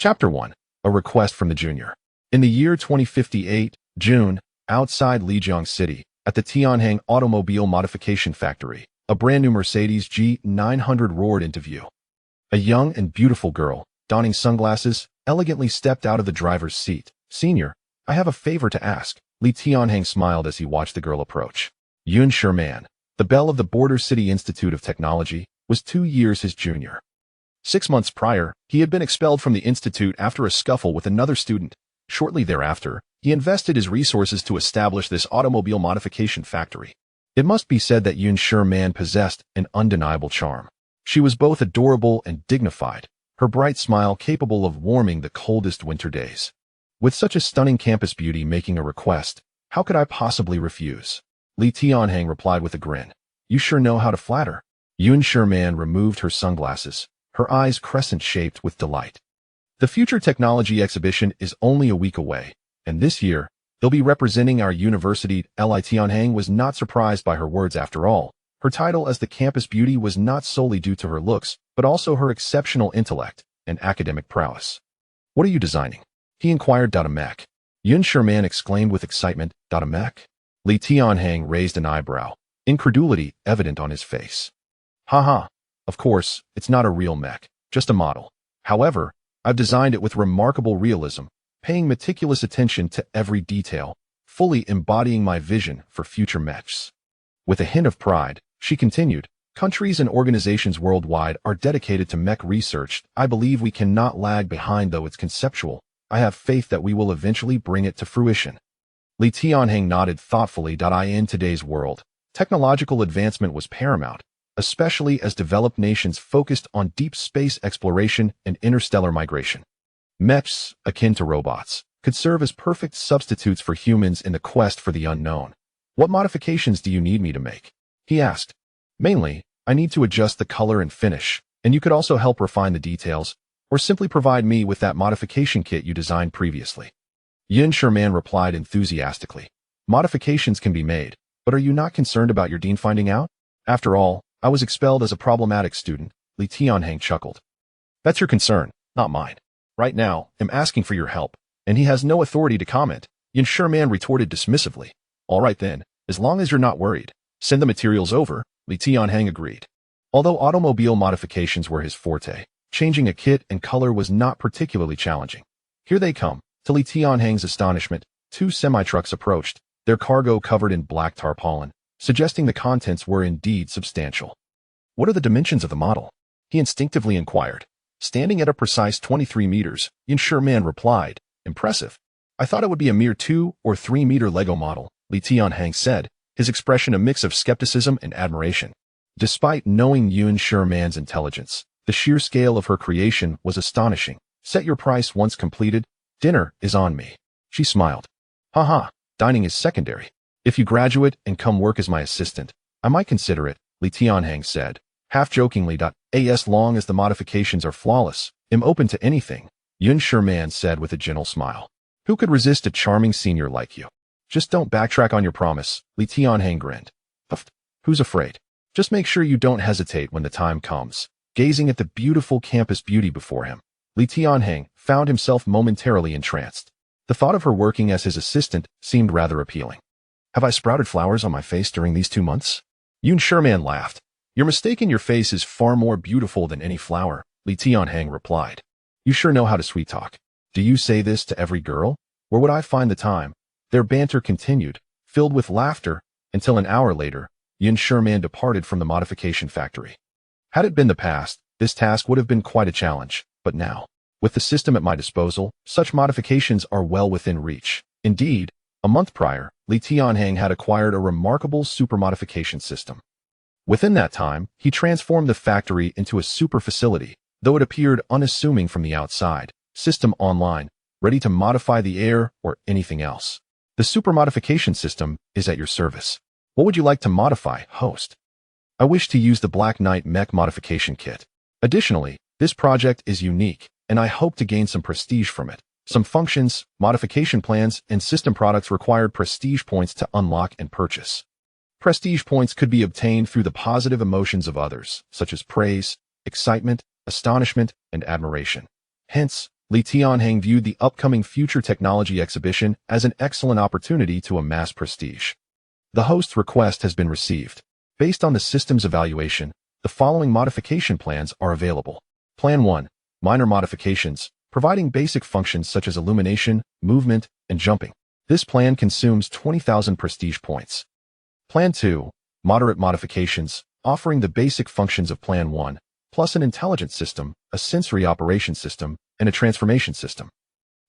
Chapter 1. A Request from the Junior. In the year 2058, June, outside Lijiang City, at the Tianhang Automobile Modification Factory, a brand new Mercedes G900 roared into view. A young and beautiful girl, donning sunglasses, elegantly stepped out of the driver's seat. "Senior, I have a favor to ask." Li Tianhang smiled as he watched the girl approach. Yun Shimian, the belle of the Border City Institute of Technology, was 2 years his junior. 6 months prior, he had been expelled from the institute after a scuffle with another student. Shortly thereafter, he invested his resources to establish this automobile modification factory. It must be said that Yun Shimian possessed an undeniable charm. She was both adorable and dignified, her bright smile capable of warming the coldest winter days. With such a stunning campus beauty making a request, how could I possibly refuse? Li Tianhang replied with a grin. "You sure know how to flatter." Yun Shimian removed her sunglasses, her eyes crescent-shaped with delight. The Future Technology Exhibition is only a week away, and this year, they'll be representing our university. Li Tianhang was not surprised by her words after all. Her title as the campus beauty was not solely due to her looks, but also her exceptional intellect and academic prowess. "What are you designing?" he inquired. "Mech." Yun Shimian exclaimed with excitement. "Mech?" Li Tianhang raised an eyebrow, incredulity evident on his face. "Haha. Of course, it's not a real mech, just a model. However, I've designed it with remarkable realism, paying meticulous attention to every detail, fully embodying my vision for future mechs." With a hint of pride, she continued, "Countries and organizations worldwide are dedicated to mech research. I believe we cannot lag behind, though it's conceptual. I have faith that we will eventually bring it to fruition." Li Tianhang nodded thoughtfully. In today's world, technological advancement was paramount, especially as developed nations focused on deep space exploration and interstellar migration. Mechs, akin to robots, could serve as perfect substitutes for humans in the quest for the unknown. "What modifications do you need me to make?" he asked. "Mainly, I need to adjust the color and finish, and you could also help refine the details, or simply provide me with that modification kit you designed previously." Yun Shimian replied enthusiastically. "Modifications can be made, but are you not concerned about your dean finding out? After all, I was expelled as a problematic student." Li Tianhang chuckled. "That's your concern, not mine. Right now, I'm asking for your help, and he has no authority to comment." Yun Shimian retorted dismissively. "All right then, as long as you're not worried, send the materials over." Li Tianhang agreed. Although automobile modifications were his forte, changing a kit and color was not particularly challenging. "Here they come." To Li Tianhang's astonishment, 2 semi-trucks approached, their cargo covered in black tarpaulin, suggesting the contents were indeed substantial. "What are the dimensions of the model?" he instinctively inquired. "Standing at a precise 23 meters, Yun Shimian replied. "Impressive. I thought it would be a mere 2 or 3 meter Lego model," Li Tianhang said, his expression a mix of skepticism and admiration. Despite knowing Yun Shimian's intelligence, the sheer scale of her creation was astonishing. "Set your price once completed. Dinner is on me." She smiled. "Haha, dining is secondary. If you graduate and come work as my assistant, I might consider it," Li Tianhang said, half-jokingly. "As long as the modifications are flawless, I'm open to anything," Yun Shimian said with a gentle smile. "Who could resist a charming senior like you? Just don't backtrack on your promise." Li Tianhang grinned. "Puffed. Who's afraid? Just make sure you don't hesitate when the time comes." Gazing at the beautiful campus beauty before him, Li Tianhang found himself momentarily entranced. The thought of her working as his assistant seemed rather appealing. "Have I sprouted flowers on my face during these 2 months?" Yun Shimian laughed. "You're mistaken. Your face is far more beautiful than any flower," Li Tianhang replied. "You sure know how to sweet talk. Do you say this to every girl? Where would I find the time?" Their banter continued, filled with laughter, until an hour later, Yun Shimian departed from the modification factory. Had it been the past, this task would have been quite a challenge, but now, with the system at my disposal, such modifications are well within reach. Indeed, a month prior, Li Tianhang had acquired a remarkable super modification system. Within that time, he transformed the factory into a super facility, though it appeared unassuming from the outside. System online, ready to modify the air or anything else. The super modification system is at your service. What would you like to modify, host? I wish to use the Black Knight Mech modification kit. Additionally, this project is unique, and I hope to gain some prestige from it. Some functions, modification plans, and system products required prestige points to unlock and purchase. Prestige points could be obtained through the positive emotions of others, such as praise, excitement, astonishment, and admiration. Hence, Li Tianhang viewed the upcoming Future Technology exhibition as an excellent opportunity to amass prestige. The host's request has been received. Based on the system's evaluation, the following modification plans are available. Plan 1. Minor modifications, providing basic functions such as illumination, movement, and jumping. This plan consumes 20,000 prestige points. Plan 2. Moderate modifications, offering the basic functions of Plan 1, plus an intelligent system, a sensory operation system, and a transformation system.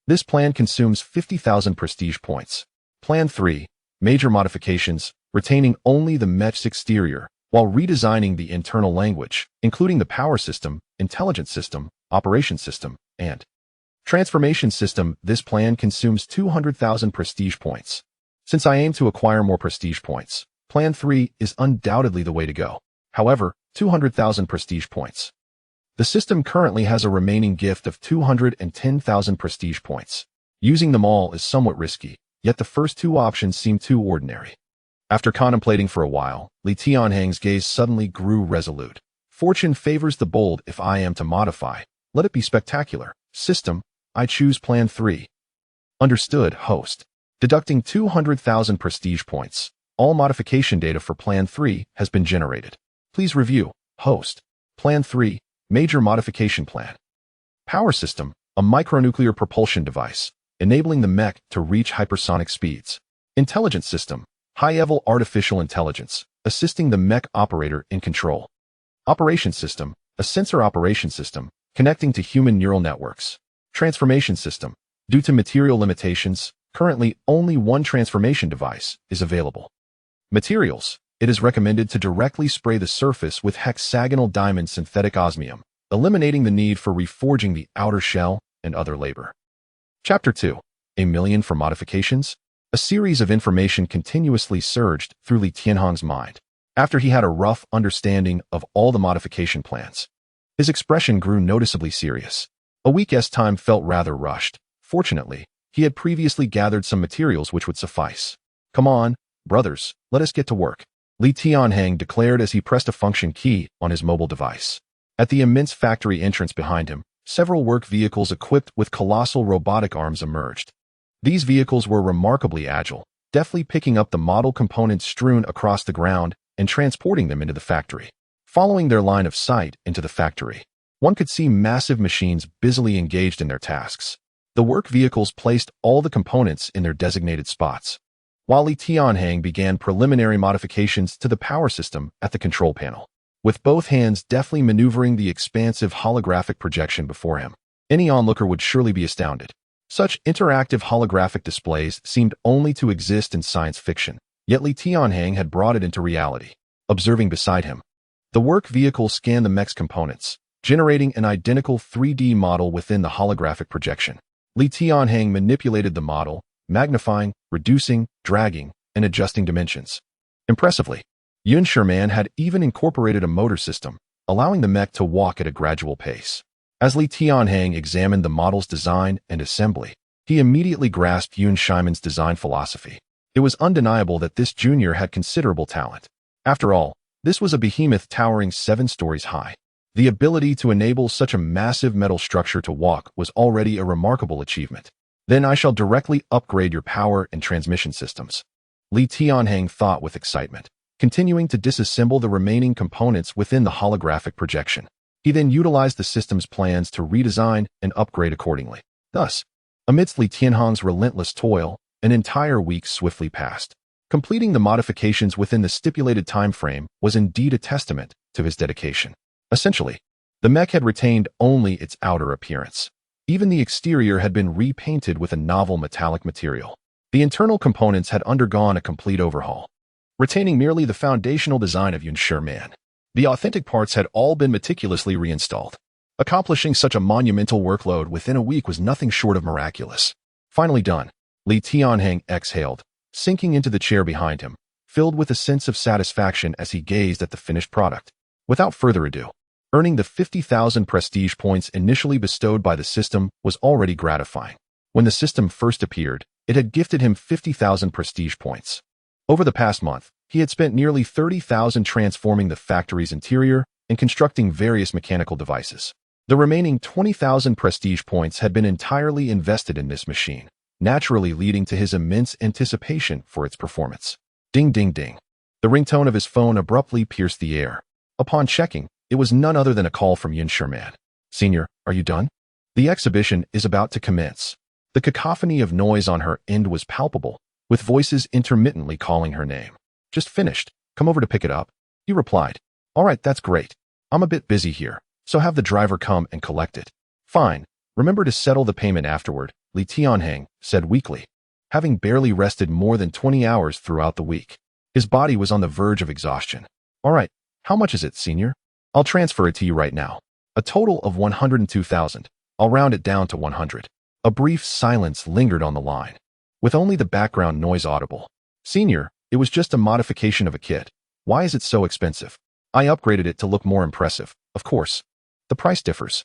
This plan consumes 50,000 prestige points. Plan 3. Major modifications, retaining only the Mech's exterior, while redesigning the internal language, including the power system, intelligence system, operation system, and transformation system. This plan consumes 200,000 prestige points. Since I aim to acquire more prestige points, Plan 3 is undoubtedly the way to go. However, 200,000 prestige points. The system currently has a remaining gift of 210,000 prestige points. Using them all is somewhat risky, yet the first two options seem too ordinary. After contemplating for a while, Li Tianhang's gaze suddenly grew resolute. Fortune favors the bold. If I am to modify, let it be spectacular. System, I choose Plan 3. Understood, host. Deducting 200,000 prestige points. All modification data for Plan 3 has been generated. Please review, host. Plan 3, Major Modification Plan. Power System, a micronuclear propulsion device, enabling the mech to reach hypersonic speeds. Intelligence System, high-level artificial intelligence, assisting the mech operator in control. Operation System, a sensor operation system, connecting to human neural networks. Transformation System, due to material limitations, currently only one transformation device is available. Materials, it is recommended to directly spray the surface with hexagonal diamond synthetic osmium, eliminating the need for reforging the outer shell and other labor. Chapter 2. A million for modifications? A series of information continuously surged through Li Tianhang's mind. After he had a rough understanding of all the modification plans, his expression grew noticeably serious. A week's time felt rather rushed. Fortunately, he had previously gathered some materials which would suffice. Come on, brothers, let us get to work, Li Tianhang declared as he pressed a function key on his mobile device. At the immense factory entrance behind him, several work vehicles equipped with colossal robotic arms emerged. These vehicles were remarkably agile, deftly picking up the model components strewn across the ground and transporting them into the factory. Following their line of sight into the factory, one could see massive machines busily engaged in their tasks. The work vehicles placed all the components in their designated spots, while Li Tianhang began preliminary modifications to the power system at the control panel. With both hands deftly maneuvering the expansive holographic projection before him, any onlooker would surely be astounded. Such interactive holographic displays seemed only to exist in science fiction, yet Li Tianhang had brought it into reality. Observing beside him, the work vehicle scanned the mech's components, generating an identical 3D model within the holographic projection. Li Tianhang manipulated the model, magnifying, reducing, dragging, and adjusting dimensions. Impressively, Yun Shimian had even incorporated a motor system, allowing the mech to walk at a gradual pace. As Li Tianhang examined the model's design and assembly, he immediately grasped Yun Shimian's design philosophy. It was undeniable that this junior had considerable talent. After all, this was a behemoth towering 7 stories high. The ability to enable such a massive metal structure to walk was already a remarkable achievement. Then I shall directly upgrade your power and transmission systems, Li Tianhang thought with excitement, continuing to disassemble the remaining components within the holographic projection. He then utilized the system's plans to redesign and upgrade accordingly. Thus, amidst Li Tianhang's relentless toil, an entire week swiftly passed. Completing the modifications within the stipulated time frame was indeed a testament to his dedication. Essentially, the mech had retained only its outer appearance. Even the exterior had been repainted with a novel metallic material. The internal components had undergone a complete overhaul, retaining merely the foundational design of Yun Shimian. The authentic parts had all been meticulously reinstalled. Accomplishing such a monumental workload within a week was nothing short of miraculous. Finally done, Li Tianhang exhaled, sinking into the chair behind him, filled with a sense of satisfaction as he gazed at the finished product. Without further ado, earning the 50,000 prestige points initially bestowed by the system was already gratifying. When the system first appeared, it had gifted him 50,000 prestige points. Over the past month, he had spent nearly 30,000 transforming the factory's interior and constructing various mechanical devices. The remaining 20,000 prestige points had been entirely invested in this machine, naturally leading to his immense anticipation for its performance. Ding ding ding. The ringtone of his phone abruptly pierced the air. Upon checking, it was none other than a call from Yun Shimian. Senior, are you done? The exhibition is about to commence. The cacophony of noise on her end was palpable, with voices intermittently calling her name. Just finished. Come over to pick it up. He replied. All right, that's great. I'm a bit busy here, so have the driver come and collect it. Fine. Remember to settle the payment afterward, Li Tianhang said weakly. Having barely rested more than 20 hours throughout the week, his body was on the verge of exhaustion. All right, how much is it, senior? I'll transfer it to you right now. A total of 102,000. I'll round it down to 100. A brief silence lingered on the line, with only the background noise audible. Senior, it was just a modification of a kit. Why is it so expensive? I upgraded it to look more impressive, of course. The price differs.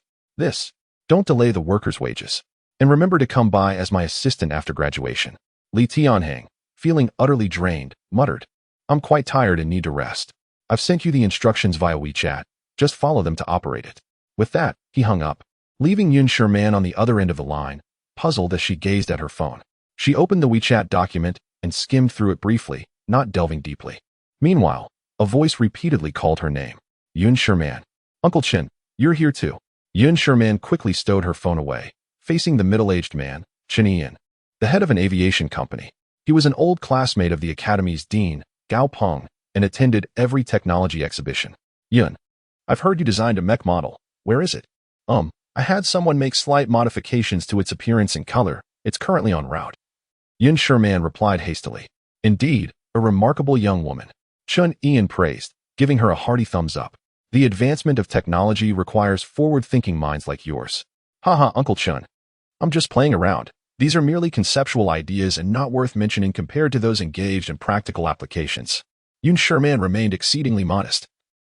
Don't delay the workers' wages. And remember to come by as my assistant after graduation. Li Tianhang, feeling utterly drained, muttered. I'm quite tired and need to rest. I've sent you the instructions via WeChat. Just follow them to operate it. With that, he hung up, leaving Yun Shimian on the other end of the line, puzzled as she gazed at her phone. She opened the WeChat document and skimmed through it briefly, not delving deeply. Meanwhile, a voice repeatedly called her name. Yun Shimian. Uncle Chen, you're here too. Yun Shimian quickly stowed her phone away, facing the middle-aged man, Tianhang, the head of an aviation company. He was an old classmate of the academy's dean, Gao Peng, and attended every technology exhibition. Yun, I've heard you designed a mech model. Where is it? I had someone make slight modifications to its appearance and color. It's currently en route. Yun Shimian replied hastily. Indeed, a remarkable young woman. Tianhang praised, giving her a hearty thumbs up. The advancement of technology requires forward-thinking minds like yours. Haha, Uncle Chen. I'm just playing around. These are merely conceptual ideas and not worth mentioning compared to those engaged in practical applications. Yun Shimian remained exceedingly modest,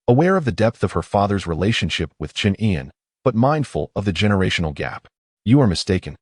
aware of the depth of her father's relationship with Tianhang, but mindful of the generational gap. You are mistaken.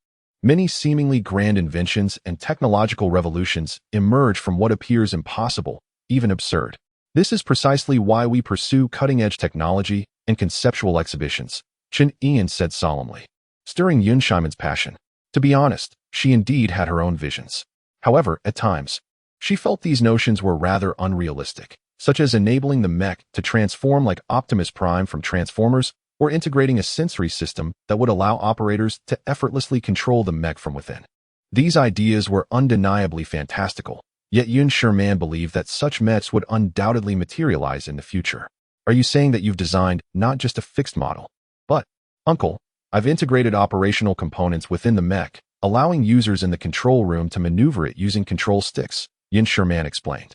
Many seemingly grand inventions and technological revolutions emerge from what appears impossible, even absurd. This is precisely why we pursue cutting-edge technology and conceptual exhibitions, Tianhang said solemnly, stirring Yun Shimian's passion. To be honest, she indeed had her own visions. However, at times, she felt these notions were rather unrealistic, such as enabling the mech to transform like Optimus Prime from Transformers, or integrating a sensory system that would allow operators to effortlessly control the mech from within. These ideas were undeniably fantastical, yet Yun Shimian believed that such mechs would undoubtedly materialize in the future. Are you saying that you've designed not just a fixed model, but, Uncle, I've integrated operational components within the mech, allowing users in the control room to maneuver it using control sticks, Yun Shimian explained.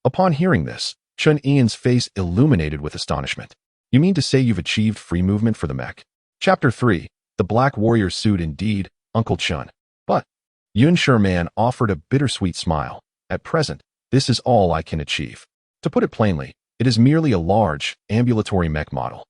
Upon hearing this, Tianhang's face illuminated with astonishment. You mean to say you've achieved free movement for the mech? Chapter 3. The Black Warrior Suit indeed, Uncle Chen. But, Yun Shimian offered a bittersweet smile. At present, this is all I can achieve. To put it plainly, it is merely a large, ambulatory mech model,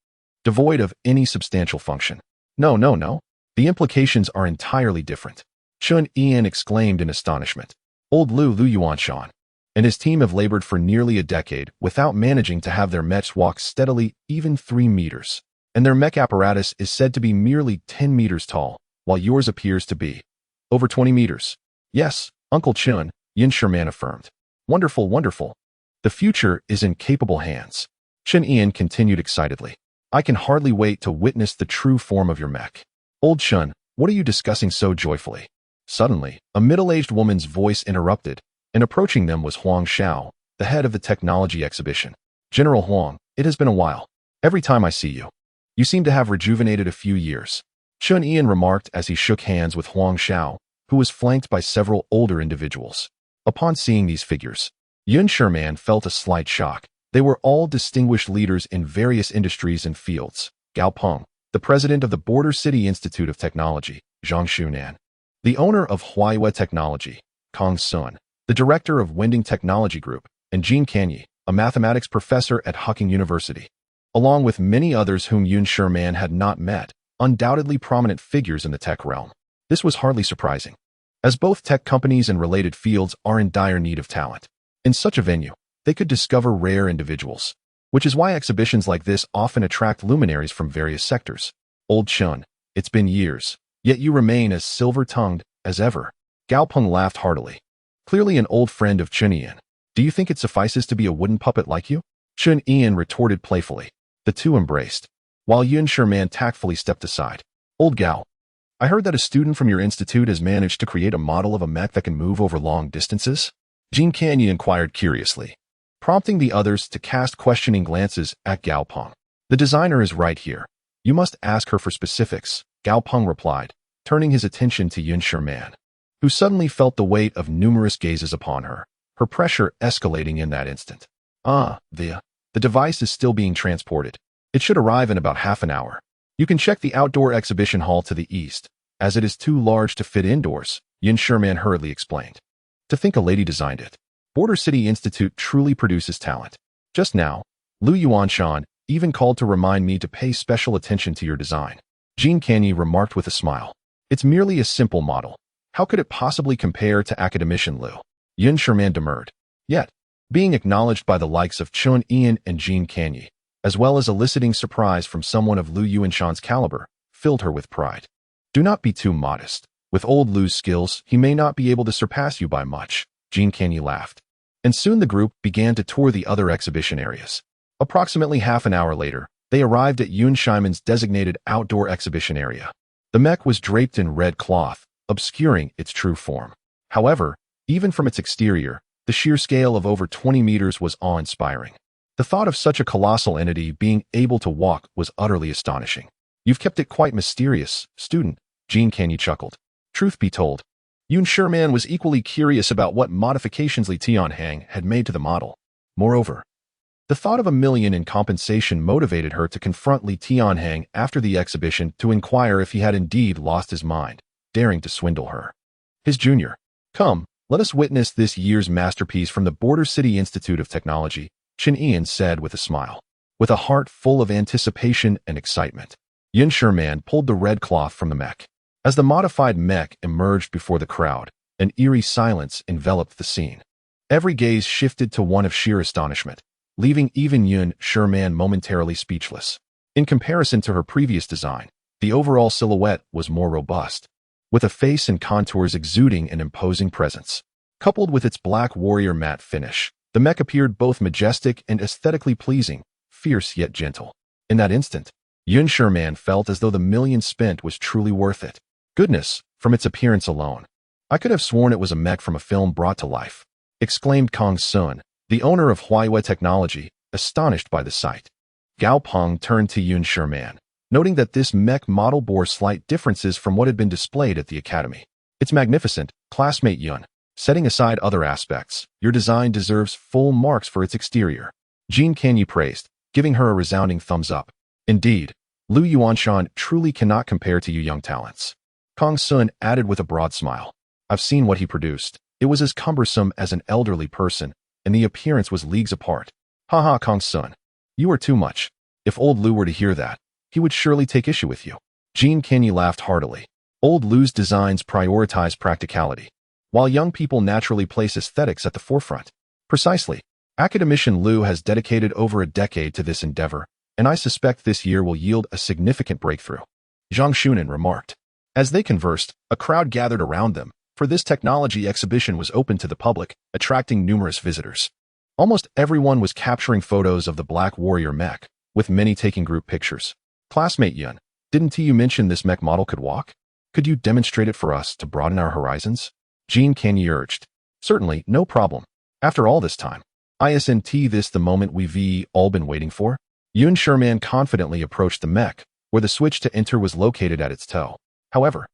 devoid of any substantial function. No. The implications are entirely different. Tianhang exclaimed in astonishment. Old Lu Yuanshan and his team have labored for nearly a decade without managing to have their mechs walk steadily even 3 meters. And their mech apparatus is said to be merely 10 meters tall, while yours appears to be over 20 meters. Yes, Uncle Chen, Yun Shimian affirmed. Wonderful. The future is in capable hands. Tianhang continued excitedly. I can hardly wait to witness the true form of your mech. Old Chen, what are you discussing so joyfully? Suddenly, a middle-aged woman's voice interrupted, and approaching them was Huang Xiao, the head of the technology exhibition. General Huang, it has been a while. Every time I see you, you seem to have rejuvenated a few years. Tianhang remarked as he shook hands with Huang Xiao, who was flanked by several older individuals. Upon seeing these figures, Yun Shimian felt a slight shock. They were all distinguished leaders in various industries and fields. Gao Peng, the president of the Border City Institute of Technology, Zhang Shunan, the owner of Huaihua Technology, Kong Sun, the director of Wending Technology Group, and Jean Canyi, a mathematics professor at Hucking University, along with many others whom Yun Shimian had not met, undoubtedly prominent figures in the tech realm. This was hardly surprising, as both tech companies and related fields are in dire need of talent. In such a venue, they could discover rare individuals, which is why exhibitions like this often attract luminaries from various sectors. Old Chun, it's been years, yet you remain as silver-tongued as ever. Gao Peng laughed heartily. Clearly an old friend of Chun Ian. Do you think it suffices to be a wooden puppet like you? Chun Ian retorted playfully. The two embraced, while Yun Shimian tactfully stepped aside. Old Gao, I heard that a student from your institute has managed to create a model of a mech that can move over long distances? Jean Canyi inquired curiously, prompting the others to cast questioning glances at Gao Peng. The designer is right here. You must ask her for specifics, Gao Peng replied, turning his attention to Yun Shimian, who suddenly felt the weight of numerous gazes upon her, her pressure escalating in that instant. The device is still being transported. It should arrive in about half an hour. You can check the outdoor exhibition hall to the east, as it is too large to fit indoors, Yun Shimian hurriedly explained. To think a lady designed it. Border City Institute truly produces talent. Just now, Lu Yuanshan even called to remind me to pay special attention to your design. Jean Canyi remarked with a smile. It's merely a simple model. How could it possibly compare to academician Lu? Yun Shimian demurred. Yet, being acknowledged by the likes of Chun Ian and Jean Canyi, as well as eliciting surprise from someone of Lu Yuanshan's caliber, filled her with pride. Do not be too modest. With old Lu's skills, he may not be able to surpass you by much, Jean Canyi laughed. And soon the group began to tour the other exhibition areas. Approximately half an hour later, they arrived at Yun Shimian's designated outdoor exhibition area. The mech was draped in red cloth, obscuring its true form. However, even from its exterior, the sheer scale of over 20 meters was awe-inspiring. The thought of such a colossal entity being able to walk was utterly astonishing. You've kept it quite mysterious, student, Jean Canyi chuckled. Truth be told, Yun Shimian was equally curious about what modifications Li Tianhang had made to the model. Moreover, the thought of $1 million in compensation motivated her to confront Li Tianhang after the exhibition to inquire if he had indeed lost his mind, daring to swindle her. His junior. Come, let us witness this year's masterpiece from the Border City Institute of Technology, Chun Ian said with a smile. With a heart full of anticipation and excitement, Yun Shimian pulled the red cloth from the mech. As the modified mech emerged before the crowd, an eerie silence enveloped the scene. Every gaze shifted to one of sheer astonishment, leaving even Yun Shimian momentarily speechless. In comparison to her previous design, the overall silhouette was more robust, with a face and contours exuding an imposing presence. Coupled with its black warrior matte finish, the mech appeared both majestic and aesthetically pleasing, fierce yet gentle. In that instant, Yun Shimian felt as though the $1 million spent was truly worth it. Goodness, from its appearance alone, I could have sworn it was a mech from a film brought to life, exclaimed Kong Sun, the owner of Huawei Technology, astonished by the sight. Gao Peng turned to Yun Shimian, noting that this mech model bore slight differences from what had been displayed at the academy. It's magnificent, classmate Yun. Setting aside other aspects, your design deserves full marks for its exterior. Jean Canyi praised, giving her a resounding thumbs up. Indeed, Lu Yuanshan truly cannot compare to you young talents. Kong Sun added with a broad smile. I've seen what he produced. It was as cumbersome as an elderly person, and the appearance was leagues apart. Haha, Kong Sun. You are too much. If old Lu were to hear that, he would surely take issue with you. Jean Canyi laughed heartily. Old Lu's designs prioritize practicality, while young people naturally place aesthetics at the forefront. Precisely. Academician Lu has dedicated over a decade to this endeavor, and I suspect this year will yield a significant breakthrough, Zhang Shunan remarked. As they conversed, a crowd gathered around them, for this technology exhibition was open to the public, attracting numerous visitors. Almost everyone was capturing photos of the Black Warrior mech, with many taking group pictures. Classmate Yun, didn't you mention this mech model could walk? Could you demonstrate it for us to broaden our horizons? Jean Canyi urged. Certainly, no problem. After all this time, isn't this the moment we've all been waiting for? Yun Shimian confidently approached the mech, where the switch to enter was located at its toe. However,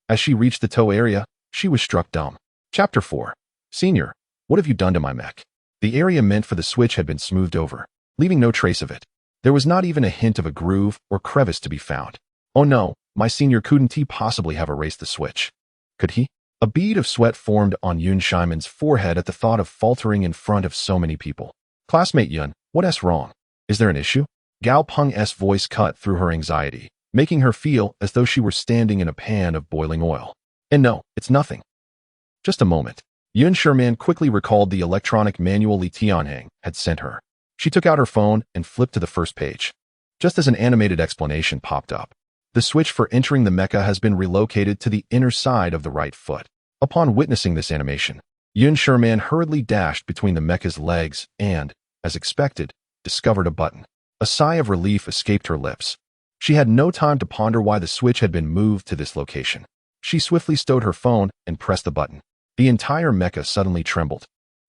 as she reached the toe area, she was struck dumb. Chapter 4. Senior, what have you done to my mech? The area meant for the switch had been smoothed over, leaving no trace of it. There was not even a hint of a groove or crevice to be found. Oh no, my senior couldn't he possibly have erased the switch? Could he? A bead of sweat formed on Yun Shimian's forehead at the thought of faltering in front of so many people. Classmate Yun, what's wrong? Is there an issue? Gao Peng's voice cut through her anxiety, making her feel as though she were standing in a pan of boiling oil. And no, it's nothing. Just a moment. Yun Shimian quickly recalled the electronic manual Li Tianhang had sent her. She took out her phone and flipped to the first page. Just as an animated explanation popped up. The switch for entering the mecha has been relocated to the inner side of the right foot. Upon witnessing this animation, Yun Shimian hurriedly dashed between the mecha's legs and, as expected, discovered a button. A sigh of relief escaped her lips. She had no time to ponder why the switch had been moved to this location. She swiftly stowed her phone and pressed the button. The entire mecha suddenly trembled,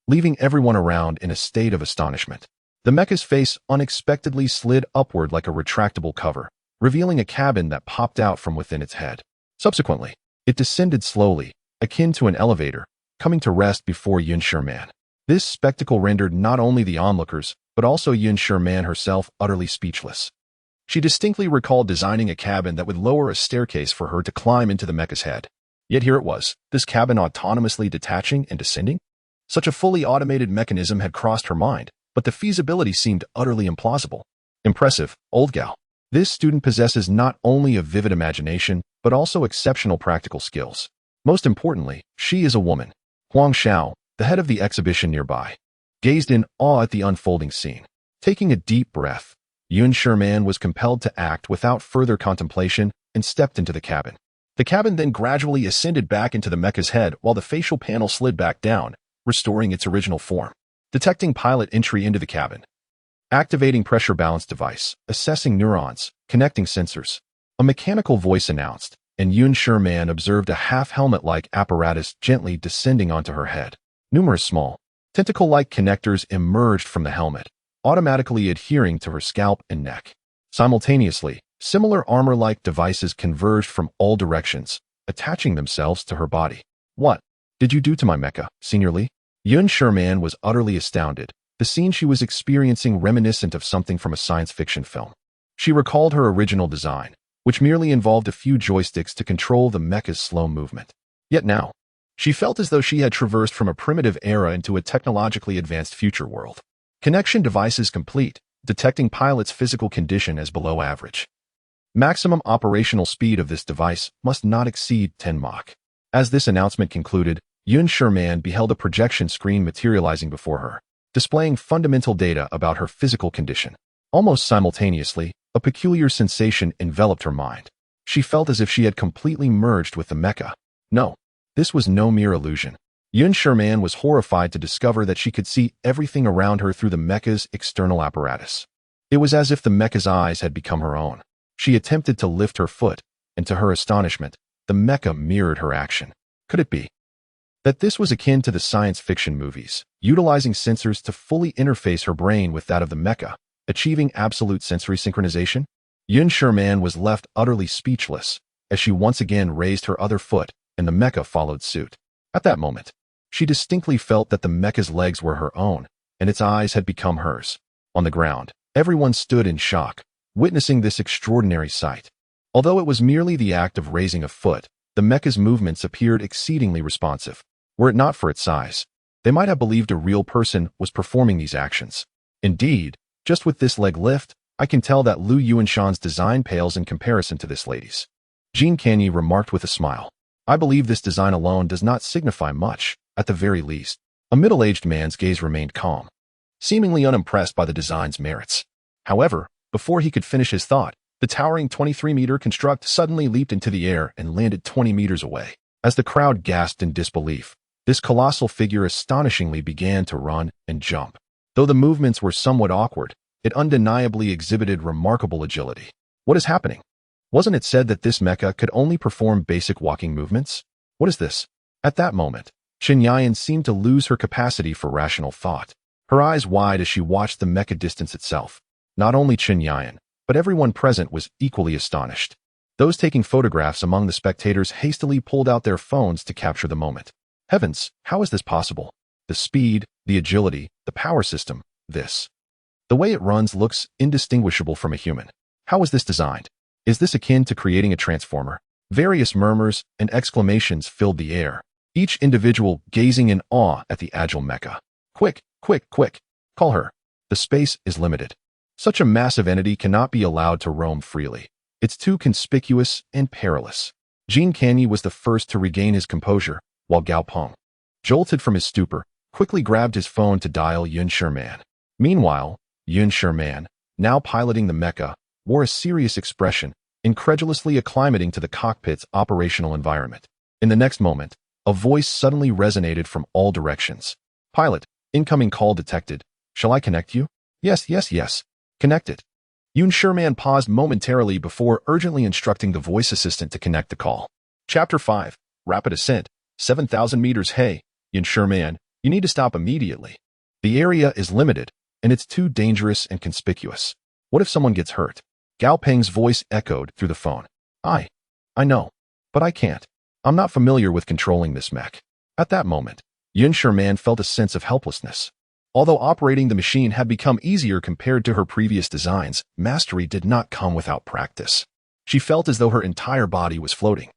leaving everyone around in a state of astonishment. The mecha's face unexpectedly slid upward like a retractable cover, revealing a cabin that popped out from within its head. Subsequently, it descended slowly, akin to an elevator, coming to rest before Yun Shimian. This spectacle rendered not only the onlookers, but also Yun Shimian herself utterly speechless. She distinctly recalled designing a cabin that would lower a staircase for her to climb into the mecha's head. Yet here it was, this cabin autonomously detaching and descending? Such a fully automated mechanism had crossed her mind, but the feasibility seemed utterly implausible. Impressive, old gal. This student possesses not only a vivid imagination, but also exceptional practical skills. Most importantly, she is a woman. Huang Xiao, the head of the exhibition nearby, gazed in awe at the unfolding scene. Taking a deep breath, Yun Shimian was compelled to act without further contemplation and stepped into the cabin. The cabin then gradually ascended back into the mecha's head while the facial panel slid back down, restoring its original form. Detecting pilot entry into the cabin. Activating pressure balance device, assessing neurons, connecting sensors. A mechanical voice announced, and Yun Shimian observed a half-helmet-like apparatus gently descending onto her head. Numerous small, tentacle-like connectors emerged from the helmet, automatically adhering to her scalp and neck. Simultaneously, similar armor-like devices converged from all directions, attaching themselves to her body. What did you do to my mecha, Senior Lee? Yun Shimian was utterly astounded, the scene she was experiencing reminiscent of something from a science fiction film. She recalled her original design, which merely involved a few joysticks to control the mecha's slow movement. Yet now, she felt as though she had traversed from a primitive era into a technologically advanced future world. Connection devices complete, detecting pilot's physical condition as below average. Maximum operational speed of this device must not exceed 10 Mach. As this announcement concluded, Yun Shimian beheld a projection screen materializing before her, displaying fundamental data about her physical condition. Almost simultaneously, a peculiar sensation enveloped her mind. She felt as if she had completely merged with the mecha. No, this was no mere illusion. Yun Shimian was horrified to discover that she could see everything around her through the mecha's external apparatus. It was as if the mecha's eyes had become her own. She attempted to lift her foot, and to her astonishment, the mecha mirrored her action. Could it be that this was akin to the science fiction movies, utilizing sensors to fully interface her brain with that of the mecha, achieving absolute sensory synchronization? Yun Shimian was left utterly speechless, as she once again raised her other foot, and the mecha followed suit. At that moment, she distinctly felt that the mecha's legs were her own, and its eyes had become hers. On the ground, everyone stood in shock, witnessing this extraordinary sight. Although it was merely the act of raising a foot, the mecha's movements appeared exceedingly responsive. Were it not for its size, they might have believed a real person was performing these actions. Indeed, just with this leg lift, I can tell that Lu Yuanshan's design pales in comparison to this lady's. Jean Canny remarked with a smile. I believe this design alone does not signify much, at the very least. A middle-aged man's gaze remained calm, seemingly unimpressed by the design's merits. However, before he could finish his thought, the towering 23-meter construct suddenly leaped into the air and landed 20 meters away. As the crowd gasped in disbelief, this colossal figure astonishingly began to run and jump. Though the movements were somewhat awkward, it undeniably exhibited remarkable agility. What is happening? Wasn't it said that this mecha could only perform basic walking movements? What is this? At that moment, Tianhang seemed to lose her capacity for rational thought, her eyes wide as she watched the mecha distance itself. Not only Tianhang, but everyone present was equally astonished. Those taking photographs among the spectators hastily pulled out their phones to capture the moment. Heavens, how is this possible? The speed, the agility, the power system, this. The way it runs looks indistinguishable from a human. How was this designed? Is this akin to creating a transformer? Various murmurs and exclamations filled the air, each individual gazing in awe at the agile mecha. Quick, quick, quick. Call her. The space is limited. Such a massive entity cannot be allowed to roam freely. It's too conspicuous and perilous. Jean Canny was the first to regain his composure, while Gao Peng, jolted from his stupor, quickly grabbed his phone to dial Yun Shimian. Meanwhile, Yun Shimian, now piloting the mecha, wore a serious expression, incredulously acclimating to the cockpit's operational environment. In the next moment, a voice suddenly resonated from all directions. Pilot, incoming call detected. Shall I connect you? Yes, yes, yes. Connect it. Yun Shimian paused momentarily before urgently instructing the voice assistant to connect the call. Chapter 5. Rapid Ascent. 7,000 meters. Hey, Yun Shimian, you need to stop immediately. The area is limited, and it's too dangerous and conspicuous. What if someone gets hurt? Gao Peng's voice echoed through the phone. I know, but I can't. I'm not familiar with controlling this mech. At that moment, Yun Shimian felt a sense of helplessness. Although operating the machine had become easier compared to her previous designs, mastery did not come without practice. She felt as though her entire body was floating.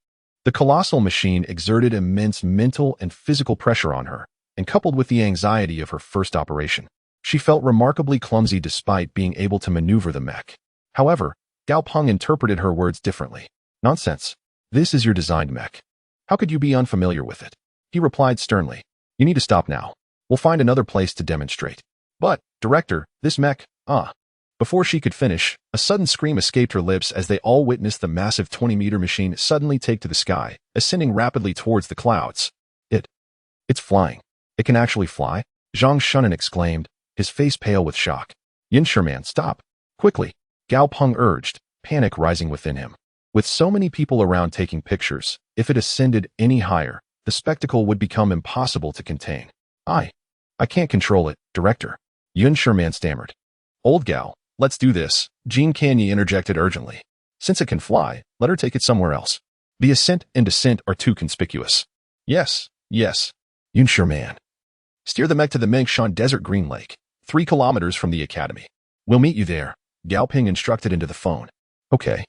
The colossal machine exerted immense mental and physical pressure on her, and coupled with the anxiety of her first operation, she felt remarkably clumsy despite being able to maneuver the mech. However, Gao Peng interpreted her words differently. Nonsense. This is your designed mech. How could you be unfamiliar with it? He replied sternly. You need to stop now. We'll find another place to demonstrate. But, Director, this mech, Before she could finish, a sudden scream escaped her lips as they all witnessed the massive 20-meter machine suddenly take to the sky, ascending rapidly towards the clouds. It's flying. It can actually fly? Zhang Shunan exclaimed, his face pale with shock. Yun Shimian, stop. Quickly, Gao Peng urged, panic rising within him. With so many people around taking pictures, if it ascended any higher, the spectacle would become impossible to contain. I can't control it, Director. Yun Shimian stammered. Old gal, let's do this, Jean Canyi interjected urgently. Since it can fly, let her take it somewhere else. The ascent and descent are too conspicuous. Yes. Yun Shimian. Steer the mech to the Mengshan Desert Green Lake, 3 kilometers from the academy. We'll meet you there, Gao Peng instructed into the phone. Okay.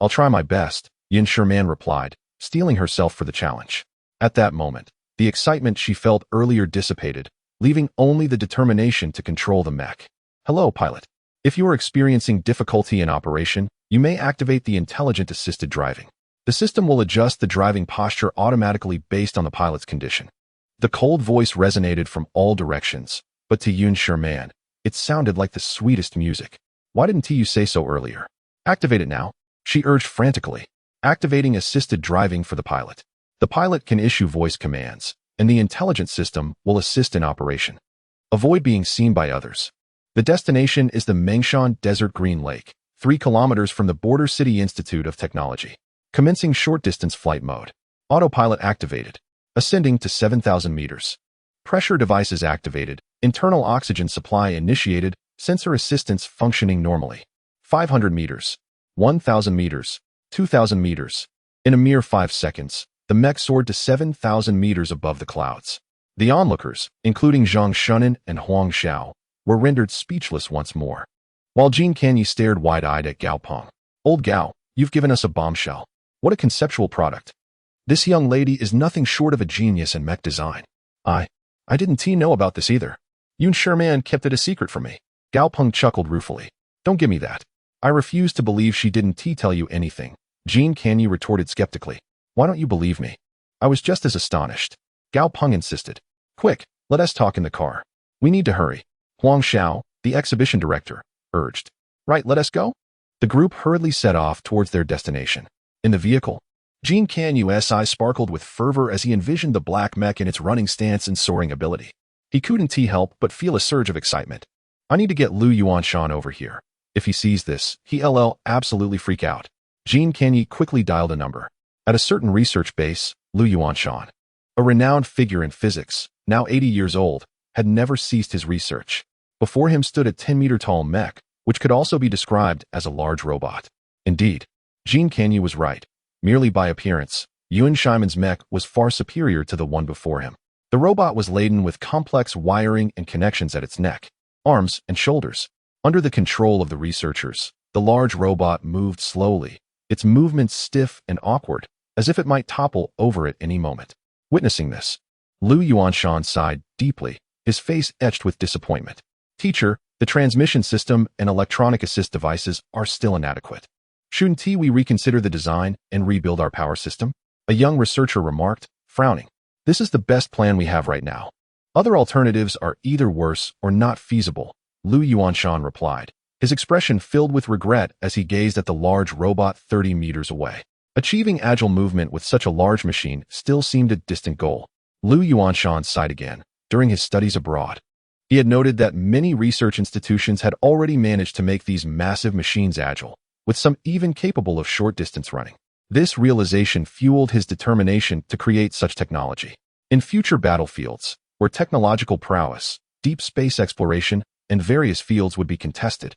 I'll try my best, Yun Shimian replied, steeling herself for the challenge. At that moment, the excitement she felt earlier dissipated, leaving only the determination to control the mech. Hello, pilot. If you are experiencing difficulty in operation, you may activate the Intelligent Assisted Driving. The system will adjust the driving posture automatically based on the pilot's condition. The cold voice resonated from all directions, but to Yun Shimian, it sounded like the sweetest music. Why didn't you say so earlier? Activate it now, she urged frantically, activating assisted driving for the pilot. The pilot can issue voice commands, and the intelligence system will assist in operation. Avoid being seen by others. The destination is the Mengshan Desert Green Lake, 3 kilometers from the Border City Institute of Technology. Commencing short-distance flight mode. Autopilot activated. Ascending to 7,000 meters. Pressure devices activated. Internal oxygen supply initiated. Sensor assistance functioning normally. 500 meters. 1,000 meters. 2,000 meters. In a mere 5 seconds, the mech soared to 7,000 meters above the clouds. The onlookers, including Zhang Shunan and Huang Xiao, were rendered speechless once more. While Jean Canyi stared wide-eyed at Gao Peng. Old Gao, you've given us a bombshell. What a conceptual product. This young lady is nothing short of a genius in mech design. I didn't know about this either. Yun Shimian kept it a secret from me. Gao Peng chuckled ruefully. Don't give me that. I refuse to believe she didn't tell you anything. Jean Canyi retorted skeptically. Why don't you believe me? I was just as astonished. Gao Peng insisted. Quick, let us talk in the car. We need to hurry. Huang Xiao, the exhibition director, urged. Right, let us go? The group hurriedly set off towards their destination. In the vehicle, Jean Canyu's eyes sparkled with fervor as he envisioned the black mech in its running stance and soaring ability. He couldn't help but feel a surge of excitement. I need to get Lu Yuanshan over here. If he sees this, he'll absolutely freak out. Jean Canyi quickly dialed a number. At a certain research base, Lu Yuanshan, a renowned figure in physics, now 80 years old, had never ceased his research. Before him stood a 10-meter-tall mech, which could also be described as a large robot. Indeed, Jean Canyi was right. Merely by appearance, Yun Shimian's mech was far superior to the one before him. The robot was laden with complex wiring and connections at its neck, arms, and shoulders. Under the control of the researchers, the large robot moved slowly, its movements stiff and awkward, as if it might topple over at any moment. Witnessing this, Lu Yuanshan sighed deeply, his face etched with disappointment. Teacher, the transmission system and electronic assist devices are still inadequate. Shouldn't we reconsider the design and rebuild our power system? A young researcher remarked, frowning. This is the best plan we have right now. Other alternatives are either worse or not feasible, Lu Yuanshan replied, his expression filled with regret as he gazed at the large robot 30 meters away. Achieving agile movement with such a large machine still seemed a distant goal. Lu Yuanshan sighed again. During his studies abroad, he had noted that many research institutions had already managed to make these massive machines agile, with some even capable of short-distance running. This realization fueled his determination to create such technology. In future battlefields, where technological prowess, deep space exploration, and various fields would be contested,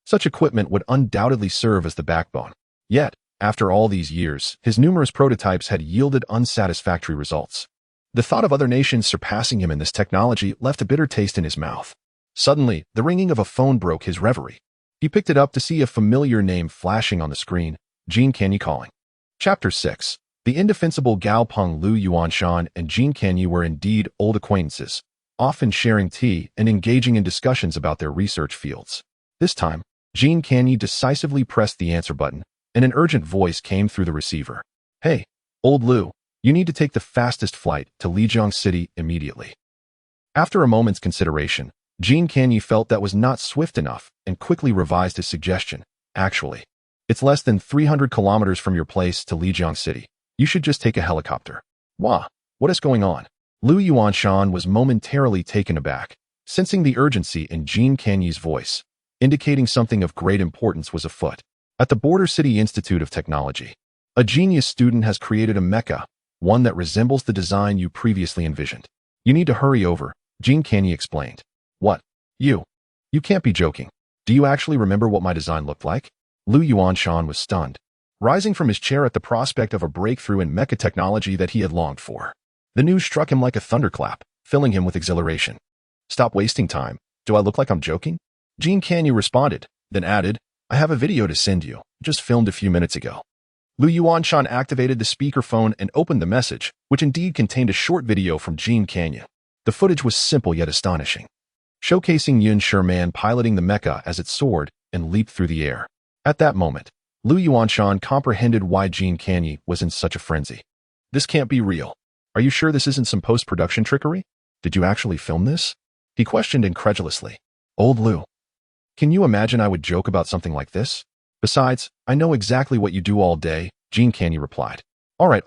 such equipment would undoubtedly serve as the backbone. Yet, after all these years, his numerous prototypes had yielded unsatisfactory results. The thought of other nations surpassing him in this technology left a bitter taste in his mouth. Suddenly, the ringing of a phone broke his reverie. He picked it up to see a familiar name flashing on the screen, Jean Canyi calling. Chapter 6. The indefensible Gao Peng Lu Yuanshan and Jean Canyi were indeed old acquaintances, often sharing tea and engaging in discussions about their research fields. This time, Jean Canyi decisively pressed the answer button, and an urgent voice came through the receiver. Hey, old Lu, you need to take the fastest flight to Lijiang City immediately. After a moment's consideration, Jean Canyi felt that was not swift enough and quickly revised his suggestion. Actually, it's less than 300 kilometers from your place to Lijiang City. You should just take a helicopter. Wah, what is going on? Lu Yuanshan was momentarily taken aback, sensing the urgency in Jean Canyi's voice, indicating something of great importance was afoot. At the Border City Institute of Technology, a genius student has created a mecha, one that resembles the design you previously envisioned. You need to hurry over, Jean Canyi explained. What? You can't be joking. Do you actually remember what my design looked like? Lu Yuanshan was stunned, rising from his chair at the prospect of a breakthrough in mecha technology that he had longed for. The news struck him like a thunderclap, filling him with exhilaration. Stop wasting time. Do I look like I'm joking? Jean Canyi responded, then added, I have a video to send you, just filmed a few minutes ago. Lu Yuanshan activated the speakerphone and opened the message, which indeed contained a short video from Jean Canyi. The footage was simple yet astonishing, showcasing Yun Shimian piloting the mecha as it soared and leaped through the air. At that moment, Lu Yuanshan comprehended why Jean Canyi was in such a frenzy. This can't be real. Are you sure this isn't some post-production trickery? Did you actually film this? He questioned incredulously. Old Lu, can you imagine I would joke about something like this? Besides, I know exactly what you do all day, Jean Canyi replied. All right.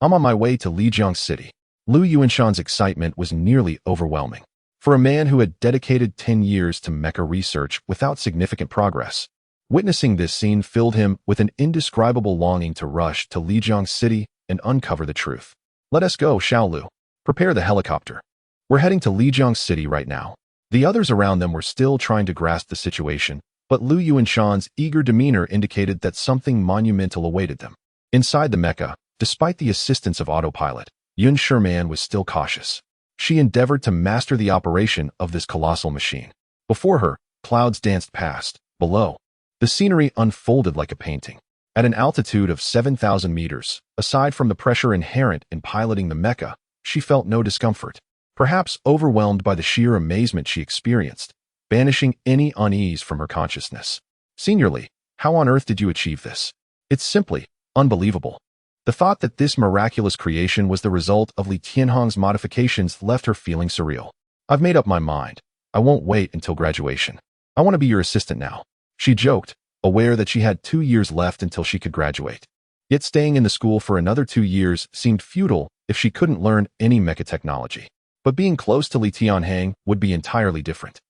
I'm on my way to Lijiang City. Lu Yuanshan's excitement was nearly overwhelming. For a man who had dedicated 10 years to mecha research without significant progress, witnessing this scene filled him with an indescribable longing to rush to Lijiang City and uncover the truth. Let us go, shall Lu. Prepare the helicopter. We're heading to Lijiang City right now. The others around them were still trying to grasp the situation, but Lu Yuanshan's eager demeanor indicated that something monumental awaited them. Inside the mecha, despite the assistance of autopilot, Yun Shimian was still cautious. She endeavored to master the operation of this colossal machine. Before her, clouds danced past. Below, the scenery unfolded like a painting. At an altitude of 7,000 meters, aside from the pressure inherent in piloting the mecha, she felt no discomfort. Perhaps overwhelmed by the sheer amazement she experienced, banishing any unease from her consciousness. Seniorly, how on earth did you achieve this? It's simply unbelievable. The thought that this miraculous creation was the result of Li Tianhang's modifications left her feeling surreal. I've made up my mind. I won't wait until graduation. I want to be your assistant now. She joked, aware that she had 2 years left until she could graduate. Yet staying in the school for another 2 years seemed futile if she couldn't learn any mecha technology. But being close to Li Tianhang would be entirely different.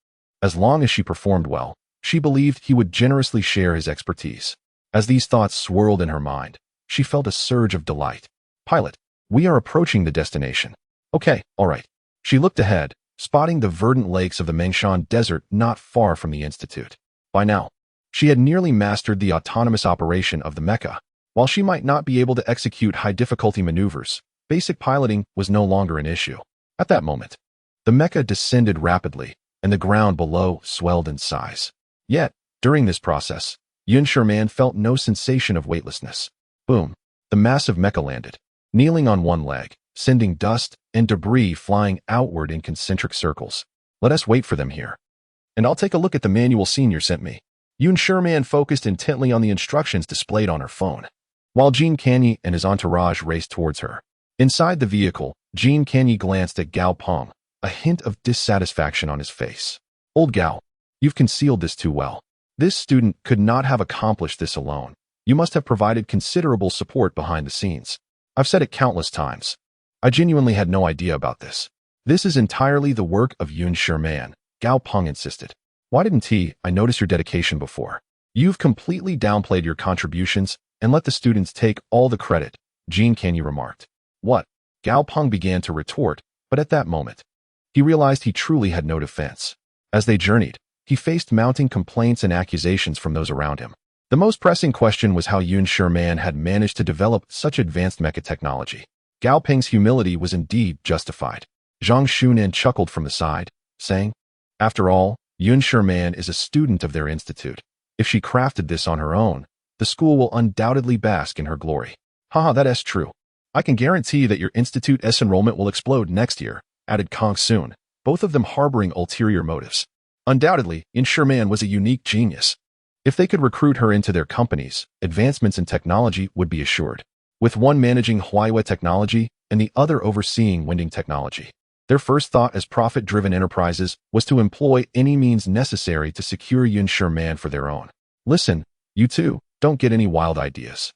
As long as she performed well, she believed he would generously share his expertise. As these thoughts swirled in her mind, she felt a surge of delight. Pilot, we are approaching the destination. Okay, all right. She looked ahead, spotting the verdant lakes of the Mengshan Desert not far from the institute. By now, she had nearly mastered the autonomous operation of the mecha. While she might not be able to execute high-difficulty maneuvers, basic piloting was no longer an issue. At that moment, the mecha descended rapidly, and the ground below swelled in size. Yet, during this process, Yun Shimian felt no sensation of weightlessness. Boom! The massive mecha landed, kneeling on one leg, sending dust and debris flying outward in concentric circles. Let us wait for them here. And I'll take a look at the manual Senior sent me. Yun Shimian focused intently on the instructions displayed on her phone, while Jean Canyi and his entourage raced towards her. Inside the vehicle, Jean Canyi glanced at Gao Peng, a hint of dissatisfaction on his face. Old Gao, you've concealed this too well. This student could not have accomplished this alone. You must have provided considerable support behind the scenes. I've said it countless times. I genuinely had no idea about this. This is entirely the work of Yun Shimian, Gao Peng insisted. Why didn't I notice your dedication before? You've completely downplayed your contributions and let the students take all the credit, Jean Canny remarked. What? Gao Peng began to retort, but at that moment, he realized he truly had no defense. As they journeyed, he faced mounting complaints and accusations from those around him. The most pressing question was how Yun Shimian had managed to develop such advanced mecha technology. Gao Peng's humility was indeed justified. Zhang Shunan chuckled from the side, saying, After all, Yun Shimian is a student of their institute. If she crafted this on her own, the school will undoubtedly bask in her glory. Haha, that's true. I can guarantee that your institute's enrollment will explode next year, added Kong Soon, both of them harboring ulterior motives. Undoubtedly, Yun Shimian was a unique genius. If they could recruit her into their companies, advancements in technology would be assured. With one managing Huawei technology and the other overseeing Winding technology. Their first thought as profit-driven enterprises was to employ any means necessary to secure Yun Shimian for their own. Listen, you two, don't get any wild ideas.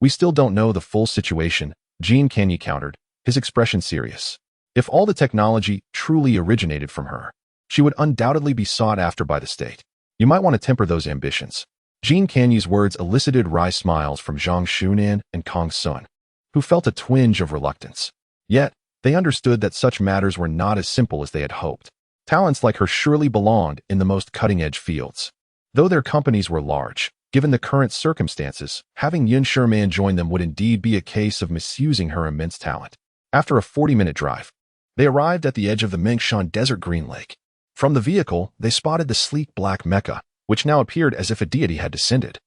We still don't know the full situation, Jean Canny countered, his expression serious. If all the technology truly originated from her, she would undoubtedly be sought after by the state. You might want to temper those ambitions. Jean Canny's words elicited wry smiles from Zhang Shunan and Kong Sun, who felt a twinge of reluctance. Yet, they understood that such matters were not as simple as they had hoped. Talents like her surely belonged in the most cutting-edge fields. Though their companies were large, given the current circumstances, having Yun Shimian join them would indeed be a case of misusing her immense talent. After a 40-minute drive, they arrived at the edge of the Mengshan Desert Green Lake. From the vehicle, they spotted the sleek black mecha, which now appeared as if a deity had descended.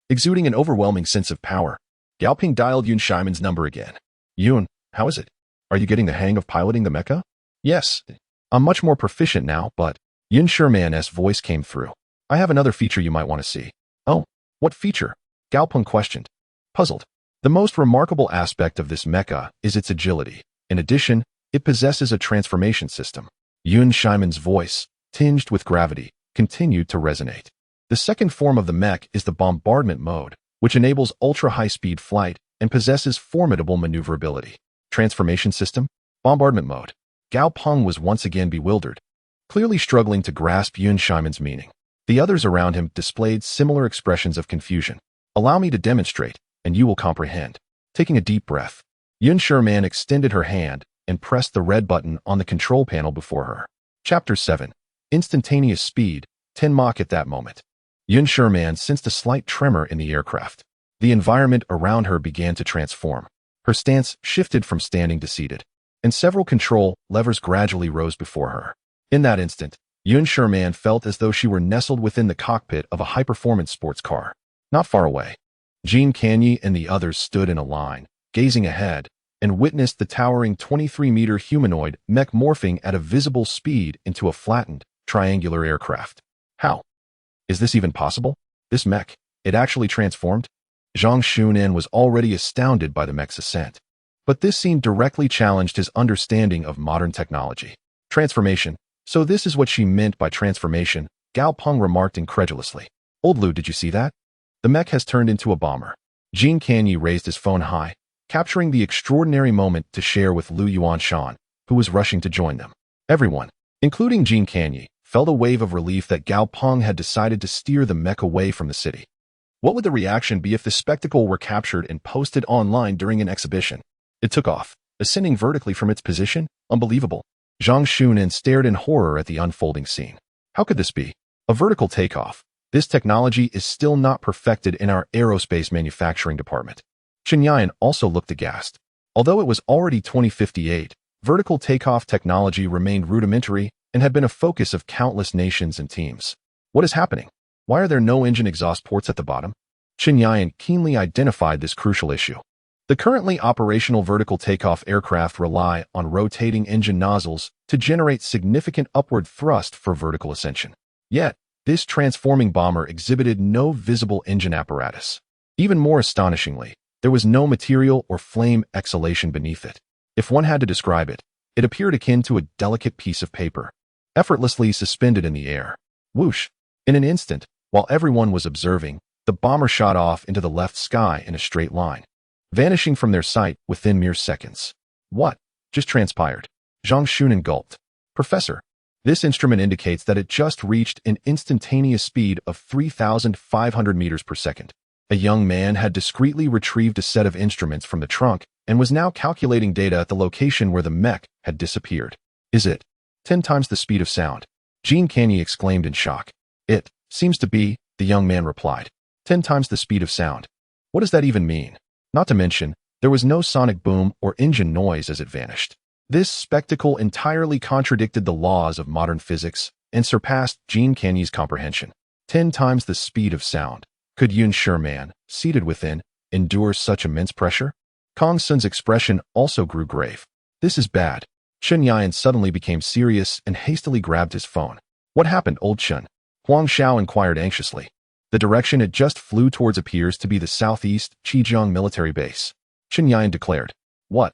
Exuding an overwhelming sense of power, Gao Peng dialed Yun Shimian's number again. Yun, how is it? Are you getting the hang of piloting the mecha? Yes. I'm much more proficient now, but Yun Shimian's voice came through. I have another feature you might want to see. Oh, what feature? Gao Peng questioned. Puzzled. The most remarkable aspect of this mecha is its agility. In addition, it possesses a transformation system. Yun Shimian's voice, tinged with gravity, continued to resonate. The second form of the mech is the bombardment mode, which enables ultra-high-speed flight and possesses formidable maneuverability. Transformation system? Bombardment mode. Gao Peng was once again bewildered, clearly struggling to grasp Yun Shimian's meaning. The others around him displayed similar expressions of confusion. Allow me to demonstrate, and you will comprehend. Taking a deep breath, Yun Shimian extended her hand and pressed the red button on the control panel before her. Chapter 7. Instantaneous speed, 10 Mach at that moment. Yun Shimian sensed a slight tremor in the aircraft. The environment around her began to transform. Her stance shifted from standing to seated, and several control levers gradually rose before her. In that instant, Yun Shimian felt as though she were nestled within the cockpit of a high-performance sports car. Not far away, Jean Canny and the others stood in a line, gazing ahead, and witnessed the towering 23-meter humanoid mech morphing at a visible speed into a flattened, triangular aircraft. How? Is this even possible? This mech, it actually transformed? Zhang Shunan was already astounded by the mech's ascent. But this scene directly challenged his understanding of modern technology. Transformation. So this is what she meant by transformation, Gao Peng remarked incredulously. Old Lu, did you see that? The mech has turned into a bomber. Jean Canny raised his phone high, capturing the extraordinary moment to share with Lu Yuanshan, who was rushing to join them. Everyone, including Jean Canny, felt a wave of relief that Gao Peng had decided to steer the mech away from the city. What would the reaction be if the spectacle were captured and posted online during an exhibition? It took off, ascending vertically from its position. Unbelievable. Zhang Shunan stared in horror at the unfolding scene. How could this be? A vertical takeoff. This technology is still not perfected in our aerospace manufacturing department. Tianhang also looked aghast. Although it was already 2058, vertical takeoff technology remained rudimentary and had been a focus of countless nations and teams. What is happening? Why are there no engine exhaust ports at the bottom? Tianhang keenly identified this crucial issue. The currently operational vertical takeoff aircraft rely on rotating engine nozzles to generate significant upward thrust for vertical ascension. Yet, this transforming bomber exhibited no visible engine apparatus. Even more astonishingly, there was no material or flame exhalation beneath it. If one had to describe it, it appeared akin to a delicate piece of paper, effortlessly suspended in the air. Whoosh! In an instant, While everyone was observing, the bomber shot off into the left sky in a straight line, vanishing from their sight within mere seconds. What just transpired? Zhang Shunan gulped. Professor, this instrument indicates that it just reached an instantaneous speed of 3,500 meters per second. A young man had discreetly retrieved a set of instruments from the trunk and was now calculating data at the location where the mech had disappeared. Is it 10 times the speed of sound? Jean Canny exclaimed in shock. It seems to be, the young man replied. 10 times the speed of sound. What does that even mean? Not to mention, there was no sonic boom or engine noise as it vanished. This spectacle entirely contradicted the laws of modern physics and surpassed Jean Canny's comprehension. 10 times the speed of sound. Could Yun Shimian, seated within, endure such immense pressure? Kong Sun's expression also grew grave. This is bad. Chen Yan suddenly became serious and hastily grabbed his phone. What happened, old Chen? Huang Xiao inquired anxiously. The direction it just flew towards appears to be the southeast Chijiang military base. Chen Yan declared. What?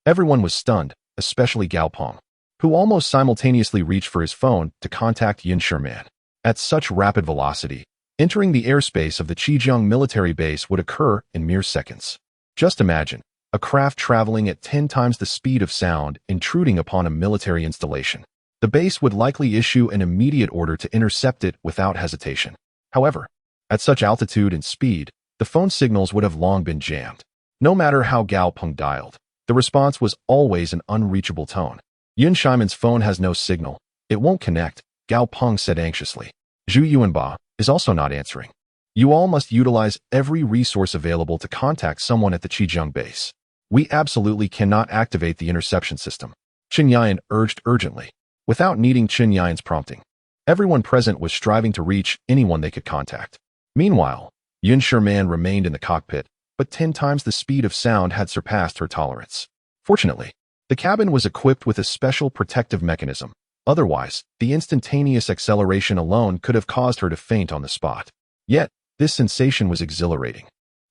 Everyone was stunned, especially Gao Peng, who almost simultaneously reached for his phone to contact Yun Shimian. At such rapid velocity, entering the airspace of the Chijiang military base would occur in mere seconds. Just imagine, a craft traveling at 10 times the speed of sound intruding upon a military installation. The base would likely issue an immediate order to intercept it without hesitation. However, at such altitude and speed, the phone signals would have long been jammed. No matter how Gao Peng dialed, the response was always an unreachable tone. Yun Shimian's phone has no signal. It won't connect, Gao Peng said anxiously. Zhu Yuanba is also not answering. You all must utilize every resource available to contact someone at the Chijiang base. We absolutely cannot activate the interception system, Chen Yan urged urgently, without needing Chen Yan's prompting. Everyone present was striving to reach anyone they could contact. Meanwhile, Yun Shimian remained in the cockpit, but 10 times the speed of sound had surpassed her tolerance. Fortunately, the cabin was equipped with a special protective mechanism. Otherwise, the instantaneous acceleration alone could have caused her to faint on the spot. Yet, this sensation was exhilarating.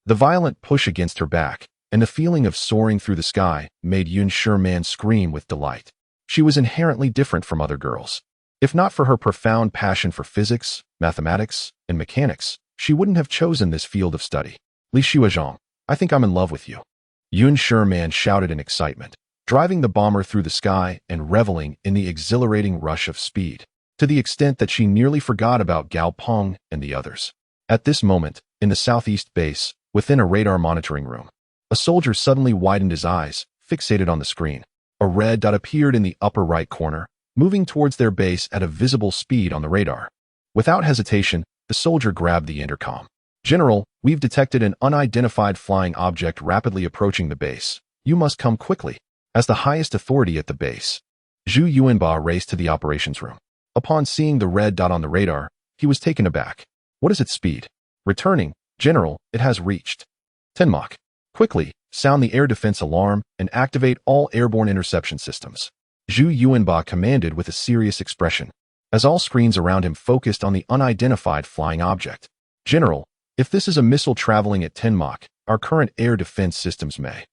The violent push against her back and the feeling of soaring through the sky made Yun Shimian scream with delight. She was inherently different from other girls. If not for her profound passion for physics, mathematics, and mechanics, she wouldn't have chosen this field of study. Li Xuezhang, I think I'm in love with you. Yun Shimian shouted in excitement, driving the bomber through the sky and reveling in the exhilarating rush of speed, to the extent that she nearly forgot about Gao Peng and the others. At this moment, in the southeast base, within a radar monitoring room, a soldier suddenly widened his eyes, fixated on the screen. A red dot appeared in the upper right corner, moving towards their base at a visible speed on the radar. Without hesitation, the soldier grabbed the intercom. General, we've detected an unidentified flying object rapidly approaching the base. You must come quickly. As the highest authority at the base, Zhu Yuanba raced to the operations room. Upon seeing the red dot on the radar, he was taken aback. What is its speed? Returning, General, it has reached 10 Mach. Quickly, sound the air defense alarm and activate all airborne interception systems. Zhu Yuanba commanded with a serious expression, as all screens around him focused on the unidentified flying object. General, if this is a missile traveling at 10 Mach, our current air defense systems may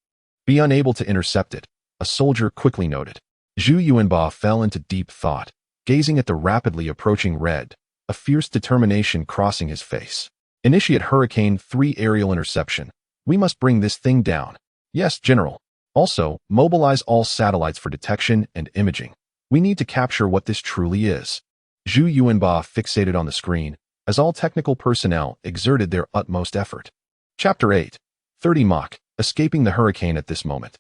be unable to intercept it, a soldier quickly noted. Zhu Yuanba fell into deep thought, gazing at the rapidly approaching red, a fierce determination crossing his face. Initiate Hurricane 3 aerial interception. We must bring this thing down. Yes, General. Also, mobilize all satellites for detection and imaging. We need to capture what this truly is. Zhu Yuanba fixated on the screen, as all technical personnel exerted their utmost effort. Chapter 8. 30 Mach, escaping the hurricane at this moment.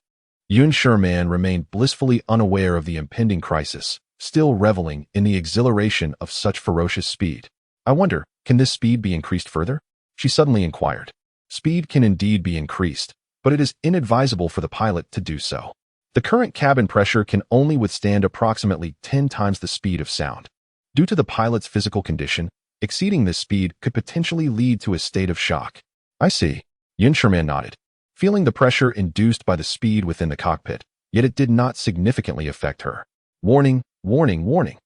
Yun Shimian remained blissfully unaware of the impending crisis, still reveling in the exhilaration of such ferocious speed. I wonder, can this speed be increased further? She suddenly inquired. Speed can indeed be increased, but it is inadvisable for the pilot to do so. The current cabin pressure can only withstand approximately 10 times the speed of sound. Due to the pilot's physical condition, exceeding this speed could potentially lead to a state of shock. I see. Yun Shimian nodded, feeling the pressure induced by the speed within the cockpit, yet it did not significantly affect her. Warning, warning, warning.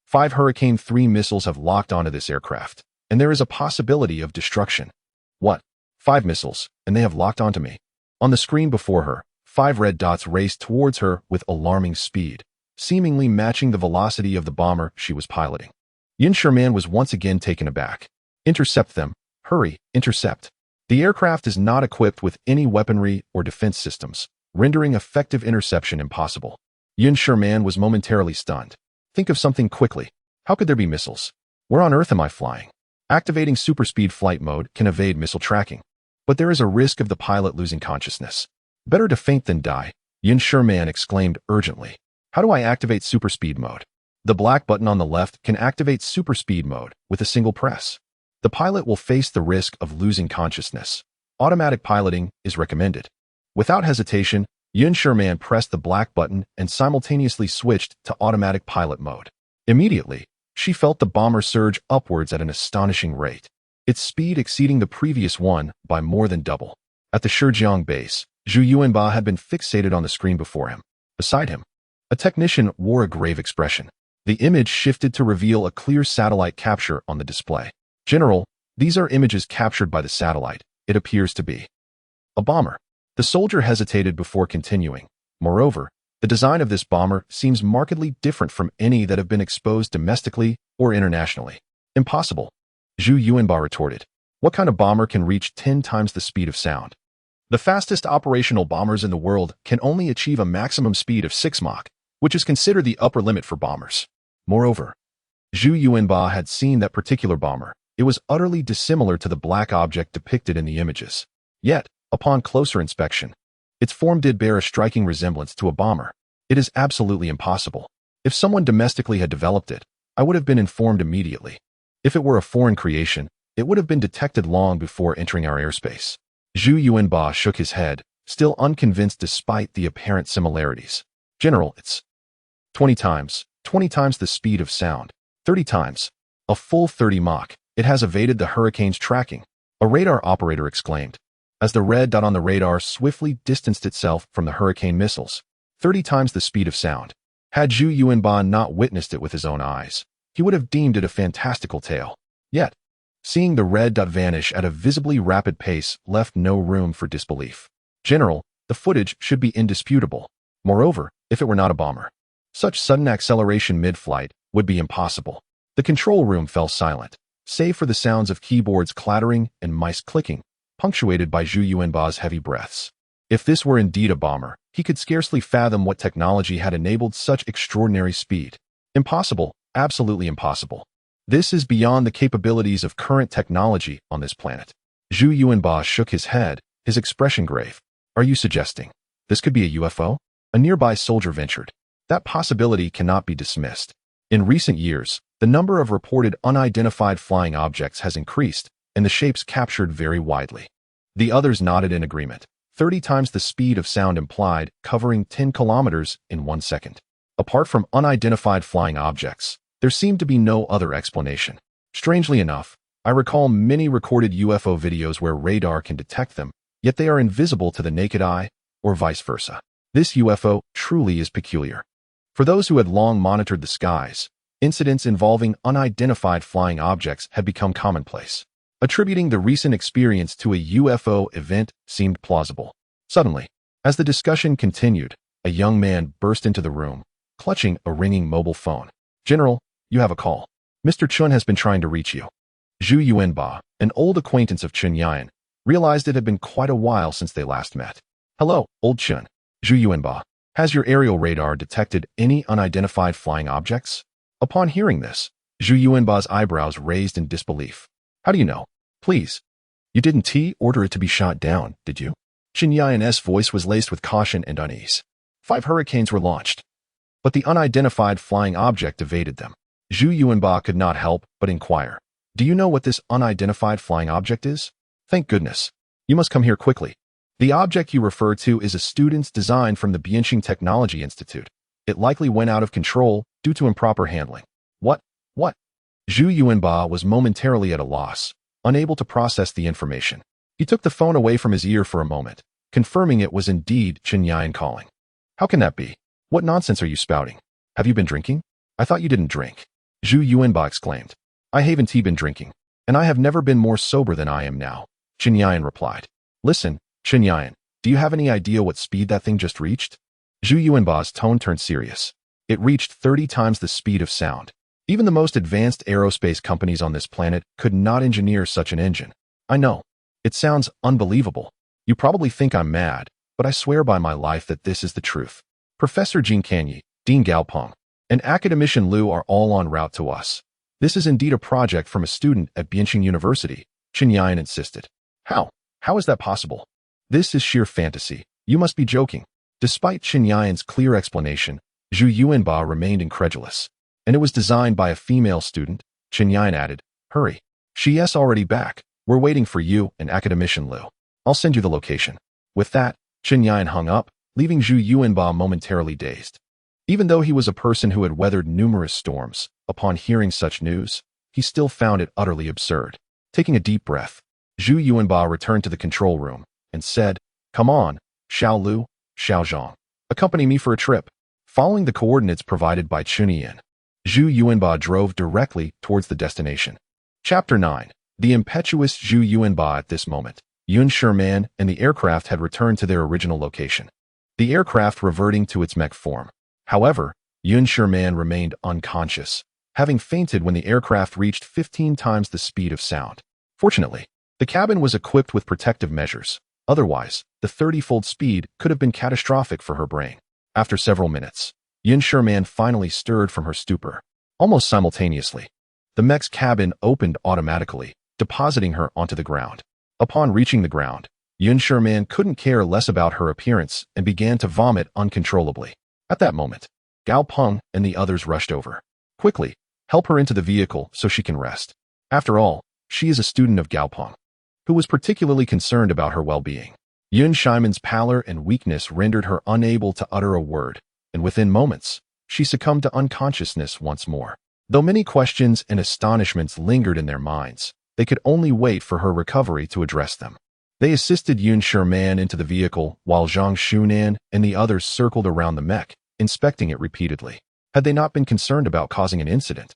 5 Hurricane 3 missiles have locked onto this aircraft, and there is a possibility of destruction. What? 5 missiles, and they have locked onto me. On the screen before her, 5 red dots raced towards her with alarming speed, seemingly matching the velocity of the bomber she was piloting. Yun Shimian was once again taken aback. Intercept them. Hurry, intercept. The aircraft is not equipped with any weaponry or defense systems, rendering effective interception impossible. Yun Shimian was momentarily stunned. Think of something quickly. How could there be missiles? Where on earth am I flying? Activating superspeed flight mode can evade missile tracking, but there is a risk of the pilot losing consciousness. Better to faint than die, Yun Shimian exclaimed urgently. How do I activate superspeed mode? The black button on the left can activate superspeed mode with a single press. The pilot will face the risk of losing consciousness. Automatic piloting is recommended. Without hesitation, Yun Shimian pressed the black button and simultaneously switched to automatic pilot mode. Immediately, she felt the bomber surge upwards at an astonishing rate, its speed exceeding the previous one by more than double. At the Shijiang base, Zhu Yuanba had been fixated on the screen before him. Beside him, a technician wore a grave expression. The image shifted to reveal a clear satellite capture on the display. General, these are images captured by the satellite. It appears to be a bomber. The soldier hesitated before continuing. Moreover, the design of this bomber seems markedly different from any that have been exposed domestically or internationally. Impossible. Zhu Yuanba retorted. What kind of bomber can reach 10 times the speed of sound? The fastest operational bombers in the world can only achieve a maximum speed of 6 Mach, which is considered the upper limit for bombers. Moreover, Zhu Yuanba had seen that particular bomber. It was utterly dissimilar to the black object depicted in the images. Yet, upon closer inspection, its form did bear a striking resemblance to a bomber. It is absolutely impossible. If someone domestically had developed it, I would have been informed immediately. If it were a foreign creation, it would have been detected long before entering our airspace. Zhu Yuanba shook his head, still unconvinced despite the apparent similarities. General, it's 20 times the speed of sound, 30 times, a full 30 Mach. It has evaded the hurricane's tracking, a radar operator exclaimed, as the red dot on the radar swiftly distanced itself from the hurricane missiles. 30 times the speed of sound. Had Zhu Yuanba not witnessed it with his own eyes, he would have deemed it a fantastical tale. Yet, seeing the red dot vanish at a visibly rapid pace left no room for disbelief. General, the footage should be indisputable. Moreover, if it were not a bomber, such sudden acceleration mid-flight would be impossible. The control room fell silent, save for the sounds of keyboards clattering and mice clicking, punctuated by Zhu Yuanba's heavy breaths. If this were indeed a bomber, he could scarcely fathom what technology had enabled such extraordinary speed. Impossible, absolutely impossible. This is beyond the capabilities of current technology on this planet. Zhu Yuanba shook his head, his expression grave. Are you suggesting this could be a UFO? A nearby soldier ventured. That possibility cannot be dismissed. In recent years, the number of reported unidentified flying objects has increased, and the shapes captured vary widely. The others nodded in agreement. 30 times the speed of sound implied, covering 10 kilometers in 1 second. Apart from unidentified flying objects, there seemed to be no other explanation. Strangely enough, I recall many recorded UFO videos where radar can detect them, yet they are invisible to the naked eye, or vice versa. This UFO truly is peculiar. For those who had long monitored the skies, incidents involving unidentified flying objects had become commonplace. Attributing the recent experience to a UFO event seemed plausible. Suddenly, as the discussion continued, a young man burst into the room, clutching a ringing mobile phone. General, you have a call. Mr. Chun has been trying to reach you. Zhu Yuanba, an old acquaintance of Tianhang, realized it had been quite a while since they last met. Hello, old Chun. Zhu Yuanba, has your aerial radar detected any unidentified flying objects? Upon hearing this, Zhu Yuanba's eyebrows raised in disbelief. How do you know? Please. You didn't order it to be shot down, did you? Tianhang's voice was laced with caution and unease. 5 hurricanes were launched, but the unidentified flying object evaded them. Zhu Yuanba could not help but inquire. Do you know what this unidentified flying object is? Thank goodness. You must come here quickly. The object you refer to is a student's design from the Bianxing Technology Institute. It likely went out of control due to improper handling. What? Zhu Yuanba was momentarily at a loss, unable to process the information. He took the phone away from his ear for a moment, confirming it was indeed Tianhang calling. How can that be? What nonsense are you spouting? Have you been drinking? I thought you didn't drink. Zhu Yuanba exclaimed. I haven't been drinking, and I have never been more sober than I am now, Tianhang replied. Listen, Tianhang, do you have any idea what speed that thing just reached? Zhu Yuanba's tone turned serious. It reached 30 times the speed of sound. Even the most advanced aerospace companies on this planet could not engineer such an engine. I know. It sounds unbelievable. You probably think I'm mad, but I swear by my life that this is the truth. Professor Jin Kanyi, Dean Gaopeng, and Academician Liu are all en route to us. This is indeed a project from a student at Bianqing University, Qinyan insisted. How? How is that possible? This is sheer fantasy. You must be joking. Despite Qinyan's clear explanation, Zhu Yuanba remained incredulous. And it was designed by a female student, Qinyan added. Hurry. She's already back. We're waiting for you and Academician Liu. I'll send you the location. With that, Qinyan hung up, leaving Zhu Yuanba momentarily dazed. Even though he was a person who had weathered numerous storms, upon hearing such news, he still found it utterly absurd. Taking a deep breath, Zhu Yuanba returned to the control room and said, Come on, Xiao Lu, Xiao Zhang. Accompany me for a trip. Following the coordinates provided by Chunian, Zhu Yuanba drove directly towards the destination. Chapter 9. The impetuous Zhu Yuanba. At this moment, Yun Shimian and the aircraft had returned to their original location, the aircraft reverting to its mech form. However, Yun Shimian remained unconscious, having fainted when the aircraft reached 15 times the speed of sound. Fortunately, the cabin was equipped with protective measures. Otherwise, the 30-fold speed could have been catastrophic for her brain. After several minutes, Yun Shimian finally stirred from her stupor. Almost simultaneously, the mech's cabin opened automatically, depositing her onto the ground. Upon reaching the ground, Yun Shimian couldn't care less about her appearance and began to vomit uncontrollably. At that moment, Gao Peng and the others rushed over. Quickly, help her into the vehicle so she can rest. After all, she is a student of Gao Peng, who was particularly concerned about her well-being. Yun Shimian's pallor and weakness rendered her unable to utter a word, and within moments, she succumbed to unconsciousness once more. Though many questions and astonishments lingered in their minds, they could only wait for her recovery to address them. They assisted Yun Shimian into the vehicle while Zhang Shunan and the others circled around the mech, inspecting it repeatedly. Had they not been concerned about causing an incident,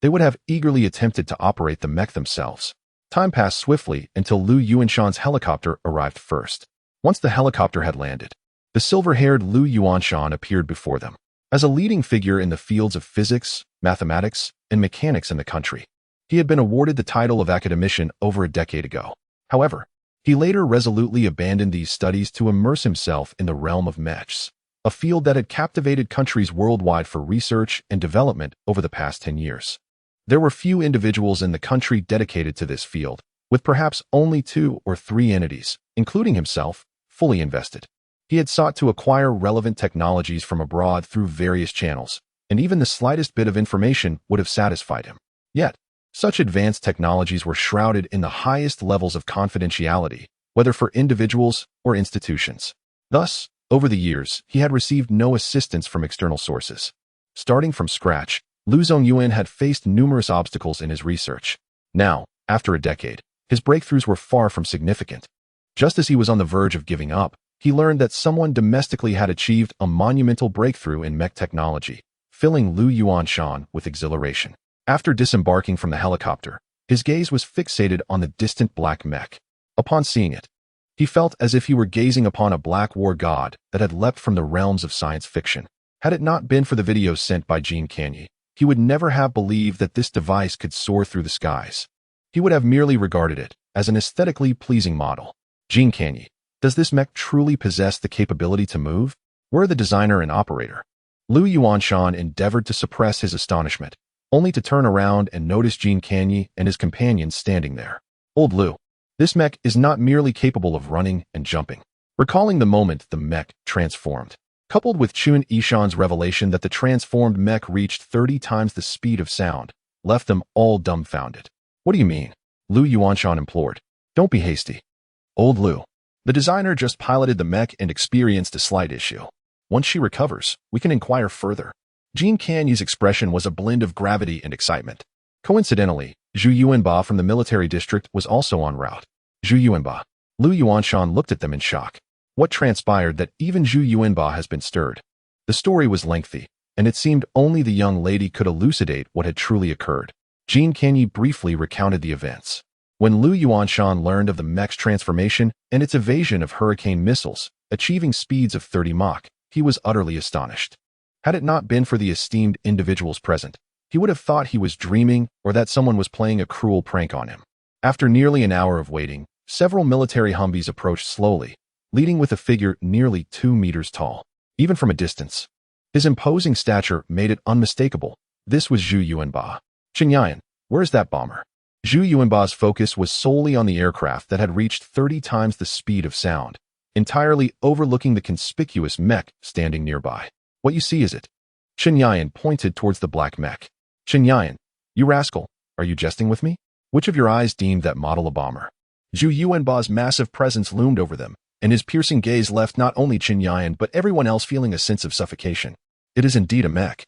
they would have eagerly attempted to operate the mech themselves. Time passed swiftly until Lu Yuanshan's helicopter arrived first. Once the helicopter had landed, the silver-haired Lu Yuanshan appeared before them. As a leading figure in the fields of physics, mathematics, and mechanics in the country, he had been awarded the title of academician over a decade ago. However, he later resolutely abandoned these studies to immerse himself in the realm of mechs, a field that had captivated countries worldwide for research and development over the past 10 years. There were few individuals in the country dedicated to this field, with perhaps only 2 or 3 entities, including himself, fully invested. He had sought to acquire relevant technologies from abroad through various channels, and even the slightest bit of information would have satisfied him. Yet, such advanced technologies were shrouded in the highest levels of confidentiality, whether for individuals or institutions. Thus, over the years, he had received no assistance from external sources. Starting from scratch, Lu Zongyuan had faced numerous obstacles in his research. Now, after a decade, his breakthroughs were far from significant. Just as he was on the verge of giving up, he learned that someone domestically had achieved a monumental breakthrough in mech technology, filling Lu Yuanshan with exhilaration. After disembarking from the helicopter, his gaze was fixated on the distant black mech. Upon seeing it, he felt as if he were gazing upon a black war god that had leapt from the realms of science fiction. Had it not been for the videos sent by Jin Kanyi, he would never have believed that this device could soar through the skies. He would have merely regarded it as an aesthetically pleasing model. Jin Kanyi, does this mech truly possess the capability to move? Where are the designer and operator? Lu Yuanshan endeavored to suppress his astonishment, only to turn around and notice Jin Kanyi and his companions standing there. Old Lu, this mech is not merely capable of running and jumping. Recalling the moment the mech transformed, coupled with Chun Ishan's revelation that the transformed mech reached 30 times the speed of sound, left them all dumbfounded. What do you mean? Lu Yuanshan implored. Don't be hasty. Old Lu, the designer just piloted the mech and experienced a slight issue. Once she recovers, we can inquire further. Jin Kanyi's expression was a blend of gravity and excitement. Coincidentally, Zhu Yuanba from the military district was also en route. Zhu Yuanba. Lu Yuanshan looked at them in shock. What transpired that even Zhu Yuanba has been stirred? The story was lengthy, and it seemed only the young lady could elucidate what had truly occurred. Jin Kanyi briefly recounted the events. When Lu Yuanshan learned of the mech's transformation and its evasion of hurricane missiles, achieving speeds of 30 Mach, he was utterly astonished. Had it not been for the esteemed individuals present, He would have thought he was dreaming or that someone was playing a cruel prank on him. After nearly an hour of waiting, several military Humvees approached slowly, leading with a figure nearly 2 meters tall. Even from a distance, his imposing stature made it unmistakable. This was Zhu Yuanba. Qinyan, where is that bomber? Zhu Yuanba's focus was solely on the aircraft that had reached 30 times the speed of sound, entirely overlooking the conspicuous Mech standing nearby. What you see is it? Qinyan pointed towards the black Mech. Qinyan, you rascal, are you jesting with me? Which of your eyes deemed that model a bomber? Zhu Yuanba's massive presence loomed over them, and his piercing gaze left not only Qinyan but everyone else feeling a sense of suffocation. It is indeed a Mech.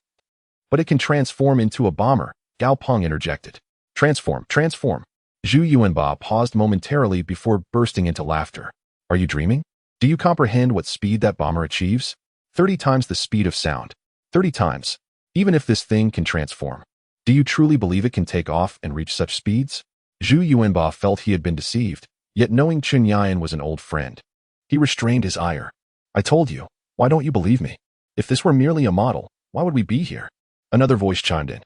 But it can transform into a bomber, Gao Peng interjected. Transform. Zhu Yuanba paused momentarily before bursting into laughter. Are you dreaming? Do you comprehend what speed that bomber achieves? 30 times the speed of sound. 30 times. Even if this thing can transform. Do you truly believe it can take off and reach such speeds? Zhu Yuanba felt he had been deceived, yet knowing Qinyan was an old friend, he restrained his ire. I told you, why don't you believe me? If this were merely a model, why would we be here? Another voice chimed in.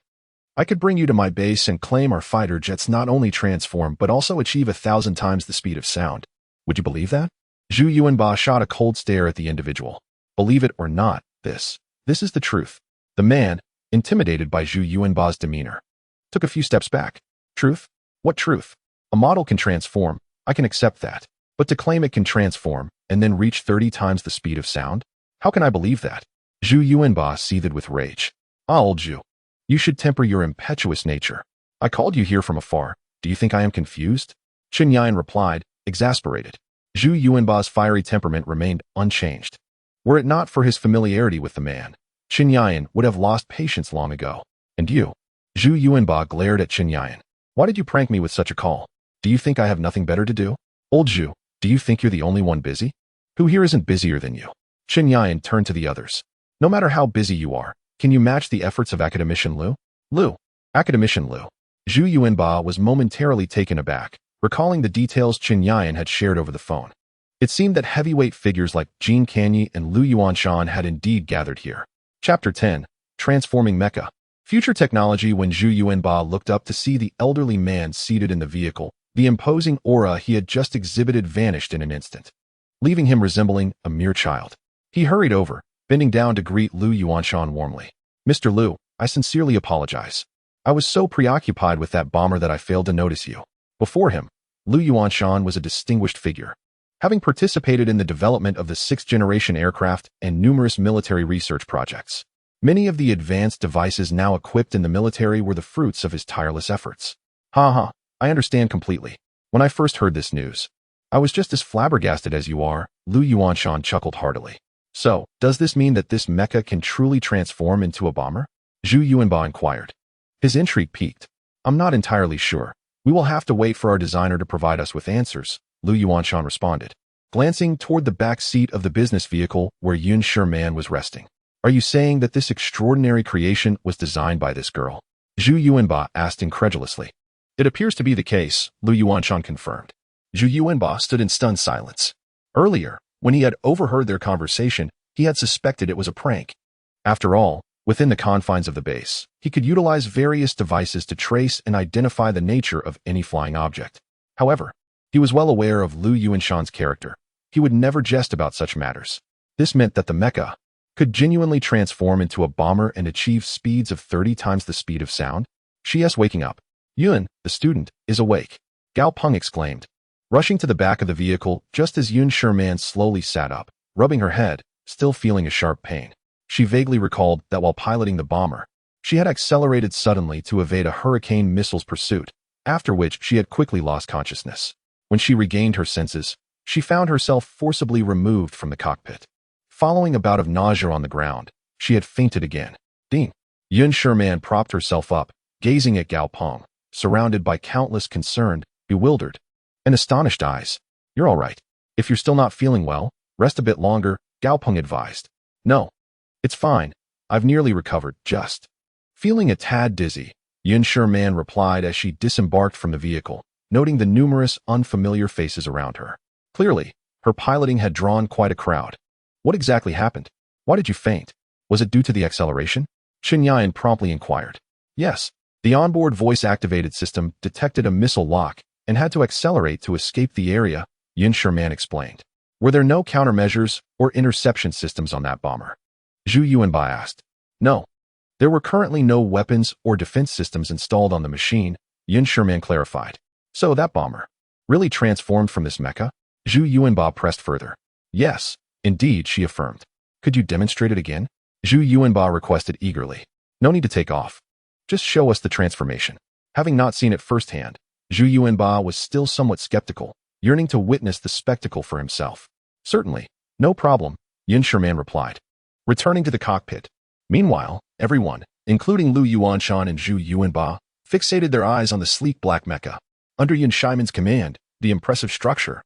I could bring you to my base and claim our fighter jets not only transform but also achieve 1,000 times the speed of sound. Would you believe that? Zhu Yuanba shot a cold stare at the individual. Believe it or not, this is the truth. The man, intimidated by Zhu Yuanba's demeanor, took a few steps back. Truth? What truth? A model can transform, I can accept that. But to claim it can transform and then reach 30 times the speed of sound? How can I believe that? Zhu Yuanba seethed with rage. Old Zhu, you should temper your impetuous nature. I called you here from afar. Do you think I am confused? Qinyan replied, exasperated. Zhu Yuanba's fiery temperament remained unchanged. Were it not for his familiarity with the man, Qinyan would have lost patience long ago. And you? Zhu Yuanba glared at Qinyan. Why did you prank me with such a call? Do you think I have nothing better to do? Old Zhu, do you think you're the only one busy? Who here isn't busier than you? Qinyan turned to the others. No matter how busy you are, can you match the efforts of Academician Liu? Academician Liu. Zhu Yuanba was momentarily taken aback, recalling the details Qinyan had shared over the phone. It seemed that heavyweight figures like Jin Canyi and Lu Yuanshan had indeed gathered here. Chapter 10. Transforming Mecha. Future technology. When Zhu Yuanba looked up to see the elderly man seated in the vehicle, the imposing aura he had just exhibited vanished in an instant, leaving him resembling a mere child. He hurried over, bending down to greet Lu Yuanshan warmly. Mr. Lu, I sincerely apologize. I was so preoccupied with that bomber that I failed to notice you. Before him, Lu Yuanshan was a distinguished figure, having participated in the development of the 6th-generation aircraft and numerous military research projects. Many of the advanced devices now equipped in the military were the fruits of his tireless efforts. I understand completely. When I first heard this news, I was just as flabbergasted as you are. Lu Yuanshan chuckled heartily. So, does this mean that this mecha can truly transform into a bomber? Zhu Yuanba inquired. His intrigue piqued. I'm not entirely sure. We will have to wait for our designer to provide us with answers, Lu Yuanshan responded, glancing toward the back seat of the business vehicle where Yun Shimian was resting. Are you saying that this extraordinary creation was designed by this girl? Zhu Yuanba asked incredulously. It appears to be the case, Lu Yuanshan confirmed. Zhu Yuanba stood in stunned silence. Earlier, when he had overheard their conversation, he had suspected it was a prank. After all, within the confines of the base, he could utilize various devices to trace and identify the nature of any flying object. However, he was well aware of Lu Yuanshan's character. He would never jest about such matters. This meant that the mecha could genuinely transform into a bomber and achieve speeds of 30 times the speed of sound. She's waking up. Yun, the student, is awake, Gao Peng exclaimed, rushing to the back of the vehicle just as Yun Shimian slowly sat up, rubbing her head, still feeling a sharp pain. She vaguely recalled that while piloting the bomber, she had accelerated suddenly to evade a hurricane missile's pursuit, after which she had quickly lost consciousness. When she regained her senses, she found herself forcibly removed from the cockpit. Following a bout of nausea on the ground, she had fainted again. Dean. Yun Shimian propped herself up, gazing at Gao Peng, surrounded by countless concerned, bewildered, and astonished eyes. You're all right. If you're still not feeling well, rest a bit longer, Gao Peng advised. No. It's fine. I've nearly recovered, just feeling a tad dizzy, Yun Shimian replied as she disembarked from the vehicle, noting the numerous unfamiliar faces around her. Clearly, her piloting had drawn quite a crowd. What exactly happened? Why did you faint? Was it due to the acceleration? Qinyan promptly inquired. Yes, the onboard voice-activated system detected a missile lock and had to accelerate to escape the area, Yun Shimian explained. Were there no countermeasures or interception systems on that bomber? Zhu Yuanba asked. No. There were currently no weapons or defense systems installed on the machine, Yun Shimian clarified. So that bomber really transformed from this mecha? Zhu Yuanba pressed further. Yes, indeed, she affirmed. Could you demonstrate it again? Zhu Yuanba requested eagerly. No need to take off. Just show us the transformation. Having not seen it firsthand, Zhu Yuanba was still somewhat skeptical, yearning to witness the spectacle for himself. Certainly, no problem, Yun Shimian replied. Returning to the cockpit. Meanwhile, everyone, including Lu Yuanshan and Zhu Yuanba, fixated their eyes on the sleek black mecha. Under Yun Shimian's command, the impressive structure,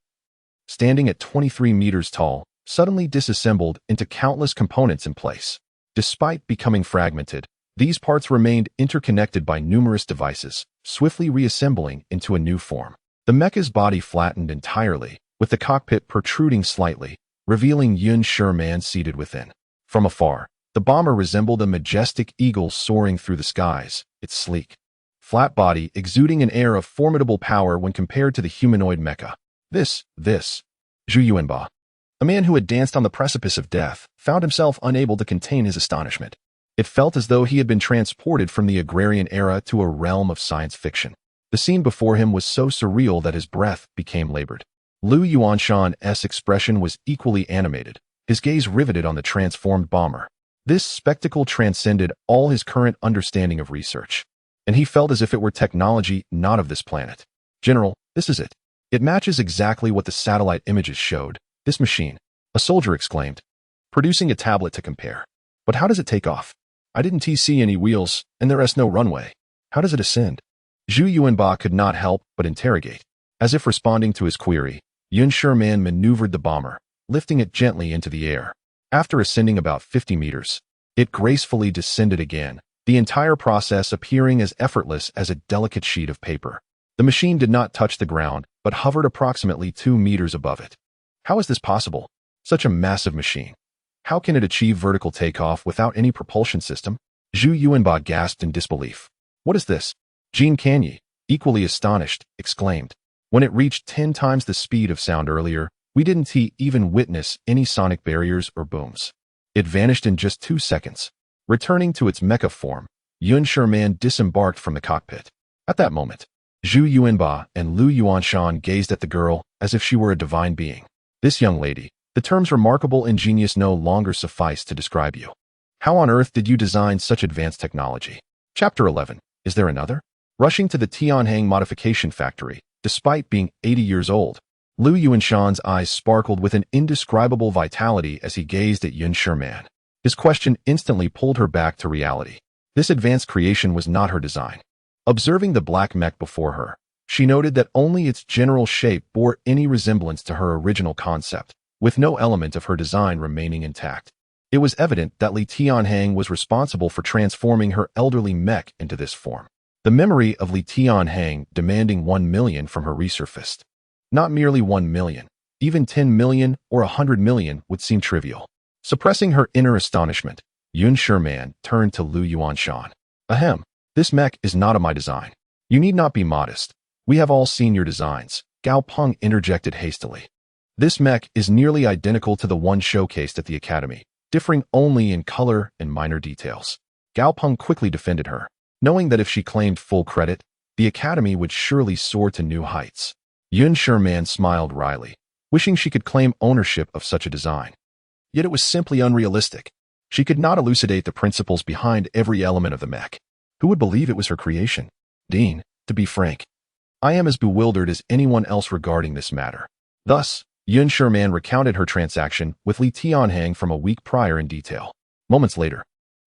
standing at 23 meters tall, suddenly disassembled into countless components in place. Despite becoming fragmented, these parts remained interconnected by numerous devices, swiftly reassembling into a new form. The mecha's body flattened entirely, with the cockpit protruding slightly, revealing Yun Shimian seated within. From afar, the bomber resembled a majestic eagle soaring through the skies, its sleek, flat body exuding an air of formidable power when compared to the humanoid mecha. This, Zhu Yuanba, a man who had danced on the precipice of death, found himself unable to contain his astonishment. It felt as though he had been transported from the agrarian era to a realm of science fiction. The scene before him was so surreal that his breath became labored. Lu Yuanshan's expression was equally animated, his gaze riveted on the transformed bomber. This spectacle transcended all his current understanding of research, and he felt as if it were technology not of this planet. General, this is it. It matches exactly what the satellite images showed. This machine, a soldier exclaimed, producing a tablet to compare. But how does it take off? I didn't see any wheels, and there is no runway. How does it ascend? Zhu Yuanba could not help but interrogate. As if responding to his query, Yun Shimian maneuvered the bomber, lifting it gently into the air. After ascending about 50 meters, it gracefully descended again, the entire process appearing as effortless as a delicate sheet of paper. The machine did not touch the ground, but hovered approximately 2 meters above it. How is this possible? Such a massive machine. How can it achieve vertical takeoff without any propulsion system? Zhu Yuanba gasped in disbelief. What is this? Jean Canyi, equally astonished, exclaimed. When it reached 10 times the speed of sound earlier, we didn't even witness any sonic barriers or booms. It vanished in just 2 seconds. Returning to its mecha form, Yun Shimian disembarked from the cockpit. At that moment, Zhu Yuanba and Lu Yuanshan gazed at the girl as if she were a divine being. This young lady, the terms remarkable and genius no longer suffice to describe you. How on earth did you design such advanced technology? Chapter 11. Is there another? Rushing to the Tianhang modification factory, despite being 80 years old, Lu Yuanshan's eyes sparkled with an indescribable vitality as he gazed at Yun Shimian. His question instantly pulled her back to reality. This advanced creation was not her design. Observing the black mech before her, she noted that only its general shape bore any resemblance to her original concept, with no element of her design remaining intact. It was evident that Li Tianhang was responsible for transforming her elderly mech into this form. The memory of Li Tianhang demanding 1 million from her resurfaced. Not merely 1 million, even 10 million or 100 million would seem trivial. Suppressing her inner astonishment, Yun Shimian turned to Lu Yuanshan. Ahem, this mech is not of my design. You need not be modest. We have all seen your designs, Gao Peng interjected hastily. This mech is nearly identical to the one showcased at the academy, differing only in color and minor details. Gao Peng quickly defended her, knowing that if she claimed full credit, the academy would surely soar to new heights. Yun Shimian smiled wryly, wishing she could claim ownership of such a design. Yet it was simply unrealistic. She could not elucidate the principles behind every element of the mech. Who would believe it was her creation? Dean, to be frank, I am as bewildered as anyone else regarding this matter. Thus, Yun Shimian recounted her transaction with Li Tianhang from a week prior in detail. Moments later,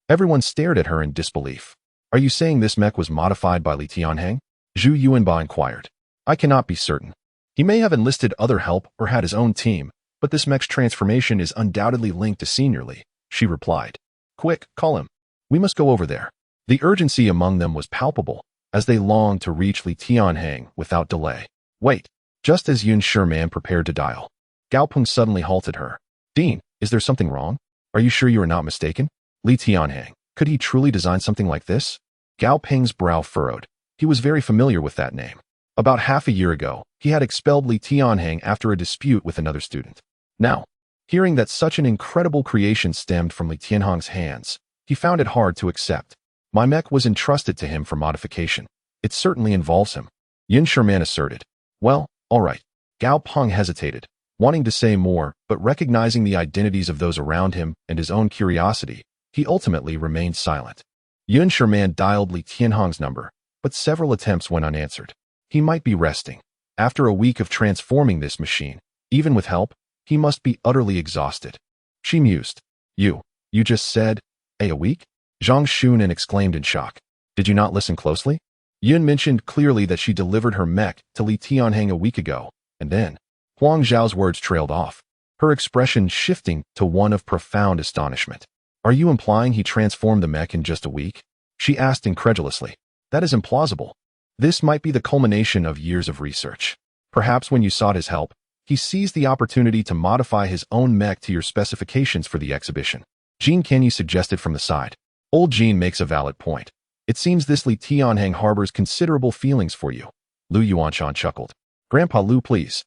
everyone stared at her in disbelief. Are you saying this mech was modified by Li Tianhang? Zhu Yuanba inquired. I cannot be certain. He may have enlisted other help or had his own team, but this mech's transformation is undoubtedly linked to Senior Li, she replied. Quick, call him. We must go over there. The urgency among them was palpable, as they longed to reach Li Tianhang without delay. Wait. Just as Yun Shimian prepared to dial, Gao Peng suddenly halted her. Dean, is there something wrong? Are you sure you are not mistaken? Li Tianhang, could he truly design something like this? Gao Ping's brow furrowed. He was very familiar with that name. About half a year ago, he had expelled Li Tianhang after a dispute with another student. Now, hearing that such an incredible creation stemmed from Li Tianhang's hands, he found it hard to accept. My mech was entrusted to him for modification. It certainly involves him, Yun Shimian asserted. Well, all right. Gao Peng hesitated, wanting to say more, but recognizing the identities of those around him and his own curiosity, he ultimately remained silent. Yun Shimian dialed Li Tianhang's number, but several attempts went unanswered. He might be resting. After a week of transforming this machine, even with help, he must be utterly exhausted. She mused. You just said, a week? Zhang Shunan exclaimed in shock. Did you not listen closely? Yun mentioned clearly that she delivered her mech to Li Tianhang a week ago, and then Huang Zhao's words trailed off, her expression shifting to one of profound astonishment. Are you implying he transformed the mech in just a week? She asked incredulously. That is implausible. This might be the culmination of years of research. Perhaps when you sought his help, he seized the opportunity to modify his own mech to your specifications for the exhibition. Jean Kenny suggested from the side. Old Jean makes a valid point. It seems this Li Tianhang harbors considerable feelings for you. Lu Yuanshan chuckled. Grandpa Lu, please.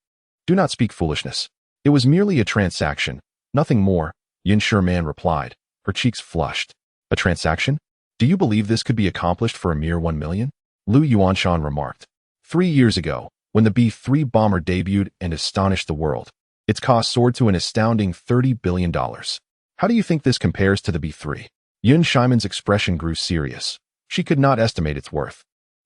Do not speak foolishness. It was merely a transaction, nothing more, Yun Shimian replied, her cheeks flushed. A transaction? Do you believe this could be accomplished for a mere 1 million? Lu Yuanshan remarked. 3 years ago, when the B-3 bomber debuted and astonished the world, its cost soared to an astounding $30 billion. How do you think this compares to the B-3? Yun Shimian's expression grew serious. She could not estimate its worth.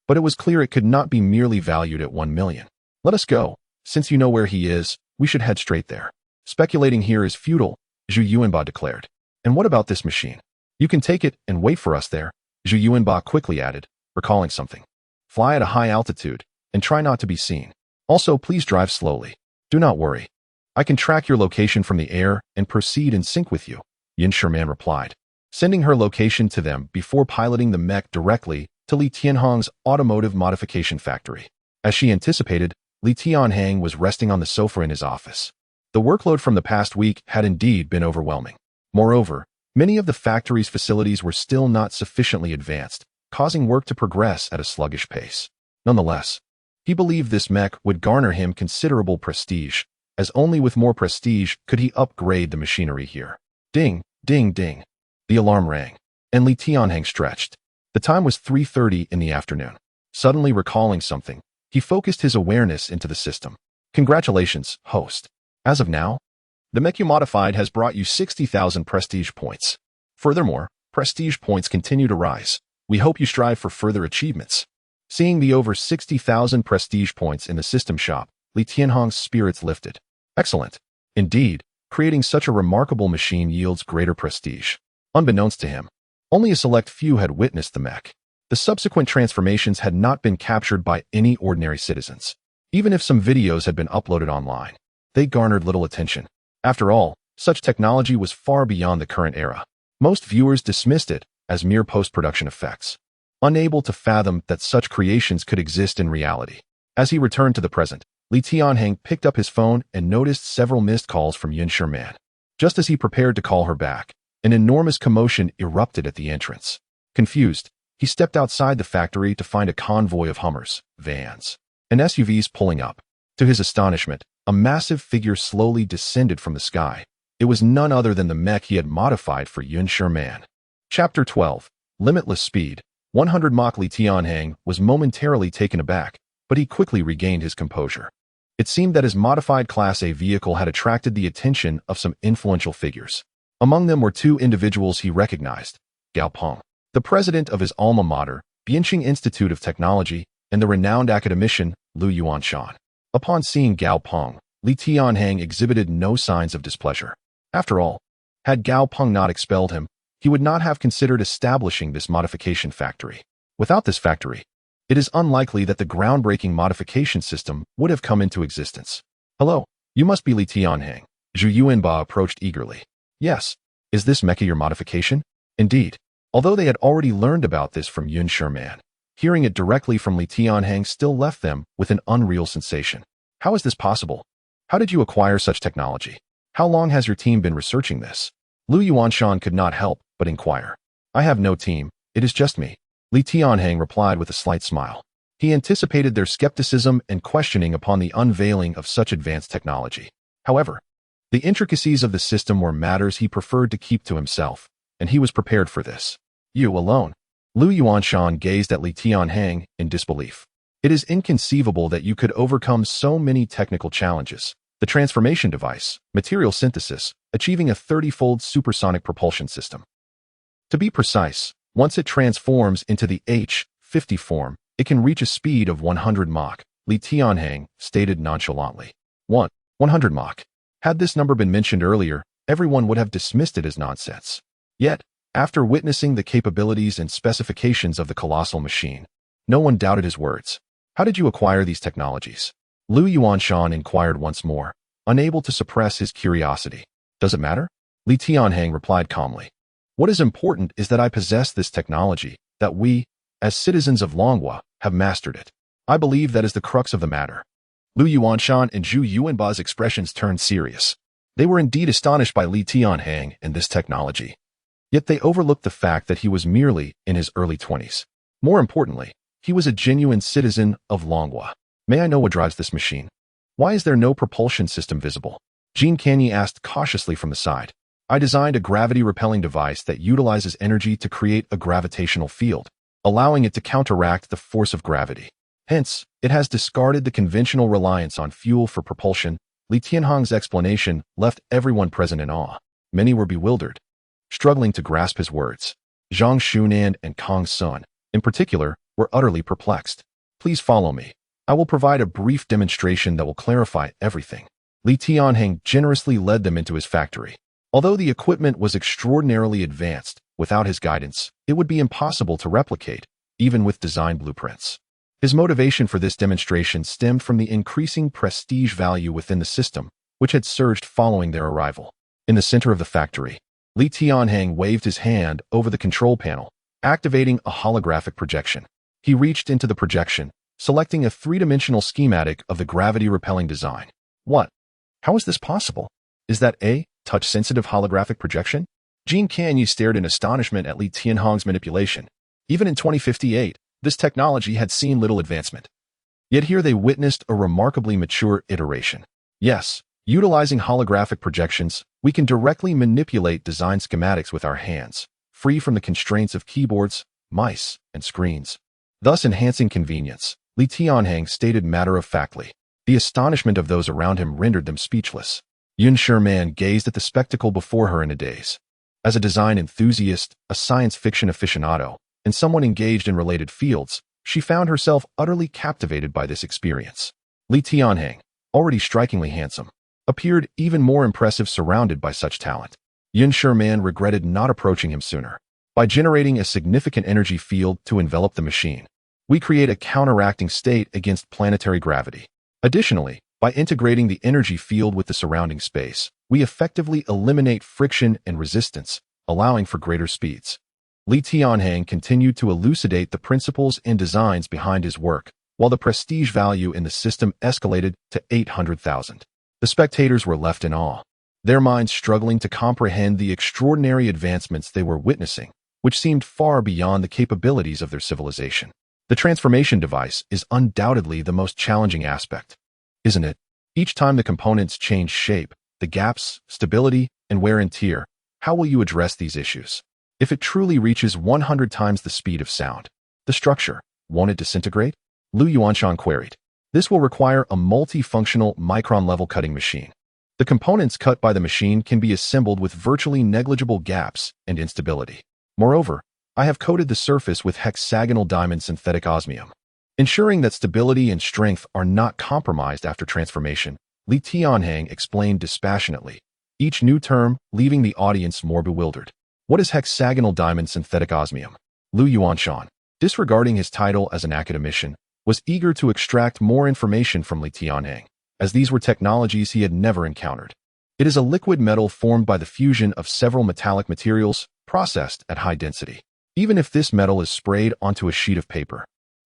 But it was clear it could not be merely valued at 1 million. Let us go. Since you know where he is, we should head straight there. Speculating here is futile, Zhu Yuanba declared. And what about this machine? You can take it and wait for us there, Zhu Yuanba quickly added, recalling something. Fly at a high altitude, and try not to be seen. Also, please drive slowly. Do not worry. I can track your location from the air and proceed in sync with you, Yun Shimian replied, sending her location to them before piloting the mech directly to Li Tianhang's automotive modification factory. As she anticipated, Li Tianhang was resting on the sofa in his office. The workload from the past week had indeed been overwhelming. Moreover, many of the factory's facilities were still not sufficiently advanced, causing work to progress at a sluggish pace. Nonetheless, he believed this mech would garner him considerable prestige, as only with more prestige could he upgrade the machinery here. Ding, ding, ding. The alarm rang, and Li Tianhang stretched. The time was 3:30 in the afternoon. Suddenly recalling something, he focused his awareness into the system. Congratulations, host. As of now, the mech you modified has brought you 60,000 prestige points. Furthermore, prestige points continue to rise. We hope you strive for further achievements. Seeing the over 60,000 prestige points in the system shop, Li Tianhang's spirits lifted. Excellent. Indeed, creating such a remarkable machine yields greater prestige. Unbeknownst to him, only a select few had witnessed the mech. The subsequent transformations had not been captured by any ordinary citizens. Even if some videos had been uploaded online, they garnered little attention. After all, such technology was far beyond the current era. Most viewers dismissed it as mere post-production effects, unable to fathom that such creations could exist in reality. As he returned to the present, Li Tianhang picked up his phone and noticed several missed calls from Yun Shimian. Just as he prepared to call her back, an enormous commotion erupted at the entrance. Confused, he stepped outside the factory to find a convoy of Hummers, vans, and SUVs pulling up. To his astonishment, a massive figure slowly descended from the sky. It was none other than the mech he had modified for Yun Shimian. Chapter 12. Limitless Speed. 100 Mach. Li Tianhang was momentarily taken aback, but he quickly regained his composure. It seemed that his modified Class A vehicle had attracted the attention of some influential figures. Among them were 2 individuals he recognized, Gao Peng, the president of his alma mater, Bianqing Institute of Technology, and the renowned academician, Lu Yuanshan. Upon seeing Gao Peng, Li Tianhang exhibited no signs of displeasure. After all, had Gao Peng not expelled him, he would not have considered establishing this modification factory. Without this factory, it is unlikely that the groundbreaking modification system would have come into existence. Hello, you must be Li Tianhang. Zhu Yuanba approached eagerly. Yes. Is this mecha your modification? Indeed. Although they had already learned about this from Yun Shimian, hearing it directly from Li Tianhang still left them with an unreal sensation. How is this possible? How did you acquire such technology? How long has your team been researching this? Lu Yuanshan could not help but inquire. I have no team, it is just me. Li Tianhang replied with a slight smile. He anticipated their skepticism and questioning upon the unveiling of such advanced technology. However, the intricacies of the system were matters he preferred to keep to himself, and he was prepared for this. You alone. Lu Yuanshan gazed at Li Tianhang in disbelief. It is inconceivable that you could overcome so many technical challenges. The transformation device, material synthesis, achieving a 30-fold supersonic propulsion system. To be precise, once it transforms into the H-50 form, it can reach a speed of 100 Mach, Li Tianhang stated nonchalantly. 100 Mach. Had this number been mentioned earlier, everyone would have dismissed it as nonsense. Yet, after witnessing the capabilities and specifications of the colossal machine, no one doubted his words. How did you acquire these technologies? Lu Yuanshan inquired once more, unable to suppress his curiosity. Does it matter? Li Tianhang replied calmly. What is important is that I possess this technology, that we, as citizens of Longhua, have mastered it. I believe that is the crux of the matter. Lu Yuanshan and Zhu Yuanba's expressions turned serious. They were indeed astonished by Li Tianhang and this technology. Yet they overlooked the fact that he was merely in his early 20s. More importantly, he was a genuine citizen of Longhua. May I know what drives this machine? Why is there no propulsion system visible? Jean Canny asked cautiously from the side. I designed a gravity-repelling device that utilizes energy to create a gravitational field, allowing it to counteract the force of gravity. Hence, it has discarded the conventional reliance on fuel for propulsion. Li Tianhang's explanation left everyone present in awe. Many were bewildered, struggling to grasp his words. Zhang Xunan and Kang Sun, in particular, were utterly perplexed. Please follow me. I will provide a brief demonstration that will clarify everything. Li Tianhang generously led them into his factory. Although the equipment was extraordinarily advanced, without his guidance, it would be impossible to replicate, even with design blueprints. His motivation for this demonstration stemmed from the increasing prestige value within the system, which had surged following their arrival. In the center of the factory, Li Tianhang waved his hand over the control panel, activating a holographic projection. He reached into the projection, selecting a three-dimensional schematic of the gravity-repelling design. What? How is this possible? Is that a touch-sensitive holographic projection? Jean Canny stared in astonishment at Li Tianhang's manipulation. Even in 2058, this technology had seen little advancement. Yet here they witnessed a remarkably mature iteration. Yes, utilizing holographic projections, we can directly manipulate design schematics with our hands, free from the constraints of keyboards, mice, and screens, thus enhancing convenience. Li Tianhang stated matter-of-factly. The astonishment of those around him rendered them speechless. Yun Shimian gazed at the spectacle before her in a daze. As a design enthusiast, a science fiction aficionado, and someone engaged in related fields, she found herself utterly captivated by this experience. Li Tianhang, already strikingly handsome, appeared even more impressive surrounded by such talent. Yun Shimian regretted not approaching him sooner. By generating a significant energy field to envelop the machine, we create a counteracting state against planetary gravity. Additionally, by integrating the energy field with the surrounding space, we effectively eliminate friction and resistance, allowing for greater speeds. Li Tianhang continued to elucidate the principles and designs behind his work, while the prestige value in the system escalated to 800,000. The spectators were left in awe, their minds struggling to comprehend the extraordinary advancements they were witnessing, which seemed far beyond the capabilities of their civilization. The transformation device is undoubtedly the most challenging aspect, isn't it? Each time the components change shape, the gaps, stability, and wear and tear, how will you address these issues? If it truly reaches 100 times the speed of sound, the structure, won't it disintegrate? Lu Yuanshan queried. This will require a multifunctional micron-level cutting machine. The components cut by the machine can be assembled with virtually negligible gaps and instability. Moreover, I have coated the surface with hexagonal diamond synthetic osmium, ensuring that stability and strength are not compromised after transformation. Li Tianhang explained dispassionately, each new term leaving the audience more bewildered. What is hexagonal diamond synthetic osmium? Lu Yuanshan, disregarding his title as an academician, was eager to extract more information from Li Tianhang, as these were technologies he had never encountered. It is a liquid metal formed by the fusion of several metallic materials processed at high density. Even if this metal is sprayed onto a sheet of paper,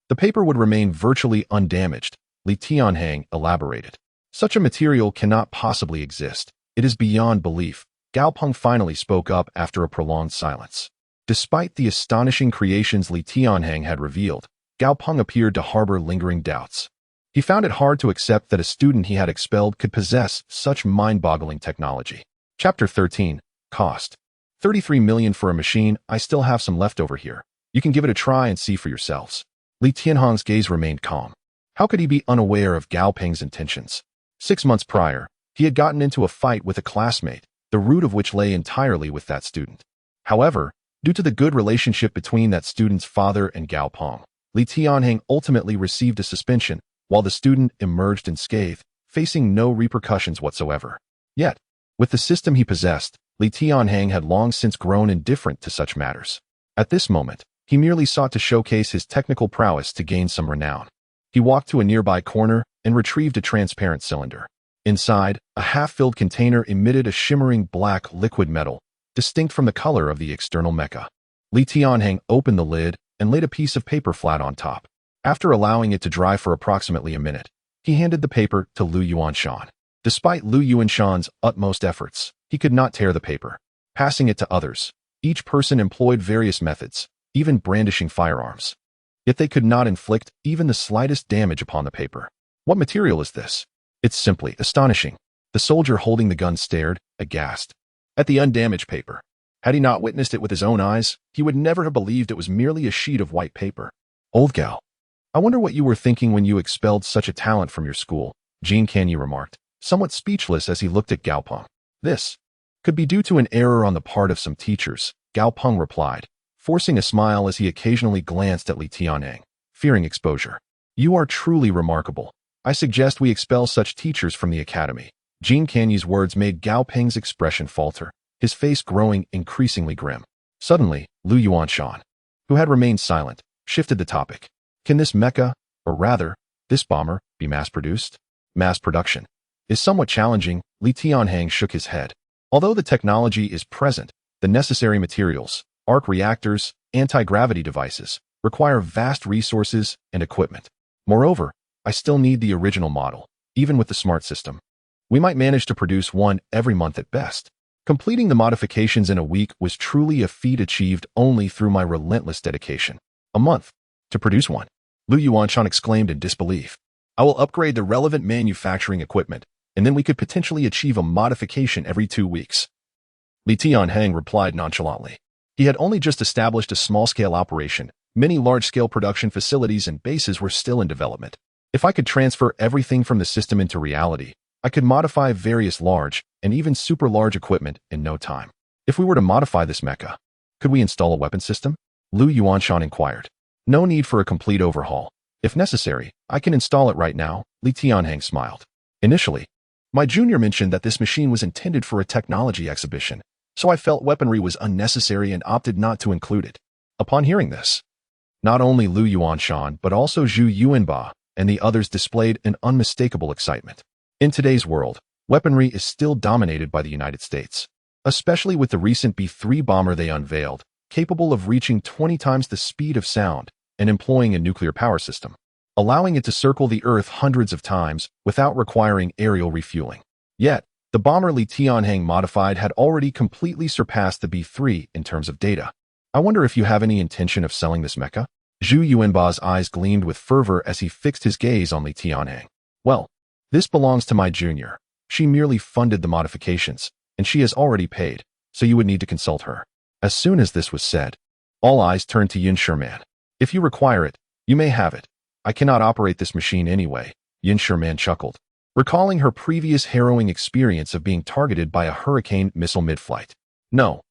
the paper would remain virtually undamaged, Li Tianhang elaborated. Such a material cannot possibly exist. It is beyond belief. Gao Peng finally spoke up after a prolonged silence. Despite the astonishing creations Li Tianhang had revealed, Gao Peng appeared to harbor lingering doubts. He found it hard to accept that a student he had expelled could possess such mind-boggling technology. Chapter 13. Cost. 33 million for a machine. I still have some left over here. You can give it a try and see for yourselves. Li Tianhang's gaze remained calm. How could he be unaware of Gao Peng's intentions? 6 months prior, he had gotten into a fight with a classmate, the root of which lay entirely with that student. However, due to the good relationship between that student's father and Gao Peng, Li Tianhang ultimately received a suspension, while the student emerged unscathed, facing no repercussions whatsoever. Yet, with the system he possessed, Li Tianhang had long since grown indifferent to such matters. At this moment, he merely sought to showcase his technical prowess to gain some renown. He walked to a nearby corner and retrieved a transparent cylinder. Inside, a half-filled container emitted a shimmering black liquid metal, distinct from the color of the external mecha. Li Tianhang opened the lid and laid a piece of paper flat on top. After allowing it to dry for approximately a minute, he handed the paper to Lu Yuanshan. Despite Lu Yuanshan's utmost efforts, he could not tear the paper. Passing it to others, each person employed various methods, even brandishing firearms. Yet they could not inflict even the slightest damage upon the paper. What material is this? It's simply astonishing. The soldier holding the gun stared, aghast, at the undamaged paper. Had he not witnessed it with his own eyes, he would never have believed it was merely a sheet of white paper. Old gal, I wonder what you were thinking when you expelled such a talent from your school, Jean Canny remarked, somewhat speechless as he looked at Gao Peng. This could be due to an error on the part of some teachers, Gao Peng replied, forcing a smile as he occasionally glanced at Li Tianhang, fearing exposure. You are truly remarkable. I suggest we expel such teachers from the academy. Jean Canny's words made Gao Peng's expression falter, his face growing increasingly grim. Suddenly, Lu Yuanshan, who had remained silent, shifted the topic. Can this mecha, or rather, this bomber, be mass-produced? Mass production is somewhat challenging. Li Tianhang shook his head. Although the technology is present, the necessary materials, arc reactors, anti-gravity devices, require vast resources and equipment. Moreover, I still need the original model, even with the smart system. We might manage to produce one every month at best. Completing the modifications in a week was truly a feat achieved only through my relentless dedication. A month to produce one. Lu Yuanshan exclaimed in disbelief. I will upgrade the relevant manufacturing equipment, and then we could potentially achieve a modification every 2 weeks. Li Tianhang replied nonchalantly. He had only just established a small-scale operation. Many large-scale production facilities and bases were still in development. If I could transfer everything from the system into reality, I could modify various large and even super-large equipment in no time. If we were to modify this mecha, could we install a weapon system? Lu Yuanshan inquired. No need for a complete overhaul. If necessary, I can install it right now, Li Tianhang smiled. Initially, my junior mentioned that this machine was intended for a technology exhibition, so I felt weaponry was unnecessary and opted not to include it. Upon hearing this, not only Lu Yuanshan but also Zhu Yuanba and the others displayed an unmistakable excitement. In today's world, weaponry is still dominated by the United States, especially with the recent B-3 bomber they unveiled, capable of reaching 20 times the speed of sound and employing a nuclear power system, allowing it to circle the Earth hundreds of times without requiring aerial refueling. Yet, the bomber Li Tianhang modified had already completely surpassed the B-3 in terms of data. I wonder if you have any intention of selling this mecha? Zhu Yuanba's eyes gleamed with fervor as he fixed his gaze on Li Tianhang. Well, this belongs to my junior. She merely funded the modifications, and she has already paid, so you would need to consult her. As soon as this was said, all eyes turned to Yun Shimian. If you require it, you may have it. I cannot operate this machine anyway, Yun Shimian chuckled, recalling her previous harrowing experience of being targeted by a hurricane missile mid-flight. No,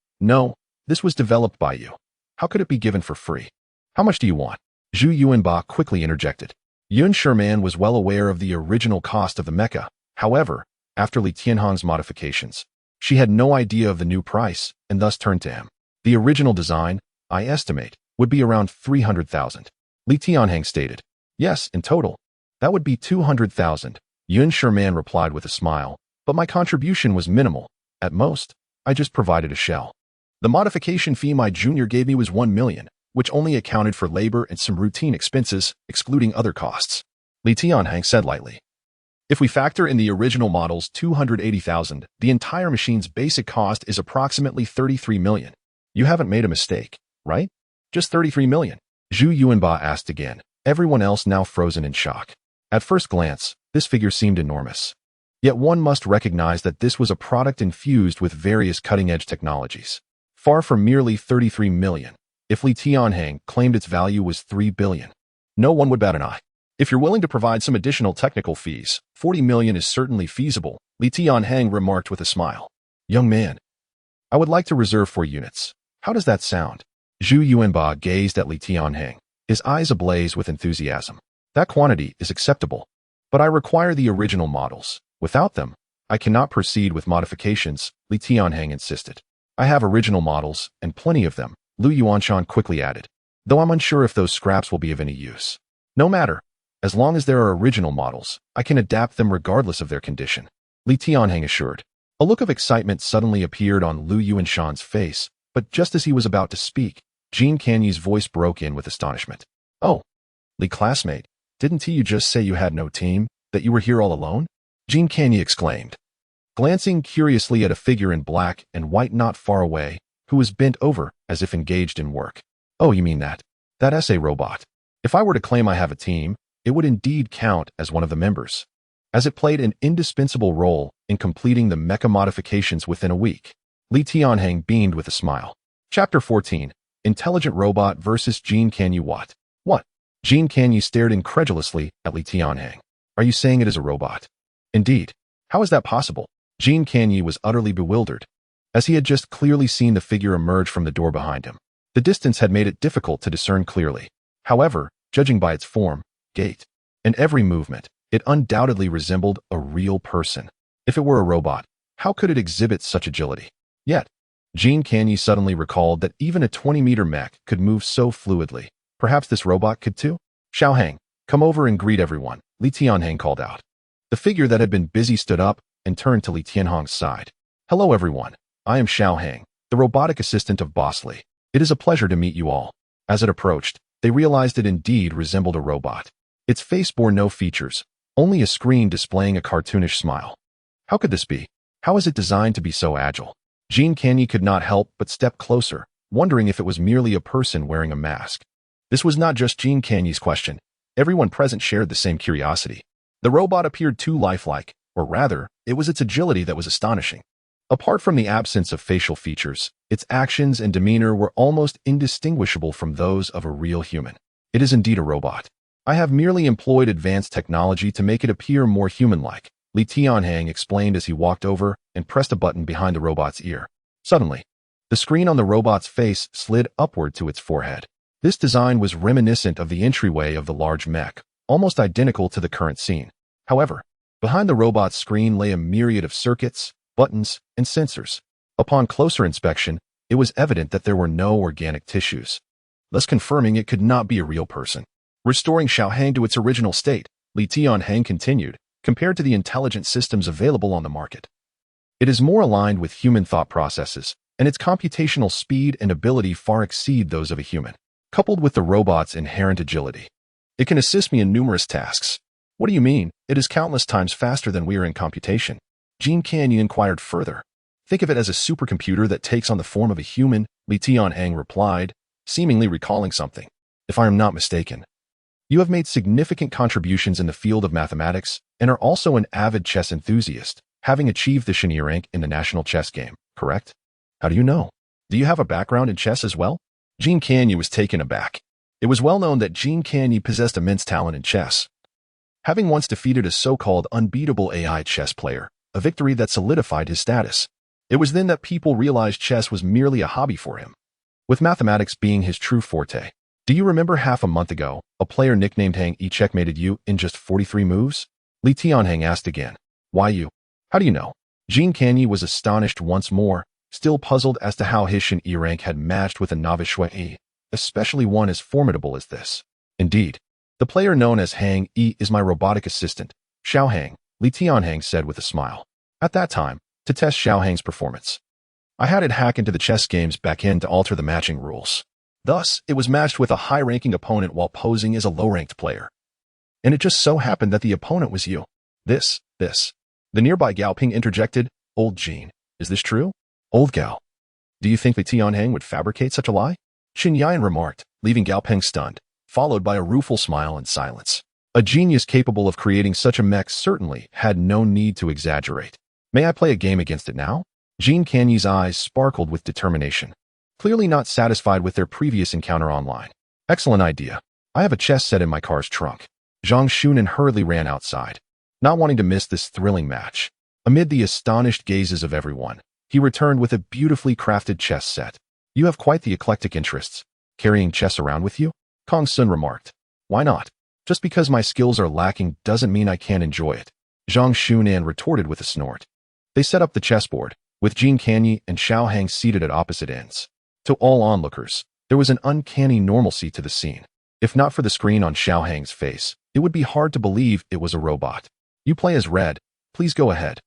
this was developed by you. How could it be given for free? How much do you want? Zhu Yuanba quickly interjected. Yun Shimian was well aware of the original cost of the mecha. However, after Li Tianhang's modifications, she had no idea of the new price and thus turned to him. The original design, I estimate, would be around 300,000. Li Tianhang stated. Yes, in total. That would be 200,000. Yun Shimian replied with a smile, but my contribution was minimal. At most, I just provided a shell. The modification fee my junior gave me was 1 million, which only accounted for labor and some routine expenses, excluding other costs. Li Tianhang said lightly. If we factor in the original model's 280,000, the entire machine's basic cost is approximately 33 million. You haven't made a mistake. right? Just 33 million. Zhu Yuanba asked again, everyone else now frozen in shock. At first glance, this figure seemed enormous. Yet one must recognize that this was a product infused with various cutting-edge technologies. Far from merely 33 million. If Li Tianhang claimed its value was 3 billion, no one would bat an eye. If you're willing to provide some additional technical fees, 40 million is certainly feasible, Li Tianhang remarked with a smile. Young man, I would like to reserve 4 units. How does that sound? Zhu Yuanba gazed at Li Tianhang, his eyes ablaze with enthusiasm. That quantity is acceptable, but I require the original models. Without them, I cannot proceed with modifications, Li Tianhang insisted. I have original models, and plenty of them, Lu Yuanshan quickly added, though I'm unsure if those scraps will be of any use. No matter. As long as there are original models, I can adapt them regardless of their condition, Li Tianhang assured. A look of excitement suddenly appeared on Lu Yuanshan's face, but just as he was about to speak, Jean Canyi's voice broke in with astonishment. Oh, Li classmate, didn't you just say you had no team, that you were here all alone? Jean Canyi exclaimed, glancing curiously at a figure in black and white not far away, who was bent over as if engaged in work. Oh, you mean that essay robot. If I were to claim I have a team, it would indeed count as one of the members, as it played an indispensable role in completing the mecha modifications within a week. Li Tianhang beamed with a smile. Chapter 14. Intelligent Robot versus Jean Canyi. What? Jean Canyi stared incredulously at Li Tianhang. Are you saying it is a robot? Indeed. How is that possible? Jean Canyi was utterly bewildered, as he had just clearly seen the figure emerge from the door behind him. The distance had made it difficult to discern clearly. However, judging by its form, gait, and every movement, it undoubtedly resembled a real person. If it were a robot, how could it exhibit such agility? Yet, Jean Canyi suddenly recalled that even a 20-meter mech could move so fluidly. Perhaps this robot could too? Xiaohang, come over and greet everyone, Li Tianhang called out. The figure that had been busy stood up and turned to Li Tianhang's side. Hello everyone, I am Xiaohang, the robotic assistant of Boss Li. It is a pleasure to meet you all. As it approached, they realized it indeed resembled a robot. Its face bore no features, only a screen displaying a cartoonish smile. How could this be? How is it designed to be so agile? Jean Canyi could not help but step closer, wondering if it was merely a person wearing a mask. This was not just Jean Canyi's question. Everyone present shared the same curiosity. The robot appeared too lifelike, or rather, it was its agility that was astonishing. Apart from the absence of facial features, its actions and demeanor were almost indistinguishable from those of a real human. It is indeed a robot. I have merely employed advanced technology to make it appear more human-like, Li Tianhang explained as he walked over and pressed a button behind the robot's ear. Suddenly, the screen on the robot's face slid upward to its forehead. This design was reminiscent of the entryway of the large mech, almost identical to the current scene. However, behind the robot's screen lay a myriad of circuits, buttons, and sensors. Upon closer inspection, it was evident that there were no organic tissues, thus confirming it could not be a real person. Restoring Xiaohang to its original state, Li Tianhang continued, compared to the intelligent systems available on the market. It is more aligned with human thought processes, and its computational speed and ability far exceed those of a human. Coupled with the robot's inherent agility, it can assist me in numerous tasks. What do you mean? It is countless times faster than we are in computation. Jean Canyi inquired further. Think of it as a supercomputer that takes on the form of a human, Li Tianhang replied, seemingly recalling something. If I am not mistaken, you have made significant contributions in the field of mathematics and are also an avid chess enthusiast, having achieved the Shinier rank in the national chess game, correct? How do you know? Do you have a background in chess as well? Jean Canyi was taken aback. It was well known that Jean Canyi possessed immense talent in chess, having once defeated a so-called unbeatable AI chess player, a victory that solidified his status. It was then that people realized chess was merely a hobby for him, with mathematics being his true forte. Do you remember half a month ago, a player nicknamed Hang Yi checkmated you in just 43 moves? Li Tianhang asked again. Why you? How do you know? Jean Canyi was astonished once more, still puzzled as to how his Shinier rank had matched with a novice Shui, especially one as formidable as this. Indeed, the player known as Hang Yi is my robotic assistant, Xiaohang, Li Tianhang said with a smile. At that time, to test Xiaohang's performance, I had it hack into the chess game's backend to alter the matching rules. Thus, it was matched with a high-ranking opponent while posing as a low-ranked player. And it just so happened that the opponent was you. This. The nearby Gao Ping interjected, Old Jean, is this true? Old Gao, do you think Li Tianhang would fabricate such a lie? Yun remarked, leaving Gao Peng stunned, followed by a rueful smile and silence. A genius capable of creating such a mech certainly had no need to exaggerate. May I play a game against it now? Jean Canye's eyes sparkled with determination, clearly not satisfied with their previous encounter online. Excellent idea. I have a chess set in my car's trunk. Zhang Shunan hurriedly ran outside, not wanting to miss this thrilling match. Amid the astonished gazes of everyone, he returned with a beautifully crafted chess set. You have quite the eclectic interests. Carrying chess around with you? Kong Sun remarked. Why not? Just because my skills are lacking doesn't mean I can't enjoy it. Zhang Shunan retorted with a snort. They set up the chessboard, with Jean Kanye and Tianhang seated at opposite ends. To all onlookers, there was an uncanny normalcy to the scene. If not for the screen on Tianhang's face, it would be hard to believe it was a robot. You play as red. Please go ahead.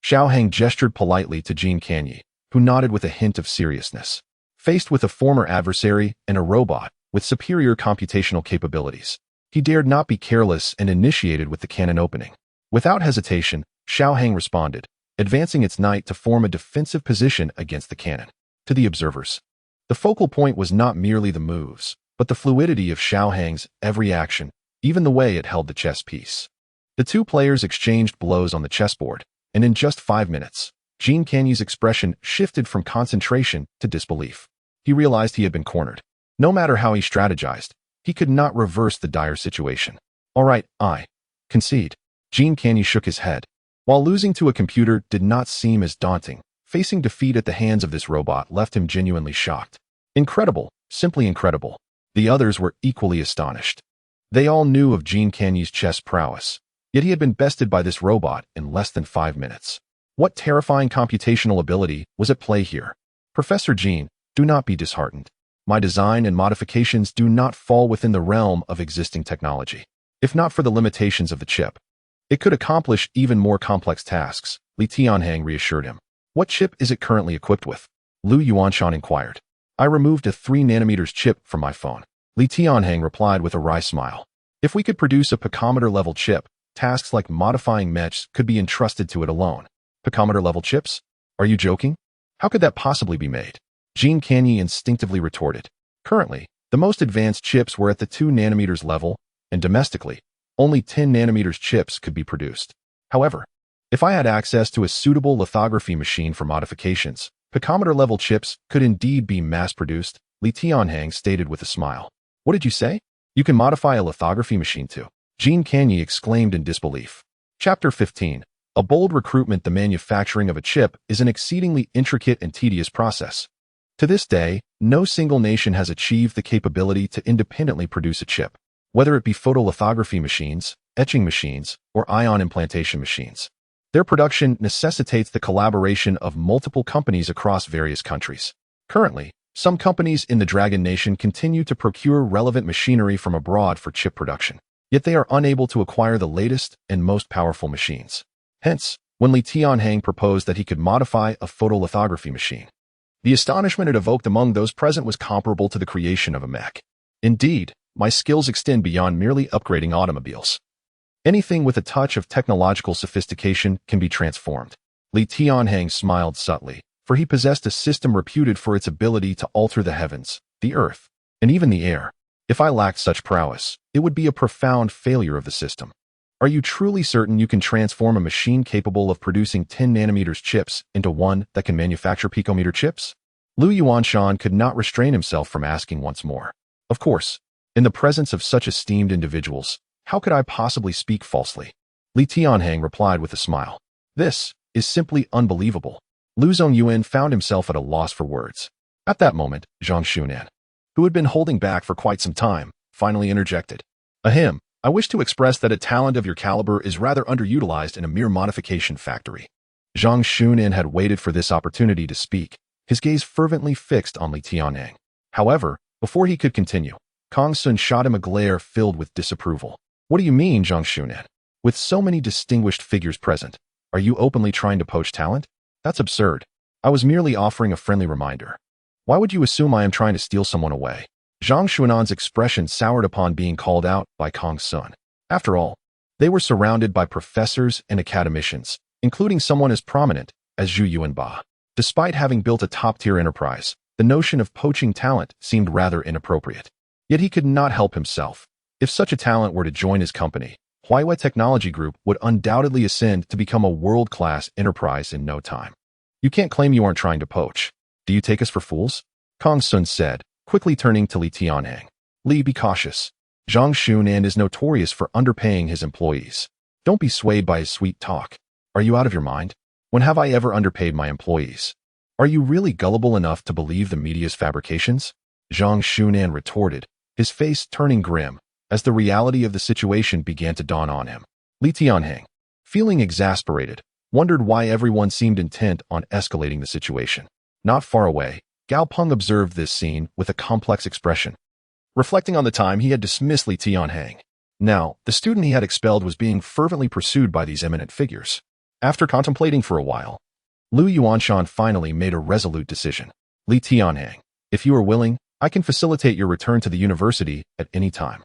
Tianhang gestured politely to Jean Kanye, who nodded with a hint of seriousness. Faced with a former adversary and a robot with superior computational capabilities, he dared not be careless and initiated with the cannon opening. Without hesitation, Tianhang responded, advancing its knight to form a defensive position against the cannon. To the observers, the focal point was not merely the moves, but the fluidity of Tianhang's every action, even the way it held the chess piece. The two players exchanged blows on the chessboard, and in just 5 minutes, Jean Kanye's expression shifted from concentration to disbelief. He realized he had been cornered. No matter how he strategized, he could not reverse the dire situation. All right, I concede. Jean Kanye shook his head. While losing to a computer did not seem as daunting, facing defeat at the hands of this robot left him genuinely shocked. Incredible, simply incredible. The others were equally astonished. They all knew of Jean Kanye's chess prowess, yet he had been bested by this robot in less than 5 minutes. What terrifying computational ability was at play here? Professor Jean, do not be disheartened. My design and modifications do not fall within the realm of existing technology. If not for the limitations of the chip, it could accomplish even more complex tasks, Li Tianhang reassured him. What chip is it currently equipped with? Lu Yuanshan inquired. I removed a 3nm chip from my phone. Li Tianhang replied with a wry smile. If we could produce a picometer-level chip, tasks like modifying Mechs could be entrusted to it alone. Picometer-level chips? Are you joking? How could that possibly be made? Jean Kanye instinctively retorted. Currently, the most advanced chips were at the 2nm level, and domestically, only 10nm chips could be produced. However, if I had access to a suitable lithography machine for modifications, picometer-level chips could indeed be mass-produced, Li Tianhang stated with a smile. What did you say? You can modify a lithography machine too? Jean Kanye exclaimed in disbelief. Chapter 15. A bold recruitment. The manufacturing of a chip is an exceedingly intricate and tedious process. To this day, no single nation has achieved the capability to independently produce a chip, whether it be photolithography machines, etching machines, or ion implantation machines. Their production necessitates the collaboration of multiple companies across various countries. Currently, some companies in the Dragon Nation continue to procure relevant machinery from abroad for chip production, yet they are unable to acquire the latest and most powerful machines. Hence, when Li Tianhang proposed that he could modify a photolithography machine, the astonishment it evoked among those present was comparable to the creation of a mech. Indeed, my skills extend beyond merely upgrading automobiles. Anything with a touch of technological sophistication can be transformed. Li Tianhang smiled subtly, for he possessed a system reputed for its ability to alter the heavens, the earth, and even the air. If I lacked such prowess, it would be a profound failure of the system. Are you truly certain you can transform a machine capable of producing 10nm chips into one that can manufacture picometer chips? Lu Yuanshan could not restrain himself from asking once more. Of course, in the presence of such esteemed individuals, how could I possibly speak falsely? Li Tianhang replied with a smile. This is simply unbelievable. Lu Zongyuan found himself at a loss for words. At that moment, Zhang Shunan, who had been holding back for quite some time, finally interjected. Ahem, I wish to express that a talent of your caliber is rather underutilized in a mere modification factory. Zhang Shunan had waited for this opportunity to speak, his gaze fervently fixed on Li Tianhang. However, before he could continue, Kong Sun shot him a glare filled with disapproval. What do you mean, Zhang Shunan? With so many distinguished figures present, are you openly trying to poach talent? That's absurd. I was merely offering a friendly reminder. Why would you assume I am trying to steal someone away? Zhang Shunan's expression soured upon being called out by Kong Sun. After all, they were surrounded by professors and academicians, including someone as prominent as Zhu Yuanba. Despite having built a top-tier enterprise, The notion of poaching talent seemed rather inappropriate. Yet he could not help himself. If such a talent were to join his company, Huawei Technology Group would undoubtedly ascend to become a world-class enterprise in no time. You can't claim you aren't trying to poach. Do you take us for fools? Kong Sun said, quickly turning to Li Tianhang. Li, be cautious. Zhang Xunan is notorious for underpaying his employees. Don't be swayed by his sweet talk. Are you out of your mind? When have I ever underpaid my employees? Are you really gullible enough to believe the media's fabrications? Zhang Xunan retorted, his face turning grim, as the reality of the situation began to dawn on him. Li Tianhang, feeling exasperated, wondered why everyone seemed intent on escalating the situation. Not far away, Gao Peng observed this scene with a complex expression. Reflecting on the time he had dismissed Li Tianhang, now, the student he had expelled was being fervently pursued by these eminent figures. After contemplating for a while, Lu Yuanshan finally made a resolute decision. Li Tianhang, if you are willing, I can facilitate your return to the university at any time.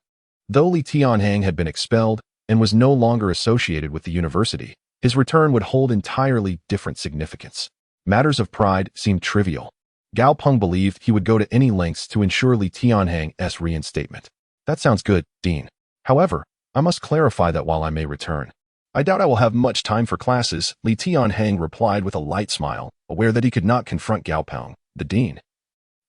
Though Li Tianhang had been expelled and was no longer associated with the university, his return would hold entirely different significance. Matters of pride seemed trivial. Gao Peng believed he would go to any lengths to ensure Li Tianhang's reinstatement. That sounds good, Dean. However, I must clarify that while I may return, I doubt I will have much time for classes, Li Tianhang replied with a light smile, aware that he could not confront Gao Peng, the dean,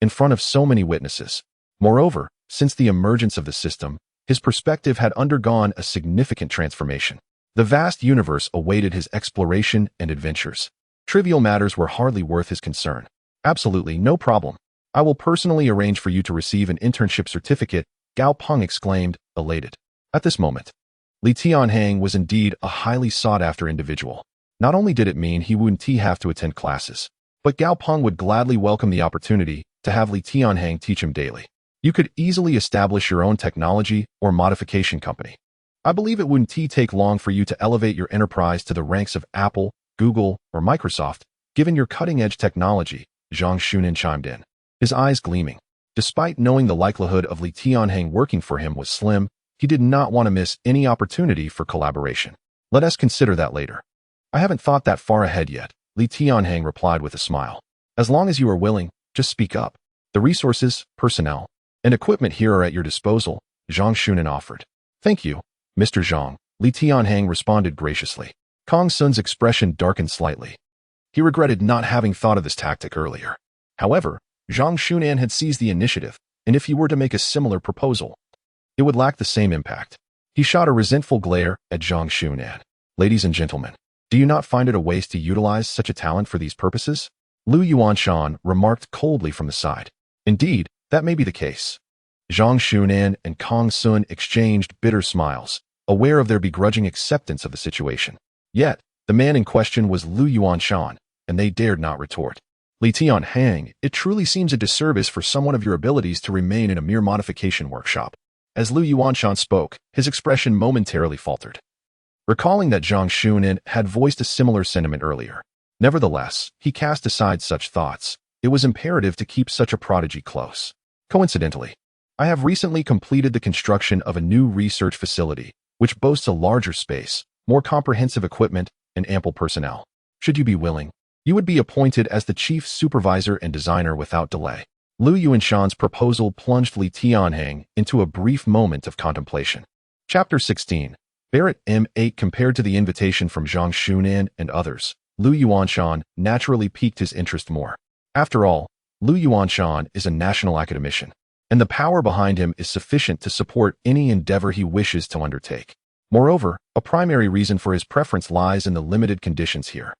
in front of so many witnesses. Moreover, since the emergence of the system, his perspective had undergone a significant transformation. The vast universe awaited his exploration and adventures. Trivial matters were hardly worth his concern. Absolutely no problem. I will personally arrange for you to receive an internship certificate, Gao Peng exclaimed, elated. At this moment, Li Tianhang was indeed a highly sought-after individual. Not only did it mean he wouldn't have to attend classes, but Gao Peng would gladly welcome the opportunity to have Li Tianhang teach him daily. You could easily establish your own technology or modification company. I believe it wouldn't take long for you to elevate your enterprise to the ranks of Apple, Google, or Microsoft, given your cutting-edge technology, Zhang Xunan chimed in, his eyes gleaming. Despite knowing the likelihood of Li Tianhang working for him was slim, he did not want to miss any opportunity for collaboration. Let us consider that later. I haven't thought that far ahead yet, Li Tianhang replied with a smile. As long as you are willing, just speak up. The resources, personnel, and equipment here are at your disposal, Zhang Xunan offered. Thank you, Mr. Zhang, Li Tianhang responded graciously. Kong Sun's expression darkened slightly. He regretted not having thought of this tactic earlier. However, Zhang Xunan had seized the initiative, and if he were to make a similar proposal, it would lack the same impact. He shot a resentful glare at Zhang Xunan. Ladies and gentlemen, do you not find it a waste to utilize such a talent for these purposes? Lu Yuanshan remarked coldly from the side. Indeed, that may be the case. Zhang Xunan and Kong Sun exchanged bitter smiles, aware of their begrudging acceptance of the situation. Yet, the man in question was Lu Yuanshan, and they dared not retort. Li Tianhang, it truly seems a disservice for someone of your abilities to remain in a mere modification workshop. As Lu Yuanshan spoke, his expression momentarily faltered, recalling that Zhang Xunan had voiced a similar sentiment earlier. Nevertheless, he cast aside such thoughts. It was imperative to keep such a prodigy close. Coincidentally, I have recently completed the construction of a new research facility, which boasts a larger space, more comprehensive equipment, and ample personnel. Should you be willing, you would be appointed as the chief supervisor and designer without delay. Lu Yuanshan's proposal plunged Li Tianhang into a brief moment of contemplation. Chapter 16. Barrett M8 compared to the invitation from Zhang Xunan and others, Lu Yuanshan naturally piqued his interest more. After all, Lu Yuanshan is a national academician, and the power behind him is sufficient to support any endeavor he wishes to undertake. Moreover, a primary reason for his preference lies in the limited conditions here,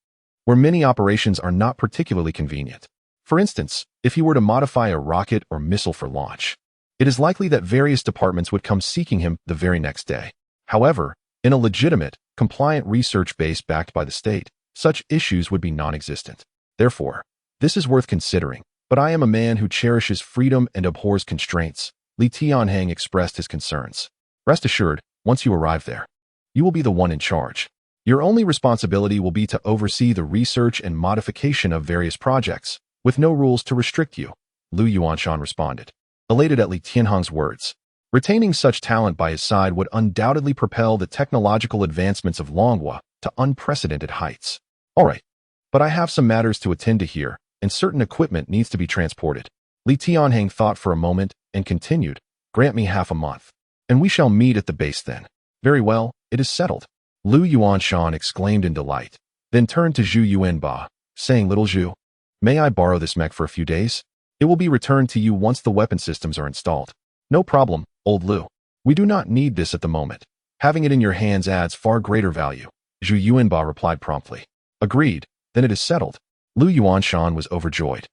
where many operations are not particularly convenient. For instance, if he were to modify a rocket or missile for launch, it is likely that various departments would come seeking him the very next day. However, in a legitimate, compliant research base backed by the state, such issues would be non-existent. Therefore, this is worth considering, but I am a man who cherishes freedom and abhors constraints, Li Tianhang expressed his concerns. Rest assured, once you arrive there, you will be the one in charge. Your only responsibility will be to oversee the research and modification of various projects, with no rules to restrict you, Lu Yuanshan responded, elated at Li Tianhang's words. Retaining such talent by his side would undoubtedly propel the technological advancements of Longhua to unprecedented heights. All right, but I have some matters to attend to here, and certain equipment needs to be transported. Li Tianhang thought for a moment and continued, grant me half a month, and we shall meet at the base then. Very well, it is settled. Lu Yuanshan exclaimed in delight, then turned to Zhu Yuanba, saying, Little Zhu, may I borrow this mech for a few days? It will be returned to you once the weapon systems are installed. No problem, old Lu. We do not need this at the moment. Having it in your hands adds far greater value. Zhu Yuanba replied promptly. Agreed, then it is settled. Lu Yuanshan was overjoyed.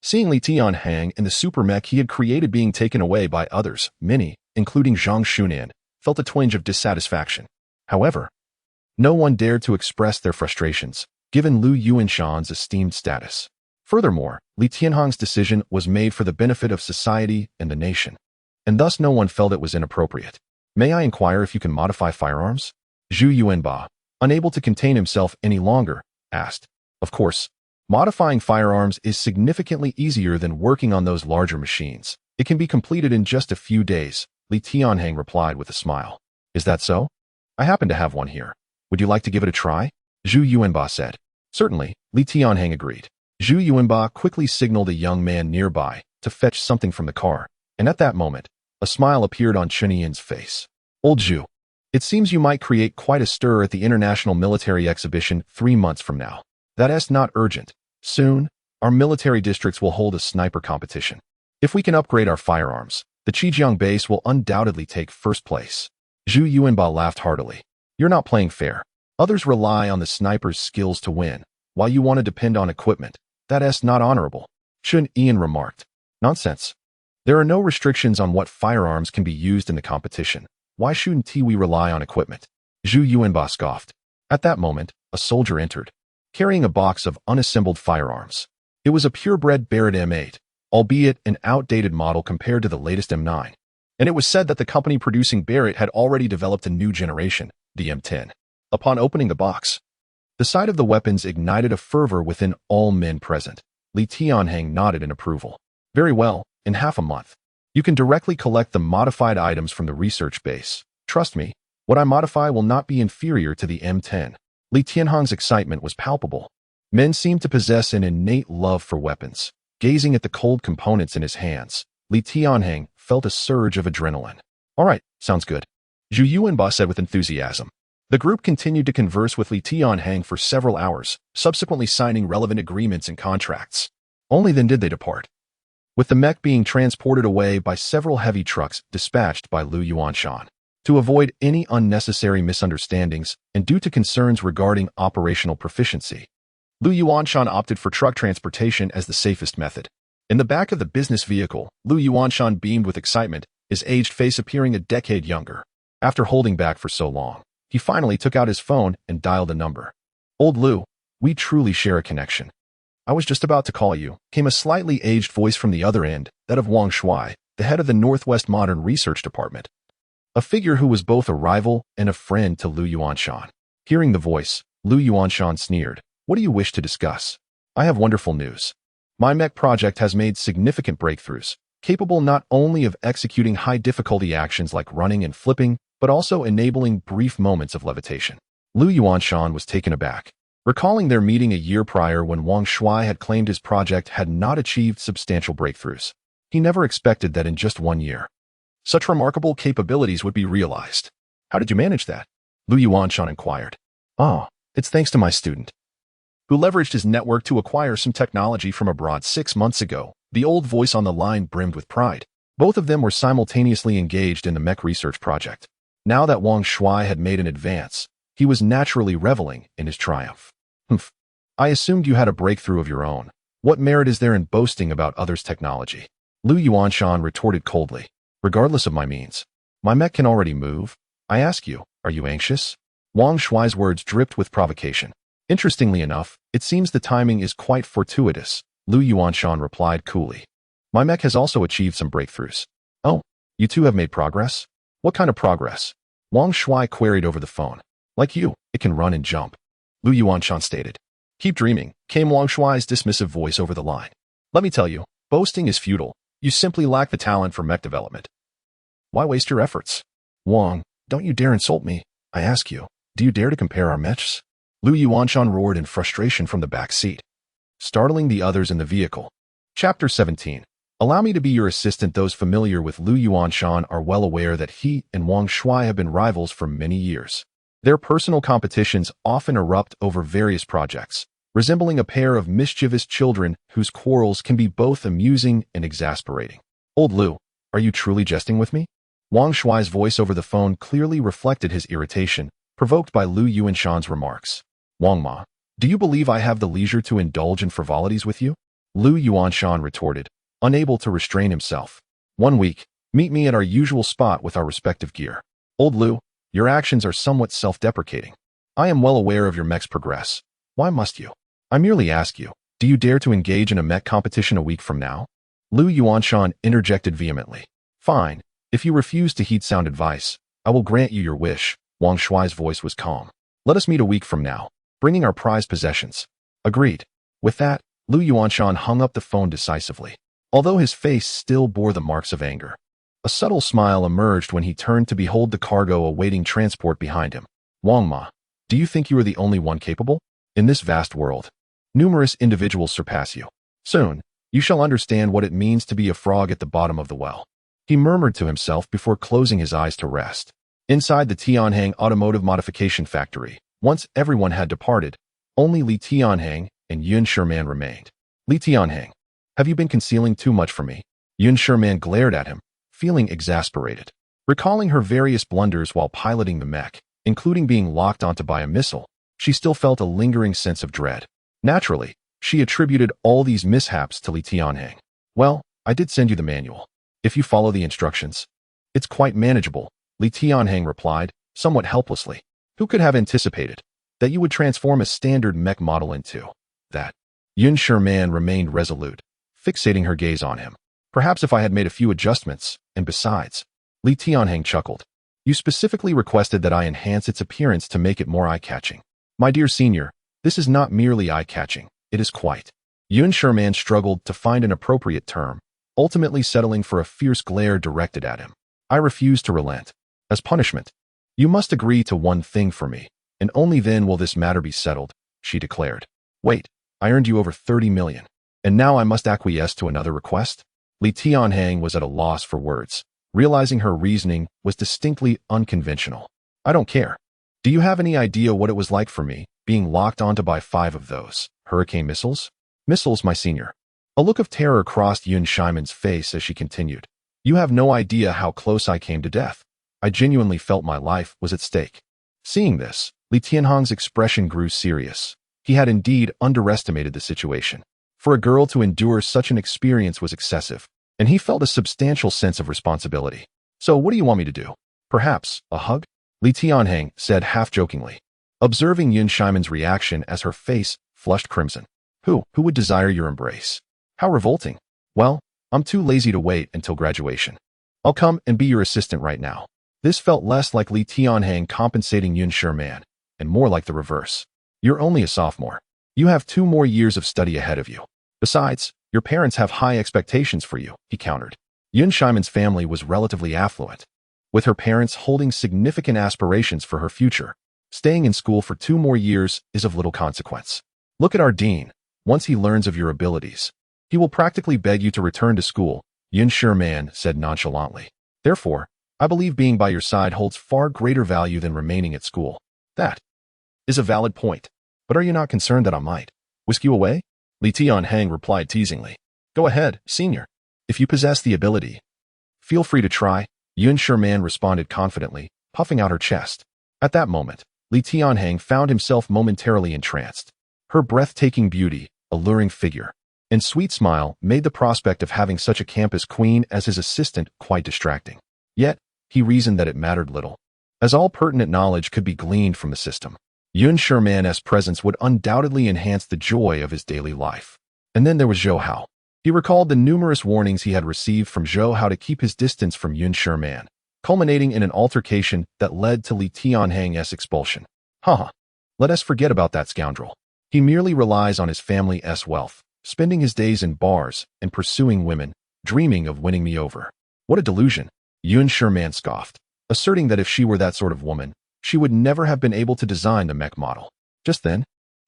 Seeing Li Tianhang and the super mech he had created being taken away by others, many, including Yun Shimian, felt a twinge of dissatisfaction. However, no one dared to express their frustrations, given Lu Yuanshan's esteemed status. Furthermore, Li Tianhang's decision was made for the benefit of society and the nation, and thus no one felt it was inappropriate. May I inquire if you can modify firearms? Zhu Yuanba, unable to contain himself any longer, asked. Of course, modifying firearms is significantly easier than working on those larger machines. It can be completed in just a few days, Li Tianhang replied with a smile. Is that so? I happen to have one here. Would you like to give it a try? Zhu Yuanba said. Certainly, Li Tianhang agreed. Zhu Yuanba quickly signaled a young man nearby to fetch something from the car, and at that moment, a smile appeared on Chenian's face. Old Zhu, it seems you might create quite a stir at the International Military Exhibition 3 months from now. That is not urgent. Soon, our military districts will hold a sniper competition. If we can upgrade our firearms, the Zhejiang base will undoubtedly take first place. Zhu Yuanba laughed heartily. You're not playing fair. Others rely on the sniper's skills to win, while you want to depend on equipment. That is not honorable. Chun Ian remarked. Nonsense. There are no restrictions on what firearms can be used in the competition. Why shouldn't we rely on equipment? Zhu Yuanba scoffed. At that moment, a soldier entered, carrying a box of unassembled firearms. It was a purebred Barrett M8, albeit an outdated model compared to the latest M9. And it was said that the company producing Barrett had already developed a new generation, the M10. Upon opening the box, the sight of the weapons ignited a fervor within all men present. Li Tianhang nodded in approval. Very well, in half a month. You can directly collect the modified items from the research base. Trust me, what I modify will not be inferior to the M10. Li Tianhang's excitement was palpable. Men seemed to possess an innate love for weapons. Gazing at the cold components in his hands, Li Tianhang felt a surge of adrenaline. All right, sounds good. Zhu Yuanba said with enthusiasm. The group continued to converse with Li Tianhang for several hours, subsequently signing relevant agreements and contracts. Only then did they depart, with the mech being transported away by several heavy trucks dispatched by Lu Yuanshan. To avoid any unnecessary misunderstandings and due to concerns regarding operational proficiency, Lu Yuanshan opted for truck transportation as the safest method. In the back of the business vehicle, Lu Yuanshan beamed with excitement, his aged face appearing a decade younger. After holding back for so long, he finally took out his phone and dialed a number. Old Lu, we truly share a connection. I was just about to call you, came a slightly aged voice from the other end, that of Wang Shuai, the head of the Northwest Modern Research Department. A figure who was both a rival and a friend to Lu Yuanshan. Hearing the voice, Lu Yuanshan sneered. What do you wish to discuss? I have wonderful news. My mech project has made significant breakthroughs, capable not only of executing high-difficulty actions like running and flipping, but also enabling brief moments of levitation. Lu Yuanshan was taken aback, recalling their meeting a year prior when Wang Shuai had claimed his project had not achieved substantial breakthroughs. He never expected that in just 1 year, such remarkable capabilities would be realized. How did you manage that? Lu Yuanshan inquired. Oh, it's thanks to my student, who leveraged his network to acquire some technology from abroad 6 months ago. The old voice on the line brimmed with pride. Both of them were simultaneously engaged in the mech research project. Now that Wang Shuai had made an advance, he was naturally reveling in his triumph. Humph. I assumed you had a breakthrough of your own. What merit is there in boasting about others' technology? Lu Yuanshan retorted coldly. Regardless of my means, my mech can already move. I ask you, are you anxious? Wang Shuai's words dripped with provocation. Interestingly enough, it seems the timing is quite fortuitous, Lu Yuanshan replied coolly. My mech has also achieved some breakthroughs. Oh, you two have made progress? What kind of progress? Wang Shuai queried over the phone. Like you, it can run and jump, Lu Yuanshan stated. Keep dreaming, came Wang Shuai's dismissive voice over the line. Let me tell you, boasting is futile. You simply lack the talent for mech development. Why waste your efforts? Wang, don't you dare insult me. I ask you, do you dare to compare our mechs? Lu Yuanshan roared in frustration from the back seat. startling the others in the vehicle. Chapter 17. Allow me to be your assistant. Those familiar with Lu Yuanshan are well aware that he and Wang Shuai have been rivals for many years. Their personal competitions often erupt over various projects, resembling a pair of mischievous children whose quarrels can be both amusing and exasperating. Old Lu, are you truly jesting with me? Wang Shuai's voice over the phone clearly reflected his irritation, provoked by Lu Yuanshan's remarks. Wang Ma, do you believe I have the leisure to indulge in frivolities with you? Lu Yuanshan retorted, unable to restrain himself. 1 week, meet me at our usual spot with our respective gear. Old Lu, your actions are somewhat self-deprecating. I am well aware of your mech's progress. Why must you? I merely ask you, do you dare to engage in a mech competition a week from now? Lu Yuanshan interjected vehemently. Fine, if you refuse to heed sound advice, I will grant you your wish. Wang Shuai's voice was calm. Let us meet a week from now, bringing our prized possessions. Agreed. With that, Lu Yuanshan hung up the phone decisively, although his face still bore the marks of anger. A subtle smile emerged when he turned to behold the cargo awaiting transport behind him. Wang Ma, do you think you are the only one capable? In this vast world, numerous individuals surpass you. Soon, you shall understand what it means to be a frog at the bottom of the well. He murmured to himself before closing his eyes to rest. Inside the Tianhang automotive modification factory, once everyone had departed, only Li Tianhang and Yun Shimian remained. Li Tianhang, have you been concealing too much from me? Yun Shimian glared at him, feeling exasperated. Recalling her various blunders while piloting the mech, including being locked onto by a missile, she still felt a lingering sense of dread. Naturally, she attributed all these mishaps to Li Tianhang. Well, I did send you the manual. If you follow the instructions, it's quite manageable, Li Tianhang replied, somewhat helplessly. Who could have anticipated that you would transform a standard mech model into that? Yun Shimian remained resolute, fixating her gaze on him. Perhaps if I had made a few adjustments, and besides, Li Tianhang chuckled. You specifically requested that I enhance its appearance to make it more eye-catching. My dear senior, this is not merely eye-catching, it is quite. Yun Shimian struggled to find an appropriate term, ultimately settling for a fierce glare directed at him. I refuse to relent. As punishment, you must agree to one thing for me, and only then will this matter be settled, she declared. Wait, I earned you over 30 million, and now I must acquiesce to another request? Li Tianhang was at a loss for words, realizing her reasoning was distinctly unconventional. I don't care. Do you have any idea what it was like for me, being locked onto by 5 of those hurricane missiles? Missiles, my senior. A look of terror crossed Yun Shimian's face as she continued. You have no idea how close I came to death. I genuinely felt my life was at stake. Seeing this, Li Tianhang's expression grew serious. He had indeed underestimated the situation. For a girl to endure such an experience was excessive, and he felt a substantial sense of responsibility. So what do you want me to do? Perhaps a hug? Li Tianhang said half-jokingly, observing Yun Shimian's reaction as her face flushed crimson. Who would desire your embrace? How revolting. Well, I'm too lazy to wait until graduation. I'll come and be your assistant right now. This felt less like Li Tianhang compensating Yun Shimian, and more like the reverse. You're only a sophomore. You have 2 more years of study ahead of you. Besides, your parents have high expectations for you, he countered. Yun Shimian's family was relatively affluent, with her parents holding significant aspirations for her future. Staying in school for 2 more years is of little consequence. Look at our dean. Once he learns of your abilities, he will practically beg you to return to school, Yun Shimian said nonchalantly. Therefore, I believe being by your side holds far greater value than remaining at school. That is a valid point. But are you not concerned that I might whisk you away? Li Tianhang replied teasingly. Go ahead, senior. If you possess the ability, feel free to try, Yun Shimian responded confidently, puffing out her chest. At that moment, Li Tianhang found himself momentarily entranced. Her breathtaking beauty, alluring figure, and sweet smile made the prospect of having such a campus queen as his assistant quite distracting. Yet, he reasoned that it mattered little, as all pertinent knowledge could be gleaned from the system. Yun Shimian's presence would undoubtedly enhance the joy of his daily life. And then there was Zhou Hao. He recalled the numerous warnings he had received from Zhou Hao to keep his distance from Yun Shimian, culminating in an altercation that led to Li Tianhang's expulsion. Let us forget about that scoundrel. He merely relies on his family's wealth, spending his days in bars and pursuing women, dreaming of winning me over. What a delusion, Yun Shimian scoffed, asserting that if she were that sort of woman, she would never have been able to design the mech model. Just then,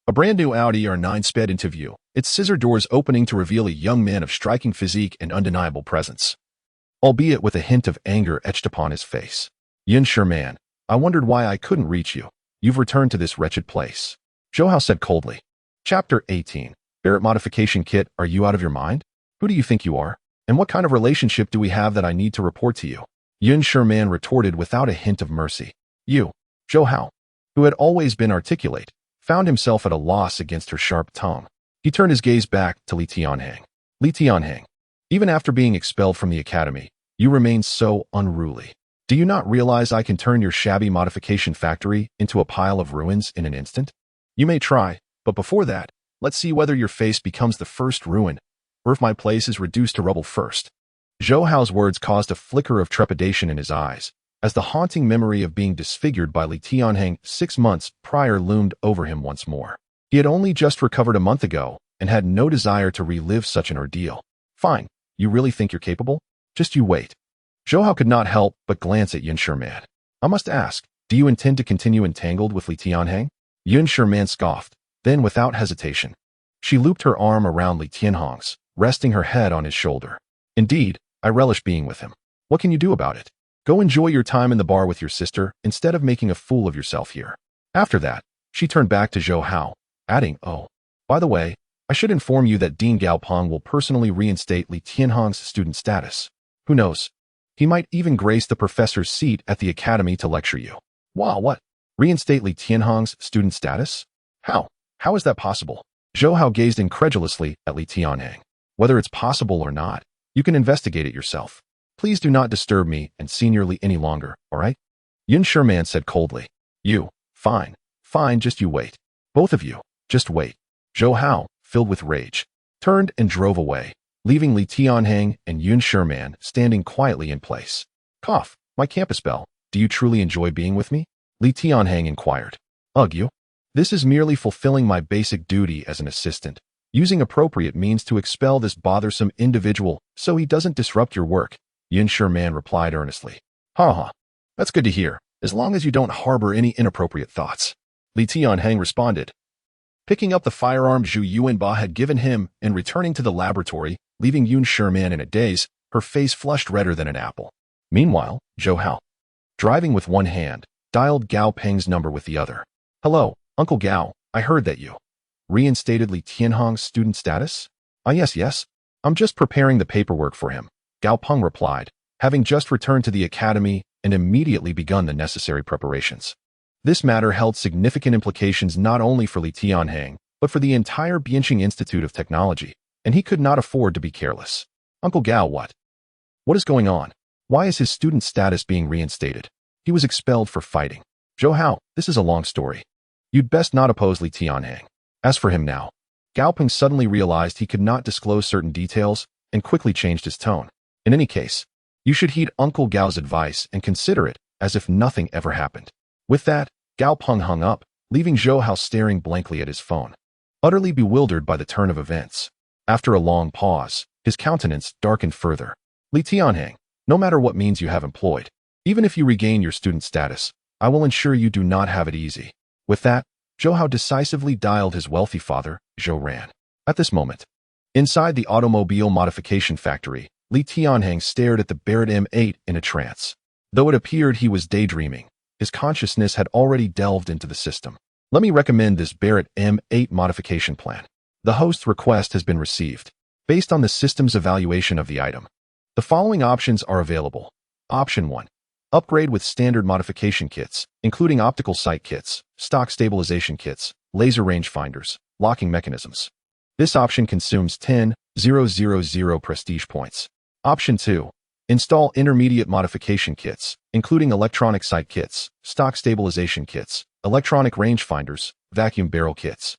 A brand new Audi R9 sped into view, its scissor doors opening to reveal a young man of striking physique and undeniable presence, albeit with a hint of anger etched upon his face. Yun Shimian, I wondered why I couldn't reach you. You've returned to this wretched place. Zhou Hao said coldly. Chapter 18. Barrett Modification Kit, are you out of your mind? Who do you think you are? And what kind of relationship do we have that I need to report to you? Yun Shimian retorted without a hint of mercy. You, Zhou Hao, who had always been articulate, found himself at a loss against her sharp tongue. He turned his gaze back to Li Tianhang. Li Tianhang, even after being expelled from the academy, you remain so unruly. Do you not realize I can turn your shabby modification factory into a pile of ruins in an instant? You may try, but before that, let's see whether your face becomes the first ruin, or if my place is reduced to rubble first. Zhou Hao's words caused a flicker of trepidation in his eyes, as the haunting memory of being disfigured by Li Tianhang 6 months prior loomed over him once more. He had only just recovered a month ago, and had no desire to relive such an ordeal. Fine, you really think you're capable? Just you wait. Zhou Hao could not help but glance at Yun Shimian. I must ask, do you intend to continue entangled with Li Tianhang? Yun Shimian scoffed, then without hesitation, she looped her arm around Li Tianhang's, resting her head on his shoulder. Indeed, I relish being with him. What can you do about it? Go enjoy your time in the bar with your sister instead of making a fool of yourself here. After that, she turned back to Zhou Hao, adding, oh, by the way, I should inform you that Dean Gaopeng will personally reinstate Li Tianhang's student status. Who knows? He might even grace the professor's seat at the academy to lecture you. Wow, what? Reinstate Li Tianhang's student status? How? How is that possible? Zhou Hao gazed incredulously at Li Tianhang. Whether it's possible or not, you can investigate it yourself. Please do not disturb me and Senior Li any longer, all right? Yun Shimian said coldly. You, fine, just you wait. Both of you, just wait. Zhou Hao, filled with rage, turned and drove away, leaving Li Tianhang and Yun Shimian standing quietly in place. Cough, my campus bell, do you truly enjoy being with me? Li Tianhang inquired. Ugh, you? This is merely fulfilling my basic duty as an assistant, using appropriate means to expel this bothersome individual so he doesn't disrupt your work, Yun Shimian replied earnestly. Ha, that's good to hear, as long as you don't harbor any inappropriate thoughts. Li Tianhang responded, picking up the firearm Zhu Yuanba had given him and returning to the laboratory, leaving Yun Shimian in a daze, her face flushed redder than an apple. Meanwhile, Zhou Hao, driving with one hand, dialed Gao Peng's number with the other. Hello, Uncle Gao, I heard that you reinstated Li Tianhang's student status? Ah, yes. I'm just preparing the paperwork for him, Gao Peng replied, having just returned to the academy and immediately begun the necessary preparations. This matter held significant implications not only for Li Tianhang, but for the entire Bianqing Institute of Technology, and he could not afford to be careless. Uncle Gao, what? What is going on? Why is his student status being reinstated? He was expelled for fighting. Zhou Hao, this is a long story. You'd best not oppose Li Tianhang. As for him now, Gao Peng suddenly realized he could not disclose certain details and quickly changed his tone. In any case, you should heed Uncle Gao's advice and consider it as if nothing ever happened. With that, Gao Peng hung up, leaving Zhou Hao staring blankly at his phone, utterly bewildered by the turn of events. After a long pause, his countenance darkened further. Li Tianhang, no matter what means you have employed, even if you regain your student status, I will ensure you do not have it easy. With that, Zhou Hao decisively dialed his wealthy father, Zhou Ran. At this moment, inside the automobile modification factory, Li Tianhang stared at the Barrett M8 in a trance. Though it appeared he was daydreaming, his consciousness had already delved into the system. Let me recommend this Barrett M8 modification plan. The host's request has been received. Based on the system's evaluation of the item, the following options are available. Option 1. Upgrade with standard modification kits, including optical sight kits, stock stabilization kits, laser rangefinders, locking mechanisms. This option consumes 10,000 prestige points. Option 2. Install intermediate modification kits, including electronic sight kits, stock stabilization kits, electronic rangefinders, vacuum barrel kits.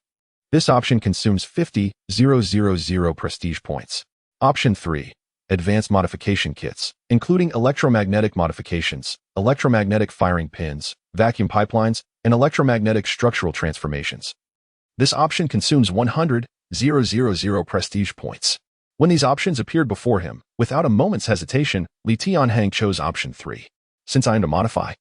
This option consumes 50,000 prestige points. Option 3. Advanced modification kits, including electromagnetic modifications, electromagnetic firing pins, vacuum pipelines, and electromagnetic structural transformations. This option consumes 100,000 prestige points. When these options appeared before him, without a moment's hesitation, Li Tianhang chose option 3. Since I am to modify,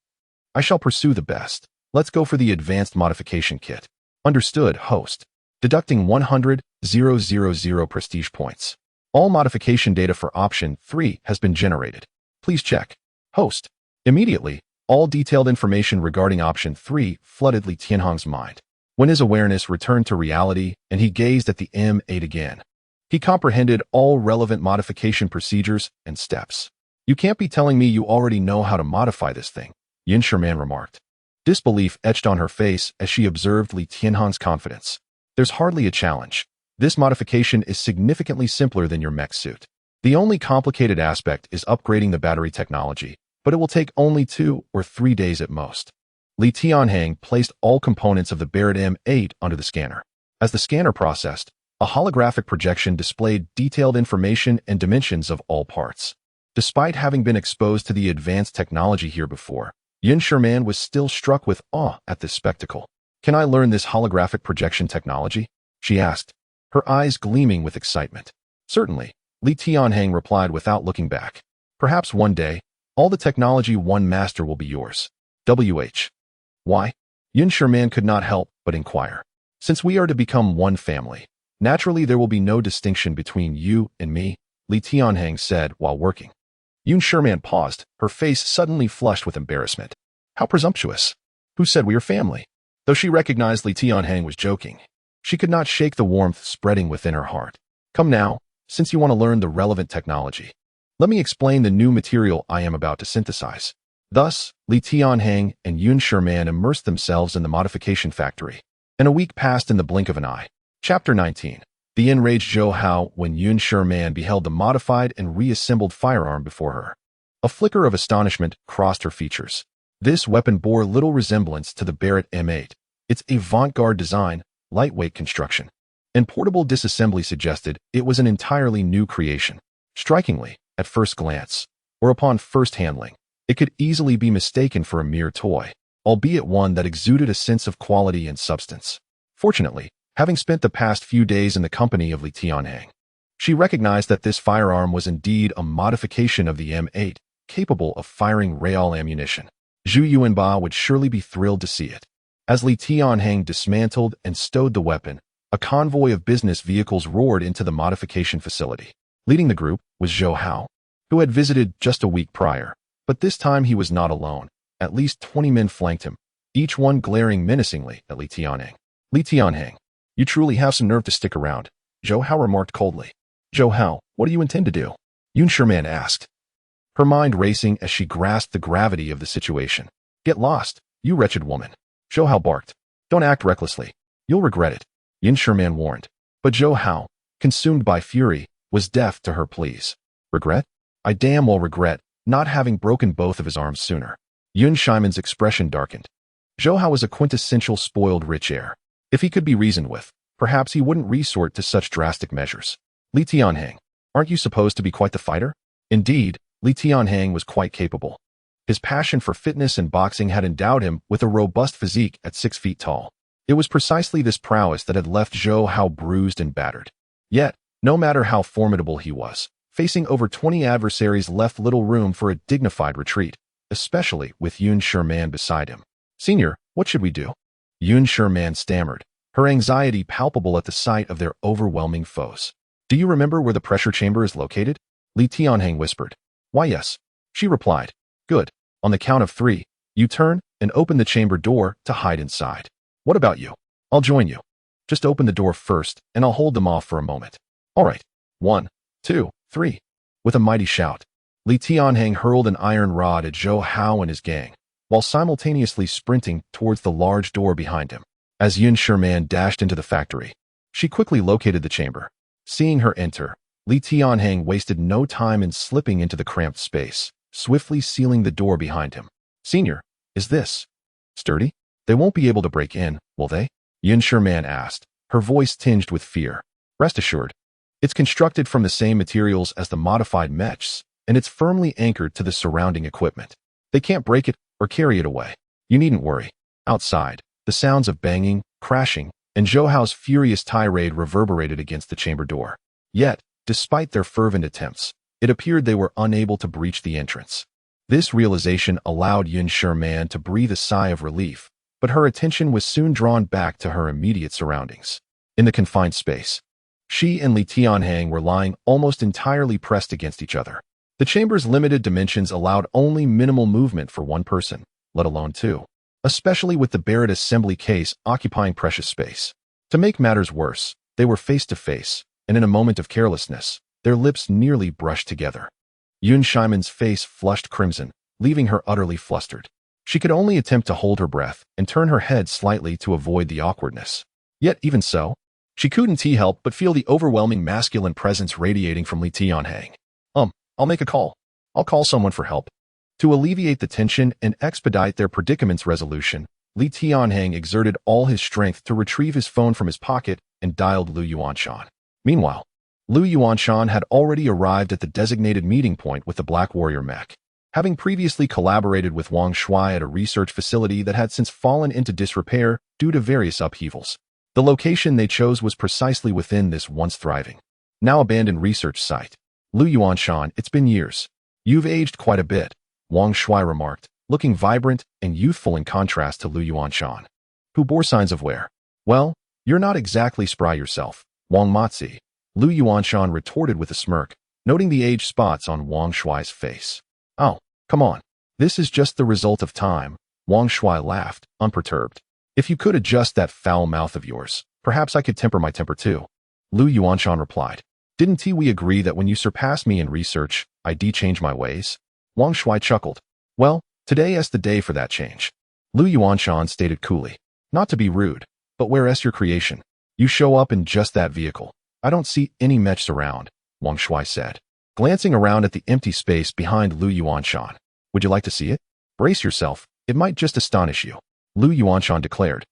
I shall pursue the best. Let's go for the advanced modification kit. Understood, host. Deducting 100,000 prestige points. All modification data for option 3 has been generated. Please check. Host. Immediately, all detailed information regarding option 3 flooded Li Tianhang's mind. When his awareness returned to reality and he gazed at the M8 again, he comprehended all relevant modification procedures and steps. You can't be telling me you already know how to modify this thing, Yun Shimian remarked. Disbelief etched on her face as she observed Li Tianhang's confidence. There's hardly a challenge. This modification is significantly simpler than your mech suit. The only complicated aspect is upgrading the battery technology, but it will take only 2 or 3 days at most. Li Tianhang placed all components of the Barrett M8 onto the scanner. As the scanner processed, a holographic projection displayed detailed information and dimensions of all parts. Despite having been exposed to the advanced technology here before, Yun Shimian was still struck with awe at this spectacle. Can I learn this holographic projection technology? She asked, her eyes gleaming with excitement. Certainly, Li Tianhang replied without looking back. Perhaps one day, all the technology one master will be yours. W.H. Why? Yun Shimian could not help but inquire. Since we are to become one family, naturally there will be no distinction between you and me, Li Tianhang said while working. Yun Shimian paused, her face suddenly flushed with embarrassment. How presumptuous. Who said we are family? Though she recognized Li Tianhang was joking, she could not shake the warmth spreading within her heart. Come now, since you want to learn the relevant technology, let me explain the new material I am about to synthesize. Thus, Li Tianhang and Yun Shimian immersed themselves in the modification factory, and a week passed in the blink of an eye. Chapter 19. The enraged Zhou Hao when Yun Shimian beheld the modified and reassembled firearm before her. A flicker of astonishment crossed her features. This weapon bore little resemblance to the Barrett M8. Its avant-garde design, lightweight construction, and portable disassembly suggested it was an entirely new creation. Strikingly, at first glance, or upon first handling, it could easily be mistaken for a mere toy, albeit one that exuded a sense of quality and substance. Fortunately, having spent the past few days in the company of Li Tianhang, she recognized that this firearm was indeed a modification of the M8, capable of firing real ammunition. Zhu Yuanba would surely be thrilled to see it. As Li Tianhang dismantled and stowed the weapon, a convoy of business vehicles roared into the modification facility. Leading the group was Zhou Hao, who had visited just a week prior, but this time he was not alone. At least 20 men flanked him, each one glaring menacingly at Li Tianhang. Li Tianhang, you truly have some nerve to stick around, Zhou Hao remarked coldly. Zhou Hao, what do you intend to do? Yun Shimian asked, her mind racing as she grasped the gravity of the situation. Get lost, you wretched woman. Zhou Hao barked. Don't act recklessly. You'll regret it, Yun Shimian warned. But Zhou Hao, consumed by fury, was deaf to her pleas. Regret? I damn well regret not having broken both of his arms sooner. Yun Shimian's expression darkened. Zhou Hao was a quintessential spoiled rich heir. If he could be reasoned with, perhaps he wouldn't resort to such drastic measures. Li Tianhang, aren't you supposed to be quite the fighter? Indeed, Li Tianhang was quite capable. His passion for fitness and boxing had endowed him with a robust physique at 6 feet tall. It was precisely this prowess that had left Zhou Hao bruised and battered. Yet, no matter how formidable he was, facing over 20 adversaries left little room for a dignified retreat, especially with Yun Shimian beside him. Senior, what should we do? Yun Shimian stammered, her anxiety palpable at the sight of their overwhelming foes. Do you remember where the pressure chamber is located? Li Tianhang whispered. Why yes, she replied. Good. On the count of 3, you turn and open the chamber door to hide inside. What about you? I'll join you. Just open the door first, and I'll hold them off for a moment. All right. 1, 2, 3. With a mighty shout, Li Tianhang hurled an iron rod at Zhou Hao and his gang, while simultaneously sprinting towards the large door behind him. As Yun Shimian dashed into the factory, she quickly located the chamber. Seeing her enter, Li Tianhang wasted no time in slipping into the cramped space, swiftly sealing the door behind him. Senior, is this sturdy? They won't be able to break in, will they? Yun Shimian asked, her voice tinged with fear. Rest assured, it's constructed from the same materials as the modified mechs, and it's firmly anchored to the surrounding equipment. They can't break it or carry it away. You needn't worry. Outside, the sounds of banging, crashing, and Zhou Hao's furious tirade reverberated against the chamber door. Yet, despite their fervent attempts, it appeared they were unable to breach the entrance. This realization allowed Yun Shimian to breathe a sigh of relief, but her attention was soon drawn back to her immediate surroundings. In the confined space, she and Li Tianhang were lying almost entirely pressed against each other. The chamber's limited dimensions allowed only minimal movement for one person, let alone two, especially with the Barrett assembly case occupying precious space. To make matters worse, they were face to face, and in a moment of carelessness, their lips nearly brushed together. Yun Shimian's face flushed crimson, leaving her utterly flustered. She could only attempt to hold her breath and turn her head slightly to avoid the awkwardness. Yet even so, she couldn't help but feel the overwhelming masculine presence radiating from Li Tianhang. I'll make a call. I'll call someone for help. To alleviate the tension and expedite their predicament's resolution, Li Tianhang exerted all his strength to retrieve his phone from his pocket and dialed Lu Yuanshan. Meanwhile, Lu Yuanshan had already arrived at the designated meeting point with the Black Warrior Mech. Having previously collaborated with Wang Shuai at a research facility that had since fallen into disrepair due to various upheavals, the location they chose was precisely within this once thriving, now abandoned research site. Lu Yuanshan, it's been years. You've aged quite a bit, Wang Shuai remarked, looking vibrant and youthful in contrast to Lu Yuanshan, who bore signs of wear. Well, you're not exactly spry yourself, Wang Matzi, Lu Yuanshan retorted with a smirk, noting the age spots on Wang Shuai's face. Oh, come on. This is just the result of time, Wang Shuai laughed, unperturbed. If you could adjust that foul mouth of yours, perhaps I could temper my temper too. Lu Yuanshan replied. Didn't we agree that when you surpass me in research, I'd change my ways? Wang Shuai chuckled. Well, today is the day for that change. Lu Yuanshan stated coolly. Not to be rude, but where's your creation? You show up in just that vehicle. I don't see any mechs around, Wang Shuai said, glancing around at the empty space behind Lu Yuanshan. Would you like to see it? Brace yourself, it might just astonish you, Lu Yuanshan declared,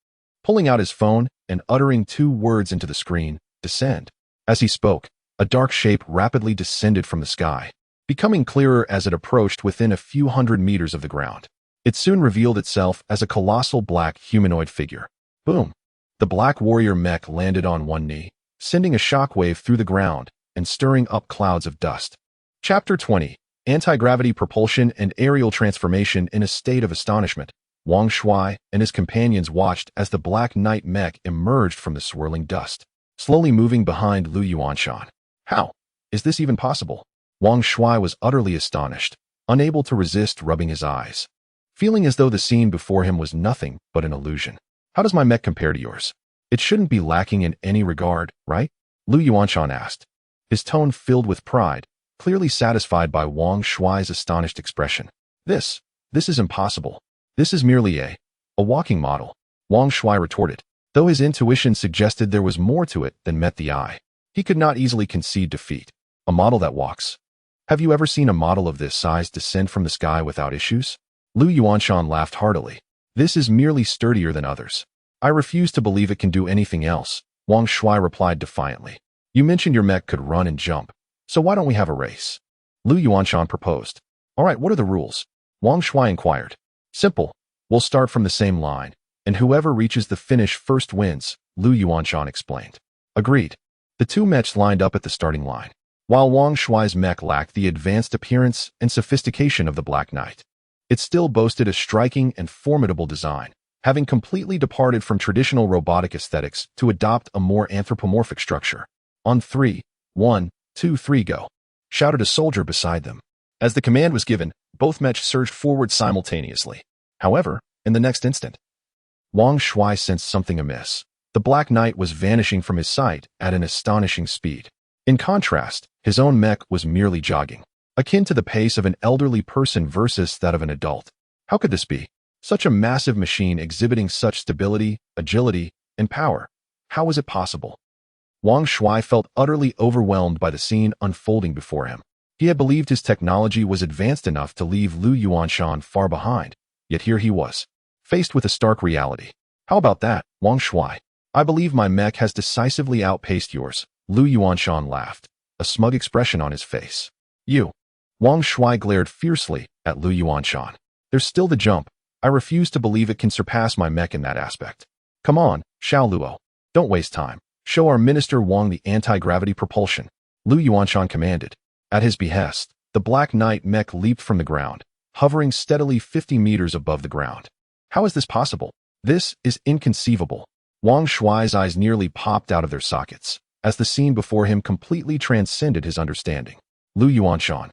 pulling out his phone and uttering 2 words into the screen, descend. As he spoke, a dark shape rapidly descended from the sky, becoming clearer as it approached within a few hundred meters of the ground. It soon revealed itself as a colossal black humanoid figure. Boom! The Black Warrior Mech landed on one knee, sending a shockwave through the ground and stirring up clouds of dust. Chapter 20. Anti-gravity propulsion and aerial transformation. In a state of astonishment, Wang Shuai and his companions watched as the Black Knight Mech emerged from the swirling dust, slowly moving behind Lu Yuanshan. How? Is this even possible? Wang Shuai was utterly astonished, unable to resist rubbing his eyes, feeling as though the scene before him was nothing but an illusion. How does my mech compare to yours? It shouldn't be lacking in any regard, right? Lu Yuanshan asked, his tone filled with pride, clearly satisfied by Wang Shuai's astonished expression. This is impossible. This is merely a walking model, Wang Shuai retorted, though his intuition suggested there was more to it than met the eye. He could not easily concede defeat. A model that walks. Have you ever seen a model of this size descend from the sky without issues? Lu Yuanshan laughed heartily. This is merely sturdier than others. I refuse to believe it can do anything else, Wang Shuai replied defiantly. You mentioned your mech could run and jump, so why don't we have a race? Lu Yuanshan proposed. All right, what are the rules? Wang Shuai inquired. Simple. We'll start from the same line, and whoever reaches the finish first wins, Lu Yuanshan explained. Agreed. The 2 mechs lined up at the starting line. While Wang Shuai's mech lacked the advanced appearance and sophistication of the Black Knight, it still boasted a striking and formidable design, having completely departed from traditional robotic aesthetics to adopt a more anthropomorphic structure. On 3, 1, 2, 3, go, shouted a soldier beside them. As the command was given, both mechs surged forward simultaneously. However, in the next instant, Wang Shuai sensed something amiss. The Black Knight was vanishing from his sight at an astonishing speed. In contrast, his own mech was merely jogging, akin to the pace of an elderly person versus that of an adult. How could this be? Such a massive machine exhibiting such stability, agility, and power. How was it possible? Wang Shuai felt utterly overwhelmed by the scene unfolding before him. He had believed his technology was advanced enough to leave Lu Yuanshan far behind, yet here he was, faced with a stark reality. How about that, Wang Shuai? I believe my mech has decisively outpaced yours, Lu Yuanshan laughed, a smug expression on his face. You. Wang Shuai glared fiercely at Lu Yuanshan. There's still the jump. I refuse to believe it can surpass my mech in that aspect. Come on, Xiao Luo. Don't waste time. Show our Minister Wang the anti-gravity propulsion, Lu Yuanshan commanded. At his behest, the Black Knight Mech leaped from the ground, hovering steadily 50 meters above the ground. How is this possible? This is inconceivable. Wang Shuai's eyes nearly popped out of their sockets, as the scene before him completely transcended his understanding. Lu Yuanshan,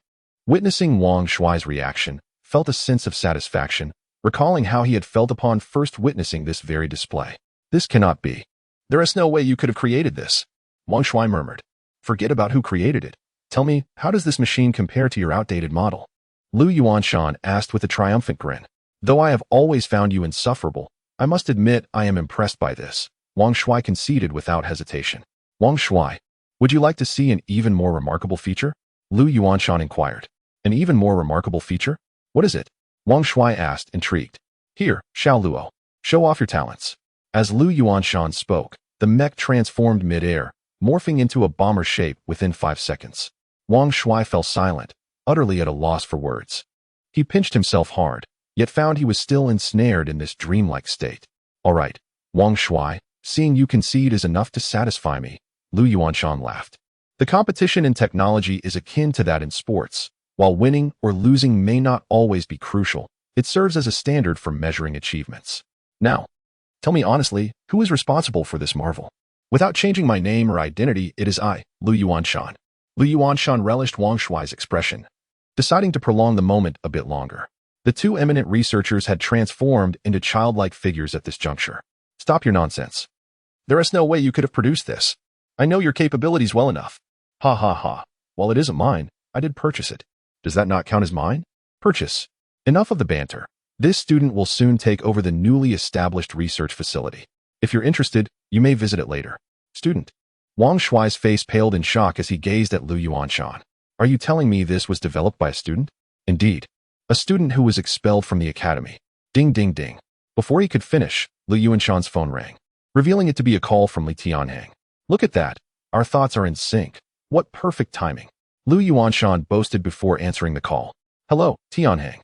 witnessing Wang Shuai's reaction, felt a sense of satisfaction, recalling how he had felt upon first witnessing this very display. This cannot be. There is no way you could have created this. Wang Shuai murmured. Forget about who created it. Tell me, how does this machine compare to your outdated model? Lu Yuanshan asked with a triumphant grin. Though I have always found you insufferable, I must admit I am impressed by this, Wang Shuai conceded without hesitation. Wang Shuai, would you like to see an even more remarkable feature? Lu Yuanshan inquired. An even more remarkable feature? What is it? Wang Shuai asked, intrigued. Here, Xiao Luo, show off your talents. As Lu Yuanshan spoke, the mech transformed mid-air, morphing into a bomber shape within 5 seconds. Wang Shuai fell silent, utterly at a loss for words. He pinched himself hard, yet found he was still ensnared in this dreamlike state. All right, Wang Shuai, seeing you concede is enough to satisfy me, Lu Yuanshan laughed. The competition in technology is akin to that in sports. While winning or losing may not always be crucial, it serves as a standard for measuring achievements. Now, tell me honestly, who is responsible for this marvel? Without changing my name or identity, it is I, Lu Yuanshan. Lu Yuanshan relished Wang Shuai's expression, deciding to prolong the moment a bit longer. The two eminent researchers had transformed into childlike figures at this juncture. Stop your nonsense. There is no way you could have produced this. I know your capabilities well enough. Ha ha ha. While it isn't mine, I did purchase it. Does that not count as mine? Purchase. Enough of the banter. This student will soon take over the newly established research facility. If you're interested, you may visit it later. Student. Wang Shuai's face paled in shock as he gazed at Lu Yuanshan. Are you telling me this was developed by a student? Indeed. A student who was expelled from the academy. Ding ding ding. Before he could finish, Lu Yuanshan's phone rang, revealing it to be a call from Li Tianhang. Look at that. Our thoughts are in sync. What perfect timing. Lu Yuanshan boasted before answering the call. Hello, Tianhang.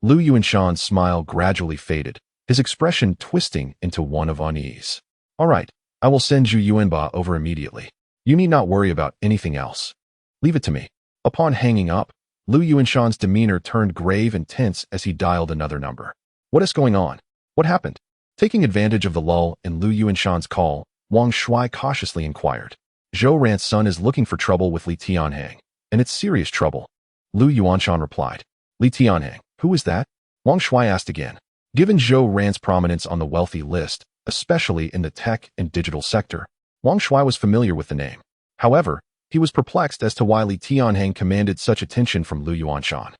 Lu Yuanshan's smile gradually faded, his expression twisting into one of unease. All right, I will send you Yuanba over immediately. You need not worry about anything else. Leave it to me. Upon hanging up, Lu Yuanshan's demeanor turned grave and tense as he dialed another number. What is going on? What happened? Taking advantage of the lull in Lu Yuanshan's call, Wang Shuai cautiously inquired. Zhou Ran's son is looking for trouble with Li Tianhang, and it's serious trouble. Lu Yuanshan replied. Li Tianhang, who is that? Wang Shuai asked again. Given Zhou Ran's prominence on the wealthy list, especially in the tech and digital sector, Wang Shuai was familiar with the name. However, he was perplexed as to why Li Tianhang commanded such attention from Lu Yuanshan.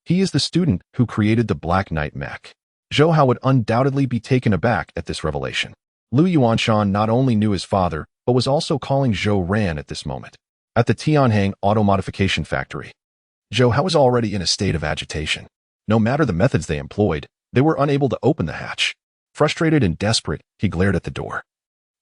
He is the student who created the Black Knight mech. Zhou Hao would undoubtedly be taken aback at this revelation. Lu Yuanshan not only knew his father, but was also calling Zhou Ran at this moment. At the Tianhang auto modification factory, Zhou Hao was already in a state of agitation. No matter the methods they employed, they were unable to open the hatch. Frustrated and desperate, he glared at the door.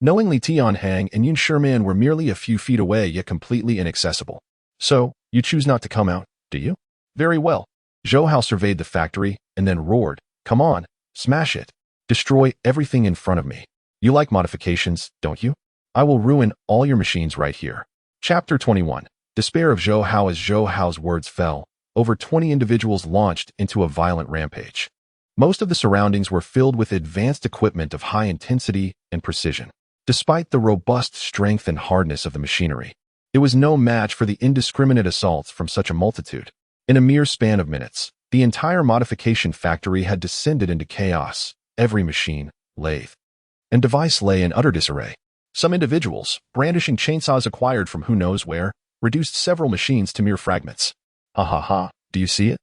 Knowing Li Tianhang and Yun Shimian were merely a few feet away yet completely inaccessible. So, you choose not to come out, do you? Very well. Zhou Hao surveyed the factory and then roared, come on, smash it. Destroy everything in front of me. You like modifications, don't you? I will ruin all your machines right here. Chapter 21. Despair of Zhou Hao. As Zhou Hao's words fell, over 20 individuals launched into a violent rampage. Most of the surroundings were filled with advanced equipment of high intensity and precision. Despite the robust strength and hardness of the machinery, it was no match for the indiscriminate assaults from such a multitude. In a mere span of minutes, the entire modification factory had descended into chaos. Every machine, lathe, and device lay in utter disarray. Some individuals, brandishing chainsaws acquired from who knows where, reduced several machines to mere fragments. Ha ha ha, do you see it?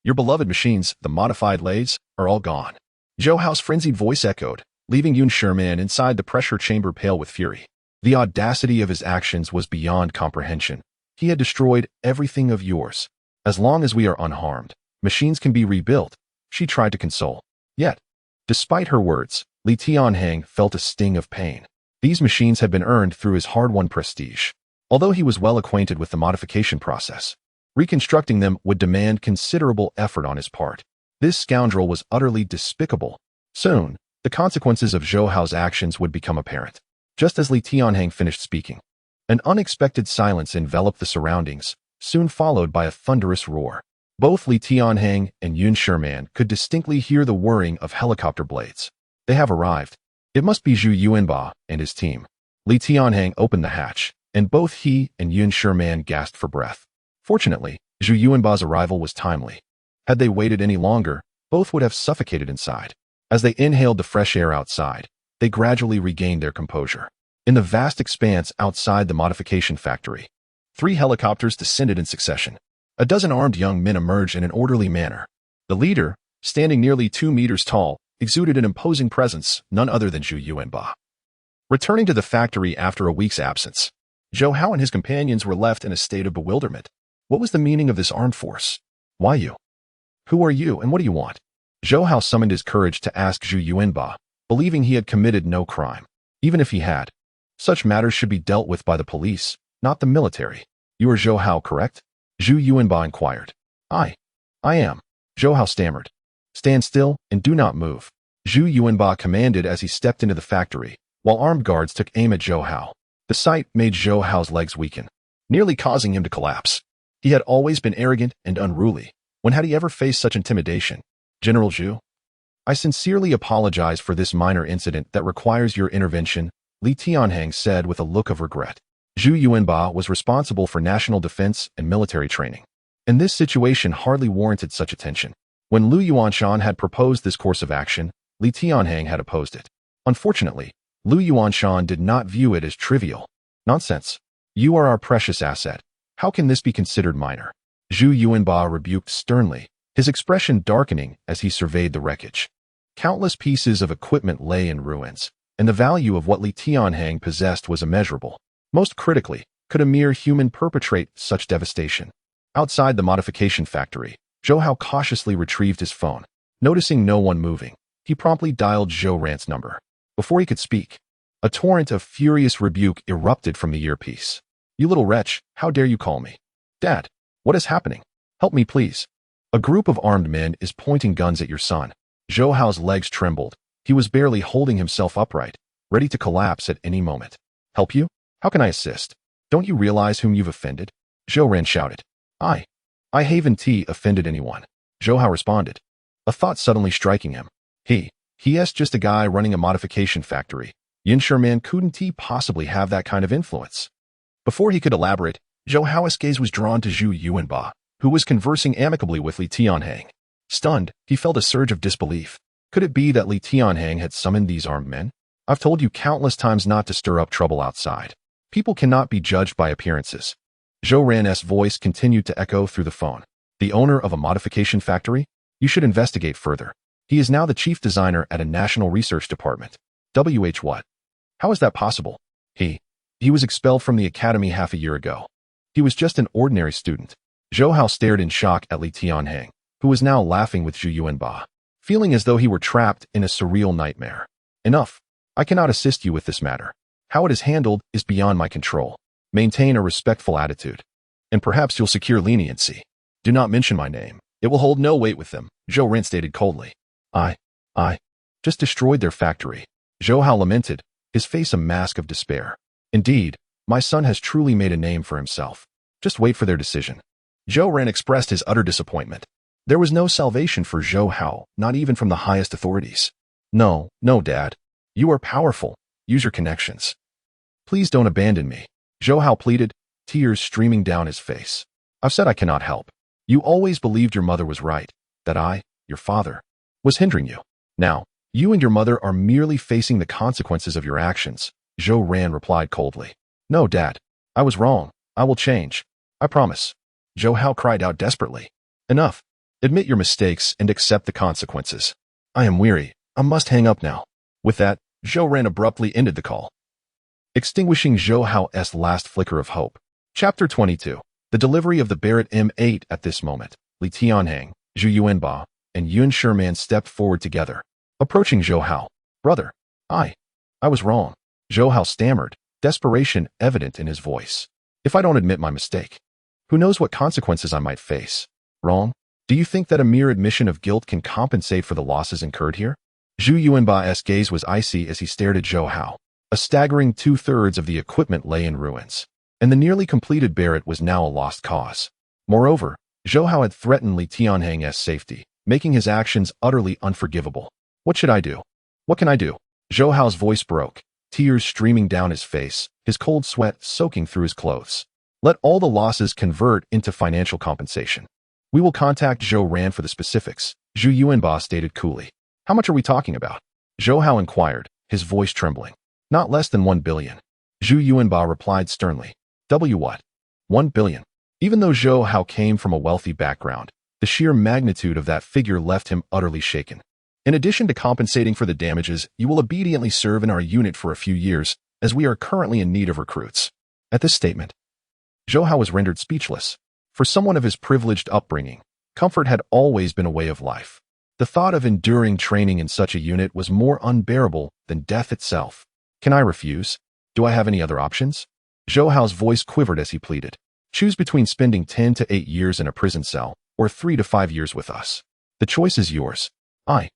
Your beloved machines, the modified lathes, are all gone. Zhou Hao's frenzied voice echoed, leaving Yun Shimian inside the pressure chamber pale with fury. The audacity of his actions was beyond comprehension. He had destroyed everything of yours. As long as we are unharmed, machines can be rebuilt, she tried to console. Yet, despite her words, Li Tianhang felt a sting of pain. These machines had been earned through his hard-won prestige. Although he was well acquainted with the modification process, reconstructing them would demand considerable effort on his part. This scoundrel was utterly despicable. Soon, the consequences of Zhou Hao's actions would become apparent. Just as Li Tianhang finished speaking, an unexpected silence enveloped the surroundings, soon followed by a thunderous roar. Both Li Tianhang and Yun Shimian could distinctly hear the whirring of helicopter blades. They have arrived. It must be Zhu Yuanba and his team. Li Tianhang opened the hatch, and both he and Yun Shimian gasped for breath. Fortunately, Zhu Yuanba's arrival was timely. Had they waited any longer, both would have suffocated inside. As they inhaled the fresh air outside, they gradually regained their composure. In the vast expanse outside the modification factory, 3 helicopters descended in succession. A dozen armed young men emerged in an orderly manner. The leader, standing nearly 2 meters tall, exuded an imposing presence, none other than Zhu Yuanba. Returning to the factory after a week's absence, Zhou Hao and his companions were left in a state of bewilderment. What was the meaning of this armed force? Why you? Who are you and what do you want? Zhou Hao summoned his courage to ask Zhu Yuanba, believing he had committed no crime. Even if he had, such matters should be dealt with by the police, not the military. You are Zhou Hao, correct? Zhu Yuanba inquired. I am. Zhou Hao stammered. Stand still and do not move. Zhu Yuanba commanded as he stepped into the factory, while armed guards took aim at Zhou Hao. The sight made Zhou Hao's legs weaken, nearly causing him to collapse. He had always been arrogant and unruly. When had he ever faced such intimidation? General Zhu? I sincerely apologize for this minor incident that requires your intervention, Li Tianhang said with a look of regret. Zhu Yuanba was responsible for national defense and military training, and this situation hardly warranted such attention. When Lu Yuanshan had proposed this course of action, Li Tianhang had opposed it. Unfortunately, Lu Yuanshan did not view it as trivial. Nonsense. You are our precious asset. How can this be considered minor? Zhu Yuanba rebuked sternly, his expression darkening as he surveyed the wreckage. Countless pieces of equipment lay in ruins, and the value of what Li Tianhang possessed was immeasurable. Most critically, could a mere human perpetrate such devastation? Outside the modification factory, Zhou Hao cautiously retrieved his phone. Noticing no one moving, he promptly dialed Zhou Ran's number. Before he could speak, a torrent of furious rebuke erupted from the earpiece. You little wretch, how dare you call me? Dad, what is happening? Help me, please. A group of armed men is pointing guns at your son. Zhou Hao's legs trembled. He was barely holding himself upright, ready to collapse at any moment. Help you? How can I assist? Don't you realize whom you've offended? Zhou Ran shouted. I haven't offended anyone. Zhou Hao responded, a thought suddenly striking him. He's just a guy running a modification factory. Yun Shimian couldn't possibly have that kind of influence. Before he could elaborate, Zhou Hao's gaze was drawn to Zhu Yuanba, who was conversing amicably with Li Tianhang. Stunned, he felt a surge of disbelief. Could it be that Li Tianhang had summoned these armed men? I've told you countless times not to stir up trouble outside. People cannot be judged by appearances. Zhou Ran's voice continued to echo through the phone. The owner of a modification factory? You should investigate further. He is now the chief designer at a national research department. What? How is that possible? He was expelled from the academy half a year ago. He was just an ordinary student. Zhou Hao stared in shock at Li Tianhang, who was now laughing with Zhu Yuanba, feeling as though he were trapped in a surreal nightmare. Enough. I cannot assist you with this matter. How it is handled is beyond my control. Maintain a respectful attitude, and perhaps you'll secure leniency. Do not mention my name. It will hold no weight with them, Zhou Ran stated coldly. I just destroyed their factory. Zhou Hao lamented, his face a mask of despair. Indeed, my son has truly made a name for himself. Just wait for their decision. Zhou Ran expressed his utter disappointment. There was no salvation for Zhou Hao, not even from the highest authorities. No, Dad. You are powerful. Use your connections. Please don't abandon me. Zhou Hao pleaded, tears streaming down his face. I've said I cannot help. You always believed your mother was right, that I, your father, was hindering you. Now, you and your mother are merely facing the consequences of your actions, Zhou Ran replied coldly. No, Dad. I was wrong. I will change. I promise. Zhou Hao cried out desperately. Enough. Admit your mistakes and accept the consequences. I am weary. I must hang up now. With that, Zhou Ran abruptly ended the call, extinguishing Zhou Hao's last flicker of hope. Chapter 22. The delivery of the Barrett M8 at this moment. Li Tianhang, Zhu Yuanba, and Yun Shimian stepped forward together, approaching Zhou Hao. Brother, I was wrong. Zhou Hao stammered, desperation evident in his voice. If I don't admit my mistake, who knows what consequences I might face? Wrong? Do you think that a mere admission of guilt can compensate for the losses incurred here? Zhu Yuanba's gaze was icy as he stared at Zhou Hao. A staggering 2/3 of the equipment lay in ruins, and the nearly completed Barrett was now a lost cause. Moreover, Zhou Hao had threatened Li Tianhang's safety, making his actions utterly unforgivable. What should I do? What can I do? Zhou Hao's voice broke, tears streaming down his face, his cold sweat soaking through his clothes. Let all the losses convert into financial compensation. We will contact Zhou Ran for the specifics, Zhu Yuanba stated coolly. How much are we talking about? Zhou Hao inquired, his voice trembling. Not less than 1 billion. Zhu Yuanba replied sternly. What? 1 billion. Even though Zhou Hao came from a wealthy background, the sheer magnitude of that figure left him utterly shaken. In addition to compensating for the damages, you will obediently serve in our unit for a few years, as we are currently in need of recruits. At this statement, Zhou Hao was rendered speechless. For someone of his privileged upbringing, comfort had always been a way of life. The thought of enduring training in such a unit was more unbearable than death itself. Can I refuse? Do I have any other options? Zhou Hao's voice quivered as he pleaded. Choose between spending 10 to 8 years in a prison cell or 3 to 5 years with us. The choice is yours. I.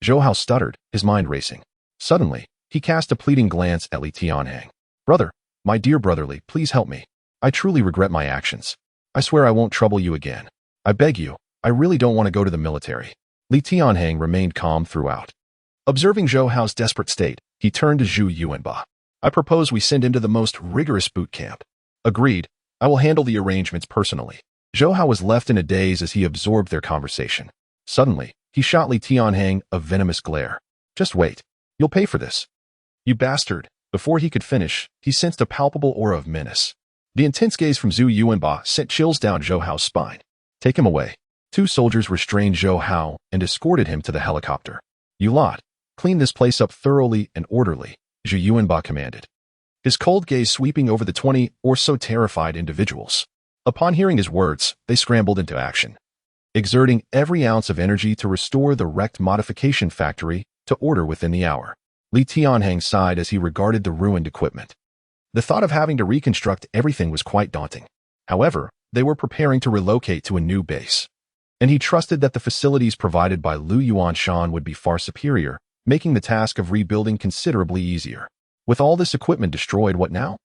Zhou Hao stuttered, his mind racing. Suddenly, he cast a pleading glance at Li Tianhang. Brother, my dear brotherly, please help me. I truly regret my actions. I swear I won't trouble you again. I beg you, I really don't want to go to the military. Li Tianhang remained calm throughout. Observing Zhou Hao's desperate state, he turned to Zhu Yuanba. I propose we send him to the most rigorous boot camp. Agreed. I will handle the arrangements personally. Zhou Hao was left in a daze as he absorbed their conversation. Suddenly, he shot Li Tianhang a venomous glare. Just wait. You'll pay for this. You bastard. Before he could finish, he sensed a palpable aura of menace. The intense gaze from Zhu Yuanba sent chills down Zhou Hao's spine. Take him away. 2 soldiers restrained Zhou Hao and escorted him to the helicopter. You lot, clean this place up thoroughly and orderly, Zhu Yuanba commanded, his cold gaze sweeping over the 20 or so terrified individuals. Upon hearing his words, they scrambled into action, exerting every ounce of energy to restore the wrecked modification factory to order within the hour. Li Tianhang sighed as he regarded the ruined equipment. The thought of having to reconstruct everything was quite daunting. However, they were preparing to relocate to a new base, and he trusted that the facilities provided by Lu Yuanshan would be far superior, making the task of rebuilding considerably easier. With all this equipment destroyed, what now?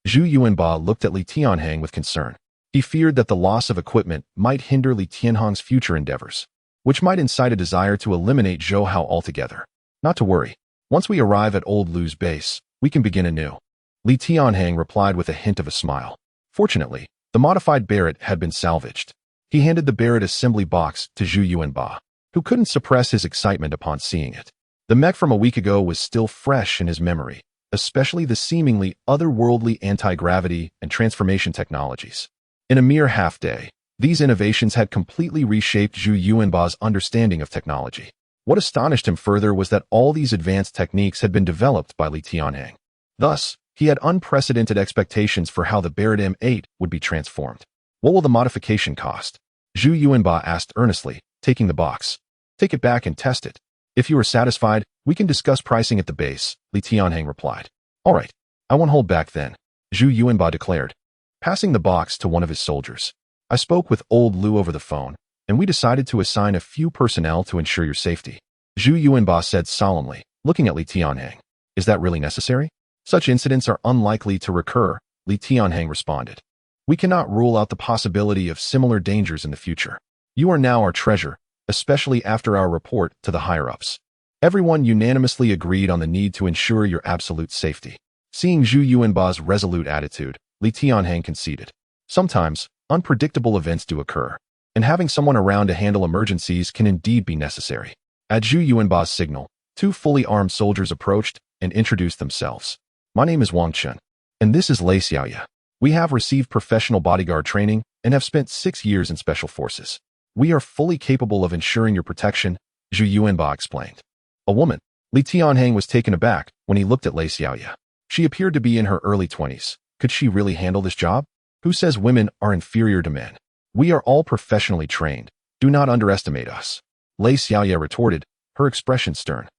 Zhu Yuanba looked at Li Tianhang with concern. He feared that the loss of equipment might hinder Li Tianhang's future endeavors, which might incite a desire to eliminate Zhou Hao altogether. Not to worry. Once we arrive at Old Lu's base, we can begin anew. Li Tianhang replied with a hint of a smile. Fortunately, the modified Barrett had been salvaged. He handed the Barrett assembly box to Zhu Yuanba, who couldn't suppress his excitement upon seeing it. The mech from a week ago was still fresh in his memory, especially the seemingly otherworldly anti-gravity and transformation technologies. In a mere half-day, these innovations had completely reshaped Zhu Yuanba's understanding of technology. What astonished him further was that all these advanced techniques had been developed by Li Tianhang. Thus, he had unprecedented expectations for how the Barrett M8 would be transformed. What will the modification cost? Zhu Yuanba asked earnestly, taking the box. Take it back and test it. If you are satisfied, we can discuss pricing at the base, Li Tianhang replied. All right, I won't hold back then, Zhu Yuanba declared, passing the box to one of his soldiers. I spoke with old Lu over the phone, and we decided to assign a few personnel to ensure your safety. Zhu Yuanba said solemnly, looking at Li Tianhang. Is that really necessary? Such incidents are unlikely to recur, Li Tianhang responded. We cannot rule out the possibility of similar dangers in the future. You are now our treasure, especially after our report to the higher-ups. Everyone unanimously agreed on the need to ensure your absolute safety. Seeing Zhu Yuanba's resolute attitude, Li Tianhang conceded. Sometimes, unpredictable events do occur, and having someone around to handle emergencies can indeed be necessary. At Zhu Yuanba's signal, 2 fully armed soldiers approached and introduced themselves. My name is Wang Chen, and this is Lei Xiaoya. We have received professional bodyguard training and have spent 6 years in special forces. We are fully capable of ensuring your protection, Zhu Yuanba explained. A woman. Li Tianhang was taken aback when he looked at Lei Xiaoya. She appeared to be in her early 20s. Could she really handle this job? Who says women are inferior to men? We are all professionally trained. Do not underestimate us. Lei Xiaoya retorted, her expression stern.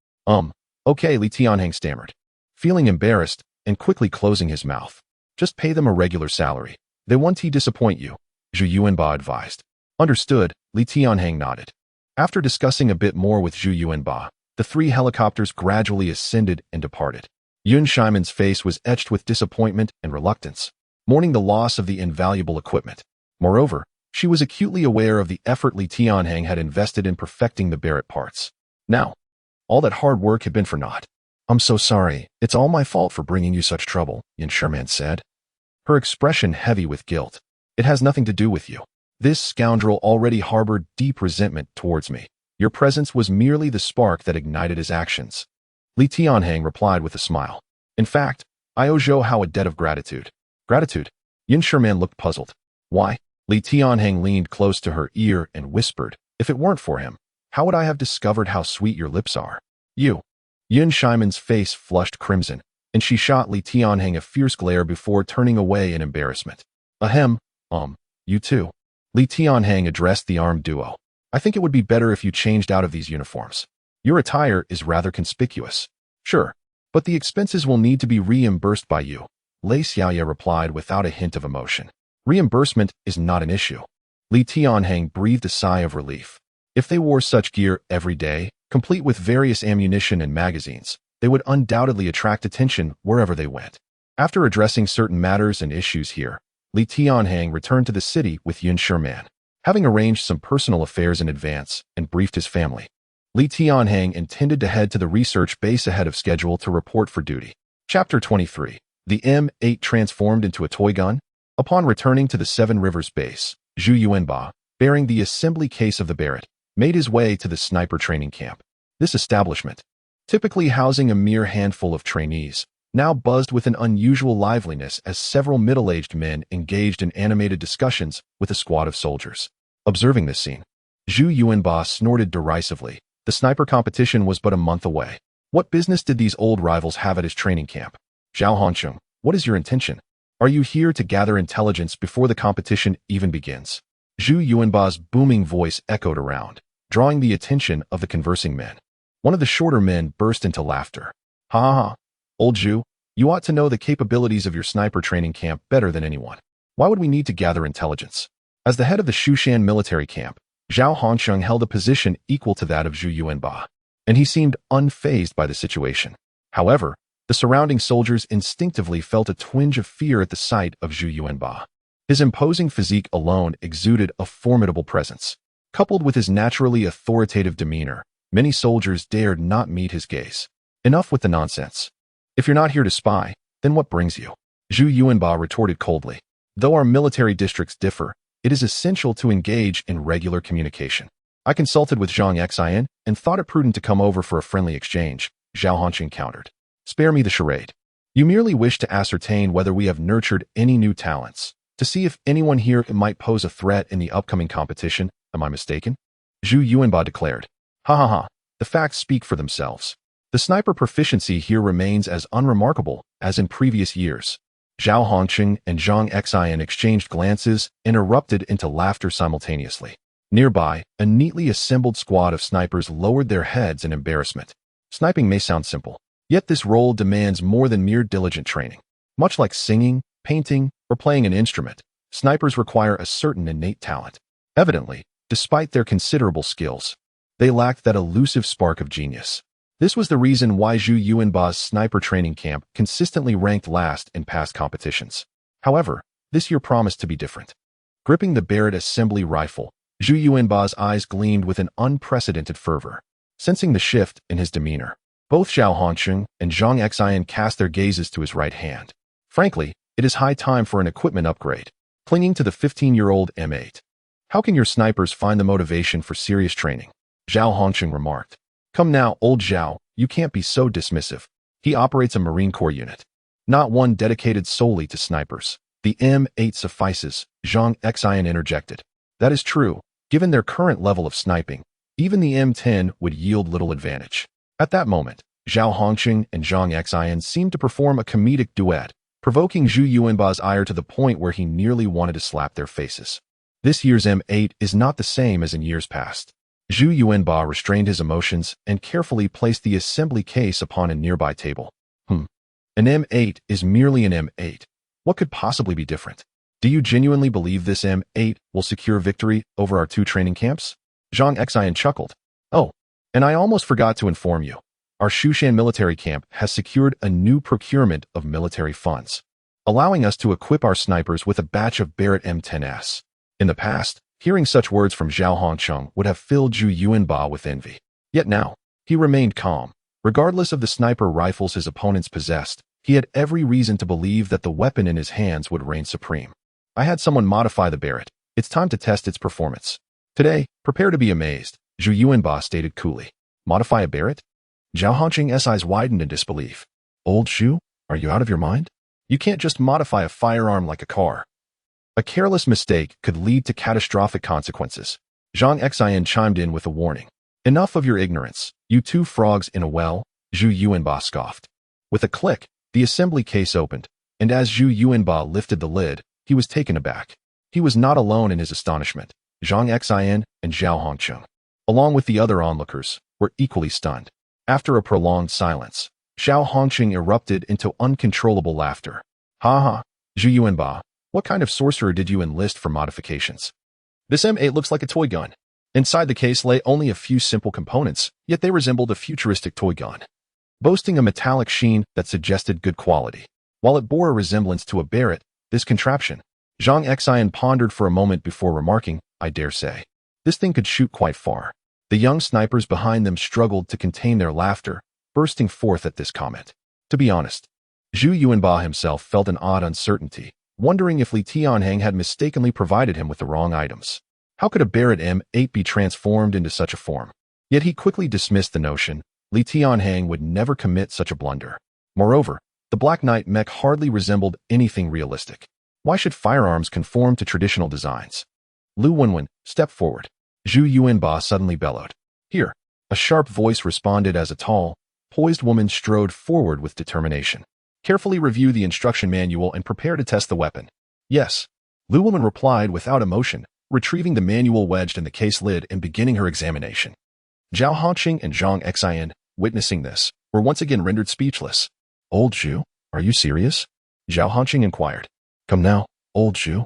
Okay, Li Tianhang stammered, feeling embarrassed and quickly closing his mouth. Just pay them a regular salary. They won't disappoint you, Zhu Yuanba advised. Understood, Li Tianhang nodded. After discussing a bit more with Zhu Yuanba, the 3 helicopters gradually ascended and departed. Yun Shimian's face was etched with disappointment and reluctance, mourning the loss of the invaluable equipment. Moreover, she was acutely aware of the effort Li Tianhang had invested in perfecting the Barrett parts. Now, All that hard work had been for naught. I'm so sorry. It's all my fault for bringing you such trouble, Yun Shimian said, her expression heavy with guilt. It has nothing to do with you. This scoundrel already harbored deep resentment towards me. Your presence was merely the spark that ignited his actions. Li Tianhang replied with a smile. In fact, I owe Zhou Hao a debt of gratitude. Gratitude? Yun Shimian looked puzzled. Why? Li Tianhang leaned close to her ear and whispered, if it weren't for him, how would I have discovered how sweet your lips are? You. Yun Shimian's face flushed crimson, and she shot Li Tianhang a fierce glare before turning away in embarrassment. Ahem, you too. Li Tianhang addressed the armed duo. I think it would be better if you changed out of these uniforms. Your attire is rather conspicuous. Sure, but the expenses will need to be reimbursed by you, Lei Xiaoye replied without a hint of emotion. Reimbursement is not an issue. Li Tianhang breathed a sigh of relief. If they wore such gear every day, complete with various ammunition and magazines, they would undoubtedly attract attention wherever they went. After addressing certain matters and issues here, Li Tianhang returned to the city with Yun Shimian, having arranged some personal affairs in advance and briefed his family. Li Tianhang intended to head to the research base ahead of schedule to report for duty. Chapter 23. The M8 transformed into a toy gun? Upon returning to the Seven Rivers base, Zhu Yuanba, bearing the assembly case of the Barrett, made his way to the sniper training camp. This establishment, typically housing a mere handful of trainees, now buzzed with an unusual liveliness as several middle-aged men engaged in animated discussions with a squad of soldiers. Observing this scene, Zhu Yuanba snorted derisively. The sniper competition was but a month away. What business did these old rivals have at his training camp? Zhao Hongcheng, what is your intention? Are you here to gather intelligence before the competition even begins? Zhu Yuanba's booming voice echoed around, drawing the attention of the conversing men. One of the shorter men burst into laughter. Ha ha ha. Old Zhu, you ought to know the capabilities of your sniper training camp better than anyone. Why would we need to gather intelligence? As the head of the Shushan military camp, Zhao Hongcheng held a position equal to that of Zhu Yuanba, and he seemed unfazed by the situation. However, the surrounding soldiers instinctively felt a twinge of fear at the sight of Zhu Yuanba. His imposing physique alone exuded a formidable presence. Coupled with his naturally authoritative demeanor, many soldiers dared not meet his gaze. Enough with the nonsense. If you're not here to spy, then what brings you? Zhu Yuanba retorted coldly. Though our military districts differ, it is essential to engage in regular communication. I consulted with Zhang Xian and thought it prudent to come over for a friendly exchange, Zhao Hongcheng countered. Spare me the charade. You merely wish to ascertain whether we have nurtured any new talents, to see if anyone here might pose a threat in the upcoming competition. Am I mistaken? Zhu Yuanba declared. Ha ha ha, the facts speak for themselves. The sniper proficiency here remains as unremarkable as in previous years. Zhao Hongcheng and Zhang Xian exchanged glances and erupted into laughter simultaneously. Nearby, a neatly assembled squad of snipers lowered their heads in embarrassment. Sniping may sound simple, yet this role demands more than mere diligent training. Much like singing, painting, or playing an instrument, snipers require a certain innate talent. Evidently, despite their considerable skills, they lacked that elusive spark of genius. This was the reason why Zhu Yuanba's sniper training camp consistently ranked last in past competitions. However, this year promised to be different. Gripping the Barrett assembly rifle, Zhu Yuanba's eyes gleamed with an unprecedented fervor. Sensing the shift in his demeanor, both Zhao Hongcheng and Zhang Xian cast their gazes to his right hand. Frankly, it is high time for an equipment upgrade. Clinging to the 15-year-old M8. How can your snipers find the motivation for serious training? Zhao Hongcheng remarked. Come now, old Zhao, you can't be so dismissive. He operates a Marine Corps unit, not one dedicated solely to snipers. The M8 suffices, Zhang Xian interjected. That is true. Given their current level of sniping, even the M10 would yield little advantage. At that moment, Zhao Hongcheng and Zhang Xian seemed to perform a comedic duet, provoking Zhu Yuanba's ire to the point where he nearly wanted to slap their faces. This year's M8 is not the same as in years past. Zhu Yuanba restrained his emotions and carefully placed the assembly case upon a nearby table. An M8 is merely an M8. What could possibly be different? Do you genuinely believe this M8 will secure victory over our two training camps? Zhang Xian chuckled. Oh, and I almost forgot to inform you. Our Shushan military camp has secured a new procurement of military funds, allowing us to equip our snipers with a batch of Barrett M10s. In the past, hearing such words from Zhao Hongcheng would have filled Zhu Yuanba with envy. Yet now, He remained calm. Regardless of the sniper rifles his opponents possessed, he had every reason to believe that the weapon in his hands would reign supreme. I had someone modify the Barrett. It's time to test its performance. Today, prepare to be amazed, Zhu Yuanba stated coolly. Modify a Barrett? Zhao Hongqing's eyes widened in disbelief. Old Zhu, are you out of your mind? You can't just modify a firearm like a car. A careless mistake could lead to catastrophic consequences. Zhang Xian chimed in with a warning. Enough of your ignorance, you two frogs in a well, Zhu Yuanba scoffed. With a click, the assembly case opened, and as Zhu Yuanba lifted the lid, he was taken aback. He was not alone in his astonishment. Zhang Xian and Zhao Hongqing, along with the other onlookers, were equally stunned. After a prolonged silence, Zhao Hongqing erupted into uncontrollable laughter. Ha ha, Zhu Yuanba, what kind of sorcerer did you enlist for modifications? This M8 looks like a toy gun. Inside the case lay only a few simple components, yet they resembled a futuristic toy gun, boasting a metallic sheen that suggested good quality. While it bore a resemblance to a Barrett, this contraption, Zhang Xian pondered for a moment before remarking, I dare say, this thing could shoot quite far. The young snipers behind them struggled to contain their laughter, bursting forth at this comment. To be honest, Zhu Yuanba himself felt an odd uncertainty, wondering if Li Tianhang had mistakenly provided him with the wrong items. How could a Barrett M8 be transformed into such a form? Yet he quickly dismissed the notion. Li Tianhang would never commit such a blunder. Moreover, the Black Knight mech hardly resembled anything realistic. Why should firearms conform to traditional designs? Lu Wenwen, step forward. Zhu Yuanba suddenly bellowed. Here, a sharp voice responded as a tall, poised woman strode forward with determination. Carefully review the instruction manual and prepare to test the weapon. Yes, Lu Wenwen replied without emotion, retrieving the manual wedged in the case lid and beginning her examination. Zhao Hongqing and Zhang Xian, witnessing this, were once again rendered speechless. Old Zhu, are you serious? Zhao Hongqing inquired. Come now, old Zhu.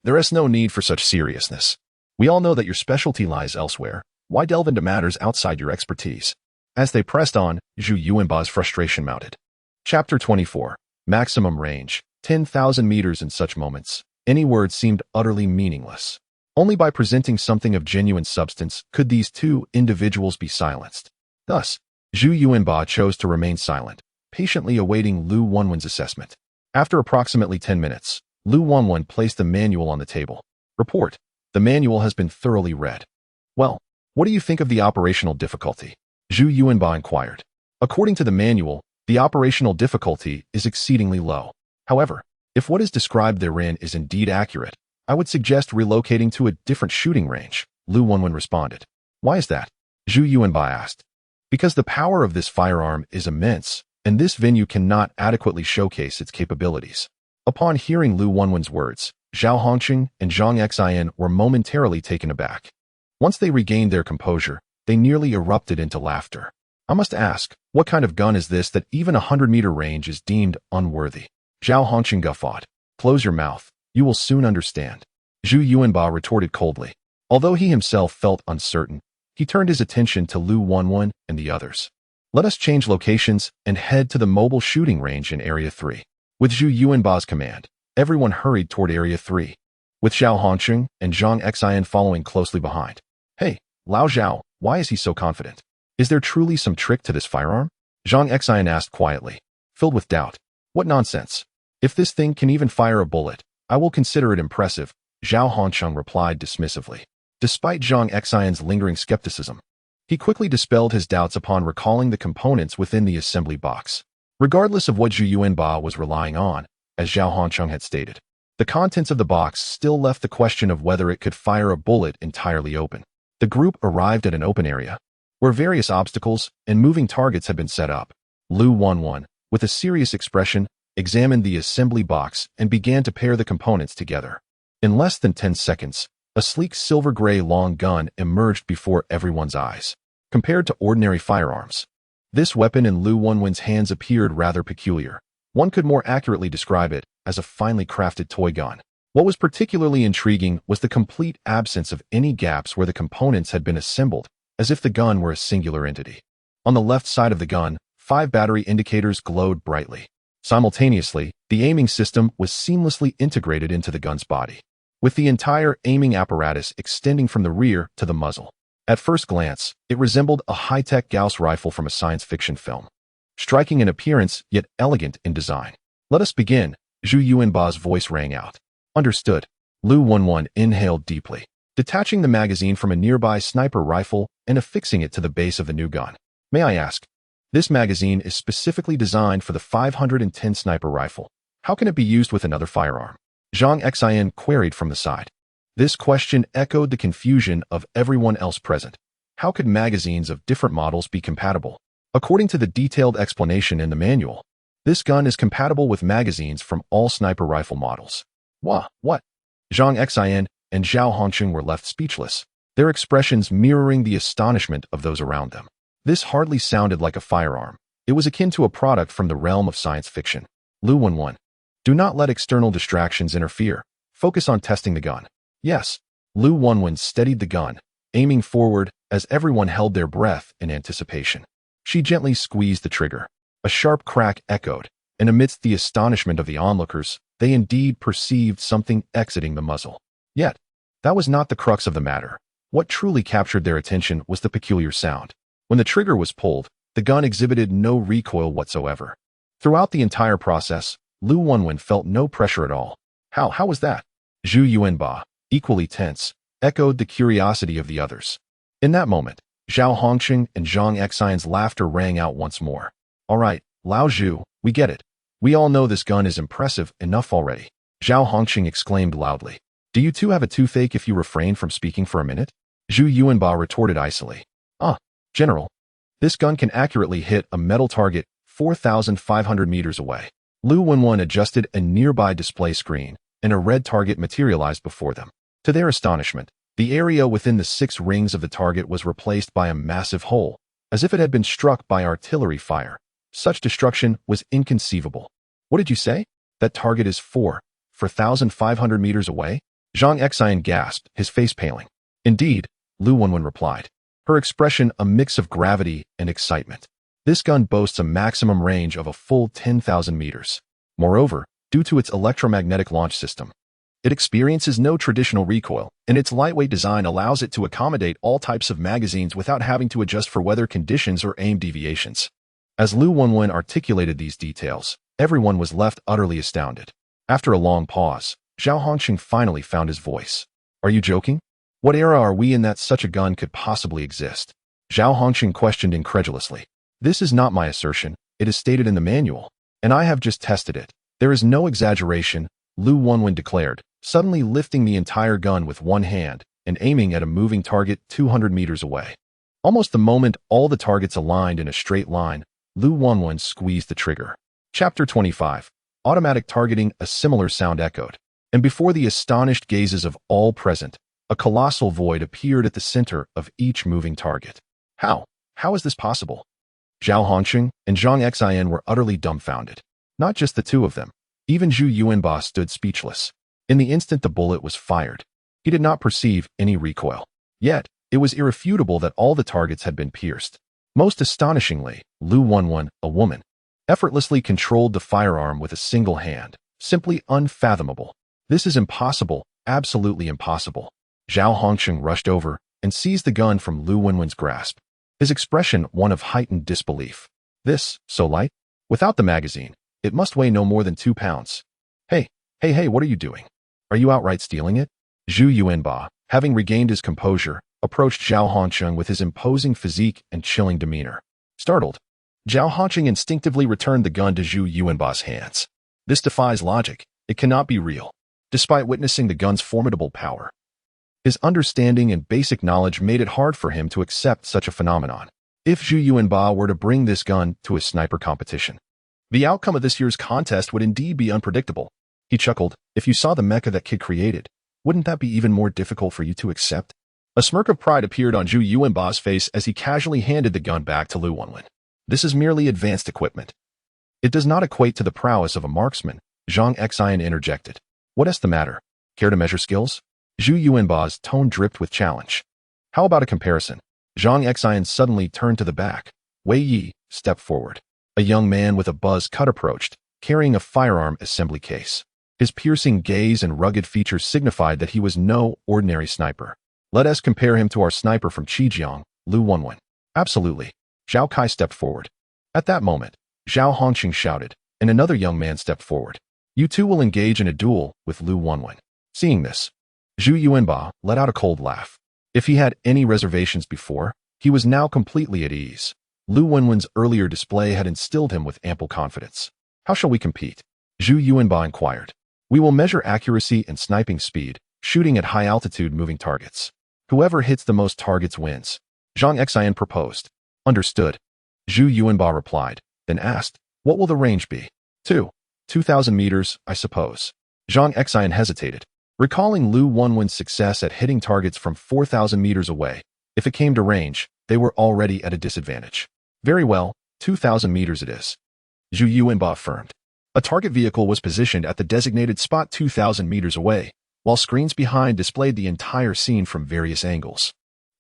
There is no need for such seriousness. We all know that your specialty lies elsewhere. Why delve into matters outside your expertise? As they pressed on, Zhu Yuanba's frustration mounted. Chapter 24. Maximum range, 10,000 meters. In such moments, any word seemed utterly meaningless. Only by presenting something of genuine substance could these two individuals be silenced. Thus, Zhu Yuanba chose to remain silent, patiently awaiting Lu Wenwen's assessment. After approximately 10 minutes, Lu Wenwen placed the manual on the table. Report. The manual has been thoroughly read. Well, what do you think of the operational difficulty? Zhu Yuanba inquired. According to the manual, the operational difficulty is exceedingly low. However, if what is described therein is indeed accurate, I would suggest relocating to a different shooting range, Lu Wenwen responded. Why is that? Zhu Yuanba asked. Because the power of this firearm is immense, and this venue cannot adequately showcase its capabilities. Upon hearing Lu Wenwen's words, Zhao Hongqing and Zhang Xian were momentarily taken aback. Once they regained their composure, they nearly erupted into laughter. I must ask, what kind of gun is this that even 100-meter range is deemed unworthy? Zhao Hongqing guffawed. Close your mouth. You will soon understand. Zhu Yuanba retorted coldly. Although he himself felt uncertain, he turned his attention to Lu Wenwen and the others. Let us change locations and head to the mobile shooting range in Area 3. With Zhu Yuanba's command, everyone hurried toward Area 3, with Zhao Hongqing and Zhang Xian following closely behind. Hey, Lao Zhao, why is he so confident? Is there truly some trick to this firearm? Zhang Xian asked quietly, filled with doubt. What nonsense. If this thing can even fire a bullet, I will consider it impressive, Zhao Hongqing replied dismissively. Despite Zhang Xian's lingering skepticism, he quickly dispelled his doubts upon recalling the components within the assembly box. Regardless of what Zhu Yuanba was relying on, as Zhao Hongqing had stated, the contents of the box still left the question of whether it could fire a bullet entirely open. The group arrived at an open area, where various obstacles and moving targets had been set up. Lu Wenwen, with a serious expression, examined the assembly box and began to pair the components together. In less than 10 seconds, a sleek silver-gray long gun emerged before everyone's eyes. Compared to ordinary firearms, this weapon in Lu Wenwen's hands appeared rather peculiar. One could more accurately describe it as a finely crafted toy gun. What was particularly intriguing was the complete absence of any gaps where the components had been assembled, as if the gun were a singular entity. On the left side of the gun, 5 battery indicators glowed brightly. Simultaneously, the aiming system was seamlessly integrated into the gun's body, with the entire aiming apparatus extending from the rear to the muzzle. At first glance, it resembled a high-tech Gauss rifle from a science fiction film. Striking in appearance, yet elegant in design. Let us begin, Zhu Yuanba's voice rang out. Understood. Lu Wenwen inhaled deeply, detaching the magazine from a nearby sniper rifle and affixing it to the base of the new gun. May I ask? This magazine is specifically designed for the 510 sniper rifle. How can it be used with another firearm? Zhang Xian queried from the side. This question echoed the confusion of everyone else present. How could magazines of different models be compatible? According to the detailed explanation in the manual, this gun is compatible with magazines from all sniper rifle models. What? Zhang Xian and Zhao Hongqing were left speechless, their expressions mirroring the astonishment of those around them. This hardly sounded like a firearm. It was akin to a product from the realm of science fiction. Lu Wenwen, do not let external distractions interfere. Focus on testing the gun. Yes. Lu Wenwen steadied the gun, aiming forward as everyone held their breath in anticipation. She gently squeezed the trigger. A sharp crack echoed, and amidst the astonishment of the onlookers, they indeed perceived something exiting the muzzle. Yet, that was not the crux of the matter. What truly captured their attention was the peculiar sound. When the trigger was pulled, the gun exhibited no recoil whatsoever. Throughout the entire process, Lu Wenwen felt no pressure at all. How was that? Zhu Yuanba, equally tense, echoed the curiosity of the others. In that moment, Zhao Hongqing and Zhang Xian's laughter rang out once more. All right, Lao Zhu, we get it. We all know this gun is impressive enough already. Zhao Hongqing exclaimed loudly. Do you two have a toothache if you refrain from speaking for a minute? Zhu Yuanba retorted icily. General, this gun can accurately hit a metal target 4,500 meters away. Lu Wenwen adjusted a nearby display screen, and a red target materialized before them. To their astonishment, the area within the 6 rings of the target was replaced by a massive hole, as if it had been struck by artillery fire. Such destruction was inconceivable. What did you say? That target is 4,500 meters away? Zhang Xian gasped, his face paling. Indeed, Lu Wenwen replied, her expression a mix of gravity and excitement. This gun boasts a maximum range of a full 10,000 meters. Moreover, due to its electromagnetic launch system, it experiences no traditional recoil, and its lightweight design allows it to accommodate all types of magazines without having to adjust for weather conditions or aim deviations. As Lu Wenwen articulated these details, everyone was left utterly astounded. After a long pause, Zhao Hongqing finally found his voice. Are you joking? What era are we in that such a gun could possibly exist? Zhao Hongqing questioned incredulously. This is not my assertion, it is stated in the manual, and I have just tested it. There is no exaggeration, Lu Wenwen declared, suddenly lifting the entire gun with one hand and aiming at a moving target 200 meters away. Almost the moment all the targets aligned in a straight line, Lu Wenwen squeezed the trigger. Chapter 25. Automatic targeting. A similar sound echoed, and before the astonished gazes of all present, a colossal void appeared at the center of each moving target. How is this possible? Zhao Hongqing and Zhang Xian were utterly dumbfounded. Not just the two of them. Even Zhu Yuanba stood speechless. In the instant the bullet was fired, he did not perceive any recoil. Yet, it was irrefutable that all the targets had been pierced. Most astonishingly, Lu Wenwen, a woman, effortlessly controlled the firearm with a single hand. Simply unfathomable. This is impossible, absolutely impossible. Zhao Hongqing rushed over and seized the gun from Lu Wenwen's grasp, his expression one of heightened disbelief. This, so light? Without the magazine, it must weigh no more than 2 pounds. Hey, what are you doing? Are you outright stealing it? Zhu Yuanba, having regained his composure, approached Zhao Hongqing with his imposing physique and chilling demeanor. Startled, Zhao Hongqing instinctively returned the gun to Zhu Yuanba's hands. This defies logic. It cannot be real. Despite witnessing the gun's formidable power, his understanding and basic knowledge made it hard for him to accept such a phenomenon. If Zhu Yuanba were to bring this gun to a sniper competition, the outcome of this year's contest would indeed be unpredictable. He chuckled. If you saw the mecha that kid created, wouldn't that be even more difficult for you to accept? A smirk of pride appeared on Zhu Yuanba's face as he casually handed the gun back to Lu Wenwen. This is merely advanced equipment. It does not equate to the prowess of a marksman, Zhang Xian interjected. What's the matter? Care to measure skills? Zhu Yuanba's tone dripped with challenge. How about a comparison? Zhang Xian suddenly turned to the back. Wei Yi stepped forward. A young man with a buzz cut approached, carrying a firearm assembly case. His piercing gaze and rugged features signified that he was no ordinary sniper. Let us compare him to our sniper from Zhejiang, Lu Wenwen. Absolutely. Zhao Kai stepped forward. At that moment, Zhao Hongqing shouted, and another young man stepped forward. You two will engage in a duel with Lu Wenwen. Seeing this, Zhu Yuanba let out a cold laugh. If he had any reservations before, he was now completely at ease. Lu Wenwen's earlier display had instilled him with ample confidence. How shall we compete? Zhu Yuanba inquired. We will measure accuracy and sniping speed, shooting at high-altitude moving targets. Whoever hits the most targets wins. Zhang Xian proposed. Understood. Zhu Yuanba replied, then asked, what will the range be? 2,000 meters, I suppose. Zhang Xian hesitated, recalling Lu Wenwen's success at hitting targets from 4,000 meters away. If it came to range, they were already at a disadvantage. Very well, 2,000 meters it is. Zhu Yuanba affirmed. A target vehicle was positioned at the designated spot 2,000 meters away, while screens behind displayed the entire scene from various angles.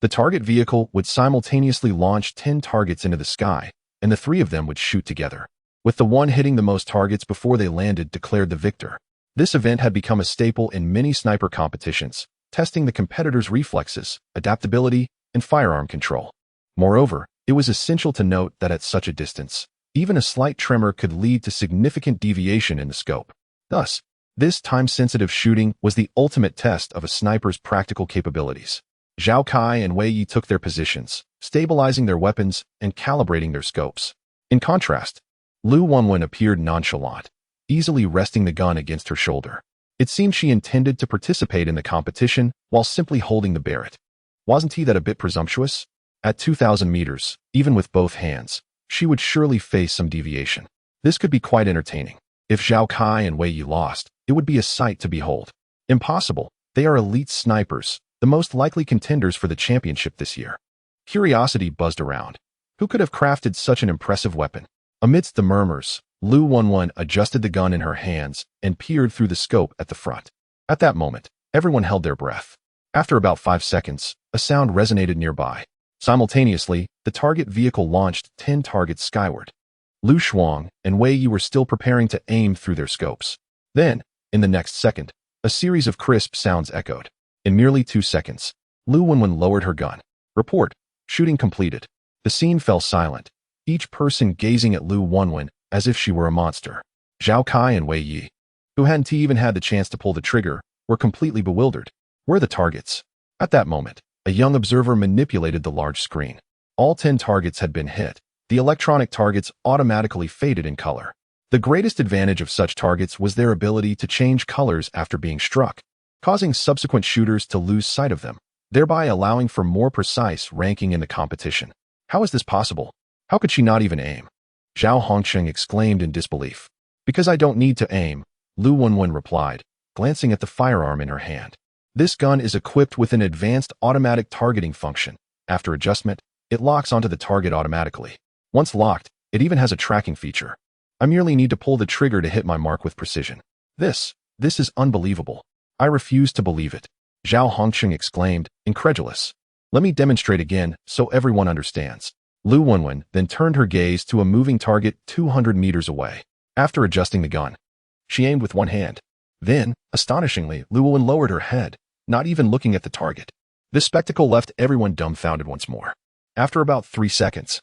The target vehicle would simultaneously launch 10 targets into the sky, and the 3 of them would shoot together, with the one hitting the most targets before they landed declared the victor. This event had become a staple in many sniper competitions, testing the competitors' reflexes, adaptability, and firearm control. Moreover, it was essential to note that at such a distance, even a slight tremor could lead to significant deviation in the scope. Thus, this time-sensitive shooting was the ultimate test of a sniper's practical capabilities. Zhao Kai and Wei Yi took their positions, stabilizing their weapons and calibrating their scopes. In contrast, Lu Wenwen appeared nonchalant, easily resting the gun against her shoulder. It seemed she intended to participate in the competition while simply holding the Barrett. Wasn't he that a bit presumptuous? At 2,000 meters, even with both hands, she would surely face some deviation. This could be quite entertaining. If Zhao Kai and Wei Yi lost, it would be a sight to behold. Impossible. They are elite snipers, the most likely contenders for the championship this year. Curiosity buzzed around. Who could have crafted such an impressive weapon? Amidst the murmurs, Lu Wenwen adjusted the gun in her hands and peered through the scope at the front. At that moment, everyone held their breath. After about 5 seconds, a sound resonated nearby. Simultaneously, the target vehicle launched 10 targets skyward. Lu Shuang and Wei Yi were still preparing to aim through their scopes. Then, in the next second, a series of crisp sounds echoed. In merely 2 seconds, Lu Wenwen lowered her gun. Report. Shooting completed. The scene fell silent, each person gazing at Lu Wenwen as if she were a monster. Zhao Kai and Wei Yi, who hadn't even had the chance to pull the trigger, were completely bewildered. Where the targets? At that moment, a young observer manipulated the large screen. All 10 targets had been hit. The electronic targets automatically faded in color. The greatest advantage of such targets was their ability to change colors after being struck, causing subsequent shooters to lose sight of them, thereby allowing for more precise ranking in the competition. How is this possible? How could she not even aim? Zhao Hongqing exclaimed in disbelief. Because I don't need to aim, Lu Wenwen replied, glancing at the firearm in her hand. This gun is equipped with an advanced automatic targeting function. After adjustment, it locks onto the target automatically. Once locked, it even has a tracking feature. I merely need to pull the trigger to hit my mark with precision. This is unbelievable. I refuse to believe it. Zhao Hongqing exclaimed, incredulous. Let me demonstrate again so everyone understands. Lu Wenwen then turned her gaze to a moving target 200 meters away. After adjusting the gun, she aimed with one hand. Then, astonishingly, Lu Wenwen lowered her head, not even looking at the target. This spectacle left everyone dumbfounded once more. After about 3 seconds,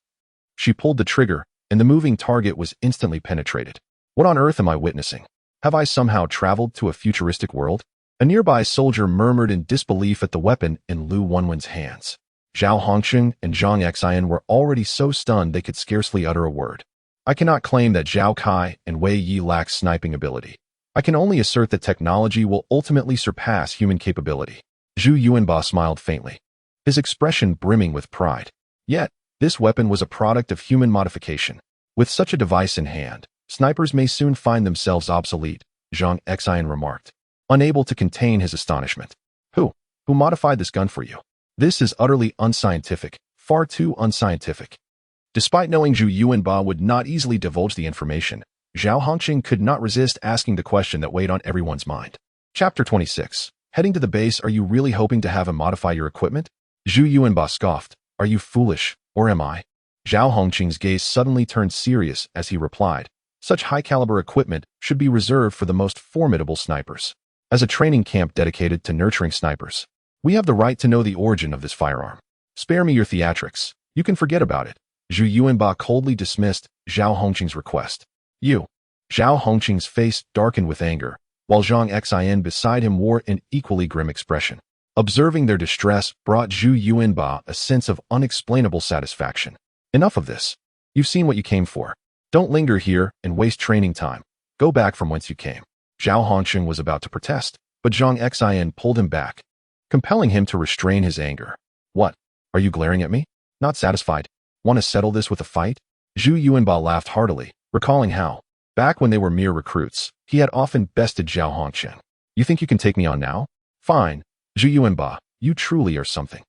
she pulled the trigger, and the moving target was instantly penetrated. What on earth am I witnessing? Have I somehow traveled to a futuristic world? A nearby soldier murmured in disbelief at the weapon in Lu Wenwen's hands. Zhao Hongqing and Zhang Xian were already so stunned they could scarcely utter a word. I cannot claim that Zhao Kai and Wei Yi lack sniping ability. I can only assert that technology will ultimately surpass human capability. Zhu Yuanba smiled faintly, his expression brimming with pride. Yet, this weapon was a product of human modification. With such a device in hand, snipers may soon find themselves obsolete, Zhang Xian remarked, unable to contain his astonishment. Who modified this gun for you? This is utterly unscientific, far too unscientific. Despite knowing Zhu Yuanba would not easily divulge the information, Zhao Hongqing could not resist asking the question that weighed on everyone's mind. Chapter 26. Heading to the base, are you really hoping to have him modify your equipment? Zhu Yuanba scoffed. Are you foolish, or am I? Zhao Hongqing's gaze suddenly turned serious as he replied, such high-caliber equipment should be reserved for the most formidable snipers. As a training camp dedicated to nurturing snipers, We have the right to know the origin of this firearm. Spare me your theatrics. You can forget about it. Zhu Yuanba coldly dismissed Zhao Hongqing's request. You. Zhao Hongqing's face darkened with anger, while Zhang Xin beside him wore an equally grim expression. Observing their distress brought Zhu Yuanba a sense of unexplainable satisfaction. Enough of this. You've seen what you came for. Don't linger here and waste training time. Go back from whence you came. Zhao Hongqing was about to protest, but Zhang Xin pulled him back, compelling him to restrain his anger. What? Are you glaring at me? Not satisfied? Want to settle this with a fight? Zhu Yuanba laughed heartily, recalling how, back when they were mere recruits, he had often bested Zhao Hongqing. You think you can take me on now? Fine. Zhu Yuanba, you truly are something.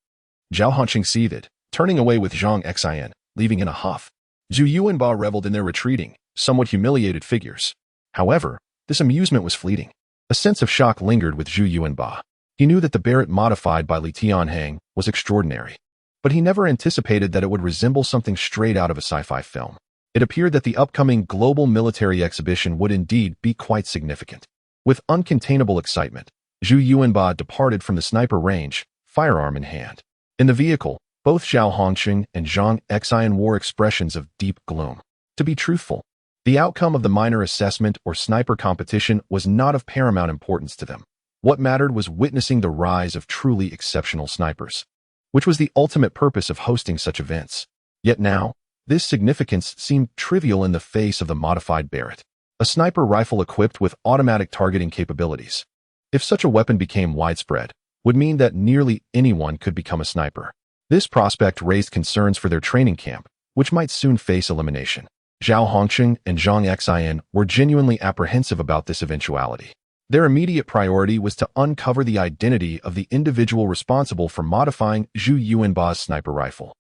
Zhao Hongqing seethed, turning away with Zhang Xin, leaving in a huff. Zhu Yuanba reveled in their retreating, somewhat humiliated figures. However, this amusement was fleeting. A sense of shock lingered with Zhu Yuanba. He knew that the Barrett modified by Li Tianhang was extraordinary, but he never anticipated that it would resemble something straight out of a sci-fi film. It appeared that the upcoming global military exhibition would indeed be quite significant. With uncontainable excitement, Zhu Yuanba departed from the sniper range, firearm in hand. In the vehicle, both Zhao Hongqing and Zhang Xin wore expressions of deep gloom. To be truthful, the outcome of the minor assessment or sniper competition was not of paramount importance to them. What mattered was witnessing the rise of truly exceptional snipers, which was the ultimate purpose of hosting such events. Yet now, this significance seemed trivial in the face of the modified Barrett, a sniper rifle equipped with automatic targeting capabilities. If such a weapon became widespread, would mean that nearly anyone could become a sniper. This prospect raised concerns for their training camp, which might soon face elimination. Zhao Hongqing and Zhang Xin were genuinely apprehensive about this eventuality. Their immediate priority was to uncover the identity of the individual responsible for modifying Zhu Yuanba's sniper rifle.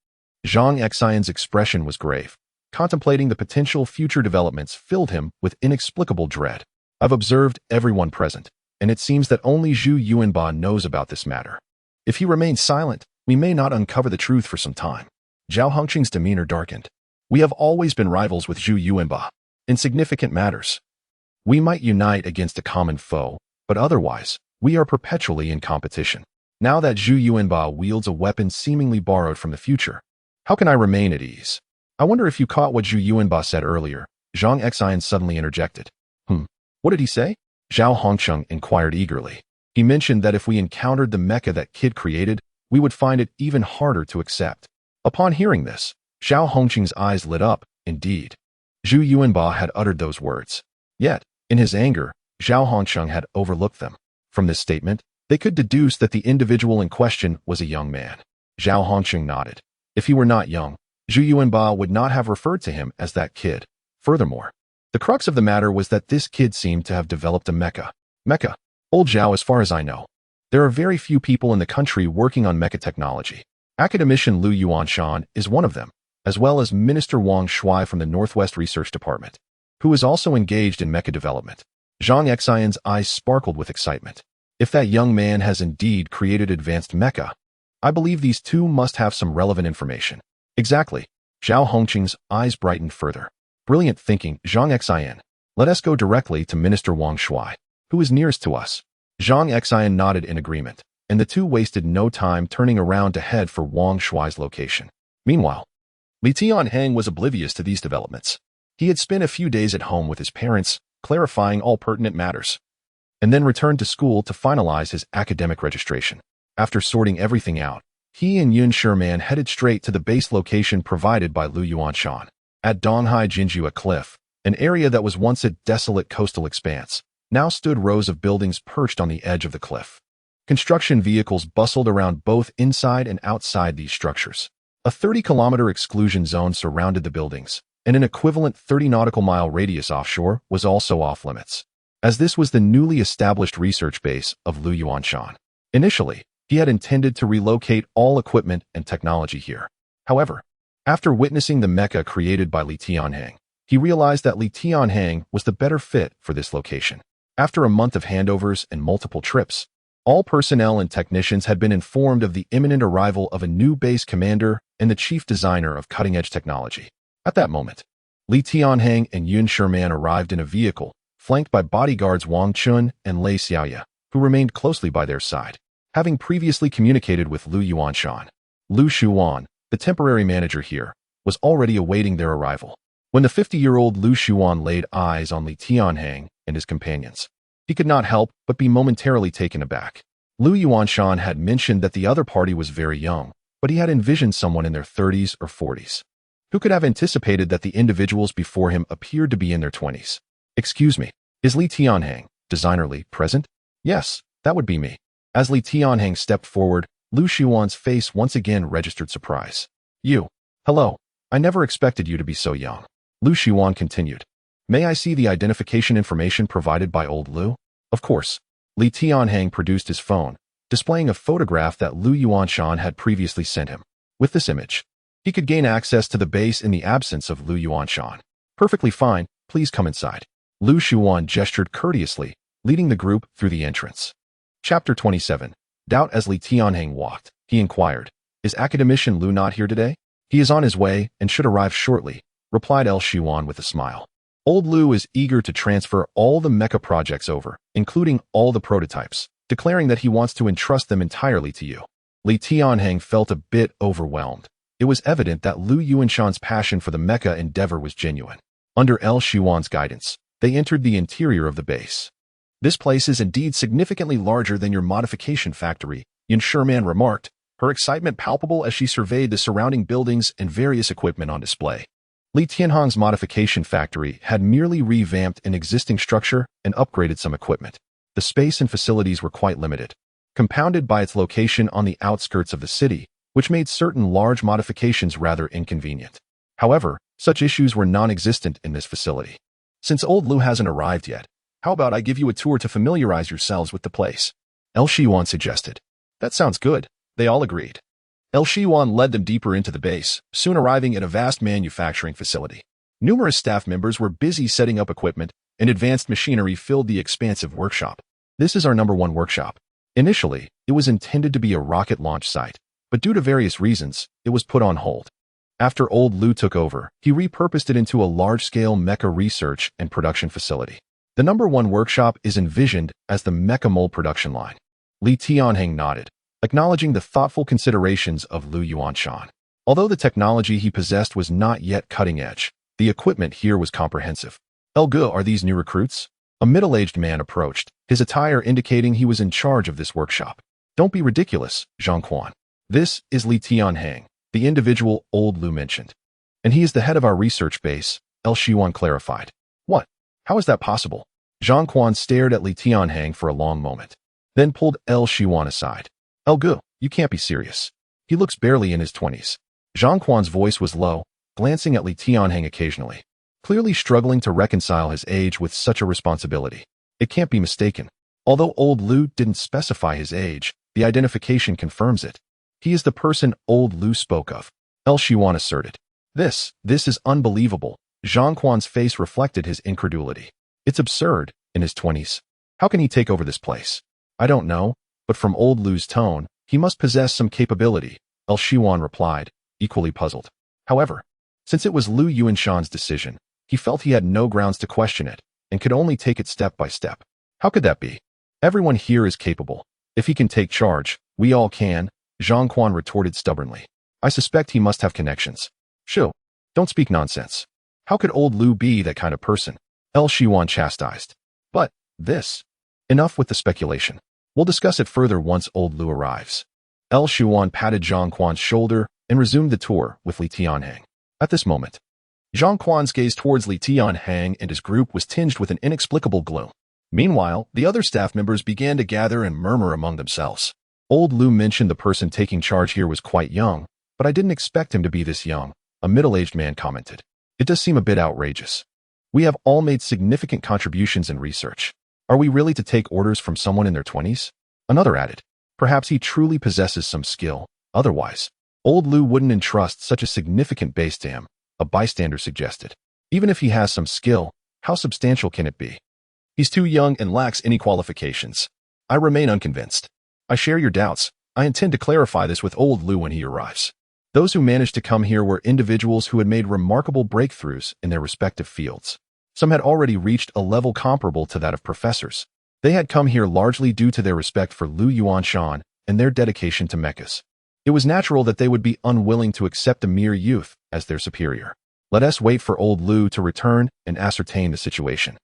Zhang Xin's expression was grave. Contemplating the potential future developments filled him with inexplicable dread. I've observed everyone present, and it seems that only Zhu Yuanba knows about this matter. If he remains silent, we may not uncover the truth for some time. Zhao Hongqing's demeanor darkened. We have always been rivals with Zhu Yuanba. In significant matters, we might unite against a common foe, but otherwise, we are perpetually in competition. Now that Zhu Yuanba wields a weapon seemingly borrowed from the future, how can I remain at ease? I wonder if you caught what Zhu Yuanba said earlier. Zhang Xin suddenly interjected. What did he say? Zhao Hongqing inquired eagerly. He mentioned that if we encountered the mecha that kid created, we would find it even harder to accept. Upon hearing this, Zhao Hongqing's eyes lit up. Indeed, Zhu Yuanba had uttered those words. Yet, in his anger, Zhao Hongqing had overlooked them. From this statement, they could deduce that the individual in question was a young man. Zhao Hongqing nodded. If he were not young, Zhu Yuanba would not have referred to him as that kid. Furthermore, the crux of the matter was that this kid seemed to have developed a mecha. Mecha? Old Zhao, as far as I know. There are very few people in the country working on mecha technology. Academician Lu Yuanshan is one of them, as well as Minister Wang Shui from the Northwest Research Department, who is also engaged in mecha development. Zhang Xin's eyes sparkled with excitement. If that young man has indeed created advanced mecha, I believe these two must have some relevant information. Exactly. Zhao Hongqing's eyes brightened further. Brilliant thinking, Zhang Xin. Let us go directly to Minister Wang Shui, who is nearest to us. Zhang Xin nodded in agreement, and the two wasted no time turning around to head for Wang Shui's location. Meanwhile, Li Tianhang was oblivious to these developments. He had spent a few days at home with his parents, clarifying all pertinent matters, and then returned to school to finalize his academic registration. After sorting everything out, he and Yun Shimian headed straight to the base location provided by Lu Yuanshan. At Donghai Jinjua Cliff, an area that was once a desolate coastal expanse, now stood rows of buildings perched on the edge of the cliff. Construction vehicles bustled around both inside and outside these structures. A 30-kilometer exclusion zone surrounded the buildings, and an equivalent 30 nautical mile radius offshore was also off-limits, as this was the newly established research base of Lu Yuanshan. Initially, he had intended to relocate all equipment and technology here. However, after witnessing the mecha created by Li Tianhang, he realized that Li Tianhang was the better fit for this location. After a month of handovers and multiple trips, all personnel and technicians had been informed of the imminent arrival of a new base commander and the chief designer of cutting-edge technology. At that moment, Li Tianhang and Yun Shimian arrived in a vehicle, flanked by bodyguards Wang Chun and Lei Xiaoya, who remained closely by their side. having previously communicated with Lu Yuanshan. Lu Shuan, the temporary manager here, was already awaiting their arrival. When the 50-year-old Lu Shuan laid eyes on Li Tianhang and his companions, he could not help but be momentarily taken aback. Lu Yuanshan had mentioned that the other party was very young, but he had envisioned someone in their 30s or 40s. Who could have anticipated that the individuals before him appeared to be in their 20s? Excuse me, is Li Tianhang, designer Li, present? Yes, that would be me. As Li Tianhang stepped forward, Lu Shuan's face once again registered surprise. You. Hello. I never expected you to be so young. Lu Shuan continued. May I see the identification information provided by old Lu? Of course. Li Tianhang produced his phone, displaying a photograph that Lu Yuanshan had previously sent him. With this image, he could gain access to the base in the absence of Lu Yuanshan. Perfectly fine, please come inside. Lu Shuan gestured courteously, leading the group through the entrance. Chapter 27. Doubt. As Li Tianhang walked, he inquired, Is Academician Lu not here today? He is on his way and should arrive shortly, replied L. Shuan with a smile. Old Lu is eager to transfer all the mecha projects over, including all the prototypes, declaring that he wants to entrust them entirely to you. Li Tianhang felt a bit overwhelmed. It was evident that Lu Yuanshan's passion for the mecha endeavor was genuine. Under L. Shuan's guidance, they entered the interior of the base. This place is indeed significantly larger than your modification factory, Yun Shimian remarked, her excitement palpable as she surveyed the surrounding buildings and various equipment on display. Li Tianhang's modification factory had merely revamped an existing structure and upgraded some equipment. The space and facilities were quite limited, compounded by its location on the outskirts of the city, which made certain large modifications rather inconvenient. However, such issues were non-existent in this facility. Since old Lu hasn't arrived yet, how about I give you a tour to familiarize yourselves with the place? L. Shuan suggested. That sounds good. They all agreed. L. Shuan led them deeper into the base, soon arriving at a vast manufacturing facility. Numerous staff members were busy setting up equipment, and advanced machinery filled the expansive workshop. This is our #1 workshop. Initially, it was intended to be a rocket launch site, but due to various reasons, it was put on hold. After old Lu took over, he repurposed it into a large-scale mecha research and production facility. The #1 workshop is envisioned as the mecha mold production line. Li Tianhang nodded, acknowledging the thoughtful considerations of Lu Yuanshan. Although the technology he possessed was not yet cutting-edge, the equipment here was comprehensive. Elgu, are these new recruits? A middle-aged man approached, his attire indicating he was in charge of this workshop. Don't be ridiculous, Zhang Quan. This is Li Tianhang, the individual old Lu mentioned. And he is the head of our research base, L. Shuan clarified. What? How is that possible? Zhang Quan stared at Li Tianhang for a long moment, then pulled L. Shuan aside. Elgu, you can't be serious. He looks barely in his 20s. Zhang Quan's voice was low, glancing at Li Tianhang occasionally, clearly struggling to reconcile his age with such a responsibility. It can't be mistaken. Although old Lu didn't specify his age, the identification confirms it. He is the person old Lu spoke of, L. Shuan asserted. This is unbelievable. Zhang Quan's face reflected his incredulity. It's absurd, in his 20s. How can he take over this place? I don't know, but from old Lu's tone, he must possess some capability, L. Shuan replied, equally puzzled. However, since it was Lu Yuanshan's decision, he felt he had no grounds to question it, and could only take it step by step. How could that be? Everyone here is capable. If he can take charge, we all can, Zhang Quan retorted stubbornly. I suspect he must have connections. Shoo, don't speak nonsense. How could old Lu be that kind of person? L. Shuan chastised. But, this. Enough with the speculation. We'll discuss it further once old Lu arrives. L. Shuan patted Zhang Quan's shoulder and resumed the tour with Li Tianhang. At this moment, Zhang Quan's gaze towards Li Tianhang and his group was tinged with an inexplicable gloom. Meanwhile, the other staff members began to gather and murmur among themselves. Old Lu mentioned the person taking charge here was quite young, but I didn't expect him to be this young, a middle-aged man commented. It does seem a bit outrageous. We have all made significant contributions in research. Are we really to take orders from someone in their 20s? Another added. Perhaps he truly possesses some skill. Otherwise, old Lu wouldn't entrust such a significant base to him, a bystander suggested. Even if he has some skill, how substantial can it be? He's too young and lacks any qualifications. I remain unconvinced. I share your doubts. I intend to clarify this with old Lu when he arrives. Those who managed to come here were individuals who had made remarkable breakthroughs in their respective fields. Some had already reached a level comparable to that of professors. They had come here largely due to their respect for Lu Yuanshan and their dedication to mechas. It was natural that they would be unwilling to accept a mere youth as their superior. Let us wait for old Lu to return and ascertain the situation.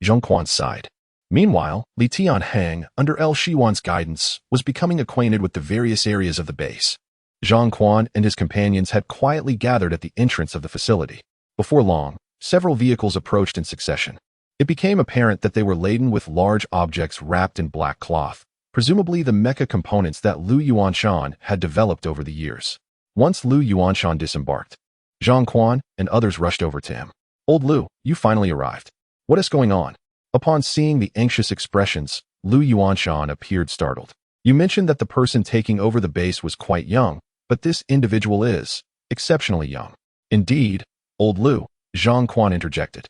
Zheng Quan sighed. Meanwhile, Li Tianhang, under L Shiwan's guidance, was becoming acquainted with the various areas of the base. Zhang Quan and his companions had quietly gathered at the entrance of the facility. Before long, several vehicles approached in succession. It became apparent that they were laden with large objects wrapped in black cloth, presumably the mecha components that Lu Yuanshan had developed over the years. Once Lu Yuanshan disembarked, Zhang Quan and others rushed over to him. Old Lu, you finally arrived. What is going on? Upon seeing the anxious expressions, Lu Yuanshan appeared startled. You mentioned that the person taking over the base was quite young, but this individual is exceptionally young. Indeed, old Lu, Zhang Quan interjected.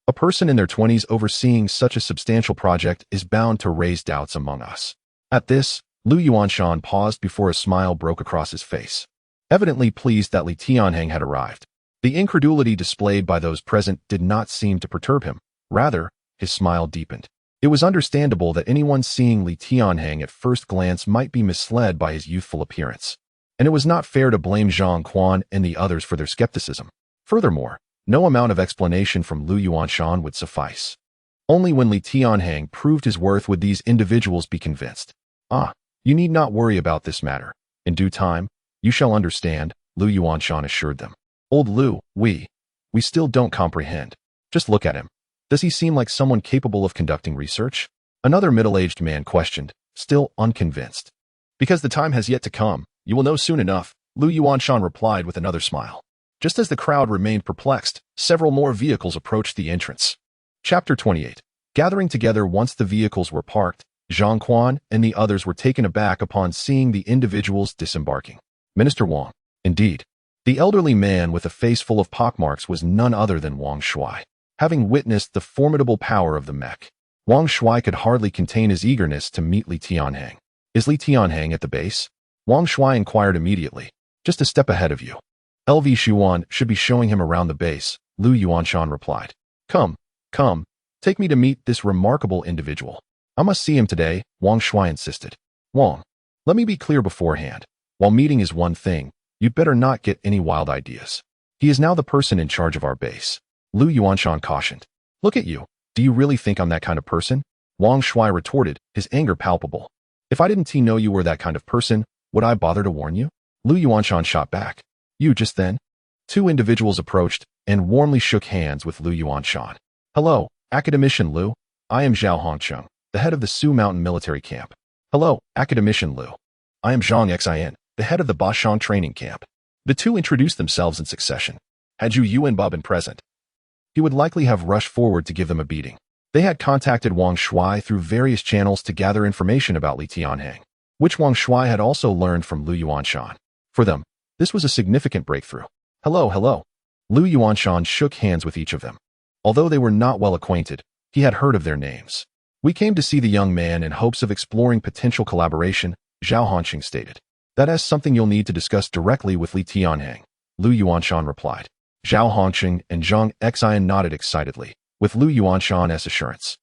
A person in their 20s overseeing such a substantial project is bound to raise doubts among us. At this, Lu Yuanshan paused before a smile broke across his face. Evidently pleased that Li Tianhang had arrived. The incredulity displayed by those present did not seem to perturb him. Rather, his smile deepened. It was understandable that anyone seeing Li Tianhang at first glance might be misled by his youthful appearance. And it was not fair to blame Zhang Quan and the others for their skepticism. Furthermore, no amount of explanation from Lu Yuanshan would suffice. Only when Li Tianhang proved his worth would these individuals be convinced. You need not worry about this matter. In due time, you shall understand, Lu Yuanshan assured them. Old Lu, we still don't comprehend. Just look at him. Does he seem like someone capable of conducting research? Another middle-aged man questioned, still unconvinced. Because the time has yet to come, you will know soon enough, Lu Yuanshan replied with another smile. Just as the crowd remained perplexed, several more vehicles approached the entrance. Chapter 28. Gathering together once the vehicles were parked, Zhang Quan and the others were taken aback upon seeing the individuals disembarking. Minister Wang. Indeed. The elderly man with a face full of pockmarks was none other than Wang Shuai. Having witnessed the formidable power of the Mech, Wang Shuai could hardly contain his eagerness to meet Li Tianhang. Is Li Tianhang at the base? Wang Shuai inquired immediately. Just a step ahead of you. LV Shuan should be showing him around the base, Lu Yuanshan replied. Come, take me to meet this remarkable individual. I must see him today, Wang Shuai insisted. Wang, let me be clear beforehand. While meeting is one thing, you'd better not get any wild ideas. He is now the person in charge of our base. Lu Yuanshan cautioned. Look at you. Do you really think I'm that kind of person? Wang Shuai retorted, his anger palpable. If I didn't know you were that kind of person, would I bother to warn you? Lu Yuanshan shot back. You just then? Two individuals approached and warmly shook hands with Lu Yuanshan. Hello, Academician Lu. I am Zhao Hongcheng, the head of the Su Mountain Military Camp. Hello, Academician Lu. I am Zhang Xian, the head of the Bashang Training Camp. The two introduced themselves in succession. Had Yun been present, he would likely have rushed forward to give them a beating. They had contacted Wang Shuai through various channels to gather information about Li Tianhang, which Wang Shuai had also learned from Lu Yuanshan. For them, this was a significant breakthrough. Hello. Lu Yuanshan shook hands with each of them. Although they were not well acquainted, he had heard of their names. We came to see the young man in hopes of exploring potential collaboration, Zhao Hongqing stated. That is something you'll need to discuss directly with Li Tianhang, Lu Yuanshan replied. Zhao Hongqing and Zhang Xian nodded excitedly, with Lu Yuanshan's assurance.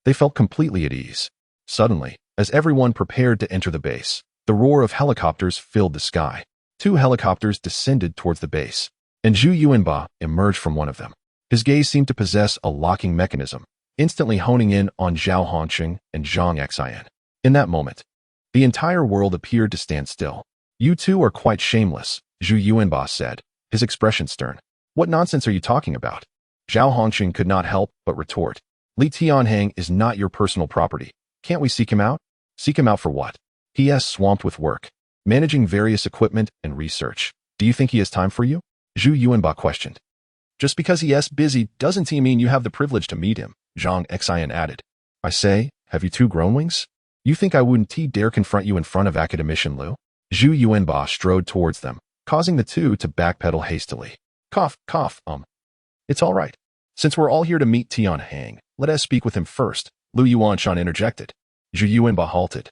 They felt completely at ease. Suddenly, as everyone prepared to enter the base, the roar of helicopters filled the sky. Two helicopters descended towards the base, and Zhu Yuanba emerged from one of them. His gaze seemed to possess a locking mechanism, instantly honing in on Zhao Hongqing and Zhang Xian. In that moment, the entire world appeared to stand still. You two are quite shameless, Zhu Yuanba said, his expression stern. What nonsense are you talking about? Zhao Hongqing could not help but retort. Li Tianhang is not your personal property. Can't we seek him out? Seek him out for what? He is swamped with work, managing various equipment and research. Do you think he has time for you? Zhu Yuanba questioned. Just because he is busy doesn't mean you have the privilege to meet him, Zhang Xian added. I say, have you two grown wings? You think I wouldn't dare confront you in front of Academician Lu? Zhu Yuanba strode towards them, causing the two to backpedal hastily. Cough. It's all right. Since we're all here to meet Tianhang, let us speak with him first, Lu Yuanshan interjected. Zhu Yuanba halted,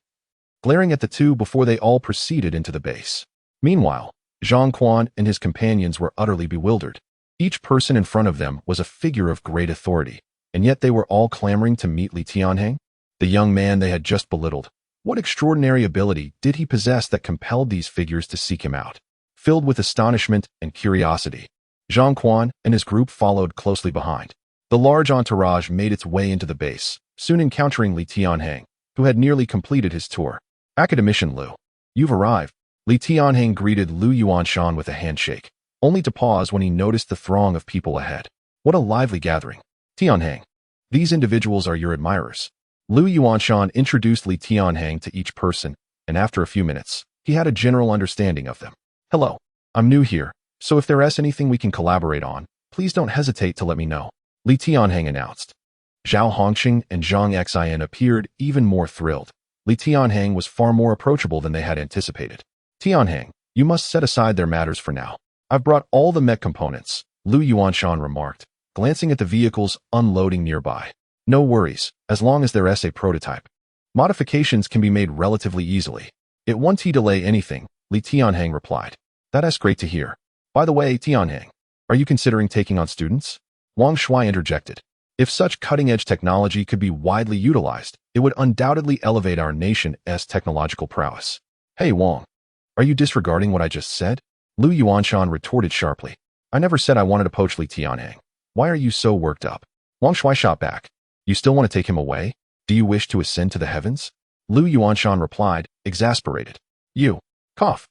glaring at the two before they all proceeded into the base. Meanwhile, Zhang Quan and his companions were utterly bewildered. Each person in front of them was a figure of great authority, and yet they were all clamoring to meet Li Tianhang, the young man they had just belittled. What extraordinary ability did he possess that compelled these figures to seek him out? Filled with astonishment and curiosity, Zhang Quan and his group followed closely behind. The large entourage made its way into the base, soon encountering Li Tianhang, who had nearly completed his tour. Academician Liu, you've arrived. Li Tianhang greeted Lu Yuanshan with a handshake, only to pause when he noticed the throng of people ahead. What a lively gathering. Tianhang, these individuals are your admirers. Lu Yuanshan introduced Li Tianhang to each person, and after a few minutes, he had a general understanding of them. Hello, I'm new here, so if there is anything we can collaborate on, please don't hesitate to let me know, Li Tianhang announced. Zhao Hongqing and Zhang Xian appeared even more thrilled. Li Tianhang was far more approachable than they had anticipated. Tianhang, you must set aside their matters for now. I've brought all the mech components, Lu Yuanshan remarked, glancing at the vehicles unloading nearby. No worries, as long as there is a prototype. Modifications can be made relatively easily. It won't delay anything, Li Tianhang replied. That is great to hear. By the way, Tianhang, are you considering taking on students? Wang Shui interjected. If such cutting-edge technology could be widely utilized, it would undoubtedly elevate our nation's technological prowess. Hey Wang, are you disregarding what I just said? Lu Yuanshan retorted sharply. I never said I wanted to poach Li Tianhang. Why are you so worked up? Wang Shui shot back. You still want to take him away? Do you wish to ascend to the heavens? Lu Yuanshan replied, exasperated. You, cough,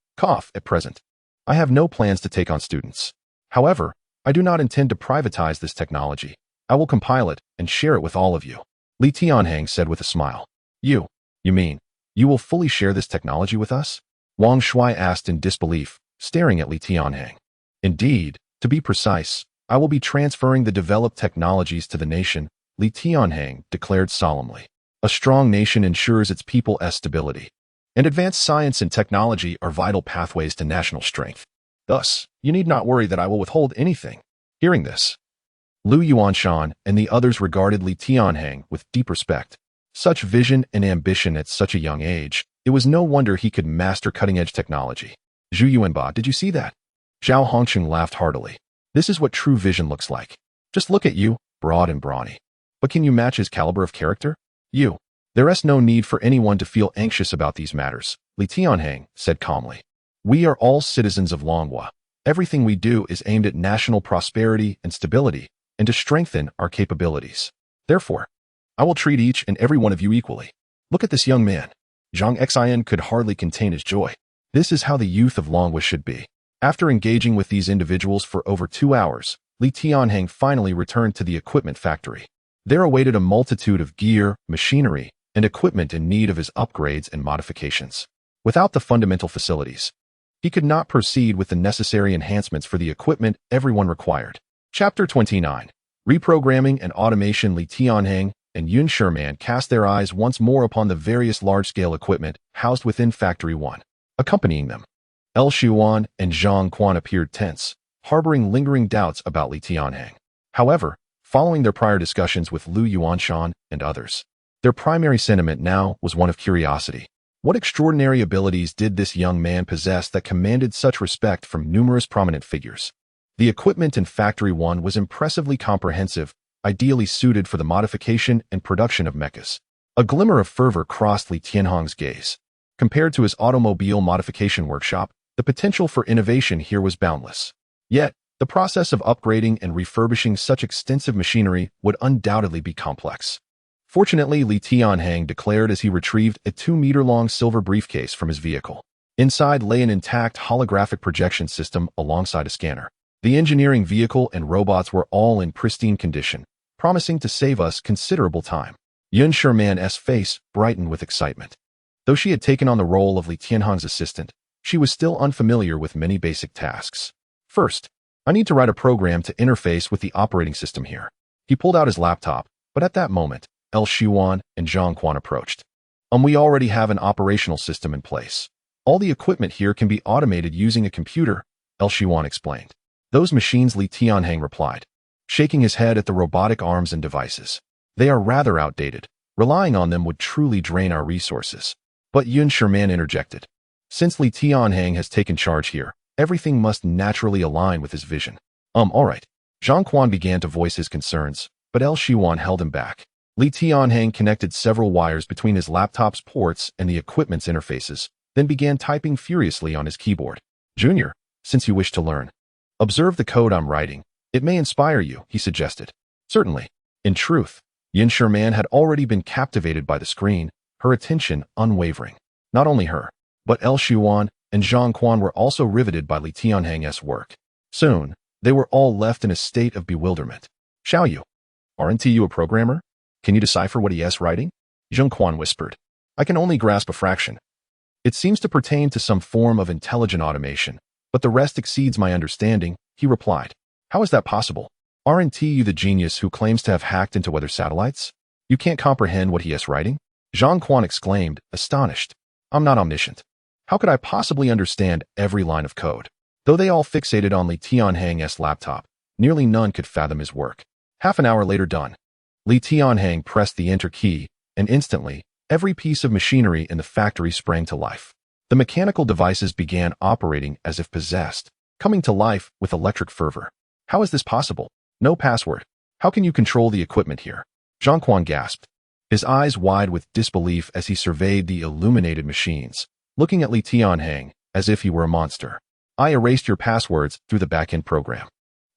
at present. I have no plans to take on students. However, I do not intend to privatize this technology. I will compile it and share it with all of you. Li Tianhang said with a smile. You mean, you will fully share this technology with us? Wang Shui asked in disbelief, staring at Li Tianhang. Indeed, to be precise, I will be transferring the developed technologies to the nation, Li Tianhang declared solemnly. A strong nation ensures its people's stability, and advanced science and technology are vital pathways to national strength. Thus, you need not worry that I will withhold anything. Hearing this, Lu Yuanshan and the others regarded Li Tianhang with deep respect. Such vision and ambition at such a young age, it was no wonder he could master cutting-edge technology. Zhu Yuanba, did you see that? Zhao Hongqing laughed heartily. This is what true vision looks like. Just look at you, broad and brawny. But can you match his caliber of character? There is no need for anyone to feel anxious about these matters, Li Tianhang said calmly. We are all citizens of Longhua. Everything we do is aimed at national prosperity and stability, and to strengthen our capabilities. Therefore, I will treat each and every one of you equally. Look at this young man. Zhang Xian could hardly contain his joy. This is how the youth of Longhua should be. After engaging with these individuals for over 2 hours, Li Tianhang finally returned to the equipment factory. There awaited a multitude of gear, machinery, and equipment in need of his upgrades and modifications. Without the fundamental facilities, he could not proceed with the necessary enhancements for the equipment everyone required. Chapter 29. Reprogramming and Automation. Li Tianhang and Yun Shimian cast their eyes once more upon the various large-scale equipment housed within Factory 1. Accompanying them, El Shuan and Zhang Quan appeared tense, harboring lingering doubts about Li Tianhang. However, following their prior discussions with Lu Yuanshan and others, their primary sentiment now was one of curiosity. What extraordinary abilities did this young man possess that commanded such respect from numerous prominent figures? The equipment in Factory 1 was impressively comprehensive, ideally suited for the modification and production of mechas. A glimmer of fervor crossed Li Tianhang's gaze. Compared to his automobile modification workshop, the potential for innovation here was boundless. Yet, the process of upgrading and refurbishing such extensive machinery would undoubtedly be complex. Fortunately, Li Tianhang declared as he retrieved a 2-meter-long silver briefcase from his vehicle. Inside lay an intact holographic projection system alongside a scanner. The engineering vehicle and robots were all in pristine condition, promising to save us considerable time. Yun Shimian's face brightened with excitement. Though she had taken on the role of Li Tianhang's assistant, she was still unfamiliar with many basic tasks. First, I need to write a program to interface with the operating system here. He pulled out his laptop, but at that moment, El Shuan and Zhang Quan approached. We already have an operational system in place. All the equipment here can be automated using a computer, El Shuan explained. Those machines, Li Tianhang replied, shaking his head at the robotic arms and devices. They are rather outdated. Relying on them would truly drain our resources. But Yun Shimian interjected. Since Li Tianhang has taken charge here, everything must naturally align with his vision. All right. Zhang Quan began to voice his concerns, but El Shuan held him back. Li Tianhang connected several wires between his laptop's ports and the equipment's interfaces, then began typing furiously on his keyboard. Junior, since you wish to learn, observe the code I'm writing. It may inspire you, he suggested. Certainly. In truth, Yun Shimian had already been captivated by the screen, her attention unwavering. Not only her, but El Shuan and Zhang Quan were also riveted by Li Tianhang's work. Soon, they were all left in a state of bewilderment. Xiaoyu, aren't you a programmer? Can you decipher what he is writing? Zhang Quan whispered. I can only grasp a fraction. It seems to pertain to some form of intelligent automation, but the rest exceeds my understanding, he replied. How is that possible? Aren't you the genius who claims to have hacked into weather satellites? You can't comprehend what he is writing? Zhang Quan exclaimed, astonished. I'm not omniscient. How could I possibly understand every line of code? Though they all fixated on Li Tianhang's laptop, nearly none could fathom his work. Half an hour later done. Li Tianhang pressed the enter key, and instantly, every piece of machinery in the factory sprang to life. The mechanical devices began operating as if possessed, coming to life with electric fervor. How is this possible? No password. How can you control the equipment here? Zhang Quan gasped, his eyes wide with disbelief as he surveyed the illuminated machines, looking at Li Tianhang as if he were a monster. I erased your passwords through the back-end program.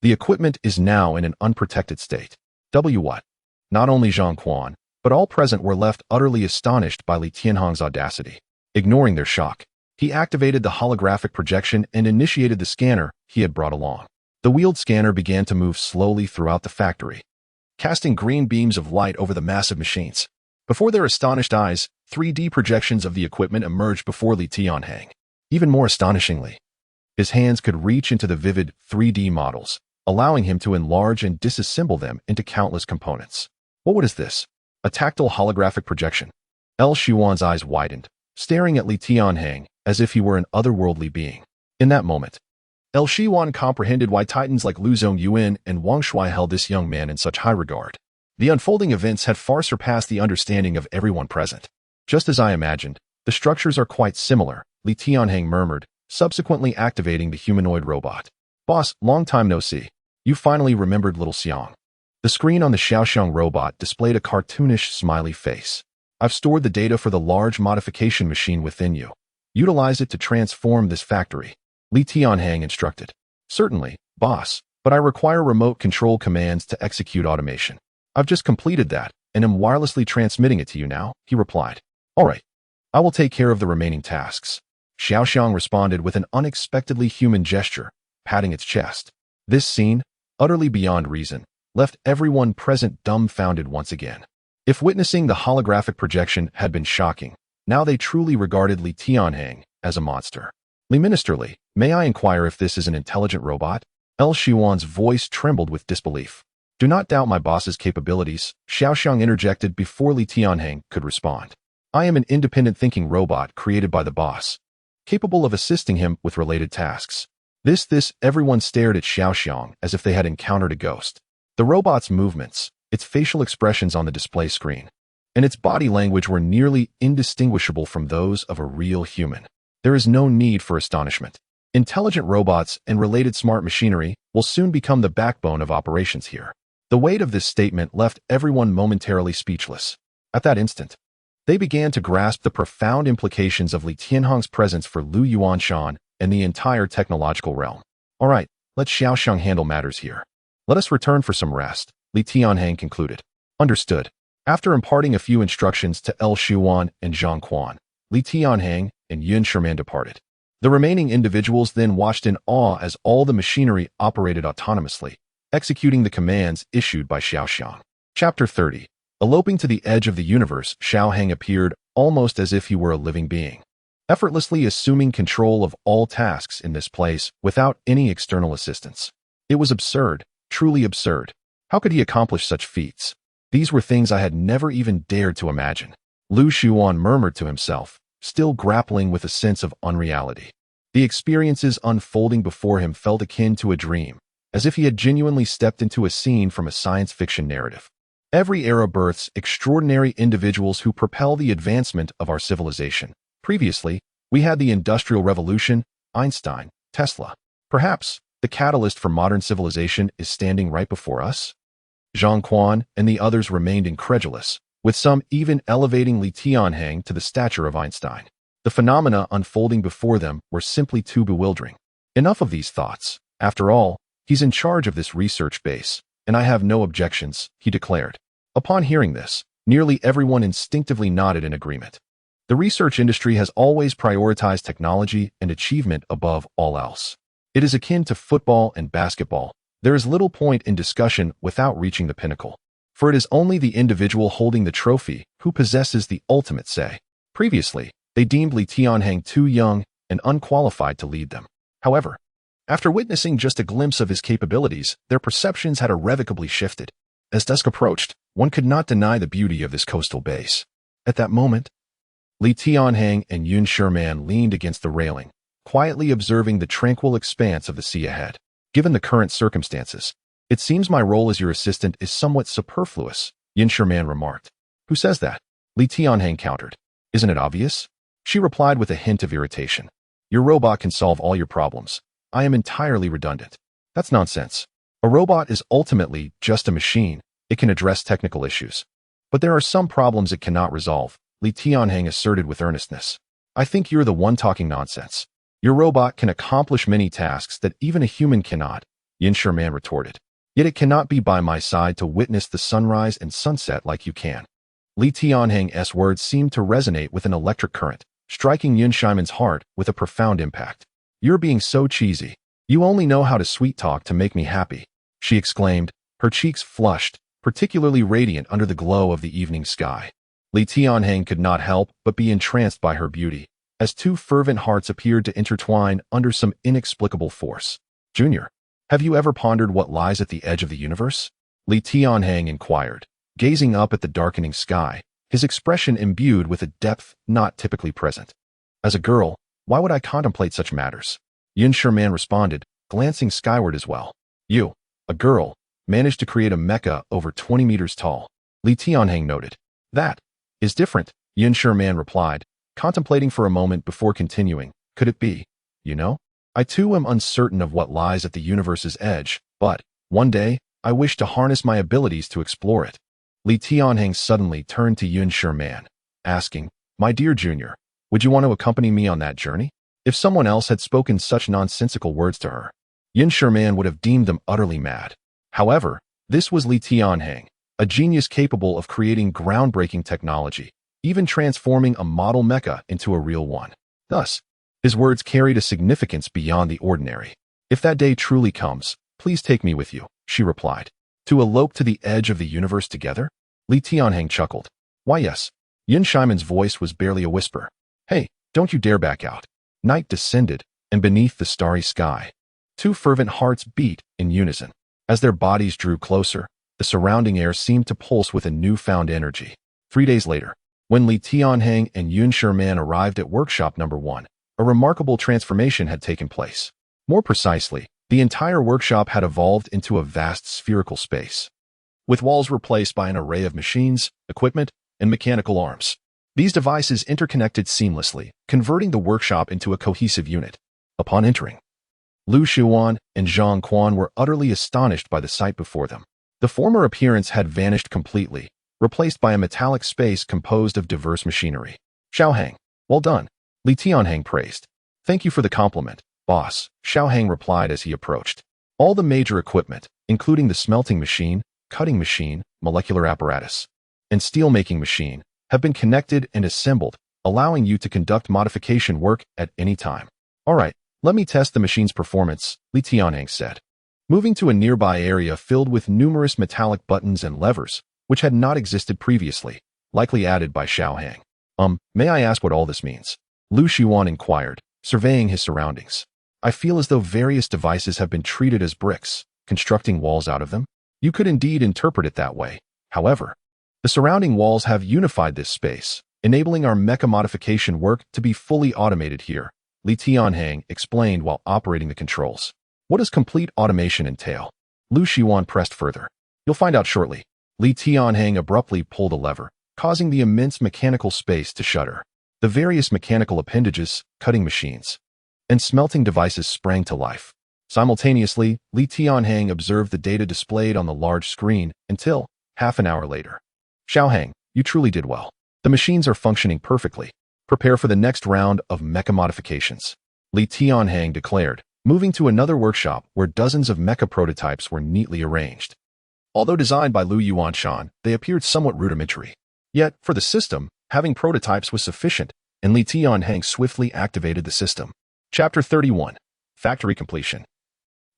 The equipment is now in an unprotected state. What? Not only Zhang Quan, but all present were left utterly astonished by Li Tianhang's audacity. Ignoring their shock, he activated the holographic projection and initiated the scanner he had brought along. The wheeled scanner began to move slowly throughout the factory, casting green beams of light over the massive machines. Before their astonished eyes, 3D projections of the equipment emerged before Li Tianhang. Even more astonishingly, his hands could reach into the vivid 3D models, allowing him to enlarge and disassemble them into countless components. What is this? A tactile holographic projection? El Shuan's eyes widened, staring at Li Tianhang as if he were an otherworldly being. In that moment, El Shuan comprehended why titans like Lu Zongyuan and Wang Shui held this young man in such high regard. The unfolding events had far surpassed the understanding of everyone present. Just as I imagined, the structures are quite similar, Li Tianhang murmured, subsequently activating the humanoid robot. Boss, long time no see. You finally remembered little Xiang. The screen on the Xiaoxiang robot displayed a cartoonish smiley face. I've stored the data for the large modification machine within you. Utilize it to transform this factory. Li Tianhang instructed. Certainly, boss, but I require remote control commands to execute automation. I've just completed that and am wirelessly transmitting it to you now, he replied. All right. I will take care of the remaining tasks. Xiaoxiang responded with an unexpectedly human gesture, patting its chest. This scene, utterly beyond reason, left everyone present dumbfounded once again. If witnessing the holographic projection had been shocking, now they truly regarded Li Tianhang as a monster. Ministerly, may I inquire if this is an intelligent robot? El Shuan's voice trembled with disbelief. Do not doubt my boss's capabilities, Xiaoxiang interjected before Li Tianhang could respond. I am an independent thinking robot created by the boss, capable of assisting him with related tasks. Everyone stared at Xiaoxiang as if they had encountered a ghost. The robot's movements, its facial expressions on the display screen, and its body language were nearly indistinguishable from those of a real human. There is no need for astonishment. Intelligent robots and related smart machinery will soon become the backbone of operations here. The weight of this statement left everyone momentarily speechless. At that instant, they began to grasp the profound implications of Li Tianhang's presence for Lu Yuanshan and the entire technological realm. All right, let Xiaoxiang handle matters here. Let us return for some rest, Li Tianhang concluded. Understood. After imparting a few instructions to El Shuan and Zhang Quan, Li Tianhang and Yun Shimian departed. The remaining individuals then watched in awe as all the machinery operated autonomously, executing the commands issued by Xiaoxiang. Chapter 30. Eloping to the edge of the universe, Xiaohang appeared almost as if he were a living being, effortlessly assuming control of all tasks in this place without any external assistance. It was absurd, truly absurd. How could he accomplish such feats? These were things I had never even dared to imagine. Lu Shuan murmured to himself, still grappling with a sense of unreality. The experiences unfolding before him felt akin to a dream, as if he had genuinely stepped into a scene from a science fiction narrative. Every era births extraordinary individuals who propel the advancement of our civilization. Previously, we had the Industrial Revolution, Einstein, Tesla. Perhaps, the catalyst for modern civilization is standing right before us? Zhang Quan and the others remained incredulous, with some even elevating Li Tianhang to the stature of Einstein. The phenomena unfolding before them were simply too bewildering. Enough of these thoughts. After all, he's in charge of this research base, and I have no objections, he declared. Upon hearing this, nearly everyone instinctively nodded in agreement. The research industry has always prioritized technology and achievement above all else. It is akin to football and basketball. There is little point in discussion without reaching the pinnacle, for it is only the individual holding the trophy who possesses the ultimate say. Previously, they deemed Li Tianhang too young and unqualified to lead them. However, after witnessing just a glimpse of his capabilities, their perceptions had irrevocably shifted. As dusk approached, one could not deny the beauty of this coastal base. At that moment, Li Tianhang and Yun Shimian leaned against the railing, quietly observing the tranquil expanse of the sea ahead. Given the current circumstances, it seems my role as your assistant is somewhat superfluous, Yun Shimian remarked. Who says that? Li Tianhang countered. Isn't it obvious? She replied with a hint of irritation. Your robot can solve all your problems. I am entirely redundant. That's nonsense. A robot is ultimately just a machine. It can address technical issues. But there are some problems it cannot resolve, Li Tianhang asserted with earnestness. I think you're the one talking nonsense. Your robot can accomplish many tasks that even a human cannot, Yun Shimian retorted. Yet it cannot be by my side to witness the sunrise and sunset like you can. Li Tianhang's words seemed to resonate with an electric current, striking Yun Shimian's heart with a profound impact. You're being so cheesy. You only know how to sweet-talk to make me happy, she exclaimed, her cheeks flushed, particularly radiant under the glow of the evening sky. Li Tianhang could not help but be entranced by her beauty, as two fervent hearts appeared to intertwine under some inexplicable force. Junior, have you ever pondered what lies at the edge of the universe? Li Tianhang inquired, gazing up at the darkening sky, his expression imbued with a depth not typically present. As a girl, why would I contemplate such matters? Yun Shimian responded, glancing skyward as well. You, a girl, managed to create a mecha over 20 meters tall. Li Tianhang noted. That is different, Yun Shimian replied, contemplating for a moment before continuing. Could it be? You know? I too am uncertain of what lies at the universe's edge, but, one day, I wish to harness my abilities to explore it. Li Tianhang suddenly turned to Yun Shimian, asking, My dear Junior, would you want to accompany me on that journey? If someone else had spoken such nonsensical words to her, Yun Shimian would have deemed them utterly mad. However, this was Li Tianhang, a genius capable of creating groundbreaking technology, even transforming a model mecha into a real one. Thus, his words carried a significance beyond the ordinary. If that day truly comes, please take me with you, she replied. To elope to the edge of the universe together? Li Tianhang chuckled. Why yes. Yun Shimian's voice was barely a whisper. Hey, don't you dare back out. Night descended, and beneath the starry sky, two fervent hearts beat in unison. As their bodies drew closer, the surrounding air seemed to pulse with a newfound energy. 3 days later, when Li Tianhang and Yun Shimian arrived at workshop number 1, a remarkable transformation had taken place. More precisely, the entire workshop had evolved into a vast spherical space, with walls replaced by an array of machines, equipment, and mechanical arms. These devices interconnected seamlessly, converting the workshop into a cohesive unit. Upon entering, Lu Shuan and Zhang Quan were utterly astonished by the sight before them. The former appearance had vanished completely, replaced by a metallic space composed of diverse machinery. Xiaohang, well done, Li Tianhang praised. Thank you for the compliment, boss, Xiaohang replied as he approached. All the major equipment, including the smelting machine, cutting machine, molecular apparatus, and steel-making machine, have been connected and assembled, allowing you to conduct modification work at any time. All right, let me test the machine's performance, Li Tianhang said. Moving to a nearby area filled with numerous metallic buttons and levers, which had not existed previously, likely added by Xiaohang. May I ask what all this means? Lu Shuan inquired, surveying his surroundings. I feel as though various devices have been treated as bricks, constructing walls out of them. You could indeed interpret it that way. However, the surrounding walls have unified this space, enabling our mecha modification work to be fully automated here, Li Tianhang explained while operating the controls. What does complete automation entail? Lu Shuan pressed further. You'll find out shortly. Li Tianhang abruptly pulled a lever, causing the immense mechanical space to shudder. The various mechanical appendages, cutting machines, and smelting devices sprang to life. Simultaneously, Li Tianhang observed the data displayed on the large screen until, half an hour later. Xiaohang, you truly did well. The machines are functioning perfectly. Prepare for the next round of mecha modifications. Li Tianhang declared, moving to another workshop where dozens of mecha prototypes were neatly arranged. Although designed by Lu Yuanshan, they appeared somewhat rudimentary. Yet, for the system, having prototypes was sufficient, and Li Tianhang swiftly activated the system. Chapter 31. Factory Completion.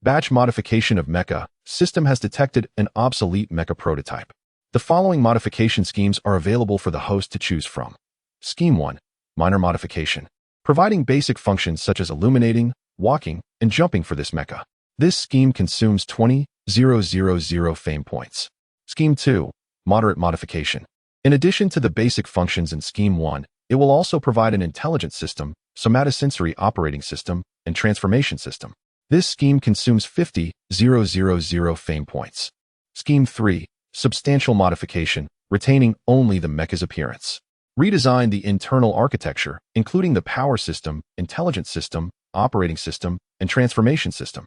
Batch Modification of Mecha. System has detected an obsolete mecha prototype. The following modification schemes are available for the host to choose from. Scheme 1. Minor Modification. Providing basic functions such as illuminating, walking, and jumping for this mecha. This scheme consumes 20,000 fame points. Scheme 2. Moderate Modification. In addition to the basic functions in Scheme 1, it will also provide an intelligent system, somatosensory operating system, and transformation system. This scheme consumes 50,000 fame points. Scheme 3. Substantial Modification, retaining only the mecha's appearance. Redesign the internal architecture, including the power system, intelligent system, operating system, and transformation system.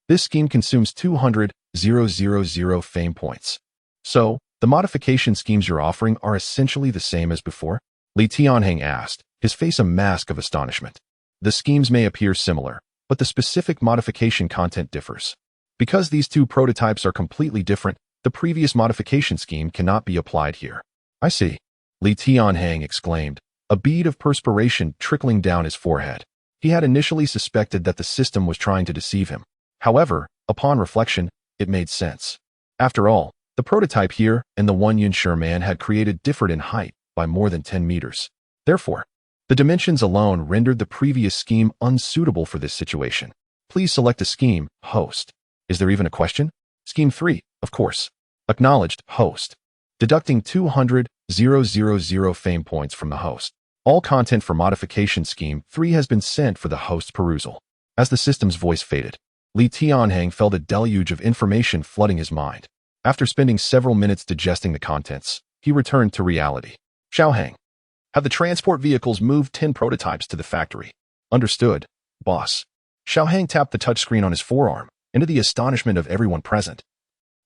This scheme consumes 200,000 fame points. So, the modification schemes you're offering are essentially the same as before? Li Tianhang asked, his face a mask of astonishment. The schemes may appear similar, but the specific modification content differs. Because these two prototypes are completely different, the previous modification scheme cannot be applied here. I see. Li Tianhang exclaimed, a bead of perspiration trickling down his forehead. He had initially suspected that the system was trying to deceive him. However, upon reflection, it made sense. After all, the prototype here and the one Yun Shimian had created differed in height by more than 10 meters. Therefore, the dimensions alone rendered the previous scheme unsuitable for this situation. Please select a scheme, host. Is there even a question? Scheme 3, of course. Acknowledged, host. Deducting 200,000 fame points from the host. All content for modification scheme 3 has been sent for the host's perusal. As the system's voice faded, Li Tianhang felt a deluge of information flooding his mind. After spending several minutes digesting the contents, he returned to reality. Xiaohang, have the transport vehicles moved 10 prototypes to the factory? Understood, boss. Xiaohang tapped the touchscreen on his forearm, and to the astonishment of everyone present,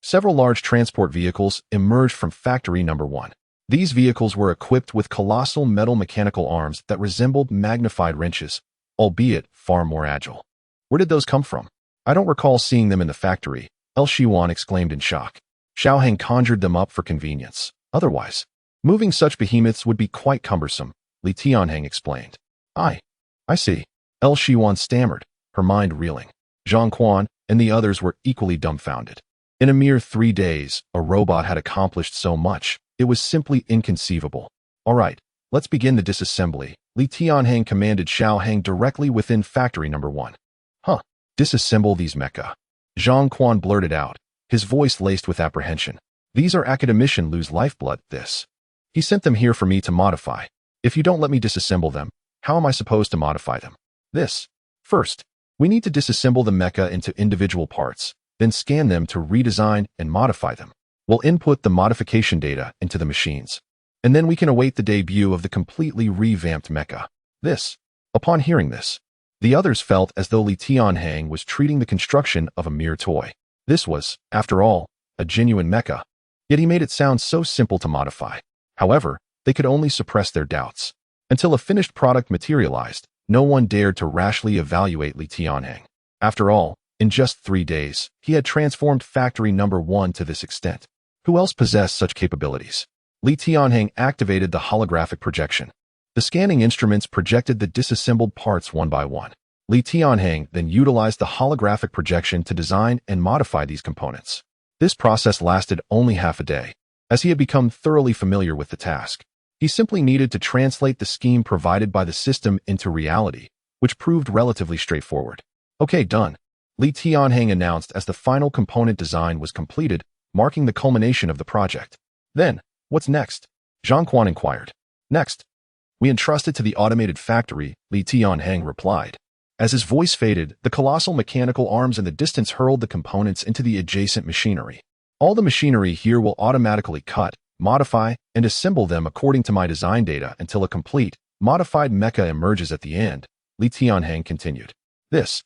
several large transport vehicles emerged from factory number 1. These vehicles were equipped with colossal metal mechanical arms that resembled magnified wrenches, albeit far more agile. Where did those come from? I don't recall seeing them in the factory, El Shiwan exclaimed in shock. Xiaohang conjured them up for convenience. Otherwise, moving such behemoths would be quite cumbersome, Li Tianhang explained. I see. El Shiwan stammered, her mind reeling. Zhang Quan and the others were equally dumbfounded. In a mere 3 days, a robot had accomplished so much. It was simply inconceivable. All right, let's begin the disassembly. Li Tianhang commanded Xiaohang directly within factory number 1. Disassemble these mecha. Zhang Quan blurted out, his voice laced with apprehension. These are Academician Lu's lifeblood, this. He sent them here for me to modify. If you don't let me disassemble them, how am I supposed to modify them? This. First, we need to disassemble the mecha into individual parts, then scan them to redesign and modify them. We'll input the modification data into the machines, and then we can await the debut of the completely revamped mecha. This. Upon hearing this, the others felt as though Li Tianhang was treating the construction of a mere toy. This was, after all, a genuine mecha, yet he made it sound so simple to modify. However, they could only suppress their doubts. Until a finished product materialized, no one dared to rashly evaluate Li Tianhang. After all, in just 3 days, he had transformed factory number 1 to this extent. Who else possessed such capabilities? Li Tianhang activated the holographic projection. The scanning instruments projected the disassembled parts one by one. Li Tianhang then utilized the holographic projection to design and modify these components. This process lasted only half a day. As he had become thoroughly familiar with the task, he simply needed to translate the scheme provided by the system into reality, which proved relatively straightforward. Okay, done. Li Tianhang announced as the final component design was completed, marking the culmination of the project. Then, what's next? Zhang Quan inquired. Next, we entrust it to the automated factory, Li Tianhang replied. As his voice faded, the colossal mechanical arms in the distance hurled the components into the adjacent machinery. All the machinery here will automatically cut, modify, and assemble them according to my design data until a complete, modified mecha emerges at the end, Li Tianhang continued. This.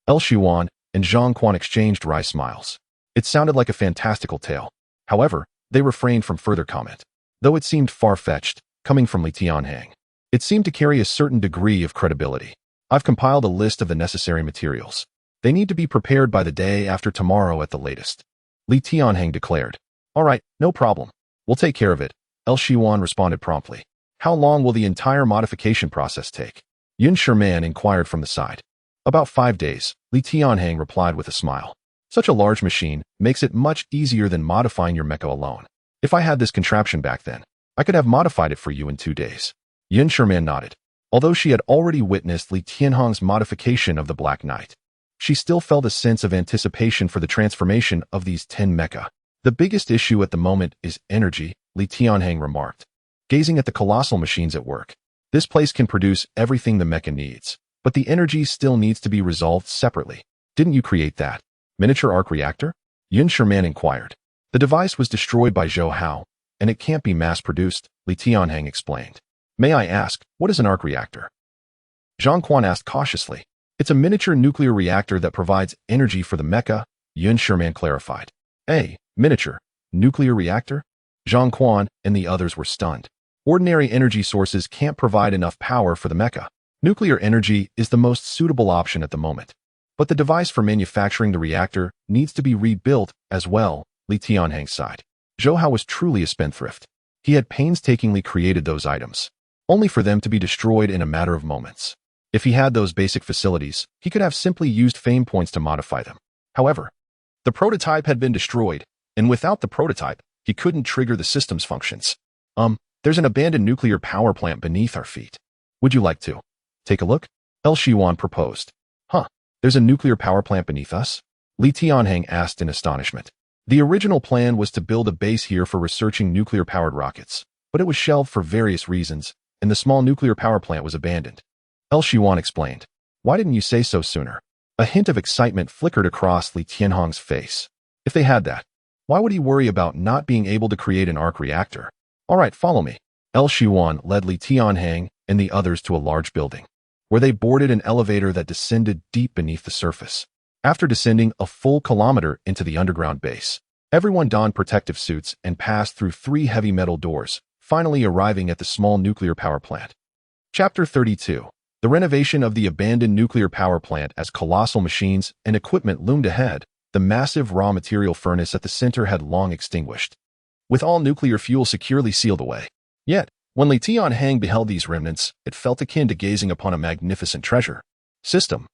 El Shiwan and Zhang Quan exchanged wry smiles. It sounded like a fantastical tale. However, they refrained from further comment. Though it seemed far-fetched, coming from Li Tianhang, it seemed to carry a certain degree of credibility. I've compiled a list of the necessary materials. They need to be prepared by the day after tomorrow at the latest. Li Tianhang declared. All right, no problem. We'll take care of it. El Shiwan responded promptly. How long will the entire modification process take? Yun Shimian inquired from the side. About 5 days, Li Tianhang replied with a smile. Such a large machine makes it much easier than modifying your mecha alone. If I had this contraption back then, I could have modified it for you in 2 days. Yun Shimian nodded. Although she had already witnessed Li Tianhang's modification of the Black Knight, she still felt a sense of anticipation for the transformation of these 10 mecha. The biggest issue at the moment is energy, Li Tianhang remarked, gazing at the colossal machines at work. This place can produce everything the mecha needs, but the energy still needs to be resolved separately. Didn't you create that miniature arc reactor? Yun Shimian inquired. The device was destroyed by Zhou Hao, and it can't be mass-produced, Li Tianhang explained. May I ask, what is an arc reactor? Zhang Quan asked cautiously. It's a miniature nuclear reactor that provides energy for the mecha, Yun Shimian clarified. A miniature nuclear reactor? Zhang Quan and the others were stunned. Ordinary energy sources can't provide enough power for the mecha. Nuclear energy is the most suitable option at the moment. But the device for manufacturing the reactor needs to be rebuilt as well, Li Tianhang sighed. Zhou Hao was truly a spendthrift. He had painstakingly created those items, only for them to be destroyed in a matter of moments. If he had those basic facilities, he could have simply used fame points to modify them. However, the prototype had been destroyed, and without the prototype, he couldn't trigger the system's functions. There's an abandoned nuclear power plant beneath our feet. Would you like to take a look? El Shiwan proposed. There's a nuclear power plant beneath us? Li Tianhang asked in astonishment. The original plan was to build a base here for researching nuclear-powered rockets, but it was shelved for various reasons, and the small nuclear power plant was abandoned. El Shiwan explained. Why didn't you say so sooner? A hint of excitement flickered across Li Tianhang's face. If they had that, why would he worry about not being able to create an arc reactor? All right, follow me. El Shiwan led Li Tianhang and the others to a large building, where they boarded an elevator that descended deep beneath the surface. After descending a full kilometer into the underground base, everyone donned protective suits and passed through 3 heavy metal doors, finally arriving at the small nuclear power plant. Chapter 32. The renovation of the abandoned nuclear power plant. As colossal machines and equipment loomed ahead, the massive raw material furnace at the center had long extinguished, with all nuclear fuel securely sealed away. Yet, when Li Tianhang beheld these remnants, it felt akin to gazing upon a magnificent treasure. System.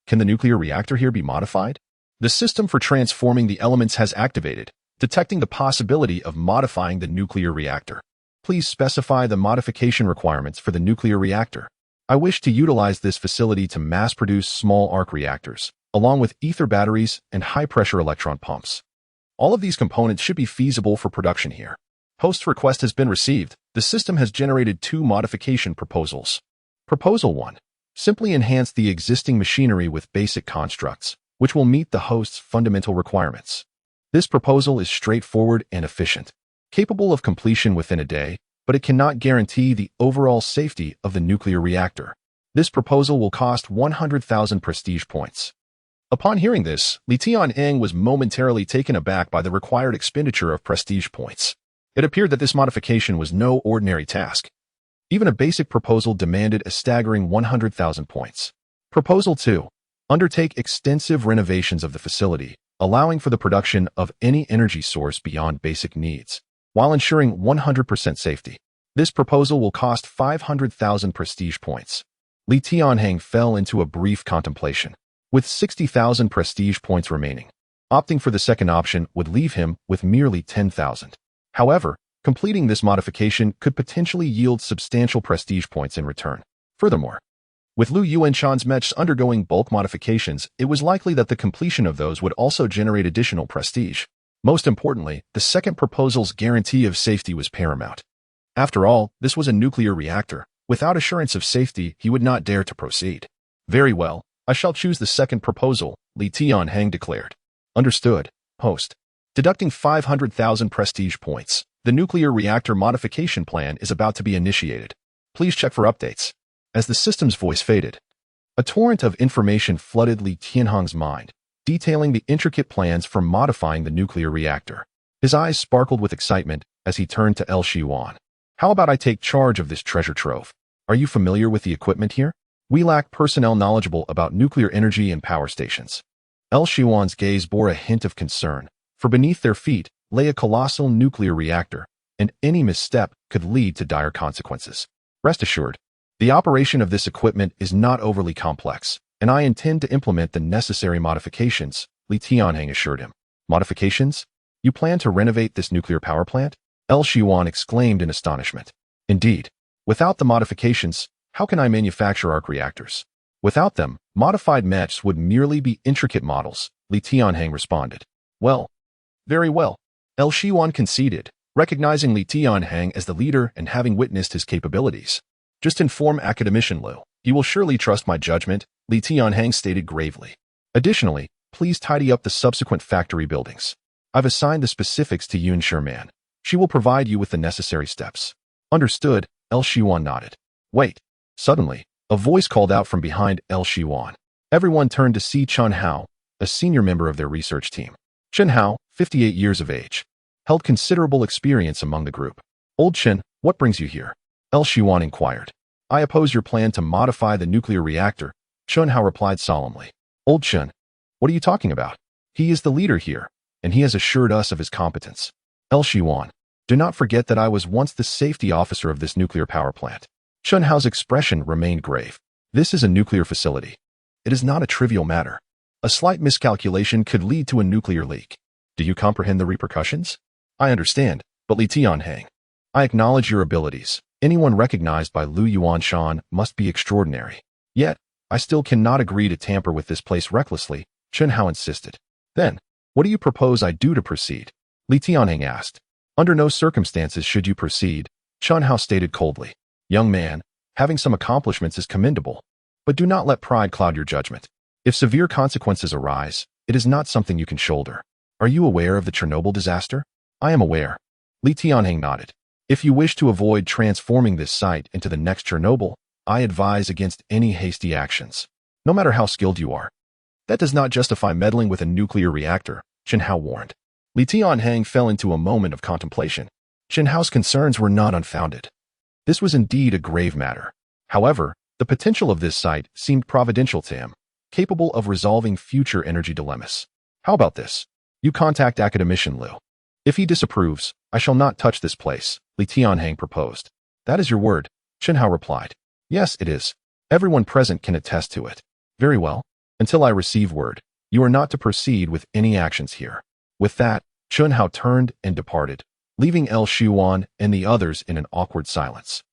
Can the nuclear reactor here be modified? The system for transforming the elements has activated, detecting the possibility of modifying the nuclear reactor. Please specify the modification requirements for the nuclear reactor. I wish to utilize this facility to mass-produce small arc reactors, along with ether batteries and high-pressure electron pumps. All of these components should be feasible for production here. Host request has been received. The system has generated 2 modification proposals. Proposal 1. Simply enhance the existing machinery with basic constructs, which will meet the host's fundamental requirements. This proposal is straightforward and efficient, capable of completion within a day, but it cannot guarantee the overall safety of the nuclear reactor. This proposal will cost 100,000 prestige points. Upon hearing this, Li Tianhang was momentarily taken aback by the required expenditure of prestige points. It appeared that this modification was no ordinary task. Even a basic proposal demanded a staggering 100,000 points. Proposal 2. Undertake extensive renovations of the facility, allowing for the production of any energy source beyond basic needs, while ensuring 100% safety. This proposal will cost 500,000 prestige points. Li Tianhang fell into a brief contemplation, with 60,000 prestige points remaining. Opting for the second option would leave him with merely 10,000. However, completing this modification could potentially yield substantial prestige points in return. Furthermore, with Lu Yuanshan's mechs undergoing bulk modifications, it was likely that the completion of those would also generate additional prestige. Most importantly, the second proposal's guarantee of safety was paramount. After all, this was a nuclear reactor. Without assurance of safety, he would not dare to proceed. Very well, I shall choose the second proposal, Li Tianhang declared. Understood, host. Deducting 500,000 prestige points, the nuclear reactor modification plan is about to be initiated. Please check for updates. As the system's voice faded, A torrent of information flooded Li Tianhang's mind, detailing the intricate plans for modifying the nuclear reactor. His eyes sparkled with excitement as he turned to El Shiwan. How about I take charge of this treasure trove? Are you familiar with the equipment here? We lack personnel knowledgeable about nuclear energy and power stations. El Shiwan's gaze bore a hint of concern, for beneath their feet lay a colossal nuclear reactor, and any misstep could lead to dire consequences. Rest assured, the operation of this equipment is not overly complex, and I intend to implement the necessary modifications, Li Tianhang assured him. Modifications? You plan to renovate this nuclear power plant? El Shiwan exclaimed in astonishment. Indeed. Without the modifications, how can I manufacture arc reactors? Without them, modified mechs would merely be intricate models, Li Tianhang responded. Well, very well. El Shiwan conceded, recognizing Li Tianhang as the leader and having witnessed his capabilities. Just inform Academician Liu. He will surely trust my judgment, Li Tianhang stated gravely. Additionally, please tidy up the subsequent factory buildings. I've assigned the specifics to Yun Shimian. She will provide you with the necessary steps. Understood, El Shiwan nodded. Wait. Suddenly, a voice called out from behind El Shiwan. Everyone turned to see Chen Hao, a senior member of their research team. Chen Hao, 58 years of age, held considerable experience among the group. Old Chen, what brings you here? El Shiwan inquired. I oppose your plan to modify the nuclear reactor, Chen Hao replied solemnly. Old Chen, what are you talking about? He is the leader here, and he has assured us of his competence. El Shiwan, do not forget that I was once the safety officer of this nuclear power plant. Chen Hao's expression remained grave. This is a nuclear facility. It is not a trivial matter. A slight miscalculation could lead to a nuclear leak. Do you comprehend the repercussions? I understand, but Li Tianhang, I acknowledge your abilities. Anyone recognized by Lu Yuanshan must be extraordinary. Yet, I still cannot agree to tamper with this place recklessly, Chen Hao insisted. Then, what do you propose I do to proceed? Li Tianhang asked. Under no circumstances should you proceed, Chen Hao stated coldly. Young man, having some accomplishments is commendable, but do not let pride cloud your judgment. If severe consequences arise, it is not something you can shoulder. Are you aware of the Chernobyl disaster? I am aware. Li Tianhang nodded. If you wish to avoid transforming this site into the next Chernobyl, I advise against any hasty actions, no matter how skilled you are. That does not justify meddling with a nuclear reactor, Chen Hao warned. Li Tianhang fell into a moment of contemplation. Chen Hao's concerns were not unfounded. This was indeed a grave matter. However, the potential of this site seemed providential to him, capable of resolving future energy dilemmas. How about this? You contact Academician Liu. If he disapproves, I shall not touch this place, Li Tianhang proposed. That is your word, Chen Hao replied. Yes, it is. Everyone present can attest to it. Very well. Until I receive word, you are not to proceed with any actions here. With that, Chen Hao turned and departed, leaving El Shiwan and the others in an awkward silence.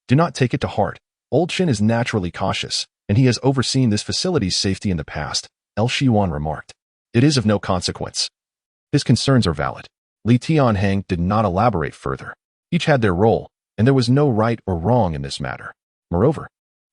Do not take it to heart. Old Chen is naturally cautious, and he has overseen this facility's safety in the past, El Shiwan remarked. It is of no consequence. His concerns are valid. Li Tianhang did not elaborate further. Each had their role, and there was no right or wrong in this matter. Moreover,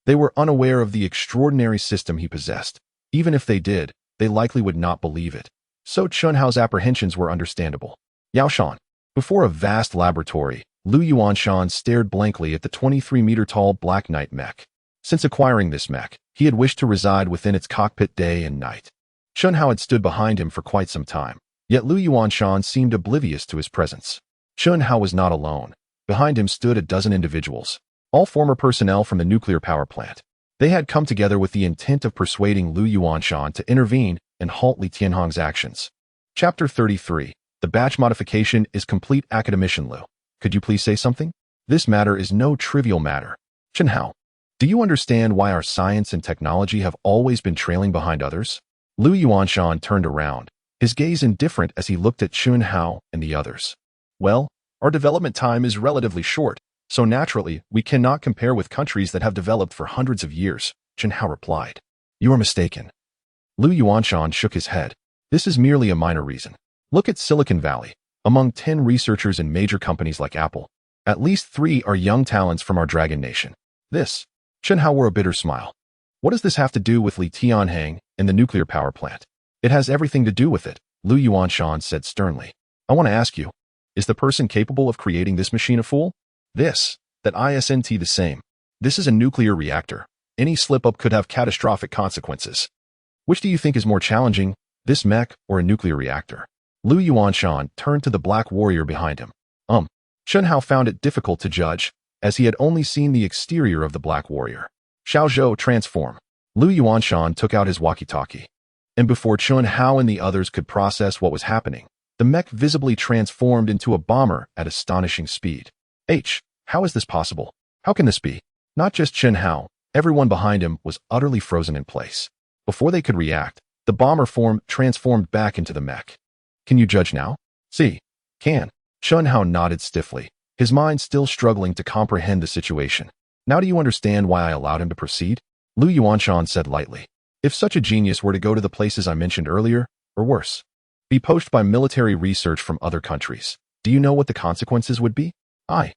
they were unaware of the extraordinary system he possessed. Even if they did, they likely would not believe it. So Chen Hao's apprehensions were understandable. Yaoshan. Before a vast laboratory, Lu Yuanshan stared blankly at the 23-meter-tall Black Knight mech. Since acquiring this mech, he had wished to reside within its cockpit day and night. Chen Hao had stood behind him for quite some time, yet Lu Yuanshan seemed oblivious to his presence. Chen Hao was not alone. Behind him stood a dozen individuals, all former personnel from the nuclear power plant. They had come together with the intent of persuading Lu Yuanshan to intervene and halt Li Tianhang's actions. Chapter 33. The batch modification is complete. Academician Liu, could you please say something? This matter is no trivial matter. Chen Hao, do you understand why our science and technology have always been trailing behind others? Lu Yuanshan turned around, his gaze indifferent as he looked at Chen Hao and the others. Well, our development time is relatively short, so naturally we cannot compare with countries that have developed for hundreds of years, Chen Hao replied. You are mistaken. Lu Yuanshan shook his head. This is merely a minor reason. Look at Silicon Valley. Among 10 researchers in major companies like Apple, at least 3 are young talents from our Dragon Nation. This, Chen Hao wore a bitter smile. What does this have to do with Li Tianhang and the nuclear power plant? It has everything to do with it, Lu Yuanshan said sternly. I want to ask you, is the person capable of creating this machine a fool? That isn't the same. This is a nuclear reactor. Any slip-up could have catastrophic consequences. Which do you think is more challenging, this mech or a nuclear reactor? Lu Yuanshan turned to the black warrior behind him. Chen Hao found it difficult to judge, as he had only seen the exterior of the black warrior. Xiao Zhou, transform. Lu Yuanshan took out his walkie-talkie. And before Chen Hao and the others could process what was happening, the mech visibly transformed into a bomber at astonishing speed. How is this possible? How can this be? Not just Chen Hao, everyone behind him was utterly frozen in place. Before they could react, the bomber form transformed back into the mech. Can you judge now? See. Can. Chen Hao nodded stiffly, his mind still struggling to comprehend the situation. Now do you understand why I allowed him to proceed? Lu Yuanshan said lightly. If such a genius were to go to the places I mentioned earlier, or worse, be poached by military research from other countries, do you know what the consequences would be? I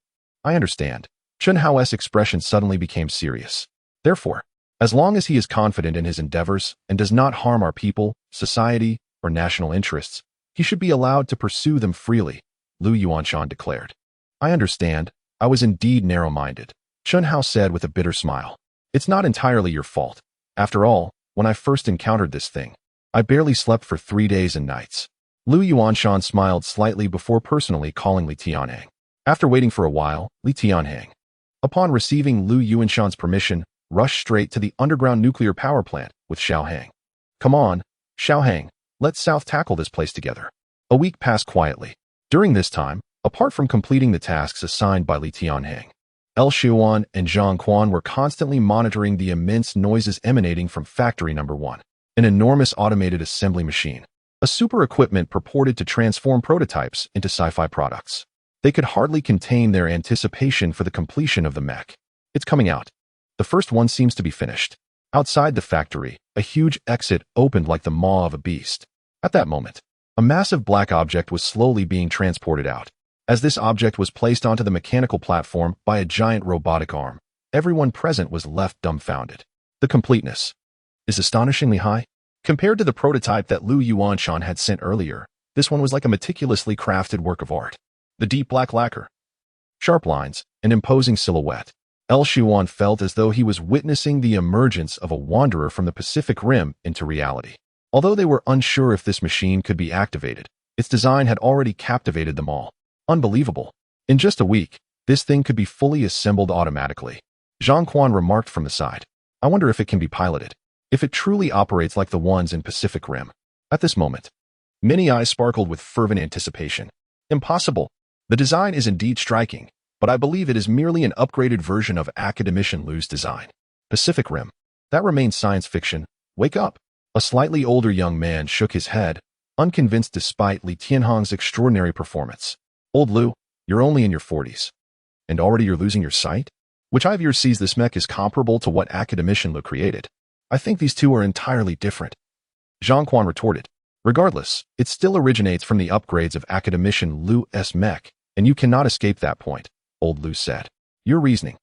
understand. Chen Hao's expression suddenly became serious. Therefore, as long as he is confident in his endeavors and does not harm our people, society, or national interests, he should be allowed to pursue them freely, Lu Yuanshan declared. I understand. I was indeed narrow-minded, Chen Hao said with a bitter smile. It's not entirely your fault. After all, when I first encountered this thing, I barely slept for 3 days and nights. Lu Yuanshan smiled slightly before personally calling Li Tianhang. After waiting for a while, Li Tianhang, upon receiving Lu Yuanshan's permission, rushed straight to the underground nuclear power plant with Xiaohang. Come on, Xiaohang, let's South tackle this place together. A week passed quietly. During this time, apart from completing the tasks assigned by Li Tianhang, El Shuan and Zhang Quan were constantly monitoring the immense noises emanating from Factory No. 1, an enormous automated assembly machine, a super equipment purported to transform prototypes into sci-fi products. They could hardly contain their anticipation for the completion of the mech. It's coming out. The first one seems to be finished. Outside the factory, a huge exit opened like the maw of a beast. At that moment, a massive black object was slowly being transported out. As this object was placed onto the mechanical platform by a giant robotic arm, everyone present was left dumbfounded. The completeness is astonishingly high. Compared to the prototype that Lu Yuanshan had sent earlier, this one was like a meticulously crafted work of art. The deep black lacquer, sharp lines, and imposing silhouette. El Shuan felt as though he was witnessing the emergence of a wanderer from the Pacific Rim into reality. Although they were unsure if this machine could be activated, its design had already captivated them all. Unbelievable. In just a week, this thing could be fully assembled automatically. Zhang Quan remarked from the side. I wonder if it can be piloted. If it truly operates like the ones in Pacific Rim. At this moment, many eyes sparkled with fervent anticipation. Impossible. The design is indeed striking, but I believe it is merely an upgraded version of Academician Lu's design. Pacific Rim. That remains science fiction. Wake up. A slightly older young man shook his head, unconvinced despite Li Tianhang's extraordinary performance. Old Lu, you're only in your 40s. And already you're losing your sight? Which of yours sees this mech is comparable to what Academician Lu created? I think these two are entirely different. Zhang Quan retorted. Regardless, it still originates from the upgrades of Academician Lu's mech, and you cannot escape that point, Old Lu said. Your reasoning.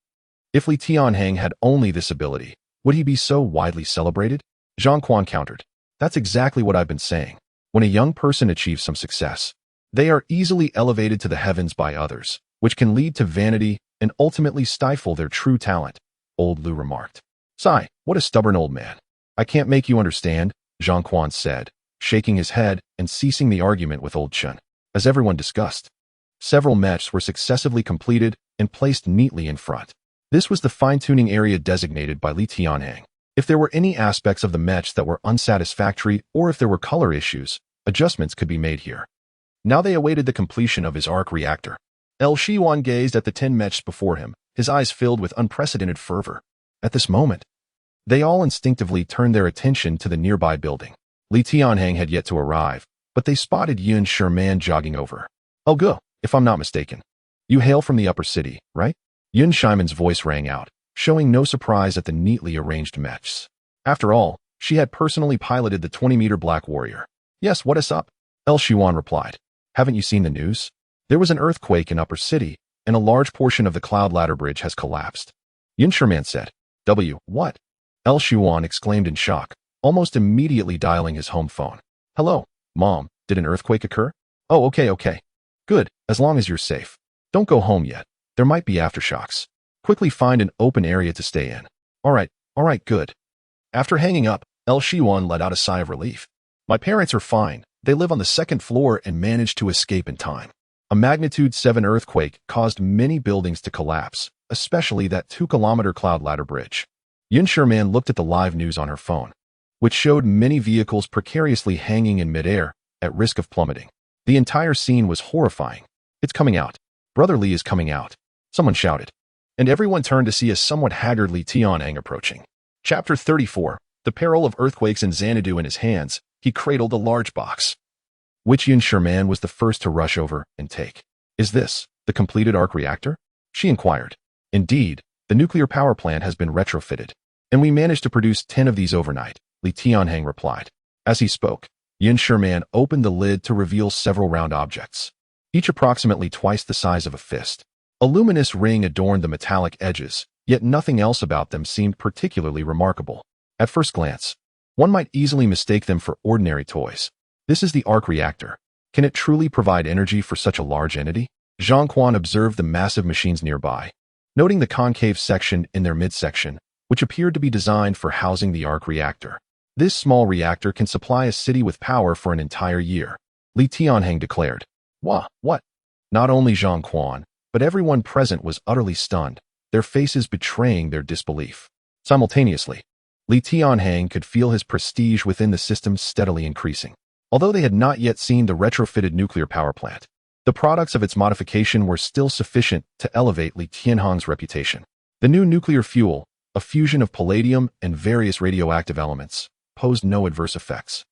If Li Tianhang had only this ability, would he be so widely celebrated? Zhang Quan countered. That's exactly what I've been saying. When a young person achieves some success, they are easily elevated to the heavens by others, which can lead to vanity and ultimately stifle their true talent, Old Lu remarked. Sigh, what a stubborn old man. I can't make you understand, Zhang Quan said, shaking his head and ceasing the argument with Old Chen. As everyone discussed, several mechs were successively completed and placed neatly in front. This was the fine-tuning area designated by Li Tianhang. If there were any aspects of the mechs that were unsatisfactory or if there were color issues, adjustments could be made here. Now they awaited the completion of his arc reactor. El Shiwan gazed at the 10 mechs before him, his eyes filled with unprecedented fervor. At this moment, they all instinctively turned their attention to the nearby building. Li Tianhang had yet to arrive, but they spotted Yun Shimian jogging over. Oh go, if I'm not mistaken. You hail from the upper city, right? Yun Shimian's voice rang out, showing no surprise at the neatly arranged mechs. After all, she had personally piloted the 20-meter Black Warrior. Yes, what is up? El Shuan replied. Haven't you seen the news? There was an earthquake in Upper City, and a large portion of the Cloud Ladder Bridge has collapsed. Yun Shimian said. What? El Shuan exclaimed in shock, almost immediately dialing his home phone. Hello, Mom, did an earthquake occur? Oh, okay. Good, as long as you're safe. Don't go home yet. There might be aftershocks. Quickly find an open area to stay in. All right, All right, good. After hanging up, L. Shiwan let out a sigh of relief. My parents are fine. They live on the second floor and managed to escape in time. A magnitude 7 earthquake caused many buildings to collapse, especially that 2-kilometer cloud ladder bridge. Yun Shimian looked at the live news on her phone, which showed many vehicles precariously hanging in midair at risk of plummeting. The entire scene was horrifying. It's coming out. Brother Li is coming out. Someone shouted. And everyone turned to see a somewhat haggard Li Tianhang approaching. Chapter 34. The peril of earthquakes in Xanadu in his hands, he cradled a large box, which Yun Shimian was the first to rush over and take. Is this the completed arc reactor? She inquired. Indeed, the nuclear power plant has been retrofitted, and we managed to produce 10 of these overnight, Li Tianhang replied. As he spoke, Yun Shimian opened the lid to reveal several round objects, each approximately twice the size of a fist. A luminous ring adorned the metallic edges, yet nothing else about them seemed particularly remarkable. At first glance, one might easily mistake them for ordinary toys. This is the arc reactor. Can it truly provide energy for such a large entity? Zhang Quan observed the massive machines nearby, noting the concave section in their midsection, which appeared to be designed for housing the arc reactor. This small reactor can supply a city with power for an entire year, Li Tianhang declared. What? Not only Zhang Quan, but everyone present was utterly stunned, their faces betraying their disbelief. Simultaneously, Li Tianhang could feel his prestige within the system steadily increasing. Although they had not yet seen the retrofitted nuclear power plant, the products of its modification were still sufficient to elevate Li Tianhang's reputation. The new nuclear fuel, a fusion of palladium and various radioactive elements, posed no adverse effects.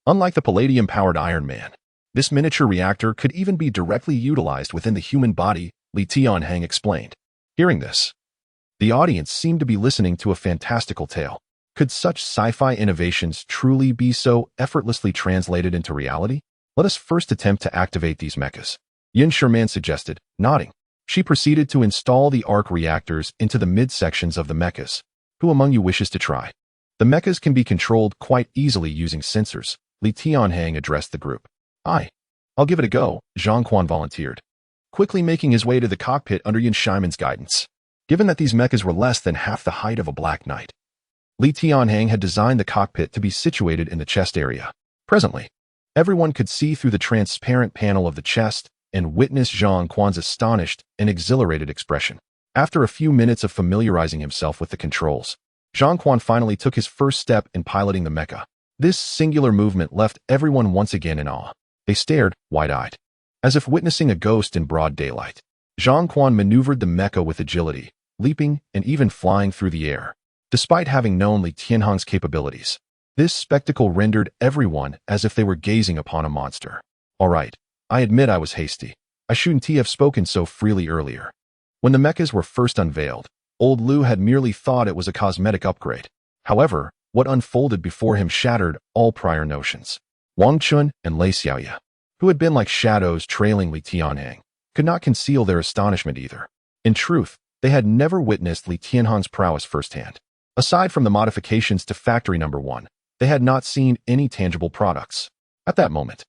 Unlike the palladium-powered Iron Man, this miniature reactor could even be directly utilized within the human body, Li Tianhang explained. Hearing this, the audience seemed to be listening to a fantastical tale. Could such sci-fi innovations truly be so effortlessly translated into reality? Let us first attempt to activate these mechas, Yun Shimian suggested, nodding. She proceeded to install the arc reactors into the midsections of the mechas. Who among you wishes to try? The mechas can be controlled quite easily using sensors, Li Tianhang addressed the group. I'll give it a go, Zhang Quan volunteered, quickly making his way to the cockpit under Yun Shimian's guidance. Given that these mechas were less than half the height of a Black Knight, Li Tianhang had designed the cockpit to be situated in the chest area. Presently, everyone could see through the transparent panel of the chest and witness Zhang Quan's astonished and exhilarated expression. After a few minutes of familiarizing himself with the controls, Zhang Quan finally took his first step in piloting the mecha. This singular movement left everyone once again in awe. They stared, wide-eyed, as if witnessing a ghost in broad daylight. Zhang Quan maneuvered the mecha with agility, leaping and even flying through the air. Despite having known Li Tianhang's capabilities, this spectacle rendered everyone as if they were gazing upon a monster. All right, I admit I was hasty. I shouldn't have spoken so freely earlier. When the mechas were first unveiled, old Lu had merely thought it was a cosmetic upgrade. However, what unfolded before him shattered all prior notions. Wang Chun and Lei Xiaoya, who had been like shadows trailing Li Tianhang, could not conceal their astonishment either. In truth, they had never witnessed Li Tianhang's prowess firsthand. Aside from the modifications to Factory No. 1, they had not seen any tangible products. At that moment,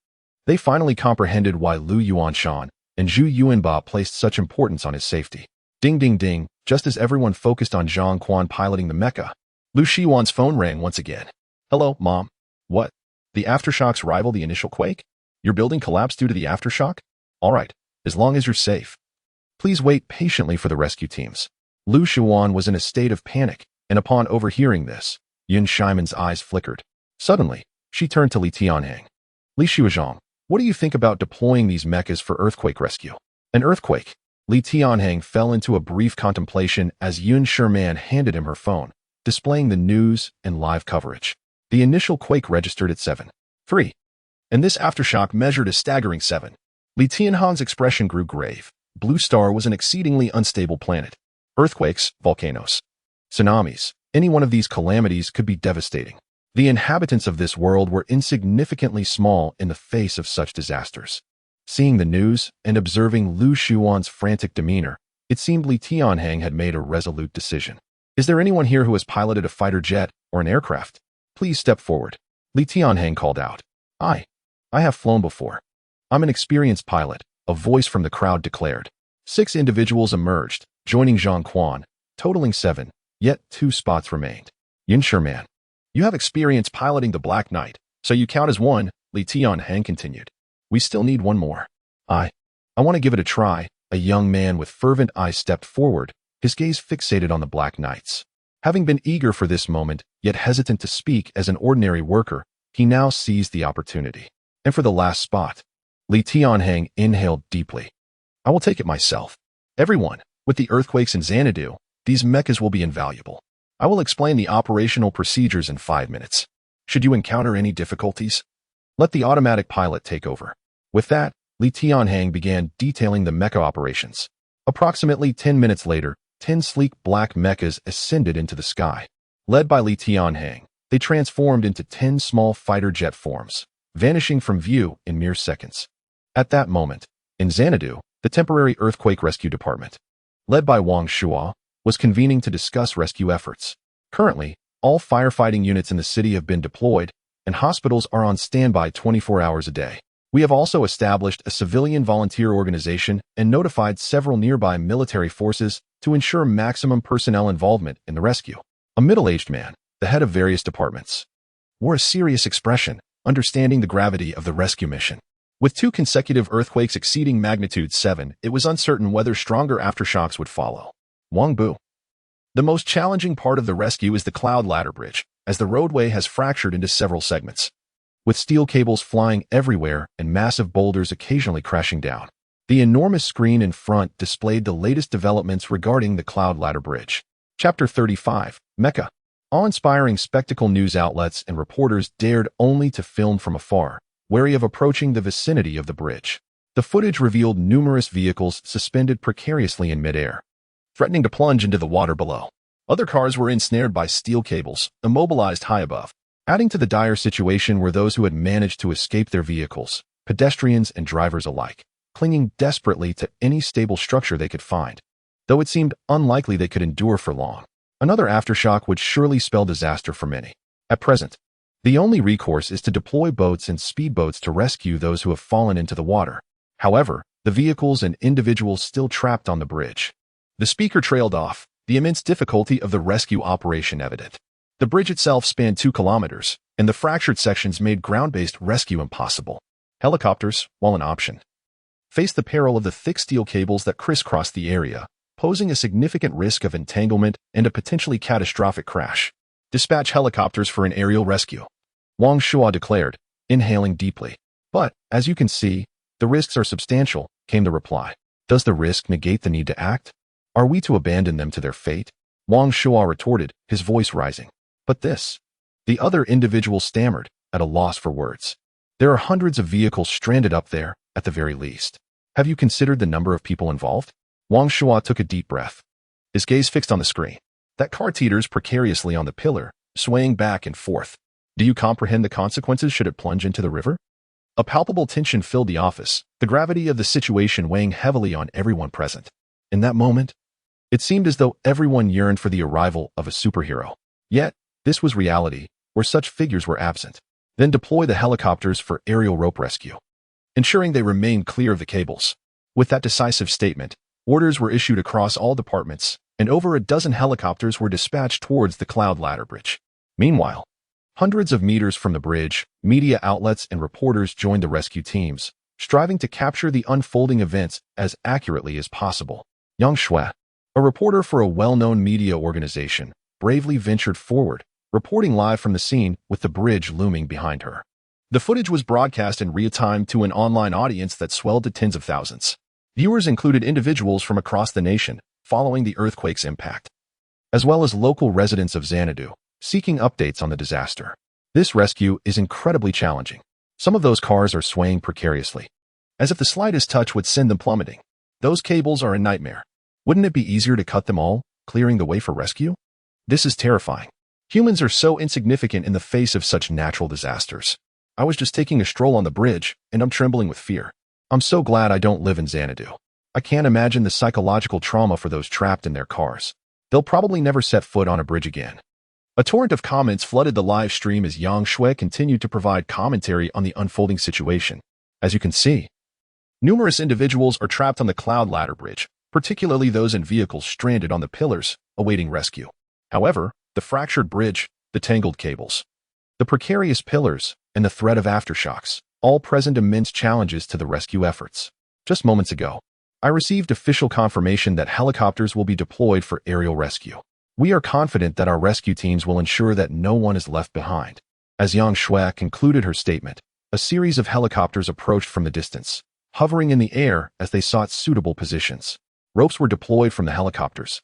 they finally comprehended why Lu Yuanshan and Zhu Yuanba placed such importance on his safety. Ding ding ding, just as everyone focused on Zhang Quan piloting the mecha, Lu Shiwan's phone rang once again. Hello, Mom. What? The aftershocks rival the initial quake? Your building collapsed due to the aftershock? All right, as long as you're safe. Please wait patiently for the rescue teams. Lu Shiwan was in a state of panic, and upon overhearing this, Yun Shimian's eyes flickered. Suddenly, she turned to Li Tianhang. Li Xiuzhang, what do you think about deploying these mechas for earthquake rescue? An earthquake? Li Tianhang fell into a brief contemplation as Yun Shimian handed him her phone, displaying the news and live coverage. The initial quake registered at 7.3, and this aftershock measured a staggering 7. Li Tianhang's expression grew grave. Blue Star was an exceedingly unstable planet. Earthquakes, volcanoes, tsunamis, any one of these calamities could be devastating. The inhabitants of this world were insignificantly small in the face of such disasters. Seeing the news and observing Lu Shiwan's frantic demeanor, it seemed Li Tianhang had made a resolute decision. Is there anyone here who has piloted a fighter jet or an aircraft? Please step forward. Li Tianhang called out. I have flown before. I'm an experienced pilot, a voice from the crowd declared. 6 individuals emerged, joining Zhang Quan, totaling 7, yet 2 spots remained. Yun Shimian. You have experience piloting the Black Knight, so you count as one, Tianhang continued. We still need one more. I want to give it a try. A young man with fervent eyes stepped forward, his gaze fixated on the Black Knights. Having been eager for this moment, yet hesitant to speak as an ordinary worker, he now seized the opportunity. And for the last spot, Li Tianhang inhaled deeply. I will take it myself. Everyone, with the earthquakes in Xanadu, these mechas will be invaluable. I will explain the operational procedures in 5 minutes. Should you encounter any difficulties, let the automatic pilot take over. With that, Li Tianhang began detailing the mecha operations. Approximately 10 minutes later, 10 sleek black mechas ascended into the sky. Led by Li Tianhang, they transformed into 10 small fighter jet forms, vanishing from view in mere seconds. At that moment, in Xanadu, the temporary earthquake rescue department, led by Wang Shuo, was convening to discuss rescue efforts. Currently, all firefighting units in the city have been deployed, and hospitals are on standby 24 hours a day. We have also established a civilian volunteer organization and notified several nearby military forces to ensure maximum personnel involvement in the rescue. A middle-aged man, the head of various departments, wore a serious expression, understanding the gravity of the rescue mission. With 2 consecutive earthquakes exceeding magnitude 7, it was uncertain whether stronger aftershocks would follow. Wang Bu. The most challenging part of the rescue is the cloud ladder bridge, as the roadway has fractured into several segments, with steel cables flying everywhere and massive boulders occasionally crashing down. The enormous screen in front displayed the latest developments regarding the cloud ladder bridge. Chapter 35, Mecha. Awe-inspiring spectacle. News outlets and reporters dared only to film from afar, wary of approaching the vicinity of the bridge. The footage revealed numerous vehicles suspended precariously in midair, threatening to plunge into the water below. Other cars were ensnared by steel cables, immobilized high above. Adding to the dire situation were those who had managed to escape their vehicles, pedestrians and drivers alike, clinging desperately to any stable structure they could find, though it seemed unlikely they could endure for long. Another aftershock would surely spell disaster for many. At present, the only recourse is to deploy boats and speedboats to rescue those who have fallen into the water. However, the vehicles and individuals still trapped on the bridge. The speaker trailed off, the immense difficulty of the rescue operation evident. The bridge itself spanned 2 kilometers, and the fractured sections made ground-based rescue impossible. Helicopters, while an option, faced the peril of the thick steel cables that crisscrossed the area, posing a significant risk of entanglement and a potentially catastrophic crash. Dispatch helicopters for an aerial rescue, Wang Shuo declared, inhaling deeply. But, as you can see, the risks are substantial, came the reply. Does the risk negate the need to act? Are we to abandon them to their fate? Wang Shuo retorted, his voice rising. But this, the other individual stammered, at a loss for words. There are hundreds of vehicles stranded up there, at the very least. Have you considered the number of people involved? Wang Shuo took a deep breath, his gaze fixed on the screen. That car teeters precariously on the pillar, swaying back and forth. Do you comprehend the consequences should it plunge into the river? A palpable tension filled the office, the gravity of the situation weighing heavily on everyone present. In that moment, it seemed as though everyone yearned for the arrival of a superhero. Yet, this was reality, where such figures were absent. Then deploy the helicopters for aerial rope rescue, ensuring they remained clear of the cables. With that decisive statement, orders were issued across all departments, and over a dozen helicopters were dispatched towards the cloud ladder bridge. Meanwhile, hundreds of meters from the bridge, media outlets and reporters joined the rescue teams, striving to capture the unfolding events as accurately as possible. Yang Shui, a reporter for a well-known media organization, bravely ventured forward, reporting live from the scene with the bridge looming behind her. The footage was broadcast in real time to an online audience that swelled to tens of thousands. Viewers included individuals from across the nation, following the earthquake's impact, as well as local residents of Xanadu, seeking updates on the disaster. This rescue is incredibly challenging. Some of those cars are swaying precariously, as if the slightest touch would send them plummeting. Those cables are a nightmare. Wouldn't it be easier to cut them all, clearing the way for rescue? This is terrifying. Humans are so insignificant in the face of such natural disasters. I was just taking a stroll on the bridge, and I'm trembling with fear. I'm so glad I don't live in Xanadu. I can't imagine the psychological trauma for those trapped in their cars. They'll probably never set foot on a bridge again. A torrent of comments flooded the live stream as Yang Shui continued to provide commentary on the unfolding situation. As you can see, numerous individuals are trapped on the cloud ladder bridge, particularly those in vehicles stranded on the pillars, awaiting rescue. However, the fractured bridge, the tangled cables, the precarious pillars, and the threat of aftershocks, all present immense challenges to the rescue efforts. Just moments ago, I received official confirmation that helicopters will be deployed for aerial rescue. We are confident that our rescue teams will ensure that no one is left behind. As Yang Shui concluded her statement, a series of helicopters approached from the distance, hovering in the air as they sought suitable positions. Ropes were deployed from the helicopters,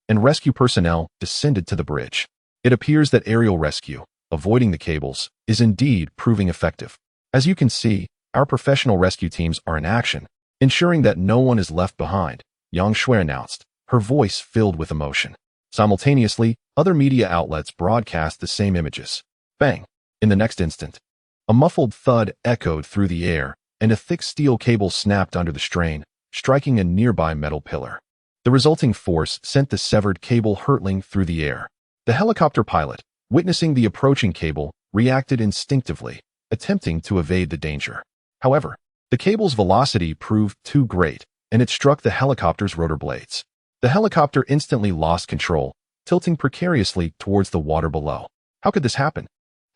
and rescue personnel descended to the bridge. It appears that aerial rescue, avoiding the cables, is indeed proving effective. As you can see, our professional rescue teams are in action, ensuring that no one is left behind, Yang Shui announced, her voice filled with emotion. Simultaneously, other media outlets broadcast the same images. Bang! In the next instant, a muffled thud echoed through the air, and a thick steel cable snapped under the strain, striking a nearby metal pillar. The resulting force sent the severed cable hurtling through the air. The helicopter pilot, witnessing the approaching cable, reacted instinctively, attempting to evade the danger. However, the cable's velocity proved too great, and it struck the helicopter's rotor blades. The helicopter instantly lost control, tilting precariously towards the water below. How could this happen?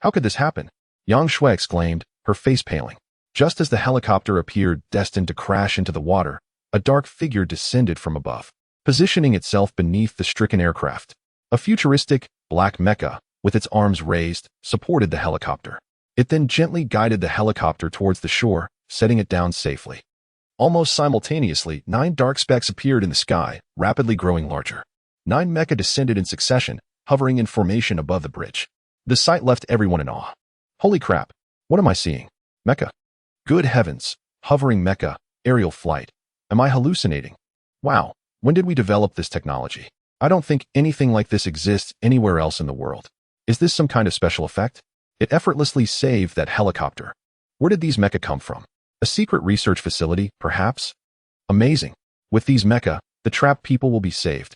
How could this happen? Yang Shui exclaimed, her face paling. Just as the helicopter appeared destined to crash into the water, a dark figure descended from above, positioning itself beneath the stricken aircraft. A futuristic, black mecha, with its arms raised, supported the helicopter. It then gently guided the helicopter towards the shore, setting it down safely. Almost simultaneously, 9 dark specks appeared in the sky, rapidly growing larger. 9 mecha descended in succession, hovering in formation above the bridge. The sight left everyone in awe. Holy crap! What am I seeing? Mecha. Good heavens! Hovering mecha, aerial flight. Am I hallucinating? Wow, when did we develop this technology? I don't think anything like this exists anywhere else in the world. Is this some kind of special effect? It effortlessly saved that helicopter. Where did these mecha come from? A secret research facility, perhaps? Amazing. With these mecha, the trapped people will be saved.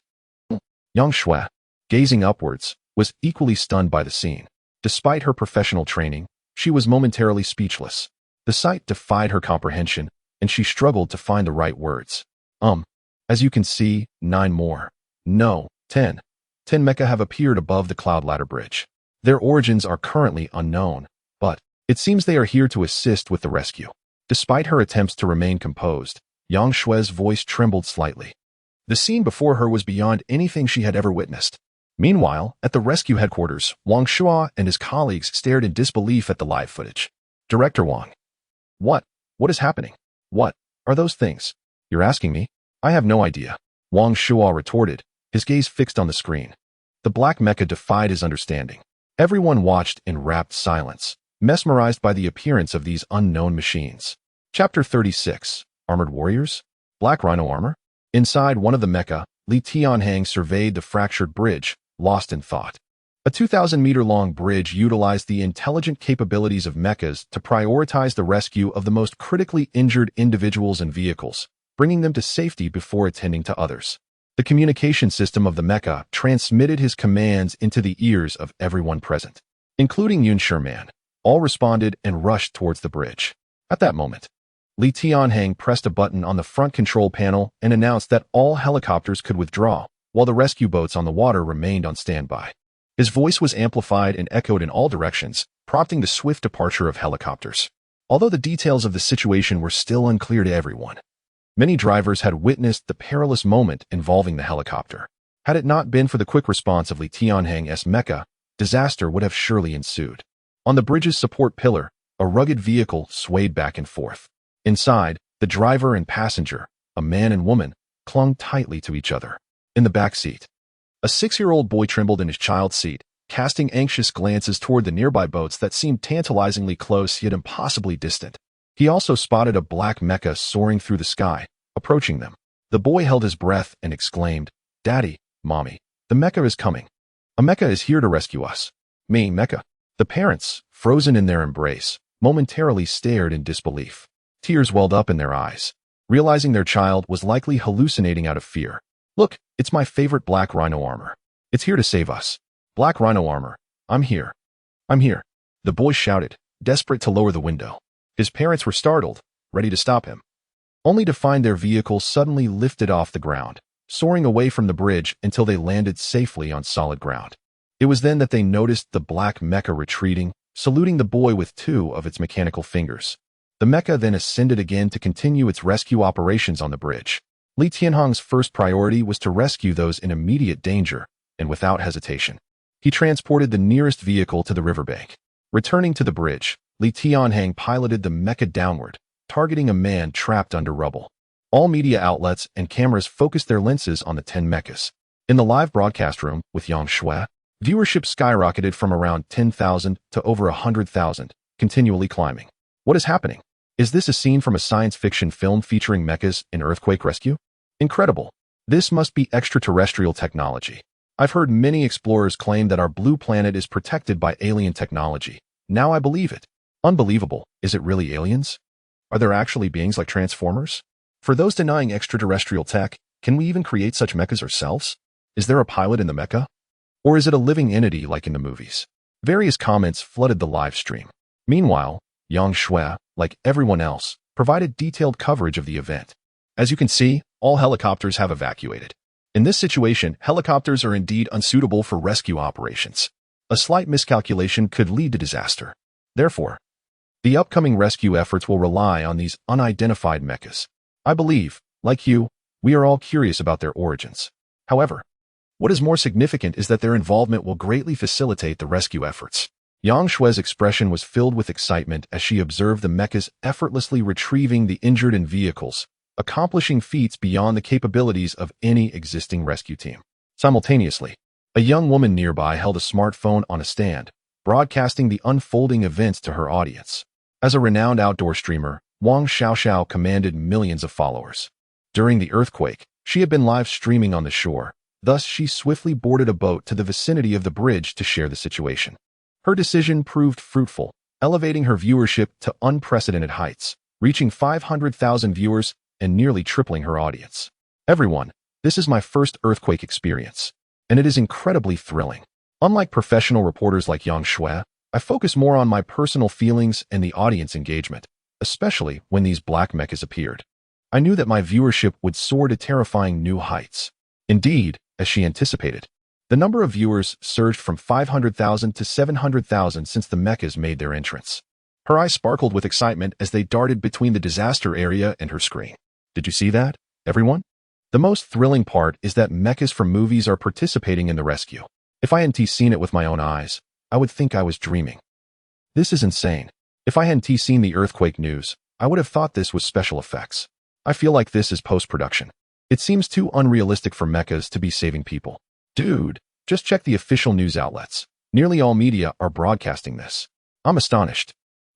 Yang Shui, gazing upwards, was equally stunned by the scene. Despite her professional training, she was momentarily speechless. The sight defied her comprehension, and she struggled to find the right words. As you can see, 9 more. No, 10. 10 mecha have appeared above the cloud ladder bridge. Their origins are currently unknown, but it seems they are here to assist with the rescue. Despite her attempts to remain composed, Yang Shui's voice trembled slightly. The scene before her was beyond anything she had ever witnessed. Meanwhile, at the rescue headquarters, Wang Shuo and his colleagues stared in disbelief at the live footage. Director Wang. What is happening? What are those things? You're asking me? I have no idea. Wang Shuo retorted, his gaze fixed on the screen. The black mecha defied his understanding. Everyone watched in rapt silence, mesmerized by the appearance of these unknown machines. Chapter 36. Armored Warriors? Black Rhino Armor? Inside one of the mecha, Tianhang surveyed the fractured bridge, lost in thought. A 2,000-meter-long bridge utilized the intelligent capabilities of mechas to prioritize the rescue of the most critically injured individuals and vehicles, bringing them to safety before attending to others. The communication system of the mecha transmitted his commands into the ears of everyone present, including Yun Shimian. All responded and rushed towards the bridge. At that moment, Tianhang pressed a button on the front control panel and announced that all helicopters could withdraw, while the rescue boats on the water remained on standby. His voice was amplified and echoed in all directions, prompting the swift departure of helicopters. Although the details of the situation were still unclear to everyone, many drivers had witnessed the perilous moment involving the helicopter. Had it not been for the quick response of Tianhang's mecha, disaster would have surely ensued. On the bridge's support pillar, a rugged vehicle swayed back and forth. Inside, the driver and passenger, a man and woman, clung tightly to each other. In the back seat, a 6-year-old boy trembled in his child's seat, casting anxious glances toward the nearby boats that seemed tantalizingly close yet impossibly distant. He also spotted a black mecha soaring through the sky, approaching them. The boy held his breath and exclaimed, "Daddy, Mommy, the mecha is coming. A mecha is here to rescue us." Me, mecha. The parents, frozen in their embrace, momentarily stared in disbelief. Tears welled up in their eyes, realizing their child was likely hallucinating out of fear. "Look, it's my favorite black rhino armor. It's here to save us. Black rhino armor, I'm here. I'm here." The boy shouted, desperate to lower the window. His parents were startled, ready to stop him, only to find their vehicle suddenly lifted off the ground, soaring away from the bridge until they landed safely on solid ground. It was then that they noticed the black mecha retreating, saluting the boy with two of its mechanical fingers. The mecha then ascended again to continue its rescue operations on the bridge. Li Tianhang's first priority was to rescue those in immediate danger, and without hesitation, he transported the nearest vehicle to the riverbank. Returning to the bridge, Li Tianhang piloted the mecha downward, targeting a man trapped under rubble. All media outlets and cameras focused their lenses on the 10 mechas. In the live broadcast room with Yang Shui, viewership skyrocketed from around 10,000 to over 100,000, continually climbing. What is happening? Is this a scene from a science fiction film featuring mechas in earthquake rescue? Incredible. This must be extraterrestrial technology. I've heard many explorers claim that our blue planet is protected by alien technology. Now I believe it. Unbelievable. Is it really aliens? Are there actually beings like Transformers? For those denying extraterrestrial tech, can we even create such mechas ourselves? Is there a pilot in the mecha? Or is it a living entity like in the movies? Various comments flooded the live stream. Meanwhile, Yang Shui, like everyone else, provided detailed coverage of the event. As you can see, all helicopters have evacuated. In this situation, helicopters are indeed unsuitable for rescue operations. A slight miscalculation could lead to disaster. Therefore, the upcoming rescue efforts will rely on these unidentified mechas. I believe, like you, we are all curious about their origins. However, what is more significant is that their involvement will greatly facilitate the rescue efforts. Yang Shui's expression was filled with excitement as she observed the mechas effortlessly retrieving the injured in vehicles, accomplishing feats beyond the capabilities of any existing rescue team. Simultaneously, a young woman nearby held a smartphone on a stand, broadcasting the unfolding events to her audience. As a renowned outdoor streamer, Wang Xiaoxiao commanded millions of followers. During the earthquake, she had been live streaming on the shore, thus she swiftly boarded a boat to the vicinity of the bridge to share the situation. Her decision proved fruitful, elevating her viewership to unprecedented heights, reaching 500,000 viewers and nearly tripling her audience. Everyone, this is my first earthquake experience, and it is incredibly thrilling. Unlike professional reporters like Yang Shui, I focus more on my personal feelings and the audience engagement, especially when these black mechas appeared. I knew that my viewership would soar to terrifying new heights. Indeed, as she anticipated, the number of viewers surged from 500,000 to 700,000 since the mechas made their entrance. Her eyes sparkled with excitement as they darted between the disaster area and her screen. Did you see that, everyone? The most thrilling part is that mechas from movies are participating in the rescue. If I hadn't seen it with my own eyes, I would think I was dreaming. This is insane. If I hadn't seen the earthquake news, I would have thought this was special effects. I feel like this is post-production. It seems too unrealistic for mechas to be saving people. Dude, just check the official news outlets. Nearly all media are broadcasting this. I'm astonished.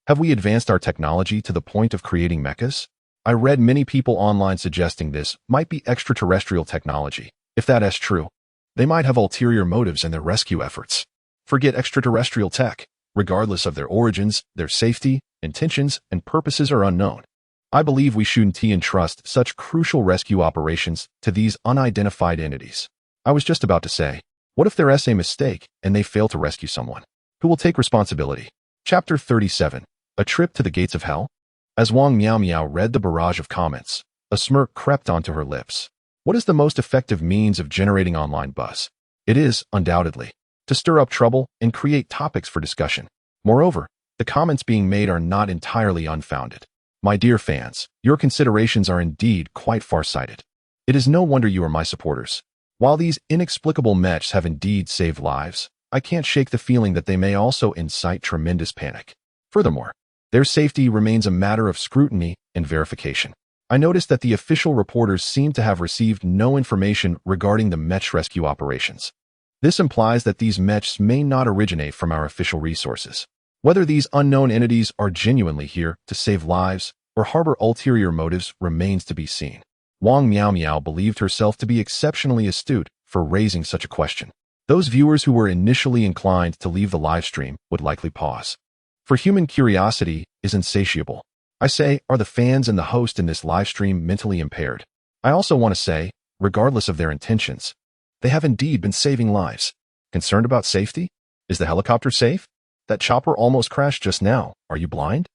Have we advanced our technology to the point of creating mechas? I read many people online suggesting this might be extraterrestrial technology. If that is true, they might have ulterior motives in their rescue efforts. Forget extraterrestrial tech. Regardless of their origins, their safety, intentions, and purposes are unknown. I believe we shouldn't entrust such crucial rescue operations to these unidentified entities. I was just about to say, what if there is a mistake and they fail to rescue someone? Who will take responsibility? Chapter 37. A Trip to the Gates of Hell? As Wang Miao Miao read the barrage of comments, a smirk crept onto her lips. What is the most effective means of generating online buzz? It is, undoubtedly, to stir up trouble and create topics for discussion. Moreover, the comments being made are not entirely unfounded. My dear fans, your considerations are indeed quite far-sighted. It is no wonder you are my supporters. While these inexplicable mechs have indeed saved lives, I can't shake the feeling that they may also incite tremendous panic. Furthermore, their safety remains a matter of scrutiny and verification. I noticed that the official reporters seem to have received no information regarding the Mech rescue operations. This implies that these mechs may not originate from our official resources. Whether these unknown entities are genuinely here to save lives or harbor ulterior motives remains to be seen. Wang Miao Miao believed herself to be exceptionally astute for raising such a question. Those viewers who were initially inclined to leave the live stream would likely pause. For human curiosity is insatiable. I say, are the fans and the host in this live stream mentally impaired? I also want to say, regardless of their intentions, they have indeed been saving lives. Concerned about safety? Is the helicopter safe? That chopper almost crashed just now. Are you blind?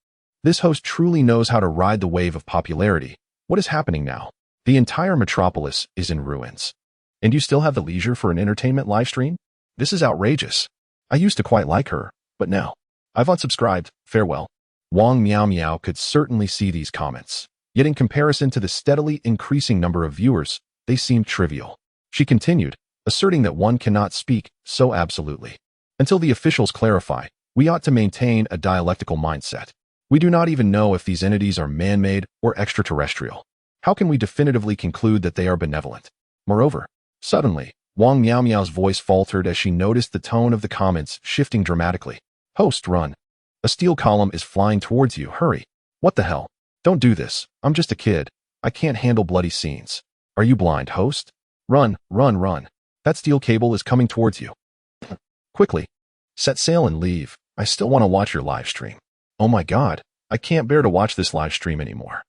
This host truly knows how to ride the wave of popularity. What is happening now? The entire metropolis is in ruins. And you still have the leisure for an entertainment live stream? This is outrageous. I used to quite like her, but now I've unsubscribed. Farewell. Wang Miao Miao could certainly see these comments. Yet in comparison to the steadily increasing number of viewers, they seemed trivial. She continued, asserting that one cannot speak so absolutely. Until the officials clarify, we ought to maintain a dialectical mindset. We do not even know if these entities are man-made or extraterrestrial. How can we definitively conclude that they are benevolent? Moreover, suddenly, Wang Miao Miao's voice faltered as she noticed the tone of the comments shifting dramatically. Host, run. A steel column is flying towards you. Hurry. What the hell? Don't do this. I'm just a kid. I can't handle bloody scenes. Are you blind, host? Run, run, run. That steel cable is coming towards you. Quickly. Set sail and leave. I still want to watch your live stream. Oh my god. I can't bear to watch this live stream anymore.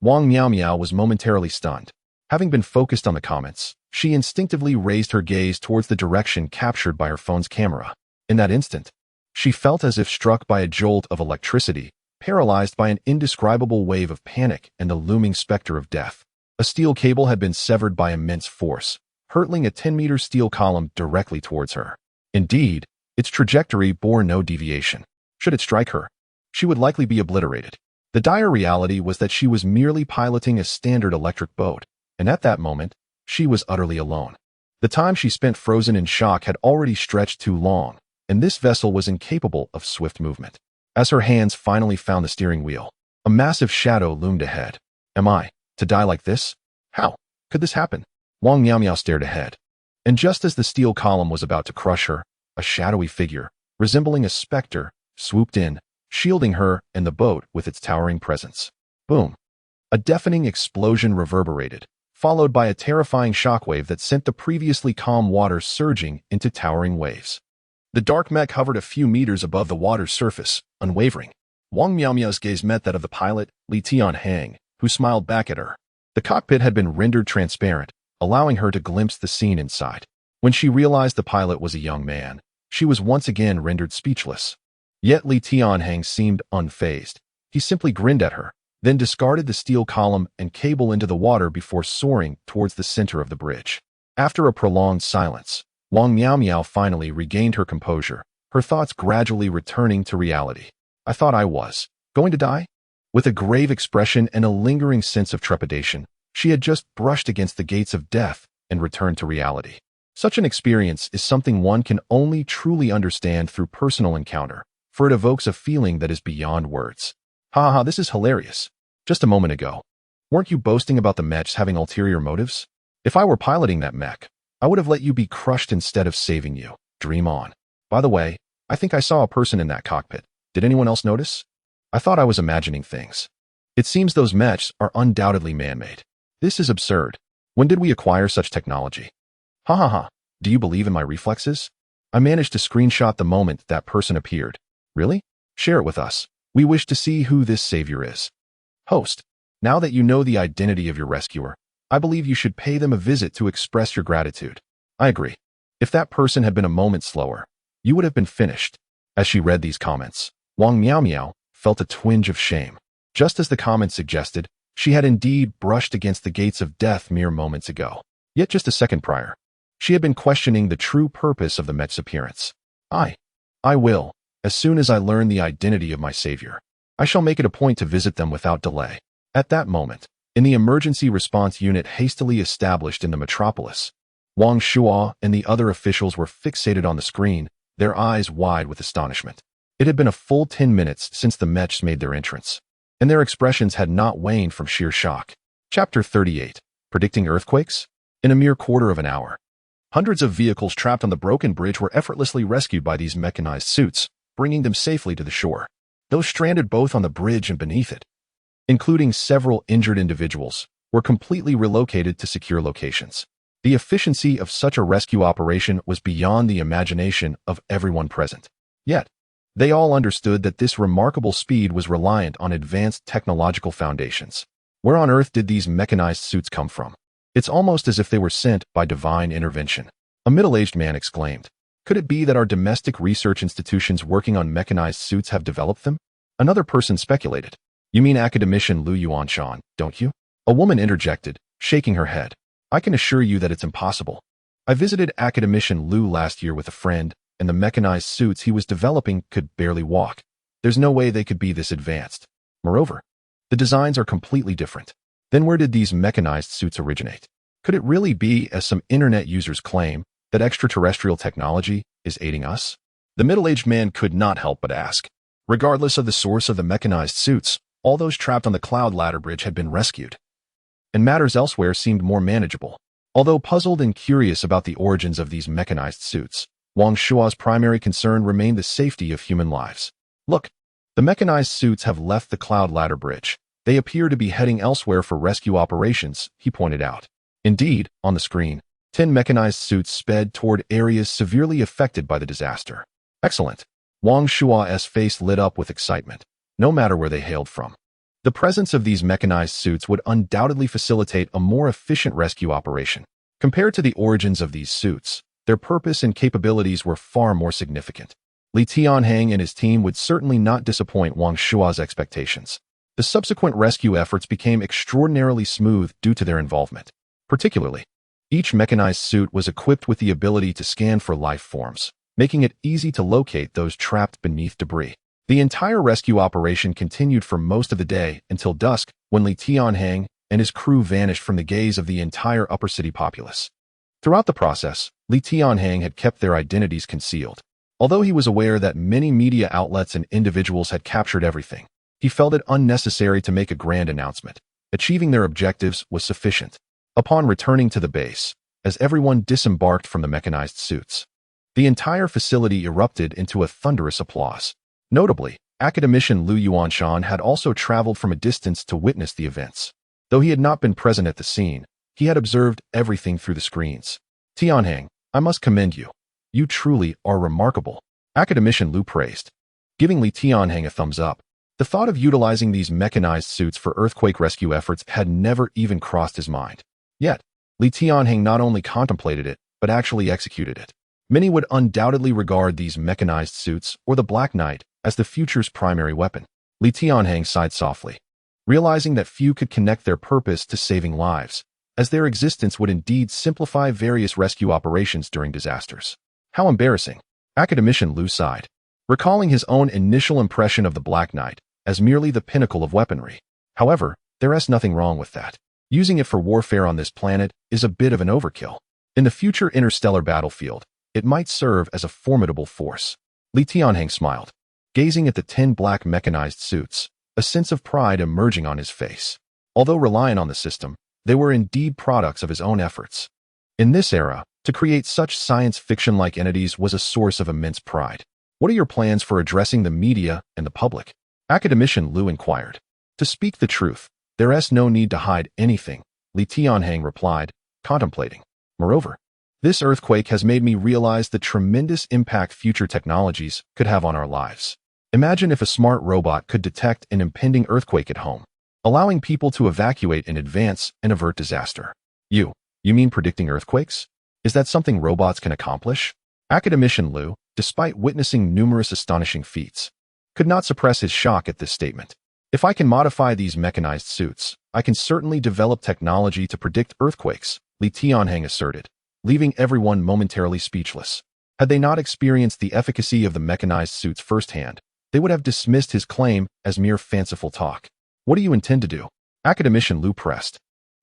Wang Miao Miao was momentarily stunned. Having been focused on the comments, she instinctively raised her gaze towards the direction captured by her phone's camera. In that instant, she felt as if struck by a jolt of electricity, paralyzed by an indescribable wave of panic and the looming specter of death. A steel cable had been severed by immense force, hurtling a 10-meter steel column directly towards her. Indeed, its trajectory bore no deviation. Should it strike her, she would likely be obliterated. The dire reality was that she was merely piloting a standard electric boat, and at that moment, she was utterly alone. The time she spent frozen in shock had already stretched too long, and this vessel was incapable of swift movement. As her hands finally found the steering wheel, a massive shadow loomed ahead. Am I to die like this? How could this happen? Wang Miao Miao stared ahead, and just as the steel column was about to crush her, a shadowy figure, resembling a specter, swooped in, shielding her and the boat with its towering presence. Boom! A deafening explosion reverberated, followed by a terrifying shockwave that sent the previously calm water surging into towering waves. The dark mech hovered a few meters above the water's surface, unwavering. Wang Miao Miao's gaze met that of the pilot, Tianhang, who smiled back at her. The cockpit had been rendered transparent, allowing her to glimpse the scene inside. When she realized the pilot was a young man, she was once again rendered speechless. Yet Tianhang seemed unfazed. He simply grinned at her, then discarded the steel column and cable into the water before soaring towards the center of the bridge. After a prolonged silence, Wang Miao Miao finally regained her composure, her thoughts gradually returning to reality. I thought I was going to die? With a grave expression and a lingering sense of trepidation, she had just brushed against the gates of death and returned to reality. Such an experience is something one can only truly understand through personal encounter, for it evokes a feeling that is beyond words. Ha ha, this is hilarious. Just a moment ago, weren't you boasting about the mechs having ulterior motives? If I were piloting that mech, I would have let you be crushed instead of saving you. Dream on. By the way, I think I saw a person in that cockpit. Did anyone else notice? I thought I was imagining things. It seems those mechs are undoubtedly man-made. This is absurd. When did we acquire such technology? Ha ha ha. Do you believe in my reflexes? I managed to screenshot the moment that person appeared. Really? Share it with us. We wish to see who this savior is. Host, now that you know the identity of your rescuer, I believe you should pay them a visit to express your gratitude. I agree. If that person had been a moment slower, you would have been finished. As she read these comments, Wang Miao Miao felt a twinge of shame. Just as the comment suggested, she had indeed brushed against the gates of death mere moments ago. Yet just a second prior, she had been questioning the true purpose of the mech's appearance. I will, as soon as I learn the identity of my savior. I shall make it a point to visit them without delay. At that moment, in the emergency response unit hastily established in the metropolis, Wang Shuo and the other officials were fixated on the screen, their eyes wide with astonishment. It had been a full 10 minutes since the mechs made their entrance, and their expressions had not waned from sheer shock. Chapter 38. Predicting Earthquakes? In a mere quarter of an hour, hundreds of vehicles trapped on the broken bridge were effortlessly rescued by these mechanized suits, bringing them safely to the shore. Those stranded both on the bridge and beneath it, including several injured individuals, were completely relocated to secure locations. The efficiency of such a rescue operation was beyond the imagination of everyone present. Yet, they all understood that this remarkable speed was reliant on advanced technological foundations. Where on earth did these mechanized suits come from? It's almost as if they were sent by divine intervention. A middle-aged man exclaimed. Could it be that our domestic research institutions working on mechanized suits have developed them? Another person speculated. You mean academician Lu Yuanshan, don't you? A woman interjected, shaking her head. I can assure you that it's impossible. I visited Academician Lu last year with a friend, and the mechanized suits he was developing could barely walk. There's no way they could be this advanced. Moreover, the designs are completely different. Then where did these mechanized suits originate? Could it really be, as some internet users claim, that extraterrestrial technology is aiding us? The middle-aged man could not help but ask. Regardless of the source of the mechanized suits, all those trapped on the cloud ladder bridge had been rescued, and matters elsewhere seemed more manageable. Although puzzled and curious about the origins of these mechanized suits, Wang Shua's primary concern remained the safety of human lives. Look, the mechanized suits have left the cloud ladder bridge. They appear to be heading elsewhere for rescue operations, he pointed out. Indeed, on the screen, 10 mechanized suits sped toward areas severely affected by the disaster. Excellent. Wang Shua's face lit up with excitement, no matter where they hailed from. The presence of these mechanized suits would undoubtedly facilitate a more efficient rescue operation. Compared to the origins of these suits, their purpose and capabilities were far more significant. Li Tianhang and his team would certainly not disappoint Wang Shua's expectations. The subsequent rescue efforts became extraordinarily smooth due to their involvement. Particularly, each mechanized suit was equipped with the ability to scan for life forms, making it easy to locate those trapped beneath debris. The entire rescue operation continued for most of the day until dusk, when Li Tianhang and his crew vanished from the gaze of the entire upper city populace. Throughout the process, Li Tianhang had kept their identities concealed. Although he was aware that many media outlets and individuals had captured everything, he felt it unnecessary to make a grand announcement. Achieving their objectives was sufficient. Upon returning to the base, as everyone disembarked from the mechanized suits, the entire facility erupted into a thunderous applause. Notably, Academician Lu Yuanshan had also traveled from a distance to witness the events. Though he had not been present at the scene, he had observed everything through the screens. Tianhang, I must commend you. You truly are remarkable, Academician Lu praised, giving Li Tianhang a thumbs up. The thought of utilizing these mechanized suits for earthquake rescue efforts had never even crossed his mind. Yet, Li Tianhang not only contemplated it, but actually executed it. Many would undoubtedly regard these mechanized suits, or the Black Knight, as the future's primary weapon. Li Tianhang sighed softly, realizing that few could connect their purpose to saving lives, as their existence would indeed simplify various rescue operations during disasters. How embarrassing, Academician Lu sighed, recalling his own initial impression of the Black Knight as merely the pinnacle of weaponry. However, there is nothing wrong with that. Using it for warfare on this planet is a bit of an overkill. In the future interstellar battlefield, it might serve as a formidable force. Li Tianhang smiled, gazing at the 10 black mechanized suits, a sense of pride emerging on his face. Although reliant on the system, they were indeed products of his own efforts. In this era, to create such science fiction-like entities was a source of immense pride. What are your plans for addressing the media and the public? Academician Lu inquired. To speak the truth, there is no need to hide anything, Li Tianhang replied, contemplating. Moreover, this earthquake has made me realize the tremendous impact future technologies could have on our lives. Imagine if a smart robot could detect an impending earthquake at home, allowing people to evacuate in advance and avert disaster. You mean predicting earthquakes? Is that something robots can accomplish? Academician Lu, despite witnessing numerous astonishing feats, could not suppress his shock at this statement. If I can modify these mechanized suits, I can certainly develop technology to predict earthquakes, Li Tianhang asserted, leaving everyone momentarily speechless. Had they not experienced the efficacy of the mechanized suits firsthand, they would have dismissed his claim as mere fanciful talk. What do you intend to do? Academician Lu pressed.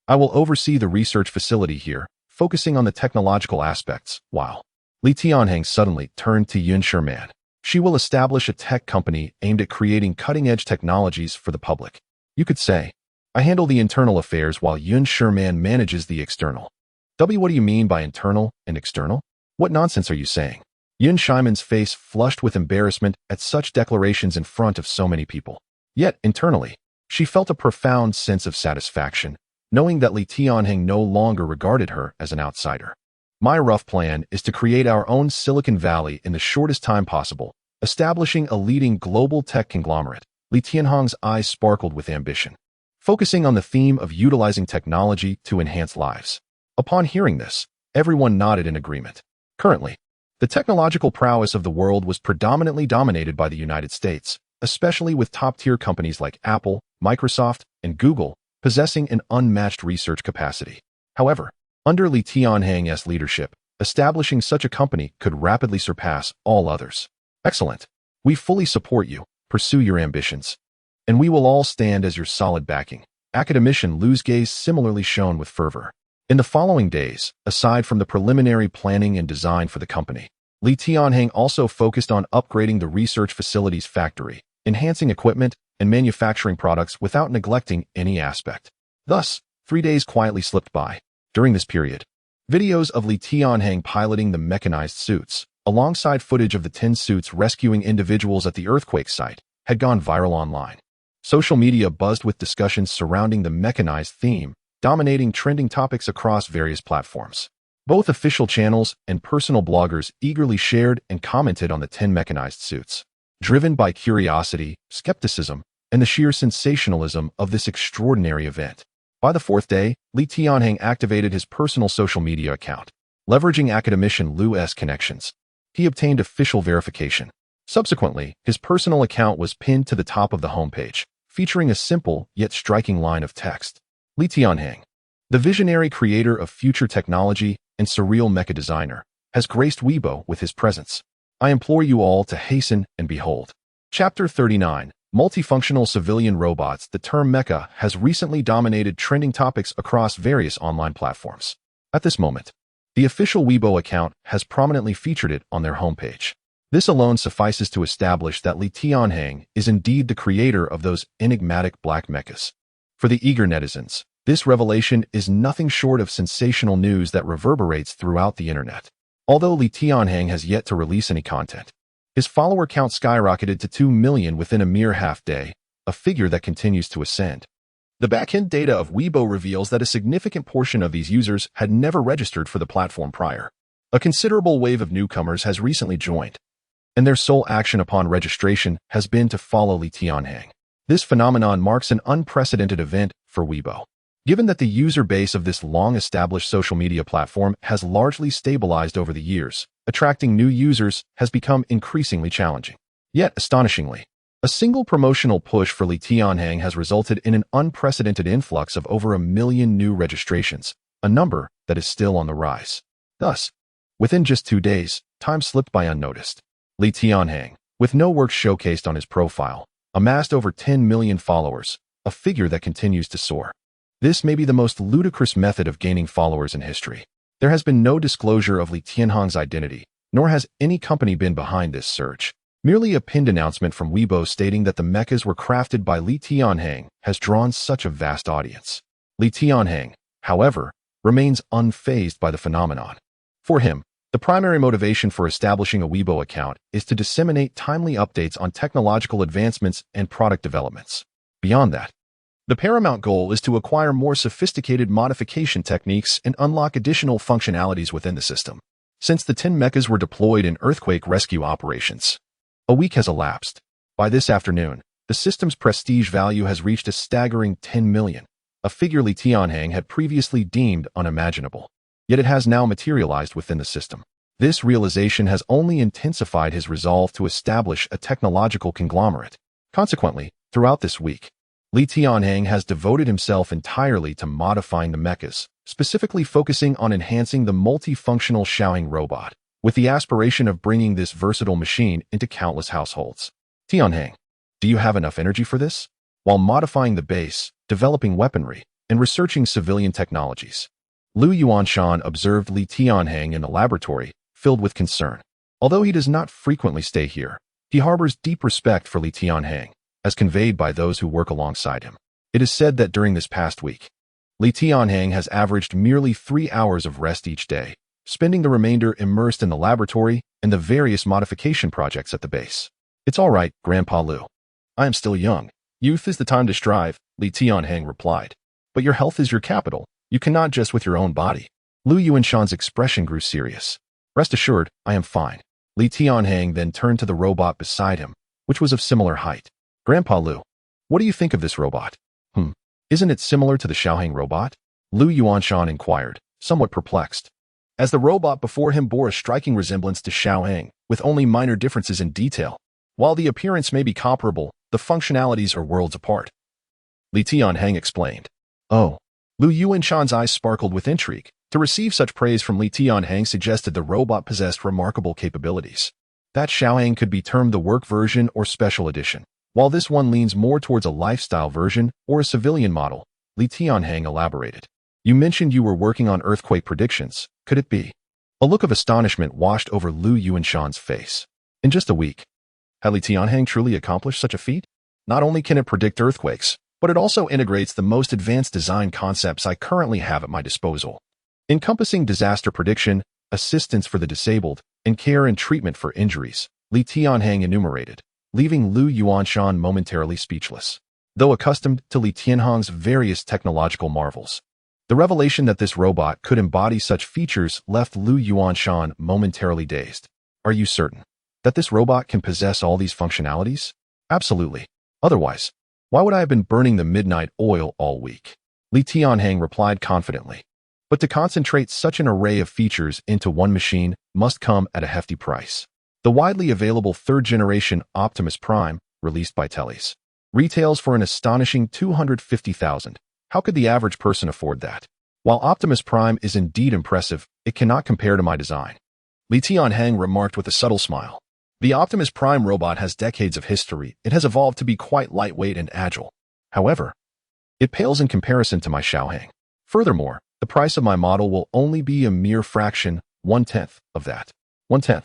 I will oversee the research facility here, focusing on the technological aspects, while Li Tianhang suddenly turned to Yun Shimian. She will establish a tech company aimed at creating cutting-edge technologies for the public. You could say, I handle the internal affairs while Yun Shimian manages the external. What do you mean by internal and external? What nonsense are you saying? Yun Shimian's face flushed with embarrassment at such declarations in front of so many people. Yet, internally, she felt a profound sense of satisfaction, knowing that Li Tianhang no longer regarded her as an outsider. My rough plan is to create our own Silicon Valley in the shortest time possible, establishing a leading global tech conglomerate. Li Tianhang's eyes sparkled with ambition, focusing on the theme of utilizing technology to enhance lives. Upon hearing this, everyone nodded in agreement. Currently, the technological prowess of the world was predominantly dominated by the United States, especially with top-tier companies like Apple, Microsoft, and Google possessing an unmatched research capacity. However, under Li Tianhang's leadership, Establishing such a company could rapidly surpass all others. Excellent. We fully support you. Pursue your ambitions. And we will all stand as your solid backing. Academician Lu's gaze similarly shone with fervor. In the following days, aside from the preliminary planning and design for the company, Li Tianhang also focused on upgrading the research facility's factory, enhancing equipment, and manufacturing products without neglecting any aspect. Thus, 3 days quietly slipped by. During this period, videos of Li Tianhang piloting the mechanized suits, alongside footage of the 10 suits rescuing individuals at the earthquake site, had gone viral online. Social media buzzed with discussions surrounding the mechanized theme, dominating trending topics across various platforms. Both official channels and personal bloggers eagerly shared and commented on the 10 mechanized suits. Driven by curiosity, skepticism, and the sheer sensationalism of this extraordinary event. By the 4th day, Li Tianhang activated his personal social media account. Leveraging academician Lu's connections, he obtained official verification. Subsequently, his personal account was pinned to the top of the homepage, featuring a simple yet striking line of text. Li Tianhang, the visionary creator of future technology and surreal mecha designer, has graced Weibo with his presence. I implore you all to hasten and behold. Chapter 39. Multifunctional Civilian Robots. The term mecha has recently dominated trending topics across various online platforms. At this moment, the official Weibo account has prominently featured it on their homepage. This alone suffices to establish that Li Tianhang is indeed the creator of those enigmatic black mechas. For the eager netizens, this revelation is nothing short of sensational news that reverberates throughout the internet. Although Li Tianhang has yet to release any content, his follower count skyrocketed to 2 million within a mere half-day, a figure that continues to ascend. The backend data of Weibo reveals that a significant portion of these users had never registered for the platform prior. A considerable wave of newcomers has recently joined, and their sole action upon registration has been to follow Li Tianhang. This phenomenon marks an unprecedented event for Weibo. Given that the user base of this long-established social media platform has largely stabilized over the years, attracting new users has become increasingly challenging. Yet, astonishingly, a single promotional push for Li Tianhang has resulted in an unprecedented influx of over 1 million new registrations, a number that is still on the rise. Thus, within just 2 days, time slipped by unnoticed. Li Tianhang, with no work showcased on his profile, amassed over 10 million followers, a figure that continues to soar. This may be the most ludicrous method of gaining followers in history. There has been no disclosure of Li Tianhang's identity, nor has any company been behind this surge. Merely a pinned announcement from Weibo stating that the mechas were crafted by Li Tianhang has drawn such a vast audience. Li Tianhang, however, remains unfazed by the phenomenon. For him, the primary motivation for establishing a Weibo account is to disseminate timely updates on technological advancements and product developments. Beyond that, the paramount goal is to acquire more sophisticated modification techniques and unlock additional functionalities within the system. Since the 10 mechas were deployed in earthquake rescue operations, a week has elapsed. By this afternoon, the system's prestige value has reached a staggering 10 million, a figure Li Tianhang had previously deemed unimaginable. Yet it has now materialized within the system. This realization has only intensified his resolve to establish a technological conglomerate. Consequently, throughout this week, Li Tianhang has devoted himself entirely to modifying the mechas, specifically focusing on enhancing the multifunctional Xiaoheng robot, with the aspiration of bringing this versatile machine into countless households. Tianhang, do you have enough energy for this? While modifying the base, developing weaponry, and researching civilian technologies, Lu Yuanshan observed Li Tianhang in the laboratory, filled with concern. Although he does not frequently stay here, he harbors deep respect for Li Tianhang, as conveyed by those who work alongside him. It is said that during this past week, Li Tianhang has averaged merely 3 hours of rest each day, spending the remainder immersed in the laboratory and the various modification projects at the base. It's all right, Grandpa Lu. I am still young. Youth is the time to strive, Li Tianhang replied. But your health is your capital. You cannot just with your own body. Lu Yuanshan's expression grew serious. Rest assured, I am fine. Li Tianhang then turned to the robot beside him, which was of similar height. Grandpa Lu, what do you think of this robot? Isn't it similar to the Xiaoheng robot? Lu Yuanshan inquired, somewhat perplexed. As the robot before him bore a striking resemblance to Xiaoheng, with only minor differences in detail. While the appearance may be comparable, the functionalities are worlds apart. Li Tianhang explained. Oh. Lu Yuanshan's eyes sparkled with intrigue. To receive such praise from Li Tianhang suggested the robot possessed remarkable capabilities. That Xiaohang could be termed the work version or special edition, while this one leans more towards a lifestyle version or a civilian model, Li Tianhang elaborated. You mentioned you were working on earthquake predictions. Could it be? A look of astonishment washed over Lu Yuanshan's face. In just a week, had Li Tianhang truly accomplished such a feat? Not only can it predict earthquakes, but it also integrates the most advanced design concepts I currently have at my disposal, encompassing disaster prediction, assistance for the disabled, and care and treatment for injuries, Li Tianhang enumerated, leaving Lu Yuanshan momentarily speechless. Though accustomed to Li Tianhang's various technological marvels, the revelation that this robot could embody such features left Lu Yuanshan momentarily dazed. Are you certain that this robot can possess all these functionalities? Absolutely. Otherwise, why would I have been burning the midnight oil all week? Li Tianhang replied confidently. But to concentrate such an array of features into one machine must come at a hefty price. The widely available third-generation Optimus Prime, released by Teles, retails for an astonishing $250,000. How could the average person afford that? While Optimus Prime is indeed impressive, it cannot compare to my design, Li Tianhang remarked with a subtle smile. The Optimus Prime robot has decades of history. It has evolved to be quite lightweight and agile. However, it pales in comparison to my Xiaohang. Furthermore, the price of my model will only be a mere fraction, 1/10 of that. 1/10.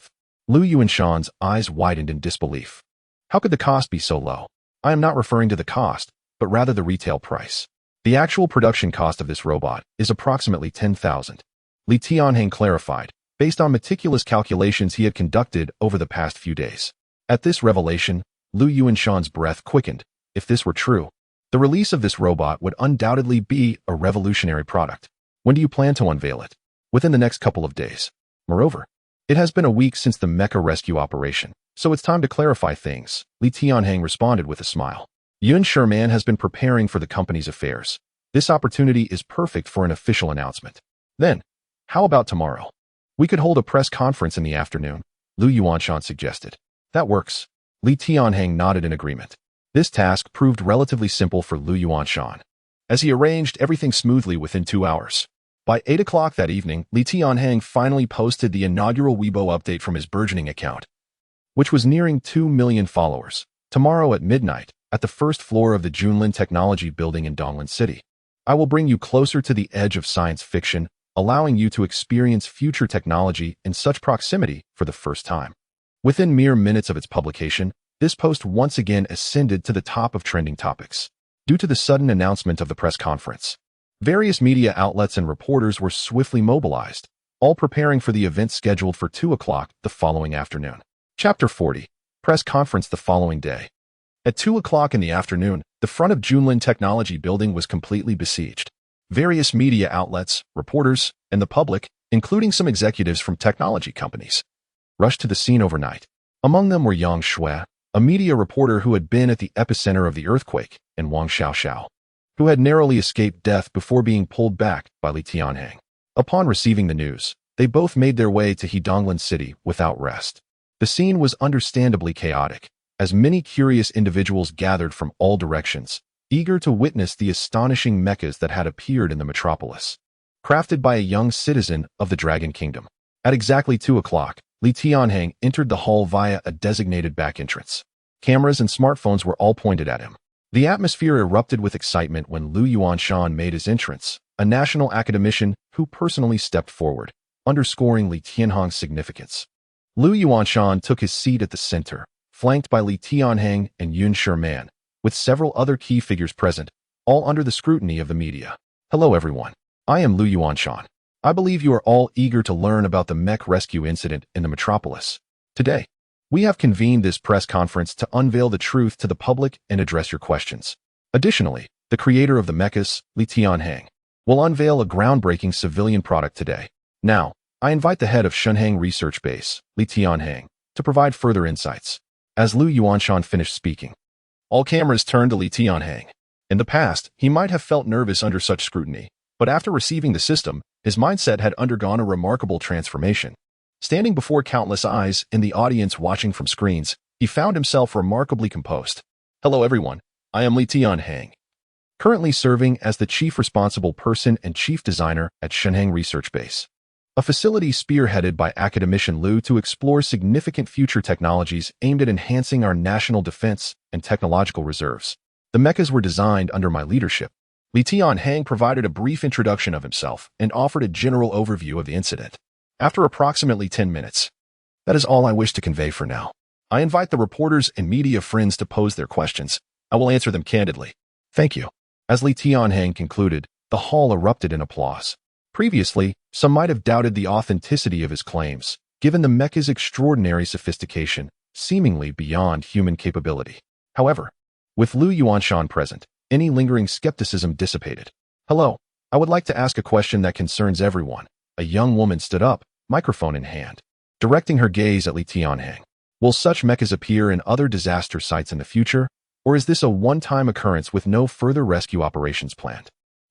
Lu Yuanshan's eyes widened in disbelief. How could the cost be so low? I am not referring to the cost, but rather the retail price. The actual production cost of this robot is approximately 10,000. Li Tianhang clarified, based on meticulous calculations he had conducted over the past few days. At this revelation, Lu Yuanshan's breath quickened. If this were true, the release of this robot would undoubtedly be a revolutionary product. When do you plan to unveil it? Within the next couple of days. Moreover, it has been a week since the Mech rescue operation, so it's time to clarify things, Li Tianhang responded with a smile. Yun Shimian has been preparing for the company's affairs. This opportunity is perfect for an official announcement. Then, how about tomorrow? We could hold a press conference in the afternoon, Lu Yuanshan suggested. That works. Li Tianhang nodded in agreement. This task proved relatively simple for Lu Yuanshan, as he arranged everything smoothly within 2 hours. By 8 o'clock that evening, Li Tianhang finally posted the inaugural Weibo update from his burgeoning account, which was nearing 2 million followers. Tomorrow at midnight, at the first floor of the Junlin Technology Building in Donglin City, I will bring you closer to the edge of science fiction, allowing you to experience future technology in such proximity for the first time. Within mere minutes of its publication, this post once again ascended to the top of trending topics. Due to the sudden announcement of the press conference, various media outlets and reporters were swiftly mobilized, all preparing for the event scheduled for 2 o'clock the following afternoon. Chapter 40. Press conference the following day. At 2 o'clock in the afternoon, the front of Junlin Technology Building was completely besieged. Various media outlets, reporters, and the public, including some executives from technology companies, rushed to the scene overnight. Among them were Yang Shui, a media reporter who had been at the epicenter of the earthquake, and Wang Xiaoxiao, who had narrowly escaped death before being pulled back by Li Tianhang. Upon receiving the news, they both made their way to Donglin City without rest. The scene was understandably chaotic, as many curious individuals gathered from all directions, eager to witness the astonishing mechas that had appeared in the metropolis, crafted by a young citizen of the Dragon Kingdom. At exactly 2 o'clock, Li Tianhang entered the hall via a designated back entrance. Cameras and smartphones were all pointed at him. The atmosphere erupted with excitement when Lu Yuanshan made his entrance, a national academician who personally stepped forward, underscoring Li Tianhang's significance. Lu Yuanshan took his seat at the center, flanked by Li Tianhang and Yun Shimian, with several other key figures present, all under the scrutiny of the media. Hello everyone. I am Lu Yuanshan. I believe you are all eager to learn about the Mech rescue incident in the metropolis. Today, we have convened this press conference to unveil the truth to the public and address your questions. Additionally, the creator of the mechas, Li Tianhang, will unveil a groundbreaking civilian product today. Now, I invite the head of Tianhang Research Base, Li Tianhang, to provide further insights. As Lu Yuanshan finished speaking, all cameras turned to Li Tianhang. In the past, he might have felt nervous under such scrutiny, but after receiving the system, his mindset had undergone a remarkable transformation. Standing before countless eyes in the audience watching from screens, he found himself remarkably composed. Hello everyone, I am Li Tianhang, currently serving as the chief responsible person and chief designer at Tianhang Research Base, a facility spearheaded by academician Liu to explore significant future technologies aimed at enhancing our national defense and technological reserves. The mechas were designed under my leadership. Tianhang provided a brief introduction of himself and offered a general overview of the incident. After approximately 10 minutes, that is all I wish to convey for now. I invite the reporters and media friends to pose their questions. I will answer them candidly. Thank you. As Tianhang concluded, the hall erupted in applause. Previously, some might have doubted the authenticity of his claims, given the mecha's extraordinary sophistication, seemingly beyond human capability. However, with Liu Yuanshan present, any lingering skepticism dissipated. Hello, I would like to ask a question that concerns everyone. A young woman stood up, microphone in hand, directing her gaze at Tianhang. Will such mechas appear in other disaster sites in the future, or is this a one-time occurrence with no further rescue operations planned?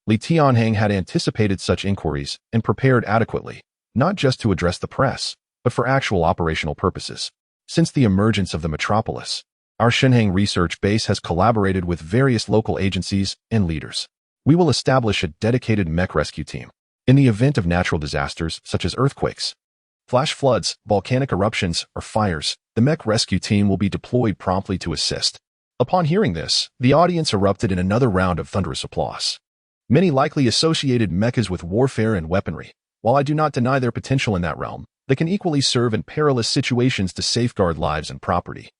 Tianhang had anticipated such inquiries and prepared adequately, not just to address the press, but for actual operational purposes. Since the emergence of the metropolis, our Tianhang research base has collaborated with various local agencies and leaders. We will establish a dedicated mech rescue team. In the event of natural disasters such as earthquakes, flash floods, volcanic eruptions, or fires, the mech rescue team will be deployed promptly to assist. Upon hearing this, the audience erupted in another round of thunderous applause. Many likely associated mechas with warfare and weaponry. While I do not deny their potential in that realm, they can equally serve in perilous situations to safeguard lives and property,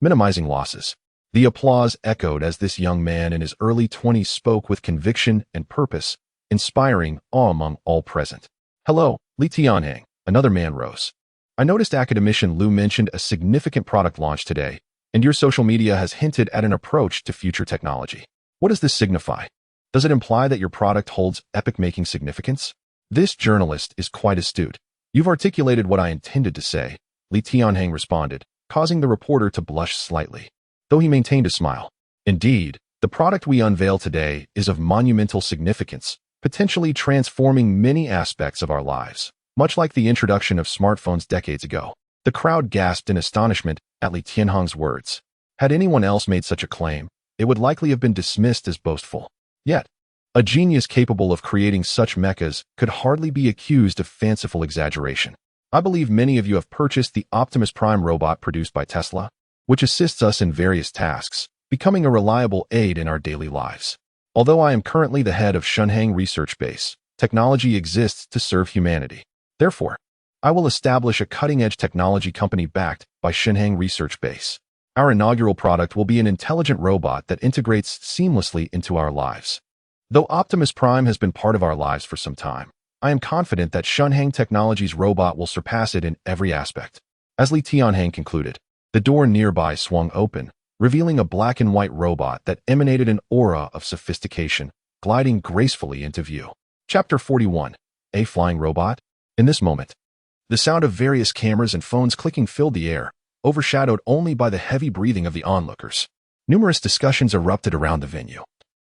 minimizing losses. The applause echoed as this young man in his early 20s spoke with conviction and purpose, inspiring awe among all present. Hello, Tianhang, another man rose. I noticed academician Liu mentioned a significant product launch today, and your social media has hinted at an approach to future technology. What does this signify? Does it imply that your product holds epic-making significance? This journalist is quite astute. You've articulated what I intended to say, Tianhang responded, causing the reporter to blush slightly, though he maintained a smile. Indeed, the product we unveil today is of monumental significance, potentially transforming many aspects of our lives, much like the introduction of smartphones decades ago. The crowd gasped in astonishment at Tianhang's words. Had anyone else made such a claim, it would likely have been dismissed as boastful. Yet, a genius capable of creating such mechas could hardly be accused of fanciful exaggeration. I believe many of you have purchased the Optimus Prime robot produced by Tesla, which assists us in various tasks, becoming a reliable aid in our daily lives. Although I am currently the head of Tianhang Research Base, technology exists to serve humanity. Therefore, I will establish a cutting-edge technology company backed by Tianhang Research Base. Our inaugural product will be an intelligent robot that integrates seamlessly into our lives. Though Optimus Prime has been part of our lives for some time, I am confident that Tianhang Technology's robot will surpass it in every aspect. As Tianhang concluded, the door nearby swung open, revealing a black and white robot that emanated an aura of sophistication, gliding gracefully into view. Chapter 41. A Flying Robot? In this moment, the sound of various cameras and phones clicking filled the air, overshadowed only by the heavy breathing of the onlookers. Numerous discussions erupted around the venue,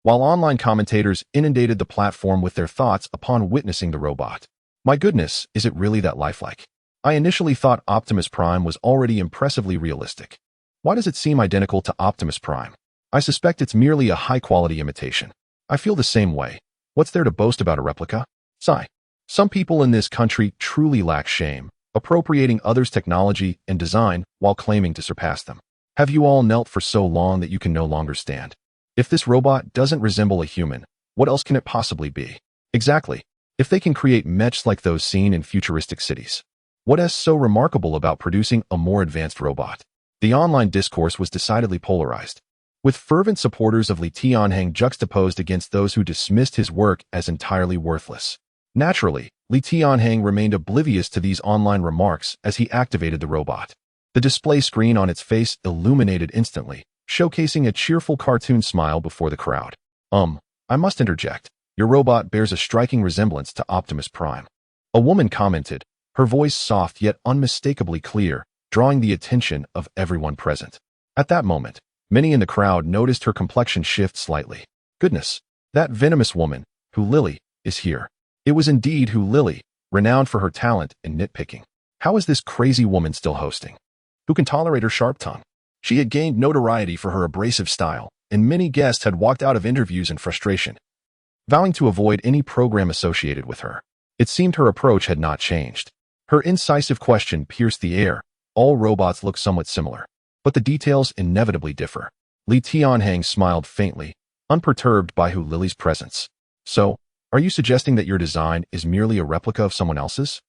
while online commentators inundated the platform with their thoughts upon witnessing the robot. My goodness, is it really that lifelike? I initially thought Optimus Prime was already impressively realistic. Why does it seem identical to Optimus Prime? I suspect it's merely a high-quality imitation. I feel the same way. What's there to boast about a replica? Sigh. Some people in this country truly lack shame, appropriating others' technology and design while claiming to surpass them. Have you all knelt for so long that you can no longer stand? If this robot doesn't resemble a human, what else can it possibly be? Exactly. If they can create mechs like those seen in futuristic cities, what is so remarkable about producing a more advanced robot? The online discourse was decidedly polarized, with fervent supporters of Tianhang juxtaposed against those who dismissed his work as entirely worthless. Naturally, Tianhang remained oblivious to these online remarks as he activated the robot. The display screen on its face illuminated instantly, showcasing a cheerful cartoon smile before the crowd. I must interject. Your robot bears a striking resemblance to Optimus Prime. A woman commented, her voice soft yet unmistakably clear, drawing the attention of everyone present. At that moment, many in the crowd noticed her complexion shift slightly. Goodness, that venomous woman, Hu Lily, is here. It was indeed Hu Lily, renowned for her talent in nitpicking. How is this crazy woman still hosting? Who can tolerate her sharp tongue? She had gained notoriety for her abrasive style, and many guests had walked out of interviews in frustration, vowing to avoid any program associated with her. It seemed her approach had not changed. Her incisive question pierced the air. All robots look somewhat similar, but the details inevitably differ. Li Tianhang smiled faintly, unperturbed by Hu Lily's presence. So, are you suggesting that your design is merely a replica of someone else's?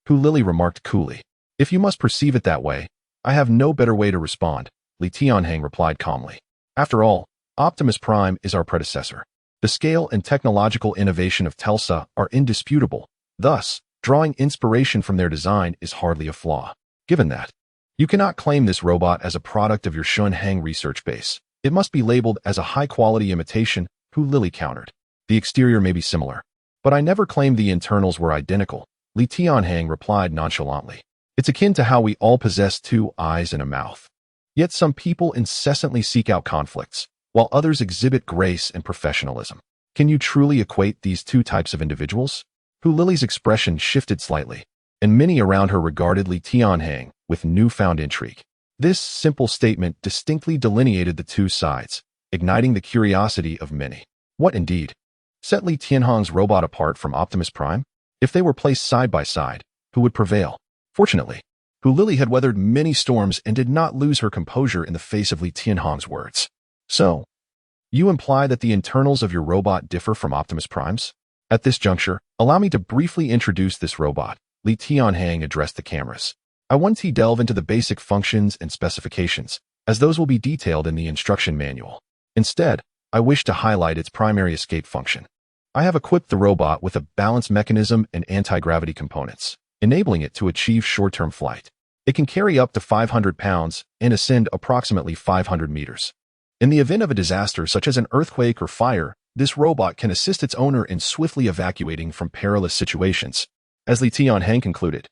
Hu Lily remarked coolly. If you must perceive it that way, I have no better way to respond, Li Tianhang replied calmly. After all, Optimus Prime is our predecessor. The scale and technological innovation of Telsa are indisputable. Thus, drawing inspiration from their design is hardly a flaw. Given that, you cannot claim this robot as a product of your Tianhang research base. It must be labeled as a high-quality imitation, Hu Lily countered. The exterior may be similar, but I never claimed the internals were identical, Li Tianhang replied nonchalantly. It's akin to how we all possess two eyes and a mouth. Yet some people incessantly seek out conflicts, while others exhibit grace and professionalism. Can you truly equate these two types of individuals? Hu Lily's expression shifted slightly, and many around her regarded Li Tianhang with newfound intrigue. This simple statement distinctly delineated the two sides, igniting the curiosity of many. What indeed set Li Tianhang's robot apart from Optimus Prime? If they were placed side by side, who would prevail? Fortunately, Hu Lily had weathered many storms and did not lose her composure in the face of Li Tianhang's words. So, you imply that the internals of your robot differ from Optimus Prime's? At this juncture, allow me to briefly introduce this robot, Li Tianhang addressed the cameras. I want to delve into the basic functions and specifications, as those will be detailed in the instruction manual. Instead, I wish to highlight its primary escape function. I have equipped the robot with a balance mechanism and anti-gravity components, enabling it to achieve short-term flight. It can carry up to 500 pounds and ascend approximately 500 meters. In the event of a disaster such as an earthquake or fire, this robot can assist its owner in swiftly evacuating from perilous situations. As Li Tianhang concluded,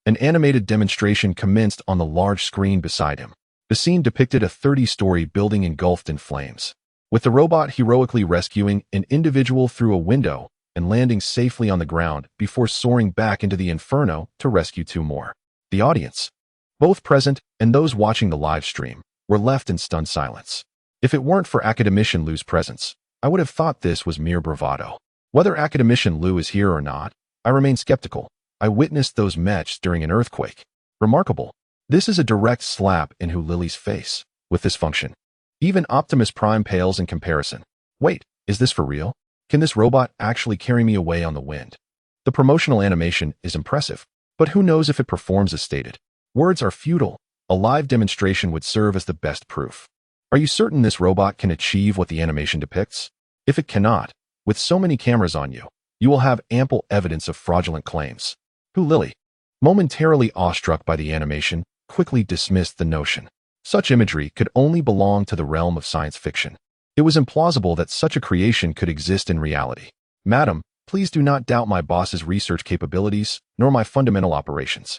an animated demonstration commenced on the large screen beside him. The scene depicted a 30-story building engulfed in flames, with the robot heroically rescuing an individual through a window and landing safely on the ground before soaring back into the inferno to rescue two more. The audience, both present and those watching the live stream, were left in stunned silence. If it weren't for Academician Lu's presence, I would have thought this was mere bravado. Whether Academician Lu is here or not, I remain skeptical. I witnessed those Mechs during an earthquake. Remarkable. This is a direct slap in Hu Lily's face. With this function, even Optimus Prime pales in comparison. Wait, is this for real? Can this robot actually carry me away on the wind? The promotional animation is impressive, but who knows if it performs as stated? Words are futile. A live demonstration would serve as the best proof. Are you certain this robot can achieve what the animation depicts? If it cannot, with so many cameras on you, you will have ample evidence of fraudulent claims. Hu Lily, momentarily awestruck by the animation, quickly dismissed the notion. Such imagery could only belong to the realm of science fiction. It was implausible that such a creation could exist in reality. Madam, please do not doubt my boss's research capabilities, nor my fundamental operations.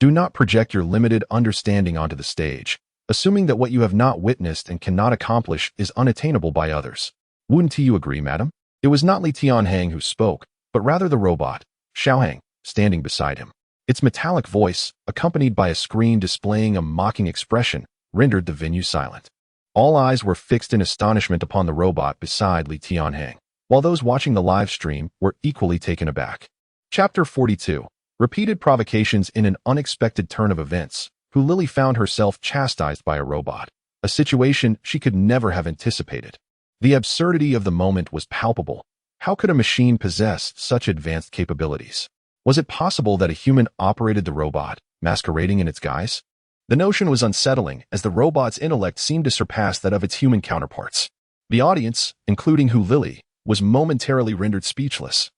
Do not project your limited understanding onto the stage, assuming that what you have not witnessed and cannot accomplish is unattainable by others. Wouldn't you agree, madam? It was not Li Tianhang who spoke, but rather the robot, Xiaohang, standing beside him. Its metallic voice, accompanied by a screen displaying a mocking expression, rendered the venue silent. All eyes were fixed in astonishment upon the robot beside Li Tianhang, while those watching the live stream were equally taken aback. Chapter 42. Repeated provocations in an unexpected turn of events. Hu Lily found herself chastised by a robot, a situation she could never have anticipated. The absurdity of the moment was palpable. How could a machine possess such advanced capabilities? Was it possible that a human operated the robot, masquerading in its guise? The notion was unsettling, as the robot's intellect seemed to surpass that of its human counterparts. The audience, including Hu Lily, was momentarily rendered speechless,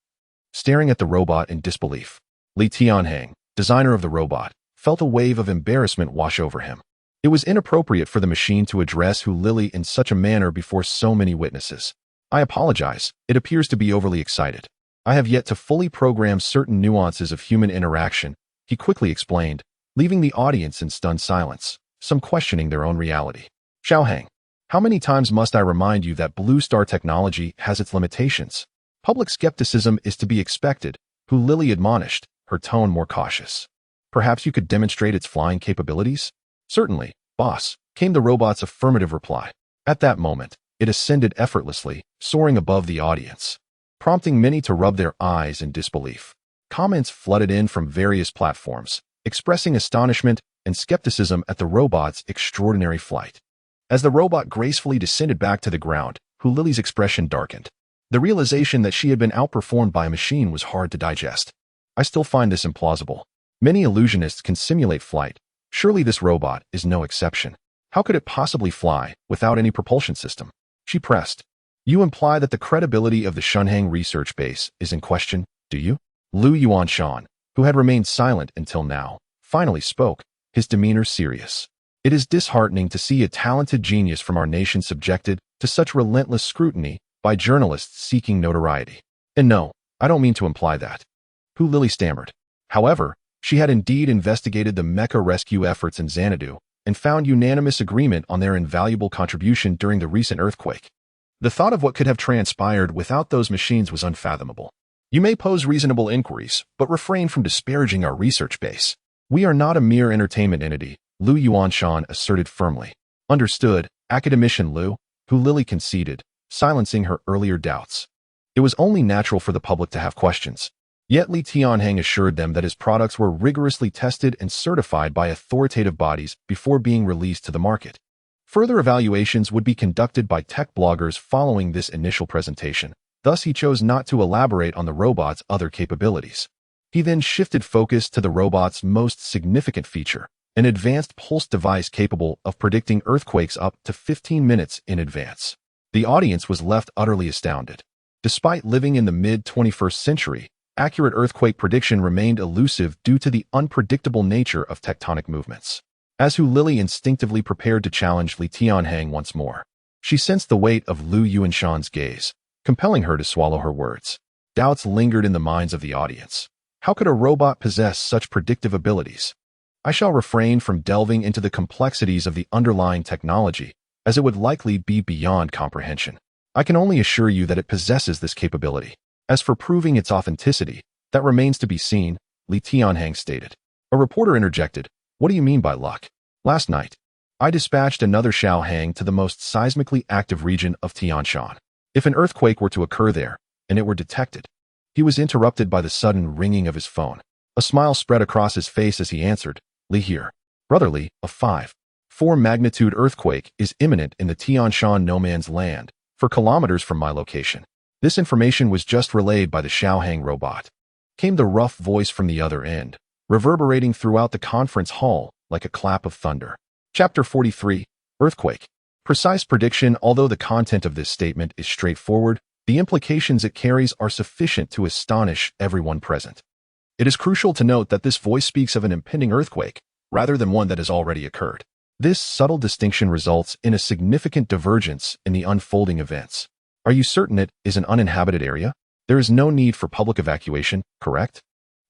staring at the robot in disbelief. Li Tianhang, designer of the robot, felt a wave of embarrassment wash over him. It was inappropriate for the machine to address Hu Lily in such a manner before so many witnesses. I apologize, it appears to be overly excited. I have yet to fully program certain nuances of human interaction, he quickly explained, leaving the audience in stunned silence, some questioning their own reality. Xiaohang, how many times must I remind you that Blue Star technology has its limitations? Public skepticism is to be expected, Hu Lily admonished, her tone more cautious. Perhaps you could demonstrate its flying capabilities? Certainly, boss, came the robot's affirmative reply. At that moment, It ascended effortlessly, soaring above the audience, prompting many to rub their eyes in disbelief. Comments flooded in from various platforms, expressing astonishment and skepticism at the robot's extraordinary flight. As the robot gracefully descended back to the ground, Lily's expression darkened. The realization that she had been outperformed by a machine was hard to digest. I still find this implausible. Many illusionists can simulate flight. Surely this robot is no exception. How could it possibly fly without any propulsion system? She pressed. You imply that the credibility of the Tianhang research base is in question, do you? Lu Yuanshan, who had remained silent until now, finally spoke, his demeanor serious. It is disheartening to see a talented genius from our nation subjected to such relentless scrutiny by journalists seeking notoriety. And no, I don't mean to imply that. Lily stammered. However, she had indeed investigated the Mecha rescue efforts in Xanadu and found unanimous agreement on their invaluable contribution during the recent earthquake. The thought of what could have transpired without those machines was unfathomable. You may pose reasonable inquiries, but refrain from disparaging our research base. We are not a mere entertainment entity, Lu Yuanshan asserted firmly. Understood, Academician Lu, who Lily conceded, silencing her earlier doubts. It was only natural for the public to have questions. Yet Li Tianhang assured them that his products were rigorously tested and certified by authoritative bodies before being released to the market. Further evaluations would be conducted by tech bloggers following this initial presentation. Thus, he chose not to elaborate on the robot's other capabilities. He then shifted focus to the robot's most significant feature, an advanced pulse device capable of predicting earthquakes up to 15 minutes in advance. The audience was left utterly astounded. Despite living in the mid-21st century, accurate earthquake prediction remained elusive due to the unpredictable nature of tectonic movements. As Lily instinctively prepared to challenge Li Tianhang once more, she sensed the weight of Lu Yuanshan's gaze, compelling her to swallow her words. Doubts lingered in the minds of the audience. How could a robot possess such predictive abilities? I shall refrain from delving into the complexities of the underlying technology, as it would likely be beyond comprehension. I can only assure you that it possesses this capability. As for proving its authenticity, that remains to be seen, Li Tianhang stated. A reporter interjected, What do you mean by luck? Last night, I dispatched another Tianhang to the most seismically active region of Tianshan. If an earthquake were to occur there, and it were detected, he was interrupted by the sudden ringing of his phone. A smile spread across his face as he answered, Li here. Brotherly, a 5.4 magnitude earthquake is imminent in the Tianshan no man's land, 4 kilometers from my location. This information was just relayed by the Tianhang robot. Came the rough voice from the other end, reverberating throughout the conference hall like a clap of thunder. Chapter 43, Earthquake. Precise prediction. Although the content of this statement is straightforward, the implications it carries are sufficient to astonish everyone present. It is crucial to note that this voice speaks of an impending earthquake, rather than one that has already occurred. This subtle distinction results in a significant divergence in the unfolding events. Are you certain it is an uninhabited area? There is no need for public evacuation, correct?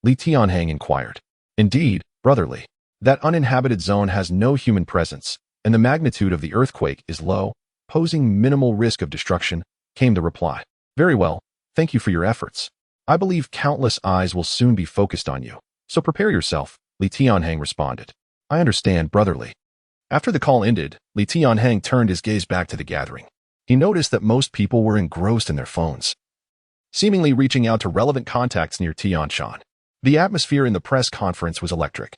Li Tianhang inquired. Indeed, brotherly. That uninhabited zone has no human presence, and the magnitude of the earthquake is low, posing minimal risk of destruction, came the reply. Very well, thank you for your efforts. I believe countless eyes will soon be focused on you, so prepare yourself, Li Tianhang responded. I understand, brotherly. After the call ended, Li Tianhang turned his gaze back to the gathering. He noticed that most people were engrossed in their phones, seemingly reaching out to relevant contacts near Tianshan. The atmosphere in the press conference was electric,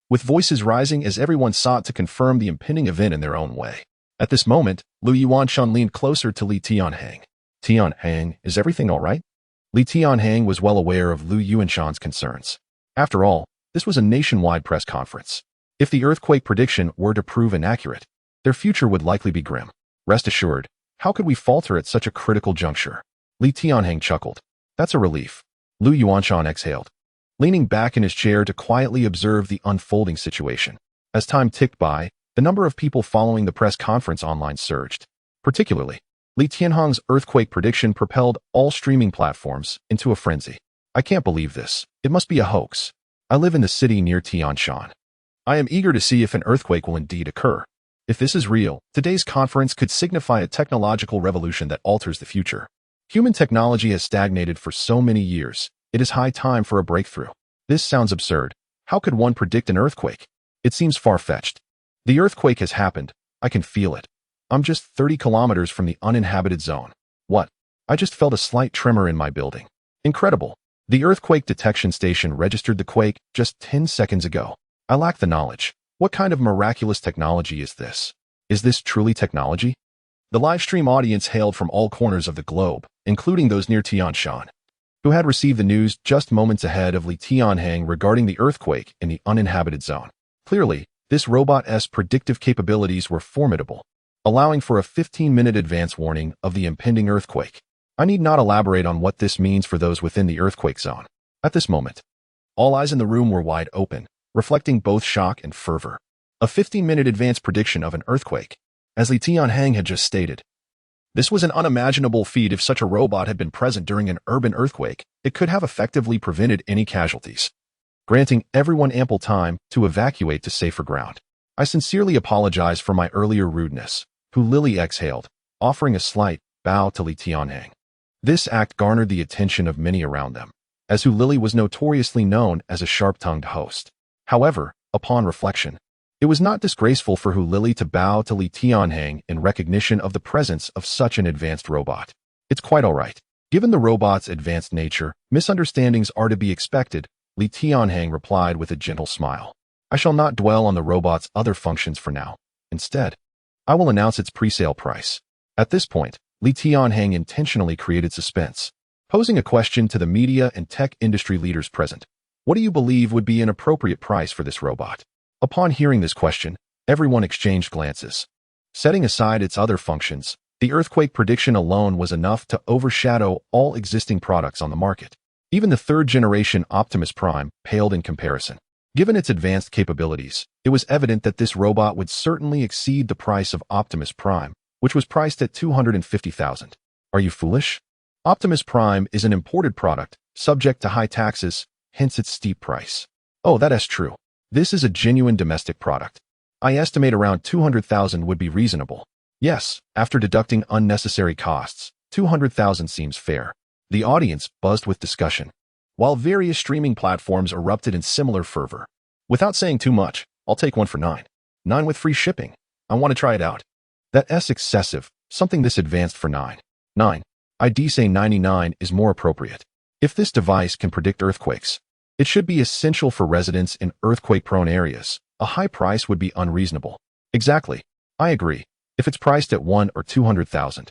with voices rising as everyone sought to confirm the impending event in their own way. At this moment, Lu Yuanshan leaned closer to Li Tianhang. Tianhang, is everything all right? Li Tianhang was well aware of Lu Yuanshan's concerns. After all, this was a nationwide press conference. If the earthquake prediction were to prove inaccurate, their future would likely be grim. Rest assured, how could we falter at such a critical juncture? Li Tianhang chuckled. That's a relief. Lu Yuanshan exhaled, leaning back in his chair to quietly observe the unfolding situation. As time ticked by, the number of people following the press conference online surged. Particularly, Li Tianhang's earthquake prediction propelled all streaming platforms into a frenzy. I can't believe this. It must be a hoax. I live in the city near Tianshan. I am eager to see if an earthquake will indeed occur. If this is real, today's conference could signify a technological revolution that alters the future. Human technology has stagnated for so many years. It is high time for a breakthrough. This sounds absurd. How could one predict an earthquake? It seems far-fetched. The earthquake has happened. I can feel it. I'm just 30 kilometers from the uninhabited zone. What? I just felt a slight tremor in my building. Incredible. The earthquake detection station registered the quake just 10 seconds ago. I lack the knowledge. What kind of miraculous technology is this? Is this truly technology? The livestream audience hailed from all corners of the globe, including those near Tianhang, who had received the news just moments ahead of Tianhang regarding the earthquake in the uninhabited zone. Clearly, this robot's predictive capabilities were formidable, allowing for a 15-minute advance warning of the impending earthquake. I need not elaborate on what this means for those within the earthquake zone. At this moment, all eyes in the room were wide open, reflecting both shock and fervor. A 15-minute advance prediction of an earthquake, as Tianhang had just stated. This was an unimaginable feat. If such a robot had been present during an urban earthquake, it could have effectively prevented any casualties, granting everyone ample time to evacuate to safer ground. I sincerely apologize for my earlier rudeness, Hu Lili exhaled, offering a slight bow to Tianhang. This act garnered the attention of many around them, as Hu Lili was notoriously known as a sharp-tongued host. However, upon reflection, it was not disgraceful for Hu Lili to bow to Tianhang in recognition of the presence of such an advanced robot. It's quite all right. Given the robot's advanced nature, misunderstandings are to be expected, Tianhang replied with a gentle smile. I shall not dwell on the robot's other functions for now. Instead, I will announce its pre-sale price. At this point, Tianhang intentionally created suspense, posing a question to the media and tech industry leaders present. What do you believe would be an appropriate price for this robot? Upon hearing this question, everyone exchanged glances. Setting aside its other functions, the earthquake prediction alone was enough to overshadow all existing products on the market. Even the third-generation Optimus Prime paled in comparison. Given its advanced capabilities, it was evident that this robot would certainly exceed the price of Optimus Prime, which was priced at $250,000. Are you foolish? Optimus Prime is an imported product, subject to high taxes, hence its steep price. Oh, that is true. This is a genuine domestic product. I estimate around $200,000 would be reasonable. Yes, after deducting unnecessary costs, $200,000 seems fair. The audience buzzed with discussion, while various streaming platforms erupted in similar fervor. Without saying too much, I'll take one for $9.99 with free shipping. I want to try it out. That's excessive, something this advanced for $9.99. I'd say $99 is more appropriate. If this device can predict earthquakes, it should be essential for residents in earthquake-prone areas. A high price would be unreasonable. Exactly. I agree. If it's priced at $100,000 or $200,000,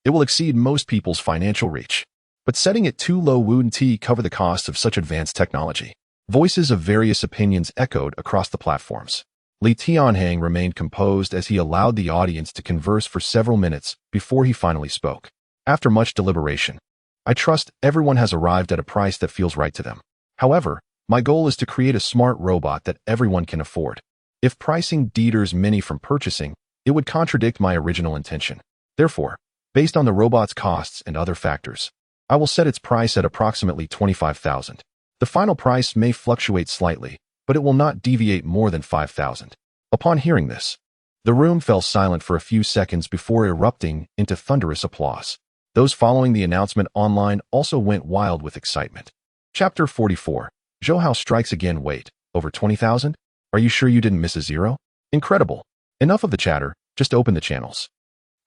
it will exceed most people's financial reach. But setting it too low wouldn't cover the cost of such advanced technology. Voices of various opinions echoed across the platforms. Tianhang remained composed as he allowed the audience to converse for several minutes before he finally spoke. After much deliberation, I trust everyone has arrived at a price that feels right to them. However, my goal is to create a smart robot that everyone can afford. If pricing deters many from purchasing, it would contradict my original intention. Therefore, based on the robot's costs and other factors, I will set its price at approximately $25,000. The final price may fluctuate slightly, but it will not deviate more than $5,000. Upon hearing this, the room fell silent for a few seconds before erupting into thunderous applause. Those following the announcement online also went wild with excitement. Chapter 44. Zhou strikes again. Wait, over 20,000? Are you sure you didn't miss a zero? Incredible. Enough of the chatter, just open the channels.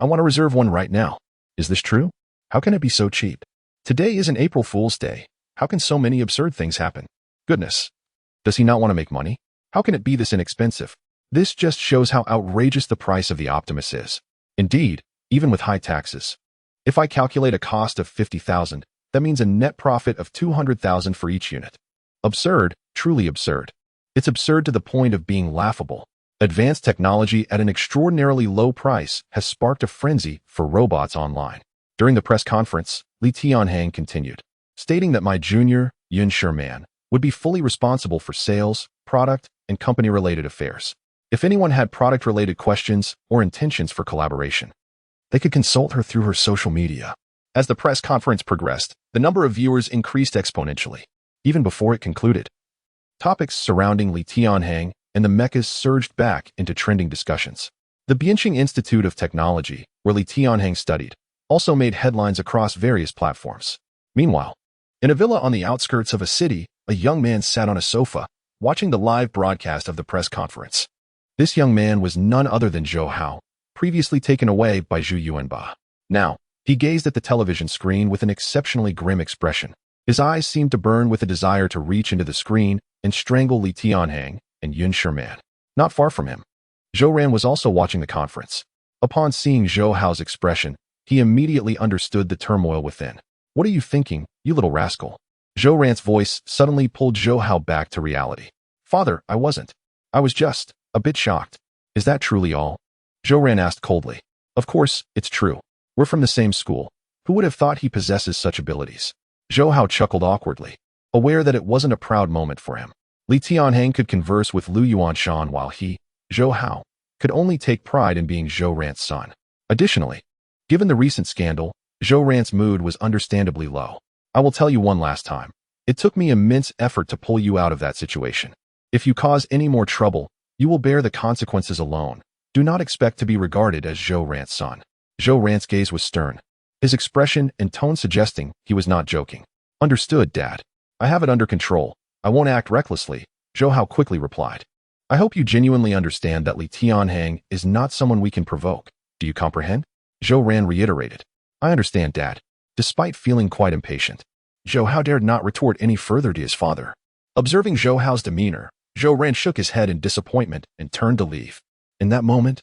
I want to reserve one right now. Is this true? How can it be so cheap? Today isn't April Fool's Day. How can so many absurd things happen? Goodness. Does he not want to make money? How can it be this inexpensive? This just shows how outrageous the price of the Optimus is. Indeed, even with high taxes. If I calculate a cost of $50,000, that means a net profit of $200,000 for each unit. Absurd, truly absurd. It's absurd to the point of being laughable. Advanced technology at an extraordinarily low price has sparked a frenzy for robots online. During the press conference, Tianhang continued, stating that my junior, Yun Shimian, would be fully responsible for sales, product, and company-related affairs. If anyone had product-related questions or intentions for collaboration, they could consult her through her social media. As the press conference progressed, the number of viewers increased exponentially, even before it concluded. Topics surrounding Tianhang and the Mech surged back into trending discussions. The Tianhang Institute of Technology, where Tianhang studied, also made headlines across various platforms. Meanwhile, in a villa on the outskirts of a city, a young man sat on a sofa, watching the live broadcast of the press conference. This young man was none other than Zhou, previously taken away by Zhu Yuanba. Now, he gazed at the television screen with an exceptionally grim expression. His eyes seemed to burn with a desire to reach into the screen and strangle Li Tianhang and Yun Shimian. Not far from him, Zhou Ran was also watching the conference. Upon seeing Zhou Hao's expression, he immediately understood the turmoil within. "What are you thinking, you little rascal?" Zhou Ran's voice suddenly pulled Zhou Hao back to reality. "Father, I wasn't. I was just a bit shocked." "Is that truly all?" Zhou Ran asked coldly. "Of course, it's true. We're from the same school. Who would have thought he possesses such abilities?" Zhou Hao chuckled awkwardly, aware that it wasn't a proud moment for him. Li Tianhang could converse with Lu Yuanshan while he, Zhou Hao, could only take pride in being Zhou Ran's son. Additionally, given the recent scandal, Zhou Ran's mood was understandably low. "I will tell you one last time. It took me immense effort to pull you out of that situation. If you cause any more trouble, you will bear the consequences alone. Do not expect to be regarded as Zhou Ran's son." Zhou Ran's gaze was stern, his expression and tone suggesting he was not joking. "Understood, Dad. I have it under control. I won't act recklessly," Zhou Hao quickly replied. "I hope you genuinely understand that Li Tianhang is not someone we can provoke. Do you comprehend?" Zhou Ran reiterated. "I understand, Dad," despite feeling quite impatient. Zhou Hao dared not retort any further to his father. Observing Zhou Hao's demeanor, Zhou Ran shook his head in disappointment and turned to leave. In that moment,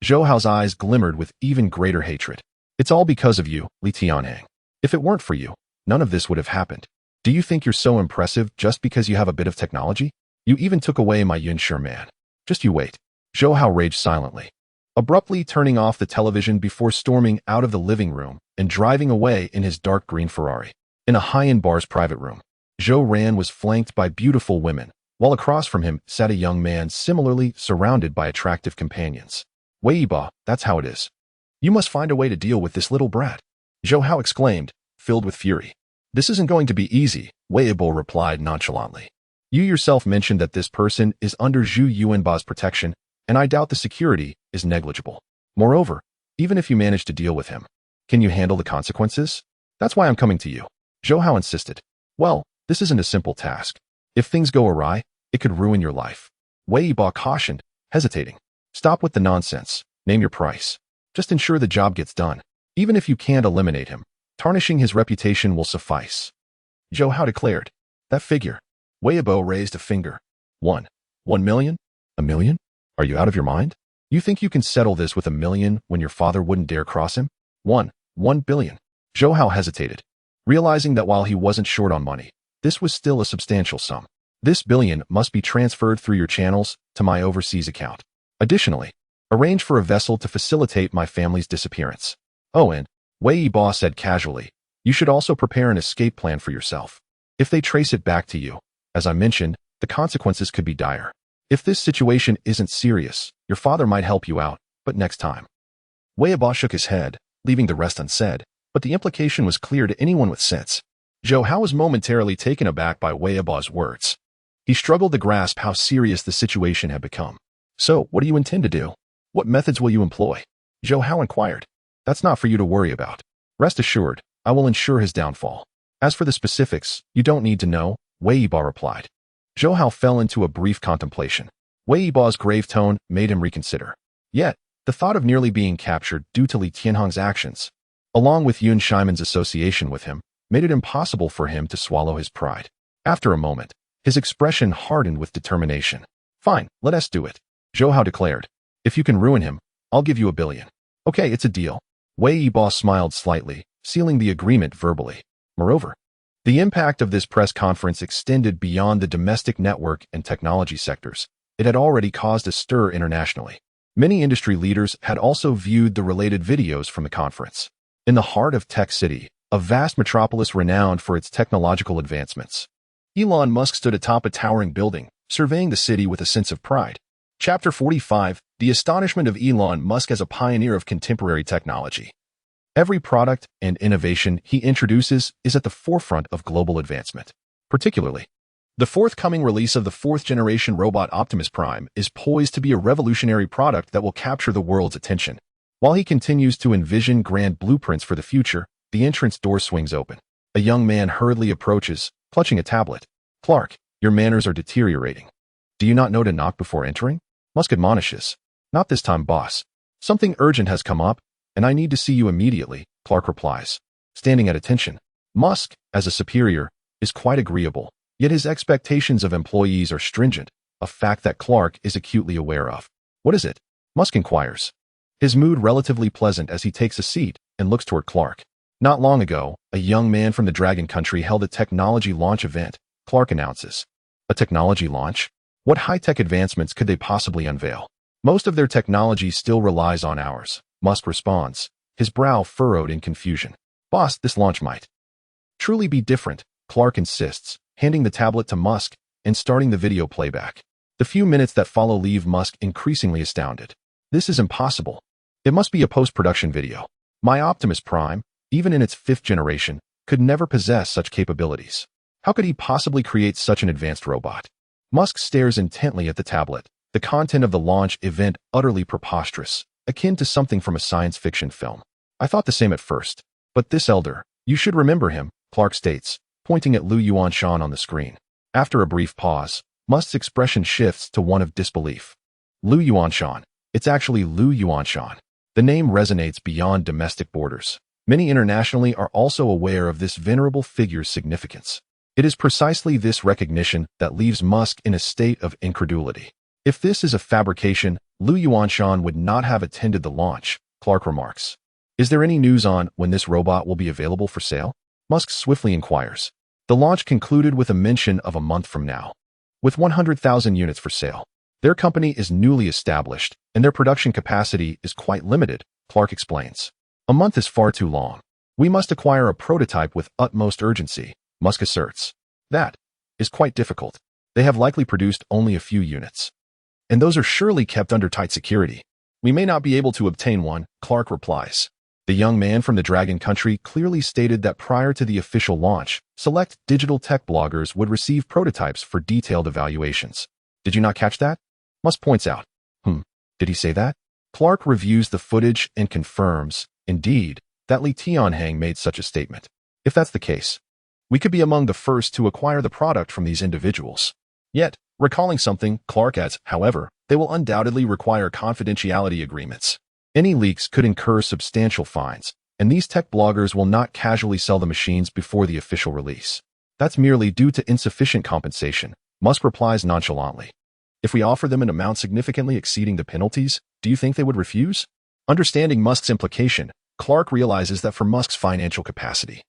Zhou Hao's eyes glimmered with even greater hatred. "It's all because of you, Li Tianhang. If it weren't for you, none of this would have happened. Do you think you're so impressive just because you have a bit of technology? You even took away my Yun Shimian. Just you wait." Zhou Hao raged silently, abruptly turning off the television before storming out of the living room and driving away in his dark green Ferrari. In a high-end bar's private room, Zhou Ran was flanked by beautiful women, while across from him sat a young man similarly surrounded by attractive companions. "Wei Ba, that's how it is. You must find a way to deal with this little brat," Zhou Hao exclaimed, filled with fury. "This isn't going to be easy," Wei Ba replied nonchalantly. "You yourself mentioned that this person is under Zhu Yuanba's protection, and I doubt the security is negligible. Moreover, even if you manage to deal with him, can you handle the consequences? That's why I'm coming to you," Zhou Hao insisted. "Well, this isn't a simple task. If things go awry, it could ruin your life," Wei Ba cautioned, hesitating. "Stop with the nonsense. Name your price. Just ensure the job gets done. Even if you can't eliminate him, tarnishing his reputation will suffice," Zhou Hao declared. "That figure." Wei Ba raised a finger. "1 million? A million? Are you out of your mind? You think you can settle this with $1 million when your father wouldn't dare cross him? 1 billion. Zhou Hao hesitated, realizing that while he wasn't short on money, this was still a substantial sum. "This billion must be transferred through your channels to my overseas account. Additionally, arrange for a vessel to facilitate my family's disappearance. Oh, and," Wei Ba said casually, "you should also prepare an escape plan for yourself. If they trace it back to you, as I mentioned, the consequences could be dire. If this situation isn't serious, your father might help you out, but next time." Wei Ba shook his head, leaving the rest unsaid, but the implication was clear to anyone with sense. Zhou Hao was momentarily taken aback by Wei Ba's words. He struggled to grasp how serious the situation had become. "So, what do you intend to do? What methods will you employ?" Zhou Hao inquired. "That's not for you to worry about. Rest assured, I will ensure his downfall. As for the specifics, you don't need to know," Wei Ba replied. Zhou Hao fell into a brief contemplation. Wei Ba's grave tone made him reconsider. Yet, the thought of nearly being captured due to Li Tianhang's actions, along with Yun Shimian's association with him, made it impossible for him to swallow his pride. After a moment, his expression hardened with determination. "Fine, let us do it," Zhou Hao declared. "If you can ruin him, I'll give you $1 billion. Okay, it's a deal." Wei Ba smiled slightly, sealing the agreement verbally. Moreover, the impact of this press conference extended beyond the domestic network and technology sectors. It had already caused a stir internationally. Many industry leaders had also viewed the related videos from the conference. In the heart of Tech City, a vast metropolis renowned for its technological advancements, Elon Musk stood atop a towering building, surveying the city with a sense of pride. Chapter 45, The Astonishment of Elon Musk as a Pioneer of Contemporary Technology. Every product and innovation he introduces is at the forefront of global advancement. Particularly, the forthcoming release of the fourth-generation robot Optimus Prime is poised to be a revolutionary product that will capture the world's attention. While he continues to envision grand blueprints for the future, the entrance door swings open. A young man hurriedly approaches, clutching a tablet. "Clark, your manners are deteriorating. Do you not know to knock before entering?" Musk admonishes. "Not this time, boss." Something urgent has come up, and I need to see you immediately, Clark replies. Standing at attention, Musk, as a superior, is quite agreeable, yet his expectations of employees are stringent, a fact that Clark is acutely aware of. What is it? Musk inquires. His mood relatively pleasant as he takes a seat and looks toward Clark. Not long ago, a young man from the Dragon Country held a technology launch event, Clark announces. A technology launch? What high-tech advancements could they possibly unveil? Most of their technology still relies on ours, Musk responds, his brow furrowed in confusion. Boss, this launch might truly be different, Clark insists, handing the tablet to Musk and starting the video playback. The few minutes that follow leave Musk increasingly astounded. This is impossible. It must be a post-production video. My Optimus Prime, even in its 5th generation, could never possess such capabilities. How could he possibly create such an advanced robot? Musk stares intently at the tablet, the content of the launch event utterly preposterous, akin to something from a science fiction film. I thought the same at first. But this elder, you should remember him, Clark states, pointing at Lu Yuanshan on the screen. After a brief pause, Musk's expression shifts to one of disbelief. Lu Yuanshan. It's actually Lu Yuanshan. The name resonates beyond domestic borders. Many internationally are also aware of this venerable figure's significance. It is precisely this recognition that leaves Musk in a state of incredulity. If this is a fabrication, Lu Yuanshan would not have attended the launch, Clark remarks. Is there any news on when this robot will be available for sale? Musk swiftly inquires. The launch concluded with a mention of a month from now. With 100,000 units for sale. Their company is newly established, and their production capacity is quite limited, Clark explains. A month is far too long. We must acquire a prototype with utmost urgency, Musk asserts. That is quite difficult. They have likely produced only a few units. And those are surely kept under tight security. We may not be able to obtain one, Clark replies. The young man from the Dragon Country clearly stated that prior to the official launch, select digital tech bloggers would receive prototypes for detailed evaluations. Did you not catch that? Musk points out. Did he say that? Clark reviews the footage and confirms, indeed, that Tianhang made such a statement. If that's the case, we could be among the first to acquire the product from these individuals. Yet, recalling something, Clark adds, however, they will undoubtedly require confidentiality agreements. Any leaks could incur substantial fines, and these tech bloggers will not casually sell the machines before the official release. That's merely due to insufficient compensation, Musk replies nonchalantly. If we offer them an amount significantly exceeding the penalties, do you think they would refuse? Understanding Musk's implication, Clark realizes that for Musk's financial capacity,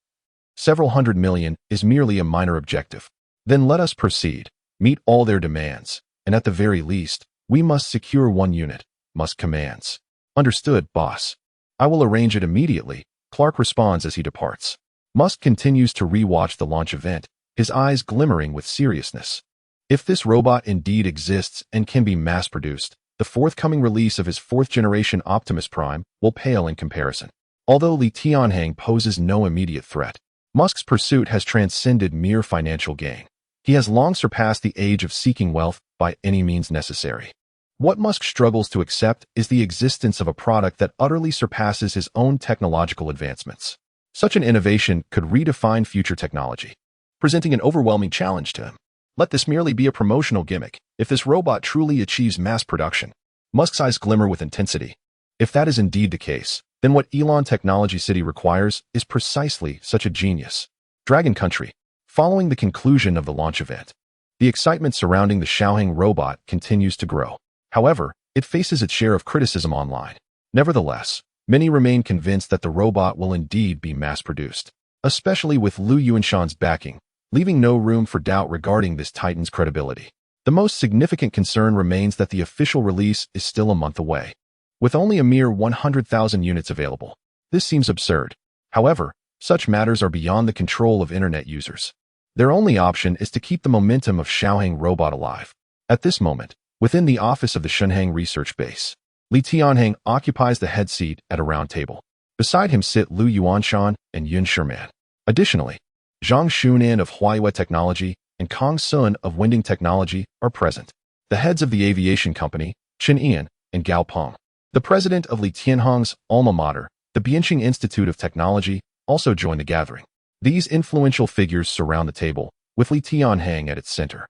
several hundred million is merely a minor objective. Then let us proceed, meet all their demands, and at the very least, we must secure 1 unit, Musk commands. Understood, boss. I will arrange it immediately, Clark responds as he departs. Musk continues to re-watch the launch event, his eyes glimmering with seriousness. If this robot indeed exists and can be mass-produced, the forthcoming release of his 4th-generation Optimus Prime will pale in comparison. Although Tianhang poses no immediate threat, Musk's pursuit has transcended mere financial gain. He has long surpassed the age of seeking wealth by any means necessary. What Musk struggles to accept is the existence of a product that utterly surpasses his own technological advancements. Such an innovation could redefine future technology, presenting an overwhelming challenge to him. Let this merely be a promotional gimmick. If this robot truly achieves mass production, Musk's eyes glimmer with intensity. If that is indeed the case, then what Elon Technology City requires is precisely such a genius. Dragon Country. Following the conclusion of the launch event, the excitement surrounding the Tianhang robot continues to grow. However, it faces its share of criticism online. Nevertheless, many remain convinced that the robot will indeed be mass-produced, especially with Lu Yuanshan's backing, leaving no room for doubt regarding this titan's credibility. The most significant concern remains that the official release is still a month away, with only a mere 100,000 units available. This seems absurd. However, such matters are beyond the control of internet users. Their only option is to keep the momentum of Tianhang robot alive. At this moment, within the office of the Tianhang research base, Tianhang occupies the head seat at a round table. Beside him sit Lu Yuanshan and Yun Shimian. Additionally, Zhang Xunan of Huayue Technology and Kang Sun of Wending Technology are present. The heads of the aviation company, Chen Ian and Gao Peng, the president of Tianhang's alma mater, the Bianqing Institute of Technology, also join the gathering. These influential figures surround the table, with Tianhang at its center.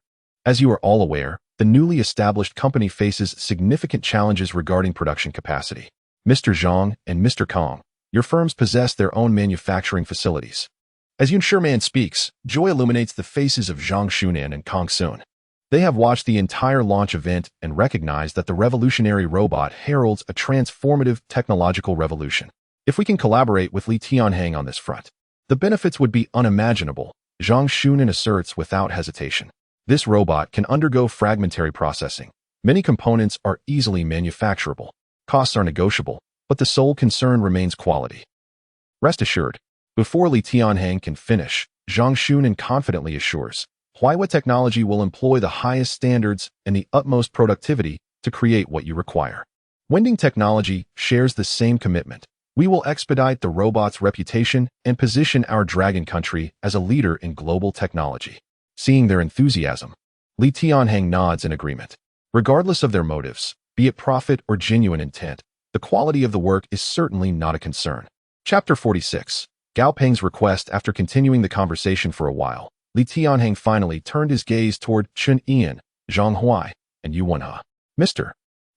As you are all aware, the newly established company faces significant challenges regarding production capacity. Mr. Zhang and Mr. Kong, your firms possess their own manufacturing facilities. As Yun Shimian speaks, joy illuminates the faces of Zhang Shunan and Kong Sun. They have watched the entire launch event and recognize that the revolutionary robot heralds a transformative technological revolution. If we can collaborate with Li Tianhang on this front, the benefits would be unimaginable, Zhang Shunan asserts without hesitation. This robot can undergo fragmentary processing. Many components are easily manufacturable. Costs are negotiable, but the sole concern remains quality. Rest assured, before Li Tianhang can finish, Zhang Shunan confidently assures, Huawei technology will employ the highest standards and the utmost productivity to create what you require. Wending Technology shares the same commitment. We will expedite the robot's reputation and position our dragon country as a leader in global technology. Seeing their enthusiasm, Li Tianhang nods in agreement. Regardless of their motives, be it profit or genuine intent, the quality of the work is certainly not a concern. Chapter 46. Gao Peng's request. After continuing the conversation for a while, Li Tianhang finally turned his gaze toward Chen Ian, Zhang Huai, and Yu Wenhe. Mr.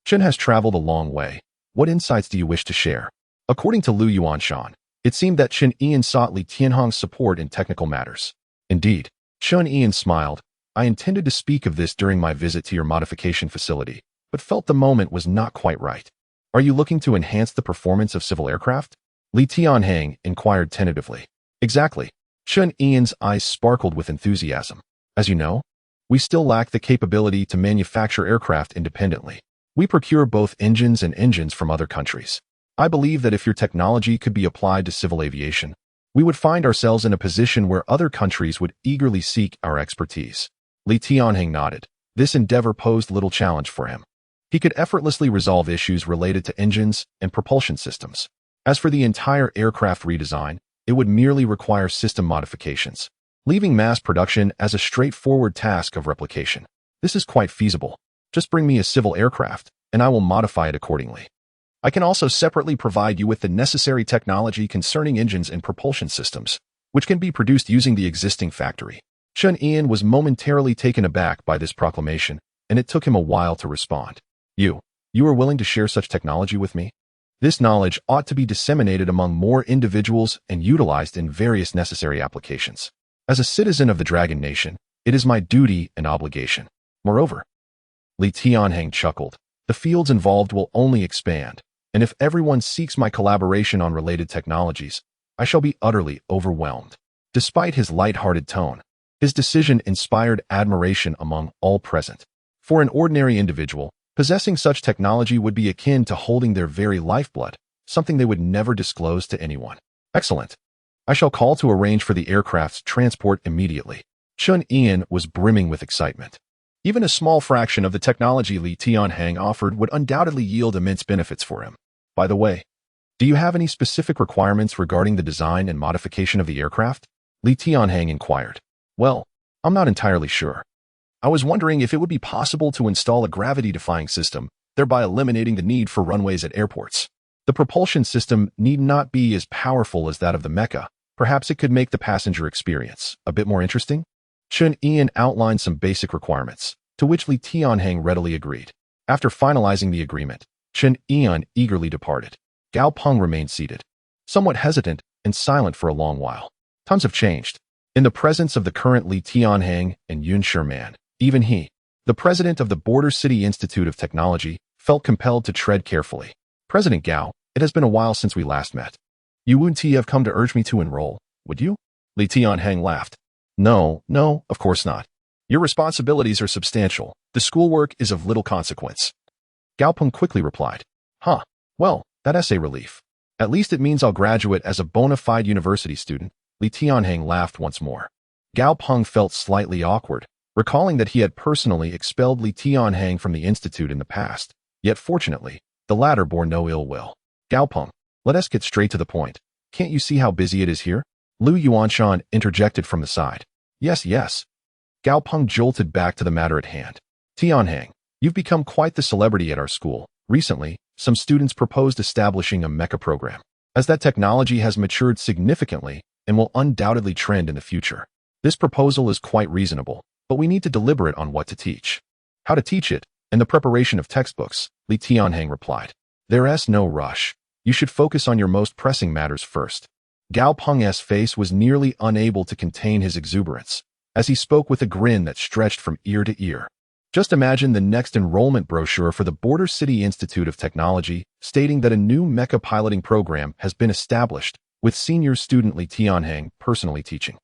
Chen has traveled a long way. What insights do you wish to share? According to Lu Yuanshan, it seemed that Chen Ian sought Li Tianhang's support in technical matters. Indeed, Chen Ian smiled. I intended to speak of this during my visit to your modification facility, but felt the moment was not quite right. Are you looking to enhance the performance of civil aircraft? Li Tianhang inquired tentatively. Exactly. Chen Ian's eyes sparkled with enthusiasm. As you know, we still lack the capability to manufacture aircraft independently. We procure both engines and engines from other countries. I believe that if your technology could be applied to civil aviation, we would find ourselves in a position where other countries would eagerly seek our expertise. Li Tianhang nodded. This endeavor posed little challenge for him. He could effortlessly resolve issues related to engines and propulsion systems. As for the entire aircraft redesign, it would merely require system modifications, leaving mass production as a straightforward task of replication. This is quite feasible. Just bring me a civil aircraft, and I will modify it accordingly. I can also separately provide you with the necessary technology concerning engines and propulsion systems, which can be produced using the existing factory. Chen Ian was momentarily taken aback by this proclamation, and it took him a while to respond. You are willing to share such technology with me? This knowledge ought to be disseminated among more individuals and utilized in various necessary applications. As a citizen of the Dragon Nation, it is my duty and obligation. Moreover, Li Tianhang chuckled, the fields involved will only expand, and if everyone seeks my collaboration on related technologies, I shall be utterly overwhelmed. Despite his light-hearted tone, his decision inspired admiration among all present. For an ordinary individual, possessing such technology would be akin to holding their very lifeblood, something they would never disclose to anyone. Excellent. I shall call to arrange for the aircraft's transport immediately. Chen Ian was brimming with excitement. Even a small fraction of the technology Li Tianhang offered would undoubtedly yield immense benefits for him. By the way, do you have any specific requirements regarding the design and modification of the aircraft? Li Tianhang inquired. Well, I'm not entirely sure. I was wondering if it would be possible to install a gravity-defying system, thereby eliminating the need for runways at airports. The propulsion system need not be as powerful as that of the Mech. Perhaps it could make the passenger experience a bit more interesting. Chen Ian outlined some basic requirements, to which Li Tianhang readily agreed. After finalizing the agreement, Chen Ian eagerly departed. Gao Peng remained seated, somewhat hesitant and silent for a long while. Times have changed. In the presence of the current Li Tianhang and Yun Shimian, even he, the president of the Border City Institute of Technology, felt compelled to tread carefully. President Gao, it has been a while since we last met. You wouldn't have come to urge me to enroll, would you? Li Tianhang laughed. No, of course not. Your responsibilities are substantial. The schoolwork is of little consequence. Gao Peng quickly replied. Well, that's a relief. At least it means I'll graduate as a bona fide university student. Li Tianhang laughed once more. Gao Peng felt slightly awkward, recalling that he had personally expelled Li Tianhang from the institute in the past. Yet fortunately, the latter bore no ill will. Gao Peng, let us get straight to the point. Can't you see how busy it is here? Lu Yuanshan interjected from the side. Yes. Gao Peng jolted back to the matter at hand. Tianhang, you've become quite the celebrity at our school. Recently, some students proposed establishing a Mech program, as that technology has matured significantly and will undoubtedly trend in the future. This proposal is quite reasonable, but we need to deliberate on what to teach. How to teach it, and the preparation of textbooks, Li Tianhang replied. There's no rush. You should focus on your most pressing matters first. Gao Peng's face was nearly unable to contain his exuberance, as he spoke with a grin that stretched from ear to ear. Just imagine the next enrollment brochure for the Border City Institute of Technology stating that a new mecha piloting program has been established, with senior student Li Tianhang personally teaching.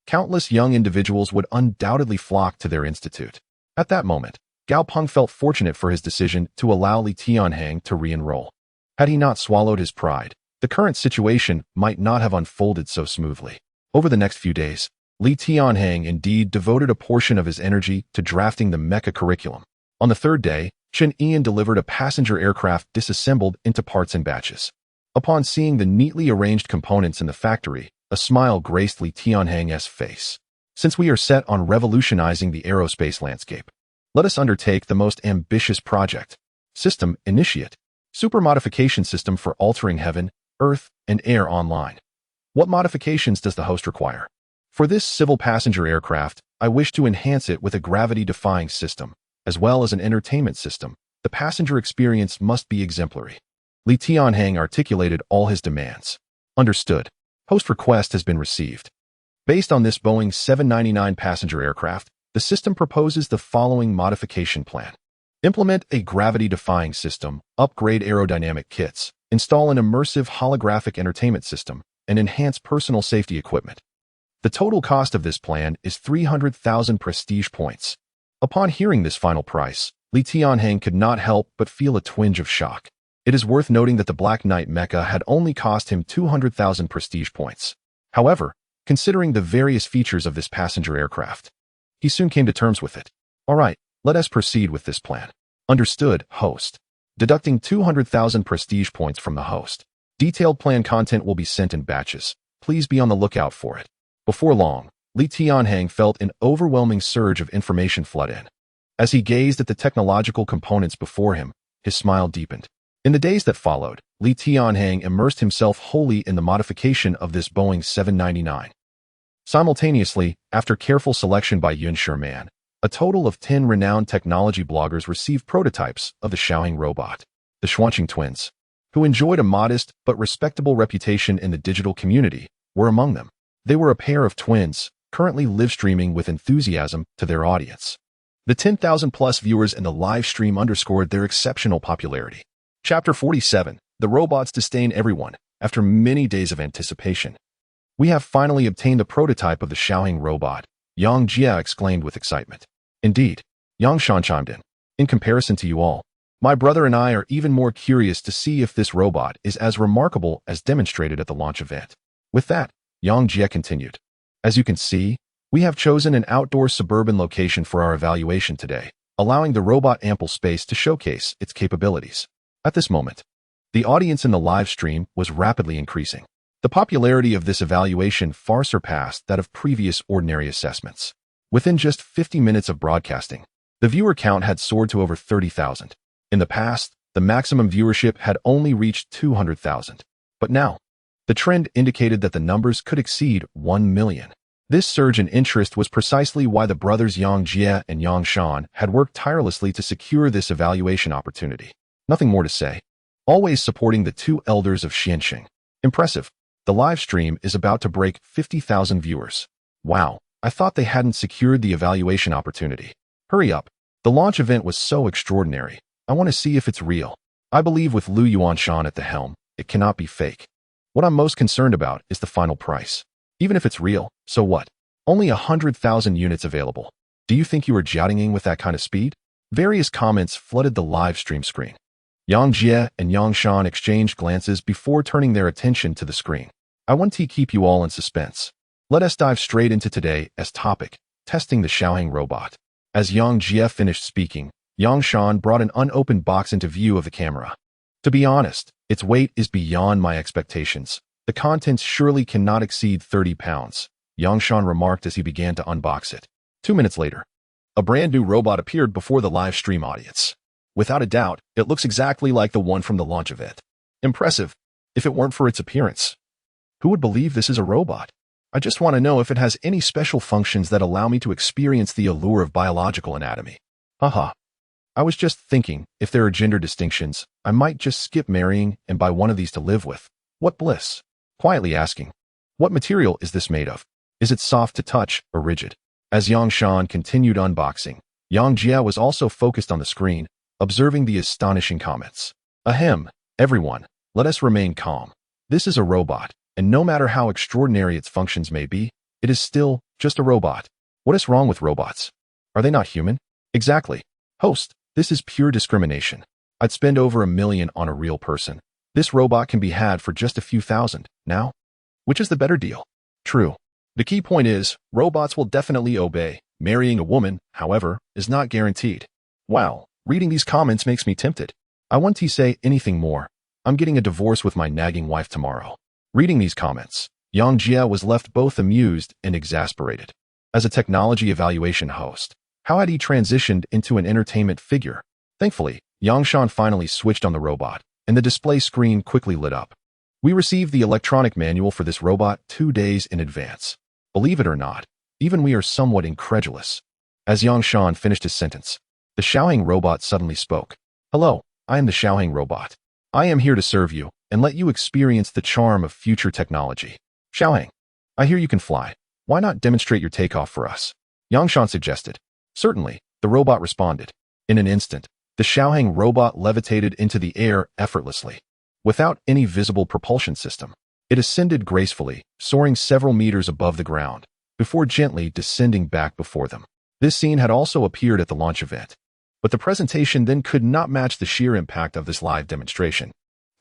Countless young individuals would undoubtedly flock to their institute. At that moment, Gao Peng felt fortunate for his decision to allow Li Tianhang to re-enroll. Had he not swallowed his pride, the current situation might not have unfolded so smoothly. Over the next few days, Li Tianhang indeed devoted a portion of his energy to drafting the mecha curriculum. On the third day, Chen Ian delivered a passenger aircraft disassembled into parts and batches. Upon seeing the neatly arranged components in the factory, a smile graced Li Tianhang's face. Since we are set on revolutionizing the aerospace landscape, let us undertake the most ambitious project. System Initiate. Super Modification System for altering heaven, earth, and air online. What modifications does the host require? For this civil passenger aircraft, I wish to enhance it with a gravity-defying system, as well as an entertainment system. The passenger experience must be exemplary. Li Tianhang articulated all his demands. Understood. Host request has been received. Based on this Boeing 799 passenger aircraft, the system proposes the following modification plan. Implement a gravity-defying system, upgrade aerodynamic kits, install an immersive holographic entertainment system, and enhance personal safety equipment. The total cost of this plan is 300,000 prestige points. Upon hearing this final price, Li Tianhang could not help but feel a twinge of shock. It is worth noting that the Black Knight mecha had only cost him 200,000 prestige points. However, considering the various features of this passenger aircraft, he soon came to terms with it. All right, let us proceed with this plan. Understood, host. Deducting 200,000 prestige points from the host. Detailed plan content will be sent in batches. Please be on the lookout for it. Before long, Li Tianhang felt an overwhelming surge of information flood in. As he gazed at the technological components before him, his smile deepened. In the days that followed, Li Tianhang immersed himself wholly in the modification of this Boeing 799. Simultaneously, after careful selection by Yun Shimian, a total of 10 renowned technology bloggers received prototypes of the Xiaoheng robot. The Xuanqing twins, who enjoyed a modest but respectable reputation in the digital community, were among them. They were a pair of twins, currently live-streaming with enthusiasm to their audience. The 10,000-plus viewers in the live stream underscored their exceptional popularity. Chapter 47. The robots disdain everyone. After many days of anticipation, we have finally obtained a prototype of the Xiaoheng robot, Yang Jia exclaimed with excitement. Indeed, Yang Shan chimed in. In comparison to you all, my brother and I are even more curious to see if this robot is as remarkable as demonstrated at the launch event. With that, Yang Jia continued. As you can see, we have chosen an outdoor suburban location for our evaluation today, allowing the robot ample space to showcase its capabilities. At this moment, the audience in the live stream was rapidly increasing. The popularity of this evaluation far surpassed that of previous ordinary assessments. Within just 50 minutes of broadcasting, the viewer count had soared to over 30,000. In the past, the maximum viewership had only reached 200,000. But now, the trend indicated that the numbers could exceed 1 million. This surge in interest was precisely why the brothers Yang Jia and Yang Shan had worked tirelessly to secure this evaluation opportunity. Nothing more to say. Always supporting the two elders of Xianxing. Impressive. The live stream is about to break 50,000 viewers. Wow, I thought they hadn't secured the evaluation opportunity. Hurry up. The launch event was so extraordinary. I want to see if it's real. I believe with Lu Yuanshan at the helm, it cannot be fake. What I'm most concerned about is the final price. Even if it's real, so what? Only 100,000 units available. Do you think you are jiatinging with that kind of speed? Various comments flooded the live stream screen. Yang Jie and Yang Shan exchanged glances before turning their attention to the screen. I want to keep you all in suspense. Let us dive straight into today's topic, testing the Xiaoheng robot. As Yang Jie finished speaking, Yang Shan brought an unopened box into view of the camera. To be honest, its weight is beyond my expectations. The contents surely cannot exceed 30 pounds, Yang Shan remarked as he began to unbox it. 2 minutes later, a brand new robot appeared before the live stream audience. Without a doubt, it looks exactly like the one from the launch event. Impressive, if it weren't for its appearance. Who would believe this is a robot? I just want to know if it has any special functions that allow me to experience the allure of biological anatomy. Haha. I was just thinking, if there are gender distinctions, I might just skip marrying and buy one of these to live with. What bliss. Quietly asking, what material is this made of? Is it soft to touch or rigid? As Yang Shan continued unboxing, Yang Jia was also focused on the screen, observing the astonishing comments. Ahem, everyone, let us remain calm. This is a robot, and no matter how extraordinary its functions may be, it is still just a robot. What is wrong with robots? Are they not human? Exactly. Host, this is pure discrimination. I'd spend over $1 million on a real person. This robot can be had for just a few thousand. Now, which is the better deal? True. The key point is, robots will definitely obey. Marrying a woman, however, is not guaranteed. Wow, reading these comments makes me tempted. I want to say anything more. I'm getting a divorce with my nagging wife tomorrow. Reading these comments, Yang Jia was left both amused and exasperated. As a technology evaluation host, how had he transitioned into an entertainment figure? Thankfully, Yang Shan finally switched on the robot, and the display screen quickly lit up. We received the electronic manual for this robot 2 days in advance. Believe it or not, even we are somewhat incredulous. As Yang Shan finished his sentence, the Xiaoheng robot suddenly spoke. Hello, I am the Xiaoheng robot. I am here to serve you and let you experience the charm of future technology. Xiaoheng, I hear you can fly. Why not demonstrate your takeoff for us? Yang Shan suggested. Certainly, the robot responded. In an instant, the Xiaoheng robot levitated into the air effortlessly. Without any visible propulsion system, it ascended gracefully, soaring several meters above the ground, before gently descending back before them. This scene had also appeared at the launch event, but the presentation then could not match the sheer impact of this live demonstration.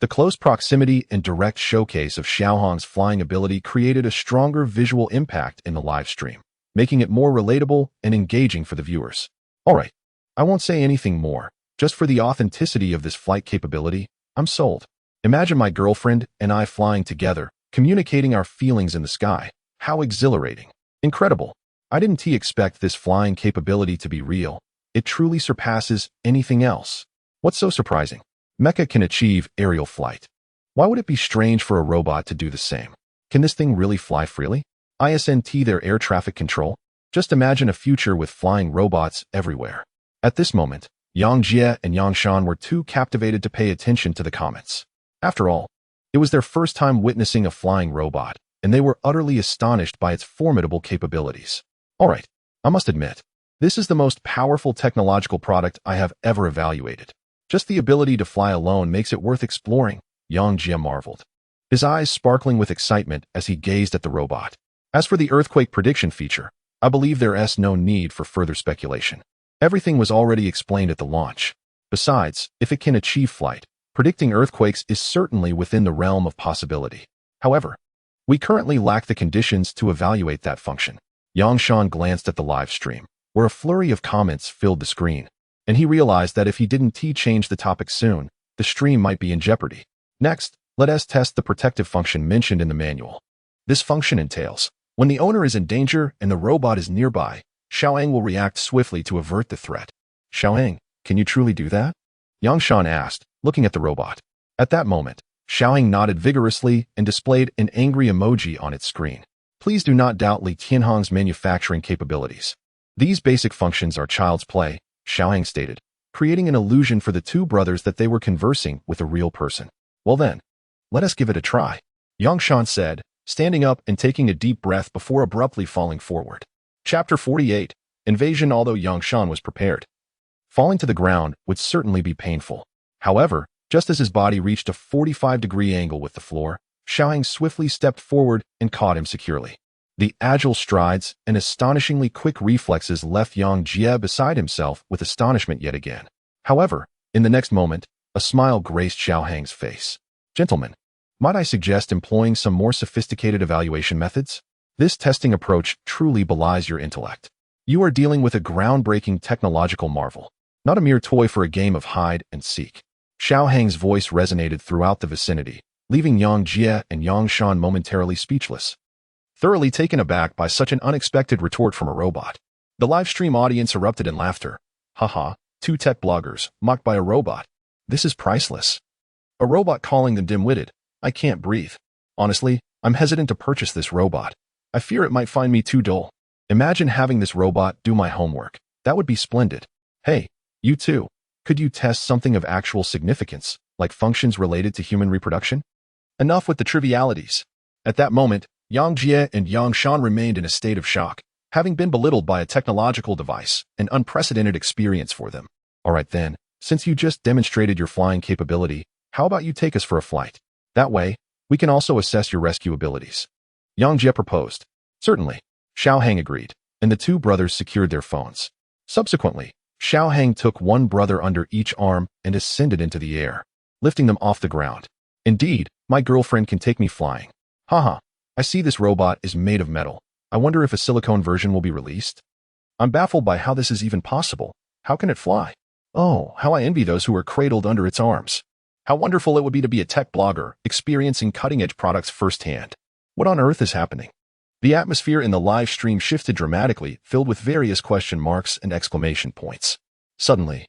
The close proximity and direct showcase of Xiaoheng's flying ability created a stronger visual impact in the live stream, making it more relatable and engaging for the viewers. Alright, I won't say anything more. Just for the authenticity of this flight capability, I'm sold. Imagine my girlfriend and I flying together, communicating our feelings in the sky. How exhilarating. Incredible. I didn't expect this flying capability to be real. It truly surpasses anything else. What's so surprising? Mech can achieve aerial flight. Why would it be strange for a robot to do the same? Can this thing really fly freely? Isn't there air traffic control? Just imagine a future with flying robots everywhere. At this moment, Yang Jia and Yang Shan were too captivated to pay attention to the comments. After all, it was their first time witnessing a flying robot, and they were utterly astonished by its formidable capabilities. Alright, I must admit, this is the most powerful technological product I have ever evaluated. Just the ability to fly alone makes it worth exploring, Yang Jia marveled, his eyes sparkling with excitement as he gazed at the robot. As for the earthquake prediction feature, I believe there is no need for further speculation. Everything was already explained at the launch. Besides, if it can achieve flight, predicting earthquakes is certainly within the realm of possibility. However, we currently lack the conditions to evaluate that function. Yang Shan glanced at the live stream, where a flurry of comments filled the screen, and he realized that if he didn't change the topic soon, the stream might be in jeopardy. Next, let us test the protective function mentioned in the manual. This function entails, when the owner is in danger and the robot is nearby, Xiaoheng will react swiftly to avert the threat. Xiaoheng, can you truly do that? Yang Shan asked, looking at the robot. At that moment, Xiaoheng nodded vigorously and displayed an angry emoji on its screen. Please do not doubt Li Tianhang's manufacturing capabilities. These basic functions are child's play, Xiaoheng stated, creating an illusion for the two brothers that they were conversing with a real person. Well then, let us give it a try, Yang Shan said, standing up and taking a deep breath before abruptly falling forward. Chapter 48, Invasion. Although Yang Shan was prepared, falling to the ground would certainly be painful. However, just as his body reached a 45-degree angle with the floor, Xiaoheng swiftly stepped forward and caught him securely. The agile strides and astonishingly quick reflexes left Yang Jia beside himself with astonishment yet again. However, in the next moment, a smile graced Xiaoheng's face. Gentlemen, might I suggest employing some more sophisticated evaluation methods? This testing approach truly belies your intellect. You are dealing with a groundbreaking technological marvel, not a mere toy for a game of hide and seek. Xiaoheng's voice resonated throughout the vicinity, leaving Yang Jia and Yang Shan momentarily speechless, thoroughly taken aback by such an unexpected retort from a robot. The live stream audience erupted in laughter. Haha, two tech bloggers, mocked by a robot. This is priceless. A robot calling them dim-witted. I can't breathe. Honestly, I'm hesitant to purchase this robot. I fear it might find me too dull. Imagine having this robot do my homework. That would be splendid. Hey, you two, Could you test something of actual significance, like functions related to human reproduction? Enough with the trivialities. At that moment, Yang Jie and Yang Shan remained in a state of shock, having been belittled by a technological device, an unprecedented experience for them. All right then, since you just demonstrated your flying capability, how about you take us for a flight? That way, we can also assess your rescue abilities. Yang Jie proposed. Certainly. Xiaohang agreed, and the two brothers secured their phones. Subsequently, Xiaohang took one brother under each arm and ascended into the air, lifting them off the ground. Indeed, my girlfriend can take me flying. Haha, I see this robot is made of metal. I wonder if a silicone version will be released? I'm baffled by how this is even possible. How can it fly? Oh, how I envy those who are cradled under its arms. How wonderful it would be to be a tech blogger, experiencing cutting-edge products firsthand. What on earth is happening? The atmosphere in the live stream shifted dramatically, filled with various question marks and exclamation points. Suddenly,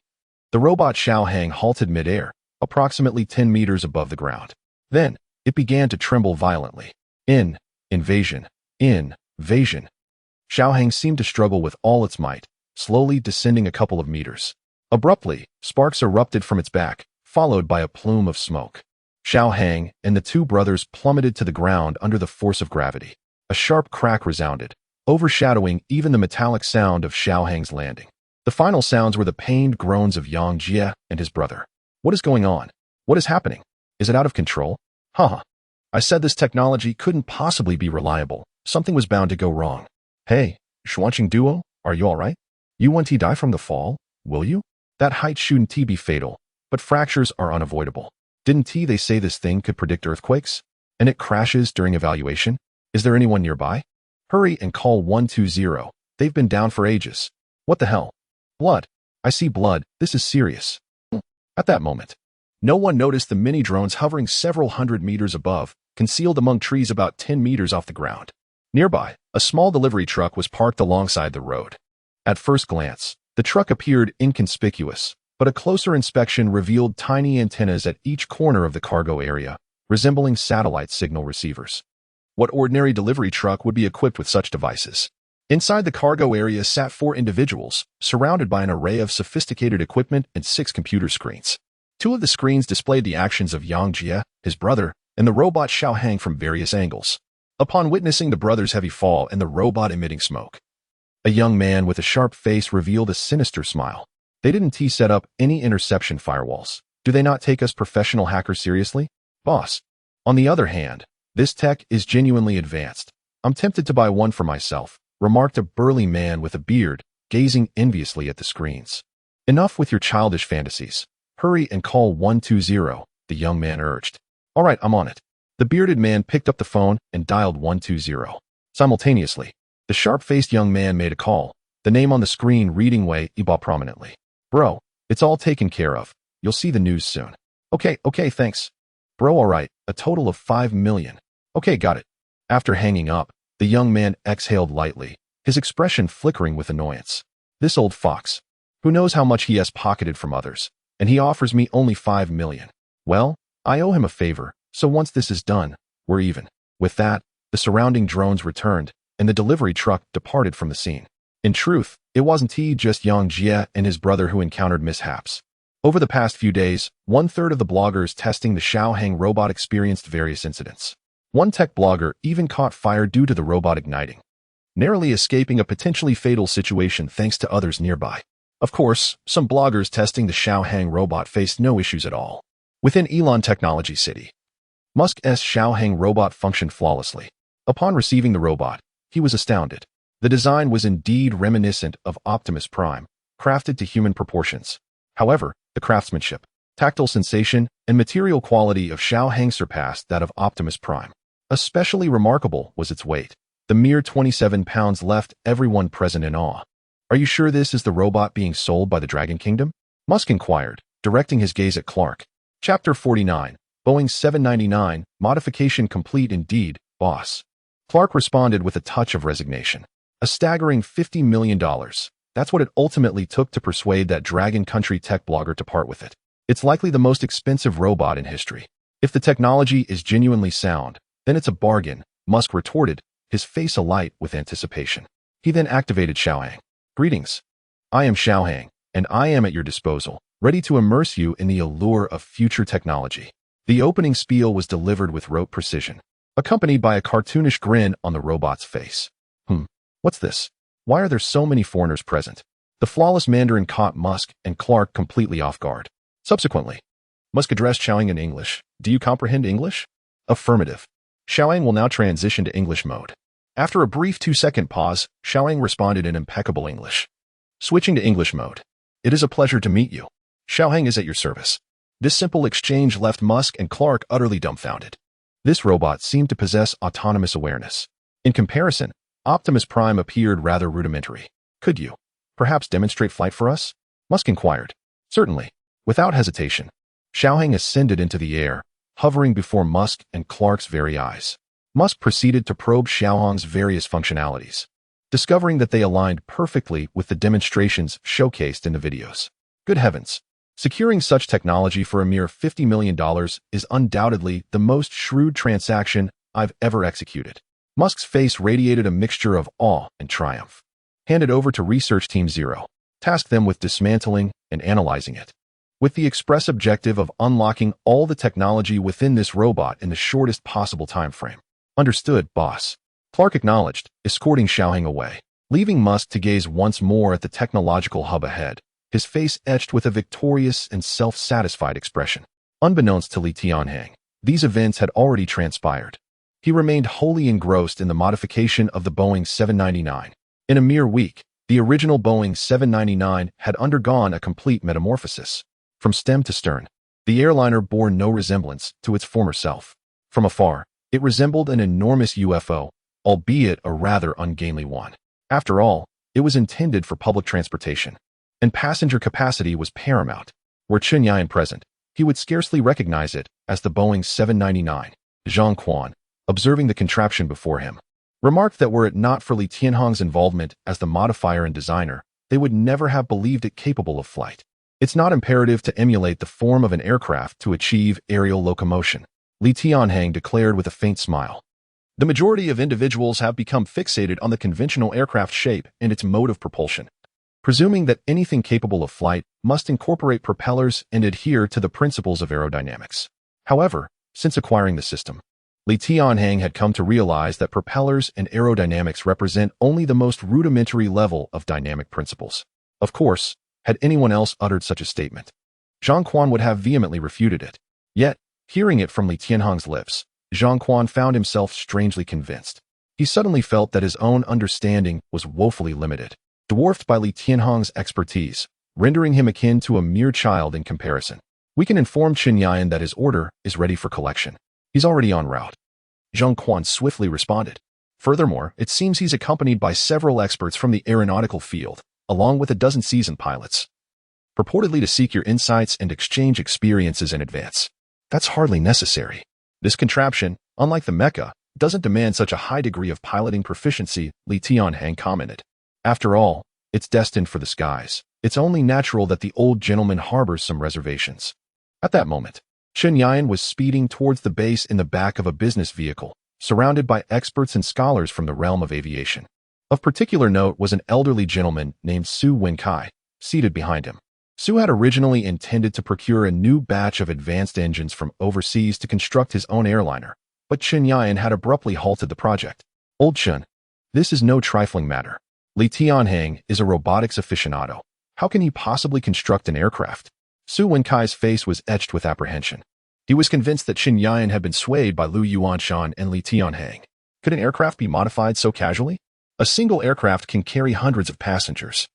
the robot Xiaohang halted mid-air, approximately 10 meters above the ground. Then, it began to tremble violently. Invasion. Xiaohang seemed to struggle with all its might, slowly descending a couple of meters. Abruptly, sparks erupted from its back, followed by a plume of smoke. Xiaohang and the two brothers plummeted to the ground under the force of gravity. A sharp crack resounded, overshadowing even the metallic sound of Xiaohang's landing. The final sounds were the pained groans of Yang Jie and his brother. What is going on? What is happening? Is it out of control? Haha. I said this technology couldn't possibly be reliable. Something was bound to go wrong. Hey, Xuanqing duo, are you alright? You want to die from the fall, will you? That height shouldn't be fatal, but fractures are unavoidable. Didn't they say this thing could predict earthquakes? And it crashes during evaluation? Is there anyone nearby? Hurry and call 120. They've been down for ages. What the hell? Blood. I see blood. This is serious. At that moment, no one noticed the mini drones hovering several hundred meters above, concealed among trees about 10 meters off the ground. Nearby, a small delivery truck was parked alongside the road. At first glance, the truck appeared inconspicuous, but a closer inspection revealed tiny antennas at each corner of the cargo area, resembling satellite signal receivers. What ordinary delivery truck would be equipped with such devices? Inside the cargo area sat 4 individuals, surrounded by an array of sophisticated equipment and 6 computer screens. 2 of the screens displayed the actions of Yang Jie, his brother, and the robot Xiaohang from various angles. Upon witnessing the brothers' heavy fall and the robot emitting smoke, a young man with a sharp face revealed a sinister smile. They didn't set up any interception firewalls. Do they not take us professional hackers seriously? Boss. On the other hand, this tech is genuinely advanced. I'm tempted to buy one for myself, remarked a burly man with a beard, gazing enviously at the screens. Enough with your childish fantasies. Hurry and call 120, the young man urged. All right, I'm on it. The bearded man picked up the phone and dialed 120. Simultaneously, the sharp-faced young man made a call, the name on the screen reading Wei Iba prominently. Bro, it's all taken care of. You'll see the news soon. Okay, thanks. Bro, all right, a total of 5 million. Okay, got it. After hanging up, the young man exhaled lightly, his expression flickering with annoyance. This old fox. Who knows how much he has pocketed from others, and he offers me only 5 million. Well, I owe him a favor, so once this is done, we're even. With that, the surrounding drones returned, and the delivery truck departed from the scene. In truth, it wasn't just Yang Jie and his brother who encountered mishaps. Over the past few days, 1/3 of the bloggers testing the Xiaohang robot experienced various incidents. One tech blogger even caught fire due to the robot igniting, narrowly escaping a potentially fatal situation thanks to others nearby. Of course, some bloggers testing the Xiaohang robot faced no issues at all. Within Elon Technology City, Musk's Xiaohang robot functioned flawlessly. Upon receiving the robot, he was astounded. The design was indeed reminiscent of Optimus Prime, crafted to human proportions. However, the craftsmanship, tactile sensation, and material quality of Xiaohang surpassed that of Optimus Prime. Especially remarkable was its weight. The mere 27 pounds left everyone present in awe. Are you sure this is the robot being sold by the Dragon Kingdom? Musk inquired, directing his gaze at Clark. Chapter 49, Boeing 799, Modification Complete Indeed, Boss. Clark responded with a touch of resignation. A staggering $50 million. That's what it ultimately took to persuade that Dragon Country tech blogger to part with it. It's likely the most expensive robot in history. If the technology is genuinely sound, then it's a bargain, Musk retorted, his face alight with anticipation. He then activated Xiaohang. Greetings. I am Xiaohang, and I am at your disposal, ready to immerse you in the allure of future technology. The opening spiel was delivered with rote precision, accompanied by a cartoonish grin on the robot's face. What's this? Why are there so many foreigners present? The flawless Mandarin caught Musk and Clark completely off guard. Subsequently, Musk addressed Xiaoying in English. Do you comprehend English? Affirmative. Xiaoying will now transition to English mode. After a brief 2-second pause, Xiaoying responded in impeccable English. Switching to English mode. It is a pleasure to meet you. Xiaoying is at your service. This simple exchange left Musk and Clark utterly dumbfounded. This robot seemed to possess autonomous awareness. In comparison, Optimus Prime appeared rather rudimentary. Could you, perhaps, demonstrate flight for us? Musk inquired. Certainly. Without hesitation, Xiaoying ascended into the air, hovering before Musk and Clark's very eyes. Musk proceeded to probe Xiaoying's various functionalities, discovering that they aligned perfectly with the demonstrations showcased in the videos. Good heavens! Securing such technology for a mere $50 million is undoubtedly the most shrewd transaction I've ever executed. Musk's face radiated a mixture of awe and triumph. Handed over to Research Team Zero, tasked them with dismantling and analyzing it, with the express objective of unlocking all the technology within this robot in the shortest possible time frame. Understood, boss. Clark acknowledged, escorting Xiaoying away, leaving Musk to gaze once more at the technological hub ahead, his face etched with a victorious and self-satisfied expression. Unbeknownst to Tianhang, these events had already transpired. He remained wholly engrossed in the modification of the Boeing 799. In a mere week, the original Boeing 799 had undergone a complete metamorphosis. From stem to stern, the airliner bore no resemblance to its former self. From afar, it resembled an enormous UFO, albeit a rather ungainly one. After all, it was intended for public transportation, and passenger capacity was paramount. Were Chunyan present, he would scarcely recognize it as the Boeing 799. Zhang Quan, observing the contraption before him, remarked that were it not for Li Tianhang's involvement as the modifier and designer, they would never have believed it capable of flight. It's not imperative to emulate the form of an aircraft to achieve aerial locomotion, Li Tianhang declared with a faint smile. The majority of individuals have become fixated on the conventional aircraft shape and its mode of propulsion, presuming that anything capable of flight must incorporate propellers and adhere to the principles of aerodynamics. However, since acquiring the system, Li Tianhang had come to realize that propellers and aerodynamics represent only the most rudimentary level of dynamic principles. Of course, had anyone else uttered such a statement, Zhang Quan would have vehemently refuted it. Yet, hearing it from Li Tianhang's lips, Zhang Quan found himself strangely convinced. He suddenly felt that his own understanding was woefully limited, dwarfed by Li Tianhang's expertise, rendering him akin to a mere child in comparison. We can inform Chunyan that his order is ready for collection. He's already en route. Zhang Quan swiftly responded. Furthermore, it seems he's accompanied by several experts from the aeronautical field, along with a dozen seasoned pilots, purportedly to seek your insights and exchange experiences in advance. That's hardly necessary. This contraption, unlike the Mecha, doesn't demand such a high degree of piloting proficiency, Li Tianhang commented. After all, it's destined for the skies. It's only natural that the old gentleman harbors some reservations. At that moment, Chunyan was speeding towards the base in the back of a business vehicle, surrounded by experts and scholars from the realm of aviation. Of particular note was an elderly gentleman named Su Wenkai, seated behind him. Su had originally intended to procure a new batch of advanced engines from overseas to construct his own airliner, but Chunyan had abruptly halted the project. Old Chun, this is no trifling matter. Li Tianhang is a robotics aficionado. How can he possibly construct an aircraft? Su Wenkai's face was etched with apprehension. He was convinced that Chunyan had been swayed by Lu Yuanshan and Li Tianhang. Could an aircraft be modified so casually? A single aircraft can carry hundreds of passengers.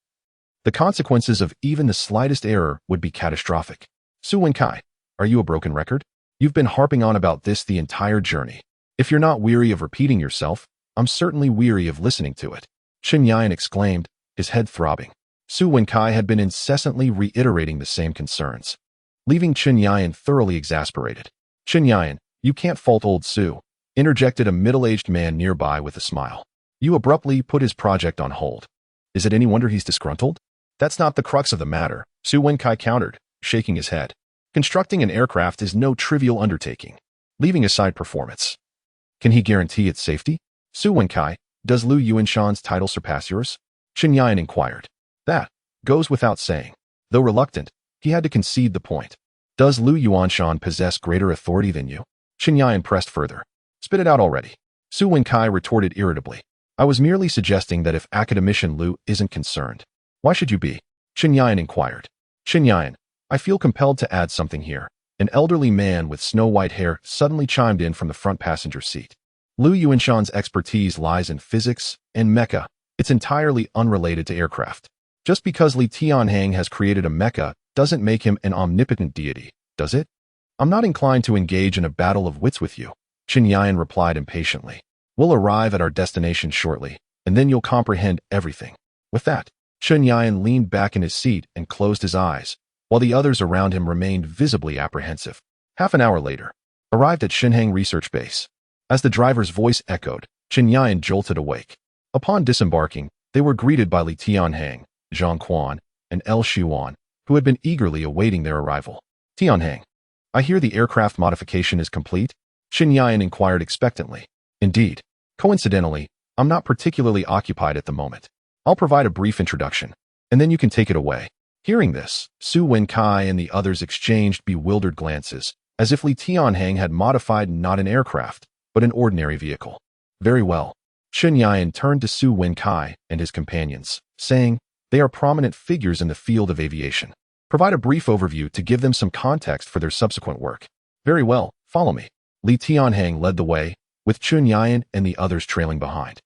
The consequences of even the slightest error would be catastrophic. Su Wenkai, are you a broken record? You've been harping on about this the entire journey. If you're not weary of repeating yourself, I'm certainly weary of listening to it. Chunyan exclaimed, his head throbbing. Su Wenkai had been incessantly reiterating the same concerns, leaving Chunyan thoroughly exasperated. Chunyan, you can't fault old Su, interjected a middle-aged man nearby with a smile. You abruptly put his project on hold. Is it any wonder he's disgruntled? That's not the crux of the matter, Su Wenkai countered, shaking his head. Constructing an aircraft is no trivial undertaking, leaving aside performance. Can he guarantee its safety? Su Wenkai, does Lu Yuanshan's title surpass yours? Chunyan inquired. That goes without saying. Though reluctant, he had to concede the point. Does Lu Yuanshan possess greater authority than you? Qin Yan pressed further. Spit it out already. Su Wenkai retorted irritably. I was merely suggesting that if Academician Lu isn't concerned, why should you be? Qin Yan inquired. Qin Yan, I feel compelled to add something here. An elderly man with snow-white hair suddenly chimed in from the front passenger seat. Lu Yuanshan's expertise lies in physics and mecha. It's entirely unrelated to aircraft. Just because Li Tianhang has created a mecha doesn't make him an omnipotent deity, does it? I'm not inclined to engage in a battle of wits with you, Qin Yan replied impatiently. We'll arrive at our destination shortly, and then you'll comprehend everything. With that, Qin Yan leaned back in his seat and closed his eyes, while the others around him remained visibly apprehensive. Half an hour later, arrived at Tianhang Research Base. As the driver's voice echoed, Qin Yan jolted awake. Upon disembarking, they were greeted by Li Tianhang, Zhang Quan, and El Shiwan, who had been eagerly awaiting their arrival. Tianhang, I hear the aircraft modification is complete? Qin Yan inquired expectantly. Indeed. Coincidentally, I'm not particularly occupied at the moment. I'll provide a brief introduction, and then you can take it away. Hearing this, Su Wenkai and the others exchanged bewildered glances, as if Li Tianhang had modified not an aircraft, but an ordinary vehicle. Very well. Qin Yan turned to Su Wenkai and his companions, saying, they are prominent figures in the field of aviation. Provide a brief overview to give them some context for their subsequent work. Very well, follow me. Li Tianhang led the way, with Qin Yan and the others trailing behind.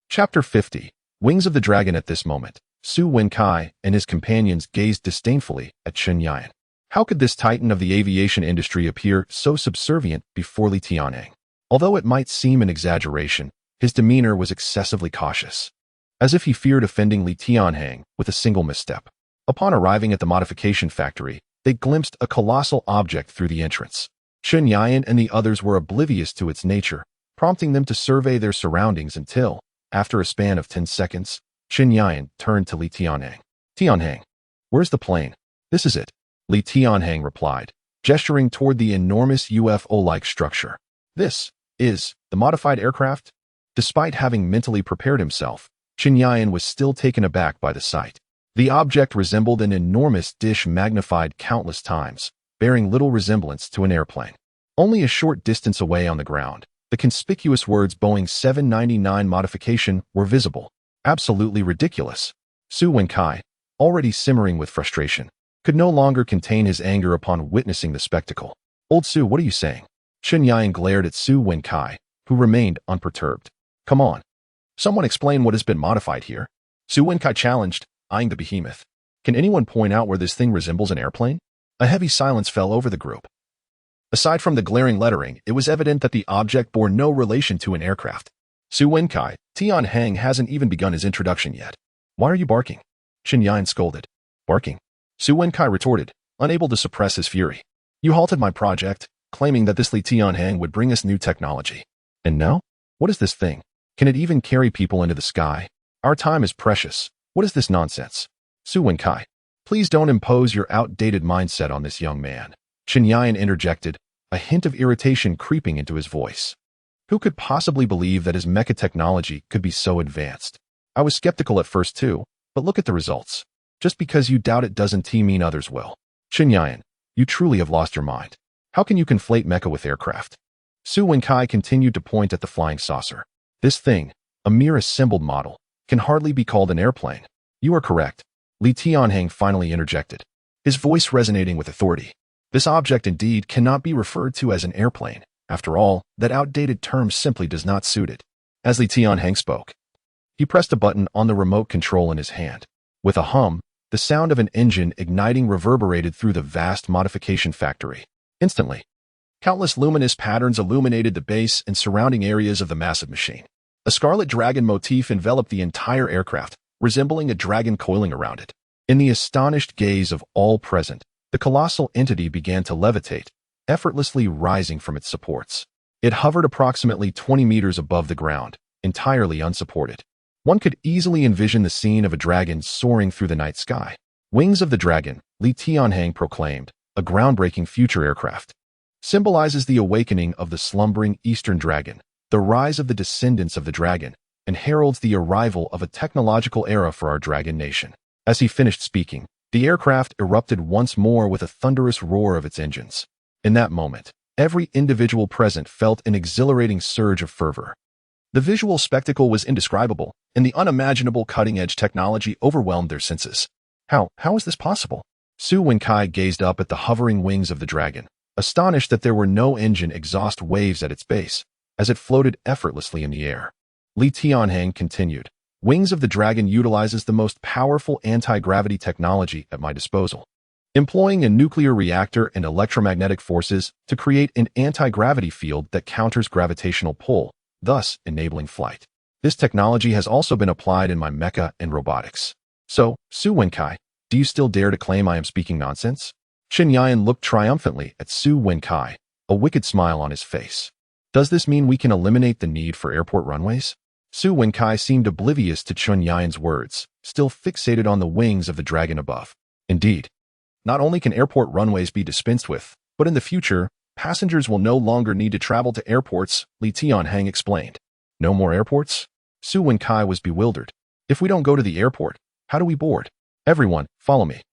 Chapter 50. Wings of the Dragon. At this moment, Su Wenkai and his companions gazed disdainfully at Qin Yan. How could this titan of the aviation industry appear so subservient before Li Tianhang? Although it might seem an exaggeration, his demeanor was excessively cautious, as if he feared offending Li Tianhang with a single misstep. Upon arriving at the modification factory, they glimpsed a colossal object through the entrance. Qin Yan and the others were oblivious to its nature, prompting them to survey their surroundings until, after a span of 10 seconds, Qin Yan turned to Li Tianhang. Tianhang, where's the plane? This is it, Li Tianhang replied, gesturing toward the enormous UFO-like structure. This is the modified aircraft? Despite having mentally prepared himself, Qin Yan was still taken aback by the sight. The object resembled an enormous dish magnified countless times, bearing little resemblance to an airplane. Only a short distance away on the ground, the conspicuous words Boeing 799 modification were visible. Absolutely ridiculous. Su Wenkai, already simmering with frustration, could no longer contain his anger upon witnessing the spectacle. Old Su, what are you saying? Qin Yan glared at Su Wenkai, who remained unperturbed. Come on. Someone explain what has been modified here. Su Wenkai challenged, eyeing the behemoth. Can anyone point out where this thing resembles an airplane? A heavy silence fell over the group. Aside from the glaring lettering, it was evident that the object bore no relation to an aircraft. Su Wenkai, Tianhang hasn't even begun his introduction yet. Why are you barking? Qin Yan scolded. Barking? Su Wenkai retorted, unable to suppress his fury. You halted my project, claiming that this Li Tianhang would bring us new technology. And now? What is this thing? Can it even carry people into the sky? Our time is precious. What is this nonsense? Su Wenkai, please don't impose your outdated mindset on this young man. Qin Yan interjected, a hint of irritation creeping into his voice. Who could possibly believe that his mecha technology could be so advanced? I was skeptical at first too, but look at the results. Just because you doubt it doesn't mean others will. Qin Yan, you truly have lost your mind. How can you conflate mecha with aircraft? Su Wenkai continued to point at the flying saucer. This thing, a mere assembled model, can hardly be called an airplane. You are correct. Li Tianhang finally interjected, his voice resonating with authority. This object indeed cannot be referred to as an airplane. After all, that outdated term simply does not suit it. As Li Tianhang spoke, he pressed a button on the remote control in his hand. With a hum, the sound of an engine igniting reverberated through the vast modification factory. Instantly, countless luminous patterns illuminated the base and surrounding areas of the massive machine. A scarlet dragon motif enveloped the entire aircraft, resembling a dragon coiling around it. In the astonished gaze of all present, the colossal entity began to levitate, effortlessly rising from its supports. It hovered approximately 20 meters above the ground, entirely unsupported. One could easily envision the scene of a dragon soaring through the night sky. Wings of the Dragon, Li Tianhang proclaimed, a groundbreaking future aircraft. Symbolizes the awakening of the slumbering Eastern Dragon, the rise of the descendants of the dragon, and heralds the arrival of a technological era for our dragon nation. As he finished speaking, The aircraft erupted once more with a thunderous roar of its engines. In that moment, every individual present felt an exhilarating surge of fervor. The visual spectacle was indescribable, and the unimaginable cutting-edge technology overwhelmed their senses. How is this possible? Su Wenkai gazed up at the hovering wings of the dragon, astonished that there were no engine exhaust waves at its base, as it floated effortlessly in the air. Li Tianhang continued, "Wings of the Dragon utilizes the most powerful anti-gravity technology at my disposal, employing a nuclear reactor and electromagnetic forces to create an anti-gravity field that counters gravitational pull, thus enabling flight. This technology has also been applied in my mecha and robotics. So, Su Wenkai, do you still dare to claim I am speaking nonsense?" Chen Yan looked triumphantly at Su Wenkai, a wicked smile on his face. "Does this mean we can eliminate the need for airport runways?" Su Wenkai seemed oblivious to Chen Yan's words, still fixated on the wings of the dragon above. "Indeed. Not only can airport runways be dispensed with, but in the future, passengers will no longer need to travel to airports," Li Tianhang explained. "No more airports?" Su Wenkai was bewildered. "If we don't go to the airport, how do we board? Everyone, follow me."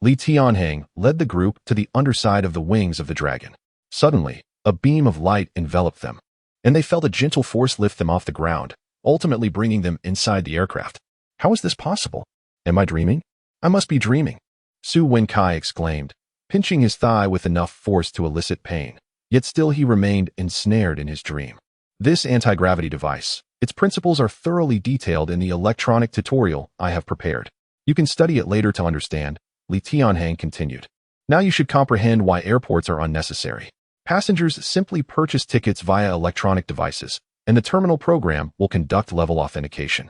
Li Tianhang led the group to the underside of the wings of the dragon. Suddenly, a beam of light enveloped them, and they felt a gentle force lift them off the ground, ultimately bringing them inside the aircraft. "How is this possible? Am I dreaming? I must be dreaming," Su Wenkai exclaimed, pinching his thigh with enough force to elicit pain, yet still he remained ensnared in his dream. This anti-gravity device, its principles are thoroughly detailed in the electronic tutorial I have prepared. You can study it later to understand, Li Tianhang continued. Now you should comprehend why airports are unnecessary. Passengers simply purchase tickets via electronic devices, and the terminal program will conduct level authentication,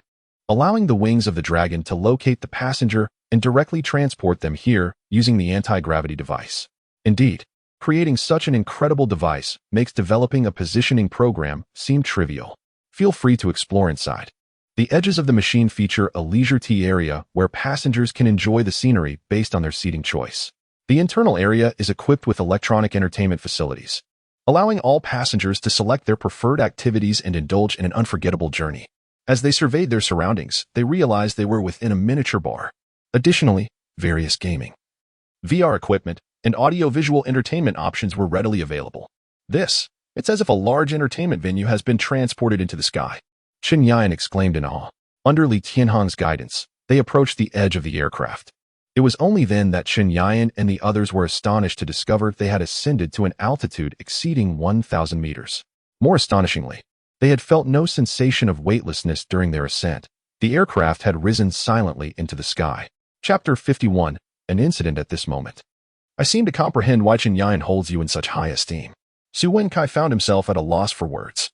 allowing the wings of the dragon to locate the passenger and directly transport them here using the anti-gravity device. Indeed, creating such an incredible device makes developing a positioning program seem trivial. Feel free to explore inside. The edges of the machine feature a leisure tea area where passengers can enjoy the scenery based on their seating choice. The internal area is equipped with electronic entertainment facilities, allowing all passengers to select their preferred activities and indulge in an unforgettable journey. As they surveyed their surroundings, they realized they were within a miniature bar. Additionally, various gaming, VR equipment, and audio-visual entertainment options were readily available. It's as if a large entertainment venue has been transported into the sky, Chen Yan exclaimed in awe. Under Li Tianhang's guidance, they approached the edge of the aircraft. It was only then that Chen Yan and the others were astonished to discover they had ascended to an altitude exceeding 1,000 meters. More astonishingly, they had felt no sensation of weightlessness during their ascent. The aircraft had risen silently into the sky. Chapter 51, An Incident at This Moment. I seem to comprehend why Chen Yan holds you in such high esteem. Su Wenkai found himself at a loss for words.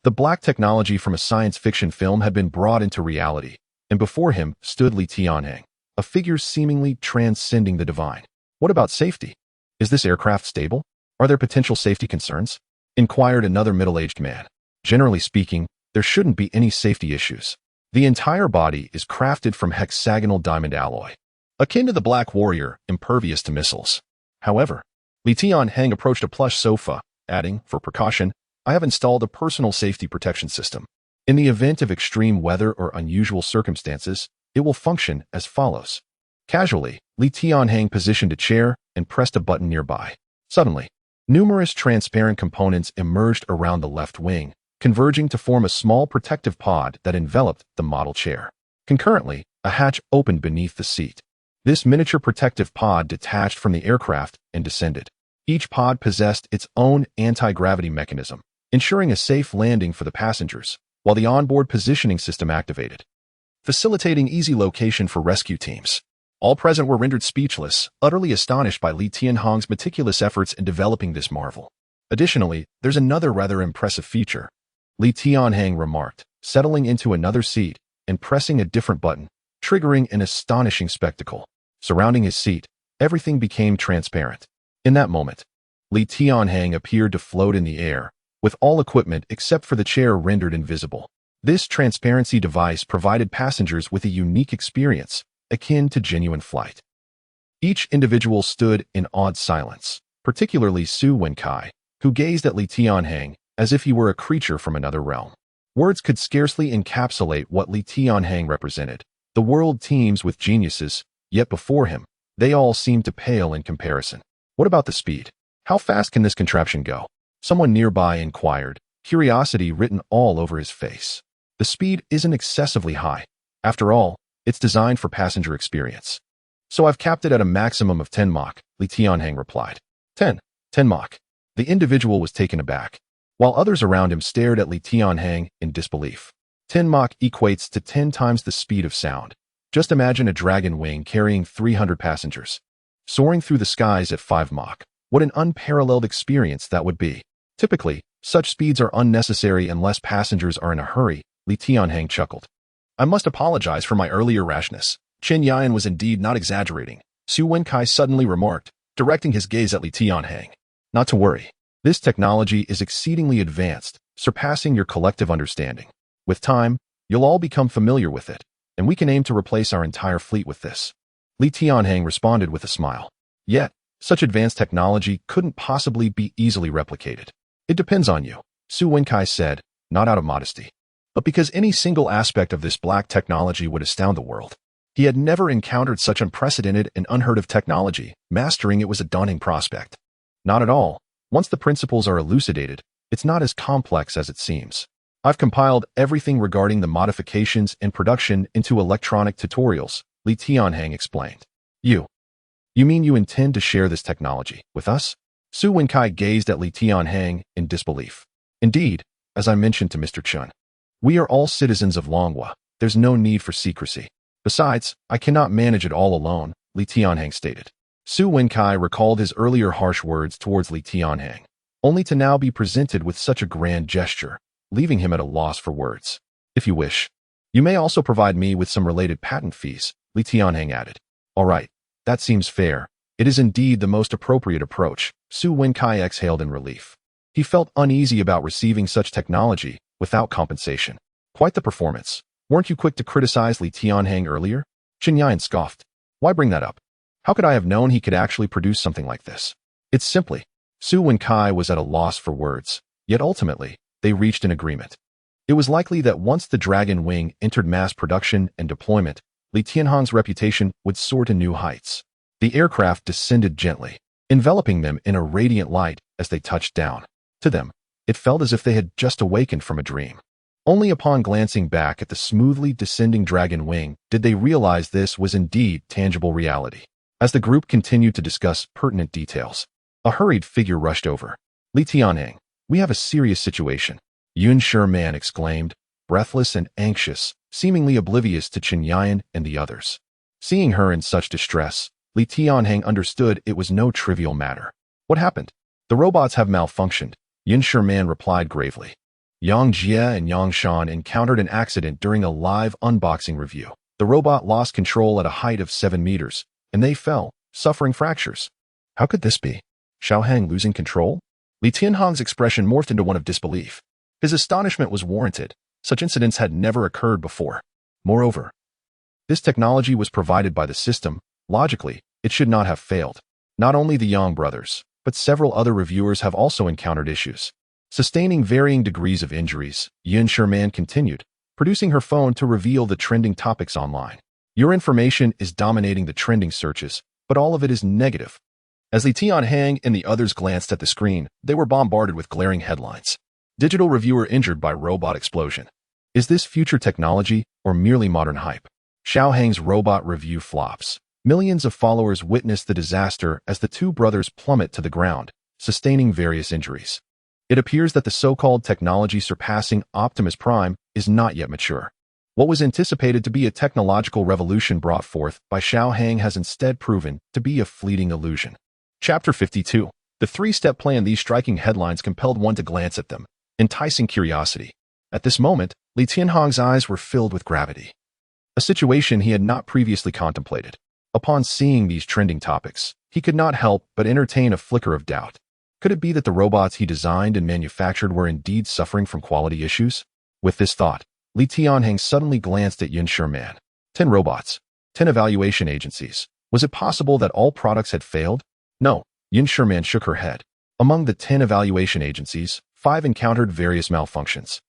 The black technology from a science fiction film had been brought into reality, and before him stood Li Tianhang, a figure seemingly transcending the divine. What about safety? Is this aircraft stable? Are there potential safety concerns? Inquired another middle-aged man. Generally speaking, there shouldn't be any safety issues. The entire body is crafted from hexagonal diamond alloy, akin to the Black Warrior, impervious to missiles. However, Li Tianhang approached a plush sofa, adding, for precaution, I have installed a personal safety protection system. In the event of extreme weather or unusual circumstances, it will function as follows. Casually, Li Tianhang positioned a chair and pressed a button nearby. Suddenly, numerous transparent components emerged around the left wing, converging to form a small protective pod that enveloped the model chair. Concurrently, a hatch opened beneath the seat. This miniature protective pod detached from the aircraft and descended. Each pod possessed its own anti-gravity mechanism, ensuring a safe landing for the passengers, while the onboard positioning system activated, facilitating easy location for rescue teams. All present were rendered speechless, utterly astonished by Li Tianhang's meticulous efforts in developing this marvel. Additionally, there's another rather impressive feature, Li Tianhang remarked, settling into another seat and pressing a different button, triggering an astonishing spectacle. Surrounding his seat, everything became transparent. In that moment, Li Tianhang appeared to float in the air, with all equipment except for the chair rendered invisible. This transparency device provided passengers with a unique experience, akin to genuine flight. Each individual stood in awed silence, particularly Su Wenkai, who gazed at Li Tianhang as if he were a creature from another realm. Words could scarcely encapsulate what Li Tianhang represented. The world teems with geniuses, yet before him, They all seemed to pale in comparison. What about the speed? How fast can this contraption go? Someone nearby inquired, curiosity written all over his face. The speed isn't excessively high. After all, it's designed for passenger experience. So I've capped it at a maximum of 10 Mach, Li Tianhang replied. 10 Mach. The individual was taken aback, while others around him stared at Li Tianhang in disbelief. 10 Mach equates to 10 times the speed of sound. Just imagine a dragon wing carrying 300 passengers, soaring through the skies at 5 Mach. What an unparalleled experience that would be. Typically, such speeds are unnecessary unless passengers are in a hurry, Li Tianhang chuckled. I must apologize for my earlier rashness. Chen Yan was indeed not exaggerating, Su Wenkai suddenly remarked, directing his gaze at Li Tianhang. Not to worry. This technology is exceedingly advanced, surpassing your collective understanding. With time, you'll all become familiar with it, and we can aim to replace our entire fleet with this. Li Tianhang responded with a smile. Yet, such advanced technology couldn't possibly be easily replicated. It depends on you, Su Wenkai said, not out of modesty, but because any single aspect of this black technology would astound the world. He had never encountered such unprecedented and unheard of technology. Mastering it was a daunting prospect. Not at all. Once the principles are elucidated, it's not as complex as it seems. I've compiled everything regarding the modifications and production into electronic tutorials, Li Tianhang explained. You mean you intend to share this technology with us? Su Wenkai gazed at Li Tianhang in disbelief. Indeed, as I mentioned to Mr. Chun, we are all citizens of Longhua. There's no need for secrecy. Besides, I cannot manage it all alone, Li Tianhang stated. Su Wenkai recalled his earlier harsh words towards Li Tianhang, only to now be presented with such a grand gesture, leaving him at a loss for words. If you wish, you may also provide me with some related patent fees, Li Tianhang added. All right, that seems fair. It is indeed the most appropriate approach, Su Wenkai exhaled in relief. He felt uneasy about receiving such technology without compensation. Quite the performance. Weren't you quick to criticize Li Tianhang earlier? Chen Yan scoffed. Why bring that up? How could I have known he could actually produce something like this? It's simply. Su Wenkai was at a loss for words, yet ultimately, they reached an agreement. It was likely that once the Dragon Wing entered mass production and deployment, Li Tianhang's reputation would soar to new heights. The aircraft descended gently, enveloping them in a radiant light as they touched down. To them, it felt as if they had just awakened from a dream. Only upon glancing back at the smoothly descending Dragon Wing did they realize this was indeed tangible reality. As the group continued to discuss pertinent details, a hurried figure rushed over. Li Tianhang, we have a serious situation, Yun Shimian exclaimed, breathless and anxious, seemingly oblivious to Chen Yan and the others. Seeing her in such distress, Li Tianhang understood it was no trivial matter. What happened? The robots have malfunctioned, Yun Shimian replied gravely. Yang Jie and Yang Shan encountered an accident during a live unboxing review. The robot lost control at a height of 7 meters, and they fell, suffering fractures. How could this be? Xiaohang losing control? Li Tianhang's expression morphed into one of disbelief. His astonishment was warranted. Such incidents had never occurred before. Moreover, this technology was provided by the system. Logically, it should not have failed. Not only the Yang brothers, but several other reviewers have also encountered issues. Sustaining varying degrees of injuries, Yun Shimian continued, producing her phone to reveal the trending topics online. Your information is dominating the trending searches, but all of it is negative. As Li Tianhang and the others glanced at the screen, they were bombarded with glaring headlines. Digital reviewer injured by robot explosion. Is this future technology or merely modern hype? Xiaohang's robot review flops. Millions of followers witnessed the disaster as the two brothers plummet to the ground, sustaining various injuries. It appears that the so-called technology surpassing Optimus Prime is not yet mature. What was anticipated to be a technological revolution brought forth by Xiaohang has instead proven to be a fleeting illusion. Chapter 52. The three-step plan. These striking headlines compelled one to glance at them, enticing curiosity. At this moment, Li Tianhang's eyes were filled with gravity, a situation he had not previously contemplated. Upon seeing these trending topics, he could not help but entertain a flicker of doubt. Could it be that the robots he designed and manufactured were indeed suffering from quality issues? With this thought, Li Tianhang suddenly glanced at Yun Shimian. 10 robots, 10 evaluation agencies. Was it possible that all products had failed? No, Yun Shimian shook her head. Among the 10 evaluation agencies, 5 encountered various malfunctions.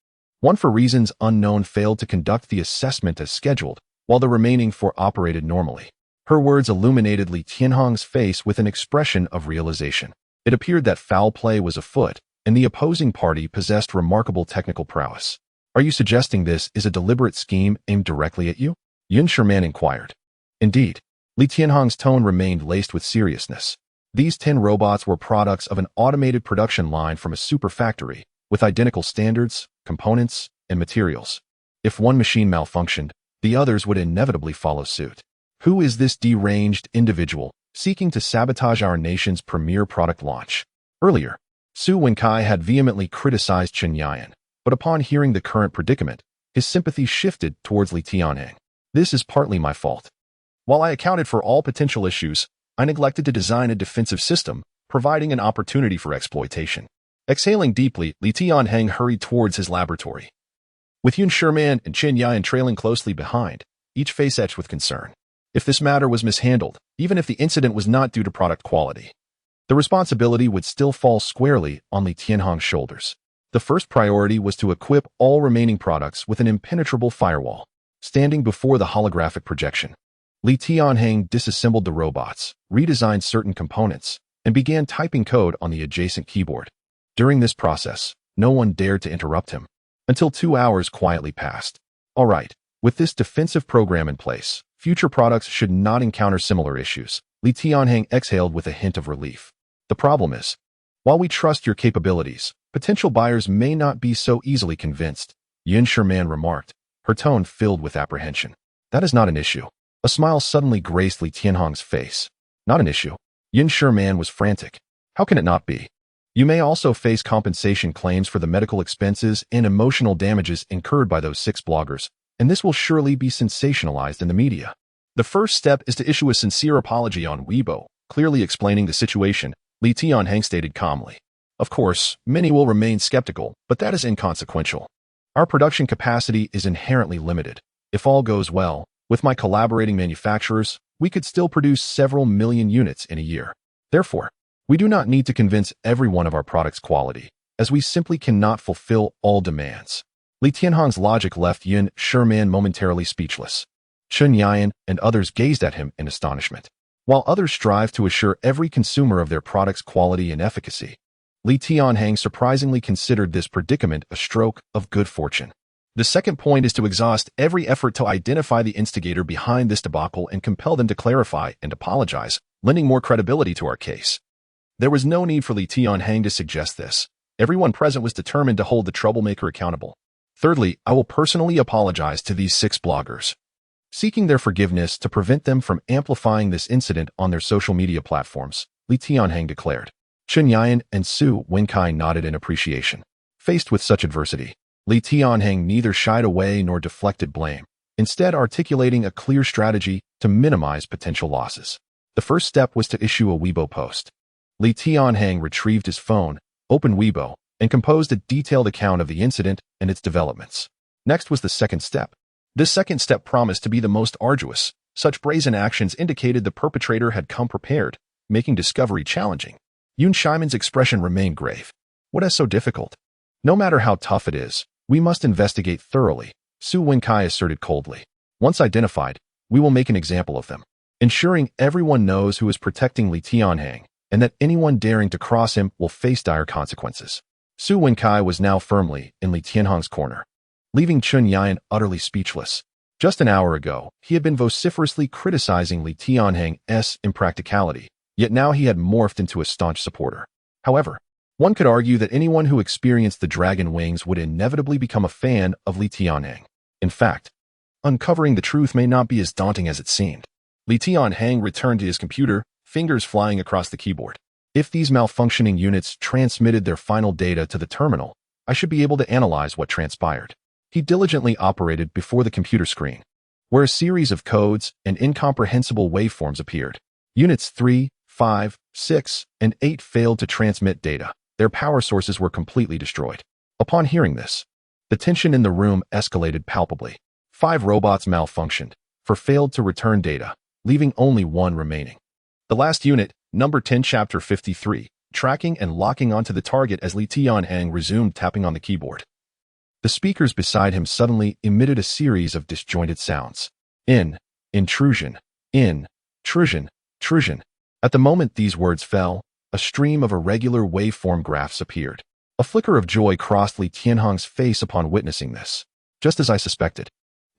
One for reasons unknown failed to conduct the assessment as scheduled, while the remaining 4 operated normally. Her words illuminated Li Tianhang's face with an expression of realization. It appeared that foul play was afoot, and the opposing party possessed remarkable technical prowess. Are you suggesting this is a deliberate scheme aimed directly at you? Yun Shimian inquired. Indeed. Li Tianhang's tone remained laced with seriousness. These 10 robots were products of an automated production line from a super factory, with identical standards, components, and materials. If one machine malfunctioned, the others would inevitably follow suit. Who is this deranged individual seeking to sabotage our nation's premier product launch? Earlier, Su Wenkai had vehemently criticized Chen Yan, but upon hearing the current predicament, his sympathy shifted towards Li Tianhang. This is partly my fault. While I accounted for all potential issues, I neglected to design a defensive system, providing an opportunity for exploitation. Exhaling deeply, Li Tianhang hurried towards his laboratory. With Yun Shimian and Chen Yan trailing closely behind, each face etched with concern. If this matter was mishandled, even if the incident was not due to product quality, the responsibility would still fall squarely on Li Tianhang's shoulders. The first priority was to equip all remaining products with an impenetrable firewall. Standing before the holographic projection, Li Tianhang disassembled the robots, redesigned certain components, and began typing code on the adjacent keyboard. During this process, no one dared to interrupt him, until 2 hours quietly passed. All right, with this defensive program in place, future products should not encounter similar issues. Li Tianhang exhaled with a hint of relief. The problem is, while we trust your capabilities, potential buyers may not be so easily convinced, Yun Shimian remarked, her tone filled with apprehension. That is not an issue. A smile suddenly graced Li Tianhang's face. Not an issue. Yun Shimian was frantic. How can it not be? You may also face compensation claims for the medical expenses and emotional damages incurred by those 6 bloggers, and this will surely be sensationalized in the media. The first step is to issue a sincere apology on Weibo, clearly explaining the situation, Li Tianhang stated calmly. Of course, many will remain skeptical, but that is inconsequential. Our production capacity is inherently limited. If all goes well, with my collaborating manufacturers, we could still produce several million units in a year. Therefore, we do not need to convince everyone of our product's quality, as we simply cannot fulfill all demands. Li Tianhang's logic left Yun Shimian momentarily speechless. Chen Yan and others gazed at him in astonishment. While others strive to assure every consumer of their product's quality and efficacy, Li Tianhang surprisingly considered this predicament a stroke of good fortune. The second point is to exhaust every effort to identify the instigator behind this debacle and compel them to clarify and apologize, lending more credibility to our case. There was no need for Li Tianhang to suggest this. Everyone present was determined to hold the troublemaker accountable. Thirdly, I will personally apologize to these 6 bloggers, seeking their forgiveness to prevent them from amplifying this incident on their social media platforms, Li Tianhang declared. Chen Yan and Su Wenkai nodded in appreciation. Faced with such adversity, Li Tianhang neither shied away nor deflected blame, instead articulating a clear strategy to minimize potential losses. The first step was to issue a Weibo post. Li Tianhang retrieved his phone, opened Weibo, and composed a detailed account of the incident and its developments. Next was the second step. This second step promised to be the most arduous. Such brazen actions indicated the perpetrator had come prepared, making discovery challenging. Yun Shimian's expression remained grave. What is so difficult? No matter how tough it is, we must investigate thoroughly, Su Wenkai asserted coldly. Once identified, we will make an example of them, ensuring everyone knows who is protecting Li Tianhang, and that anyone daring to cross him will face dire consequences. Su Wenkai was now firmly in Li Tianhang's corner, leaving Chen Yan utterly speechless. Just an hour ago, he had been vociferously criticizing Li Tianhang's impracticality, yet now he had morphed into a staunch supporter. However, one could argue that anyone who experienced the dragon wings would inevitably become a fan of Li Tianhang. In fact, uncovering the truth may not be as daunting as it seemed. Li Tianhang returned to his computer, fingers flying across the keyboard. If these malfunctioning units transmitted their final data to the terminal, I should be able to analyze what transpired. He diligently operated before the computer screen, where a series of codes and incomprehensible waveforms appeared. Units 3, 5, 6, and 8 failed to transmit data. Their power sources were completely destroyed. Upon hearing this, the tension in the room escalated palpably. 5 robots malfunctioned, failed to return data, leaving only 1 remaining. The last unit, number 10 chapter 53, tracking and locking onto the target as Li Tianhang resumed tapping on the keyboard. The speakers beside him suddenly emitted a series of disjointed sounds. Intrusion. Trusion, Trusion. At the moment these words fell, a stream of irregular waveform graphs appeared. A flicker of joy crossed Li Tianhang's face upon witnessing this. Just as I suspected.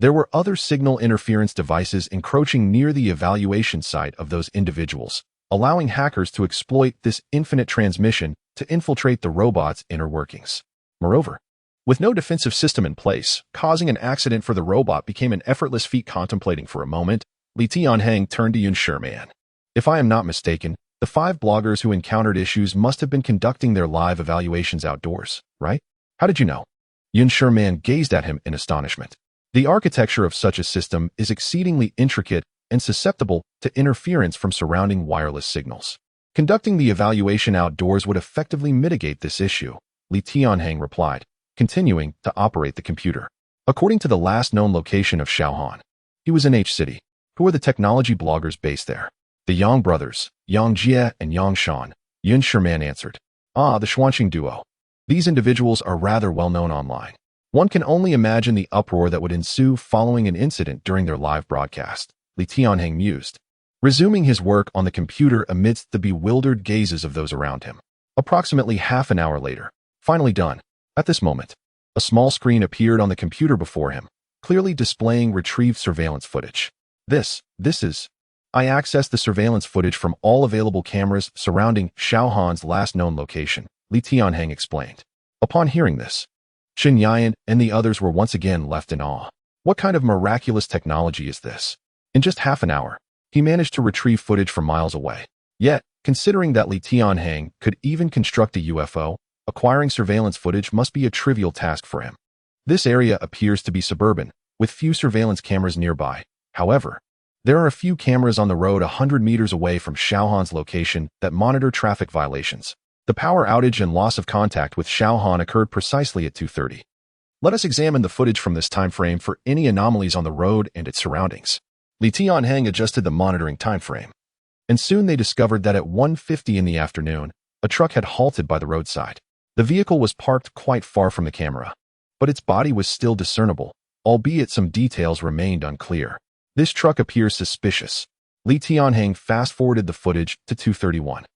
There were other signal interference devices encroaching near the evaluation site of those individuals, allowing hackers to exploit this infinite transmission to infiltrate the robot's inner workings. Moreover, with no defensive system in place, causing an accident for the robot became an effortless feat. Contemplating for a moment, Li Tianhang turned to Yun Shimian. If I am not mistaken, the 5 bloggers who encountered issues must have been conducting their live evaluations outdoors, right? How did you know? Yun Shimian gazed at him in astonishment. The architecture of such a system is exceedingly intricate and susceptible to interference from surrounding wireless signals. Conducting the evaluation outdoors would effectively mitigate this issue, Li Tianhang replied, continuing to operate the computer. According to the last known location of Tianhang, he was in H City. Who are the technology bloggers based there? The Yang brothers, Yang Jie and Yang Shan, Yun Shimian answered. Ah, the Xuanqing duo. These individuals are rather well known online. One can only imagine the uproar that would ensue following an incident during their live broadcast, Li Tianhang mused, resuming his work on the computer amidst the bewildered gazes of those around him. Approximately half an hour later, finally done. At this moment, a small screen appeared on the computer before him, clearly displaying retrieved surveillance footage. This is... I accessed the surveillance footage from all available cameras surrounding Xiaohan's last known location, Li Tianhang explained. Upon hearing this, Chen Yan and the others were once again left in awe. What kind of miraculous technology is this? In just half an hour, he managed to retrieve footage from miles away. Yet, considering that Li Tianhang could even construct a UFO, acquiring surveillance footage must be a trivial task for him. This area appears to be suburban, with few surveillance cameras nearby. However, there are a few cameras on the road 100 meters away from Xiaohan's location that monitor traffic violations. The power outage and loss of contact with Xiaohan occurred precisely at 2:30. Let us examine the footage from this time frame for any anomalies on the road and its surroundings. Li Tianhang adjusted the monitoring time frame, and soon they discovered that at 1:50 in the afternoon, a truck had halted by the roadside. The vehicle was parked quite far from the camera, but its body was still discernible, albeit some details remained unclear. This truck appears suspicious. Li Tianhang fast-forwarded the footage to 2:31.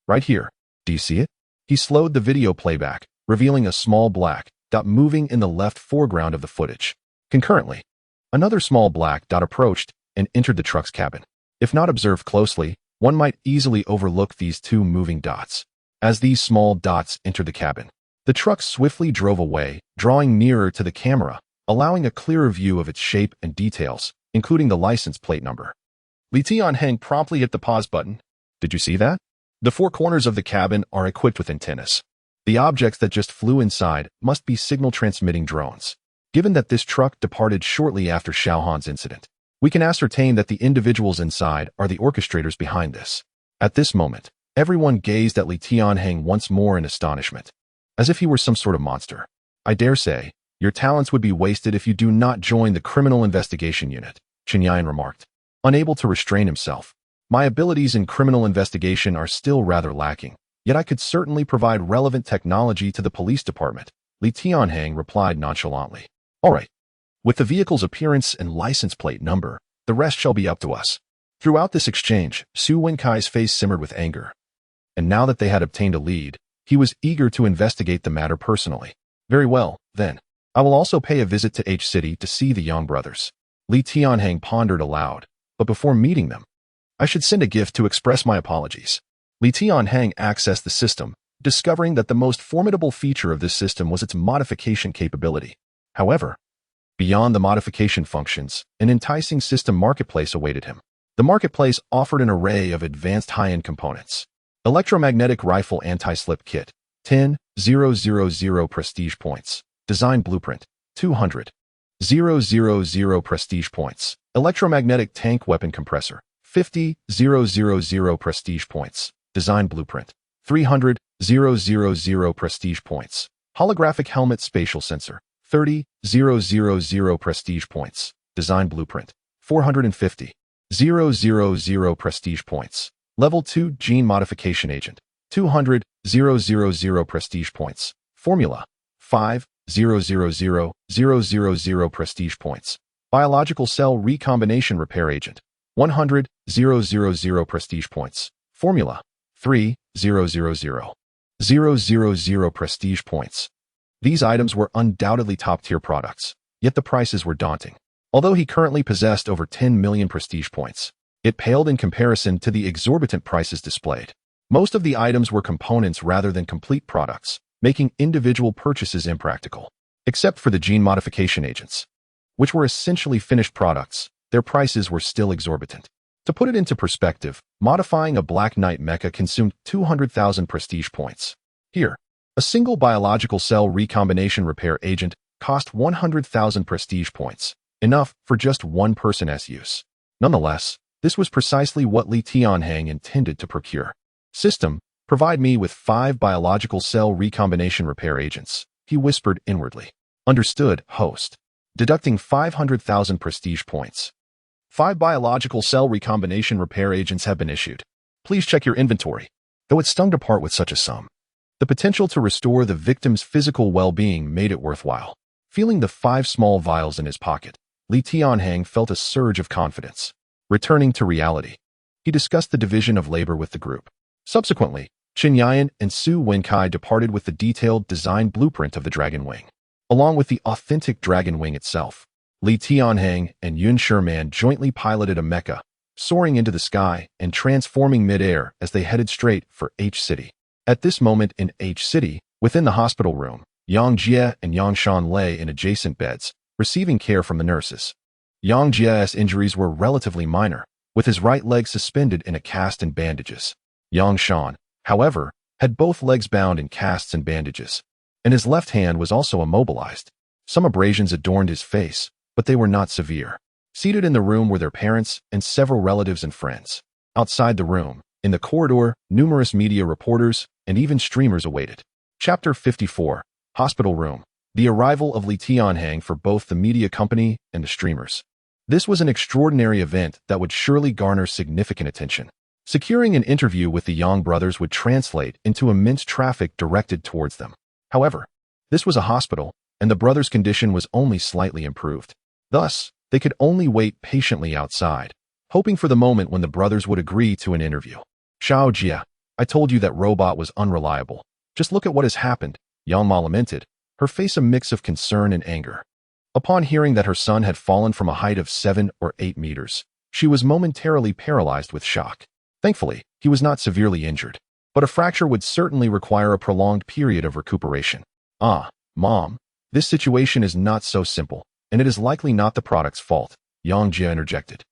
Right here. Do you see it? He slowed the video playback, revealing a small black dot moving in the left foreground of the footage. Concurrently, another small black dot approached and entered the truck's cabin. If not observed closely, one might easily overlook these two moving dots. As these small dots entered the cabin, the truck swiftly drove away, drawing nearer to the camera, allowing a clearer view of its shape and details, including the license plate number. Li Tianhang promptly hit the pause button. Did you see that? The 4 corners of the cabin are equipped with antennas. The objects that just flew inside must be signal-transmitting drones. Given that this truck departed shortly after Xiaohan's incident, we can ascertain that the individuals inside are the orchestrators behind this. At this moment, everyone gazed at Li Tianhang once more in astonishment, as if he were some sort of monster. I dare say, your talents would be wasted if you do not join the Criminal Investigation Unit, Chen Yan remarked, unable to restrain himself. My abilities in criminal investigation are still rather lacking, yet I could certainly provide relevant technology to the police department, Li Tianhang replied nonchalantly. All right. With the vehicle's appearance and license plate number, the rest shall be up to us. Throughout this exchange, Su Wenkai's face simmered with anger. And now that they had obtained a lead, he was eager to investigate the matter personally. Very well, then. I will also pay a visit to H City to see the Yang brothers. Li Tianhang pondered aloud, but before meeting them, I should send a gift to express my apologies. Li Tianhang accessed the system, discovering that the most formidable feature of this system was its modification capability. However, beyond the modification functions, an enticing system marketplace awaited him. The marketplace offered an array of advanced high-end components. Electromagnetic Rifle Anti-Slip Kit, 10,000 prestige points. Design Blueprint, 200,000 prestige points. Electromagnetic Tank Weapon Compressor, 50,000 prestige points. Design Blueprint, 300,000 prestige points. Holographic Helmet Spatial Sensor, 30,000 prestige points. Design Blueprint, 450,000 prestige points. Level 2 Gene Modification Agent, 200,000 prestige points. Formula, 5,000 prestige points. Biological Cell Recombination Repair Agent, 100,000 prestige points. Formula 3,000,000 prestige points. These items were undoubtedly top-tier products, yet the prices were daunting. Although he currently possessed over 10 million prestige points, it paled in comparison to the exorbitant prices displayed. Most of the items were components rather than complete products, making individual purchases impractical. Except for the gene modification agents, which were essentially finished products, their prices were still exorbitant. To put it into perspective, modifying a Black Knight mecha consumed 200,000 prestige points. Here, a single biological cell recombination repair agent cost 100,000 prestige points, enough for just one person's use. Nonetheless, this was precisely what Li Tianhang intended to procure. System, provide me with 5 biological cell recombination repair agents, he whispered inwardly. Understood, host. Deducting 500,000 prestige points. 5 biological cell recombination repair agents have been issued. Please check your inventory. Though it stung to part with such a sum, the potential to restore the victim's physical well-being made it worthwhile. Feeling the 5 small vials in his pocket, Li Tianhang felt a surge of confidence. Returning to reality, he discussed the division of labor with the group. Subsequently, Chen Yan and Su Wenkai departed with the detailed design blueprint of the Dragon Wing. Along with the authentic Dragon Wing itself, Li Tianhang and Yun Shimian jointly piloted a mecha, soaring into the sky and transforming mid-air as they headed straight for H City. At this moment in H City, within the hospital room, Yang Jie and Yang Shan lay in adjacent beds, receiving care from the nurses. Yang Jie's injuries were relatively minor, with his right leg suspended in a cast and bandages. Yang Shan, however, had both legs bound in casts and bandages, and his left hand was also immobilized. Some abrasions adorned his face, but they were not severe. Seated in the room were their parents and several relatives and friends. Outside the room, in the corridor, numerous media reporters and even streamers awaited. Chapter 54, Hospital Room. The arrival of Li Tianhang for both the media company and the streamers. This was an extraordinary event that would surely garner significant attention. Securing an interview with the Yang brothers would translate into immense traffic directed towards them. However, this was a hospital, and the brothers' condition was only slightly improved. Thus, they could only wait patiently outside, hoping for the moment when the brothers would agree to an interview. Xiao Jia, I told you that robot was unreliable. Just look at what has happened, Yang Ma lamented, her face a mix of concern and anger. Upon hearing that her son had fallen from a height of 7 or 8 meters, she was momentarily paralyzed with shock. Thankfully, he was not severely injured, but a fracture would certainly require a prolonged period of recuperation. Ah, Mom, this situation is not so simple, and it is likely not the product's fault, Yang Jie interjected.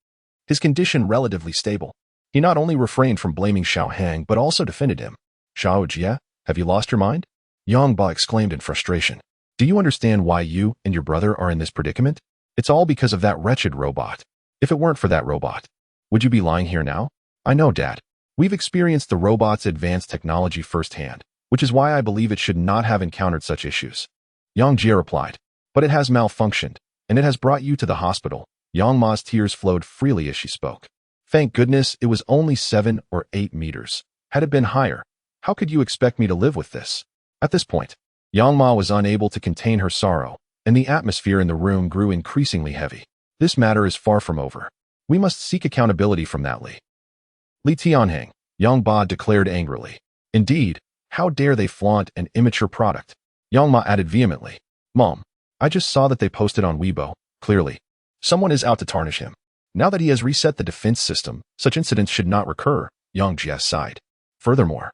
His condition relatively stable. He not only refrained from blaming Xiao Hang but also defended him. Xiao Jie, have you lost your mind? Yang Ba exclaimed in frustration. Do you understand why you and your brother are in this predicament? It's all because of that wretched robot. If it weren't for that robot, would you be lying here now? I know, Dad. We've experienced the robot's advanced technology firsthand, which is why I believe it should not have encountered such issues. Yang Jie replied. But it has malfunctioned, and it has brought you to the hospital. Yang Ma's tears flowed freely as she spoke. Thank goodness it was only 7 or 8 meters. Had it been higher, how could you expect me to live with this? At this point, Yang Ma was unable to contain her sorrow, and the atmosphere in the room grew increasingly heavy. This matter is far from over. We must seek accountability from that Li Tianhang, Yang Ba declared angrily. Indeed, how dare they flaunt an immature product? Yang Ma added vehemently. Mom, I just saw that they posted on Weibo. Clearly, someone is out to tarnish him. Now that he has reset the defense system, such incidents should not recur, Yang Jie sighed. Furthermore,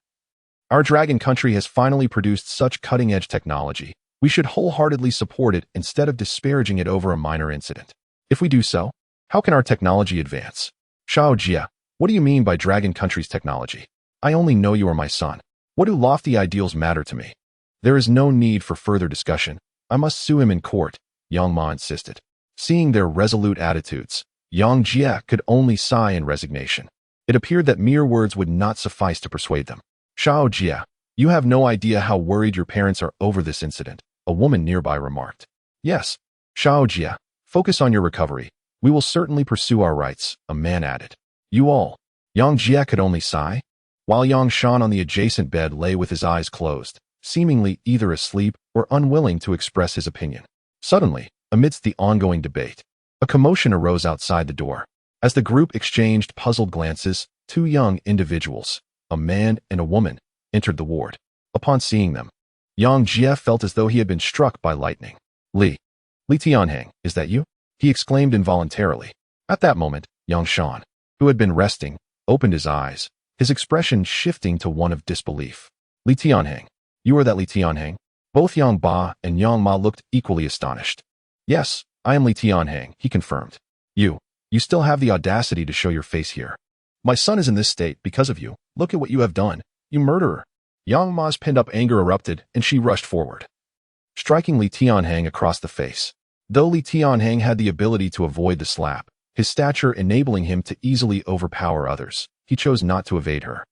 our dragon country has finally produced such cutting-edge technology. We should wholeheartedly support it instead of disparaging it over a minor incident. If we do so, how can our technology advance? Xiao Jie, what do you mean by dragon country's technology? I only know you are my son. What do lofty ideals matter to me? There is no need for further discussion. I must sue him in court, Yang Ma insisted. Seeing their resolute attitudes, Yang Jie could only sigh in resignation. It appeared that mere words would not suffice to persuade them. Xiao Jie, you have no idea how worried your parents are over this incident, a woman nearby remarked. Yes, Xiao Jie, focus on your recovery. We will certainly pursue our rights, a man added. You all. Yang Jie could only sigh, while Yang Shan on the adjacent bed lay with his eyes closed, seemingly either asleep or unwilling to express his opinion. Suddenly, amidst the ongoing debate, a commotion arose outside the door. As the group exchanged puzzled glances, two young individuals, a man and a woman, entered the ward. Upon seeing them, Yang Jie felt as though he had been struck by lightning. Li Tianhang, is that you? He exclaimed involuntarily. At that moment, Yang Shan, who had been resting, opened his eyes, his expression shifting to one of disbelief. Li Tianhang, you are that Li Tianhang? Both Yang Ba and Yang Ma looked equally astonished. Yes, I am Li Tianhang, he confirmed. You still have the audacity to show your face here. My son is in this state because of you. Look at what you have done, you murderer. Yang Ma's pinned-up anger erupted, and she rushed forward, striking Li Tianhang across the face. Though Li Tianhang had the ability to avoid the slap, his stature enabling him to easily overpower others, he chose not to evade her,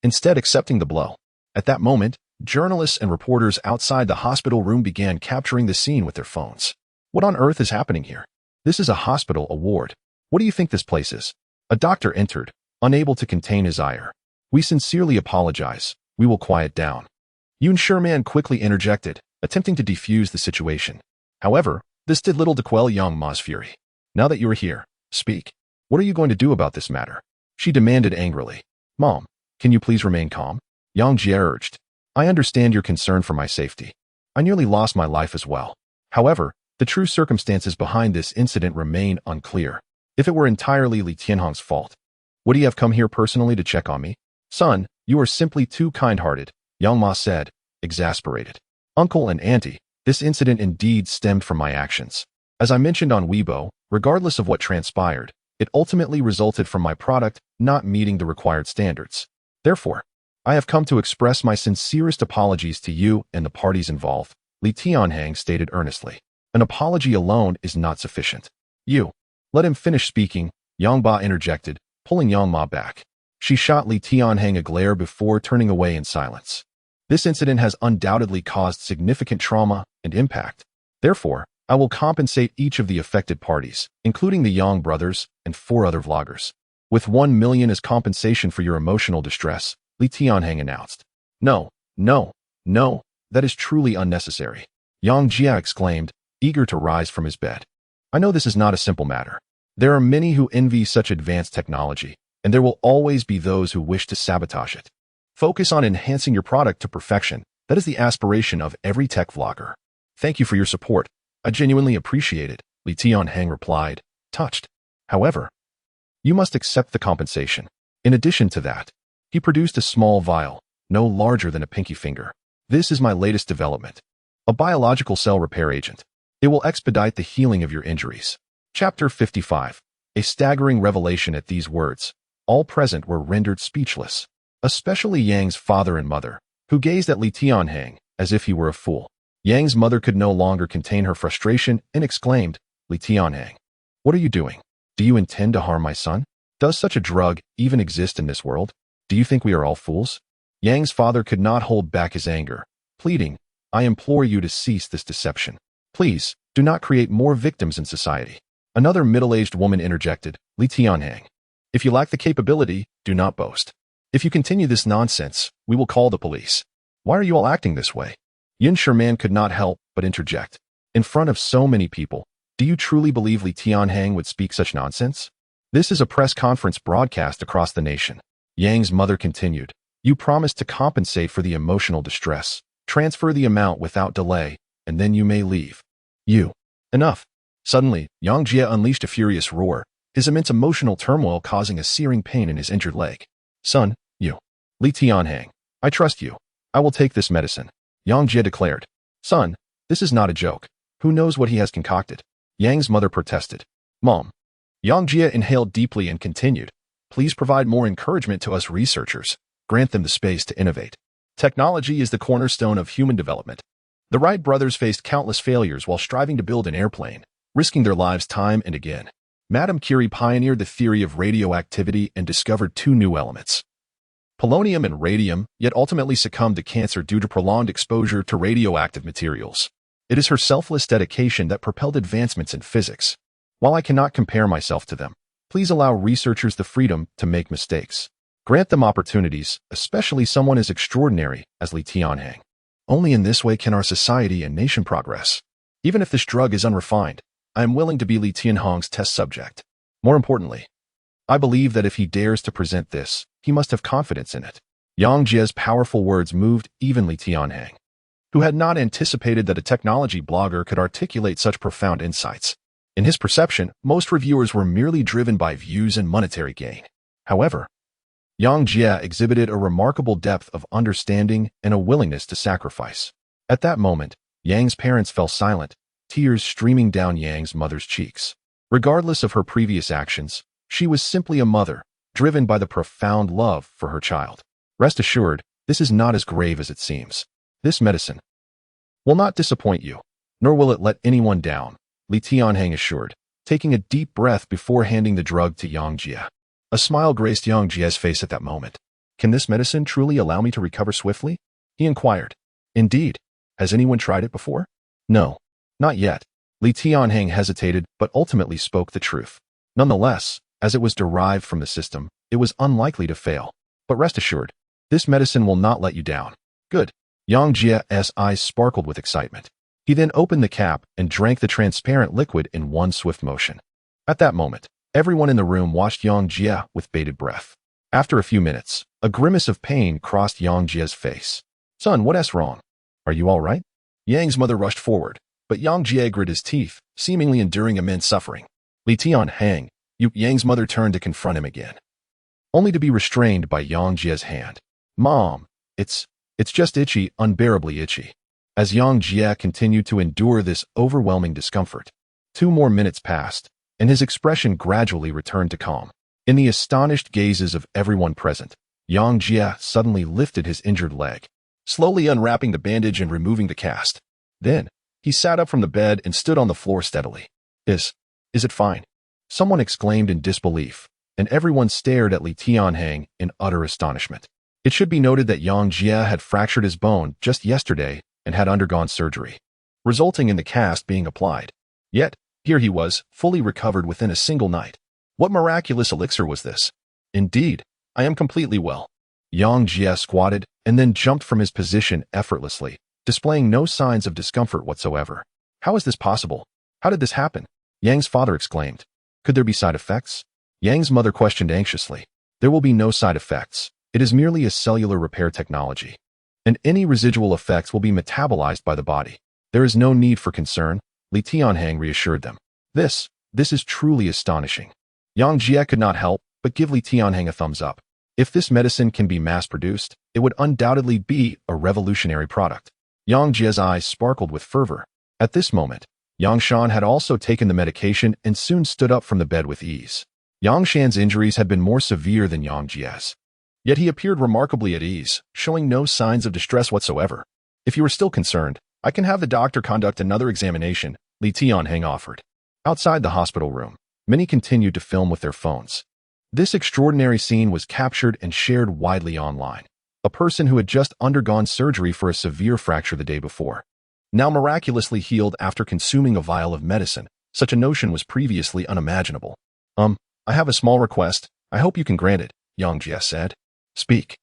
instead accepting the blow. At that moment, journalists and reporters outside the hospital room began capturing the scene with their phones. What on earth is happening here? This is a hospital, a ward. What do you think this place is? A doctor entered, unable to contain his ire. We sincerely apologize. We will quiet down. Yun Shimian quickly interjected, attempting to defuse the situation. However, this did little to quell Yang Ma's fury. Now that you are here, speak. What are you going to do about this matter? She demanded angrily. Mom, can you please remain calm? Yang Jie urged. I understand your concern for my safety. I nearly lost my life as well. However, the true circumstances behind this incident remain unclear. If it were entirely Li Tianhang's fault, would he have come here personally to check on me? Son, you are simply too kind-hearted, Yang Ma said, exasperated. Uncle and auntie, this incident indeed stemmed from my actions. As I mentioned on Weibo, regardless of what transpired, it ultimately resulted from my product not meeting the required standards. Therefore, I have come to express my sincerest apologies to you and the parties involved, Li Tianhang stated earnestly. An apology alone is not sufficient. You. Let him finish speaking, Yang Ba interjected, pulling Yang Ma back. She shot Li Tianhang a glare before turning away in silence. This incident has undoubtedly caused significant trauma and impact. Therefore, I will compensate each of the affected parties, including the Yang brothers and 4 other vloggers, with 1 million as compensation for your emotional distress, Li Tianhang announced. No, that is truly unnecessary, Yang Jia exclaimed, eager to rise from his bed. I know this is not a simple matter. There are many who envy such advanced technology, and there will always be those who wish to sabotage it. Focus on enhancing your product to perfection. That is the aspiration of every tech vlogger. Thank you for your support. I genuinely appreciate it, Li Tianhang replied, touched. However, you must accept the compensation. In addition to that, he produced a small vial, no larger than a pinky finger. This is my latest development. A biological cell repair agent. It will expedite the healing of your injuries. Chapter 55. A staggering revelation at these words. All present were rendered speechless, especially Yang's father and mother, who gazed at Li Tianhang as if he were a fool. Yang's mother could no longer contain her frustration and exclaimed, Li Tianhang, what are you doing? Do you intend to harm my son? Does such a drug even exist in this world? Do you think we are all fools? Yang's father could not hold back his anger, pleading, I implore you to cease this deception. Please, do not create more victims in society. Another middle-aged woman interjected, Li Tianhang. If you lack the capability, do not boast. If you continue this nonsense, we will call the police. Why are you all acting this way? Yun Shimian could not help but interject. In front of so many people, do you truly believe Li Tianhang would speak such nonsense? This is a press conference broadcast across the nation. Yang's mother continued, you promised to compensate for the emotional distress. Transfer the amount without delay, and then you may leave. You. Enough. Suddenly, Yang Jie unleashed a furious roar, his immense emotional turmoil causing a searing pain in his injured leg. Son, you. Li Tianhang, I trust you. I will take this medicine. Yang Jie declared. Son, this is not a joke. Who knows what he has concocted? Yang's mother protested. Mom. Yang Jie inhaled deeply and continued. Please provide more encouragement to us researchers. Grant them the space to innovate. Technology is the cornerstone of human development. The Wright brothers faced countless failures while striving to build an airplane, risking their lives time and again. Madame Curie pioneered the theory of radioactivity and discovered 2 new elements, polonium and radium, yet ultimately succumbed to cancer due to prolonged exposure to radioactive materials. It is her selfless dedication that propelled advancements in physics. While I cannot compare myself to them, please allow researchers the freedom to make mistakes. Grant them opportunities, especially someone as extraordinary as Li Tianhang. Only in this way can our society and nation progress. Even if this drug is unrefined, I am willing to be Li Tianhang's test subject. More importantly, I believe that if he dares to present this, he must have confidence in it. Yang Jie's powerful words moved even Li Tianhang, who had not anticipated that a technology blogger could articulate such profound insights. In his perception, most reviewers were merely driven by views and monetary gain. However, Yang Jie exhibited a remarkable depth of understanding and a willingness to sacrifice. At that moment, Yang's parents fell silent, tears streaming down Yang's mother's cheeks. Regardless of her previous actions, she was simply a mother, driven by the profound love for her child. Rest assured, this is not as grave as it seems. This medicine will not disappoint you, nor will it let anyone down, Li Tianhang assured, taking a deep breath before handing the drug to Yang Jie. A smile graced Yang Jie's face at that moment. Can this medicine truly allow me to recover swiftly? He inquired. Indeed. Has anyone tried it before? No, not yet. Li Tianhang hesitated but ultimately spoke the truth. Nonetheless, as it was derived from the system, it was unlikely to fail. But rest assured, this medicine will not let you down. Good. Yang Jie's eyes sparkled with excitement. He then opened the cap and drank the transparent liquid in one swift motion. At that moment, everyone in the room watched Yang Jie with bated breath. After a few minutes, a grimace of pain crossed Yang Jie's face. Son, what's wrong? Are you all right? Yang's mother rushed forward, but Yang Jie grit his teeth, seemingly enduring immense suffering. Li Tianhang, Yang's mother turned to confront him again, only to be restrained by Yang Jie's hand. Mom, it's just itchy, unbearably itchy. As Yang Jie continued to endure this overwhelming discomfort, 2 more minutes passed, and his expression gradually returned to calm. In the astonished gazes of everyone present, Yang Jie suddenly lifted his injured leg, slowly unwrapping the bandage and removing the cast. Then, he sat up from the bed and stood on the floor steadily. Is it fine? Someone exclaimed in disbelief, and everyone stared at Li Tianhang in utter astonishment. It should be noted that Yang Jie had fractured his bone just yesterday and had undergone surgery, resulting in the cast being applied. Yet, here he was, fully recovered within a single night. What miraculous elixir was this? Indeed, I am completely well. Yang Jie squatted and then jumped from his position effortlessly, displaying no signs of discomfort whatsoever. How is this possible? How did this happen? Yang's father exclaimed. Could there be side effects? Yang's mother questioned anxiously. There will be no side effects. It is merely a cellular repair technology, and any residual effects will be metabolized by the body. There is no need for concern, Li Tianhang reassured them. This is truly astonishing. Yang Jie could not help but give Li Tianhang a thumbs up. If this medicine can be mass-produced, it would undoubtedly be a revolutionary product. Yang Jie's eyes sparkled with fervor. At this moment, Yang Shan had also taken the medication and soon stood up from the bed with ease. Yang Shan's injuries had been more severe than Yang Jie's, yet he appeared remarkably at ease, showing no signs of distress whatsoever. If you are still concerned, I can have the doctor conduct another examination, Li Tianhang offered. Outside the hospital room, many continued to film with their phones. This extraordinary scene was captured and shared widely online. A person who had just undergone surgery for a severe fracture the day before, now miraculously healed after consuming a vial of medicine. Such a notion was previously unimaginable. I have a small request. I hope you can grant it, Yang Jie said. Speak.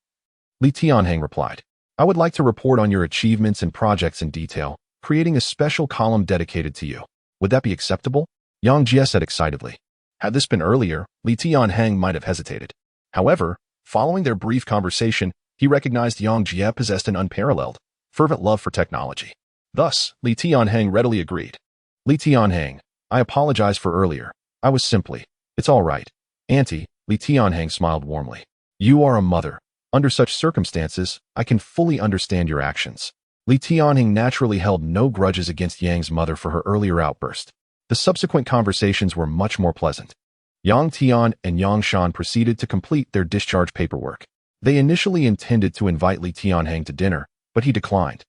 Li Tianhang replied. I would like to report on your achievements and projects in detail, creating a special column dedicated to you. Would that be acceptable? Yang Jie said excitedly. Had this been earlier, Li Tianhang might have hesitated. However, following their brief conversation, he recognized Yang Jie possessed an unparalleled, fervent love for technology. Thus, Li Tianhang readily agreed. Li Tianhang, I apologize for earlier. I was simply, it's all right. Auntie, Li Tianhang smiled warmly. You are a mother. Under such circumstances, I can fully understand your actions. Li Tianhang naturally held no grudges against Yang's mother for her earlier outburst. The subsequent conversations were much more pleasant. Yang Tian and Yang Shan proceeded to complete their discharge paperwork. They initially intended to invite Li Tianhang to dinner, but he declined,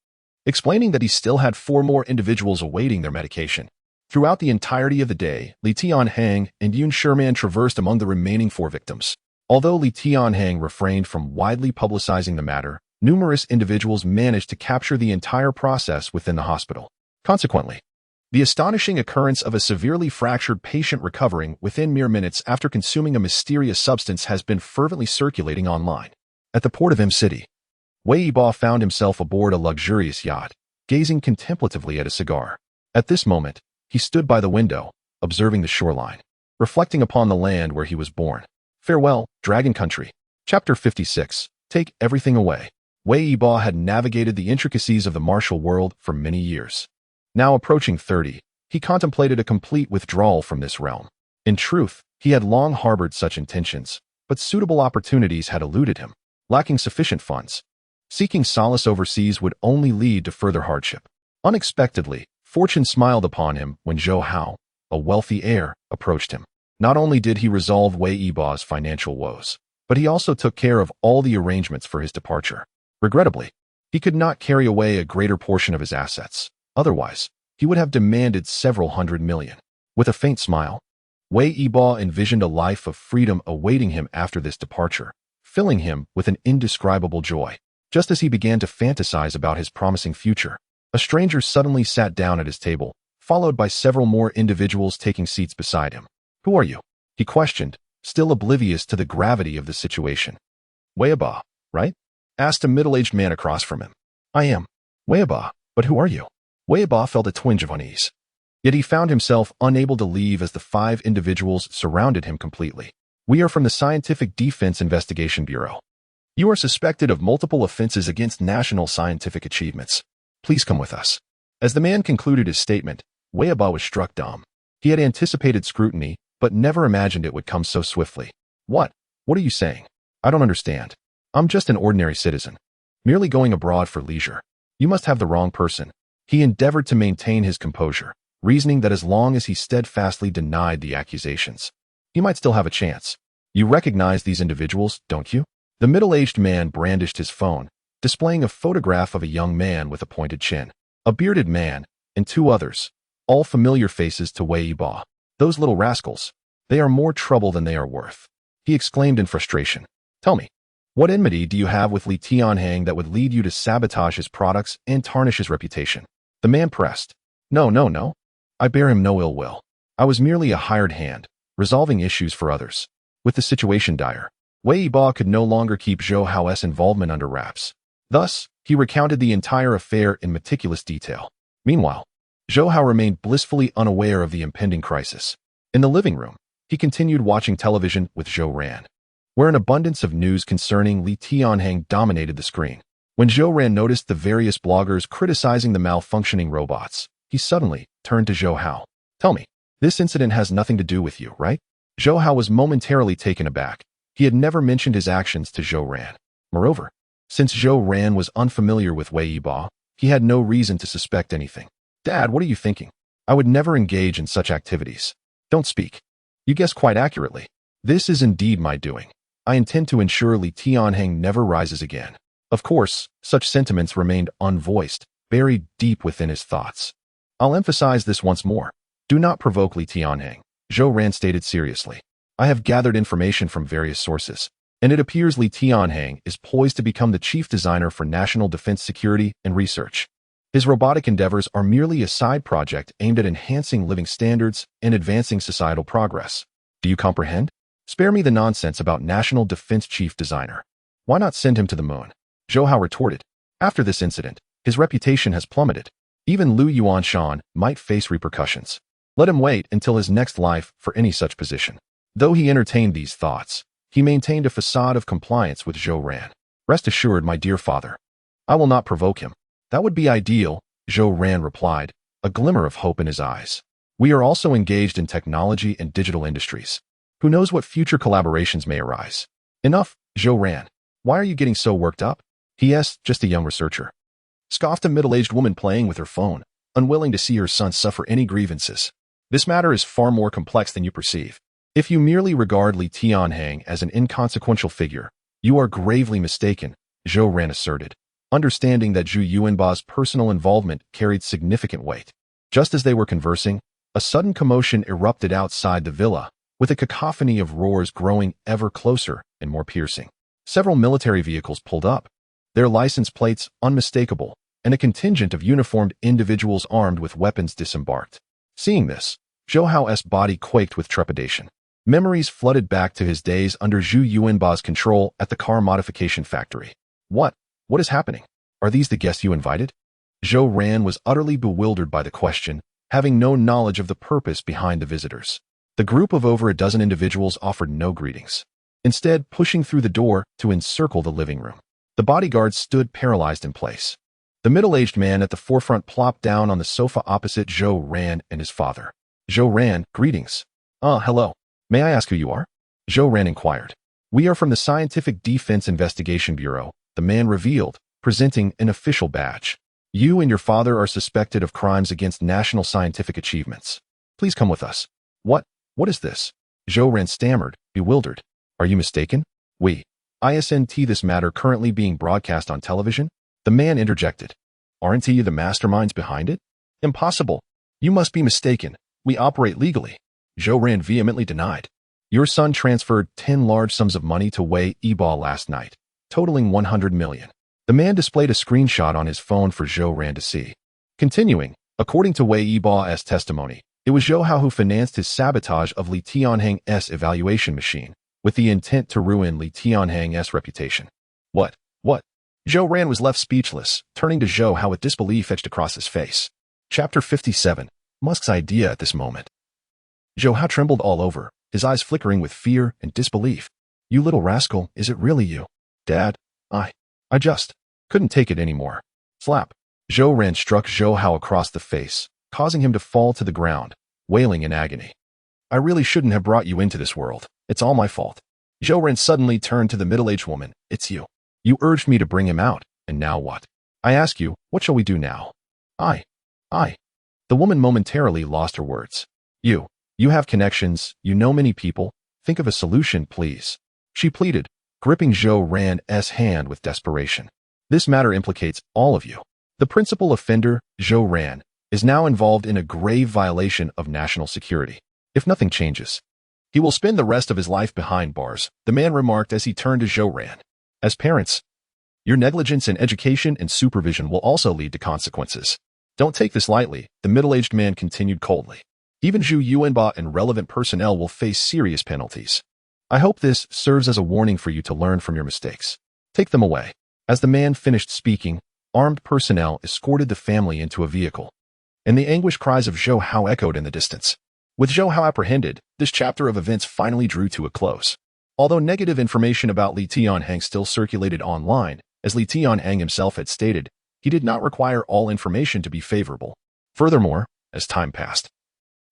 explaining that he still had 4 more individuals awaiting their medication. Throughout the entirety of the day, Li Tianhang and Yun Shimian traversed among the remaining 4 victims. Although Li Tianhang refrained from widely publicizing the matter, numerous individuals managed to capture the entire process within the hospital. Consequently, the astonishing occurrence of a severely fractured patient recovering within mere minutes after consuming a mysterious substance has been fervently circulating online. At the port of M City, Wei Yibo found himself aboard a luxurious yacht, gazing contemplatively at a cigar. At this moment, he stood by the window, observing the shoreline, reflecting upon the land where he was born. Farewell, Dragon Country. Chapter 56. Take everything away. Wei Yibo had navigated the intricacies of the martial world for many years. Now approaching 30, he contemplated a complete withdrawal from this realm. In truth, he had long harbored such intentions, but suitable opportunities had eluded him, lacking sufficient funds. Seeking solace overseas would only lead to further hardship. Unexpectedly, fortune smiled upon him when Zhou Hao, a wealthy heir, approached him. Not only did he resolve Wei Yibo's financial woes, but he also took care of all the arrangements for his departure. Regrettably, he could not carry away a greater portion of his assets. Otherwise, he would have demanded several hundred million. With a faint smile, Wei Yibo envisioned a life of freedom awaiting him after this departure, filling him with an indescribable joy. Just as he began to fantasize about his promising future, a stranger suddenly sat down at his table, followed by several more individuals taking seats beside him. "Who are you?" he questioned, still oblivious to the gravity of the situation. "Wei Yibo, right?" asked a middle-aged man across from him. "I am. Wei Yibo, but who are you?" Wei Yibo felt a twinge of unease. Yet he found himself unable to leave as the 5 individuals surrounded him completely. "We are from the Scientific Defense Investigation Bureau. You are suspected of multiple offenses against national scientific achievements. Please come with us." As the man concluded his statement, Wei Yibo was struck dumb. He had anticipated scrutiny, but never imagined it would come so swiftly. What are you saying? I don't understand. I'm just an ordinary citizen, merely going abroad for leisure. You must have the wrong person. He endeavored to maintain his composure, reasoning that as long as he steadfastly denied the accusations, he might still have a chance. You recognize these individuals, don't you? The middle-aged man brandished his phone, displaying a photograph of a young man with a pointed chin, a bearded man, and 2 others, all familiar faces to Wei Yibo. "Those little rascals. They are more trouble than they are worth," he exclaimed in frustration. "Tell me, what enmity do you have with Li Tianhang that would lead you to sabotage his products and tarnish his reputation?" The man pressed. No. I bear him no ill will. I was merely a hired hand, resolving issues for others." With the situation dire, Wei Yibo could no longer keep Zhou Hao's involvement under wraps. Thus, he recounted the entire affair in meticulous detail. Meanwhile, Zhou Hao remained blissfully unaware of the impending crisis. In the living room, he continued watching television with Zhou Ran, where an abundance of news concerning Li Tianhang dominated the screen. When Zhou Ran noticed the various bloggers criticizing the malfunctioning robots, he suddenly turned to Zhou Hao. "Tell me, this incident has nothing to do with you, right?" Zhou Hao was momentarily taken aback. He had never mentioned his actions to Zhou Ran. Moreover, since Zhou Ran was unfamiliar with Wei Yibo, he had no reason to suspect anything. "Dad, what are you thinking? I would never engage in such activities." "Don't speak. You guess quite accurately. This is indeed my doing. I intend to ensure Li Tianhang never rises again." Of course, such sentiments remained unvoiced, buried deep within his thoughts. "I'll emphasize this once more. Do not provoke Li Tianhang," Zhou Ran stated seriously. "I have gathered information from various sources, and it appears Li Tianhang is poised to become the chief designer for national defense security and research. His robotic endeavors are merely a side project aimed at enhancing living standards and advancing societal progress. Do you comprehend? Spare me the nonsense about national defense chief designer. Why not send him to the moon?" Zhou Hao retorted. "After this incident, his reputation has plummeted. Even Lu Yuanshan might face repercussions. Let him wait until his next life for any such position." Though he entertained these thoughts, he maintained a facade of compliance with Zhou Ran. "Rest assured, my dear father, I will not provoke him." "That would be ideal," Zhou Ran replied, a glimmer of hope in his eyes. "We are also engaged in technology and digital industries. Who knows what future collaborations may arise?" "Enough, Zhou Ran. Why are you getting so worked up?" "P.S. Just a young researcher," scoffed a middle-aged woman playing with her phone, unwilling to see her son suffer any grievances. "This matter is far more complex than you perceive. If you merely regard Li Tianhang as an inconsequential figure, you are gravely mistaken," Zhou Ran asserted, understanding that Zhu Yuanba's personal involvement carried significant weight. Just as they were conversing, a sudden commotion erupted outside the villa, with a cacophony of roars growing ever closer and more piercing. Several military vehicles pulled up, their license plates unmistakable, and a contingent of uniformed individuals armed with weapons disembarked. Seeing this, Zhou Hao's body quaked with trepidation. Memories flooded back to his days under Zhu Yuanba's control at the car modification factory. What is happening? Are these the guests you invited?" Zhou Ran was utterly bewildered by the question, having no knowledge of the purpose behind the visitors. The group of over a dozen individuals offered no greetings. instead pushing through the door to encircle the living room. The bodyguards stood paralyzed in place. The middle-aged man at the forefront plopped down on the sofa opposite Zhou Ran and his father. Zhou Ran, greetings. Hello. May I ask who you are? Zhou Ran inquired. We are from the Scientific Defense Investigation Bureau, the man revealed, presenting an official badge. You and your father are suspected of crimes against national scientific achievements. Please come with us. What is this? Zhou Ran stammered, bewildered. Are you mistaken? Isn't this matter currently being broadcast on television? The man interjected. Aren't you the masterminds behind it? Impossible. You must be mistaken. We operate legally. Zhou Ran vehemently denied. Your son transferred 10 large sums of money to Wei Yibo last night, totaling 100 million. The man displayed a screenshot on his phone for Zhou Ran to see. Continuing, according to Wei Yibo's testimony, it was Zhou Hao who financed his sabotage of Li Tianhang's evaluation machine, with the intent to ruin Li Tianhang's reputation. What? Zhou Ran was left speechless, turning to Zhou Hao with disbelief etched across his face. Chapter 57. Musk's idea at this moment. Zhou Hao trembled all over, his eyes flickering with fear and disbelief. You little rascal, is it really you? Dad, I just couldn't take it anymore. Slap. Zhou Ran struck Zhou Hao across the face, causing him to fall to the ground, wailing in agony. I really shouldn't have brought you into this world. It's all my fault. Zhou Ran suddenly turned to the middle-aged woman. It's you. You urged me to bring him out, and now what? I ask you, what shall we do now? I. The woman momentarily lost her words. You have connections, you know many people. Think of a solution, please. She pleaded, gripping Zhou Ran's hand with desperation. This matter implicates all of you. The principal offender, Zhou Ran, is now involved in a grave violation of national security. If nothing changes, he will spend the rest of his life behind bars, the man remarked as he turned to Zhou Ran. As parents, your negligence in education and supervision will also lead to consequences. Don't take this lightly, the middle-aged man continued coldly. Even Zhu Yuanba and relevant personnel will face serious penalties. I hope this serves as a warning for you to learn from your mistakes. Take them away. As the man finished speaking, armed personnel escorted the family into a vehicle, and the anguished cries of Zhou Hao echoed in the distance. With Zhou Hao apprehended, this chapter of events finally drew to a close. Although negative information about Li Tianhang still circulated online, as Li Tianhang himself had stated, he did not require all information to be favorable. Furthermore, as time passed,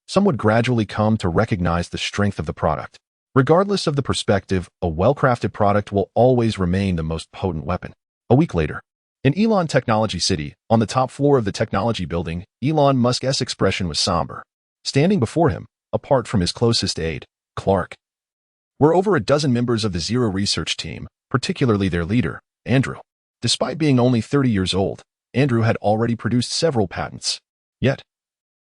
some would gradually come to recognize the strength of the product. Regardless of the perspective, a well-crafted product will always remain the most potent weapon. A week later, in Elon Technology City, on the top floor of the technology building, Elon Musk's expression was somber. Standing before him, apart from his closest aide, Clark, were over a dozen members of the Zero research team, particularly their leader, Andrew. Despite being only 30 years old, Andrew had already produced several patents. Yet,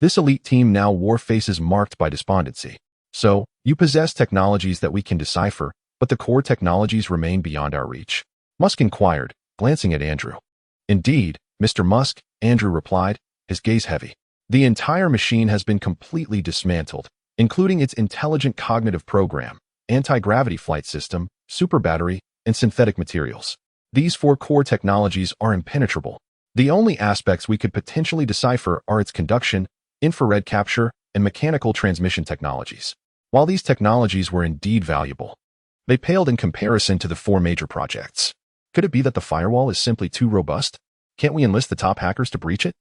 this elite team now wore faces marked by despondency. So, you possess technologies that we can decipher, but the core technologies remain beyond our reach? Musk inquired, glancing at Andrew. Indeed, Mr. Musk, Andrew replied, his gaze heavy. The entire machine has been completely dismantled, including its intelligent cognitive program, anti-gravity flight system, super battery, and synthetic materials. These 4 core technologies are impenetrable. The only aspects we could potentially decipher are its conduction, infrared capture, and mechanical transmission technologies. While these technologies were indeed valuable, they paled in comparison to the 4 major projects. Could it be that the firewall is simply too robust? Can't we enlist the top hackers to breach it?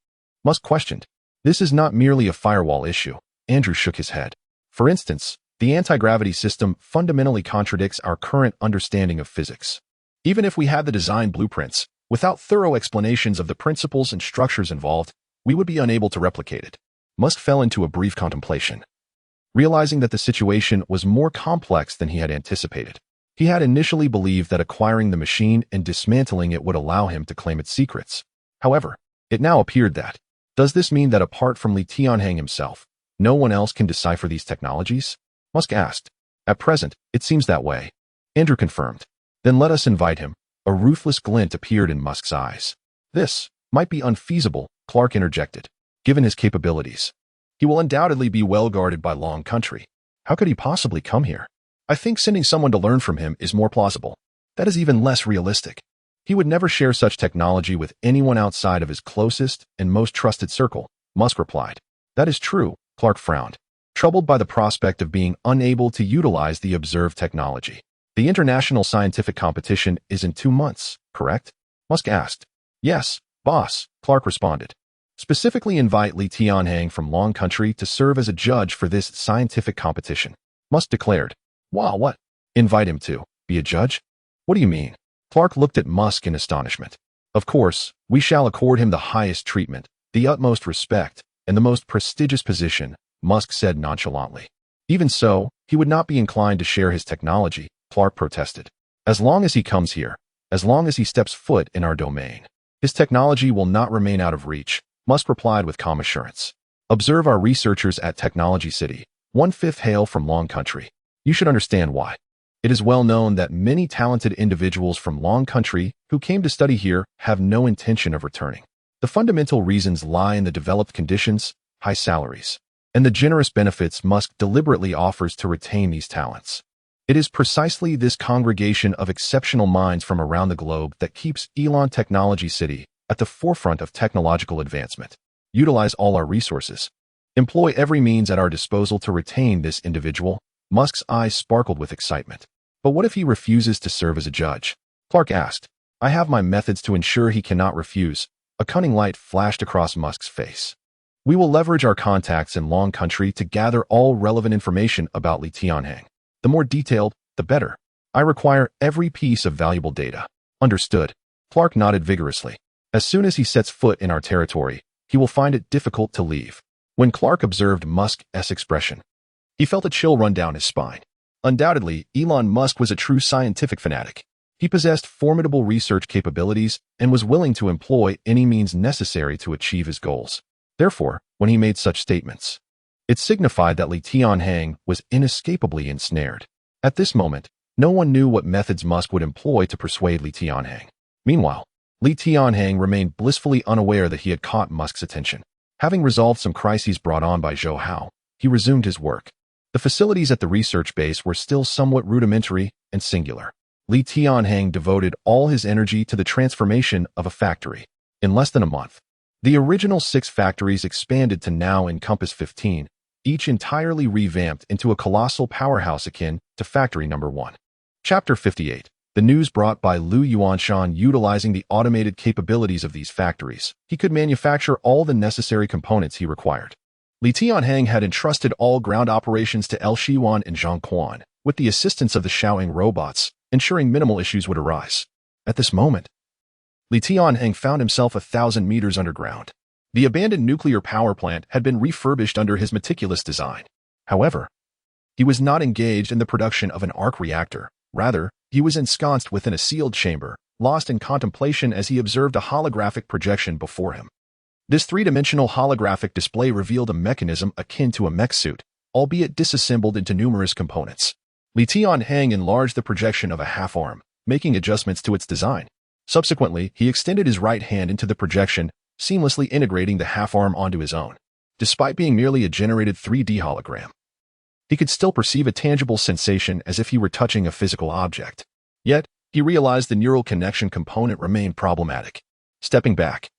Musk questioned. This is not merely a firewall issue. Andrew shook his head. For instance, the anti-gravity system fundamentally contradicts our current understanding of physics. Even if we had the design blueprints, without thorough explanations of the principles and structures involved, we would be unable to replicate it. Musk fell into a brief contemplation, realizing that the situation was more complex than he had anticipated. He had initially believed that acquiring the machine and dismantling it would allow him to claim its secrets. However, it now appeared that, does this mean that apart from Li Tianhang himself, no one else can decipher these technologies? Musk asked. At present, it seems that way. Andrew confirmed. Then let us invite him. A ruthless glint appeared in Musk's eyes. This might be unfeasible, Clark interjected. Given his capabilities, he will undoubtedly be well guarded by Long Country. How could he possibly come here? I think sending someone to learn from him is more plausible. That is even less realistic. He would never share such technology with anyone outside of his closest and most trusted circle, Musk replied. That is true, Clark frowned, troubled by the prospect of being unable to utilize the observed technology. The international scientific competition is in 2 months, correct? Musk asked. Yes, boss, Clark responded. Specifically invite Li Tianhang from Long Country to serve as a judge for this scientific competition. Musk declared. Wow, what? Invite him to be a judge? What do you mean? Clark looked at Musk in astonishment. Of course, we shall accord him the highest treatment, the utmost respect, and the most prestigious position, Musk said nonchalantly. Even so, he would not be inclined to share his technology, Clark protested. As long as he comes here, as long as he steps foot in our domain, his technology will not remain out of reach, Musk replied with calm assurance. Observe our researchers at Technology City, 1/5 hail from Long Country. You should understand why. It is well known that many talented individuals from Long Country who came to study here have no intention of returning. The fundamental reasons lie in the developed conditions, high salaries, and the generous benefits Musk deliberately offers to retain these talents. It is precisely this congregation of exceptional minds from around the globe that keeps Elon Technology City at the forefront of technological advancement. Utilize all our resources. Employ every means at our disposal to retain this individual. Musk's eyes sparkled with excitement. But what if he refuses to serve as a judge? Clark asked. I have my methods to ensure he cannot refuse. A cunning light flashed across Musk's face. We will leverage our contacts in Long Country to gather all relevant information about Li Tianhang. The more detailed, the better. I require every piece of valuable data. Understood. Clark nodded vigorously. As soon as he sets foot in our territory, he will find it difficult to leave. When Clark observed Musk's expression, he felt a chill run down his spine. Undoubtedly, Elon Musk was a true scientific fanatic. He possessed formidable research capabilities and was willing to employ any means necessary to achieve his goals. Therefore, when he made such statements, it signified that Li Tianhang was inescapably ensnared. At this moment, no one knew what methods Musk would employ to persuade Li Tianhang. Meanwhile, Li Tianhang remained blissfully unaware that he had caught Musk's attention. Having resolved some crises brought on by Zhou Hao, he resumed his work. The facilities at the research base were still somewhat rudimentary and singular. Li Tianhang devoted all his energy to the transformation of a factory. In less than a month, the original 6 factories expanded to now encompass 15, each entirely revamped into a colossal powerhouse akin to Factory Number 1. Chapter 58. The news brought by Lu Yuanshan. Utilizing the automated capabilities of these factories, he could manufacture all the necessary components he required. Li Tianhang had entrusted all ground operations to El Shiwan and Zhang Quan, with the assistance of the Xiaoying robots, ensuring minimal issues would arise. At this moment, Li Tianhang found himself 1,000 meters underground. The abandoned nuclear power plant had been refurbished under his meticulous design. However, he was not engaged in the production of an arc reactor. Rather, he was ensconced within a sealed chamber, lost in contemplation as he observed a holographic projection before him. This three-dimensional holographic display revealed a mechanism akin to a mech suit, albeit disassembled into numerous components. Li Tianhang enlarged the projection of a half-arm, making adjustments to its design. Subsequently, he extended his right hand into the projection, seamlessly integrating the half-arm onto his own. Despite being merely a generated 3D hologram, he could still perceive a tangible sensation as if he were touching a physical object. Yet, he realized the neural connection component remained problematic. Stepping back,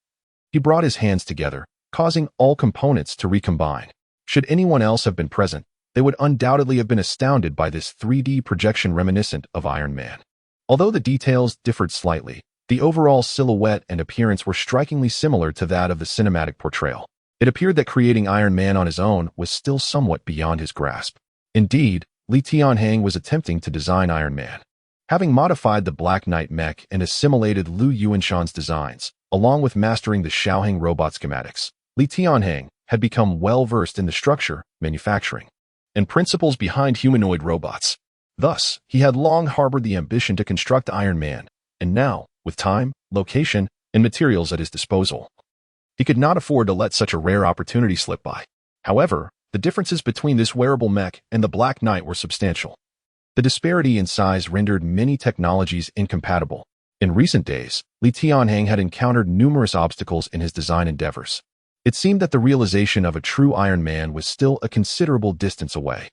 he brought his hands together, causing all components to recombine. Should anyone else have been present, they would undoubtedly have been astounded by this 3D projection reminiscent of Iron Man. Although the details differed slightly, the overall silhouette and appearance were strikingly similar to that of the cinematic portrayal. It appeared that creating Iron Man on his own was still somewhat beyond his grasp. Indeed, Li Tianhang was attempting to design Iron Man. Having modified the Black Knight mech and assimilated Lu Yuanshan's designs, along with mastering the Xiaoying robot schematics, Li Tianhang had become well-versed in the structure, manufacturing, and principles behind humanoid robots. Thus, he had long harbored the ambition to construct Iron Man, and now, with time, location, and materials at his disposal, he could not afford to let such a rare opportunity slip by. However, the differences between this wearable mech and the Black Knight were substantial. The disparity in size rendered many technologies incompatible. In recent days, Li Tianhang had encountered numerous obstacles in his design endeavors. It seemed that the realization of a true Iron Man was still a considerable distance away.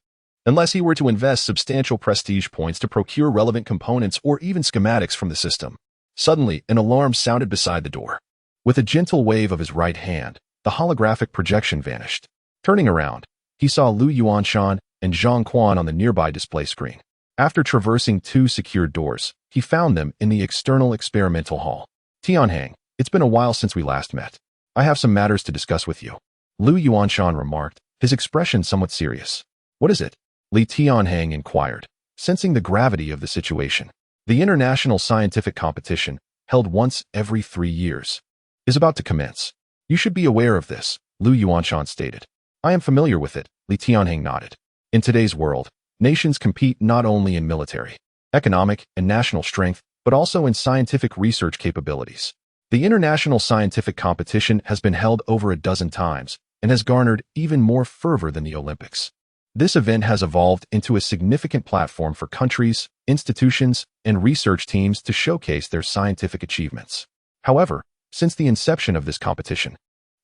Unless he were to invest substantial prestige points to procure relevant components or even schematics from the system. Suddenly, an alarm sounded beside the door. With a gentle wave of his right hand, the holographic projection vanished. Turning around, he saw Lu Yuanshan and Zhang Quan on the nearby display screen. After traversing 2 secured doors, he found them in the external experimental hall. Tianhang, it's been a while since we last met. I have some matters to discuss with you. Lu Yuanshan remarked, his expression somewhat serious. What is it? Li Tianhang inquired, sensing the gravity of the situation. The international scientific competition, held once every 3 years, is about to commence. You should be aware of this, Lu Yuanshan stated. I am familiar with it, Li Tianhang nodded. In today's world, nations compete not only in military, economic, and national strength, but also in scientific research capabilities. The international scientific competition has been held over a dozen times and has garnered even more fervor than the Olympics. This event has evolved into a significant platform for countries, institutions, and research teams to showcase their scientific achievements. However, since the inception of this competition,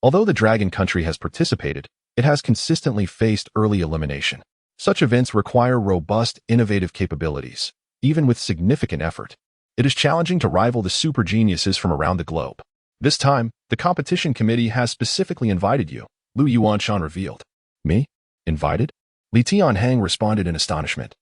although the Dragon country has participated, it has consistently faced early elimination. Such events require robust, innovative capabilities, even with significant effort. It is challenging to rival the super geniuses from around the globe. This time, the competition committee has specifically invited you, Lu Yuanshan revealed. Me? Invited? Li Tianhang responded in astonishment,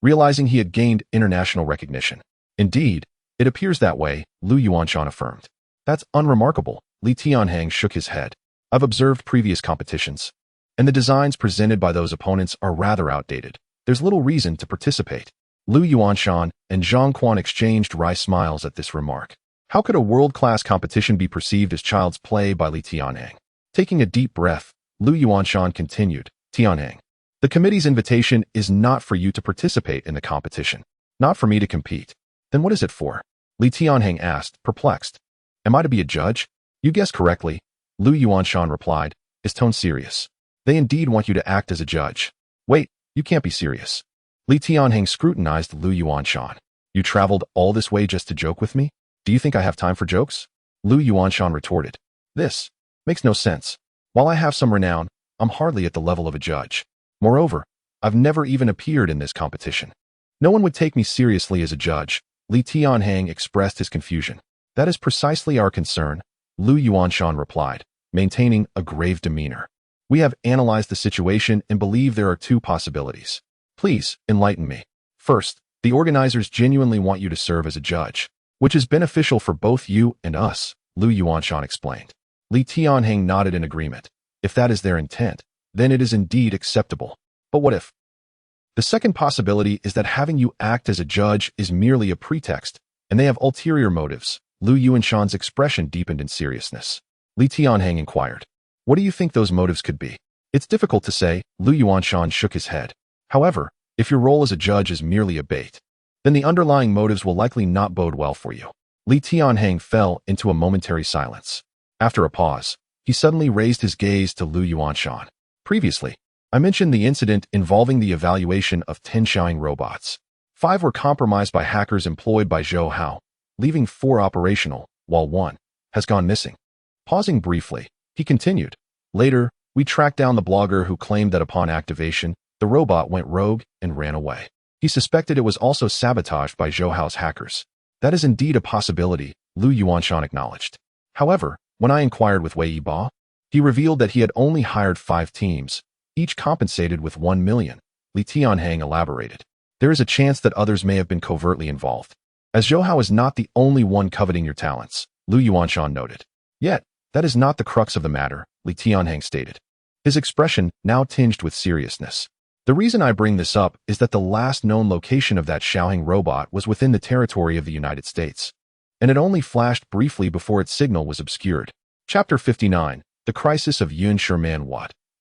realizing he had gained international recognition. Indeed, it appears that way, Lu Yuanshan affirmed. That's unremarkable, Li Tianhang shook his head. I've observed previous competitions, and the designs presented by those opponents are rather outdated. There's little reason to participate. Lu Yuanshan and Zhang Quan exchanged wry smiles at this remark. How could a world-class competition be perceived as child's play by Li Tianhang? Taking a deep breath, Lu Yuanshan continued, Tianhang, the committee's invitation is not for you to participate in the competition, not for me to compete. Then what is it for? Li Tianhang asked, perplexed. Am I to be a judge? You guessed correctly, Lu Yuanshan replied, his tone serious. They indeed want you to act as a judge. Wait, you can't be serious. Li Tianhang scrutinized Lu Yuanshan. You traveled all this way just to joke with me? Do you think I have time for jokes? Lu Yuanshan retorted. This makes no sense. While I have some renown, I'm hardly at the level of a judge. Moreover, I've never even appeared in this competition. No one would take me seriously as a judge. Li Tianhang expressed his confusion. That is precisely our concern, Lu Yuanshan replied, maintaining a grave demeanor. We have analyzed the situation and believe there are 2 possibilities. Please, enlighten me. First, the organizers genuinely want you to serve as a judge, which is beneficial for both you and us, Lu Yuanshan explained. Li Tianhang nodded in agreement. If that is their intent, then it is indeed acceptable. But what if? The second possibility is that having you act as a judge is merely a pretext, and they have ulterior motives. Lu Yuanshan's expression deepened in seriousness. Li Tianhang inquired. What do you think those motives could be? It's difficult to say, Lu Yuanshan shook his head. However, if your role as a judge is merely a bait, then the underlying motives will likely not bode well for you. Li Tianhang fell into a momentary silence. After a pause, he suddenly raised his gaze to Lu Yuanshan. Previously, I mentioned the incident involving the evaluation of 10 Xiaoying robots. 5 were compromised by hackers employed by Zhou Hao, leaving 4 operational, while 1 has gone missing. Pausing briefly, he continued. Later, we tracked down the blogger who claimed that upon activation, the robot went rogue and ran away. He suspected it was also sabotaged by Zhou Hao's hackers. That is indeed a possibility, Lu Yuanshan acknowledged. However, when I inquired with Wei Yiba, he revealed that he had only hired 5 teams, each compensated with 1 million. Li Tianhang elaborated. There is a chance that others may have been covertly involved. As Zhou Hao is not the only one coveting your talents, Lu Yuanshan noted. Yet, that is not the crux of the matter, Li Tianhang stated, his expression now tinged with seriousness. The reason I bring this up is that the last known location of that Xiaoheng robot was within the territory of the United States, and it only flashed briefly before its signal was obscured. Chapter 59. The Crisis of Yun Shimian.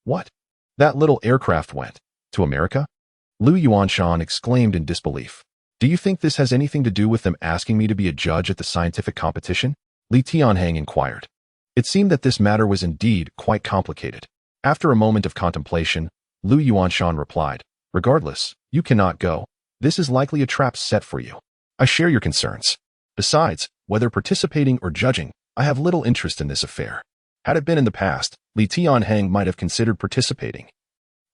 What? That little aircraft went to America? Lu Yuanshan exclaimed in disbelief. Do you think this has anything to do with them asking me to be a judge at the scientific competition? Li Tianhang inquired. It seemed that this matter was indeed quite complicated. After a moment of contemplation, Lu Yuanshan replied, regardless, you cannot go. This is likely a trap set for you. I share your concerns. Besides, whether participating or judging, I have little interest in this affair. Had it been in the past, Li Tianhang might have considered participating,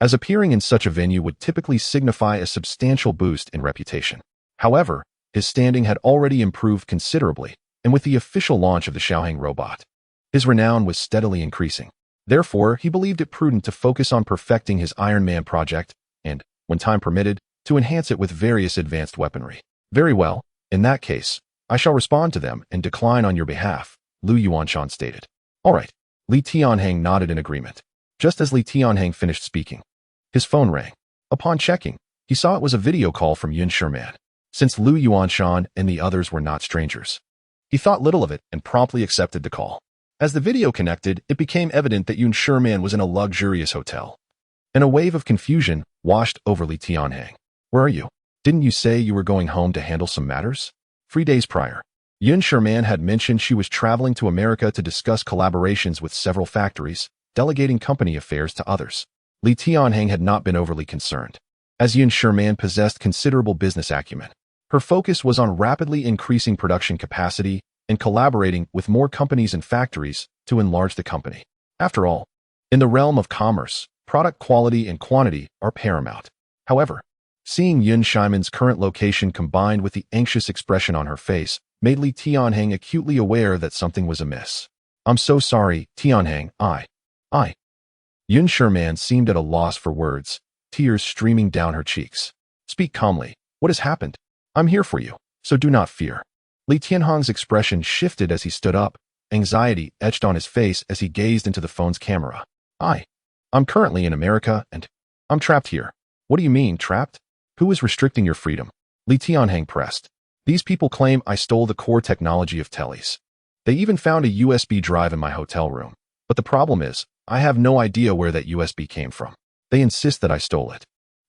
as appearing in such a venue would typically signify a substantial boost in reputation. However, his standing had already improved considerably, and with the official launch of the Xiaoheng robot, his renown was steadily increasing. Therefore, he believed it prudent to focus on perfecting his Iron Man project and, when time permitted, to enhance it with various advanced weaponry. Very well, in that case, I shall respond to them and decline on your behalf, Lu Yuanshan stated. All right. Li Tianhang nodded in agreement. Just as Li Tianhang finished speaking, his phone rang. Upon checking, he saw it was a video call from Yun Shimian. Since Lu Yuanshan and the others were not strangers, he thought little of it and promptly accepted the call. As the video connected, it became evident that Yun Shimian was in a luxurious hotel. And a wave of confusion washed over Li Tianhang. Where are you? Didn't you say you were going home to handle some matters? 3 days prior, Yun Shimian had mentioned she was traveling to America to discuss collaborations with several factories, delegating company affairs to others. Li Tianhang had not been overly concerned, as Yun Shimian possessed considerable business acumen. Her focus was on rapidly increasing production capacity and collaborating with more companies and factories to enlarge the company. After all, in the realm of commerce, product quality and quantity are paramount. However, seeing Yun Shimian's current location combined with the anxious expression on her face made Li Tianhang acutely aware that something was amiss. I'm so sorry, Tianhang, I. Yun Shimian seemed at a loss for words, tears streaming down her cheeks. Speak calmly. What has happened? I'm here for you, so do not fear. Li Tianhang's expression shifted as he stood up, anxiety etched on his face as he gazed into the phone's camera. I'm currently in America and I'm trapped here. What do you mean, trapped? Who is restricting your freedom? Li Tianhang pressed. These people claim I stole the core technology of Teles. They even found a USB drive in my hotel room. But the problem is, I have no idea where that USB came from. They insist that I stole it,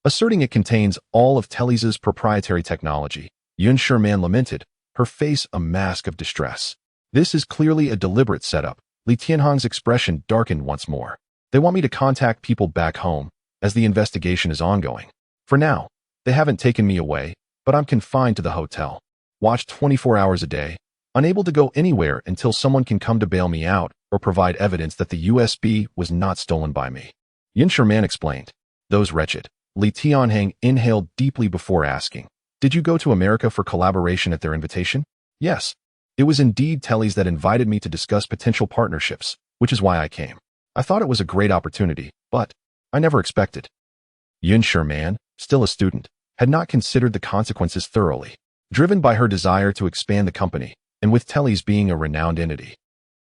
asserting it contains all of Teles's proprietary technology. Yun Shimian lamented, her face a mask of distress. This is clearly a deliberate setup. Li Tianhang's expression darkened once more. They want me to contact people back home, as the investigation is ongoing. For now, they haven't taken me away, but I'm confined to the hotel, watched 24 hours a day, unable to go anywhere until someone can come to bail me out or provide evidence that the USB was not stolen by me. Yun Shimian explained. Those wretched. Li Tianhang inhaled deeply before asking, did you go to America for collaboration at their invitation? Yes. It was indeed Teles that invited me to discuss potential partnerships, which is why I came. I thought it was a great opportunity, but I never expected. Yun Shimian, still a student, had not considered the consequences thoroughly, driven by her desire to expand the company, and with Teles being a renowned entity.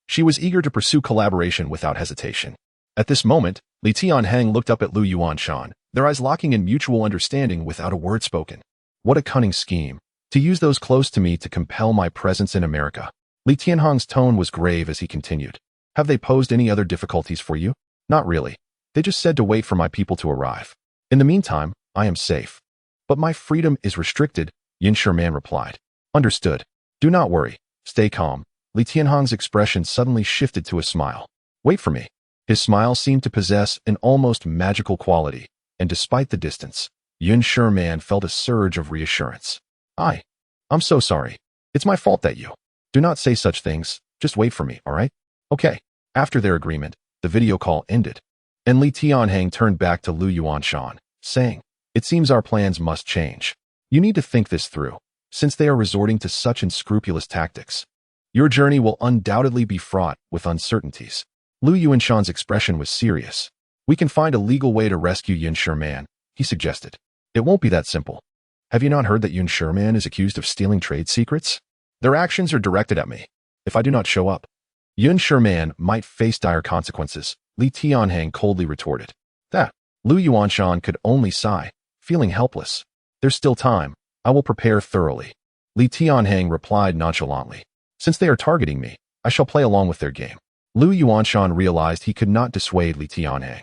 She was eager to pursue collaboration without hesitation. At this moment, Li Tianhang looked up at Lu Yuanshan, their eyes locking in mutual understanding without a word spoken. What a cunning scheme, to use those close to me to compel my presence in America. Li Tianhang's tone was grave as he continued. Have they posed any other difficulties for you? Not really. They just said to wait for my people to arrive. In the meantime, I am safe. But my freedom is restricted, Yun Shimian replied. Understood. Do not worry. Stay calm. Li Tianhang's expression suddenly shifted to a smile. Wait for me. His smile seemed to possess an almost magical quality, and despite the distance, Yun Shimian felt a surge of reassurance. I'm so sorry. It's my fault that you. Do not say such things. Just wait for me, all right? Okay. After their agreement, the video call ended, and Li Tianhang turned back to Lu Yuanshan, saying, it seems our plans must change. You need to think this through, since they are resorting to such unscrupulous tactics. Your journey will undoubtedly be fraught with uncertainties. Lu Yuanshan's expression was serious. We can find a legal way to rescue Yun Shimian, he suggested. It won't be that simple. Have you not heard that Yun Shimian is accused of stealing trade secrets? Their actions are directed at me. If I do not show up, Yun Shimian might face dire consequences, Li Tianhang coldly retorted. That, Lu Yuanshan could only sigh, feeling helpless. There's still time. I will prepare thoroughly. Li Tianhang replied nonchalantly. Since they are targeting me, I shall play along with their game. Lu Yuanshan realized he could not dissuade Li Tianhang.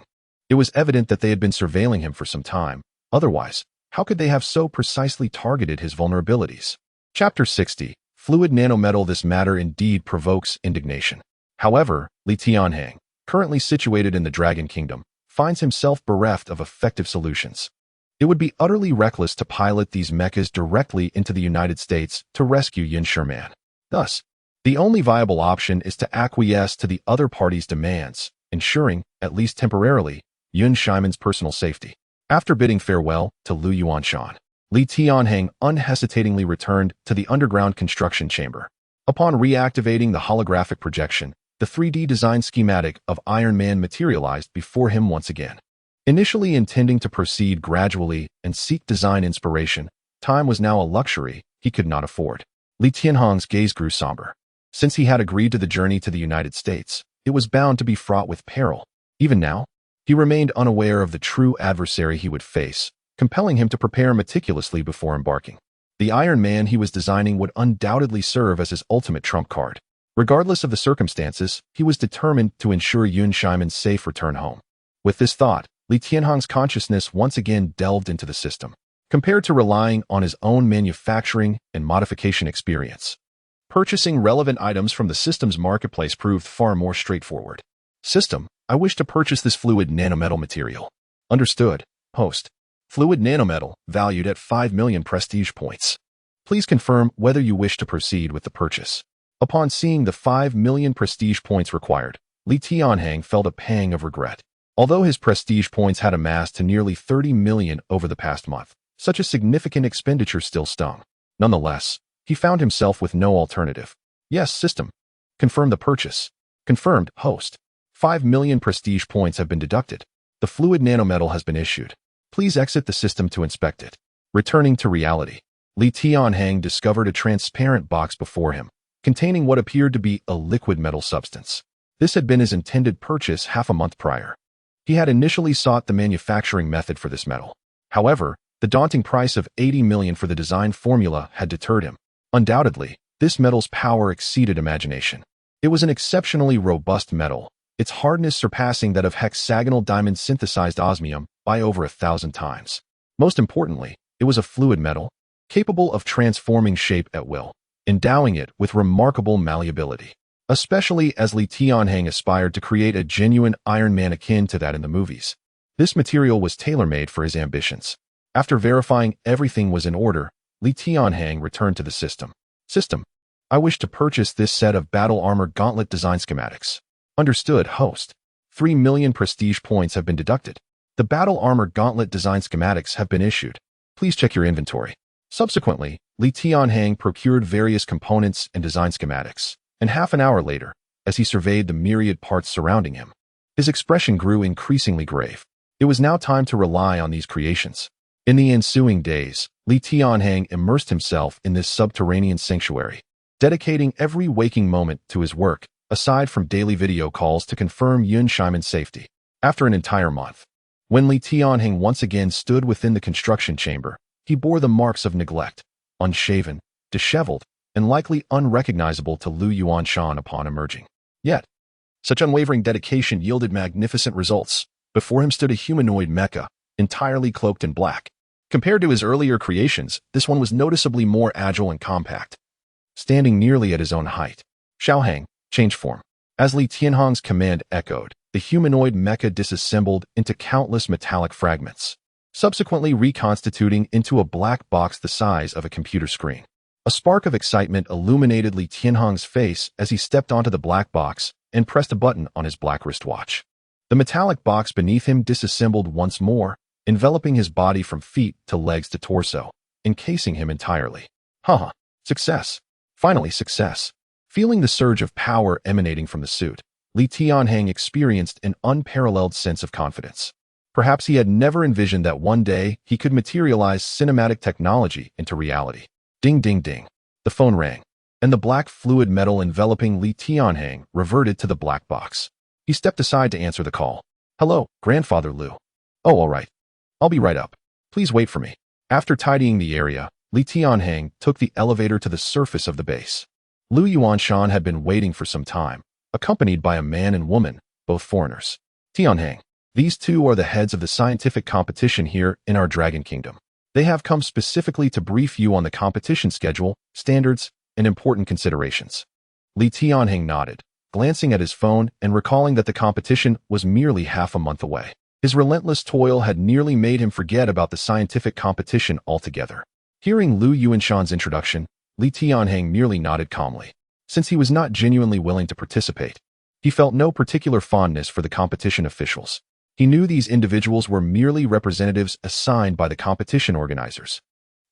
It was evident that they had been surveilling him for some time. Otherwise, how could they have so precisely targeted his vulnerabilities? Chapter 60. Fluid nanometal. This matter indeed provokes indignation. However, Li Tianhang, currently situated in the Dragon Kingdom, finds himself bereft of effective solutions. It would be utterly reckless to pilot these mechas directly into the United States to rescue Yun Shimian. Thus, the only viable option is to acquiesce to the other party's demands, ensuring, at least temporarily, Yun Shimian's personal safety. After bidding farewell to Lu Yuanshan, Li Tianhang unhesitatingly returned to the underground construction chamber. Upon reactivating the holographic projection, the 3D design schematic of Iron Man materialized before him once again. Initially intending to proceed gradually and seek design inspiration, time was now a luxury he could not afford. Li Tianhang's gaze grew somber. Since he had agreed to the journey to the United States, it was bound to be fraught with peril. Even now, he remained unaware of the true adversary he would face, compelling him to prepare meticulously before embarking. The Iron Man he was designing would undoubtedly serve as his ultimate trump card. Regardless of the circumstances, he was determined to ensure Yun Shimian's safe return home. With this thought, Li Tianhang's consciousness once again delved into the system. Compared to relying on his own manufacturing and modification experience, purchasing relevant items from the system's marketplace proved far more straightforward. System, I wish to purchase this fluid nanometal material. Understood, host. Fluid nanometal, valued at 5 million prestige points. Please confirm whether you wish to proceed with the purchase. Upon seeing the 5 million prestige points required, Li Tianhang felt a pang of regret. Although his prestige points had amassed to nearly 30 million over the past month, such a significant expenditure still stung. Nonetheless, he found himself with no alternative. Yes, system. Confirm the purchase. Confirmed, host. 5 million prestige points have been deducted. The fluid nanometal has been issued. Please exit the system to inspect it. Returning to reality, Li Tianhang discovered a transparent box before him, containing what appeared to be a liquid metal substance. This had been his intended purchase half a month prior. He had initially sought the manufacturing method for this metal. However, the daunting price of 80 million for the design formula had deterred him. Undoubtedly, this metal's power exceeded imagination. It was an exceptionally robust metal, its hardness surpassing that of hexagonal diamond synthesized osmium by over 1,000 times. Most importantly, it was a fluid metal, capable of transforming shape at will, endowing it with remarkable malleability. Especially as Li Tianhang aspired to create a genuine Iron Man akin to that in the movies. This material was tailor-made for his ambitions. After verifying everything was in order, Li Tianhang returned to the system. System, I wish to purchase this set of battle armor gauntlet design schematics. Understood, host. 3 million prestige points have been deducted. The battle armor gauntlet design schematics have been issued. Please check your inventory. Subsequently, Li Tianhang procured various components and design schematics. And half an hour later, as he surveyed the myriad parts surrounding him, his expression grew increasingly grave. It was now time to rely on these creations. In the ensuing days, Li Tianhang immersed himself in this subterranean sanctuary, dedicating every waking moment to his work, aside from daily video calls to confirm Yun Shimian's safety. After an entire month, when Li Tianhang once again stood within the construction chamber, he bore the marks of neglect, unshaven, disheveled, and likely unrecognizable to Lu Yuanshan upon emerging. Yet, such unwavering dedication yielded magnificent results. Before him stood a humanoid mecha, entirely cloaked in black. Compared to his earlier creations, this one was noticeably more agile and compact, standing nearly at his own height. Xiaohang, change form. As Li Tianhang's command echoed, the humanoid mecha disassembled into countless metallic fragments, subsequently reconstituting into a black box the size of a computer screen. A spark of excitement illuminated Li Tianhang's face as he stepped onto the black box and pressed a button on his black wristwatch. The metallic box beneath him disassembled once more, enveloping his body from feet to legs to torso, encasing him entirely. Haha, success. Finally, success. Feeling the surge of power emanating from the suit, Li Tianhang experienced an unparalleled sense of confidence. Perhaps he had never envisioned that one day he could materialize cinematic technology into reality. Ding ding ding. The phone rang, and the black fluid metal enveloping Li Tianhang reverted to the black box. He stepped aside to answer the call. Hello, Grandfather Lu. Oh, all right. I'll be right up. Please wait for me. After tidying the area, Li Tianhang took the elevator to the surface of the base. Lu Yuanshan had been waiting for some time, accompanied by a man and woman, both foreigners. Tianhang, these two are the heads of the scientific competition here in our Dragon Kingdom. They have come specifically to brief you on the competition schedule, standards, and important considerations. Li Tianhang nodded, glancing at his phone and recalling that the competition was merely half a month away. His relentless toil had nearly made him forget about the scientific competition altogether. Hearing Lu Yuanshan's introduction, Li Tianhang merely nodded calmly. Since he was not genuinely willing to participate, he felt no particular fondness for the competition officials. He knew these individuals were merely representatives assigned by the competition organizers,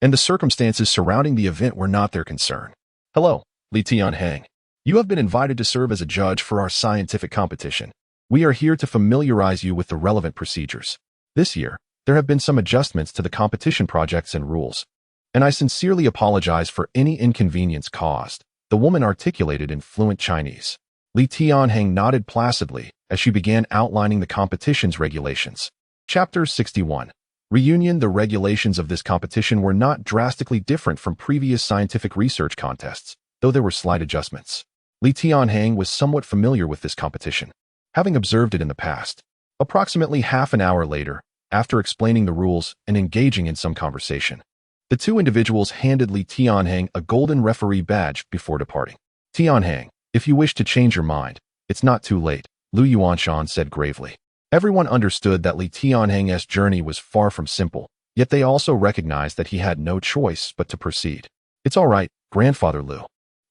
and the circumstances surrounding the event were not their concern. Hello, Li Tianhang. You have been invited to serve as a judge for our scientific competition. We are here to familiarize you with the relevant procedures. This year, there have been some adjustments to the competition projects and rules, and I sincerely apologize for any inconvenience caused, the woman articulated in fluent Chinese. Li Tianhang nodded placidly as she began outlining the competition's regulations. Chapter 61. Reunion. The regulations of this competition were not drastically different from previous scientific research contests, though there were slight adjustments. Li Tianhang was somewhat familiar with this competition, having observed it in the past. Approximately half an hour later, after explaining the rules and engaging in some conversation, the two individuals handed Li Tianhang a golden referee badge before departing. Tianhang, if you wish to change your mind, it's not too late, Lu Yuanshan said gravely. Everyone understood that Li Tianhang's journey was far from simple, yet they also recognized that he had no choice but to proceed. It's all right, Grandfather Lu.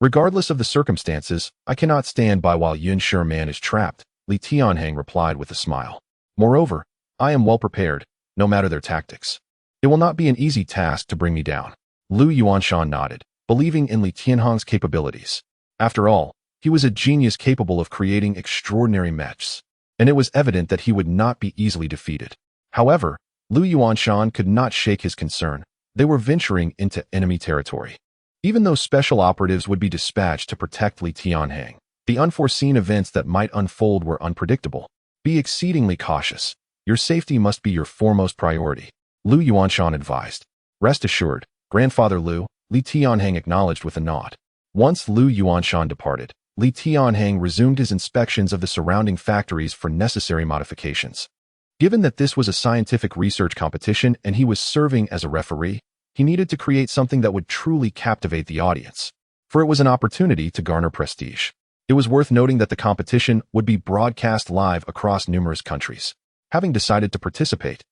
Regardless of the circumstances, I cannot stand by while Yun Shimian is trapped, Li Tianhang replied with a smile. Moreover, I am well prepared, no matter their tactics. It will not be an easy task to bring me down. Lu Yuanshan nodded, believing in Li Tianhang's capabilities. After all, he was a genius capable of creating extraordinary mechs, and it was evident that he would not be easily defeated. However, Lu Yuanshan could not shake his concern. They were venturing into enemy territory. Even though special operatives would be dispatched to protect Li Tianhang, the unforeseen events that might unfold were unpredictable. Be exceedingly cautious. Your safety must be your foremost priority, Lu Yuanshan advised. Rest assured, Grandfather Lu, Li Tianhang acknowledged with a nod. Once Lu Yuanshan departed, Li Tianhang resumed his inspections of the surrounding factories for necessary modifications. Given that this was a scientific research competition and he was serving as a referee, he needed to create something that would truly captivate the audience, for it was an opportunity to garner prestige. It was worth noting that the competition would be broadcast live across numerous countries. Having decided to participate,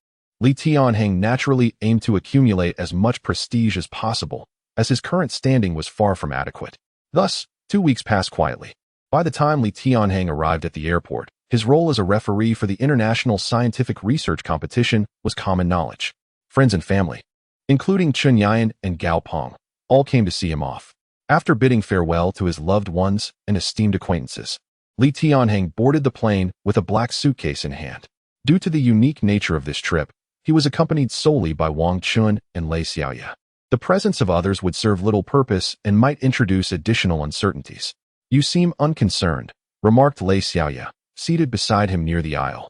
Li Tianhang naturally aimed to accumulate as much prestige as possible, as his current standing was far from adequate. Thus, 2 weeks passed quietly. By the time Li Tianhang arrived at the airport, his role as a referee for the International Scientific Research Competition was common knowledge. Friends and family, including Chun Yan and Gao Peng, all came to see him off. After bidding farewell to his loved ones and esteemed acquaintances, Li Tianhang boarded the plane with a black suitcase in hand. Due to the unique nature of this trip, he was accompanied solely by Wang Chun and Lei Xiaoya. The presence of others would serve little purpose and might introduce additional uncertainties. You seem unconcerned, remarked Lei Xiaoya, seated beside him near the aisle,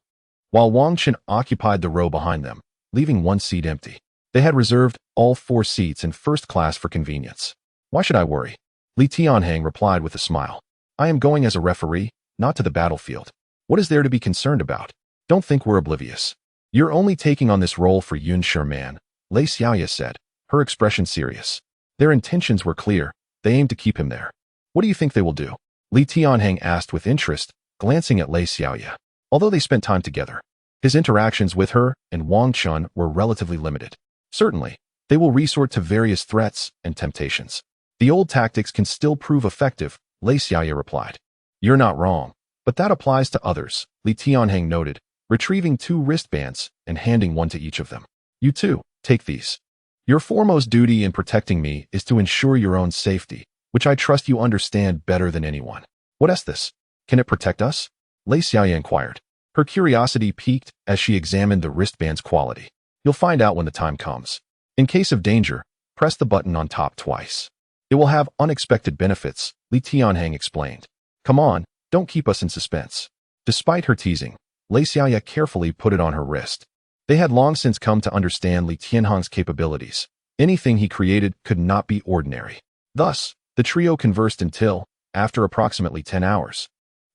while Wang Chun occupied the row behind them, leaving one seat empty. They had reserved all 4 seats in first class for convenience. Why should I worry? Li Tianhang replied with a smile. I am going as a referee, not to the battlefield. What is there to be concerned about? Don't think we're oblivious. You're only taking on this role for Yun Shimian, Lei Xiaoya said, her expression serious. Their intentions were clear. They aimed to keep him there. What do you think they will do? Li Tianhang asked with interest, glancing at Lei Xiaoya. Although they spent time together, his interactions with her and Wang Chun were relatively limited. Certainly, they will resort to various threats and temptations. The old tactics can still prove effective, Lei Xiaoya replied. You're not wrong, but that applies to others, Li Tianhang noted, retrieving 2 wristbands and handing one to each of them. You too, take these. Your foremost duty in protecting me is to ensure your own safety, which I trust you understand better than anyone. What is this? Can it protect us? Lei Xiaoya inquired. Her curiosity piqued as she examined the wristband's quality. You'll find out when the time comes. In case of danger, press the button on top twice. It will have unexpected benefits, Li Tianhang explained. Come on, don't keep us in suspense. Despite her teasing, Lei Xiaoya carefully put it on her wrist. They had long since come to understand Li Tianhang's capabilities. Anything he created could not be ordinary. Thus, the trio conversed until, after approximately 10 hours,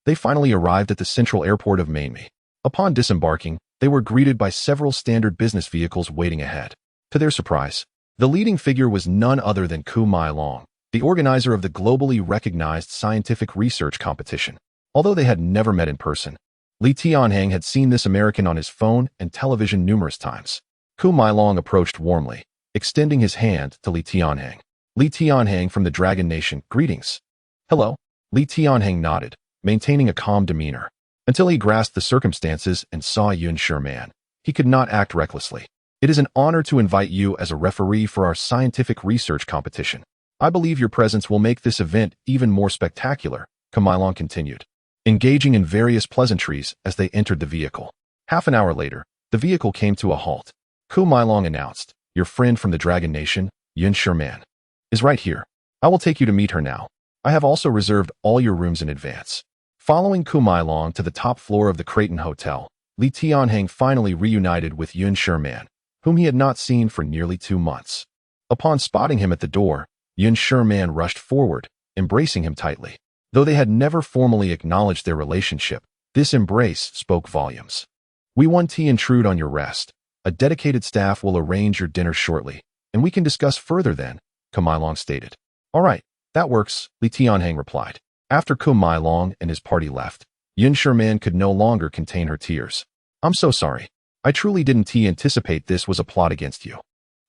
they finally arrived at the central airport of Mainmi. Upon disembarking, they were greeted by several standard business vehicles waiting ahead. To their surprise, the leading figure was none other than Ku Mailong, the organizer of the globally recognized scientific research competition. Although they had never met in person, Li Tianhang had seen this American on his phone and television numerous times. Ku Mailong approached warmly, extending his hand to Li Tianhang. Li Tianhang from the Dragon Nation, greetings. Hello. Li Tianhang nodded, maintaining a calm demeanor. Until he grasped the circumstances and saw Yun Shimian, he could not act recklessly. It is an honor to invite you as a referee for our scientific research competition. I believe your presence will make this event even more spectacular, Ku Mailong continued, engaging in various pleasantries as they entered the vehicle. Half an hour later, The vehicle came to a halt. Ku Mailong announced, "Your friend from the Dragon Nation, Yun Shimian, is right here. I will take you to meet her now. I have also reserved all your rooms in advance." Following Ku Mailong to the top floor of the Creighton Hotel, Li Tianhang finally reunited with Yun Shimian, whom he had not seen for nearly 2 months. Upon spotting him at the door, Yun Shimian rushed forward, embracing him tightly. Though they had never formally acknowledged their relationship, this embrace spoke volumes. "We won't intrude on your rest. A dedicated staff will arrange your dinner shortly, and we can discuss further then," Ku Mailong stated. "All right, that works," Li Tianhang replied. After Ku Mailong and his party left, Yun Shimian could no longer contain her tears. "I'm so sorry. I truly didn't anticipate this was a plot against you.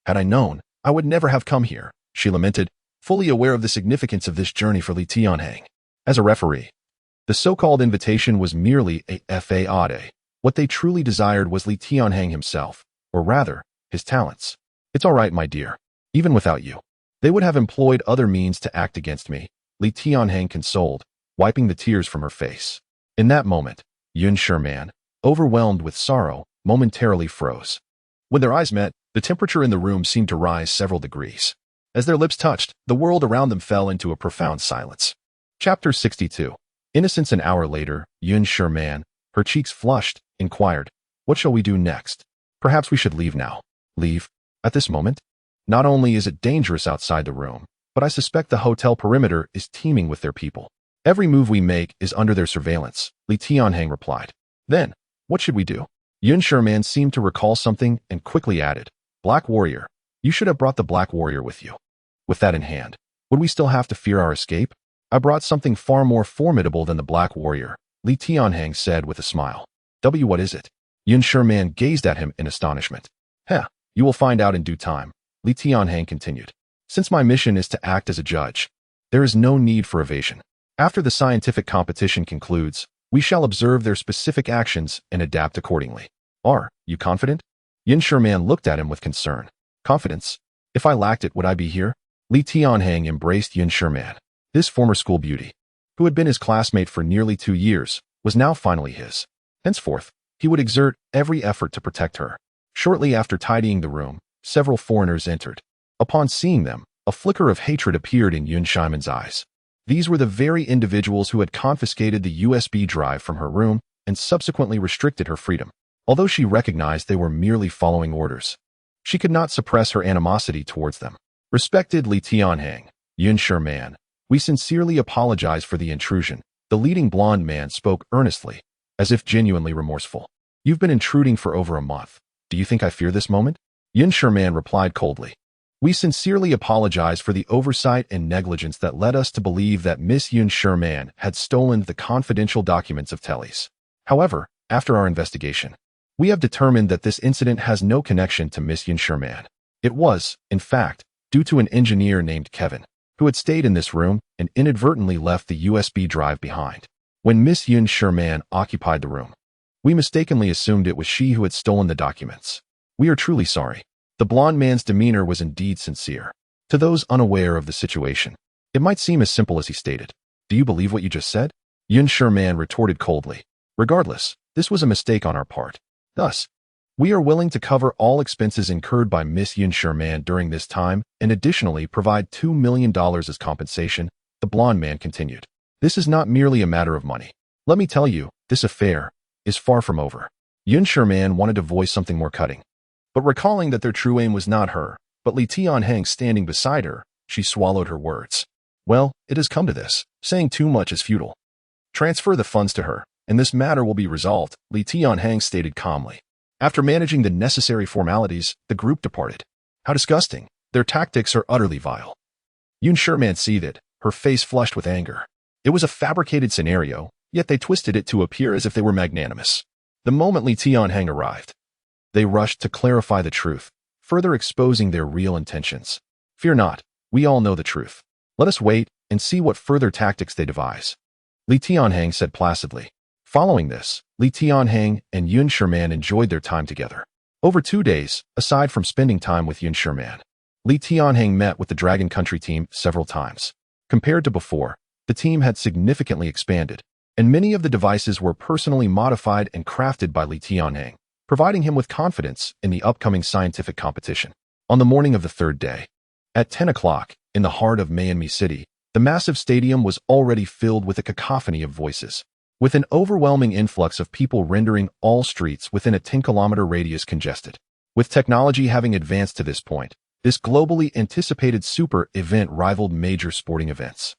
Had I known, I would never have come here," she lamented, fully aware of the significance of this journey for Li Tianhang. As a referee, the so-called invitation was merely a fade. What they truly desired was Li Tianhang himself, or rather, his talents. "It's all right, my dear. Even without you, they would have employed other means to act against me," Li Tianhang consoled, wiping the tears from her face. In that moment, Yun Shimian, overwhelmed with sorrow, momentarily froze. When their eyes met, the temperature in the room seemed to rise several degrees. As their lips touched, the world around them fell into a profound silence. Chapter 62. Innocence. An hour later, Yun Shimian, her cheeks flushed, inquired, "What shall we do next? Perhaps we should leave now." "Leave? At this moment? Not only is it dangerous outside the room, but I suspect the hotel perimeter is teeming with their people. Every move we make is under their surveillance," Li Tianhang replied. "Then, what should we do?" Yun Shimian seemed to recall something and quickly added, "Black Warrior. You should have brought the Black Warrior with you." "With that in hand, would we still have to fear our escape?" "I brought something far more formidable than the Black Warrior," Li Tianhang said with a smile. What is it?" Yun Shimian gazed at him in astonishment. You will find out in due time," Li Tianhang continued. "Since my mission is to act as a judge, there is no need for evasion. After the scientific competition concludes, we shall observe their specific actions and adapt accordingly. Are you confident?" Yun Shimian looked at him with concern. "Confidence? If I lacked it, would I be here?" Li Tianhang embraced Yun Shimian. This former school beauty, who had been his classmate for nearly 2 years, was now finally his. Henceforth, he would exert every effort to protect her. Shortly after tidying the room, several foreigners entered. Upon seeing them, a flicker of hatred appeared in Yun Shimian's eyes. These were the very individuals who had confiscated the USB drive from her room and subsequently restricted her freedom. Although she recognized they were merely following orders, she could not suppress her animosity towards them. "Respected Li Tianhang, Yun Shimian, we sincerely apologize for the intrusion." The leading blonde man spoke earnestly, as if genuinely remorseful. "You've been intruding for over a month. Do you think I fear this moment?" Yun Shimian replied coldly. "We sincerely apologize for the oversight and negligence that led us to believe that Miss Yun Shimian had stolen the confidential documents of Telly's. However, after our investigation, we have determined that this incident has no connection to Miss Yun Shimian. It was, in fact, due to an engineer named Kevin, who had stayed in this room and inadvertently left the USB drive behind. When Miss Yun Shimian occupied the room, we mistakenly assumed it was she who had stolen the documents. We are truly sorry." The blonde man's demeanor was indeed sincere. To those unaware of the situation, it might seem as simple as he stated. "Do you believe what you just said?" Yun Shimian retorted coldly. "Regardless, this was a mistake on our part. Thus, we are willing to cover all expenses incurred by Miss Yun Shimian during this time and additionally provide $2 million as compensation," the blonde man continued. "This is not merely a matter of money. Let me tell you, this affair is far from over." Yun Shimian wanted to voice something more cutting, but recalling that their true aim was not her, but Li Tianhang standing beside her, she swallowed her words. "Well, it has come to this. Saying too much is futile. Transfer the funds to her, and this matter will be resolved," Li Tianhang stated calmly. After managing the necessary formalities, the group departed. "How disgusting. Their tactics are utterly vile." Yun Shimian seethed, her face flushed with anger. It was a fabricated scenario, yet they twisted it to appear as if they were magnanimous. The moment Li Tianhang arrived, they rushed to clarify the truth, further exposing their real intentions. "Fear not, we all know the truth. Let us wait and see what further tactics they devise," Li Tianhang said placidly. Following this, Li Tianhang and Yun Shimian enjoyed their time together. Over 2 days, aside from spending time with Yun Shimian, Li Tianhang met with the Dragon Country team several times. Compared to before, the team had significantly expanded, and many of the devices were personally modified and crafted by Li Tianhang. providing him with confidence in the upcoming scientific competition. On the morning of the third day, at 10 o'clock, in the heart of Miami City, the massive stadium was already filled with a cacophony of voices, with an overwhelming influx of people rendering all streets within a 10-kilometer radius congested. With technology having advanced to this point, this globally anticipated super event rivaled major sporting events.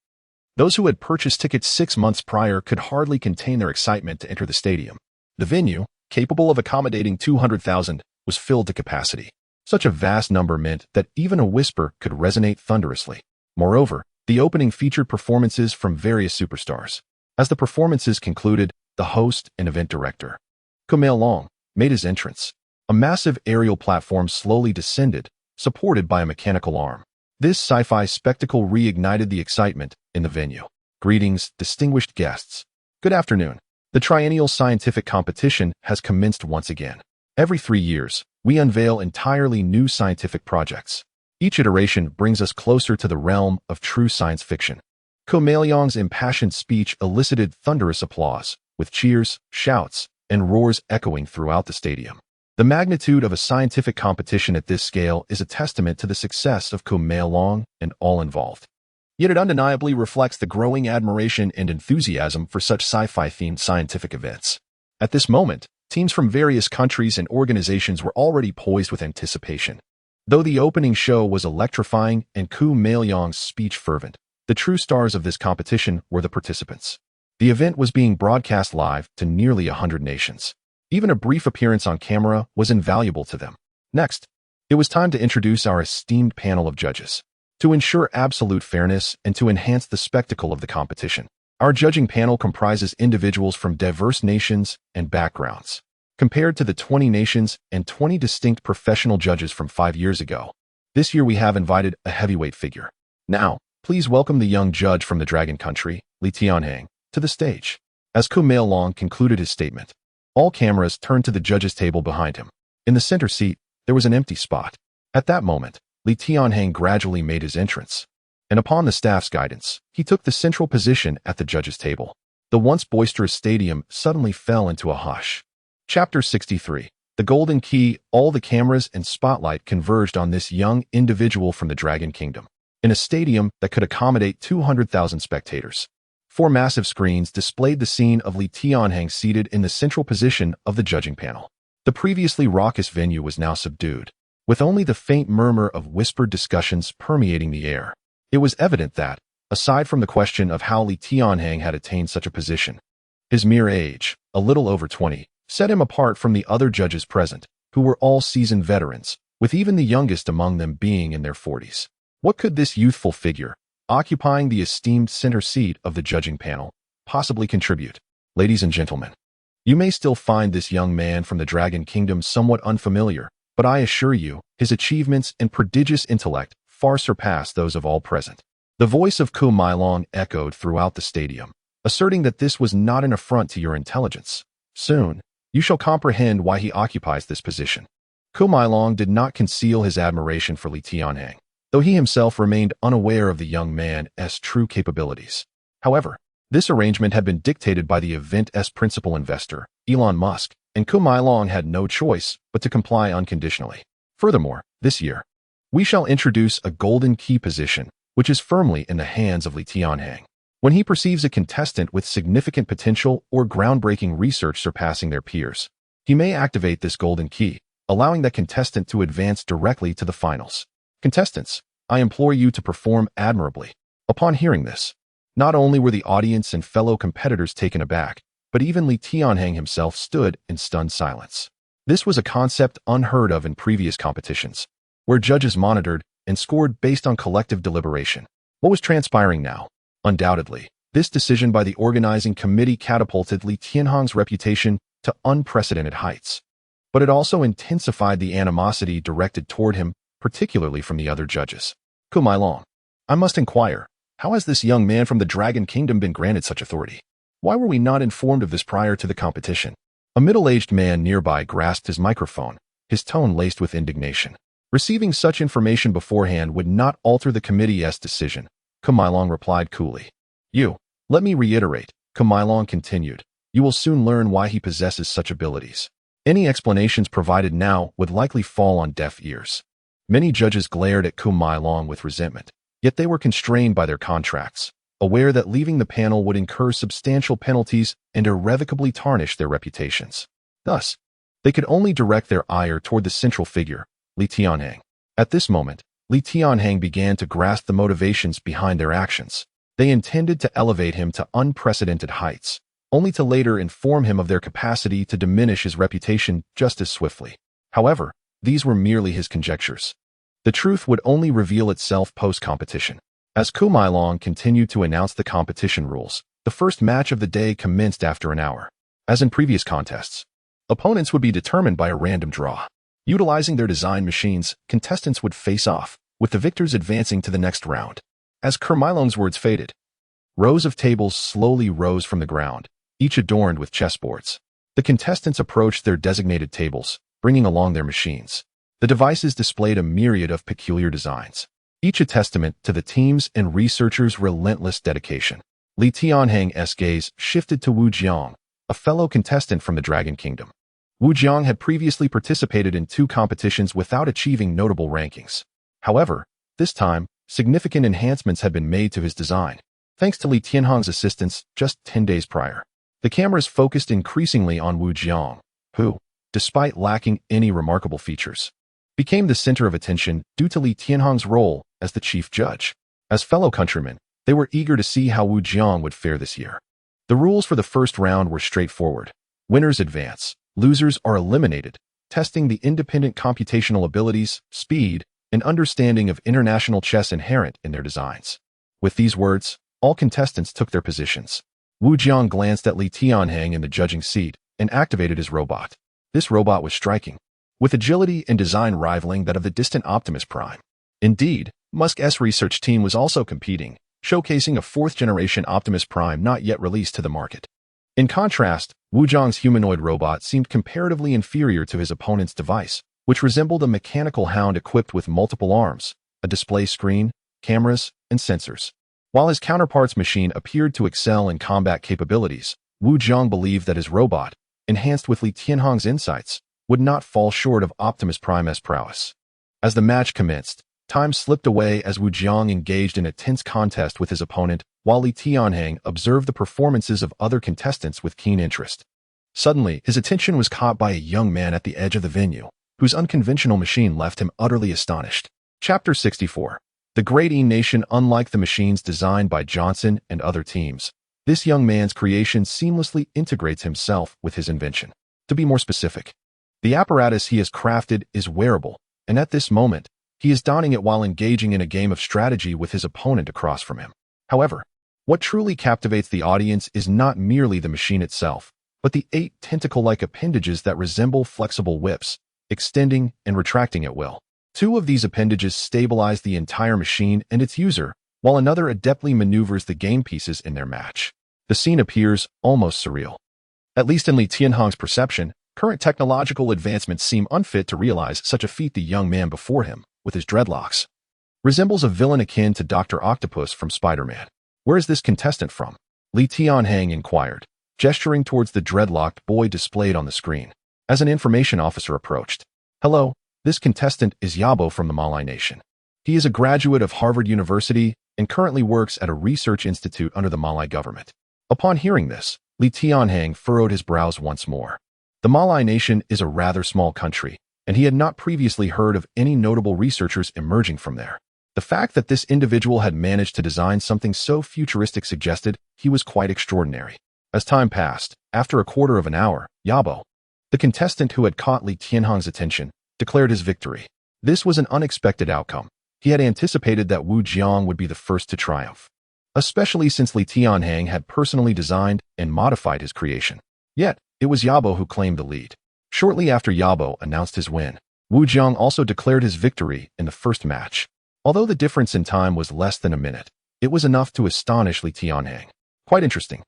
Those who had purchased tickets 6 months prior could hardly contain their excitement to enter the stadium. The venue, capable of accommodating 200,000, was filled to capacity. Such a vast number meant that even a whisper could resonate thunderously. Moreover, the opening featured performances from various superstars. As the performances concluded, the host and event director, Kumail Long, made his entrance. A massive aerial platform slowly descended, supported by a mechanical arm. This sci-fi spectacle reignited the excitement in the venue. Greetings, distinguished guests. Good afternoon. The triennial scientific competition has commenced once again. Every 3 years, we unveil entirely new scientific projects. Each iteration brings us closer to the realm of true science fiction. Kumail Long's impassioned speech elicited thunderous applause, with cheers, shouts, and roars echoing throughout the stadium. The magnitude of a scientific competition at this scale is a testament to the success of Kumail Long and all involved. Yet it undeniably reflects the growing admiration and enthusiasm for such sci-fi-themed scientific events. At this moment, teams from various countries and organizations were already poised with anticipation. Though the opening show was electrifying and Kumail Long's speech fervent, the true stars of this competition were the participants. The event was being broadcast live to nearly 100 nations. Even a brief appearance on camera was invaluable to them. Next, it was time to introduce our esteemed panel of judges. To ensure absolute fairness and to enhance the spectacle of the competition, our judging panel comprises individuals from diverse nations and backgrounds. Compared to the 20 nations and 20 distinct professional judges from 5 years ago, this year we have invited a heavyweight figure. Now, please welcome the young judge from the Dragon Country, Tianhang, to the stage. As Kumail Long concluded his statement, all cameras turned to the judge's table behind him. In the center seat, there was an empty spot. At that moment, Tianhang gradually made his entrance, and upon the staff's guidance, he took the central position at the judge's table. The once boisterous stadium suddenly fell into a hush. Chapter 63. The Golden Key. All the cameras and spotlight converged on this young individual from the Dragon Kingdom. In a stadium that could accommodate 200,000 spectators, 4 massive screens displayed the scene of Tianhang seated in the central position of the judging panel. The previously raucous venue was now subdued, with only the faint murmur of whispered discussions permeating the air. It was evident that, aside from the question of how Tianhang had attained such a position, his mere age, a little over 20, set him apart from the other judges present, who were all seasoned veterans, with even the youngest among them being in their 40s. What could this youthful figure, occupying the esteemed center seat of the judging panel, possibly contribute? Ladies and gentlemen, you may still find this young man from the Dragon Kingdom somewhat unfamiliar, but I assure you, his achievements and prodigious intellect far surpass those of all present. The voice of Kumail Long echoed throughout the stadium, asserting that this was not an affront to your intelligence. Soon, you shall comprehend why he occupies this position. Kumail Long did not conceal his admiration for Tianhang, though he himself remained unaware of the young man's true capabilities. However, this arrangement had been dictated by the event's principal investor, Elon Musk, and Kumail Long had no choice but to comply unconditionally. Furthermore, this year, we shall introduce a golden key position, which is firmly in the hands of Tianhang. When he perceives a contestant with significant potential or groundbreaking research surpassing their peers, he may activate this golden key, allowing that contestant to advance directly to the finals. Contestants, I implore you to perform admirably. Upon hearing this, not only were the audience and fellow competitors taken aback, but even Tianhang himself stood in stunned silence. This was a concept unheard of in previous competitions, where judges monitored and scored based on collective deliberation. What was transpiring now? Undoubtedly, this decision by the organizing committee catapulted Tianhang's reputation to unprecedented heights. But it also intensified the animosity directed toward him, particularly from the other judges. Kumail Long, I must inquire, how has this young man from the Dragon Kingdom been granted such authority? Why were we not informed of this prior to the competition? A middle-aged man nearby grasped his microphone, his tone laced with indignation. Receiving such information beforehand would not alter the committee's decision, Kumail Long replied coolly. Let me reiterate, Kumail Long continued, you will soon learn why he possesses such abilities. Any explanations provided now would likely fall on deaf ears. Many judges glared at Kumailong with resentment, yet they were constrained by their contracts, aware that leaving the panel would incur substantial penalties and irrevocably tarnish their reputations. Thus, they could only direct their ire toward the central figure, Li Tianhang. At this moment, Li Tianhang began to grasp the motivations behind their actions. They intended to elevate him to unprecedented heights, only to later inform him of their capacity to diminish his reputation just as swiftly. However, these were merely his conjectures. The truth would only reveal itself post-competition. As Kumailong continued to announce the competition rules, the first match of the day commenced after an hour. As in previous contests, opponents would be determined by a random draw. Utilizing their design machines, contestants would face off, with the victors advancing to the next round. As Kumailong's words faded, rows of tables slowly rose from the ground, each adorned with chessboards. The contestants approached their designated tables, bringing along their machines. The devices displayed a myriad of peculiar designs, each a testament to the team's and researchers' relentless dedication. Li Tianhang's gaze shifted to Wu Jiang, a fellow contestant from the Dragon Kingdom. Wu Jiang had previously participated in 2 competitions without achieving notable rankings. However, this time, significant enhancements had been made to his design, thanks to Li Tianhang's assistance just 10 days prior. The cameras focused increasingly on Wu Jiang, who, despite lacking any remarkable features, became the center of attention due to Li Tianhang's role as the chief judge. As fellow countrymen, they were eager to see how Wu Jiang would fare this year. The rules for the first round were straightforward. Winners advance, losers are eliminated, testing the independent computational abilities, speed, and understanding of international chess inherent in their designs. With these words, all contestants took their positions. Wu Jiang glanced at Li Tianhang in the judging seat and activated his robot. This robot was striking, with agility and design rivaling that of the distant Optimus Prime. Indeed, Musk's research team was also competing, showcasing a 4th-generation Optimus Prime not yet released to the market. In contrast, Wu Jiang's humanoid robot seemed comparatively inferior to his opponent's device, which resembled a mechanical hound equipped with multiple arms, a display screen, cameras, and sensors. While his counterpart's machine appeared to excel in combat capabilities, Wu Jiang believed that his robot, enhanced with Li Tianhang's insights, would not fall short of Optimus Prime's prowess. As the match commenced, time slipped away as Wu Jiang engaged in a tense contest with his opponent, while Li Tianhang observed the performances of other contestants with keen interest. Suddenly, his attention was caught by a young man at the edge of the venue, whose unconventional machine left him utterly astonished. Chapter 64. The Great E Nation. Unlike the machines designed by Johnson and other teams, this young man's creation seamlessly integrates himself with his invention. To be more specific, the apparatus he has crafted is wearable, and at this moment, he is donning it while engaging in a game of strategy with his opponent across from him. However, what truly captivates the audience is not merely the machine itself, but the 8 tentacle-like appendages that resemble flexible whips, extending and retracting at will. 2 of these appendages stabilize the entire machine and its user, while another adeptly maneuvers the game pieces in their match. The scene appears almost surreal. At least in Li Tianhang's perception, current technological advancements seem unfit to realize such a feat. The young man before him, with his dreadlocks, resembles a villain akin to Dr. Octopus from Spider-Man. Where is this contestant from? Li Tianhang inquired, gesturing towards the dreadlocked boy displayed on the screen. As an information officer approached, "Hello, this contestant is Yabo from the Malay Nation. He is a graduate of Harvard University and currently works at a research institute under the Malay government." Upon hearing this, Li Tianhang furrowed his brows once more. The Malay Nation is a rather small country, and he had not previously heard of any notable researchers emerging from there. The fact that this individual had managed to design something so futuristic suggested he was quite extraordinary. As time passed, after a quarter of an hour, Yabo, the contestant who had caught Li Tianhang's attention, declared his victory. This was an unexpected outcome. He had anticipated that Wu Jiang would be the first to triumph, especially since Li Tianhang had personally designed and modified his creation. Yet, it was Yabo who claimed the lead. Shortly after Yabo announced his win, Wu Jiang also declared his victory in the first match. Although the difference in time was less than a minute, it was enough to astonish Li Tianhang. Quite interesting,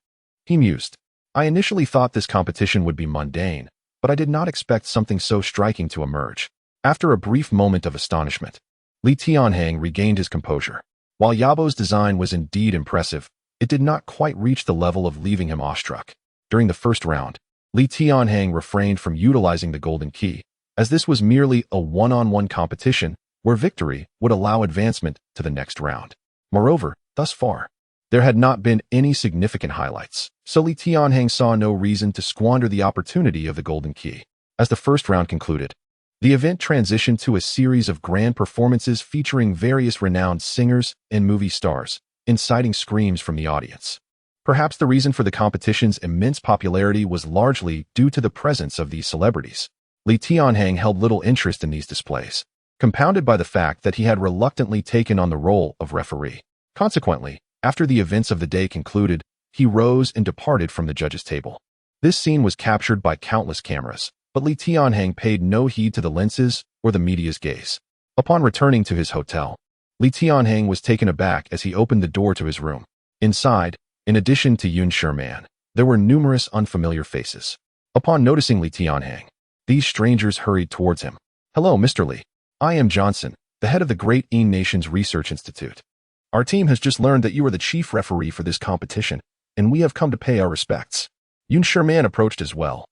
he mused. I initially thought this competition would be mundane, but I did not expect something so striking to emerge. After a brief moment of astonishment, Li Tianhang regained his composure. While Yabo's design was indeed impressive, it did not quite reach the level of leaving him awestruck. During the first round, Li Tianhang refrained from utilizing the golden key, as this was merely a one-on-one competition where victory would allow advancement to the next round. Moreover, thus far, there had not been any significant highlights, so Li Tianhang saw no reason to squander the opportunity of the golden key. As the first round concluded, the event transitioned to a series of grand performances featuring various renowned singers and movie stars, inciting screams from the audience. Perhaps the reason for the competition's immense popularity was largely due to the presence of these celebrities. Li Tianhang held little interest in these displays, compounded by the fact that he had reluctantly taken on the role of referee. Consequently, after the events of the day concluded, he rose and departed from the judges' table. This scene was captured by countless cameras, but Li Tianhang paid no heed to the lenses or the media's gaze. Upon returning to his hotel, Li Tianhang was taken aback as he opened the door to his room. Inside, in addition to Yun Shimian, there were numerous unfamiliar faces. Upon noticing Li Tianhang, these strangers hurried towards him. "Hello, Mr. Li. I am Johnson, the head of the Great Yun Nations Research Institute. Our team has just learned that you are the chief referee for this competition, and we have come to pay our respects." Yun Shimian approached as well,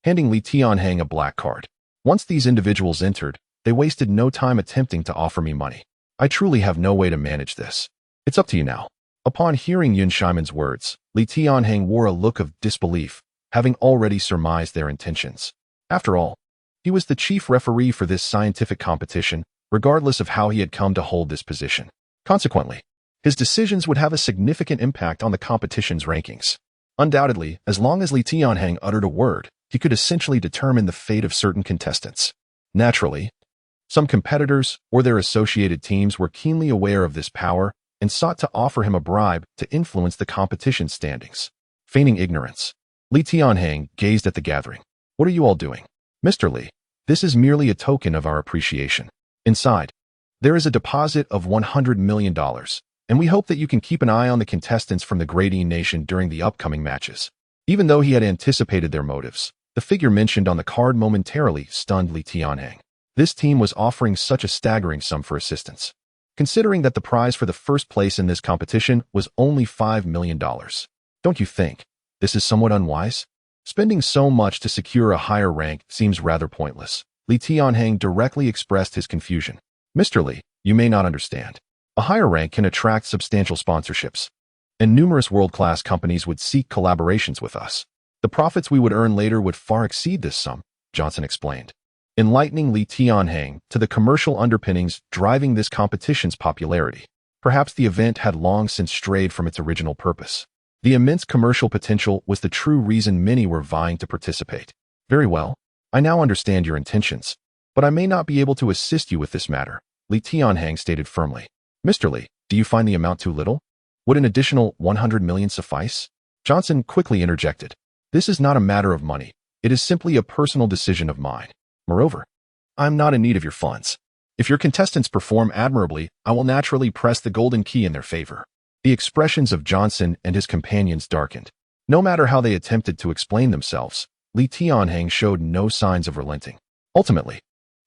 handing Li Tianhang a black card. Once these individuals entered, they wasted no time attempting to offer me money. "I truly have no way to manage this. It's up to you now." Upon hearing Yun Shimian's words, Li Tianhang wore a look of disbelief, having already surmised their intentions. After all, he was the chief referee for this scientific competition, regardless of how he had come to hold this position. Consequently, his decisions would have a significant impact on the competition's rankings. Undoubtedly, as long as Li Tianhang uttered a word, he could essentially determine the fate of certain contestants. Naturally, some competitors or their associated teams were keenly aware of this power and sought to offer him a bribe to influence the competition standings. Feigning ignorance, Li Tianhang gazed at the gathering. "What are you all doing?" "Mr. Li, this is merely a token of our appreciation. Inside, there is a deposit of $100 million, and we hope that you can keep an eye on the contestants from the Great Yun Nation during the upcoming matches." Even though he had anticipated their motives, the figure mentioned on the card momentarily stunned Li Tianhang. This team was offering such a staggering sum for assistance, considering that the prize for the first place in this competition was only $5 million. Don't you think this is somewhat unwise? Spending so much to secure a higher rank seems rather pointless. Li Tianhang directly expressed his confusion. "Mr. Li, you may not understand. A higher rank can attract substantial sponsorships, and numerous world-class companies would seek collaborations with us. The profits we would earn later would far exceed this sum," Johnson explained, enlightening Li Tianhang to the commercial underpinnings driving this competition's popularity. Perhaps the event had long since strayed from its original purpose. The immense commercial potential was the true reason many were vying to participate. "Very well, I now understand your intentions, but I may not be able to assist you with this matter," Li Tianhang stated firmly. "Mr. Li, do you find the amount too little? Would an additional 100 million suffice?" Johnson quickly interjected. "This is not a matter of money. It is simply a personal decision of mine. Moreover, I'm not in need of your funds. If your contestants perform admirably, I will naturally press the golden key in their favor." The expressions of Johnson and his companions darkened. No matter how they attempted to explain themselves, Li Tianhang showed no signs of relenting. Ultimately,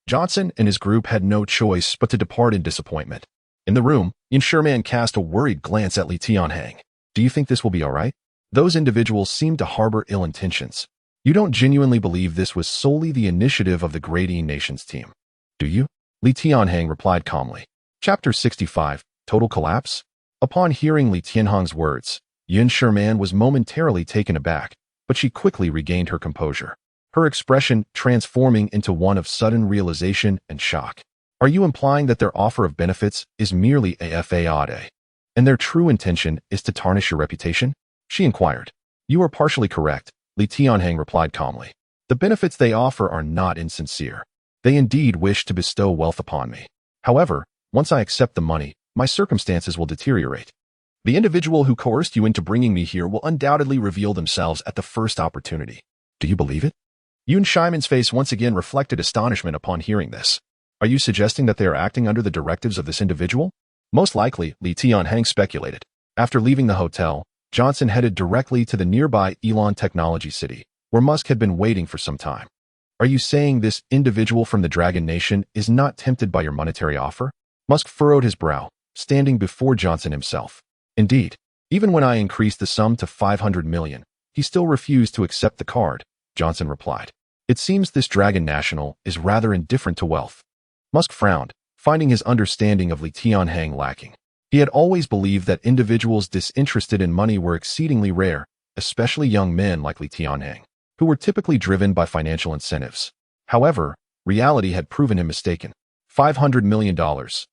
Johnson and his group had no choice but to depart in disappointment. In the room, Yun Shimian cast a worried glance at Li Tianhang. "Do you think this will be all right?" Those individuals seemed to harbor ill intentions. "You don't genuinely believe this was solely the initiative of the Great Yun Nations team, do you?" Li Tianhang replied calmly. Chapter 65, Total Collapse? Upon hearing Li Tianhang's words, Yun Shimian was momentarily taken aback, but she quickly regained her composure, her expression transforming into one of sudden realization and shock. "Are you implying that their offer of benefits is merely a fade, and their true intention is to tarnish your reputation?" she inquired. "You are partially correct," Li Tianhang replied calmly. "The benefits they offer are not insincere. They indeed wish to bestow wealth upon me. However, once I accept the money, my circumstances will deteriorate. The individual who coerced you into bringing me here will undoubtedly reveal themselves at the first opportunity." "Do you believe it?" Yun Shimian's face once again reflected astonishment upon hearing this. "Are you suggesting that they are acting under the directives of this individual?" "Most likely," Li Tianhang speculated. After leaving the hotel, Johnson headed directly to the nearby Elon Technology City, where Musk had been waiting for some time. "Are you saying this individual from the Dragon Nation is not tempted by your monetary offer?" Musk furrowed his brow, standing before Johnson himself. "Indeed, even when I increased the sum to 500 million, he still refused to accept the card, Johnson replied. It seems this dragon national is rather indifferent to wealth. Musk frowned, finding his understanding of Li Tianhang lacking. He had always believed that individuals disinterested in money were exceedingly rare, especially young men like Li Tianhang, who were typically driven by financial incentives. However, reality had proven him mistaken. $500 million,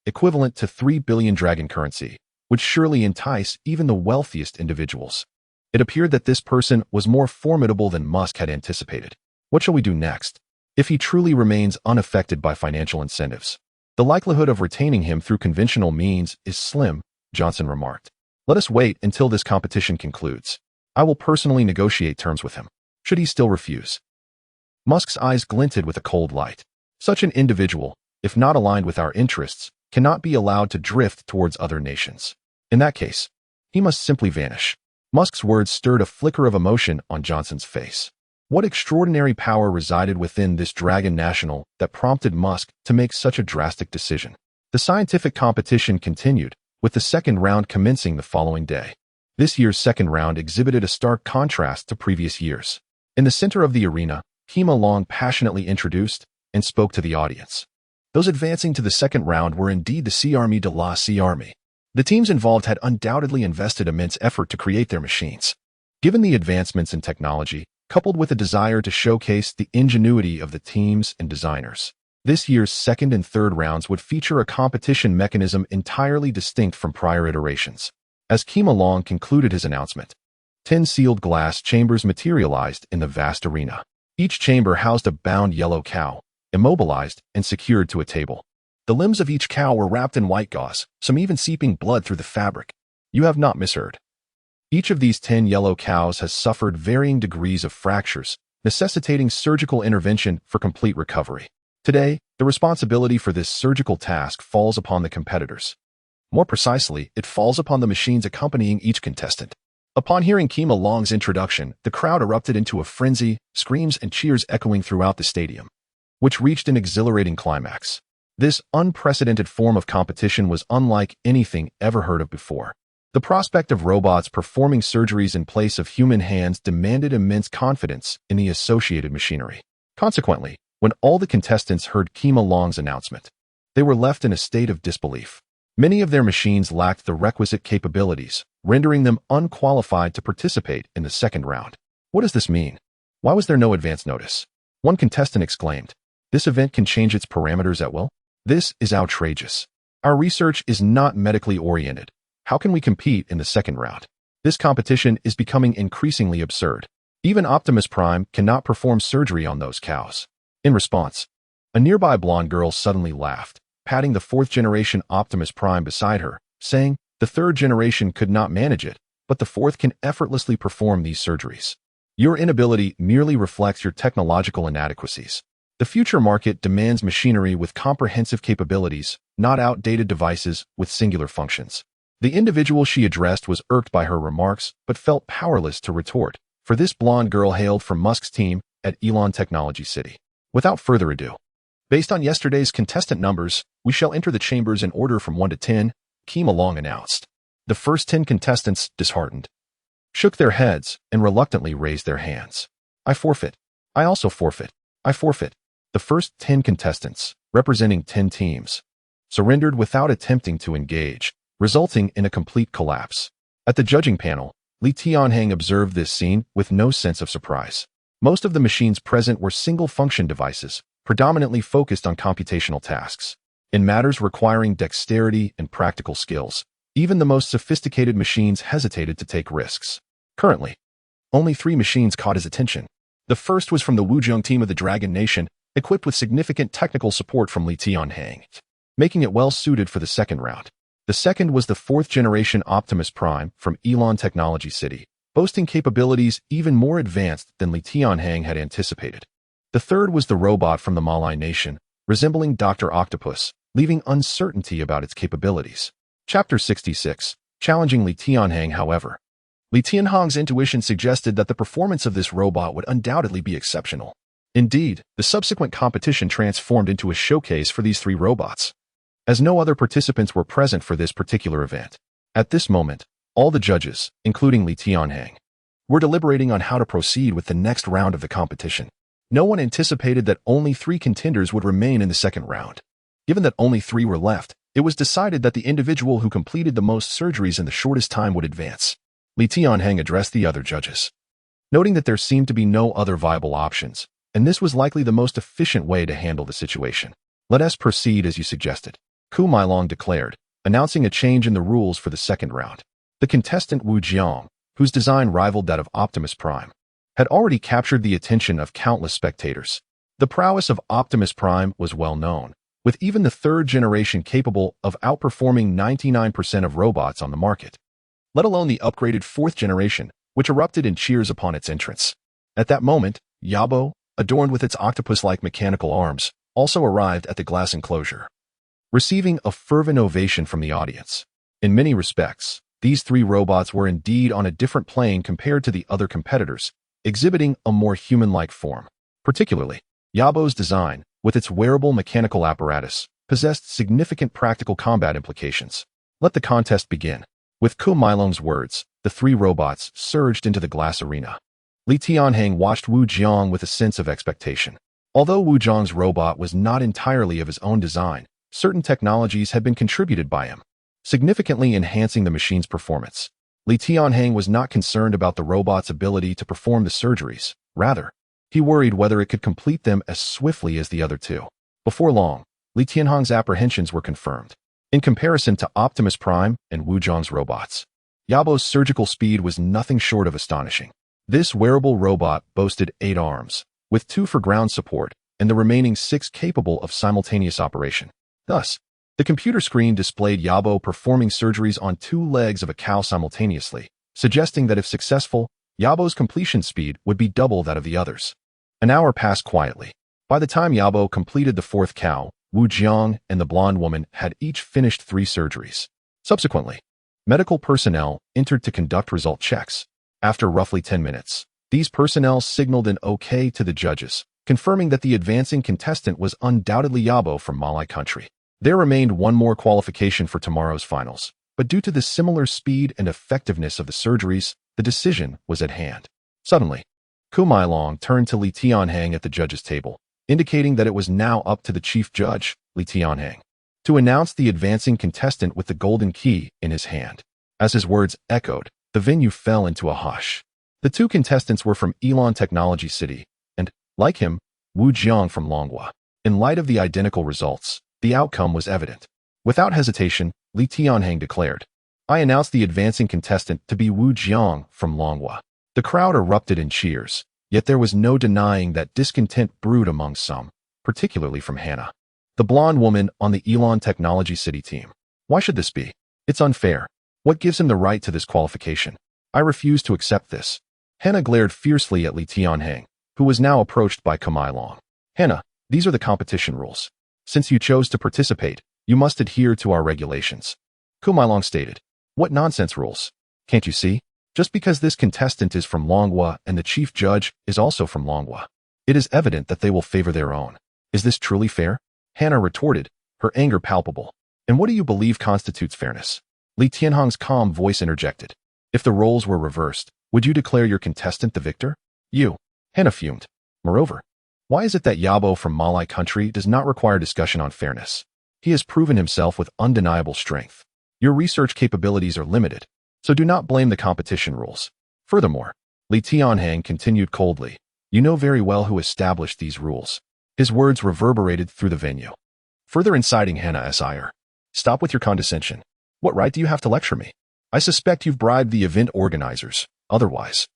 equivalent to 3 billion dragon currency, would surely entice even the wealthiest individuals. It appeared that this person was more formidable than Musk had anticipated. What shall we do next? If he truly remains unaffected by financial incentives, the likelihood of retaining him through conventional means is slim, Johnson remarked. Let us wait until this competition concludes. I will personally negotiate terms with him, should he still refuse. Musk's eyes glinted with a cold light. Such an individual, if not aligned with our interests, cannot be allowed to drift towards other nations. In that case, he must simply vanish. Musk's words stirred a flicker of emotion on Johnson's face. What extraordinary power resided within this dragon national that prompted Musk to make such a drastic decision? The scientific competition continued, with the second round commencing the following day. This year's second round exhibited a stark contrast to previous years. In the center of the arena, Kima Long passionately introduced and spoke to the audience. Those advancing to the second round were indeed the Sea Army de la Sea Army. The teams involved had undoubtedly invested immense effort to create their machines. Given the advancements in technology, coupled with a desire to showcase the ingenuity of the teams and designers, this year's second and third rounds would feature a competition mechanism entirely distinct from prior iterations. As Kima Long concluded his announcement, 10 sealed glass chambers materialized in the vast arena. Each chamber housed a bound yellow cow, immobilized and secured to a table. The limbs of each cow were wrapped in white gauze, some even seeping blood through the fabric. You have not misheard. Each of these 10 yellow cows has suffered varying degrees of fractures, necessitating surgical intervention for complete recovery. Today, the responsibility for this surgical task falls upon the competitors. More precisely, it falls upon the machines accompanying each contestant. Upon hearing Kima Long's introduction, the crowd erupted into a frenzy, screams and cheers echoing throughout the stadium, which reached an exhilarating climax. This unprecedented form of competition was unlike anything ever heard of before. The prospect of robots performing surgeries in place of human hands demanded immense confidence in the associated machinery. Consequently, when all the contestants heard Kima Long's announcement, they were left in a state of disbelief. Many of their machines lacked the requisite capabilities, rendering them unqualified to participate in the second round. What does this mean? Why was there no advance notice? One contestant exclaimed. This event can change its parameters at will? This is outrageous. Our research is not medically oriented. How can we compete in the second round? This competition is becoming increasingly absurd. Even Optimus Prime cannot perform surgery on those cows. In response, a nearby blonde girl suddenly laughed, patting the fourth-generation Optimus Prime beside her, saying, the third generation could not manage it, but the fourth can effortlessly perform these surgeries. Your inability merely reflects your technological inadequacies. The future market demands machinery with comprehensive capabilities, not outdated devices with singular functions. The individual she addressed was irked by her remarks, but felt powerless to retort, for this blonde girl hailed from Musk's team at Elon Technology City. Without further ado, based on yesterday's contestant numbers, we shall enter the chambers in order from 1 to 10, Kima Long announced. The first 10 contestants, disheartened, shook their heads and reluctantly raised their hands. I forfeit. I also forfeit. I forfeit. The first 10 contestants, representing 10 teams, surrendered without attempting to engage, resulting in a complete collapse. At the judging panel, Li Tianhang observed this scene with no sense of surprise. Most of the machines present were single-function devices, predominantly focused on computational tasks. In matters requiring dexterity and practical skills, even the most sophisticated machines hesitated to take risks. Currently, only 3 machines caught his attention. The first was from the Wuzhong team of the Dragon Nation, equipped with significant technical support from Li Tianhang, making it well-suited for the second round. The second was the fourth-generation Optimus Prime from Elon Technology City, boasting capabilities even more advanced than Li Tianhang had anticipated. The third was the robot from the Malai Nation, resembling Dr. Octopus, leaving uncertainty about its capabilities. Chapter 66, challenging Li Tianhang, however. Li Tianhang's intuition suggested that the performance of this robot would undoubtedly be exceptional. Indeed, the subsequent competition transformed into a showcase for these 3 robots, as no other participants were present for this particular event. At this moment, all the judges, including Li Tianhang, We're deliberating on how to proceed with the next round of the competition. No one anticipated that only 3 contenders would remain in the second round. Given that only 3 were left, it was decided that the individual who completed the most surgeries in the shortest time would advance. Tianhang addressed the other judges, noting that there seemed to be no other viable options, and this was likely the most efficient way to handle the situation. Let us proceed as you suggested, Ku Mailong declared, announcing a change in the rules for the second round. The contestant Wu Jiang, whose design rivaled that of Optimus Prime, had already captured the attention of countless spectators. The prowess of Optimus Prime was well known, with even the third generation capable of outperforming 99% of robots on the market, let alone the upgraded fourth generation, which erupted in cheers upon its entrance. At that moment, Yabo, adorned with its octopus-like mechanical arms, also arrived at the glass enclosure, receiving a fervent ovation from the audience. In many respects, these 3 robots were indeed on a different plane compared to the other competitors, exhibiting a more human-like form. Particularly, Yabo's design, with its wearable mechanical apparatus, possessed significant practical combat implications. Let the contest begin. With Ku Mailong's words, the 3 robots surged into the glass arena. Tianhang watched Wu Jiang with a sense of expectation. Although Wu Jiang's robot was not entirely of his own design, certain technologies had been contributed by him, significantly enhancing the machine's performance. Tianhang was not concerned about the robot's ability to perform the surgeries. Rather, he worried whether it could complete them as swiftly as the other 2. Before long, Tianhang's apprehensions were confirmed. In comparison to Optimus Prime and Wu Jiang's robots, Yabo's surgical speed was nothing short of astonishing. This wearable robot boasted 8 arms, with 2 for ground support and the remaining 6 capable of simultaneous operation. Thus, the computer screen displayed Yabo performing surgeries on 2 legs of a cow simultaneously, suggesting that if successful, Yabo's completion speed would be double that of the others. An hour passed quietly. By the time Yabo completed the 4th cow, Wu Jiang and the blonde woman had each finished 3 surgeries. Subsequently, medical personnel entered to conduct result checks. After roughly 10 minutes, these personnel signaled an OK to the judges, confirming that the advancing contestant was undoubtedly Yabo from Malay country. There remained one more qualification for tomorrow's finals, but due to the similar speed and effectiveness of the surgeries, the decision was at hand. Suddenly, Ku Mailong turned to Tianhang at the judges' table, indicating that it was now up to the chief judge, Tianhang, to announce the advancing contestant with the golden key in his hand. As his words echoed, the venue fell into a hush. The 2 contestants were from Elon Technology City, and, like him, Wu Jiang from Longhua. In light of the identical results, the outcome was evident. Without hesitation, Tianhang declared, "I announce the advancing contestant to be Wu Jiang from Longhua." The crowd erupted in cheers, yet there was no denying that discontent brewed among some, particularly from Hannah, the blonde woman on the Elon Technology City team. Why should this be? It's unfair. What gives him the right to this qualification? I refuse to accept this. Hannah glared fiercely at Tianhang, who was now approached by Ku Mailong. Hannah, these are the competition rules. Since you chose to participate, you must adhere to our regulations. Ku Mailong stated. What nonsense rules? Can't you see? Just because this contestant is from Longhua and the chief judge is also from Longhua, it is evident that they will favor their own. Is this truly fair? Hannah retorted, her anger palpable. And what do you believe constitutes fairness? Tianhang's calm voice interjected. If the roles were reversed, would you declare your contestant the victor? You. Hannah fumed. Moreover, why is it that Yabo from Malay country does not require discussion on fairness? He has proven himself with undeniable strength. Your research capabilities are limited, so do not blame the competition rules. Furthermore, Tianhang continued coldly, you know very well who established these rules. His words reverberated through the venue, further inciting Hannah's ire. Stop with your condescension. What right do you have to lecture me? I suspect you've bribed the event organizers. Otherwise,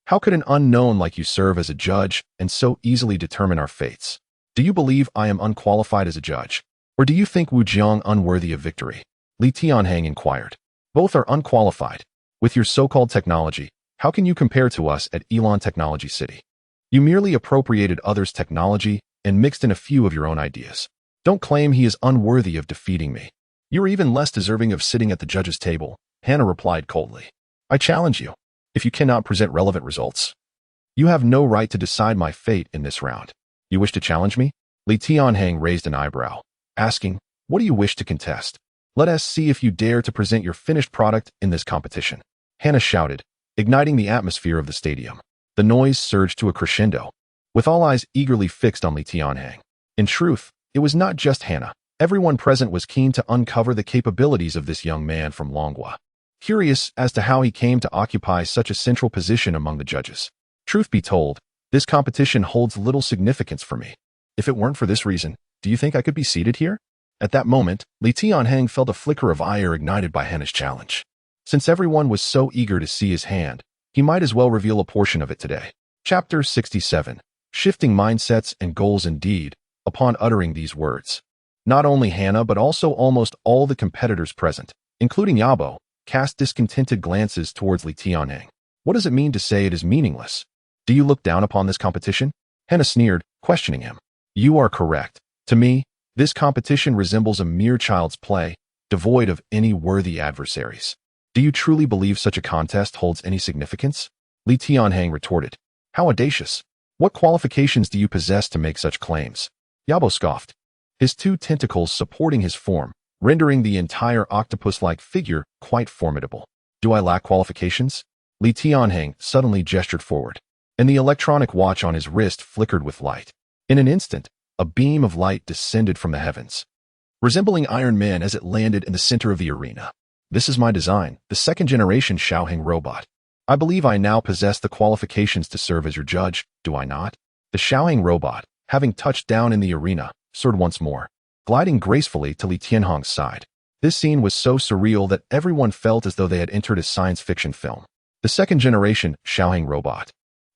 how could an unknown like you serve as a judge and so easily determine our fates? Do you believe I am unqualified as a judge? Or do you think Wu Jiang unworthy of victory? Tianhang inquired. Both are unqualified. With your so-called technology, how can you compare to us at Elon Technology City? You merely appropriated others' technology and mixed in a few of your own ideas. Don't claim he is unworthy of defeating me. You are even less deserving of sitting at the judges' table, Hannah replied coldly. I challenge you. If you cannot present relevant results, you have no right to decide my fate in this round. You wish to challenge me? Tianhang raised an eyebrow, asking, what do you wish to contest? Let us see if you dare to present your finished product in this competition. Hannah shouted, igniting the atmosphere of the stadium. The noise surged to a crescendo, with all eyes eagerly fixed on Li Tianhang. In truth, it was not just Hannah. Everyone present was keen to uncover the capabilities of this young man from Longhua, curious as to how he came to occupy such a central position among the judges. Truth be told, this competition holds little significance for me. If it weren't for this reason, do you think I could be seated here? At that moment, Li Tianhang felt a flicker of ire ignited by Hannah's challenge. Since everyone was so eager to see his hand, he might as well reveal a portion of it today. Chapter 67. Shifting Mindsets and Goals. Indeed, upon uttering these words, not only Hannah but also almost all the competitors present, including Yabo, cast discontented glances towards Li Tianhang. What does it mean to say it is meaningless? Do you look down upon this competition? Hannah sneered, questioning him. You are correct. To me, this competition resembles a mere child's play, devoid of any worthy adversaries. Do you truly believe such a contest holds any significance? Li Tianhang retorted. How audacious! What qualifications do you possess to make such claims? Yabo scoffed, his two tentacles supporting his form, rendering the entire octopus-like figure quite formidable. Do I lack qualifications? Li Tianhang suddenly gestured forward, and the electronic watch on his wrist flickered with light. In an instant, a beam of light descended from the heavens, resembling Iron Man as it landed in the center of the arena. This is my design, the second-generation Tianhang robot. I believe I now possess the qualifications to serve as your judge, do I not? The Tianhang robot, having touched down in the arena, soared once more, gliding gracefully to Li Tianhang's side. This scene was so surreal that everyone felt as though they had entered a science fiction film. The second-generation Tianhang robot,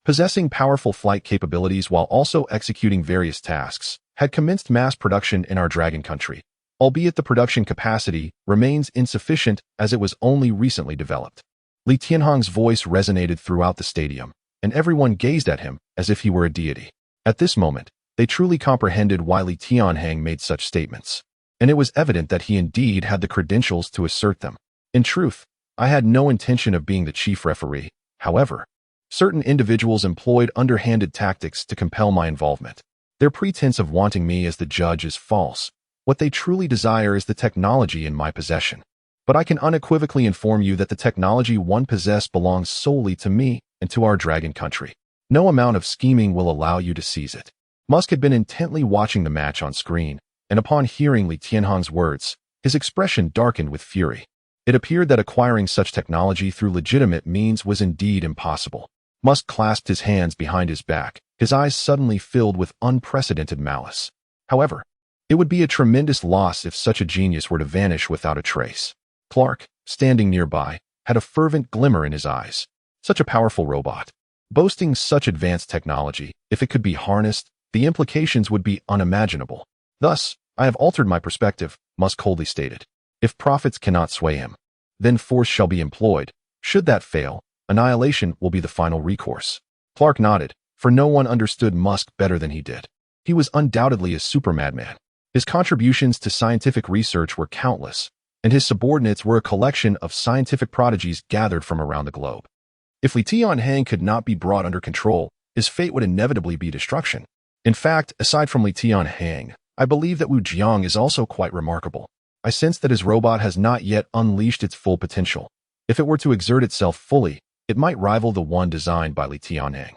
possessing powerful flight capabilities while also executing various tasks, had commenced mass production in our Dragon Country, albeit the production capacity remains insufficient as it was only recently developed. Li Tianhang's voice resonated throughout the stadium, and everyone gazed at him as if he were a deity. At this moment, they truly comprehended why Li Tianhang made such statements, and it was evident that he indeed had the credentials to assert them. In truth, I had no intention of being the chief referee. However, certain individuals employed underhanded tactics to compel my involvement. Their pretense of wanting me as the judge is false. What they truly desire is the technology in my possession. But I can unequivocally inform you that the technology one possess belongs solely to me and to our Dragon Country. No amount of scheming will allow you to seize it. Musk had been intently watching the match on screen, and upon hearing Li Tianhang's words, his expression darkened with fury. It appeared that acquiring such technology through legitimate means was indeed impossible. Musk clasped his hands behind his back, his eyes suddenly filled with unprecedented malice. However, it would be a tremendous loss if such a genius were to vanish without a trace. Clark, standing nearby, had a fervent glimmer in his eyes. Such a powerful robot, boasting such advanced technology, if it could be harnessed, the implications would be unimaginable. Thus, I have altered my perspective, Musk coldly stated. If profits cannot sway him, then force shall be employed. Should that fail, annihilation will be the final recourse. Clark nodded, for no one understood Musk better than he did. He was undoubtedly a super madman. His contributions to scientific research were countless, and his subordinates were a collection of scientific prodigies gathered from around the globe. If Li Tianhang could not be brought under control, his fate would inevitably be destruction. In fact, aside from Li Tianhang, I believe that Wu Jiang is also quite remarkable. I sense that his robot has not yet unleashed its full potential. If it were to exert itself fully, it might rival the one designed by Li Tianhang.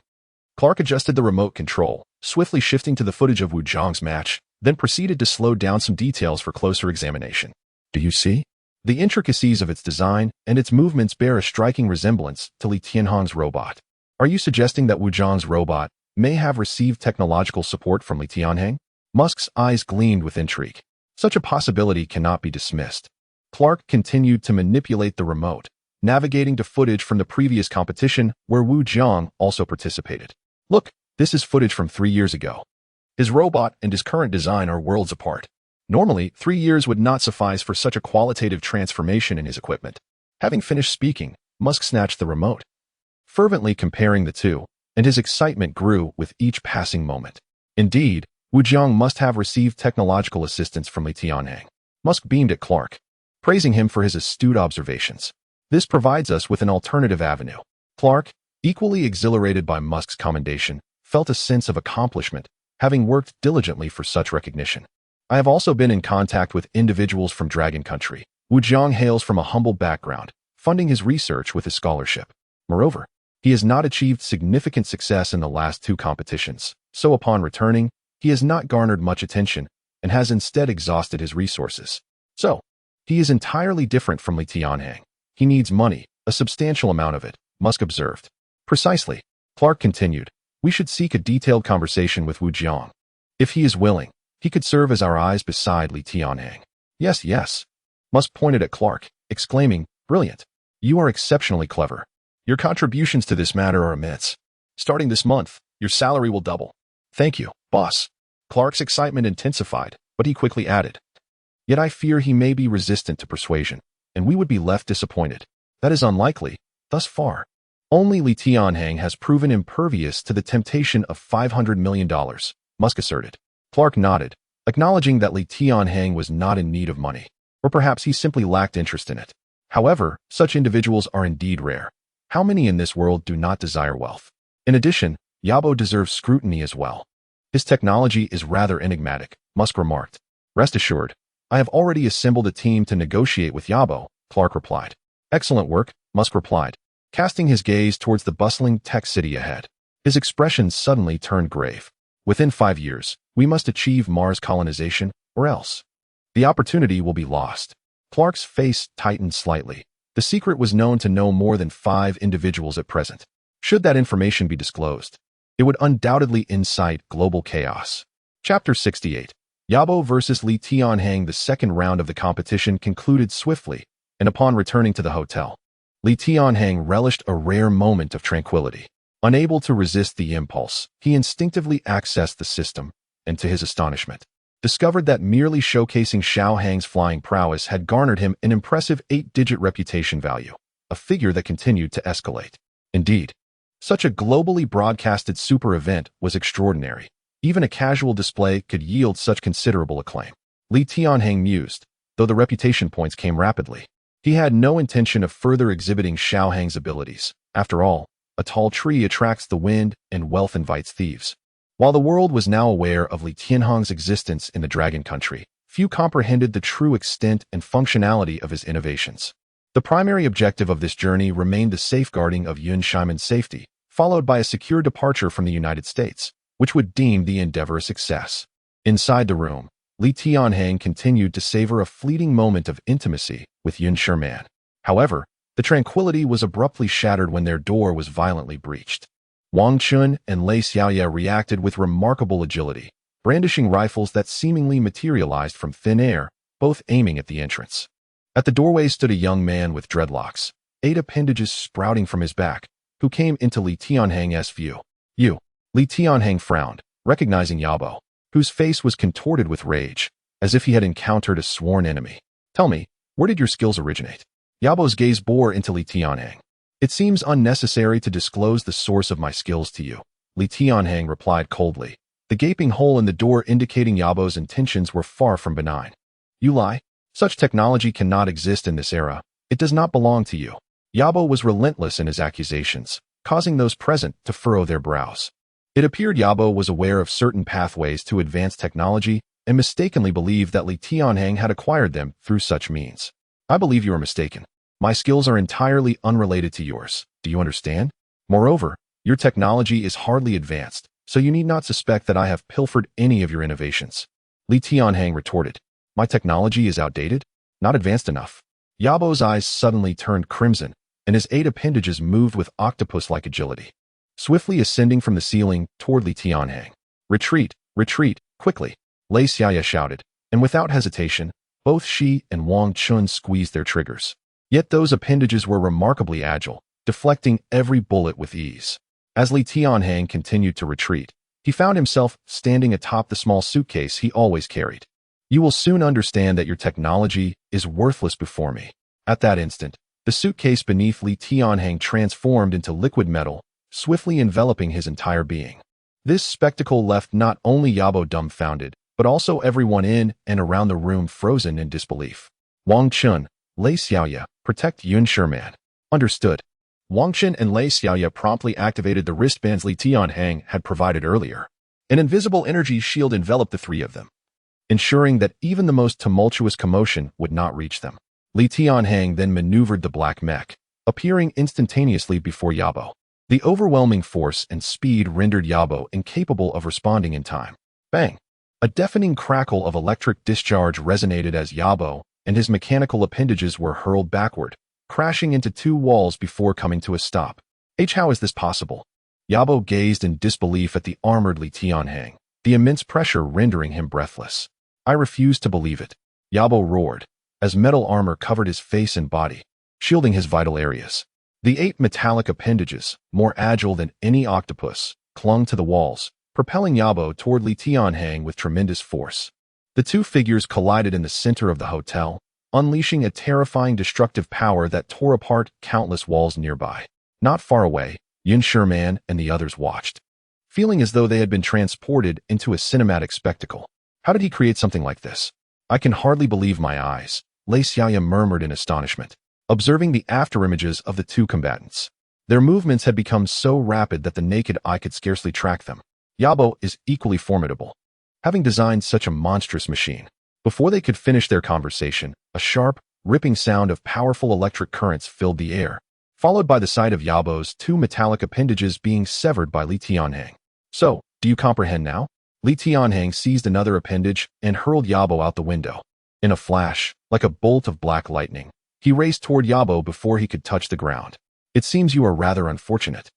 Clark adjusted the remote control, swiftly shifting to the footage of Wu Jiang's match, then proceeded to slow down some details for closer examination. Do you see? The intricacies of its design and its movements bear a striking resemblance to Li Tianhang's robot. Are you suggesting that Wu Jiang's robot may have received technological support from Li Tianhang? Musk's eyes gleamed with intrigue. Such a possibility cannot be dismissed. Clark continued to manipulate the remote, navigating to footage from the previous competition where Wu Jiang also participated. Look, this is footage from 3 years ago. His robot and his current design are worlds apart. Normally, 3 years would not suffice for such a qualitative transformation in his equipment. Having finished speaking, Musk snatched the remote, fervently comparing the two, and his excitement grew with each passing moment. Indeed, Wu Jiang must have received technological assistance from Li Tianhang. Musk beamed at Clark, praising him for his astute observations. This provides us with an alternative avenue. Clark, equally exhilarated by Musk's commendation, felt a sense of accomplishment, having worked diligently for such recognition. I have also been in contact with individuals from Dragon Country. Wu Jiang hails from a humble background, funding his research with his scholarship. Moreover, he has not achieved significant success in the last two competitions, so upon returning, he has not garnered much attention and has instead exhausted his resources. So, he is entirely different from Li Tianhang. He needs money, a substantial amount of it, Musk observed. Precisely, Clark continued. We should seek a detailed conversation with Wu Jiang. If he is willing, he could serve as our eyes beside Li Tianhang. Yes, yes. Musk pointed at Clark, exclaiming, Brilliant. You are exceptionally clever. Your contributions to this matter are immense. Starting this month, your salary will double. Thank you, boss. Clark's excitement intensified, but he quickly added. Yet I fear he may be resistant to persuasion, and we would be left disappointed. That is unlikely, thus far. Only Li Tianhang has proven impervious to the temptation of $500 million, Musk asserted. Clark nodded, acknowledging that Li Tianhang was not in need of money, or perhaps he simply lacked interest in it. However, such individuals are indeed rare. How many in this world do not desire wealth? In addition, Yabo deserves scrutiny as well. His technology is rather enigmatic, Musk remarked. Rest assured, I have already assembled a team to negotiate with Yabo, Clark replied. Excellent work, Musk replied, casting his gaze towards the bustling tech city ahead. His expression suddenly turned grave. Within 5 years, we must achieve Mars colonization, or else the opportunity will be lost. Clark's face tightened slightly. The secret was known to no more than 5 individuals at present. Should that information be disclosed, it would undoubtedly incite global chaos. Chapter 68. Yabo versus Li Tianhang. The second round of the competition concluded swiftly, and upon returning to the hotel, Li Tianhang relished a rare moment of tranquility. Unable to resist the impulse, he instinctively accessed the system, and to his astonishment, discovered that merely showcasing Xiao Hang's flying prowess had garnered him an impressive 8-digit reputation value, a figure that continued to escalate. Indeed, such a globally broadcasted super event was extraordinary. Even a casual display could yield such considerable acclaim. Li Tianhang mused, though the reputation points came rapidly. He had no intention of further exhibiting Xiao Hang's abilities. After all, a tall tree attracts the wind and wealth invites thieves. While the world was now aware of Li Tianhang's existence in the Dragon Country, few comprehended the true extent and functionality of his innovations. The primary objective of this journey remained the safeguarding of Yun Shimian's safety, followed by a secure departure from the United States, which would deem the endeavor a success. Inside the room, Li Tianhang continued to savor a fleeting moment of intimacy with Yun Shimian. However, the tranquility was abruptly shattered when their door was violently breached. Wang Chun and Lei Xiaoya reacted with remarkable agility, brandishing rifles that seemingly materialized from thin air, both aiming at the entrance. At the doorway stood a young man with dreadlocks, 8 appendages sprouting from his back, who came into Li Tianhang's view. You. Li Tianhang frowned, recognizing Yabo, whose face was contorted with rage, as if he had encountered a sworn enemy. Tell me, where did your skills originate? Yabo's gaze bore into Li Tianhang. It seems unnecessary to disclose the source of my skills to you, Li Tianhang replied coldly, the gaping hole in the door indicating Yabo's intentions were far from benign. You lie. Such technology cannot exist in this era. It does not belong to you. Yabo was relentless in his accusations, causing those present to furrow their brows. It appeared Yabo was aware of certain pathways to advanced technology and mistakenly believed that Li Tianhang had acquired them through such means. I believe you are mistaken. My skills are entirely unrelated to yours. Do you understand? Moreover, your technology is hardly advanced, so you need not suspect that I have pilfered any of your innovations. Li Tianhang retorted. My technology is outdated? Not advanced enough. Yabo's eyes suddenly turned crimson, and his 8 appendages moved with octopus-like agility, swiftly ascending from the ceiling toward Li Tianhang. Retreat, retreat, quickly, Lei Xiaoya shouted, and without hesitation, both she and Wang Chun squeezed their triggers. Yet those appendages were remarkably agile, deflecting every bullet with ease. As Li Tianhang continued to retreat, he found himself standing atop the small suitcase he always carried. You will soon understand that your technology is worthless before me. At that instant, the suitcase beneath Li Tianhang transformed into liquid metal, swiftly enveloping his entire being. This spectacle left not only Yabo dumbfounded, but also everyone in and around the room frozen in disbelief. Wang Chun, Lei Xiaoya, protect Yun Shimian. Understood. Wang Chun and Lei Xiaoya promptly activated the wristbands Li Tianhang had provided earlier. An invisible energy shield enveloped the 3 of them, ensuring that even the most tumultuous commotion would not reach them. Li Tianhang then maneuvered the black mech, appearing instantaneously before Yabo. The overwhelming force and speed rendered Yabo incapable of responding in time. Bang! A deafening crackle of electric discharge resonated as Yabo and his mechanical appendages were hurled backward, crashing into two walls before coming to a stop. How is this possible? Yabo gazed in disbelief at the armored Li Tianhang, the immense pressure rendering him breathless. I refuse to believe it. Yabo roared, as metal armor covered his face and body, shielding his vital areas. The 8 metallic appendages, more agile than any octopus, clung to the walls, propelling Yabo toward Li Tianhang with tremendous force. The two figures collided in the center of the hotel, unleashing a terrifying destructive power that tore apart countless walls nearby. Not far away, Yun Shimian and the others watched, feeling as though they had been transported into a cinematic spectacle. How did he create something like this? I can hardly believe my eyes, Lei Xiaoya murmured in astonishment, observing the afterimages of the two combatants. Their movements had become so rapid that the naked eye could scarcely track them. Yabo is equally formidable, having designed such a monstrous machine. Before they could finish their conversation, a sharp, ripping sound of powerful electric currents filled the air, followed by the sight of Yabo's 2 metallic appendages being severed by Li Tianhang. So, do you comprehend now? Li Tianhang seized another appendage and hurled Yabo out the window. In a flash, like a bolt of black lightning, he raced toward Yabo before he could touch the ground. It seems you are rather unfortunate.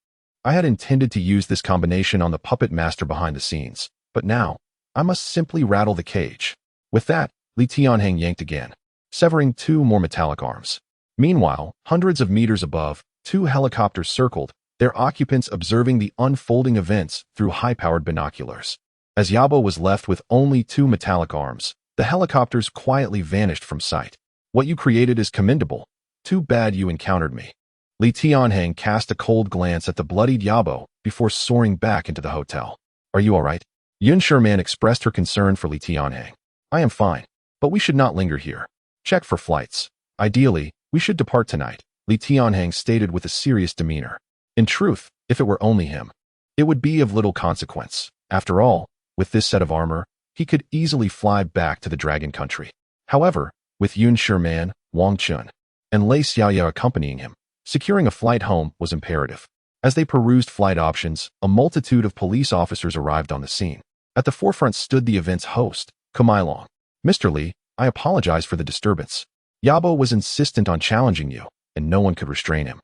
I had intended to use this combination on the puppet master behind the scenes, but now, I must simply rattle the cage. With that, Li Tianhang yanked again, severing 2 more metallic arms. Meanwhile, hundreds of meters above, 2 helicopters circled, their occupants observing the unfolding events through high-powered binoculars. As Yabo was left with only 2 metallic arms, the helicopters quietly vanished from sight. What you created is commendable. Too bad you encountered me. Li Tianhang cast a cold glance at the bloodied Yabo before soaring back into the hotel. Are you all right? Yun Shimian expressed her concern for Li Tianhang. I am fine, but we should not linger here. Check for flights. Ideally, we should depart tonight, Li Tianhang stated with a serious demeanor. In truth, if it were only him, it would be of little consequence. After all, with this set of armor, he could easily fly back to the Dragon Country. However, with Yun Shimian, Wang Chun, and Lei Xiaoya accompanying him, securing a flight home was imperative. As they perused flight options, a multitude of police officers arrived on the scene. At the forefront stood the event's host, Kamailong. Mr. Li, I apologize for the disturbance. Yabo was insistent on challenging you, and no one could restrain him.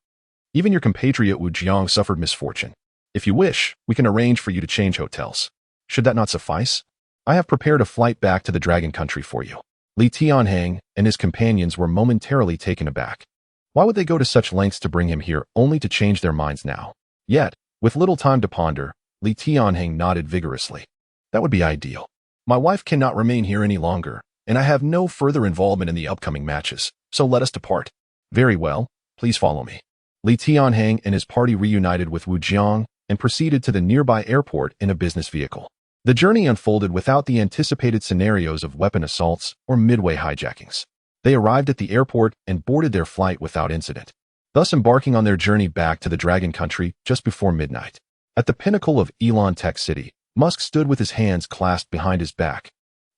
Even your compatriot Wu Jiang suffered misfortune. If you wish, we can arrange for you to change hotels. Should that not suffice? I have prepared a flight back to the Dragon Country for you. Li Tianhang and his companions were momentarily taken aback. Why would they go to such lengths to bring him here only to change their minds now? Yet, with little time to ponder, Li Tianhang nodded vigorously. That would be ideal. My wife cannot remain here any longer, and I have no further involvement in the upcoming matches, so let us depart. Very well, please follow me. Li Tianhang and his party reunited with Wu Jiang and proceeded to the nearby airport in a business vehicle. The journey unfolded without the anticipated scenarios of weapon assaults or midway hijackings. They arrived at the airport and boarded their flight without incident, thus embarking on their journey back to the Dragon Country just before midnight. At the pinnacle of Elon Tech City, Musk stood with his hands clasped behind his back,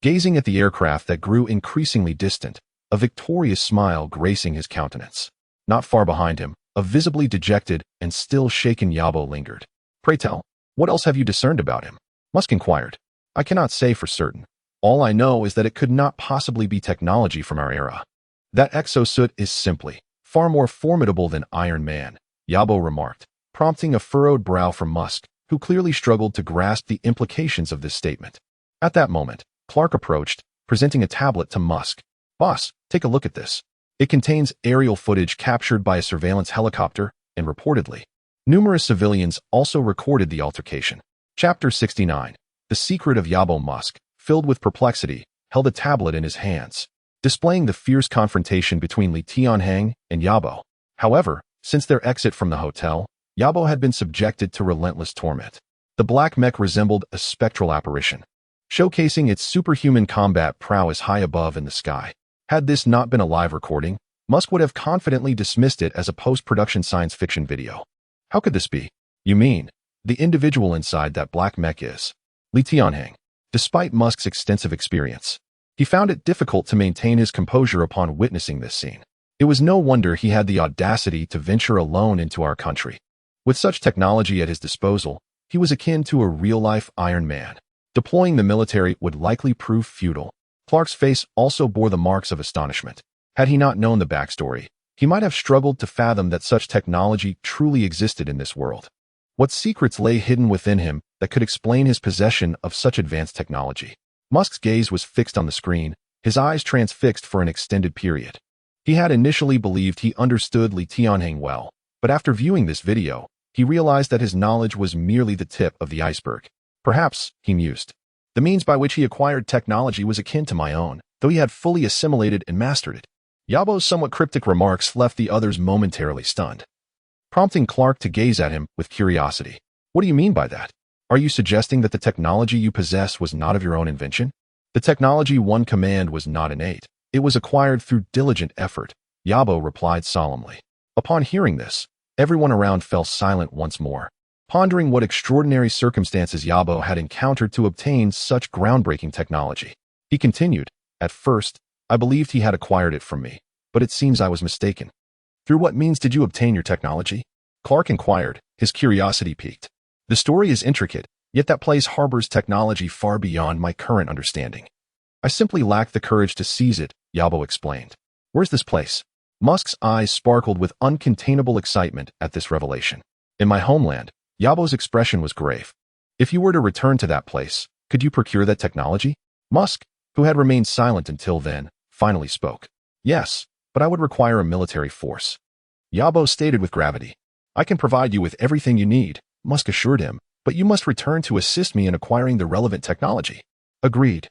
gazing at the aircraft that grew increasingly distant, a victorious smile gracing his countenance. Not far behind him, a visibly dejected and still shaken Yabo lingered. Pray tell, what else have you discerned about him? Musk inquired. I cannot say for certain. All I know is that it could not possibly be technology from our era. That exosuit is simply far more formidable than Iron Man, Yabo remarked, prompting a furrowed brow from Musk, who clearly struggled to grasp the implications of this statement. At that moment, Clark approached, presenting a tablet to Musk. Boss, take a look at this. It contains aerial footage captured by a surveillance helicopter, and reportedly, numerous civilians also recorded the altercation. Chapter 69. The Secret of Yabo. Musk, filled with perplexity, held a tablet in his hands, displaying the fierce confrontation between Li Tianhang and Yabo. However, since their exit from the hotel, Yabo had been subjected to relentless torment. The black mech resembled a spectral apparition, showcasing its superhuman combat prowess high above in the sky. Had this not been a live recording, Musk would have confidently dismissed it as a post-production science fiction video. How could this be? You mean, the individual inside that black mech is Li Tianhang. Despite Musk's extensive experience, he found it difficult to maintain his composure upon witnessing this scene. It was no wonder he had the audacity to venture alone into our country. With such technology at his disposal, he was akin to a real-life Iron Man. Deploying the military would likely prove futile. Clark's face also bore the marks of astonishment. Had he not known the backstory, he might have struggled to fathom that such technology truly existed in this world. What secrets lay hidden within him that could explain his possession of such advanced technology? Musk's gaze was fixed on the screen, his eyes transfixed for an extended period. He had initially believed he understood Tianhang well, but after viewing this video, he realized that his knowledge was merely the tip of the iceberg. Perhaps, he mused, the means by which he acquired technology was akin to my own, though he had fully assimilated and mastered it. Yabo's somewhat cryptic remarks left the others momentarily stunned, prompting Clark to gaze at him with curiosity. What do you mean by that? Are you suggesting that the technology you possess was not of your own invention? The technology one command was not innate. It was acquired through diligent effort, Yabo replied solemnly. Upon hearing this, everyone around fell silent once more, pondering what extraordinary circumstances Yabo had encountered to obtain such groundbreaking technology. He continued, at first, I believed he had acquired it from me, but it seems I was mistaken. Through what means did you obtain your technology? Clark inquired, his curiosity piqued. The story is intricate, yet that place harbors technology far beyond my current understanding. I simply lacked the courage to seize it, Yabo explained. Where's this place? Musk's eyes sparkled with uncontainable excitement at this revelation. In my homeland, Yabo's expression was grave. If you were to return to that place, could you procure that technology? Musk, who had remained silent until then, finally spoke. Yes, but I would require a military force. Yabo stated with gravity. I can provide you with everything you need, Musk assured him, but you must return to assist me in acquiring the relevant technology. Agreed.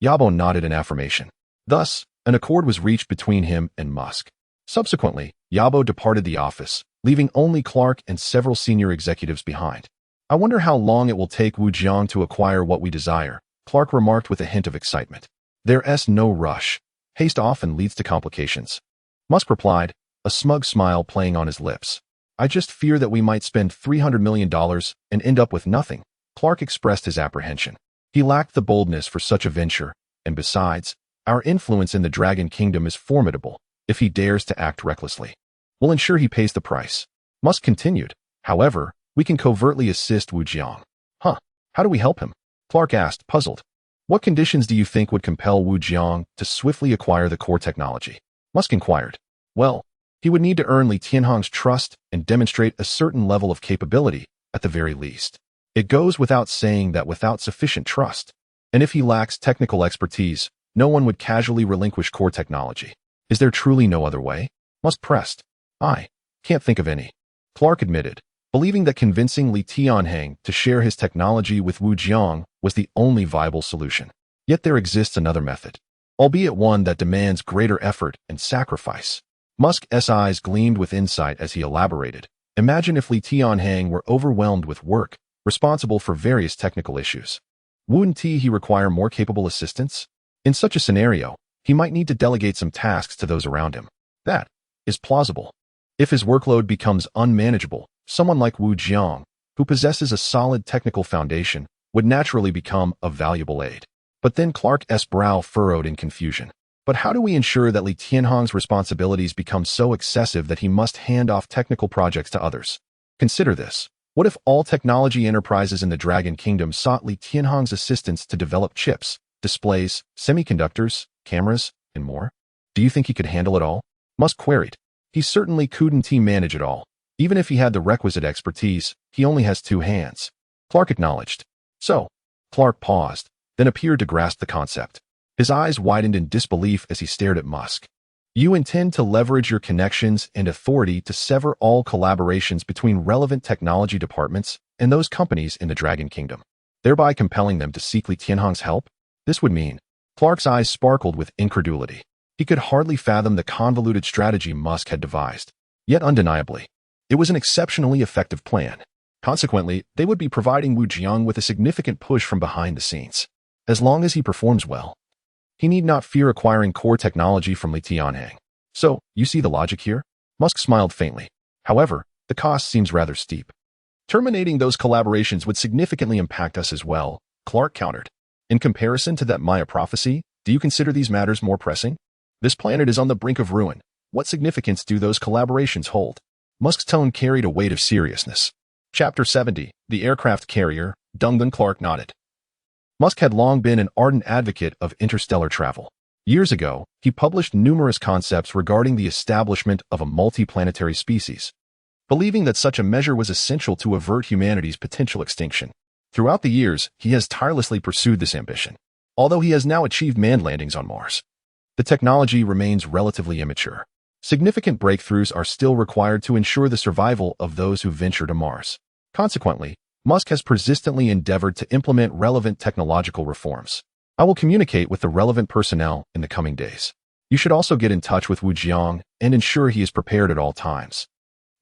Yabo nodded in affirmation. Thus, an accord was reached between him and Musk. Subsequently, Yabo departed the office, leaving only Clark and several senior executives behind. I wonder how long it will take Wu Jiang to acquire what we desire, Clark remarked with a hint of excitement. There's no rush. Haste often leads to complications. Musk replied, a smug smile playing on his lips. I just fear that we might spend $300 million and end up with nothing. Clark expressed his apprehension. He lacked the boldness for such a venture, and besides, our influence in the Dragon Kingdom is formidable. If he dares to act recklessly, we'll ensure he pays the price. Musk continued. However, we can covertly assist Wu Jiang. How do we help him? Clark asked, puzzled. What conditions do you think would compel Wu Jiang to swiftly acquire the core technology? Musk inquired. Well, he would need to earn Tianhang's trust and demonstrate a certain level of capability, at the very least. It goes without saying that without sufficient trust, and if he lacks technical expertise, no one would casually relinquish core technology. Is there truly no other way? Musk pressed. I can't think of any. Clark admitted, believing that convincing Tianhang to share his technology with Wu Jiang was the only viable solution. Yet there exists another method, albeit one that demands greater effort and sacrifice. Musk's eyes gleamed with insight as he elaborated. Imagine if Tianhang were overwhelmed with work, responsible for various technical issues. Wouldn't he require more capable assistants? In such a scenario, he might need to delegate some tasks to those around him. That is plausible. If his workload becomes unmanageable, someone like Wu Jiang, who possesses a solid technical foundation, would naturally become a valuable aid. But then Clark's brow furrowed in confusion. But how do we ensure that Tianhang's responsibilities become so excessive that he must hand off technical projects to others? Consider this. What if all technology enterprises in the Dragon Kingdom sought Tianhang's assistance to develop chips, displays, semiconductors, cameras, and more? Do you think he could handle it all? Musk queried. He certainly couldn't manage it all. Even if he had the requisite expertise, he only has two hands. Clark acknowledged. So, Clark paused, then appeared to grasp the concept. His eyes widened in disbelief as he stared at Musk. You intend to leverage your connections and authority to sever all collaborations between relevant technology departments and those companies in the Dragon Kingdom, thereby compelling them to seek Tianhang's help? This would mean. Clark's eyes sparkled with incredulity. He could hardly fathom the convoluted strategy Musk had devised. Yet undeniably, it was an exceptionally effective plan. Consequently, they would be providing Wu Jiang with a significant push from behind the scenes. As long as he performs well, he need not fear acquiring core technology from Tianhang. So, you see the logic here? Musk smiled faintly. However, the cost seems rather steep. Terminating those collaborations would significantly impact us as well, Clark countered. In comparison to that Maya prophecy, do you consider these matters more pressing? This planet is on the brink of ruin. What significance do those collaborations hold? Musk's tone carried a weight of seriousness. Chapter 70. The Aircraft Carrier. Duncan Clark nodded. Musk had long been an ardent advocate of interstellar travel. Years ago, he published numerous concepts regarding the establishment of a multiplanetary species, believing that such a measure was essential to avert humanity's potential extinction. Throughout the years, he has tirelessly pursued this ambition. Although he has now achieved manned landings on Mars, the technology remains relatively immature. Significant breakthroughs are still required to ensure the survival of those who venture to Mars. Consequently, Musk has persistently endeavored to implement relevant technological reforms. I will communicate with the relevant personnel in the coming days. You should also get in touch with Wu Jiang and ensure he is prepared at all times.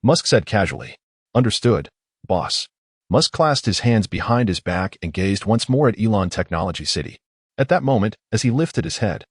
Musk said casually. Understood, boss. Musk clasped his hands behind his back and gazed once more at Elon Technology City. At that moment, as he lifted his head,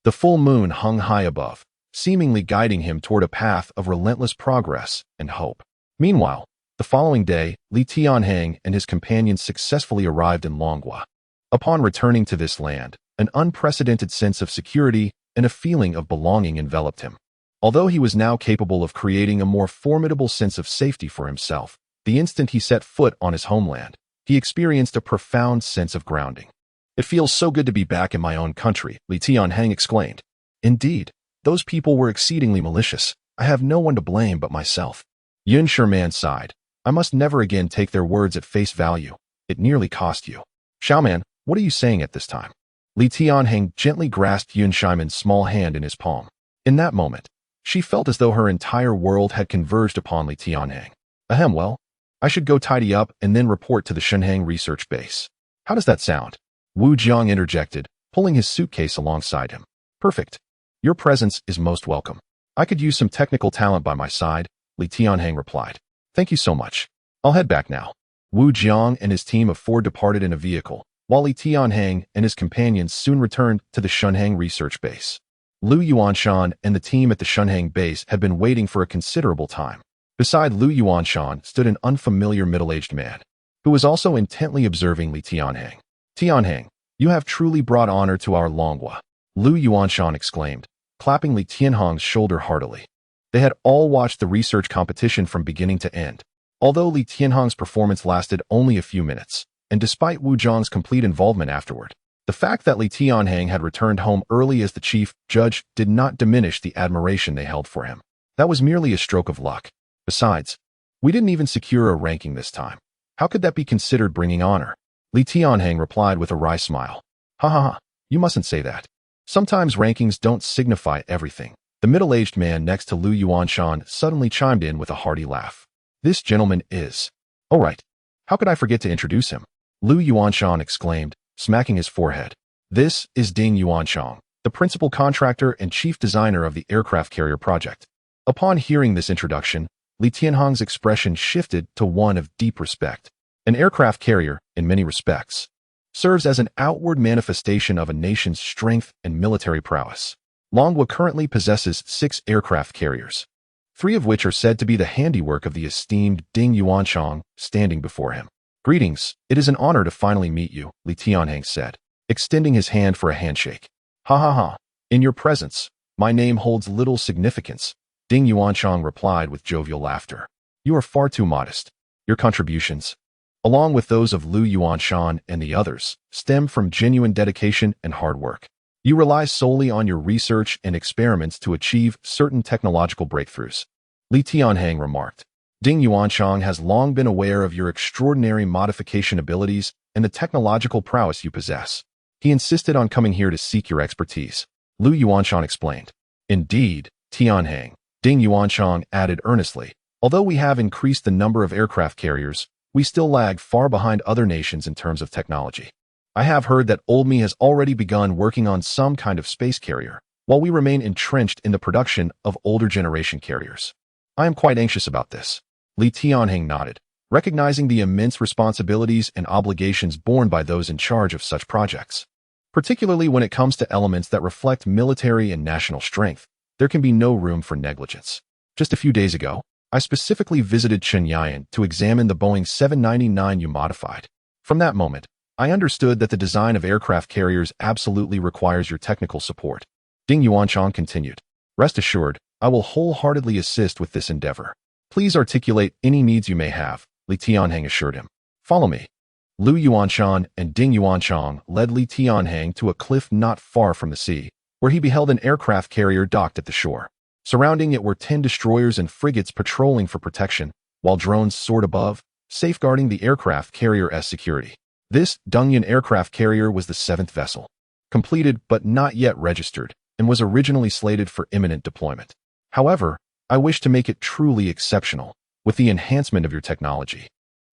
the full moon hung high above, seemingly guiding him toward a path of relentless progress and hope. Meanwhile, the following day, Li Tianhang and his companions successfully arrived in Longhua. Upon returning to this land, an unprecedented sense of security and a feeling of belonging enveloped him. Although he was now capable of creating a more formidable sense of safety for himself, the instant he set foot on his homeland, he experienced a profound sense of grounding. It feels so good to be back in my own country, Li Tianhang exclaimed. Indeed, those people were exceedingly malicious. I have no one to blame but myself. Yun Shimian sighed. I must never again take their words at face value. It nearly cost you. Xiaoman, what are you saying at this time? Li Tianhang gently grasped Yun Shimian's small hand in his palm. In that moment, she felt as though her entire world had converged upon Li Tianhang. Ahem, well, I should go tidy up and then report to the Tianhang research base. How does that sound? Wu Jiang interjected, pulling his suitcase alongside him. Perfect. Your presence is most welcome. I could use some technical talent by my side, Li Tianhang replied. Thank you so much. I'll head back now. Wu Jiang and his team of 4 departed in a vehicle, while Li Tianhang and his companions soon returned to the Tianhang research base. Lu Yuanshan and the team at the Tianhang base had been waiting for a considerable time. Beside Lu Yuanshan stood an unfamiliar middle-aged man, who was also intently observing Li Tianhang. Tianhang, you have truly brought honor to our Longhua, Lu Yuanshan exclaimed, clapping Li Tianhang's shoulder heartily. They had all watched the research competition from beginning to end. Although Li Tianhang's performance lasted only a few minutes, and despite Wu Jiang's complete involvement afterward, the fact that Li Tianhang had returned home early as the chief judge did not diminish the admiration they held for him. That was merely a stroke of luck. Besides, we didn't even secure a ranking this time. How could that be considered bringing honor? Li Tianhang replied with a wry smile. Ha ha ha, you mustn't say that. Sometimes rankings don't signify everything. The middle-aged man next to Lu Yuanshan suddenly chimed in with a hearty laugh. This gentleman is... Oh right, how could I forget to introduce him? Lu Yuanshan exclaimed, smacking his forehead. This is Ding Yuanshang, the principal contractor and chief designer of the aircraft carrier project. Upon hearing this introduction, Li Tianhang's expression shifted to one of deep respect. An aircraft carrier, in many respects, serves as an outward manifestation of a nation's strength and military prowess. Longhua currently possesses 6 aircraft carriers, 3 of which are said to be the handiwork of the esteemed Ding Yuanshang standing before him. Greetings, it is an honor to finally meet you, Li Tianhang said, extending his hand for a handshake. Ha ha ha, in your presence, my name holds little significance, Ding Yuanshang replied with jovial laughter. You are far too modest. Your contributions, along with those of Lu Yuanshan and the others, stem from genuine dedication and hard work. You rely solely on your research and experiments to achieve certain technological breakthroughs, Li Tianhang remarked. Ding Yuanshang has long been aware of your extraordinary modification abilities and the technological prowess you possess. He insisted on coming here to seek your expertise, Lu Yuanshan explained. Indeed, Tianhang, Ding Yuanshang added earnestly. Although we have increased the number of aircraft carriers, we still lag far behind other nations in terms of technology. I have heard that Old Me has already begun working on some kind of space carrier, while we remain entrenched in the production of older generation carriers. I am quite anxious about this. Li Tianhang nodded, recognizing the immense responsibilities and obligations borne by those in charge of such projects. Particularly when it comes to elements that reflect military and national strength, there can be no room for negligence. Just a few days ago, I specifically visited Shenyang to examine the Boeing 799U modified. From that moment, I understood that the design of aircraft carriers absolutely requires your technical support. Ding Yuanshang continued. Rest assured, I will wholeheartedly assist with this endeavor. Please articulate any needs you may have, Li Tianhang assured him. Follow me. Lu Yuanshan and Ding Yuanchang led Li Tianhang to a cliff not far from the sea, where he beheld an aircraft carrier docked at the shore. Surrounding it were 10 destroyers and frigates patrolling for protection, while drones soared above, safeguarding the aircraft carrier's security. This Dongyun aircraft carrier was the 7th vessel, completed but not yet registered, and was originally slated for imminent deployment. However, I wish to make it truly exceptional, with the enhancement of your technology.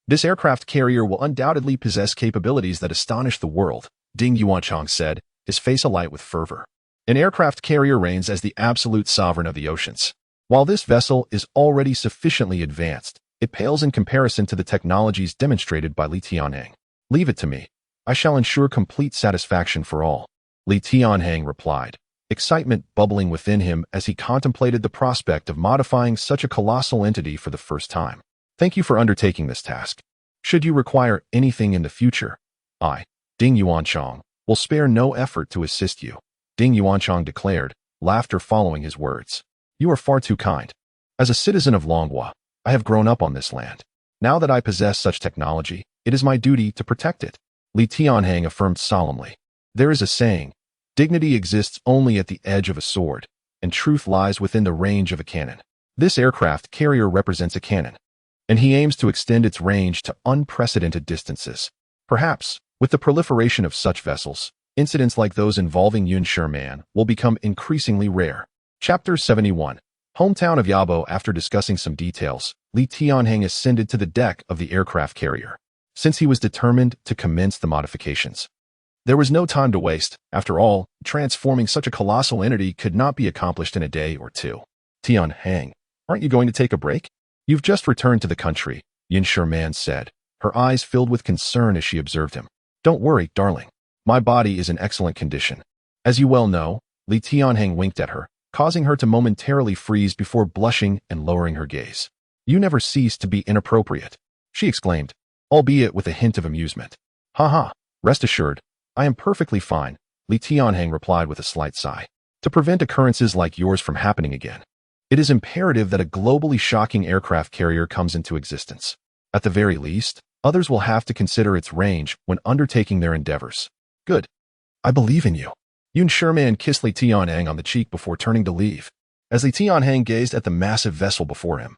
This aircraft carrier will undoubtedly possess capabilities that astonish the world, Ding Yuanchang said, his face alight with fervor. An aircraft carrier reigns as the absolute sovereign of the oceans. While this vessel is already sufficiently advanced, it pales in comparison to the technologies demonstrated by Li Tianhang. Leave it to me. I shall ensure complete satisfaction for all. Li Tianhang replied, excitement bubbling within him as he contemplated the prospect of modifying such a colossal entity for the first time. Thank you for undertaking this task. Should you require anything in the future, I, Ding Yuanchang, will spare no effort to assist you, Ding Yuanchang declared, laughter following his words. You are far too kind. As a citizen of Longhua, I have grown up on this land. Now that I possess such technology, it is my duty to protect it, Li Tianhang affirmed solemnly. There is a saying, dignity exists only at the edge of a sword, and truth lies within the range of a cannon. This aircraft carrier represents a cannon, and he aims to extend its range to unprecedented distances. Perhaps, with the proliferation of such vessels, incidents like those involving Yun Shimian will become increasingly rare. Chapter 71. Hometown of Yabo. After discussing some details, Li Tianhang ascended to the deck of the aircraft carrier, since he was determined to commence the modifications. There was no time to waste. After all, transforming such a colossal entity could not be accomplished in a day or two. Tianhang, aren't you going to take a break? You've just returned to the country, Yun Shimian said, her eyes filled with concern as she observed him. Don't worry, darling. My body is in excellent condition. As you well know, Li Tianhang winked at her, causing her to momentarily freeze before blushing and lowering her gaze. You never cease to be inappropriate, she exclaimed, albeit with a hint of amusement. Ha. Rest assured, I am perfectly fine, Li Tianhang replied with a slight sigh. To prevent occurrences like yours from happening again, it is imperative that a globally shocking aircraft carrier comes into existence. At the very least, others will have to consider its range when undertaking their endeavors. Good. I believe in you. Yun Shimian kissed Li Tianhang on the cheek before turning to leave. As Li Tianhang gazed at the massive vessel before him,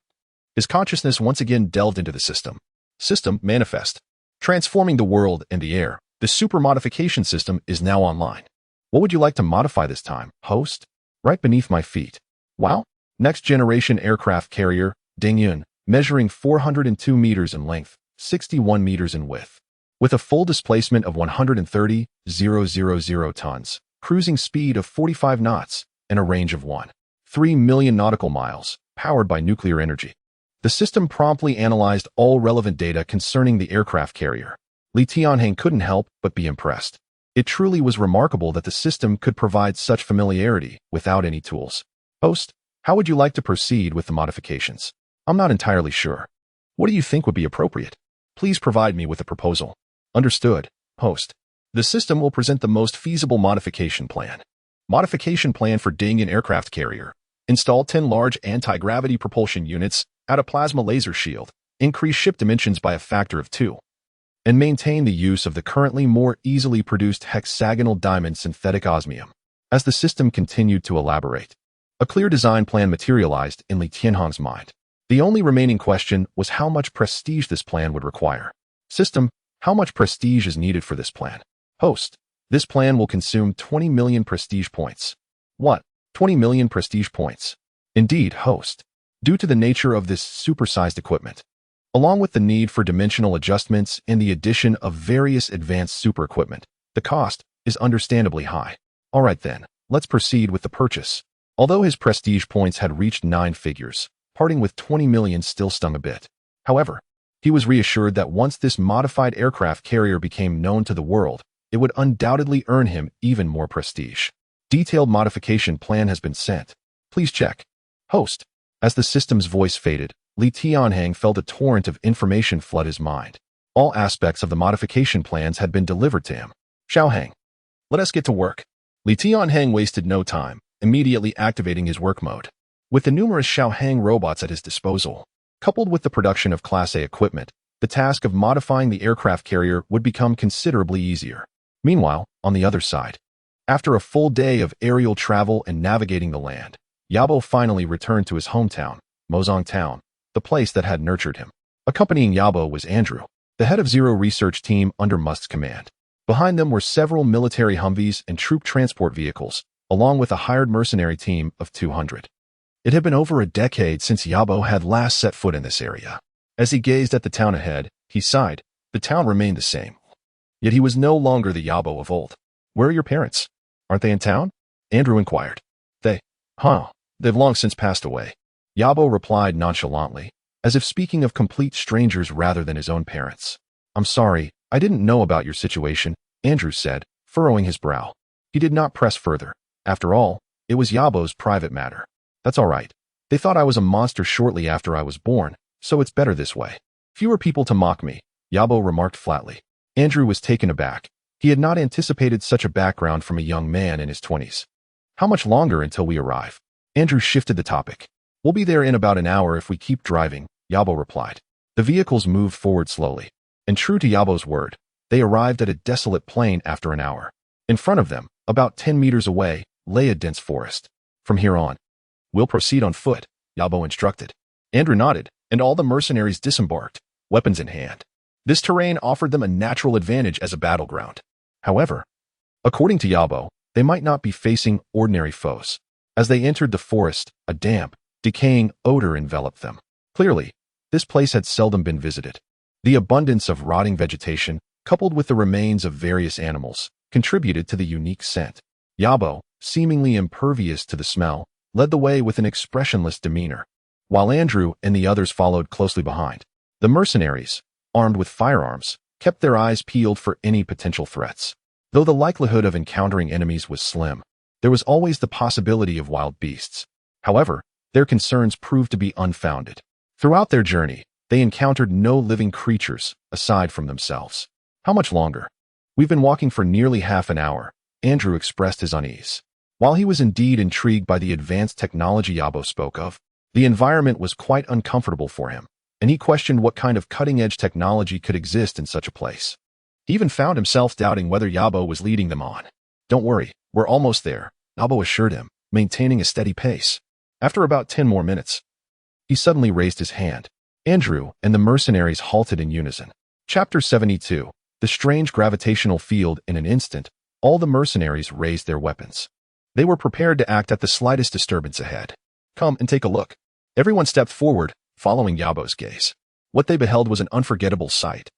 his consciousness once again delved into the system. System manifest. Transforming the world and the air, the super modification system is now online. What would you like to modify this time, host? Right beneath my feet. Wow. Next generation aircraft carrier, Dongyun, measuring 402 meters in length, 61 meters in width. With a full displacement of 130,000 tons, cruising speed of 45 knots, and a range of 1.3 million nautical miles, powered by nuclear energy. The system promptly analyzed all relevant data concerning the aircraft carrier. Li Tianhang couldn't help but be impressed. It truly was remarkable that the system could provide such familiarity without any tools. Host, how would you like to proceed with the modifications? I'm not entirely sure. What do you think would be appropriate? Please provide me with a proposal. Understood, host. The system will present the most feasible modification plan. Modification plan for Dongyun aircraft carrier. Install 10 large anti-gravity propulsion units, add a plasma laser shield, increase ship dimensions by a factor of 2, and maintain the use of the currently more easily produced hexagonal diamond synthetic osmium. As the system continued to elaborate, a clear design plan materialized in Li Tianhang's mind. The only remaining question was how much prestige this plan would require. System, how much prestige is needed for this plan? Host, this plan will consume 20 million prestige points. What? 20 million prestige points? Indeed, host. Due to the nature of this supersized equipment, along with the need for dimensional adjustments and the addition of various advanced super equipment, the cost is understandably high. All right then, let's proceed with the purchase. Although his prestige points had reached 9 figures, parting with 20 million still stung a bit. However, he was reassured that once this modified aircraft carrier became known to the world, it would undoubtedly earn him even more prestige. Detailed modification plan has been sent. Please check. Host. As the system's voice faded, Li Tianhang felt a torrent of information flood his mind. All aspects of the modification plans had been delivered to him. Xiaohang. Let us get to work. Li Tianhang wasted no time, immediately activating his work mode. With the numerous Tianhang robots at his disposal, coupled with the production of Class A equipment, the task of modifying the aircraft carrier would become considerably easier. Meanwhile, on the other side, after a full day of aerial travel and navigating the land, Yabo finally returned to his hometown, Mozong Town, the place that had nurtured him. Accompanying Yabo was Andrew, the head of Zero research team under Must's command. Behind them were several military Humvees and troop transport vehicles, along with a hired mercenary team of 200. It had been over a decade since Yabo had last set foot in this area. As he gazed at the town ahead, he sighed. The town remained the same. Yet he was no longer the Yabo of old. "Where are your parents? Aren't they in town?" Andrew inquired. They've long since passed away." Yabo replied nonchalantly, as if speaking of complete strangers rather than his own parents. "I'm sorry, I didn't know about your situation," Andrew said, furrowing his brow. He did not press further. After all, it was Yabo's private matter. "That's all right. They thought I was a monster shortly after I was born, so it's better this way. Fewer people to mock me," Yabo remarked flatly. Andrew was taken aback. He had not anticipated such a background from a young man in his 20s. "How much longer until we arrive?" Andrew shifted the topic. "We'll be there in about an hour if we keep driving," Yabo replied. The vehicles moved forward slowly, and true to Yabo's word, they arrived at a desolate plain after an hour. In front of them, about 10 meters away, lay a dense forest. "From here on, we'll proceed on foot," Yabo instructed. Andrew nodded, and all the mercenaries disembarked, weapons in hand. This terrain offered them a natural advantage as a battleground. However, according to Yabo, they might not be facing ordinary foes. As they entered the forest, a damp, decaying odor enveloped them. Clearly, this place had seldom been visited. The abundance of rotting vegetation, coupled with the remains of various animals, contributed to the unique scent. Yabo, seemingly impervious to the smell, led the way with an expressionless demeanor, while Andrew and the others followed closely behind. The mercenaries, armed with firearms, kept their eyes peeled for any potential threats. Though the likelihood of encountering enemies was slim, there was always the possibility of wild beasts. However, their concerns proved to be unfounded. Throughout their journey, they encountered no living creatures aside from themselves. "How much longer?" "We've been walking for nearly half an hour," Andrew expressed his unease. While he was indeed intrigued by the advanced technology Yabo spoke of, the environment was quite uncomfortable for him, and he questioned what kind of cutting-edge technology could exist in such a place. He even found himself doubting whether Yabo was leading them on. "Don't worry, we're almost there," Yabo assured him, maintaining a steady pace. After about 10 more minutes, he suddenly raised his hand. Andrew and the mercenaries halted in unison. Chapter 72. The strange gravitational field. In an instant, all the mercenaries raised their weapons. They were prepared to act at the slightest disturbance ahead. "Come and take a look." Everyone stepped forward, following Yabo's gaze. What they beheld was an unforgettable sight.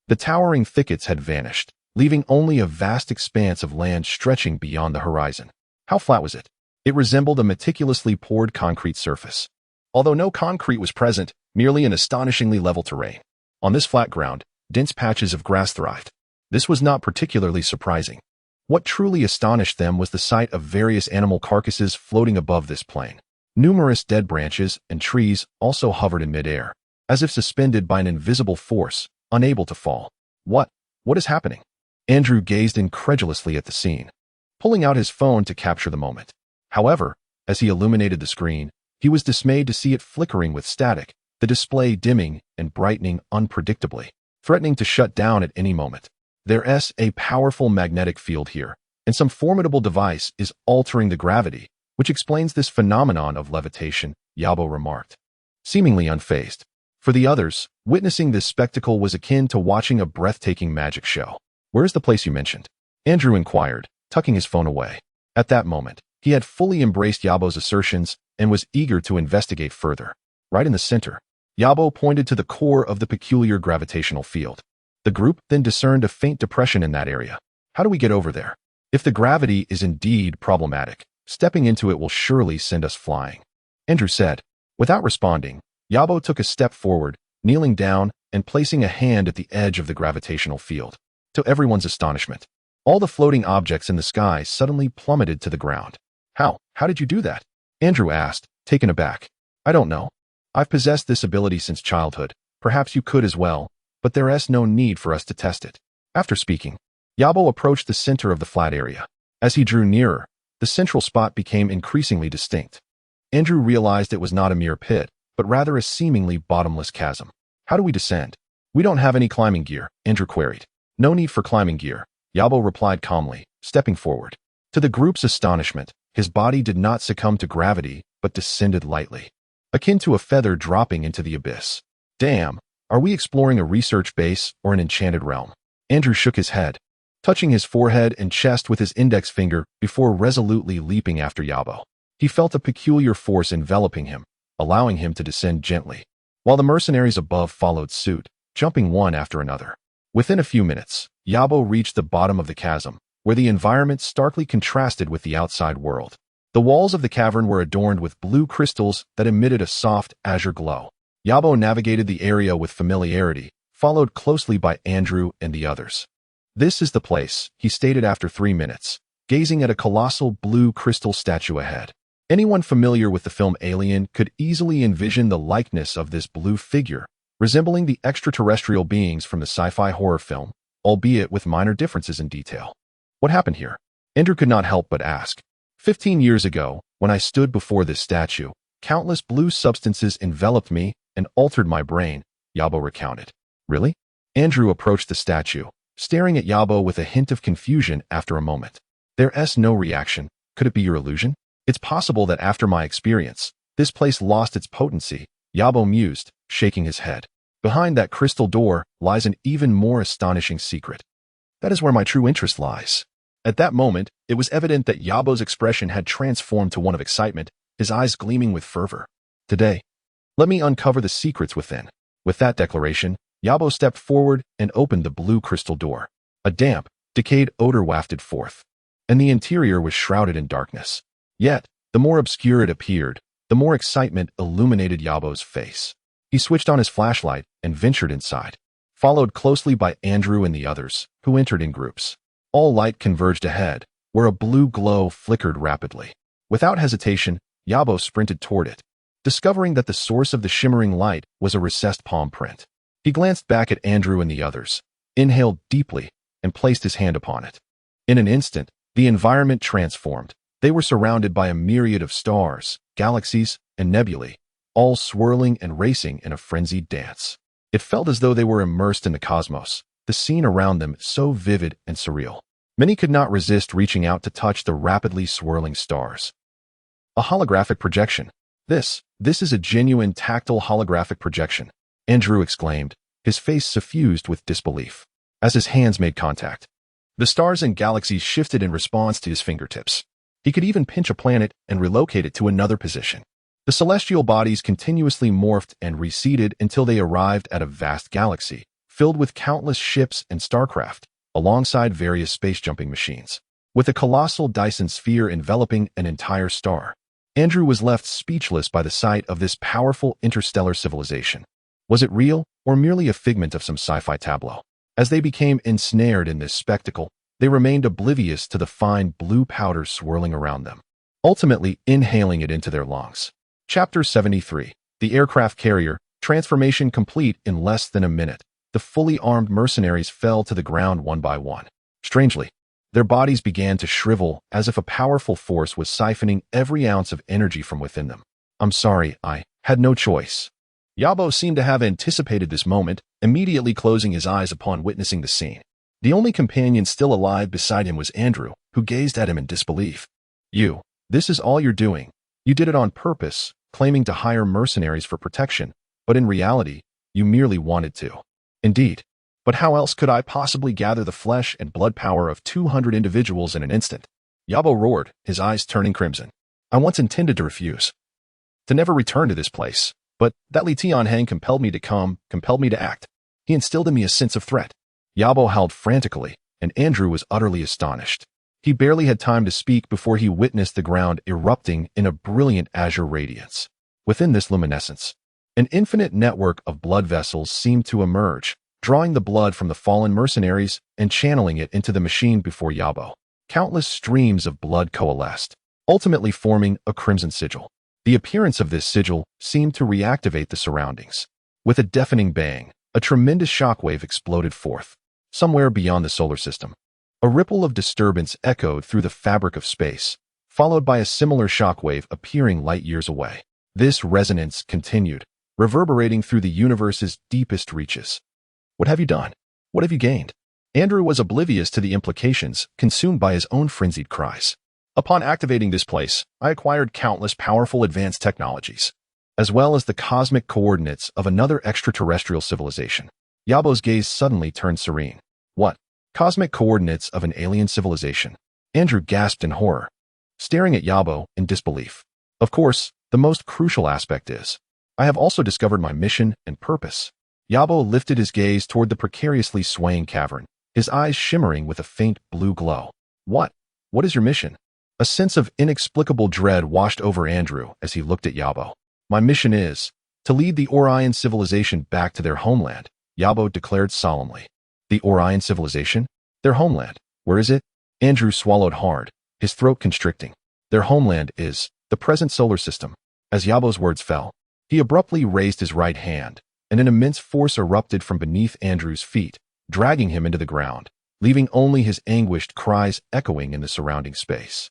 The towering thickets had vanished, leaving only a vast expanse of land stretching beyond the horizon. How flat was it? It resembled a meticulously poured concrete surface. Although no concrete was present, merely an astonishingly level terrain. On this flat ground, dense patches of grass thrived. This was not particularly surprising. What truly astonished them was the sight of various animal carcasses floating above this plain. Numerous dead branches and trees also hovered in midair, as if suspended by an invisible force, unable to fall. What is happening?" Andrew gazed incredulously at the scene, pulling out his phone to capture the moment. However, as he illuminated the screen, he was dismayed to see it flickering with static, the display dimming and brightening unpredictably, threatening to shut down at any moment. "There's a powerful magnetic field here, and some formidable device is altering the gravity, which explains this phenomenon of levitation," Yabo remarked, seemingly unfazed. For the others, witnessing this spectacle was akin to watching a breathtaking magic show. "Where's the place you mentioned?" Andrew inquired, tucking his phone away. At that moment, he had fully embraced Yabo's assertions and was eager to investigate further. "Right in the center." Yabo pointed to the core of the peculiar gravitational field. The group then discerned a faint depression in that area. "How do we get over there? If the gravity is indeed problematic, stepping into it will surely send us flying," Andrew said. Without responding, Yabo took a step forward, kneeling down and placing a hand at the edge of the gravitational field. To everyone's astonishment, all the floating objects in the sky suddenly plummeted to the ground. How did you do that?" Andrew asked, taken aback. "I don't know. I've possessed this ability since childhood. Perhaps you could as well, but there's no need for us to test it." After speaking, Yabo approached the center of the flat area. As he drew nearer, the central spot became increasingly distinct. Andrew realized it was not a mere pit, but rather a seemingly bottomless chasm. How do we descend? We don't have any climbing gear, Andrew queried. No need for climbing gear, Yabo replied calmly, stepping forward. To the group's astonishment, his body did not succumb to gravity, but descended lightly, akin to a feather dropping into the abyss. Damn, are we exploring a research base or an enchanted realm? Andrew shook his head, touching his forehead and chest with his index finger before resolutely leaping after Yabo. He felt a peculiar force enveloping him, allowing him to descend gently, while the mercenaries above followed suit, jumping one after another. Within a few minutes, Yabo reached the bottom of the chasm, where the environment starkly contrasted with the outside world. The walls of the cavern were adorned with blue crystals that emitted a soft azure glow. Yabo navigated the area with familiarity, followed closely by Andrew and the others. This is the place, he stated after 3 minutes, gazing at a colossal blue crystal statue ahead. Anyone familiar with the film Alien could easily envision the likeness of this blue figure, resembling the extraterrestrial beings from the sci-fi horror film, albeit with minor differences in detail. What happened here? Andrew could not help but ask. 15 years ago, when I stood before this statue, countless blue substances enveloped me and altered my brain, Yabo recounted. Really? Andrew approached the statue, staring at Yabo with a hint of confusion after a moment. There's no reaction. Could it be your illusion? It's possible that after my experience, this place lost its potency, Yabo mused, shaking his head. Behind that crystal door lies an even more astonishing secret. That is where my true interest lies. At that moment, it was evident that Yabo's expression had transformed to one of excitement, his eyes gleaming with fervor. Today, let me uncover the secrets within. With that declaration, Yabo stepped forward and opened the blue crystal door. A damp, decayed odor wafted forth, and the interior was shrouded in darkness. Yet, the more obscure it appeared, the more excitement illuminated Yabo's face. He switched on his flashlight and ventured inside, followed closely by Andrew and the others, who entered in groups. All light converged ahead, where a blue glow flickered rapidly. Without hesitation, Yabo sprinted toward it, discovering that the source of the shimmering light was a recessed palm print. He glanced back at Andrew and the others, inhaled deeply, and placed his hand upon it. In an instant, the environment transformed. They were surrounded by a myriad of stars, galaxies, and nebulae, all swirling and racing in a frenzied dance. It felt as though they were immersed in the cosmos, the scene around them so vivid and surreal. Many could not resist reaching out to touch the rapidly swirling stars. A holographic projection. This is a genuine tactile holographic projection, Andrew exclaimed, his face suffused with disbelief. As his hands made contact, the stars and galaxies shifted in response to his fingertips. He could even pinch a planet and relocate it to another position. The celestial bodies continuously morphed and receded until they arrived at a vast galaxy, filled with countless ships and starcraft, alongside various space-jumping machines. With a colossal Dyson sphere enveloping an entire star, Andrew was left speechless by the sight of this powerful interstellar civilization. Was it real, or merely a figment of some sci-fi tableau? As they became ensnared in this spectacle, they remained oblivious to the fine blue powder swirling around them, ultimately inhaling it into their lungs. Chapter 73. The aircraft carrier, transformation complete in less than a minute. The fully armed mercenaries fell to the ground one by one. Strangely, their bodies began to shrivel as if a powerful force was siphoning every ounce of energy from within them. I'm sorry, I had no choice. Yabo seemed to have anticipated this moment, immediately closing his eyes upon witnessing the scene. The only companion still alive beside him was Andrew, who gazed at him in disbelief. This is all you're doing. You did it on purpose, claiming to hire mercenaries for protection, but in reality, you merely wanted to. Indeed. But how else could I possibly gather the flesh and blood power of 200 individuals in an instant? Yabo roared, his eyes turning crimson. I once intended to refuse, to never return to this place, but that Li Tianhang compelled me to come, compelled me to act. He instilled in me a sense of threat. Yabo howled frantically, and Andrew was utterly astonished. He barely had time to speak before he witnessed the ground erupting in a brilliant azure radiance. Within this luminescence, an infinite network of blood vessels seemed to emerge, drawing the blood from the fallen mercenaries and channeling it into the machine before Yabo. Countless streams of blood coalesced, ultimately forming a crimson sigil. The appearance of this sigil seemed to reactivate the surroundings. With a deafening bang, a tremendous shockwave exploded forth. Somewhere beyond the solar system, a ripple of disturbance echoed through the fabric of space, followed by a similar shockwave appearing light years away. This resonance continued, reverberating through the universe's deepest reaches. What have you done? What have you gained? Andrew was oblivious to the implications, consumed by his own frenzied cries. Upon activating this place, I acquired countless powerful advanced technologies, as well as the cosmic coordinates of another extraterrestrial civilization. Yabo's gaze suddenly turned serene. What? Cosmic coordinates of an alien civilization? Andrew gasped in horror, staring at Yabo in disbelief. Of course, the most crucial aspect is, I have also discovered my mission and purpose. Yabo lifted his gaze toward the precariously swaying cavern, his eyes shimmering with a faint blue glow. What? What is your mission? A sense of inexplicable dread washed over Andrew as he looked at Yabo. My mission is to lead the Orion civilization back to their homeland, Yabo declared solemnly. The Orion civilization? Their homeland. Where is it? Andrew swallowed hard, his throat constricting. Their homeland is the present solar system. As Yabo's words fell, he abruptly raised his right hand, and an immense force erupted from beneath Andrew's feet, dragging him into the ground, leaving only his anguished cries echoing in the surrounding space.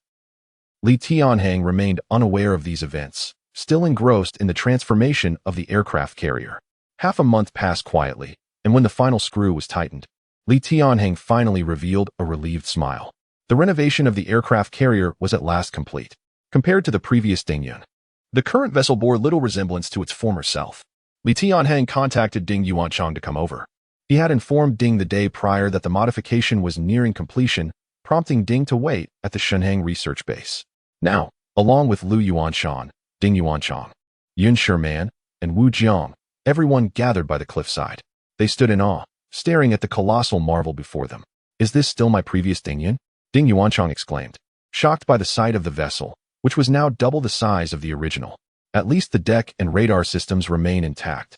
Li Tianhang remained unaware of these events, still engrossed in the transformation of the aircraft carrier. Half a month passed quietly, and when the final screw was tightened, Li Tianhang finally revealed a relieved smile. The renovation of the aircraft carrier was at last complete. Compared to the previous Ding Yun, the current vessel bore little resemblance to its former self. Li Tianhang contacted Ding Yuanchang to come over. He had informed Ding the day prior that the modification was nearing completion, prompting Ding to wait at the Tianhang research base. Now, along with Lu Yuanshan, Ding Yuanchang, Yun Shimian, and Wu Jiang, everyone gathered by the cliffside. They stood in awe, staring at the colossal marvel before them. Is this still my previous Ding Yun? Ding Yuanchang exclaimed, shocked by the sight of the vessel, which was now double the size of the original. At least the deck and radar systems remain intact.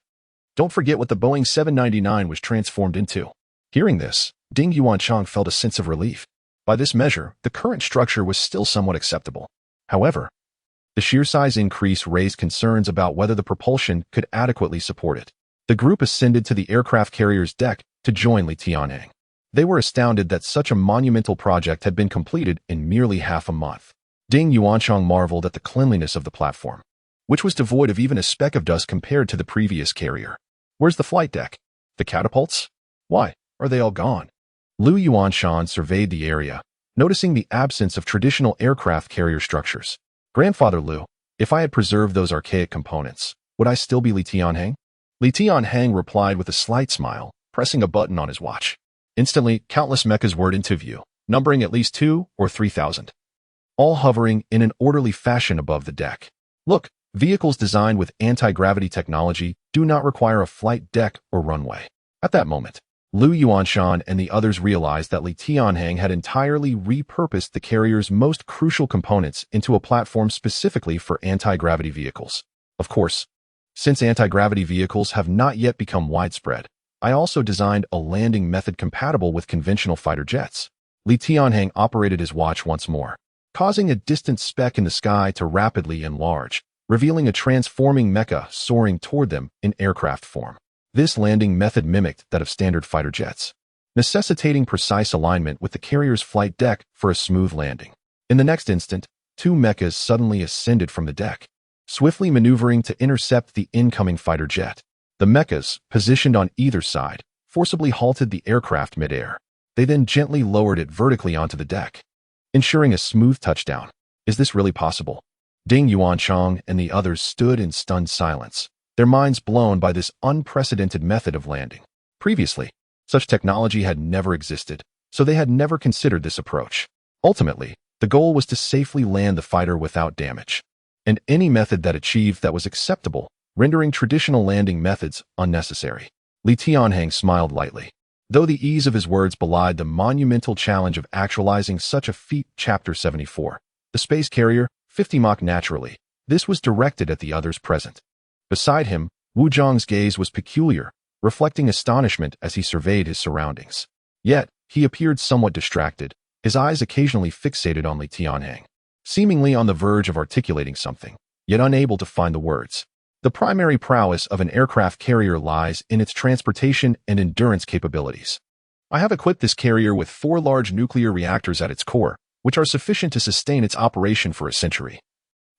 Don't forget what the Boeing 799 was transformed into. Hearing this, Ding Yuanchang felt a sense of relief. By this measure, the current structure was still somewhat acceptable. However, the sheer size increase raised concerns about whether the propulsion could adequately support it. The group ascended to the aircraft carrier's deck to join Li Tianhang. They were astounded that such a monumental project had been completed in merely half a month. Ding Yuanchang marveled at the cleanliness of the platform, which was devoid of even a speck of dust compared to the previous carrier. Where's the flight deck? The catapults? Why are they all gone? Lu Yuanshan surveyed the area, noticing the absence of traditional aircraft carrier structures. Grandfather Lu, if I had preserved those archaic components, would I still be Li Tianhang? Li Tianhang replied with a slight smile, pressing a button on his watch. Instantly, countless mechas whirred into view, numbering at least 2,000 or 3,000, all hovering in an orderly fashion above the deck. Look, vehicles designed with anti-gravity technology do not require a flight deck or runway. At that moment, Lu Yuanshan and the others realized that Li Tianhang had entirely repurposed the carrier's most crucial components into a platform specifically for anti-gravity vehicles. Of course, since anti-gravity vehicles have not yet become widespread, I also designed a landing method compatible with conventional fighter jets. Li Tianhang operated his watch once more, causing a distant speck in the sky to rapidly enlarge, revealing a transforming mecha soaring toward them in aircraft form. This landing method mimicked that of standard fighter jets, necessitating precise alignment with the carrier's flight deck for a smooth landing. In the next instant, 2 mechas suddenly ascended from the deck, swiftly maneuvering to intercept the incoming fighter jet. The mechas, positioned on either side, forcibly halted the aircraft midair. They then gently lowered it vertically onto the deck, ensuring a smooth touchdown. Is this really possible? Ding Yuanchang and the others stood in stunned silence, their minds blown by this unprecedented method of landing. Previously, such technology had never existed, so they had never considered this approach. Ultimately, the goal was to safely land the fighter without damage, and any method that achieved that was acceptable, rendering traditional landing methods unnecessary. Li Tianhang smiled lightly, though the ease of his words belied the monumental challenge of actualizing such a feat. Chapter 74. The space carrier, 50 Mach. Naturally, this was directed at the others present. Beside him, Wu Zhang's gaze was peculiar, reflecting astonishment as he surveyed his surroundings. Yet, he appeared somewhat distracted, his eyes occasionally fixated on Li Tianhang, seemingly on the verge of articulating something, yet unable to find the words. The primary prowess of an aircraft carrier lies in its transportation and endurance capabilities. I have equipped this carrier with 4 large nuclear reactors at its core, which are sufficient to sustain its operation for a century,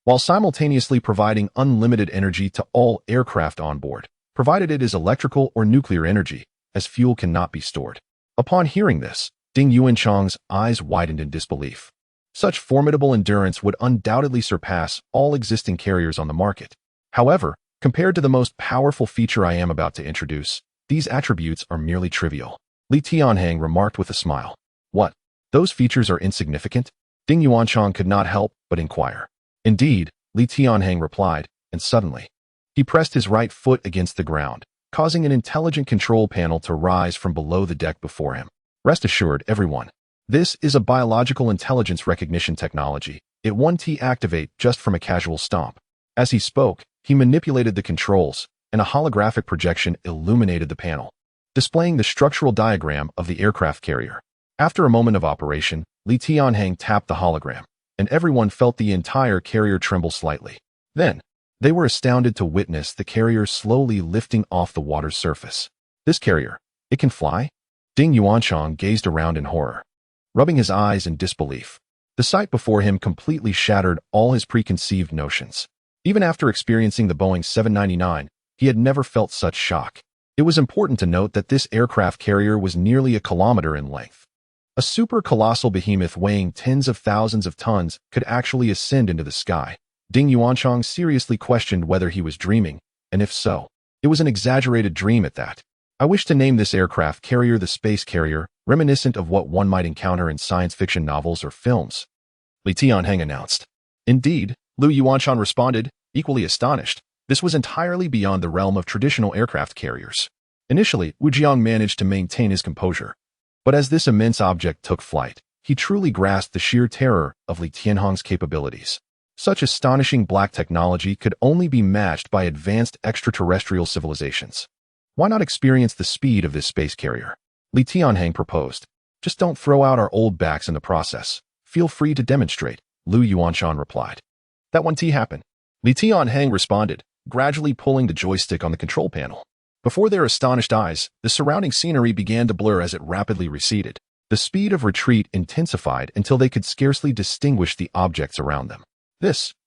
while simultaneously providing unlimited energy to all aircraft on board, provided it is electrical or nuclear energy, as fuel cannot be stored. Upon hearing this, Ding Yuanchang's eyes widened in disbelief. Such formidable endurance would undoubtedly surpass all existing carriers on the market. However, compared to the most powerful feature I am about to introduce, these attributes are merely trivial. Li Tianhang remarked with a smile. What? Those features are insignificant? Ding Yuanchang could not help but inquire. Indeed, Li Tianhang replied, and suddenly, he pressed his right foot against the ground, causing an intelligent control panel to rise from below the deck before him. Rest assured, everyone. This is a biological intelligence recognition technology. It won't activate just from a casual stomp. As he spoke, he manipulated the controls, and a holographic projection illuminated the panel, displaying the structural diagram of the aircraft carrier. After a moment of operation, Li Tianhang tapped the hologram, and everyone felt the entire carrier tremble slightly. Then, they were astounded to witness the carrier slowly lifting off the water's surface. This carrier, it can fly? Ding Yuanchang gazed around in horror, rubbing his eyes in disbelief. The sight before him completely shattered all his preconceived notions. Even after experiencing the Boeing 799, he had never felt such shock. It was important to note that this aircraft carrier was nearly a kilometer in length. A super-colossal behemoth weighing tens of thousands of tons could actually ascend into the sky. Ding Yuanchang seriously questioned whether he was dreaming, and if so, it was an exaggerated dream at that. I wish to name this aircraft carrier the Space Carrier, reminiscent of what one might encounter in science fiction novels or films, Li Tianhang announced. Indeed, Lu Yuanshan responded, equally astonished. This was entirely beyond the realm of traditional aircraft carriers. Initially, Wu Jiang managed to maintain his composure. But as this immense object took flight, he truly grasped the sheer terror of Li Tianhang's capabilities. Such astonishing black technology could only be matched by advanced extraterrestrial civilizations. Why not experience the speed of this space carrier? Li Tianhang proposed. Just don't throw out our old backs in the process. Feel free to demonstrate, Lu Yuanshan replied. That won't happen. Li Tianhang responded, gradually pulling the joystick on the control panel. Before their astonished eyes, the surrounding scenery began to blur as it rapidly receded. The speed of retreat intensified until they could scarcely distinguish the objects around them.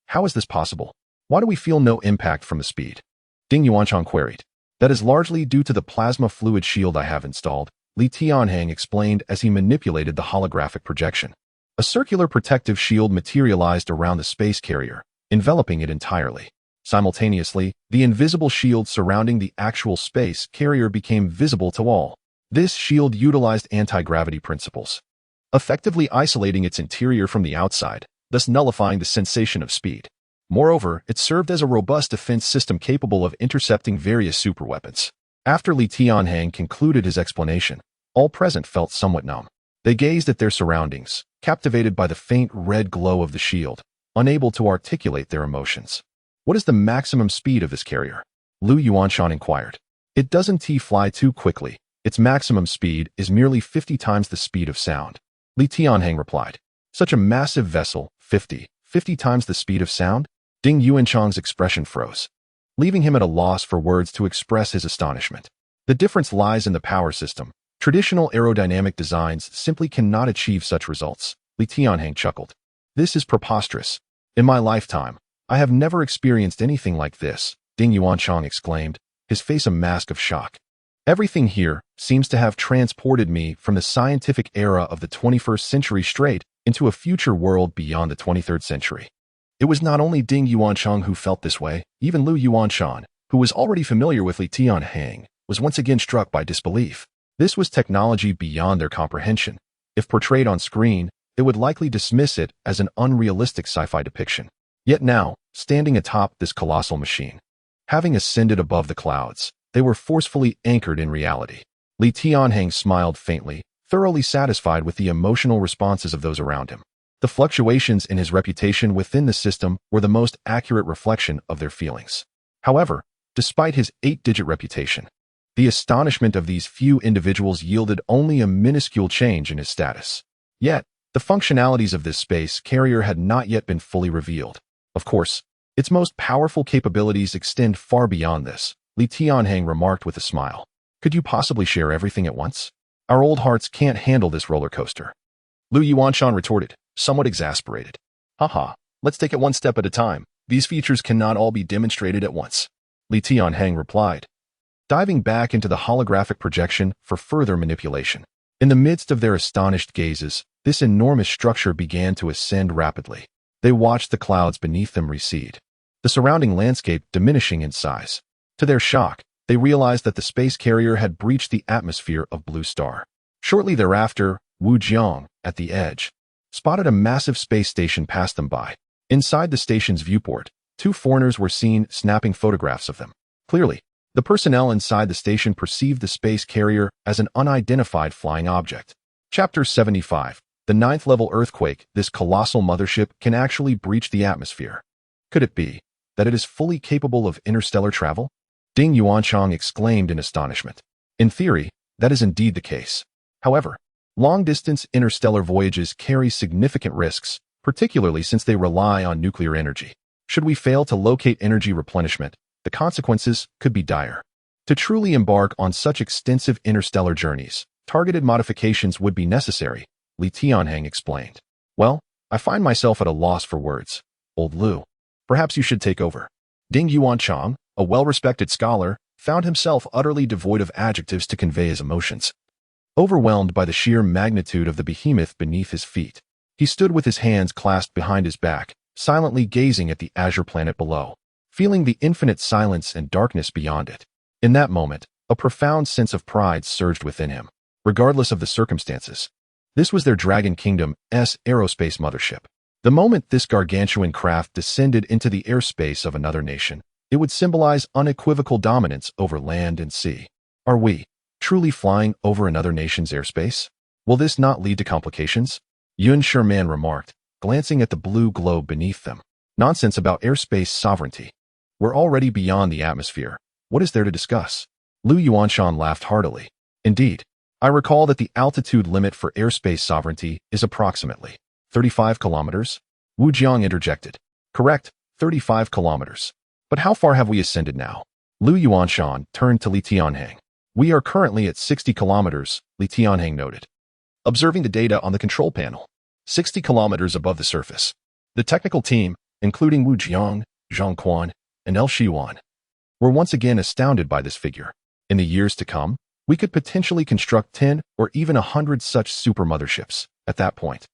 How is this possible? Why do we feel no impact from the speed? Ding Yuanshan queried. That is largely due to the plasma fluid shield I have installed, Li Tianhang explained as he manipulated the holographic projection. A circular protective shield materialized around the space carrier, enveloping it entirely. Simultaneously, the invisible shield surrounding the actual space carrier became visible to all. This shield utilized anti-gravity principles, effectively isolating its interior from the outside, thus nullifying the sensation of speed. Moreover, it served as a robust defense system capable of intercepting various superweapons. After Li Tianhang concluded his explanation, all present felt somewhat numb. They gazed at their surroundings, captivated by the faint red glow of the shield, unable to articulate their emotions. What is the maximum speed of this carrier? Lu Yuanshan inquired. It doesn't fly too quickly. Its maximum speed is merely 50 times the speed of sound. Li Tianhang replied. Such a massive vessel, 50 times the speed of sound? Ding Yuanchang's expression froze, leaving him at a loss for words to express his astonishment. The difference lies in the power system. Traditional aerodynamic designs simply cannot achieve such results. Li Tianhang chuckled. This is preposterous. In my lifetime, I have never experienced anything like this, Ding Yuanchang exclaimed, his face a mask of shock. Everything here seems to have transported me from the scientific era of the 21st century straight into a future world beyond the 23rd century. It was not only Ding Yuanchang who felt this way, even Lu Yuanshan, who was already familiar with Li Tianhang, was once again struck by disbelief. This was technology beyond their comprehension. If portrayed on screen, they would likely dismiss it as an unrealistic sci-fi depiction. Yet now, standing atop this colossal machine, having ascended above the clouds, they were forcefully anchored in reality. Li Tianhang smiled faintly, thoroughly satisfied with the emotional responses of those around him. The fluctuations in his reputation within the system were the most accurate reflection of their feelings. However, despite his 8-digit reputation, the astonishment of these few individuals yielded only a minuscule change in his status. Yet, the functionalities of this space carrier had not yet been fully revealed. Of course, its most powerful capabilities extend far beyond this, Li Tianhang remarked with a smile. Could you possibly share everything at once? Our old hearts can't handle this roller coaster. Lu Yuanshan retorted. somewhat exasperated. Haha, let's take it one step at a time. These features cannot all be demonstrated at once. Li Tianhang replied, diving back into the holographic projection for further manipulation. In the midst of their astonished gazes, this enormous structure began to ascend rapidly. They watched the clouds beneath them recede, the surrounding landscape diminishing in size. To their shock, they realized that the space carrier had breached the atmosphere of Blue Star. Shortly thereafter, Wu Jiang, at the edge, spotted a massive space station pass them by. Inside the station's viewport, two foreigners were seen snapping photographs of them. Clearly, the personnel inside the station perceived the space carrier as an unidentified flying object. Chapter 75. The 9th level earthquake. This colossal mothership can actually breach the atmosphere. Could it be that it is fully capable of interstellar travel? Ding Yuanchang exclaimed in astonishment. In theory, that is indeed the case. However, long-distance interstellar voyages carry significant risks, particularly since they rely on nuclear energy. Should we fail to locate energy replenishment, the consequences could be dire. To truly embark on such extensive interstellar journeys, targeted modifications would be necessary, Li Tianhang explained. Well, I find myself at a loss for words. Old Lu, perhaps you should take over. Ding Yuanchang, a well-respected scholar, found himself utterly devoid of adjectives to convey his emotions. Overwhelmed by the sheer magnitude of the behemoth beneath his feet, he stood with his hands clasped behind his back, silently gazing at the azure planet below, feeling the infinite silence and darkness beyond it. In that moment, a profound sense of pride surged within him, regardless of the circumstances. This was their Dragon Kingdom's aerospace mothership. The moment this gargantuan craft descended into the airspace of another nation, it would symbolize unequivocal dominance over land and sea. Are we truly flying over another nation's airspace? Will this not lead to complications? Yun Shimian remarked, glancing at the blue globe beneath them. Nonsense about airspace sovereignty. We're already beyond the atmosphere. What is there to discuss? Lu Yuanshan laughed heartily. Indeed, I recall that the altitude limit for airspace sovereignty is approximately 35 kilometers. Wu Jiang interjected. Correct, 35 kilometers. But how far have we ascended now? Lu Yuanshan turned to Li Tianhang. We are currently at 60 kilometers, Li Tianhang noted, observing the data on the control panel. 60 kilometers above the surface. The technical team, including Wu Jiang, Zhang Quan, and El Shiwan, were once again astounded by this figure. In the years to come, we could potentially construct 10 or even 100 such super motherships. At that point,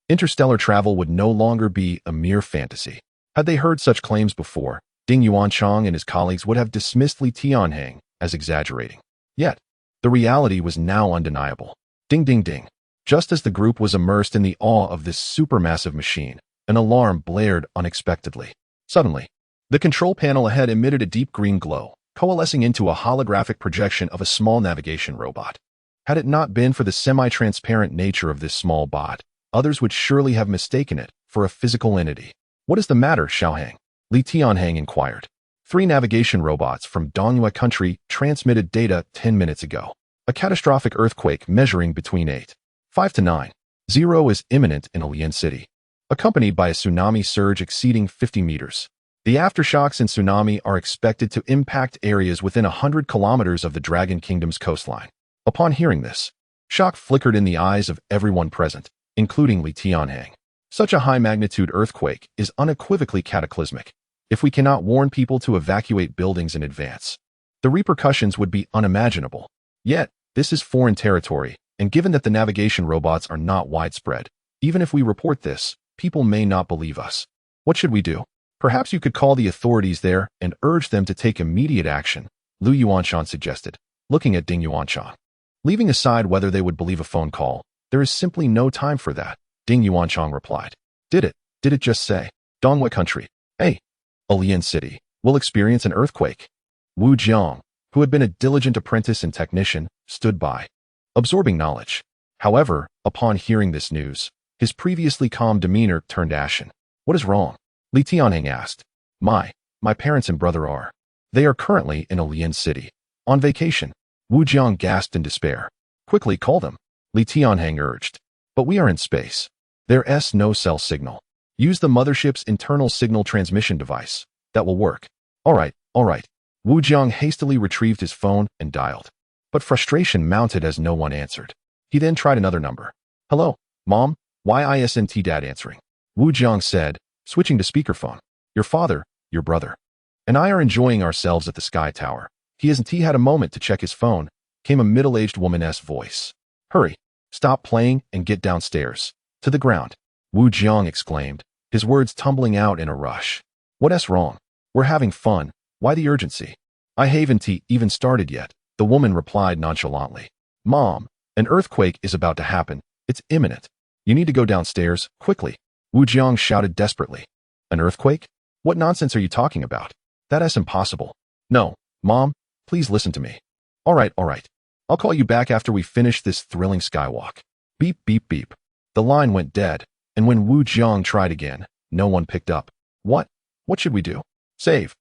interstellar travel would no longer be a mere fantasy. Had they heard such claims before, Ding Yuanchang and his colleagues would have dismissed Li Tianhang as exaggerating. Yet, the reality was now undeniable. Ding ding ding. Just as the group was immersed in the awe of this supermassive machine, an alarm blared unexpectedly. Suddenly, the control panel ahead emitted a deep green glow, coalescing into a holographic projection of a small navigation robot. Had it not been for the semi-transparent nature of this small bot, others would surely have mistaken it for a physical entity. What is the matter, Xiaohang? Li Tianhang inquired. 3 navigation robots from Dongyue country transmitted data 10 minutes ago. A catastrophic earthquake measuring between 8.5 to 9.0 is imminent in Lian City, accompanied by a tsunami surge exceeding 50 meters. The aftershocks and tsunami are expected to impact areas within 100 kilometers of the Dragon Kingdom's coastline. Upon hearing this, shock flickered in the eyes of everyone present, including Li Tianhang. Such a high-magnitude earthquake is unequivocally cataclysmic. If we cannot warn people to evacuate buildings in advance, the repercussions would be unimaginable. Yet, this is foreign territory, and given that the navigation robots are not widespread, even if we report this, people may not believe us. What should we do? Perhaps you could call the authorities there and urge them to take immediate action, Lu Yuanshan suggested, looking at Ding Yuanshan. Leaving aside whether they would believe a phone call, there is simply no time for that, Ding Yuanshan replied. Did it just say? Dongyue country. Hey, Lian City will experience an earthquake. Wu Jiang, who had been a diligent apprentice and technician, stood by, absorbing knowledge. However, upon hearing this news, his previously calm demeanor turned ashen. What is wrong? Li Tianhang asked. My parents and brother are. They are currently in Lian City, on vacation. Wu Jiang gasped in despair. Quickly call them, Li Tianhang urged. But we are in space. There's no cell signal. Use the mothership's internal signal transmission device. That will work. All right. Wu Jiang hastily retrieved his phone and dialed. But frustration mounted as no one answered. He then tried another number. Hello, Mom? Why isn't Dad answering? Wu Jiang said, switching to speakerphone. Your father, your brother, and I are enjoying ourselves at the Sky Tower. He had a moment to check his phone, came a middle-aged woman's voice. Hurry, stop playing and get downstairs. To the ground. Wu Jiang exclaimed, his words tumbling out in a rush. What's wrong? We're having fun. Why the urgency? I haven't even started yet, the woman replied nonchalantly. Mom, an earthquake is about to happen. It's imminent. You need to go downstairs, quickly. Wu Jiang shouted desperately. An earthquake? What nonsense are you talking about? That's impossible. No, Mom, please listen to me. All right. I'll call you back after we finish this thrilling skywalk. Beep, beep, beep. The line went dead, and when Wu Jiang tried again, no one picked up. What? What should we do? Save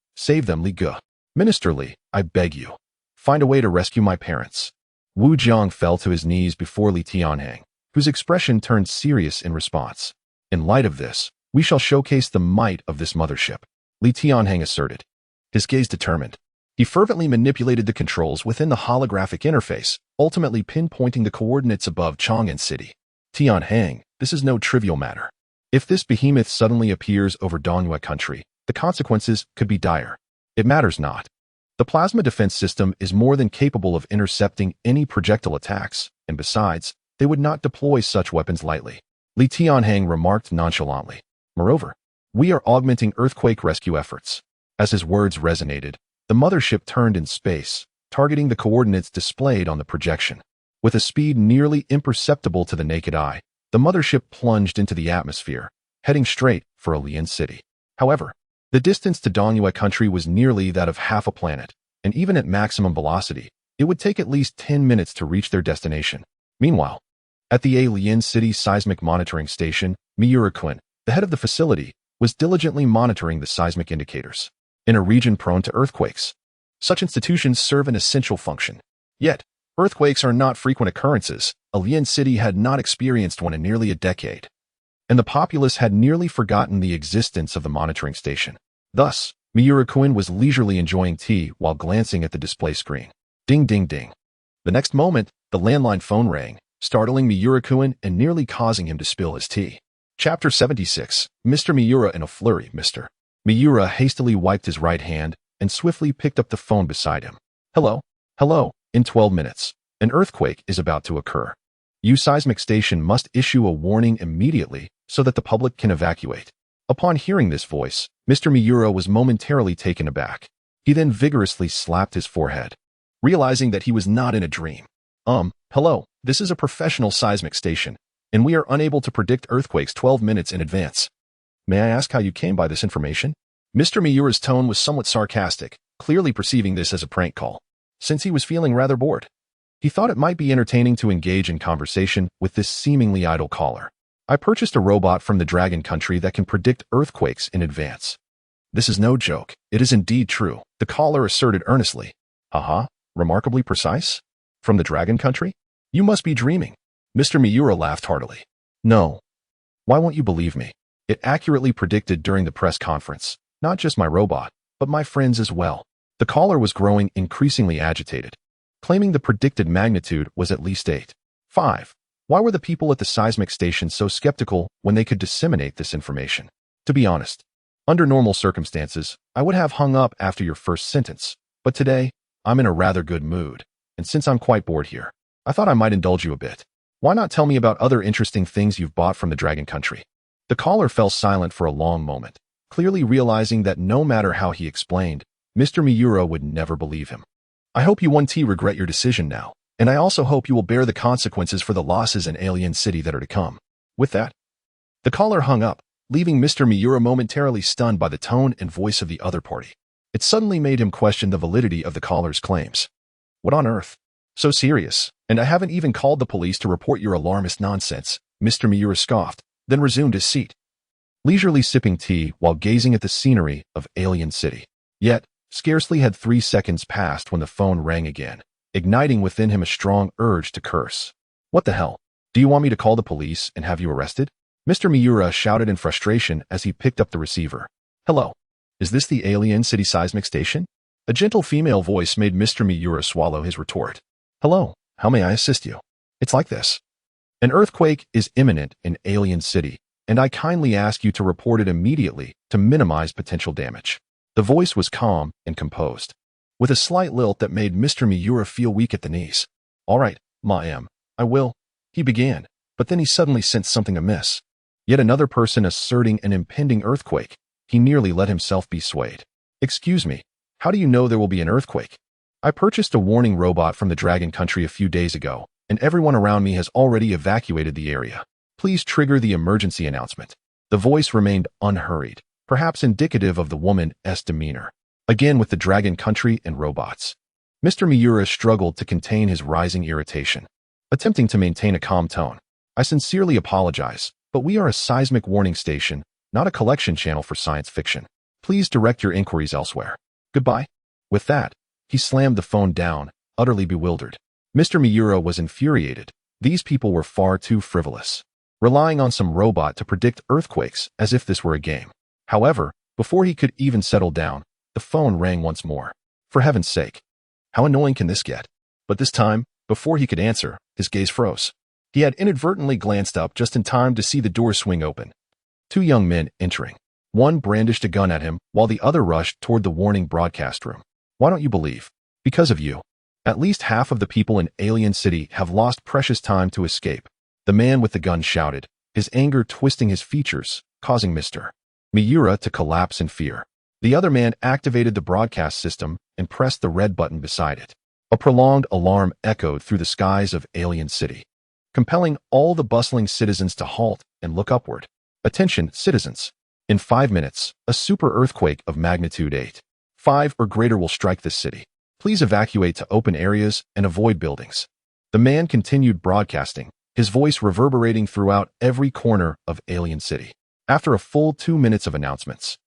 them, Li Ge. Minister Li, I beg you. Find a way to rescue my parents. Wu Jiang fell to his knees before Li Tianhang, whose expression turned serious in response. In light of this, we shall showcase the might of this mothership, Li Tianhang asserted. His gaze determined. He fervently manipulated the controls within the holographic interface, ultimately pinpointing the coordinates above Chang'an City. Tianhang, this is no trivial matter. If this behemoth suddenly appears over Dongyue country, the consequences could be dire. It matters not. The plasma defense system is more than capable of intercepting any projectile attacks, and besides, they would not deploy such weapons lightly. Li Tianhang remarked nonchalantly. Moreover, we are augmenting earthquake rescue efforts. As his words resonated, the mothership turned in space, targeting the coordinates displayed on the projection. With a speed nearly imperceptible to the naked eye, the mothership plunged into the atmosphere, heading straight for Alian City. However, the distance to Dongyue country was nearly that of half a planet, and even at maximum velocity, it would take at least 10 minutes to reach their destination. Meanwhile, at the Alian City Seismic Monitoring Station, Miura-kun, the head of the facility, was diligently monitoring the seismic indicators. In a region prone to earthquakes, such institutions serve an essential function. Yet, earthquakes are not frequent occurrences. Alian City had not experienced one in nearly a decade, and the populace had nearly forgotten the existence of the monitoring station. Thus, Miura-kun was leisurely enjoying tea while glancing at the display screen. Ding, ding, ding. The next moment, the landline phone rang, startling Miura-kun and nearly causing him to spill his tea. Chapter 76. Mr. Miura in a flurry, Mr. Miura hastily wiped his right hand and swiftly picked up the phone beside him. Hello? In 12 minutes, an earthquake is about to occur. Yu Seismic Station must issue a warning immediately so that the public can evacuate. Upon hearing this voice, Mr. Miura was momentarily taken aback. He then vigorously slapped his forehead, realizing that he was not in a dream. Hello, this is a professional seismic station, and we are unable to predict earthquakes 12 minutes in advance. May I ask how you came by this information? Mr. Miura's tone was somewhat sarcastic, clearly perceiving this as a prank call, since he was feeling rather bored. He thought it might be entertaining to engage in conversation with this seemingly idle caller. I purchased a robot from the Dragon Country that can predict earthquakes in advance. This is no joke. It is indeed true, the caller asserted earnestly. Haha, remarkably precise? From the Dragon Country? You must be dreaming. Mr. Miura laughed heartily. No. Why won't you believe me? It accurately predicted during the press conference, not just my robot, but my friends as well. The caller was growing increasingly agitated, claiming the predicted magnitude was at least 8.5. Why were the people at the seismic station so skeptical when they could disseminate this information? To be honest, under normal circumstances, I would have hung up after your first sentence, but today, I'm in a rather good mood, and since I'm quite bored here, I thought I might indulge you a bit. Why not tell me about other interesting things you've bought from the Dragon Country? The caller fell silent for a long moment, clearly realizing that no matter how he explained, Mr. Miura would never believe him. I hope you won't regret your decision now, and I also hope you will bear the consequences for the losses in Alien City that are to come. With that, the caller hung up, leaving Mr. Miura momentarily stunned by the tone and voice of the other party. It suddenly made him question the validity of the caller's claims. What on earth? So serious, and I haven't even called the police to report your alarmist nonsense, Mr. Miura scoffed, then resumed his seat, leisurely sipping tea while gazing at the scenery of Alien City. Yet, scarcely had 3 seconds passed when the phone rang again, igniting within him a strong urge to curse. What the hell? Do you want me to call the police and have you arrested? Mr. Miura shouted in frustration as he picked up the receiver. Hello. Is this the Alien City Seismic Station? A gentle female voice made Mr. Miura swallow his retort. Hello, how may I assist you? It's like this. An earthquake is imminent in Alien City, and I kindly ask you to report it immediately to minimize potential damage. The voice was calm and composed, with a slight lilt that made Mr. Miura feel weak at the knees. All right, ma'am, I will, he began, but then he suddenly sensed something amiss. Yet another person asserting an impending earthquake. He nearly let himself be swayed. Excuse me, how do you know there will be an earthquake? I purchased a warning robot from the Dragon Country a few days ago, and everyone around me has already evacuated the area. Please trigger the emergency announcement. The voice remained unhurried, perhaps indicative of the woman's demeanor. Again with the Dragon Country and robots. Mr. Miura struggled to contain his rising irritation, attempting to maintain a calm tone. I sincerely apologize, but we are a seismic warning station, not a collection channel for science fiction. Please direct your inquiries elsewhere. Goodbye. With that, he slammed the phone down, utterly bewildered. Mr. Miura was infuriated. These people were far too frivolous, relying on some robot to predict earthquakes as if this were a game. However, before he could even settle down, the phone rang once more. For heaven's sake, how annoying can this get? But this time, before he could answer, his gaze froze. He had inadvertently glanced up just in time to see the door swing open. Two young men entering. One brandished a gun at him, while the other rushed toward the warning broadcast room. Why don't you believe? Because of you. At least half of the people in Alien City have lost precious time to escape. The man with the gun shouted, his anger twisting his features, causing Mr. Miura to collapse in fear. The other man activated the broadcast system and pressed the red button beside it. A prolonged alarm echoed through the skies of Alien City, compelling all the bustling citizens to halt and look upward. Attention, citizens. In 5 minutes, a super earthquake of magnitude 8.5 or greater will strike this city. Please evacuate to open areas and avoid buildings. The man continued broadcasting, his voice reverberating throughout every corner of Alien City. After a full 2 minutes of announcements,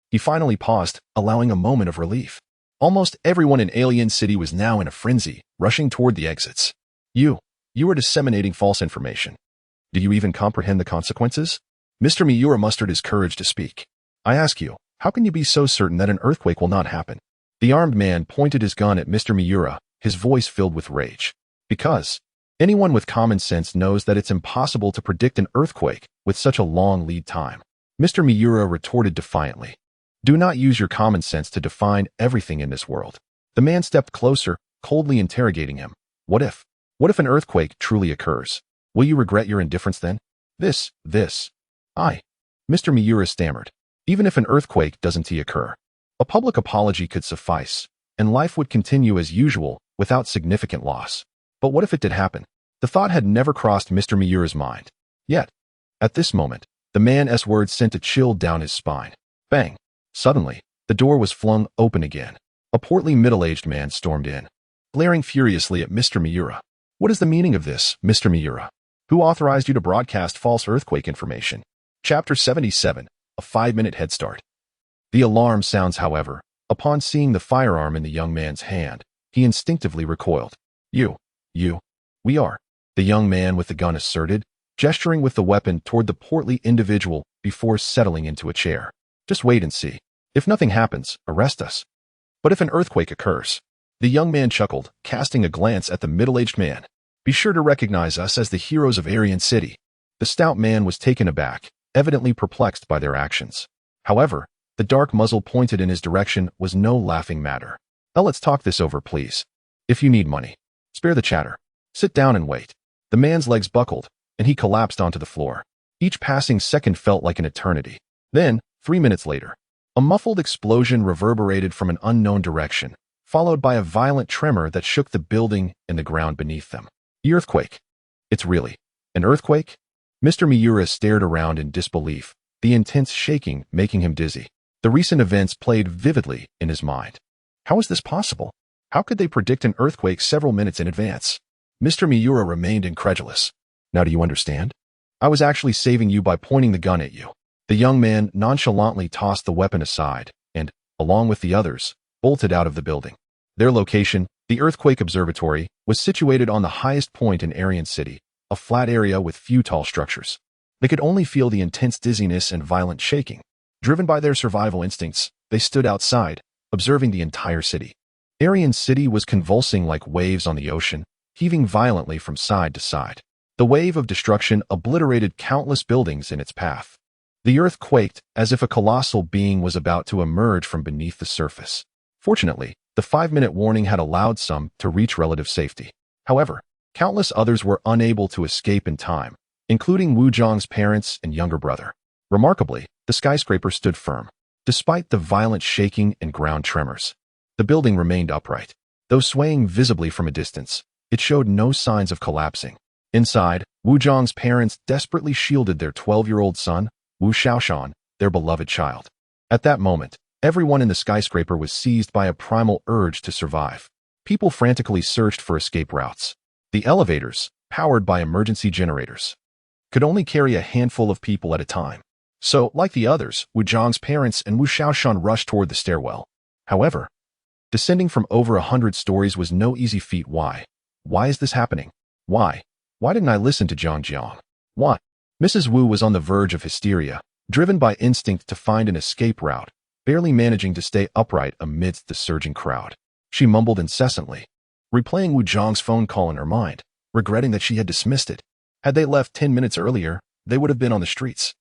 he finally paused, allowing a moment of relief. Almost everyone in Alien City was now in a frenzy, rushing toward the exits. You were disseminating false information. Do you even comprehend the consequences? Mr. Miura mustered his courage to speak. I ask you, how can you be so certain that an earthquake will not happen? The armed man pointed his gun at Mr. Miura, his voice filled with rage. Because anyone with common sense knows that it's impossible to predict an earthquake with such a long lead time. Mr. Miura retorted defiantly. Do not use your common sense to define everything in this world. The man stepped closer, coldly interrogating him. What if an earthquake truly occurs? Will you regret your indifference then? Mr. Miura stammered. Even if an earthquake doesn't occur, a public apology could suffice, and life would continue as usual without significant loss. But what if it did happen? The thought had never crossed Mr. Miura's mind. Yet, at this moment, the man's words sent a chill down his spine. Bang! Suddenly, the door was flung open again. A portly middle-aged man stormed in, glaring furiously at Mr. Miura. What is the meaning of this, Mr. Miura? Who authorized you to broadcast false earthquake information? Chapter 77, A 5-Minute Head Start. The alarm sounds, however, upon seeing the firearm in the young man's hand, he instinctively recoiled. We are, the young man with the gun asserted, gesturing with the weapon toward the portly individual before settling into a chair. Just wait and see. If nothing happens, arrest us. But if an earthquake occurs, the young man chuckled, casting a glance at the middle-aged man. Be sure to recognize us as the heroes of Alien City. The stout man was taken aback, evidently perplexed by their actions. However, the dark muzzle pointed in his direction was no laughing matter. Now let's talk this over, please. If you need money, spare the chatter. Sit down and wait. The man's legs buckled, and he collapsed onto the floor. Each passing second felt like an eternity. Then, 3 minutes later, a muffled explosion reverberated from an unknown direction, followed by a violent tremor that shook the building and the ground beneath them. The earthquake. It's really an earthquake? Mr. Miura stared around in disbelief, the intense shaking making him dizzy. The recent events played vividly in his mind. How is this possible? How could they predict an earthquake several minutes in advance? Mr. Miura remained incredulous. Now do you understand? I was actually saving you by pointing the gun at you. The young man nonchalantly tossed the weapon aside and, along with the others, bolted out of the building. Their location, the Earthquake Observatory, was situated on the highest point in Alien City, a flat area with few tall structures. They could only feel the intense dizziness and violent shaking. Driven by their survival instincts, they stood outside, observing the entire city. Alien City was convulsing like waves on the ocean, heaving violently from side to side. The wave of destruction obliterated countless buildings in its path. The earth quaked as if a colossal being was about to emerge from beneath the surface. Fortunately, the 5-minute warning had allowed some to reach relative safety. However, countless others were unable to escape in time, including Wu Zhang's parents and younger brother. Remarkably, the skyscraper stood firm. Despite the violent shaking and ground tremors, the building remained upright. Though swaying visibly from a distance, it showed no signs of collapsing. Inside, Wu Zhang's parents desperately shielded their 12-year-old son, Wu Xiaoshan, their beloved child. At that moment, everyone in the skyscraper was seized by a primal urge to survive. People frantically searched for escape routes. The elevators, powered by emergency generators, could only carry a handful of people at a time. So, like the others, Wu Zhang's parents and Wu Xiaoshan rushed toward the stairwell. However, descending from over 100 stories was no easy feat. Why? Why is this happening? Why? Why didn't I listen to Zhang Jiang? Why? Mrs. Wu was on the verge of hysteria, driven by instinct to find an escape route, barely managing to stay upright amidst the surging crowd. She mumbled incessantly, replaying Wu Zhang's phone call in her mind, regretting that she had dismissed it. Had they left 10 minutes earlier, they would have been on the streets,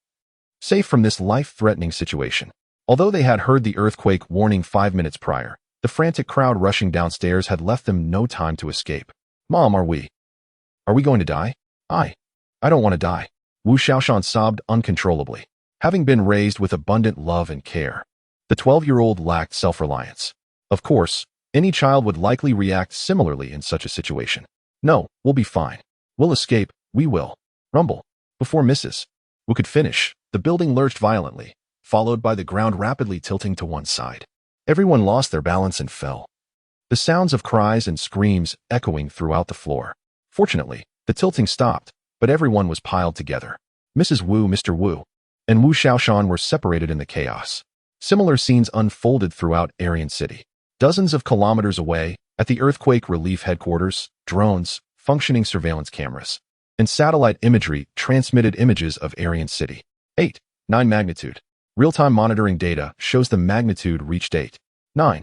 safe from this life-threatening situation. Although they had heard the earthquake warning 5 minutes prior, the frantic crowd rushing downstairs had left them no time to escape. Mom, are we going to die? I don't want to die. Wu Xiaoshan sobbed uncontrollably. Having been raised with abundant love and care, the 12-year-old lacked self-reliance. Of course, any child would likely react similarly in such a situation. No, we'll be fine. We'll escape, we will. Rumble. Before Mrs. Wu could finish, the building lurched violently, followed by the ground rapidly tilting to one side. Everyone lost their balance and fell, the sounds of cries and screams echoing throughout the floor. Fortunately, the tilting stopped, but everyone was piled together. Mrs. Wu, Mr. Wu, and Wu Xiaoshan were separated in the chaos. Similar scenes unfolded throughout Aryan City. Dozens of kilometers away, at the earthquake relief headquarters, drones, functioning surveillance cameras, and satellite imagery transmitted images of Aryan City. 8.9 magnitude. Real-time monitoring data shows the magnitude reached 8.9,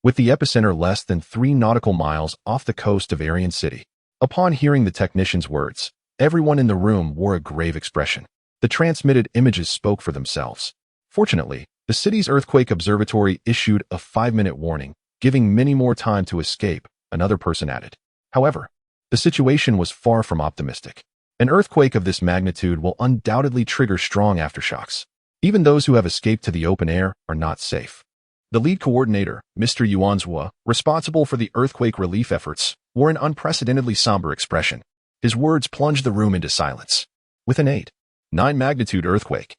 with the epicenter less than 3 nautical miles off the coast of Aryan City. Upon hearing the technician's words, everyone in the room wore a grave expression. The transmitted images spoke for themselves. Fortunately, the city's earthquake observatory issued a 5-minute warning, giving many more time to escape, another person added. However, the situation was far from optimistic. An earthquake of this magnitude will undoubtedly trigger strong aftershocks. Even those who have escaped to the open air are not safe. The lead coordinator, Mr. Yuan Zhua, responsible for the earthquake relief efforts, wore an unprecedentedly somber expression. His words plunged the room into silence. With an 8.9 magnitude earthquake,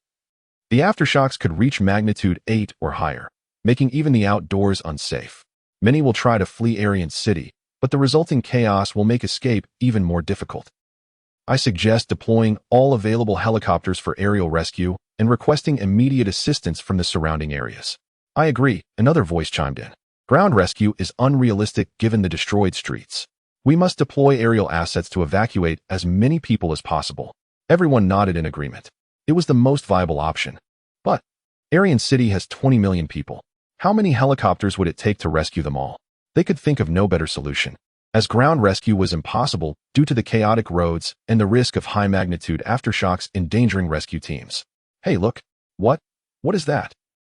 the aftershocks could reach magnitude 8 or higher, making even the outdoors unsafe. Many will try to flee Aryan City, but the resulting chaos will make escape even more difficult. I suggest deploying all available helicopters for aerial rescue and requesting immediate assistance from the surrounding areas. I agree, another voice chimed in. Ground rescue is unrealistic given the destroyed streets. We must deploy aerial assets to evacuate as many people as possible. Everyone nodded in agreement. It was the most viable option. But Aryan City has 20 million people. How many helicopters would it take to rescue them all? They could think of no better solution, as ground rescue was impossible due to the chaotic roads and the risk of high-magnitude aftershocks endangering rescue teams. Hey, look. What is that?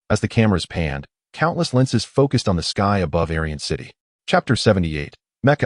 As the cameras panned, countless lenses focused on the sky above Aryan City. Chapter 78. Mech.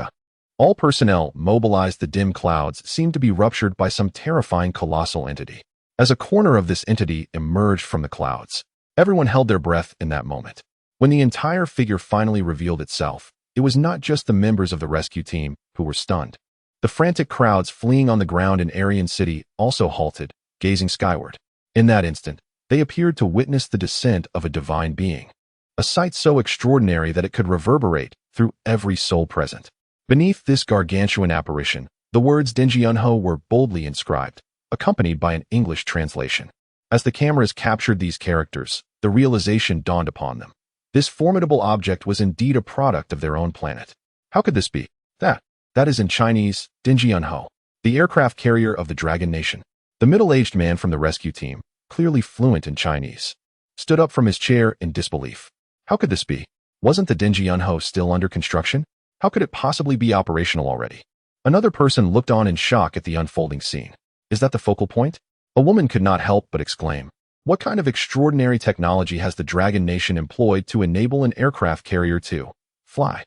All personnel mobilized. The dim clouds seemed to be ruptured by some terrifying colossal entity. As a corner of this entity emerged from the clouds, everyone held their breath in that moment. When the entire figure finally revealed itself, it was not just the members of the rescue team who were stunned. The frantic crowds fleeing on the ground in Aryan City also halted, gazing skyward. In that instant, they appeared to witness the descent of a divine being, a sight so extraordinary that it could reverberate through every soul present. Beneath this gargantuan apparition, the words Dinjianho were boldly inscribed, accompanied by an English translation. As the cameras captured these characters, the realization dawned upon them. This formidable object was indeed a product of their own planet. How could this be? That is in Chinese, Dinjianho, the aircraft carrier of the Dragon Nation. The middle-aged man from the rescue team, clearly fluent in Chinese, stood up from his chair in disbelief. How could this be? Wasn't the Dinjianho still under construction? How could it possibly be operational already? Another person looked on in shock at the unfolding scene. Is that the focal point? A woman could not help but exclaim. What kind of extraordinary technology has the Dragon Nation employed to enable an aircraft carrier to fly?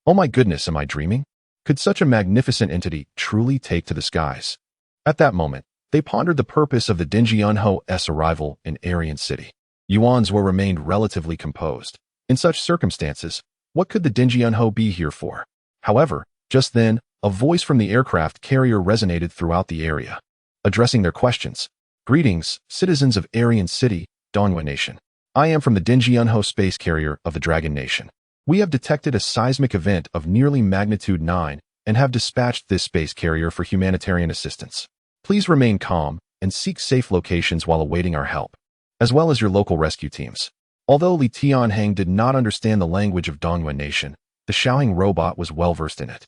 Oh my goodness, am I dreaming? Could such a magnificent entity truly take to the skies? At that moment, they pondered the purpose of the Dingyunho's arrival in Aryan City. Yuan's were remained relatively composed. In such circumstances, what could the Dingyunho be here for? However, just then, a voice from the aircraft carrier resonated throughout the area, addressing their questions. Greetings, citizens of Aryan City, Dongwon Nation. I am from the Dingyunho space carrier of the Dragon Nation. We have detected a seismic event of nearly magnitude 9 and have dispatched this space carrier for humanitarian assistance. Please remain calm and seek safe locations while awaiting our help, as well as your local rescue teams. Although Li Tianhang did not understand the language of Dongwon Nation, the Xiaoheng robot was well versed in it.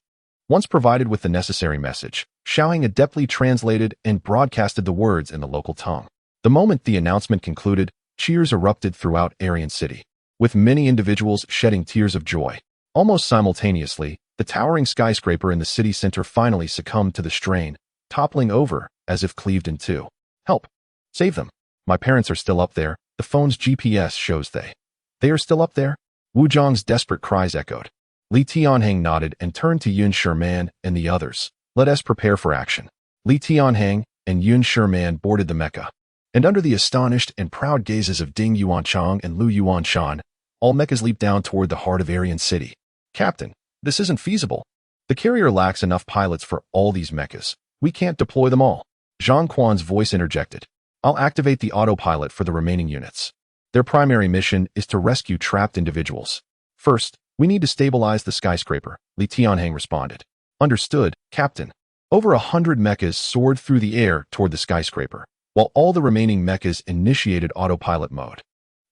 Once provided with the necessary message, Xiaoheng adeptly translated and broadcasted the words in the local tongue. The moment the announcement concluded, cheers erupted throughout Aryan City, with many individuals shedding tears of joy. Almost simultaneously, the towering skyscraper in the city center finally succumbed to the strain, toppling over as if cleaved in two. Help! Save them! My parents are still up there. The phone's GPS shows they are still up there? Wu Zhang's desperate cries echoed. Li Tianhang nodded and turned to Yun Shimian and the others. Let us prepare for action. Li Tianhang and Yun Shimian boarded the mecha. And under the astonished and proud gazes of Ding Yuanchang and Lu Yuanshan, all mechas leaped down toward the heart of Aryan City. Captain, this isn't feasible. The carrier lacks enough pilots for all these mechas. We can't deploy them all. Zhang Quan's voice interjected. I'll activate the autopilot for the remaining units. Their primary mission is to rescue trapped individuals. First, we need to stabilize the skyscraper, Li Tianhang responded. Understood, Captain. Over 100 mechas soared through the air toward the skyscraper, while all the remaining mechas initiated autopilot mode,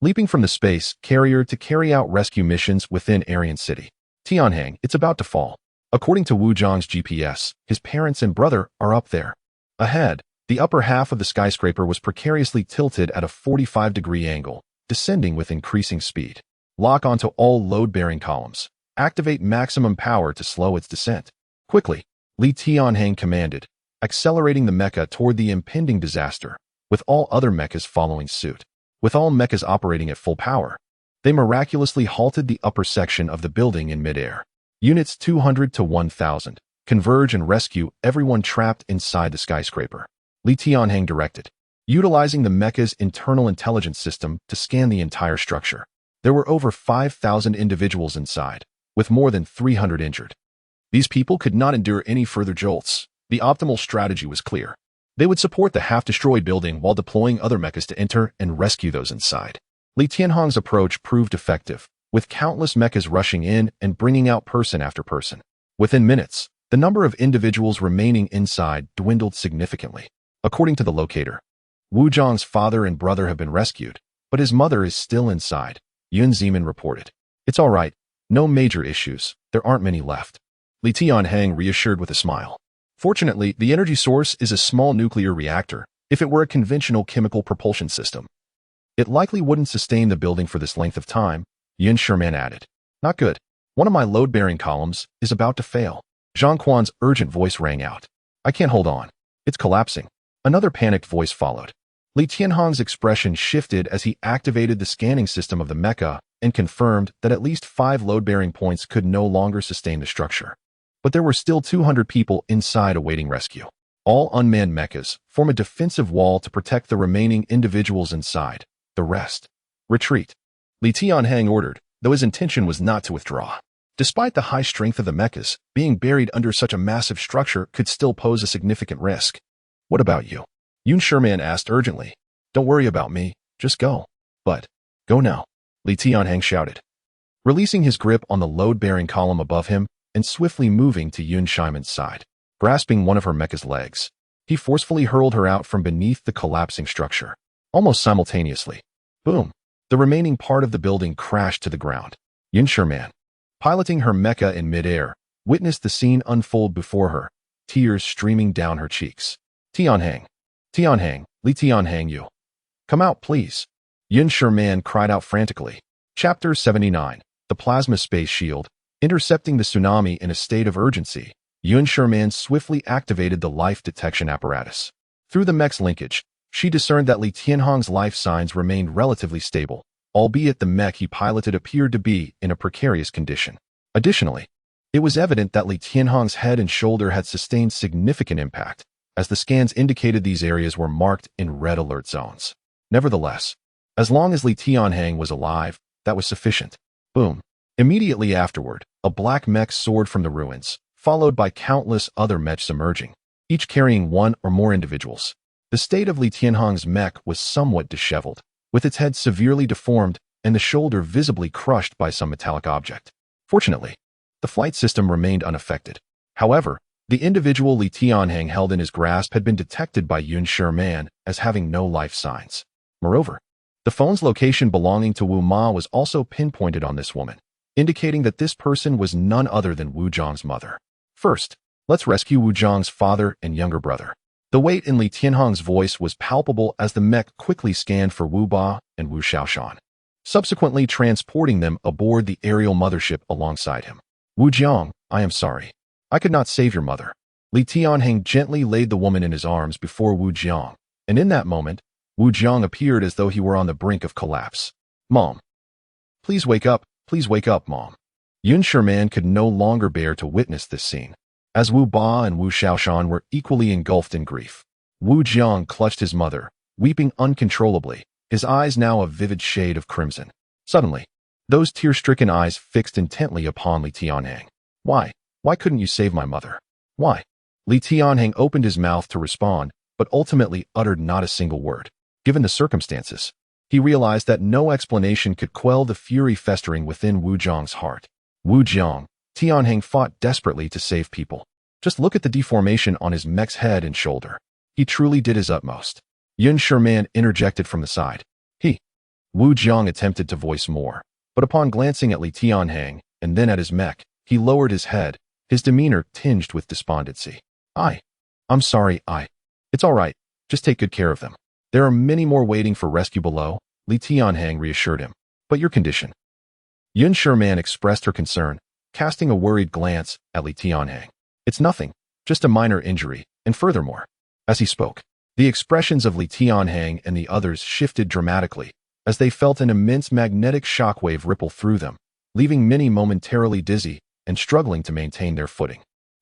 leaping from the space carrier to carry out rescue missions within Aryan City. Tianhang, it's about to fall. According to Wu Zhang's GPS, his parents and brother are up there. Ahead, the upper half of the skyscraper was precariously tilted at a 45-degree angle, descending with increasing speed. Lock onto all load-bearing columns. Activate maximum power to slow its descent. Quickly, Li Tianhang commanded, accelerating the mecha toward the impending disaster, with all other mechas following suit. With all mechas operating at full power, they miraculously halted the upper section of the building in midair. Units 200 to 1,000, converge and rescue everyone trapped inside the skyscraper. Li Tianhang directed, utilizing the mecha's internal intelligence system to scan the entire structure. There were over 5,000 individuals inside, with more than 300 injured. These people could not endure any further jolts. The optimal strategy was clear. They would support the half-destroyed building while deploying other mechas to enter and rescue those inside. Li Tianhang's approach proved effective, with countless mechas rushing in and bringing out person after person. Within minutes, the number of individuals remaining inside dwindled significantly. According to the locator, Wu Zhang's father and brother have been rescued, but his mother is still inside, Yun Shimian reported. It's all right. No major issues. There aren't many left. Li Tianhang reassured with a smile. Fortunately, the energy source is a small nuclear reactor. If it were a conventional chemical propulsion system, it likely wouldn't sustain the building for this length of time, Yun Shimian added. Not good. One of my load-bearing columns is about to fail. Zhang Quan's urgent voice rang out. I can't hold on. It's collapsing. Another panicked voice followed. Li Tianhang's expression shifted as he activated the scanning system of the mecha and confirmed that at least 5 load-bearing points could no longer sustain the structure. But there were still 200 people inside awaiting rescue. All unmanned mechas form a defensive wall to protect the remaining individuals inside. The rest, retreat. Li Tianhang ordered, though his intention was not to withdraw. Despite the high strength of the mechas, being buried under such a massive structure could still pose a significant risk. What about you? Yun Shimian asked urgently. Don't worry about me, just go. But, go now, Li Tianhang shouted. Releasing his grip on the load-bearing column above him and swiftly moving to Yun Shimian's side. Grasping one of her mecha's legs, he forcefully hurled her out from beneath the collapsing structure. Almost simultaneously, boom, the remaining part of the building crashed to the ground. Yun Shimian, piloting her mecha in midair, witnessed the scene unfold before her, tears streaming down her cheeks. Tianhang, Li Tianhang, you. Come out, please. Yun Shimian cried out frantically. Chapter 79, The Plasma Space Shield, intercepting the tsunami in a state of urgency. Yun Shimian swiftly activated the life detection apparatus. Through the mech's linkage, she discerned that Li Tianhang's life signs remained relatively stable, albeit the mech he piloted appeared to be in a precarious condition. Additionally, it was evident that Li Tianhang's head and shoulder had sustained significant impact, as the scans indicated these areas were marked in red alert zones. Nevertheless, as long as Li Tianhang was alive, that was sufficient. Boom. Immediately afterward, a black mech soared from the ruins, followed by countless other mechs emerging, each carrying one or more individuals. The state of Li Tianhang's mech was somewhat disheveled, with its head severely deformed and the shoulder visibly crushed by some metallic object. Fortunately, the flight system remained unaffected. However, the individual Li Tianhang held in his grasp had been detected by Yun Shimian as having no life signs. Moreover, the phone's location belonging to Wu Ma was also pinpointed on this woman, indicating that this person was none other than Wu Zhang's mother. First, let's rescue Wu Zhang's father and younger brother. The weight in Li Tianhang's voice was palpable as the mech quickly scanned for Wu Ba and Wu Xiaoshan, subsequently transporting them aboard the aerial mothership alongside him. Wu Jiang, I am sorry. I could not save your mother. Li Tianhang gently laid the woman in his arms before Wu Jiang, and in that moment, Wu Jiang appeared as though he were on the brink of collapse. Mom. Please wake up, Mom. Yun Shimian could no longer bear to witness this scene, as Wu Ba and Wu Xiaoshan were equally engulfed in grief. Wu Jiang clutched his mother, weeping uncontrollably, his eyes now a vivid shade of crimson. Suddenly, those tear-stricken eyes fixed intently upon Li Tianhang. Why? Why couldn't you save my mother? Why? Li Tianhang opened his mouth to respond, but ultimately uttered not a single word. Given the circumstances, he realized that no explanation could quell the fury festering within Wu Jiang's heart. Wu Jiang, Tianhang fought desperately to save people. Just look at the deformation on his mech's head and shoulder. He truly did his utmost. Yun Shimian interjected from the side. Wu Jiang attempted to voice more, but upon glancing at Li Tianhang and then at his mech, he lowered his head, his demeanor tinged with despondency. I'm sorry, It's all right, just take good care of them. There are many more waiting for rescue below, Li Tianhang reassured him. But your condition? Yun Shimian expressed her concern, casting a worried glance at Li Tianhang. It's nothing, just a minor injury, and furthermore. As he spoke, the expressions of Li Tianhang and the others shifted dramatically, as they felt an immense magnetic shockwave ripple through them, leaving many momentarily dizzy and struggling to maintain their footing.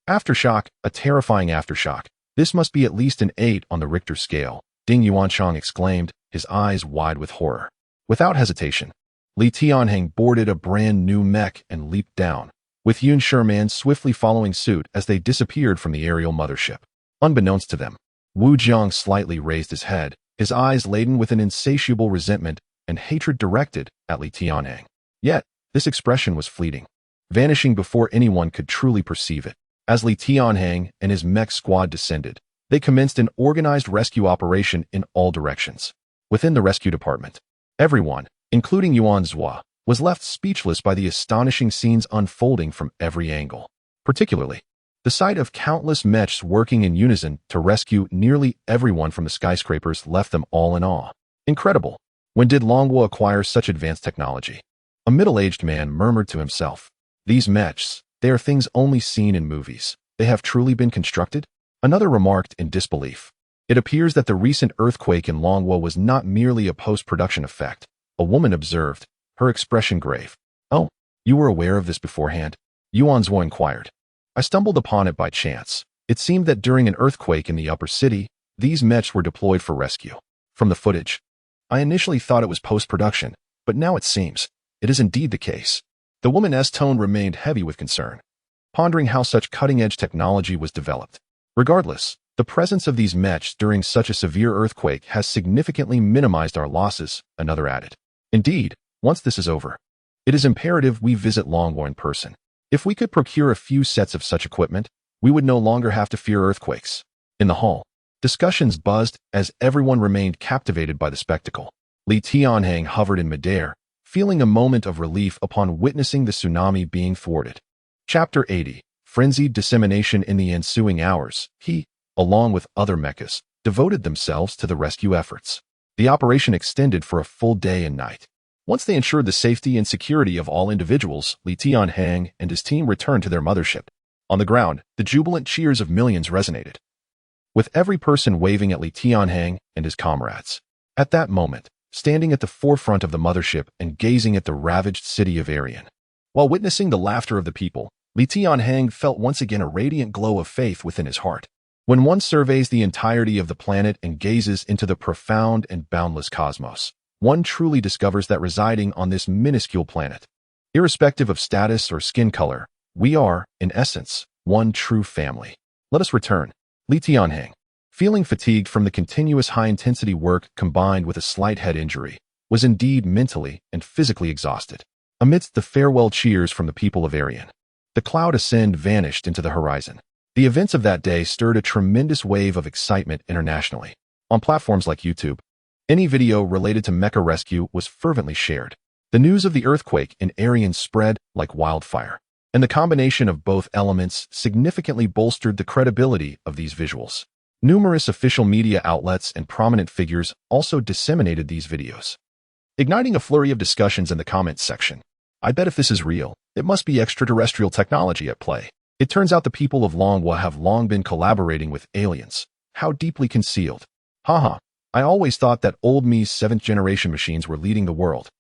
Aftershock, a terrifying aftershock. This must be at least an 8 on the Richter scale, Ding Yuanchang exclaimed, his eyes wide with horror. Without hesitation, Li Tianhang boarded a brand new mech and leaped down, with Yun Shimian swiftly following suit as they disappeared from the aerial mothership. Unbeknownst to them, Wu Jiang slightly raised his head, his eyes laden with an insatiable resentment and hatred directed at Li Tianhang. Yet, this expression was fleeting, vanishing before anyone could truly perceive it. As Li Tianhang and his mech squad descended, they commenced an organized rescue operation in all directions. Within the rescue department, everyone, including Yuan Zhua, was left speechless by the astonishing scenes unfolding from every angle. Particularly, the sight of countless mechs working in unison to rescue nearly everyone from the skyscrapers left them all in awe. Incredible. When did Longwo acquire such advanced technology? A middle-aged man murmured to himself. These mechs, they are things only seen in movies. They have truly been constructed? Another remarked in disbelief. It appears that the recent earthquake in Longwo was not merely a post-production effect. A woman observed, her expression grave. Oh, you were aware of this beforehand? Yuan Zhuo inquired. I stumbled upon it by chance. It seemed that during an earthquake in the upper city, these mechs were deployed for rescue. From the footage, I initially thought it was post-production, but now it seems it is indeed the case. The woman's tone remained heavy with concern, pondering how such cutting-edge technology was developed. Regardless, the presence of these mechs during such a severe earthquake has significantly minimized our losses, another added. Indeed, once this is over, it is imperative we visit Longwo in person. If we could procure a few sets of such equipment, we would no longer have to fear earthquakes. In the hall, discussions buzzed as everyone remained captivated by the spectacle. Li Tianhang hovered in midair, feeling a moment of relief upon witnessing the tsunami being thwarted. Chapter 80. Frenzied dissemination. In the ensuing hours, he, along with other mechas, devoted themselves to the rescue efforts. The operation extended for a full day and night. Once they ensured the safety and security of all individuals, Li Tianhang and his team returned to their mothership. On the ground, the jubilant cheers of millions resonated, with every person waving at Li Tianhang and his comrades. At that moment, standing at the forefront of the mothership and gazing at the ravaged city of Arian. While witnessing the laughter of the people, Li Tianhang felt once again a radiant glow of faith within his heart. When one surveys the entirety of the planet and gazes into the profound and boundless cosmos, one truly discovers that residing on this minuscule planet, irrespective of status or skin color, we are, in essence, one true family. Let us return. Li Tianhang, feeling fatigued from the continuous high-intensity work combined with a slight head injury, was indeed mentally and physically exhausted. Amidst the farewell cheers from the people of Arian, the cloud ascend vanished into the horizon. The events of that day stirred a tremendous wave of excitement internationally. On platforms like YouTube, any video related to Mech rescue was fervently shared. The news of the earthquake in Arian spread like wildfire, and the combination of both elements significantly bolstered the credibility of these visuals. Numerous official media outlets and prominent figures also disseminated these videos, igniting a flurry of discussions in the comments section. I bet if this is real, it must be extraterrestrial technology at play. It turns out the people of Longhua have long been collaborating with aliens. How deeply concealed. Haha, I always thought that old me's 7th-generation machines were leading the world,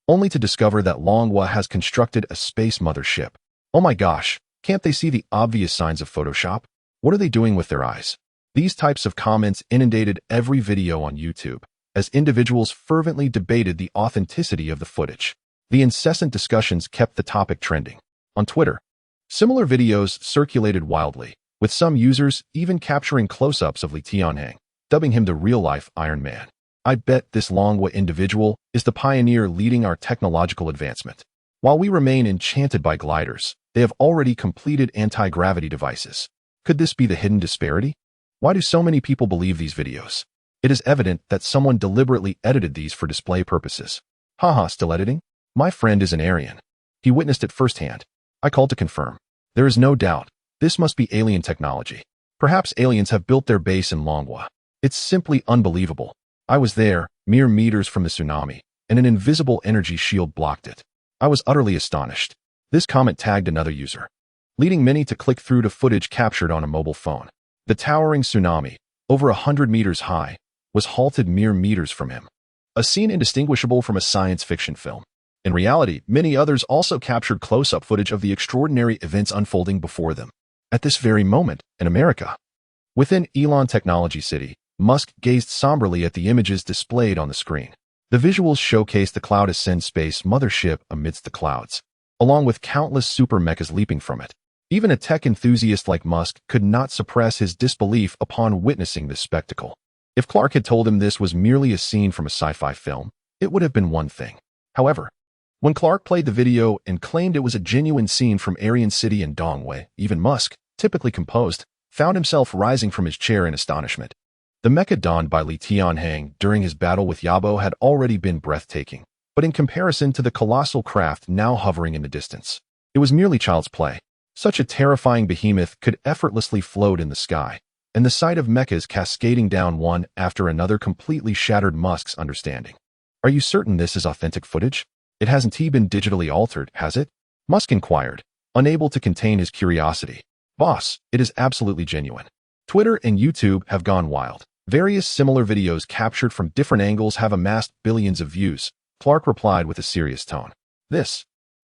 only to discover that Longhua has constructed a space mothership. Oh my gosh, can't they see the obvious signs of Photoshop? What are they doing with their eyes? These types of comments inundated every video on YouTube, as individuals fervently debated the authenticity of the footage. The incessant discussions kept the topic trending. On Twitter, similar videos circulated wildly, with some users even capturing close-ups of Li Tianhang, dubbing him the real-life Iron Man. I bet this Longhua individual is the pioneer leading our technological advancement. While we remain enchanted by gliders, they have already completed anti-gravity devices. Could this be the hidden disparity? Why do so many people believe these videos? It is evident that someone deliberately edited these for display purposes. Haha, still editing? My friend is an Aryan. He witnessed it firsthand. I called to confirm. There is no doubt. This must be alien technology. Perhaps aliens have built their base in Longhua. It's simply unbelievable. I was there, mere meters from the tsunami, and an invisible energy shield blocked it. I was utterly astonished. This comment tagged another user, leading many to click through to footage captured on a mobile phone. The towering tsunami, over 100 meters high, was halted mere meters from him. A scene indistinguishable from a science fiction film. In reality, many others also captured close-up footage of the extraordinary events unfolding before them. At this very moment, in America, within Elon Technology City, Musk gazed somberly at the images displayed on the screen. The visuals showcased the Cloud Ascend space mothership amidst the clouds, along with countless super mechas leaping from it. Even a tech enthusiast like Musk could not suppress his disbelief upon witnessing this spectacle. If Clark had told him this was merely a scene from a sci-fi film, it would have been one thing. However, when Clark played the video and claimed it was a genuine scene from Arian City and Dongwei, even Musk, typically composed, found himself rising from his chair in astonishment. The mecha donned by Li Tianhang during his battle with Yabo had already been breathtaking, but in comparison to the colossal craft now hovering in the distance, it was merely child's play. Such a terrifying behemoth could effortlessly float in the sky, and the sight of mechas cascading down one after another completely shattered Musk's understanding. Are you certain this is authentic footage? It hasn't been digitally altered, has it? Musk inquired, unable to contain his curiosity. Boss, it is absolutely genuine. Twitter and YouTube have gone wild. Various similar videos captured from different angles have amassed billions of views. Clark replied with a serious tone.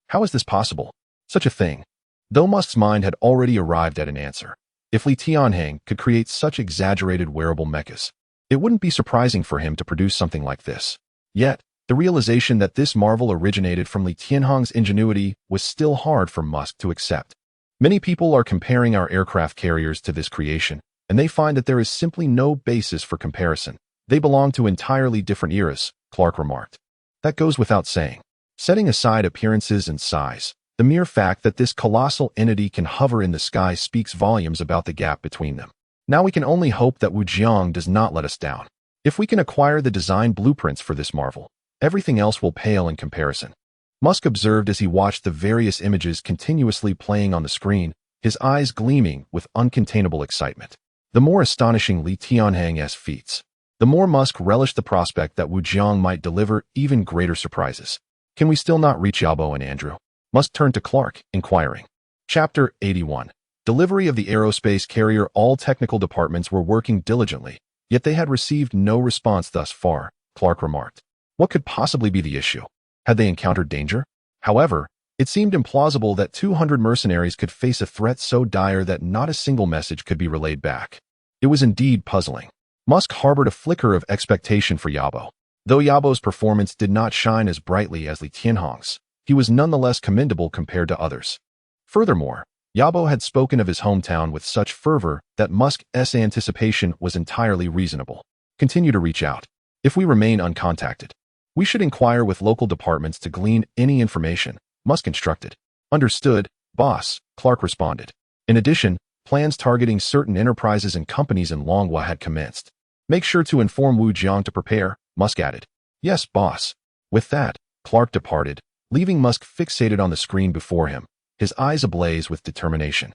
How is this possible? Such a thing. Though Musk's mind had already arrived at an answer. If Li Tianhang could create such exaggerated wearable mechas, it wouldn't be surprising for him to produce something like this. Yet, the realization that this marvel originated from Li Tianhang's ingenuity was still hard for Musk to accept. Many people are comparing our aircraft carriers to this creation, and they find that there is simply no basis for comparison. They belong to entirely different eras, Clark remarked. That goes without saying. Setting aside appearances and size, the mere fact that this colossal entity can hover in the sky speaks volumes about the gap between them. Now we can only hope that Wujiang does not let us down. If we can acquire the design blueprints for this marvel, everything else will pale in comparison. Musk observed as he watched the various images continuously playing on the screen, his eyes gleaming with uncontainable excitement. The more astonishing Li Tianhang's feats, the more Musk relished the prospect that Wujiang might deliver even greater surprises. Can we still not reach Yabo and Andrew? Musk turned to Clark, inquiring. Chapter 81. Delivery of the aerospace carrier. All technical departments were working diligently, yet they had received no response thus far, Clark remarked. What could possibly be the issue? Had they encountered danger? However, it seemed implausible that 200 mercenaries could face a threat so dire that not a single message could be relayed back. It was indeed puzzling. Musk harbored a flicker of expectation for Yabo. Though Yabo's performance did not shine as brightly as Li Tianhang's, he was nonetheless commendable compared to others. Furthermore, Yabo had spoken of his hometown with such fervor that Musk's anticipation was entirely reasonable. Continue to reach out. If we remain uncontacted, we should inquire with local departments to glean any information, Musk instructed. Understood, boss, Clark responded. In addition, plans targeting certain enterprises and companies in Longhua had commenced. Make sure to inform Wu Jiang to prepare, Musk added. Yes, boss. With that, Clark departed, leaving Musk fixated on the screen before him, his eyes ablaze with determination.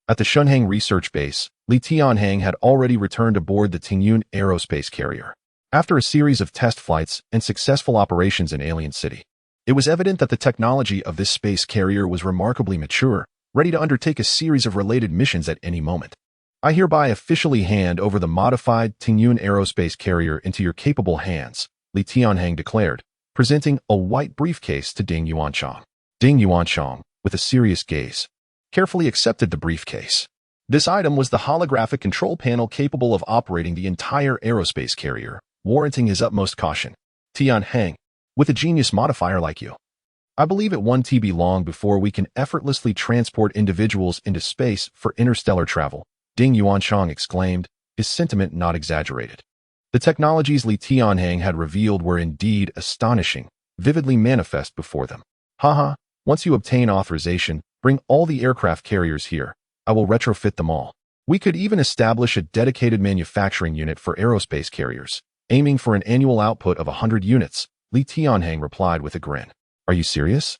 At the Tianhang research base, Li Tianhang had already returned aboard the Tingyun aerospace carrier. After a series of test flights and successful operations in Alien City, it was evident that the technology of this space carrier was remarkably mature, ready to undertake a series of related missions at any moment. I hereby officially hand over the modified Tingyun aerospace carrier into your capable hands, Li Tianhang declared, presenting a white briefcase to Ding Yuanchang. Ding Yuanchang, with a serious gaze, carefully accepted the briefcase. This item was the holographic control panel capable of operating the entire aerospace carrier, warranting his utmost caution. Tianhang, with a genius modifier like you, I believe it won't be long before we can effortlessly transport individuals into space for interstellar travel, Ding Yuanchang exclaimed, his sentiment not exaggerated. The technologies Li Tianhang had revealed were indeed astonishing, vividly manifest before them. Haha, once you obtain authorization, bring all the aircraft carriers here. I will retrofit them all. We could even establish a dedicated manufacturing unit for aerospace carriers, aiming for an annual output of 100 units, Li Tianhang replied with a grin. Are you serious?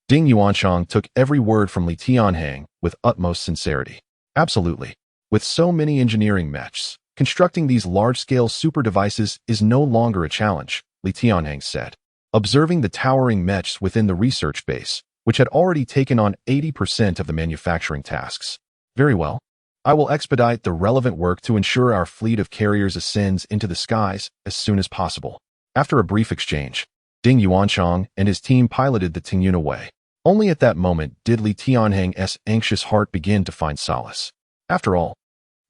Ding Yuanchang took every word from Li Tianhang with utmost sincerity. Absolutely. With so many engineering mechs, constructing these large-scale super devices is no longer a challenge, Li Tianhang said, observing the towering mechs within the research base, which had already taken on 80% of the manufacturing tasks. Very well. I will expedite the relevant work to ensure our fleet of carriers ascends into the skies as soon as possible. After a brief exchange, Ding Yuanchang and his team piloted the Tingyun away. Only at that moment did Li Tianhang's anxious heart begin to find solace. After all,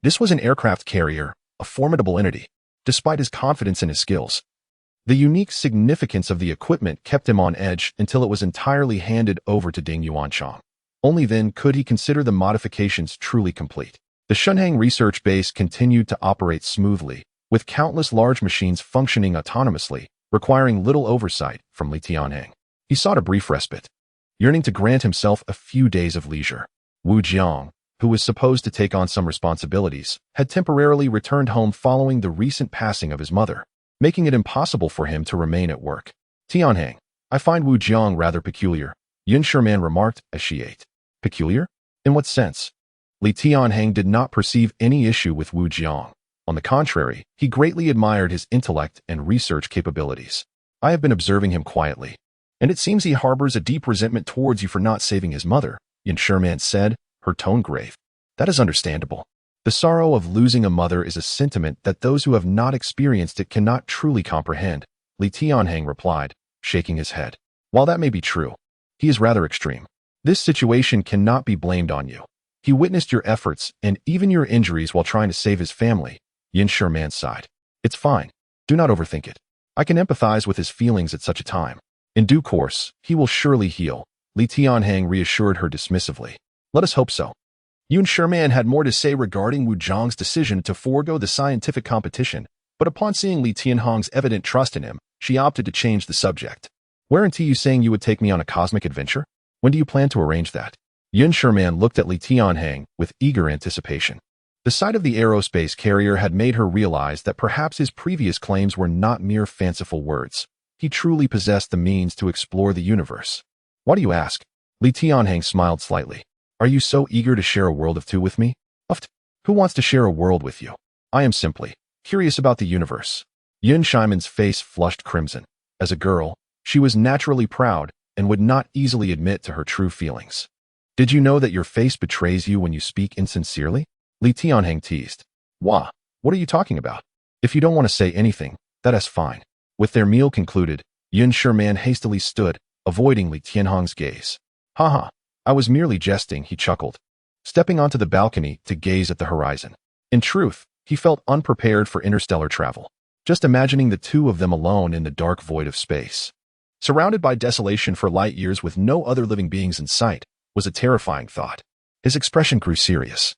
this was an aircraft carrier, a formidable entity, despite his confidence in his skills. The unique significance of the equipment kept him on edge until it was entirely handed over to Ding Yuanchang. Only then could he consider the modifications truly complete. The Tianhang research base continued to operate smoothly, with countless large machines functioning autonomously, requiring little oversight from Li Tianhang. He sought a brief respite, yearning to grant himself a few days of leisure. Wu Jiang, who was supposed to take on some responsibilities, had temporarily returned home following the recent passing of his mother, making it impossible for him to remain at work. Tianhang, I find Wu Jiang rather peculiar, Yun Shimian remarked as she ate. Peculiar? In what sense? Li Tianhang did not perceive any issue with Wu Jiang. On the contrary, he greatly admired his intellect and research capabilities. I have been observing him quietly, and it seems he harbors a deep resentment towards you for not saving his mother, Yun Shimian said, her tone grave. That is understandable. The sorrow of losing a mother is a sentiment that those who have not experienced it cannot truly comprehend, Li Tianhang replied, shaking his head. While that may be true, he is rather extreme. This situation cannot be blamed on you. He witnessed your efforts and even your injuries while trying to save his family, Yun Shimian sighed. It's fine. Do not overthink it. I can empathize with his feelings at such a time. In due course, he will surely heal, Li Tianhang reassured her dismissively. Let us hope so. Yun Shimian had more to say regarding Wu Jiang's decision to forego the scientific competition, but upon seeing Li Tianhang's evident trust in him, she opted to change the subject. Weren't you saying you would take me on a cosmic adventure? When do you plan to arrange that? Yun Shimian looked at Li Tianhang with eager anticipation. The sight of the aerospace carrier had made her realize that perhaps his previous claims were not mere fanciful words. He truly possessed the means to explore the universe. Why do you ask? Li Tianhang smiled slightly. Are you so eager to share a world of two with me? Who wants to share a world with you? I am simply curious about the universe. Yun Shimian's face flushed crimson. As a girl, she was naturally proud and would not easily admit to her true feelings. Did you know that your face betrays you when you speak insincerely? Li Tianhang teased. Wah, what are you talking about? If you don't want to say anything, that is fine. With their meal concluded, Yun Shimian hastily stood, avoiding Li Tianhang's gaze. Haha, I was merely jesting, he chuckled, stepping onto the balcony to gaze at the horizon. In truth, he felt unprepared for interstellar travel. Just imagining the two of them alone in the dark void of space, surrounded by desolation for light years with no other living beings in sight, was a terrifying thought. His expression grew serious.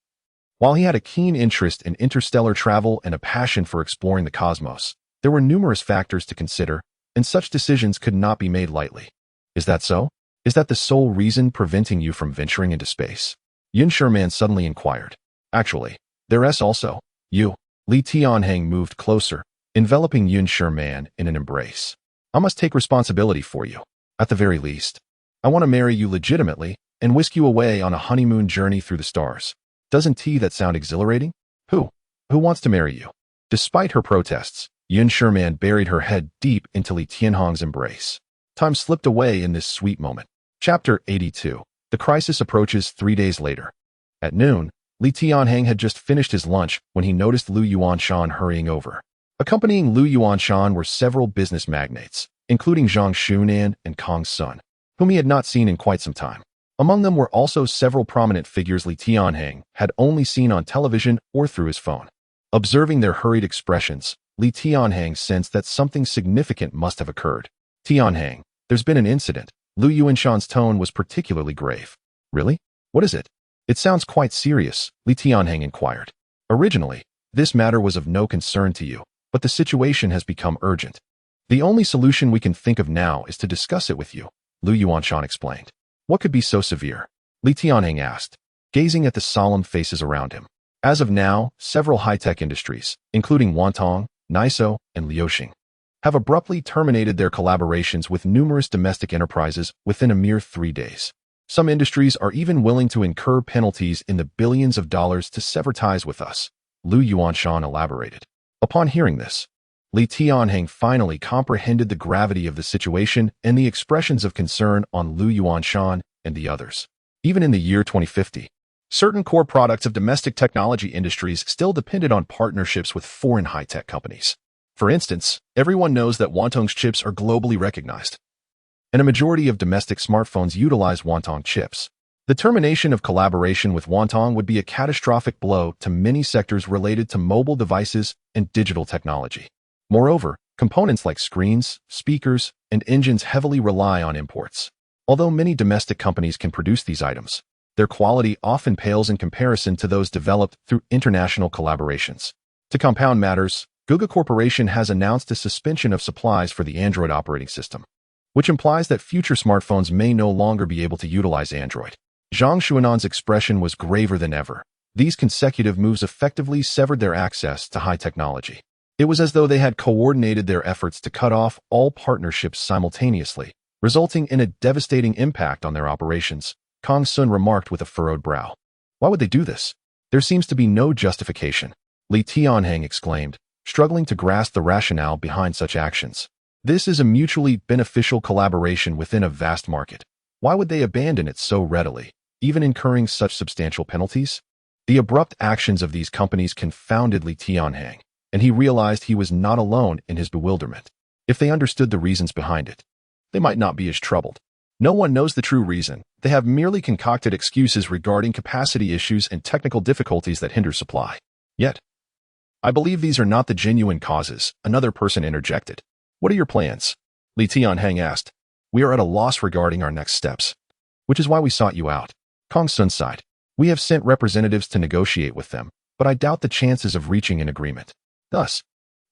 While he had a keen interest in interstellar travel and a passion for exploring the cosmos, there were numerous factors to consider, and such decisions could not be made lightly. Is that so? Is that the sole reason preventing you from venturing into space? Yun Shimian suddenly inquired. Actually, there is also. You. Li Tianhang moved closer, enveloping Yun Shimian in an embrace. I must take responsibility for you. At the very least, I want to marry you legitimately and whisk you away on a honeymoon journey through the stars. Doesn't that sound exhilarating? Who wants to marry you? Despite her protests, Yun Shimian buried her head deep into Li Tianhang's embrace. Time slipped away in this sweet moment. Chapter 82. The crisis approaches 3 days later. At noon, Li Tianhang had just finished his lunch when he noticed Lu Yuanshan hurrying over. Accompanying Lu Yuanshan were several business magnates, including Zhang Shunan and Kong Sun, whom he had not seen in quite some time. Among them were also several prominent figures Li Tianhang had only seen on television or through his phone. Observing their hurried expressions, Li Tianhang sensed that something significant must have occurred. Tianhang, there's been an incident. Lu Yuanshan's tone was particularly grave. Really? What is it? It sounds quite serious, Li Tianhang inquired. Originally, this matter was of no concern to you, but the situation has become urgent. The only solution we can think of now is to discuss it with you, Lu Yuanshan explained. What could be so severe? Li Tianhang asked, gazing at the solemn faces around him. As of now, several high-tech industries, including Wantong, Niso, and Liuxing, have abruptly terminated their collaborations with numerous domestic enterprises within a mere 3 days. Some industries are even willing to incur penalties in the billions of dollars to sever ties with us, Lu Yuanshan elaborated. Upon hearing this, Li Tianhang finally comprehended the gravity of the situation and the expressions of concern on Lu Yuanshan and the others. Even in the year 2050, certain core products of domestic technology industries still depended on partnerships with foreign high-tech companies. For instance, everyone knows that Wantong's chips are globally recognized, and a majority of domestic smartphones utilize Wantong chips. The termination of collaboration with Wantong would be a catastrophic blow to many sectors related to mobile devices and digital technology. Moreover, components like screens, speakers, and engines heavily rely on imports. Although many domestic companies can produce these items, their quality often pales in comparison to those developed through international collaborations. To compound matters, Google Corporation has announced a suspension of supplies for the Android operating system, which implies that future smartphones may no longer be able to utilize Android. Zhang Shuanan's expression was graver than ever. These consecutive moves effectively severed their access to high technology. It was as though they had coordinated their efforts to cut off all partnerships simultaneously, resulting in a devastating impact on their operations, Kong Sun remarked with a furrowed brow. Why would they do this? There seems to be no justification, Li Tianhang exclaimed, struggling to grasp the rationale behind such actions. This is a mutually beneficial collaboration within a vast market. Why would they abandon it so readily, even incurring such substantial penalties? The abrupt actions of these companies confounded Li Tianhang, and he realized he was not alone in his bewilderment. If they understood the reasons behind it, they might not be as troubled. No one knows the true reason. They have merely concocted excuses regarding capacity issues and technical difficulties that hinder supply. Yet, I believe these are not the genuine causes, another person interjected. What are your plans? Li Tianhang asked. We are at a loss regarding our next steps, which is why we sought you out. Kong Sun sighed. We have sent representatives to negotiate with them, but I doubt the chances of reaching an agreement. Thus,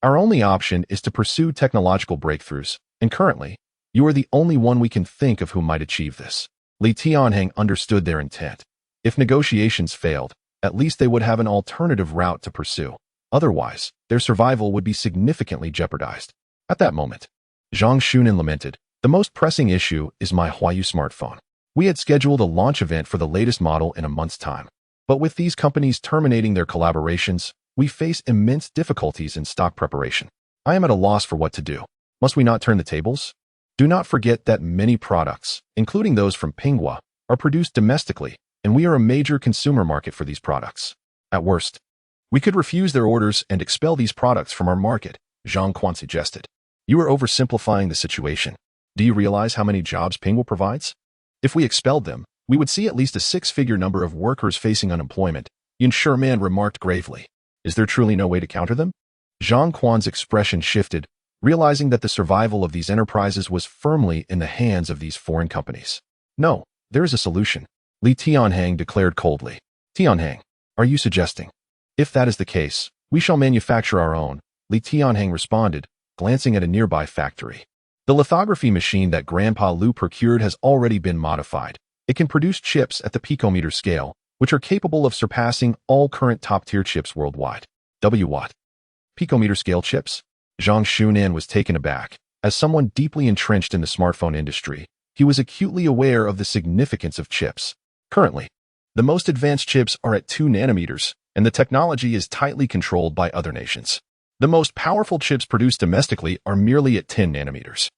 our only option is to pursue technological breakthroughs, and currently, you are the only one we can think of who might achieve this. Li Tianhang understood their intent. If negotiations failed, at least they would have an alternative route to pursue. Otherwise, their survival would be significantly jeopardized. At that moment, Zhang Shunan lamented, the most pressing issue is my Huayu smartphone. We had scheduled a launch event for the latest model in a month's time. But with these companies terminating their collaborations, we face immense difficulties in stock preparation. I am at a loss for what to do. Must we not turn the tables? Do not forget that many products, including those from Pinghua, are produced domestically, and we are a major consumer market for these products. At worst, we could refuse their orders and expel these products from our market, Zhang Quan suggested. You are oversimplifying the situation. Do you realize how many jobs Pingwu provides? If we expelled them, we would see at least a six-figure number of workers facing unemployment, Yun Shimian remarked gravely. Is there truly no way to counter them? Zhang Quan's expression shifted, realizing that the survival of these enterprises was firmly in the hands of these foreign companies. No, there is a solution, Li Tianhang declared coldly. Tianhang, are you suggesting? If that is the case, we shall manufacture our own, Li Tianhang responded, glancing at a nearby factory. The lithography machine that Grandpa Lu procured has already been modified. It can produce chips at the picometer scale, which are capable of surpassing all current top-tier chips worldwide. What? Picometer scale chips? Zhang Shimian was taken aback. As someone deeply entrenched in the smartphone industry, he was acutely aware of the significance of chips. Currently, the most advanced chips are at 2 nanometers, and the technology is tightly controlled by other nations. The most powerful chips produced domestically are merely at 10 nanometers.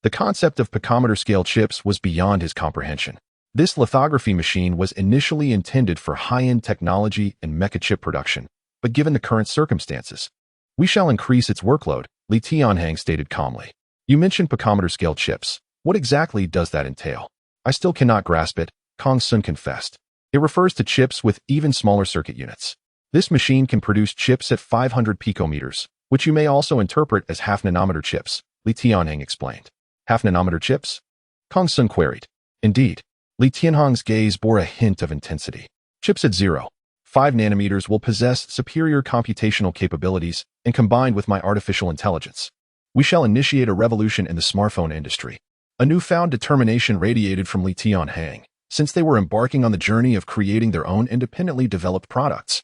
The concept of picometer-scale chips was beyond his comprehension. This lithography machine was initially intended for high-end technology and mecha chip production, but given the current circumstances, we shall increase its workload, Li Tianhang stated calmly. You mentioned picometer-scale chips. What exactly does that entail? I still cannot grasp it, Kong Sun confessed. It refers to chips with even smaller circuit units. This machine can produce chips at 500 picometers, which you may also interpret as half-nanometer chips, Li Tianhang explained. Half-nanometer chips? Kong Sun queried. Indeed. Li Tianhang's gaze bore a hint of intensity. Chips at 0.5 nanometers will possess superior computational capabilities and combined with my artificial intelligence, we shall initiate a revolution in the smartphone industry. A newfound determination radiated from Li Tianhang, since they were embarking on the journey of creating their own independently developed products.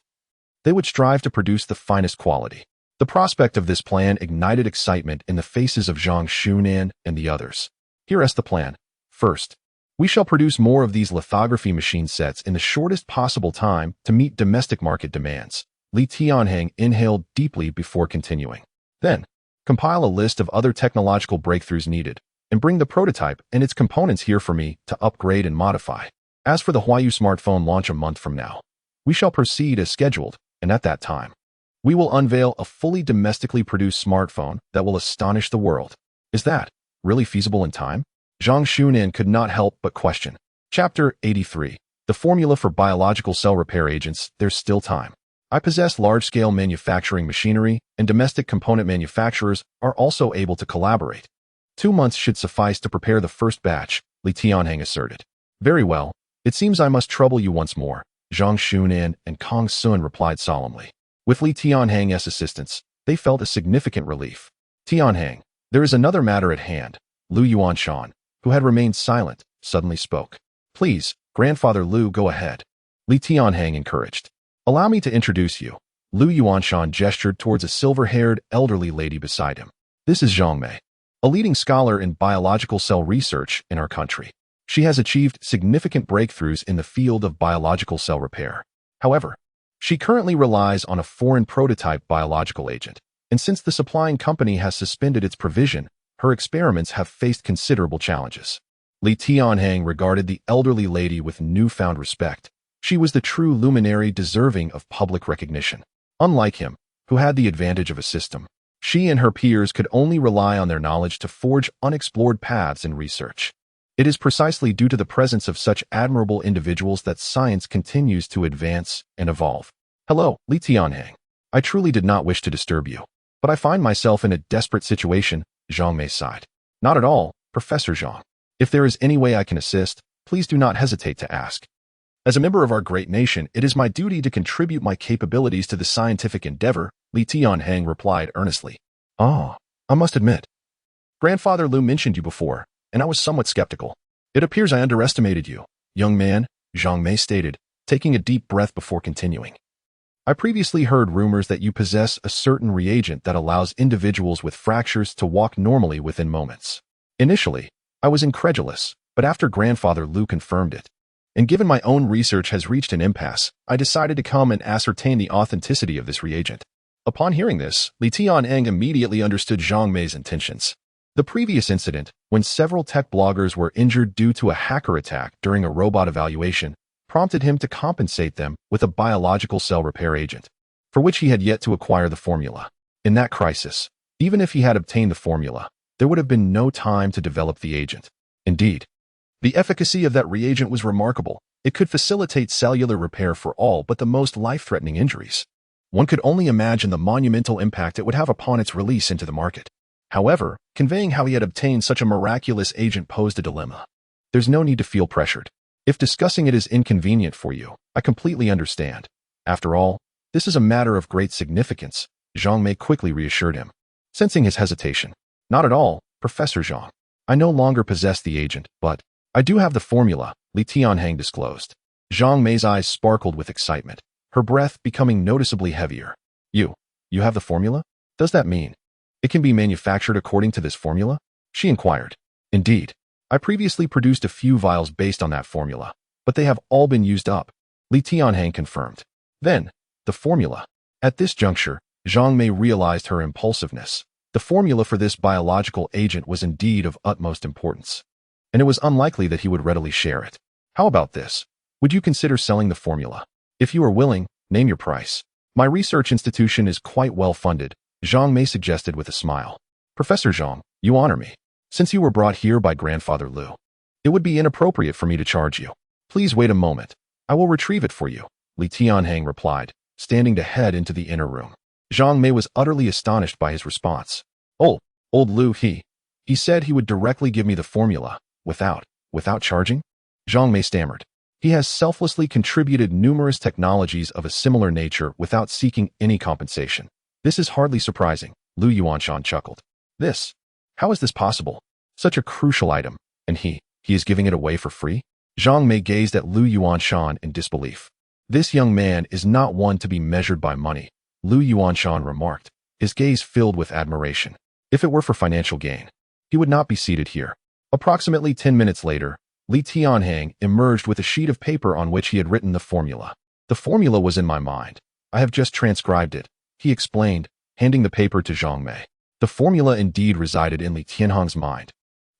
They would strive to produce the finest quality. The prospect of this plan ignited excitement in the faces of Zhang Shimian and the others. Here is the plan. First, we shall produce more of these lithography machine sets in the shortest possible time to meet domestic market demands. Li Tianhang inhaled deeply before continuing. Then, compile a list of other technological breakthroughs needed, and bring the prototype and its components here for me to upgrade and modify. As for the Huayu smartphone launch a month from now, we shall proceed as scheduled, and at that time, we will unveil a fully domestically produced smartphone that will astonish the world. Is that really feasible in time? Zhang Shimian could not help but question. Chapter 83. The formula for biological cell repair agents. There's still time. I possess large-scale manufacturing machinery, and domestic component manufacturers are also able to collaborate. 2 months should suffice to prepare the first batch, Li Tianhang asserted. Very well. It seems I must trouble you once more, Zhang Shimian and Kong Sun replied solemnly. With Li Tianhang's assistance, they felt a significant relief. Tianhang, there is another matter at hand. Lu Yuanshan, who had remained silent, suddenly spoke. Please, Grandfather Lu, go ahead. Li Tianhang encouraged. Allow me to introduce you. Lu Yuanshan gestured towards a silver-haired, elderly lady beside him. This is Zhang Mei, a leading scholar in biological cell research in our country. She has achieved significant breakthroughs in the field of biological cell repair. However, she currently relies on a foreign prototype biological agent, and since the supplying company has suspended its provision, her experiments have faced considerable challenges. Li Tianhang regarded the elderly lady with newfound respect. She was the true luminary deserving of public recognition. Unlike him, who had the advantage of a system, she and her peers could only rely on their knowledge to forge unexplored paths in research. It is precisely due to the presence of such admirable individuals that science continues to advance and evolve. Hello, Li Tianhang. I truly did not wish to disturb you, but I find myself in a desperate situation, Zhang Mei sighed. Not at all, Professor Zhang. If there is any way I can assist, please do not hesitate to ask. As a member of our great nation, it is my duty to contribute my capabilities to the scientific endeavor, Li Tianhang replied earnestly. I must admit, Grandfather Lu mentioned you before, and I was somewhat skeptical. It appears I underestimated you, young man, Zhang Mei stated, taking a deep breath before continuing. I previously heard rumors that you possess a certain reagent that allows individuals with fractures to walk normally within moments. Initially, I was incredulous, but after Grandfather Lu confirmed it, and given my own research has reached an impasse, I decided to come and ascertain the authenticity of this reagent. Upon hearing this, Li Tianhang immediately understood Zhang Mei's intentions. The previous incident, when several tech bloggers were injured due to a hacker attack during a robot evaluation, prompted him to compensate them with a biological cell repair agent, for which he had yet to acquire the formula. In that crisis, even if he had obtained the formula, there would have been no time to develop the agent. Indeed, the efficacy of that reagent was remarkable. It could facilitate cellular repair for all but the most life-threatening injuries. One could only imagine the monumental impact it would have upon its release into the market. However, conveying how he had obtained such a miraculous agent posed a dilemma. There's no need to feel pressured. If discussing it is inconvenient for you, I completely understand. After all, this is a matter of great significance, Zhang Mei quickly reassured him. Sensing his hesitation, "Not at all, Professor Zhang. I no longer possess the agent, but I do have the formula," Li Tianhang disclosed. Zhang Mei's eyes sparkled with excitement, her breath becoming noticeably heavier. You have the formula? Does that mean it can be manufactured according to this formula?" she inquired. "Indeed. I previously produced a few vials based on that formula, but they have all been used up," Li Tianhang confirmed. "Then, the formula." At this juncture, Zhang Mei realized her impulsiveness. The formula for this biological agent was indeed of utmost importance, and it was unlikely that he would readily share it. "How about this? Would you consider selling the formula? If you are willing, name your price. My research institution is quite well funded," Zhang Mei suggested with a smile. "Professor Zhang, you honor me. Since you were brought here by Grandfather Liu, it would be inappropriate for me to charge you. Please wait a moment. I will retrieve it for you," Li Tianhang replied, standing to head into the inner room. Zhang Mei was utterly astonished by his response. "Oh, old Liu, he said he would directly give me the formula, without charging?" Zhang Mei stammered. "He has selflessly contributed numerous technologies of a similar nature without seeking any compensation. This is hardly surprising," Lu Yuanshan chuckled. How is this possible? Such a crucial item, and he is giving it away for free?" Zhang Mei gazed at Lu Yuanshan in disbelief. "This young man is not one to be measured by money," Lu Yuanshan remarked, his gaze filled with admiration. "If it were for financial gain, he would not be seated here." Approximately 10 minutes later, Li Tianhang emerged with a sheet of paper on which he had written the formula. "The formula was in my mind. I have just transcribed it," he explained, handing the paper to Zhang Mei. The formula indeed resided in Li Tianhang's mind,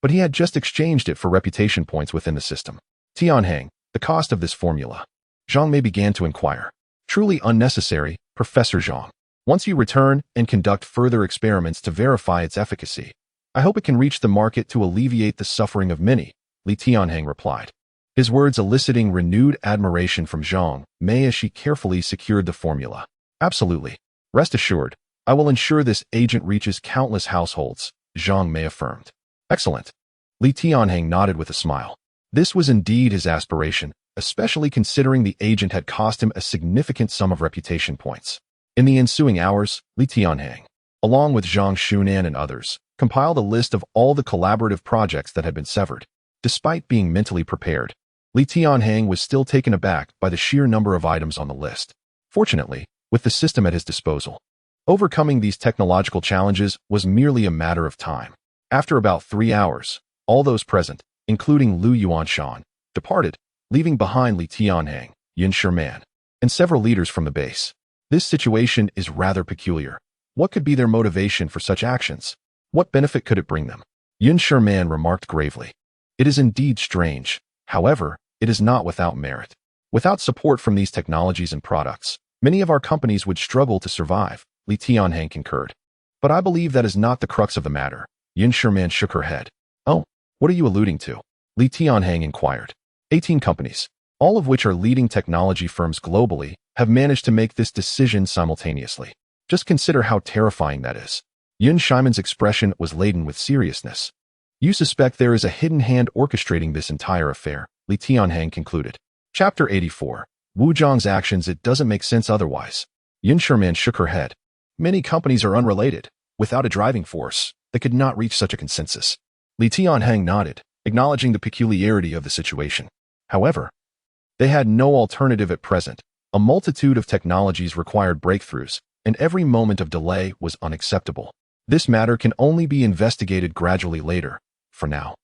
but he had just exchanged it for reputation points within the system. "Tianhang, the cost of this formula?" Zhang Mei began to inquire. "Truly unnecessary, Professor Zhang. Once you return and conduct further experiments to verify its efficacy, I hope it can reach the market to alleviate the suffering of many," Li Tianhang replied, his words eliciting renewed admiration from Zhang Mei as she carefully secured the formula. "Absolutely. Rest assured, I will ensure this agent reaches countless households," Zhang Mei affirmed. "Excellent." Li Tianhang nodded with a smile. This was indeed his aspiration, especially considering the agent had cost him a significant sum of reputation points. In the ensuing hours, Li Tianhang, along with Zhang Shunan and others, compiled a list of all the collaborative projects that had been severed. Despite being mentally prepared, Li Tianhang was still taken aback by the sheer number of items on the list. Fortunately, with the system at his disposal, overcoming these technological challenges was merely a matter of time. After about 3 hours, all those present, including Lu Yuanshan, departed, leaving behind Li Tianhang, Yun Shimian, and several leaders from the base. This situation is rather peculiar. What could be their motivation for such actions? What benefit could it bring them? Yun Shimian remarked gravely. "It is indeed strange. However, it is not without merit. Without support from these technologies and products, many of our companies would struggle to survive," Li Tianhang concurred. "But I believe that is not the crux of the matter." Yun Shimian shook her head. "Oh, what are you alluding to?" Li Tianhang inquired. 18 companies, all of which are leading technology firms globally, have managed to make this decision simultaneously. Just consider how terrifying that is. Yun Shimian's expression was laden with seriousness. "You suspect there is a hidden hand orchestrating this entire affair," Li Tianhang concluded. Chapter 84. Wu Zhang's actions. It doesn't make sense otherwise. Yun Shimian shook her head. "Many companies are unrelated. Without a driving force, they could not reach such a consensus." Li Tianhang nodded, acknowledging the peculiarity of the situation. However, they had no alternative at present. A multitude of technologies required breakthroughs, and every moment of delay was unacceptable. This matter can only be investigated gradually later. For now,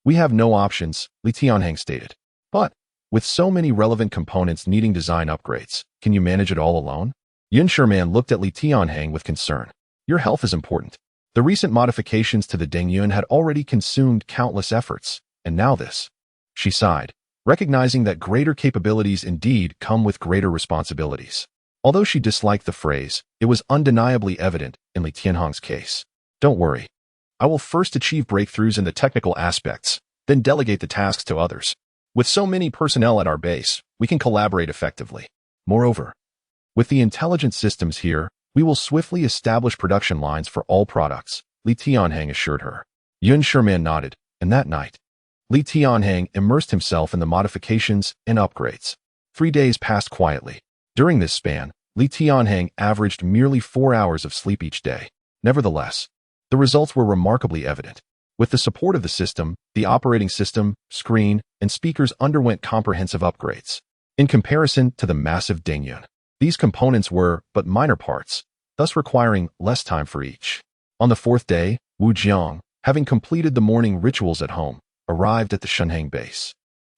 we have no options, Li Tianhang stated. "But, with so many relevant components needing design upgrades, can you manage it all alone?" Yun Shimian looked at Li Tianhang with concern. "Your health is important. The recent modifications to the Dengyun had already consumed countless efforts, and now this. She sighed, recognizing that greater capabilities indeed come with greater responsibilities. Although she disliked the phrase, it was undeniably evident in Li Tianhang's case. Don't worry. I will first achieve breakthroughs in the technical aspects, then delegate the tasks to others. With so many personnel at our base, we can collaborate effectively. Moreover, with the intelligent systems here, we will swiftly establish production lines for all products, Li Tianhang assured her. Yun Shimian nodded, and that night, Li Tianhang immersed himself in the modifications and upgrades. 3 days passed quietly. During this span, Li Tianhang averaged merely 4 hours of sleep each day. Nevertheless, the results were remarkably evident. With the support of the system, the operating system, screen, and speakers underwent comprehensive upgrades. In comparison to the massive Dengyun, these components were but minor parts, thus requiring less time for each. On the 4th day, Wu Jiang, having completed the morning rituals at home, arrived at the Tianhang base.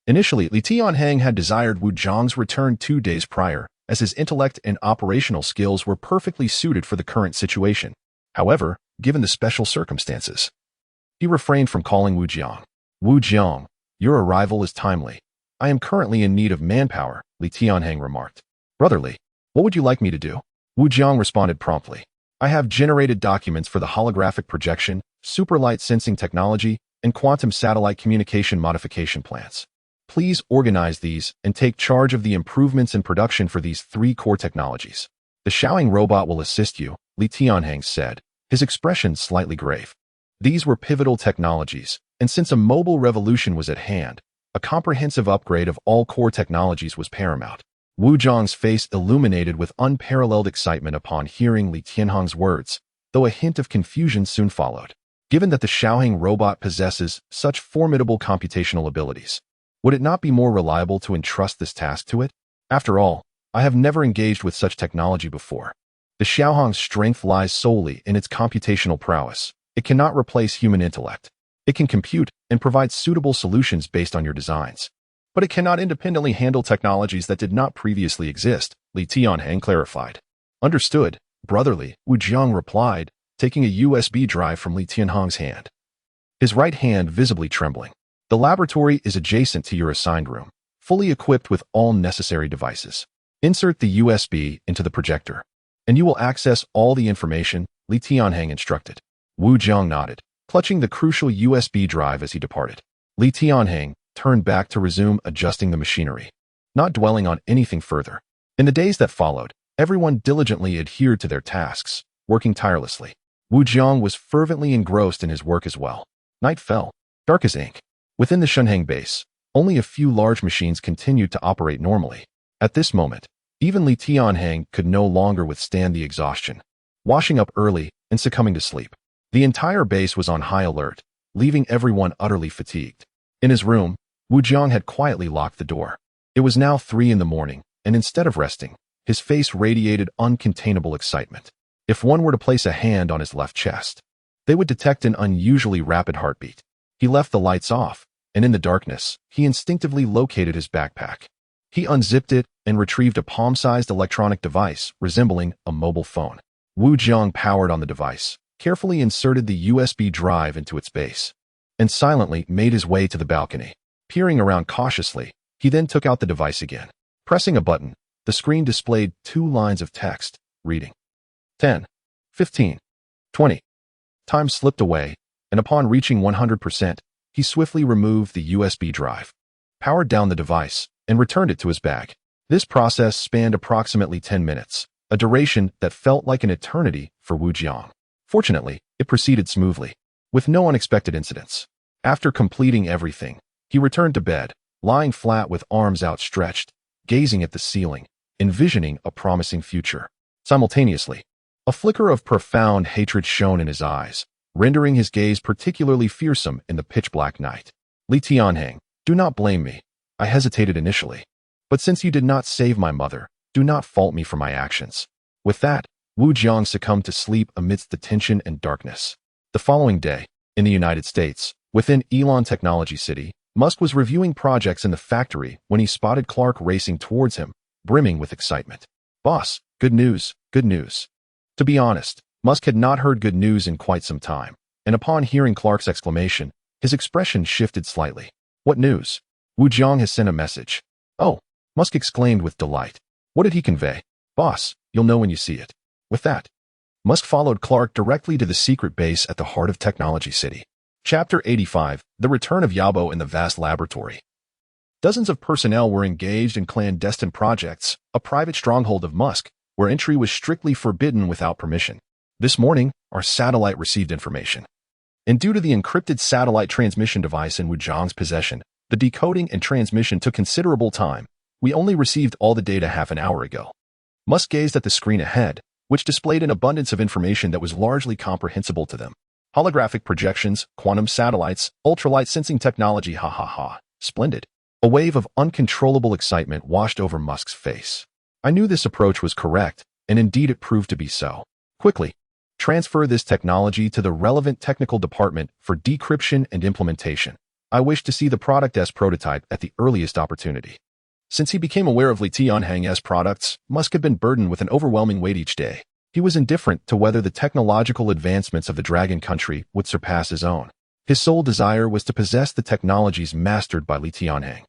Initially, Li Tianhang had desired Wu Jiang's return 2 days prior, as his intellect and operational skills were perfectly suited for the current situation. However, given the special circumstances, he refrained from calling Wu Jiang. Wu Jiang, your arrival is timely. I am currently in need of manpower, Li Tianhang remarked. Brotherly, what would you like me to do? Wu Jiang responded promptly. I have generated documents for the holographic projection, superlight sensing technology, and quantum satellite communication modification plans. Please organize these and take charge of the improvements in production for these 3 core technologies. The Xiaohang robot will assist you, Li Tianhang said, his expression slightly grave. These were pivotal technologies, and since a mobile revolution was at hand, a comprehensive upgrade of all core technologies was paramount. Wu Jiang's face illuminated with unparalleled excitement upon hearing Li Tianhang's words, though a hint of confusion soon followed. Given that the Xiaohang robot possesses such formidable computational abilities, would it not be more reliable to entrust this task to it? After all, I have never engaged with such technology before. The Xiaohang's strength lies solely in its computational prowess. It cannot replace human intellect. It can compute and provide suitable solutions based on your designs. But it cannot independently handle technologies that did not previously exist, Li Tianhang clarified. Understood, brotherly, Wu Jiang replied, taking a USB drive from Li Tianhang's hand. His right hand visibly trembling. The laboratory is adjacent to your assigned room, fully equipped with all necessary devices. Insert the USB into the projector, and you will access all the information, Li Tianhang instructed. Wu Jiang nodded, clutching the crucial USB drive as he departed. Li Tianhang turned back to resume adjusting the machinery, not dwelling on anything further. In the days that followed, everyone diligently adhered to their tasks, working tirelessly. Wu Jiang was fervently engrossed in his work as well. Night fell, dark as ink. Within the Tianhang base, only a few large machines continued to operate normally. At this moment, even Li Tianhang could no longer withstand the exhaustion, washing up early and succumbing to sleep. The entire base was on high alert, leaving everyone utterly fatigued. In his room, Wu Jiang had quietly locked the door. It was now 3 a.m, and instead of resting, his face radiated uncontainable excitement. If one were to place a hand on his left chest, they would detect an unusually rapid heartbeat. He left the lights off, and in the darkness, he instinctively located his backpack. He unzipped it and retrieved a palm-sized electronic device resembling a mobile phone. Wu Jiang powered on the device, carefully inserted the USB drive into its base, and silently made his way to the balcony. Peering around cautiously, he then took out the device again. Pressing a button, the screen displayed 2 lines of text, reading 10, 15, 20. Time slipped away, and upon reaching 100%, he swiftly removed the USB drive, powered down the device, and returned it to his bag. This process spanned approximately 10 minutes, a duration that felt like an eternity for Wu Jiang. Fortunately, it proceeded smoothly, with no unexpected incidents. After completing everything, he returned to bed, lying flat with arms outstretched, gazing at the ceiling, envisioning a promising future. Simultaneously, a flicker of profound hatred shone in his eyes, rendering his gaze particularly fearsome in the pitch-black night. Li Tianhang, do not blame me. I hesitated initially. But since you did not save my mother, do not fault me for my actions. With that, Wu Jiang succumbed to sleep amidst the tension and darkness. The following day, in the United States, within Elon Technology City, Musk was reviewing projects in the factory when he spotted Clark racing towards him, brimming with excitement. Boss, good news, good news. To be honest, Musk had not heard good news in quite some time, and upon hearing Clark's exclamation, his expression shifted slightly. What news? Wu Jiang has sent a message. Oh, Musk exclaimed with delight. What did he convey? Boss, you'll know when you see it. With that, Musk followed Clark directly to the secret base at the heart of Technology City. Chapter 85, The Return of Yabo in the Vast Laboratory. Dozens of personnel were engaged in clandestine projects, a private stronghold of Musk, where entry was strictly forbidden without permission. This morning, our satellite received information. And due to the encrypted satellite transmission device in Wu Jiang's possession, the decoding and transmission took considerable time. We only received all the data half an hour ago. Musk gazed at the screen ahead, which displayed an abundance of information that was largely comprehensible to them. Holographic projections, quantum satellites, ultralight sensing technology, ha ha ha. Splendid. A wave of uncontrollable excitement washed over Musk's face. I knew this approach was correct, and indeed it proved to be so. Quickly, transfer this technology to the relevant technical department for decryption and implementation. I wish to see the product as prototype at the earliest opportunity. Since he became aware of Li Tianhang's products, Musk had been burdened with an overwhelming weight each day. He was indifferent to whether the technological advancements of the Dragon Country would surpass his own. His sole desire was to possess the technologies mastered by Li Tianhang.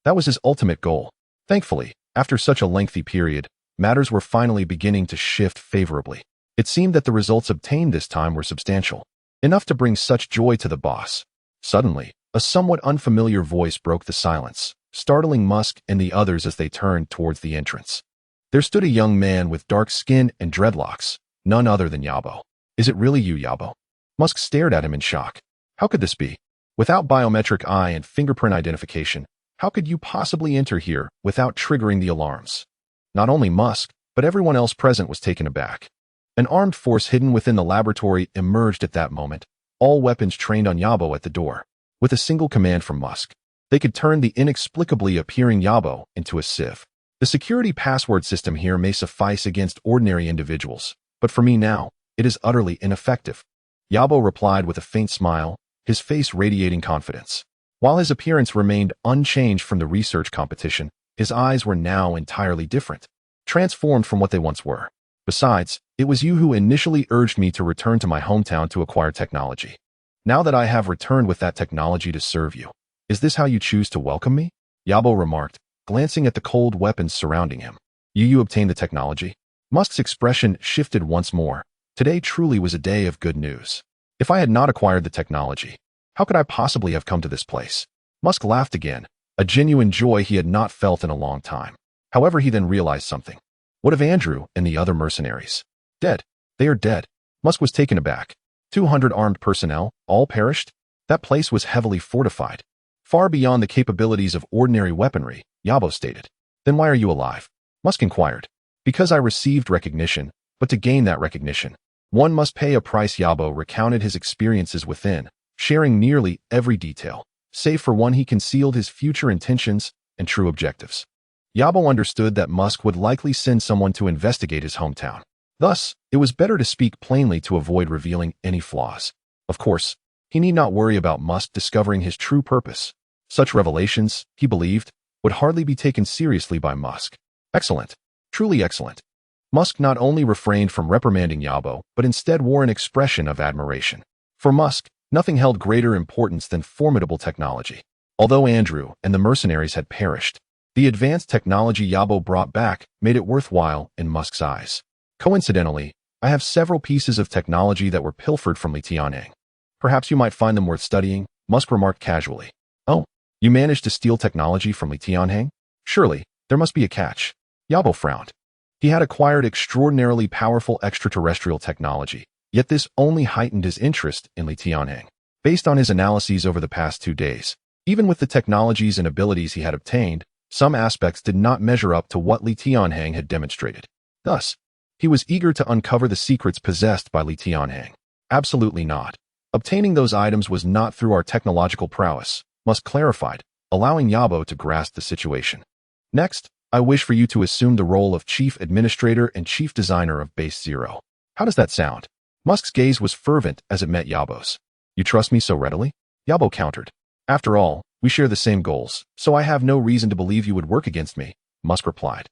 That was his ultimate goal. Thankfully, after such a lengthy period, matters were finally beginning to shift favorably. It seemed that the results obtained this time were substantial, enough to bring such joy to the boss. Suddenly, a somewhat unfamiliar voice broke the silence, startling Musk and the others as they turned towards the entrance. There stood a young man with dark skin and dreadlocks, none other than Yabo. Is it really you, Yabo? Musk stared at him in shock. How could this be? Without biometric eye and fingerprint identification, how could you possibly enter here without triggering the alarms? Not only Musk, but everyone else present was taken aback. An armed force hidden within the laboratory emerged at that moment, all weapons trained on Yabo at the door. With a single command from Musk, they could turn the inexplicably appearing Yabo into a sieve. The security password system here may suffice against ordinary individuals, but for me now, it is utterly ineffective. Yabo replied with a faint smile, his face radiating confidence. While his appearance remained unchanged from the research competition, his eyes were now entirely different, transformed from what they once were. Besides, it was you who initially urged me to return to my hometown to acquire technology. Now that I have returned with that technology to serve you, is this how you choose to welcome me? Yabo remarked, glancing at the cold weapons surrounding him. You obtained the technology? Musk's expression shifted once more. Today truly was a day of good news. If I had not acquired the technology, how could I possibly have come to this place? Musk laughed again, a genuine joy he had not felt in a long time. However, he then realized something. What of Andrew and the other mercenaries? Dead. They are dead. Musk was taken aback. 200 armed personnel, all perished? That place was heavily fortified. Far beyond the capabilities of ordinary weaponry, Yabo stated. Then why are you alive? Musk inquired. Because I received recognition, but to gain that recognition, one must pay a price. Yabo recounted his experiences within, sharing nearly every detail, save for one. He concealed his future intentions and true objectives. Yabo understood that Musk would likely send someone to investigate his hometown. Thus, it was better to speak plainly to avoid revealing any flaws. Of course, he need not worry about Musk discovering his true purpose. Such revelations, he believed, would hardly be taken seriously by Musk. Excellent. Truly excellent. Musk not only refrained from reprimanding Yabo, but instead wore an expression of admiration. For Musk, nothing held greater importance than formidable technology. Although Andrew and the mercenaries had perished, the advanced technology Yabo brought back made it worthwhile in Musk's eyes. Coincidentally, I have several pieces of technology that were pilfered from Li Tianhang. Perhaps you might find them worth studying, Musk remarked casually. Oh, you managed to steal technology from Li Tianhang? Surely, there must be a catch. Yabo frowned. He had acquired extraordinarily powerful extraterrestrial technology, yet this only heightened his interest in Li Tianhang. Based on his analyses over the past 2 days, even with the technologies and abilities he had obtained, some aspects did not measure up to what Li Tianhang had demonstrated. Thus, he was eager to uncover the secrets possessed by Li Tianhang. Absolutely not. Obtaining those items was not through our technological prowess, Musk clarified, allowing Yabo to grasp the situation. Next, I wish for you to assume the role of Chief Administrator and Chief Designer of Base Zero. How does that sound? Musk's gaze was fervent as it met Yabo's. You trust me so readily? Yabo countered. After all, we share the same goals, so I have no reason to believe you would work against me, Musk replied.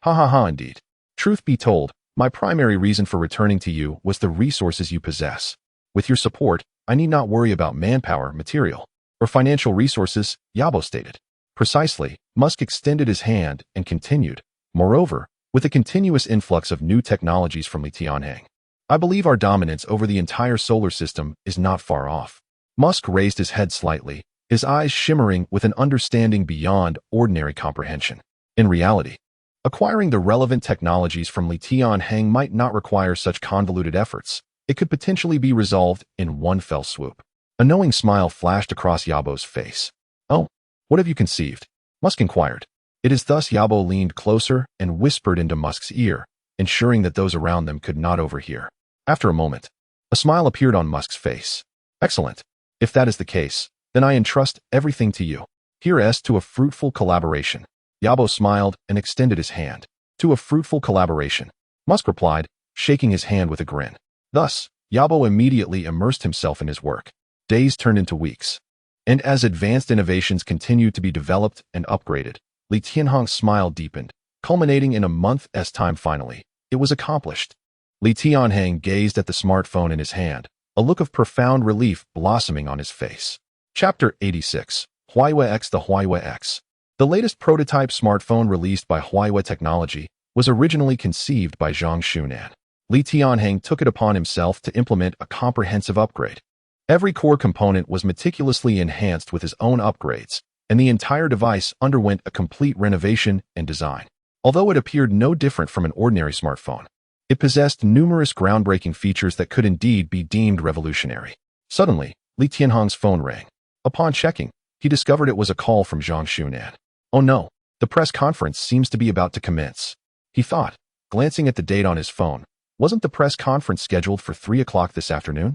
Ha ha ha indeed. Truth be told, My primary reason for returning to you was the resources you possess. With your support, I need not worry about manpower, material, or financial resources, Yabo stated. Precisely, Musk extended his hand and continued. Moreover, with a continuous influx of new technologies from Tianhang, I believe our dominance over the entire solar system is not far off. Musk raised his head slightly, his eyes shimmering with an understanding beyond ordinary comprehension. In reality, acquiring the relevant technologies from Tianhang might not require such convoluted efforts. It could potentially be resolved in one fell swoop. A knowing smile flashed across Yabo's face. Oh, what have you conceived? Musk inquired. It is thus Yabo leaned closer and whispered into Musk's ear, ensuring that those around them could not overhear. After a moment, a smile appeared on Musk's face. Excellent. If that is the case, then I entrust everything to you. Here's to a fruitful collaboration. Yabo smiled and extended his hand. To a fruitful collaboration, Musk replied, shaking his hand with a grin. Thus, Yabo immediately immersed himself in his work. Days turned into weeks. And as advanced innovations continued to be developed and upgraded, Tianhang's smile deepened, culminating in a month's time finally. It was accomplished. Tianhang gazed at the smartphone in his hand, a look of profound relief blossoming on his face. Chapter 86. Huawei X. The Huawei X. The latest prototype smartphone released by Huawei Technology was originally conceived by Yun Shimian. Tianhang took it upon himself to implement a comprehensive upgrade. Every core component was meticulously enhanced with his own upgrades, and the entire device underwent a complete renovation and design. Although it appeared no different from an ordinary smartphone, it possessed numerous groundbreaking features that could indeed be deemed revolutionary. Suddenly, Tianhang's phone rang. Upon checking, he discovered it was a call from Yun Shimian. Oh no, the press conference seems to be about to commence, he thought, glancing at the date on his phone. Wasn't the press conference scheduled for 3 o'clock this afternoon?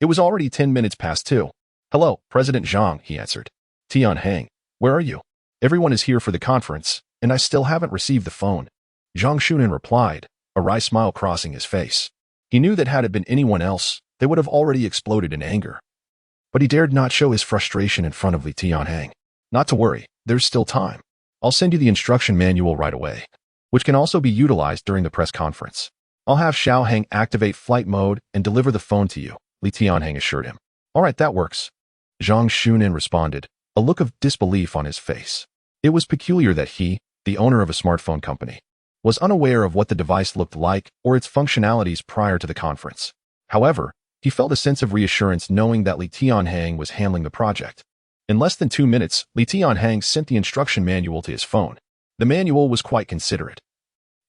It was already 10 minutes past 2. Hello, President Zhang, he answered. Tianhang, where are you? Everyone is here for the conference, and I still haven't received the phone. Zhang Shunan replied, a wry smile crossing his face. He knew that had it been anyone else, they would have already exploded in anger. But he dared not show his frustration in front of Tianhang. Not to worry, there's still time. I'll send you the instruction manual right away, which can also be utilized during the press conference. I'll have Xiaohang activate flight mode and deliver the phone to you, Tianhang assured him. All right, that works. Zhang Shunan responded, a look of disbelief on his face. It was peculiar that he, the owner of a smartphone company, was unaware of what the device looked like or its functionalities prior to the conference. However, he felt a sense of reassurance knowing that Tianhang was handling the project. In less than 2 minutes, Tianhang sent the instruction manual to his phone. The manual was quite considerate,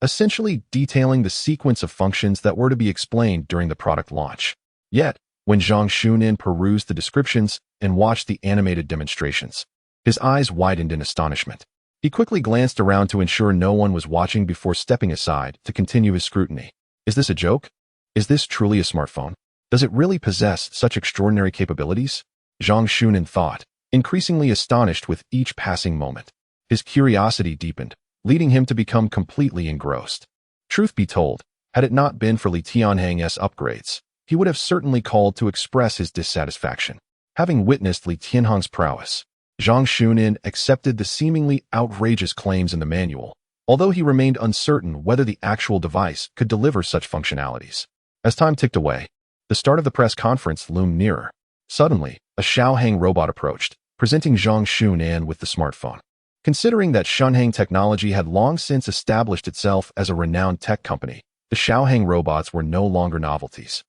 essentially detailing the sequence of functions that were to be explained during the product launch. Yet, when Zhang Shunan perused the descriptions and watched the animated demonstrations, his eyes widened in astonishment. He quickly glanced around to ensure no one was watching before stepping aside to continue his scrutiny. Is this a joke? Is this truly a smartphone? Does it really possess such extraordinary capabilities? Zhang Shunan thought, increasingly astonished with each passing moment. His curiosity deepened, leading him to become completely engrossed. Truth be told, had it not been for Tianhang's upgrades, he would have certainly called to express his dissatisfaction. Having witnessed Tianhang's prowess, Zhang Shunan accepted the seemingly outrageous claims in the manual, although he remained uncertain whether the actual device could deliver such functionalities. As time ticked away, the start of the press conference loomed nearer. Suddenly, a Xiaohang robot approached, presenting Zhang Shunan with the smartphone. Considering that Tianhang Technology had long since established itself as a renowned tech company, the Xiaohang robots were no longer novelties.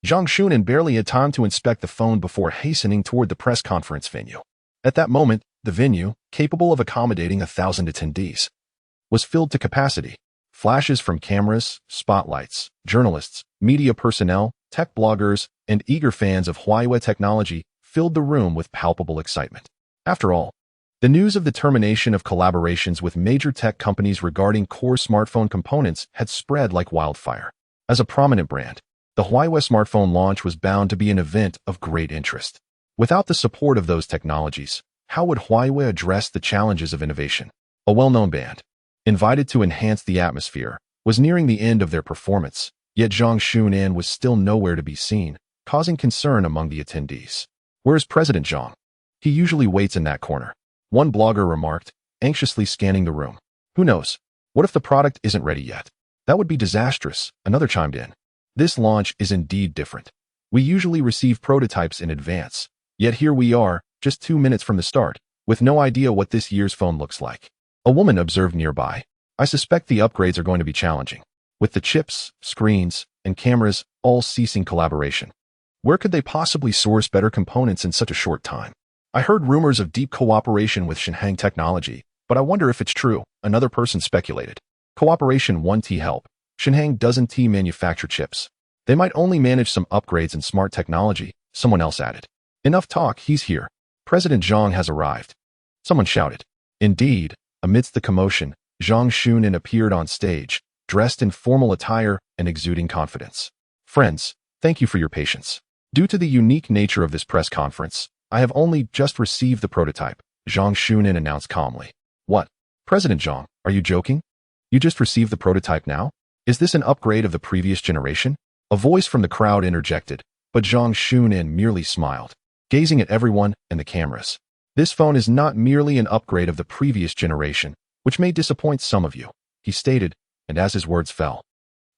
Zhang Shunan barely had time to inspect the phone before hastening toward the press conference venue. At that moment, the venue, capable of accommodating 1,000 attendees, was filled to capacity. Flashes from cameras, spotlights, journalists, media personnel, tech bloggers, and eager fans of Huawei Technology filled the room with palpable excitement. After all, the news of the termination of collaborations with major tech companies regarding core smartphone components had spread like wildfire. As a prominent brand, the Huawei smartphone launch was bound to be an event of great interest. Without the support of those technologies, how would Huawei address the challenges of innovation? A well-known band, invited to enhance the atmosphere, was nearing the end of their performance, yet Zhang Shunan was still nowhere to be seen, causing concern among the attendees. Where's President Zhang? He usually waits in that corner, one blogger remarked, anxiously scanning the room. Who knows? What if the product isn't ready yet? That would be disastrous, another chimed in. This launch is indeed different. We usually receive prototypes in advance, yet here we are, just 2 minutes from the start, with no idea what this year's phone looks like. A woman observed nearby. I suspect the upgrades are going to be challenging, with the chips, screens, and cameras all ceasing collaboration. Where could they possibly source better components in such a short time? I heard rumors of deep cooperation with Tianhang technology, but I wonder if it's true, another person speculated. Cooperation 1T help. Tianhang doesn't manufacture chips. They might only manage some upgrades in smart technology, someone else added. Enough talk, he's here. President Zhang has arrived. Someone shouted. Indeed, amidst the commotion, Zhang Shunin appeared on stage, dressed in formal attire and exuding confidence. Friends, thank you for your patience. Due to the unique nature of this press conference, I have only just received the prototype, Zhang Shunin announced calmly. What? President Zhang, are you joking? You just received the prototype now? Is this an upgrade of the previous generation? A voice from the crowd interjected, but Zhang Shunin merely smiled, gazing at everyone and the cameras. This phone is not merely an upgrade of the previous generation, which may disappoint some of you, he stated, and as his words fell,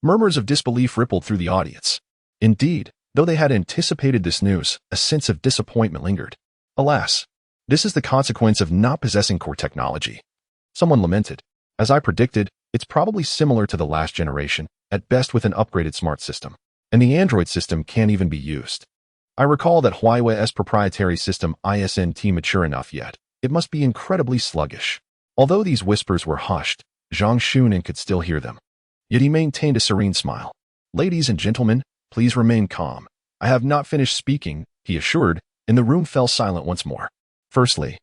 murmurs of disbelief rippled through the audience. Indeed, though they had anticipated this news, a sense of disappointment lingered. Alas, this is the consequence of not possessing core technology. Someone lamented. As I predicted, it's probably similar to the last generation, at best with an upgraded smart system. And the Android system can't even be used. I recall that Huawei's proprietary system isn't mature enough yet. It must be incredibly sluggish. Although these whispers were hushed, Zhang Shunin could still hear them. Yet he maintained a serene smile. Ladies and gentlemen, please remain calm. I have not finished speaking, he assured, and the room fell silent once more. Firstly,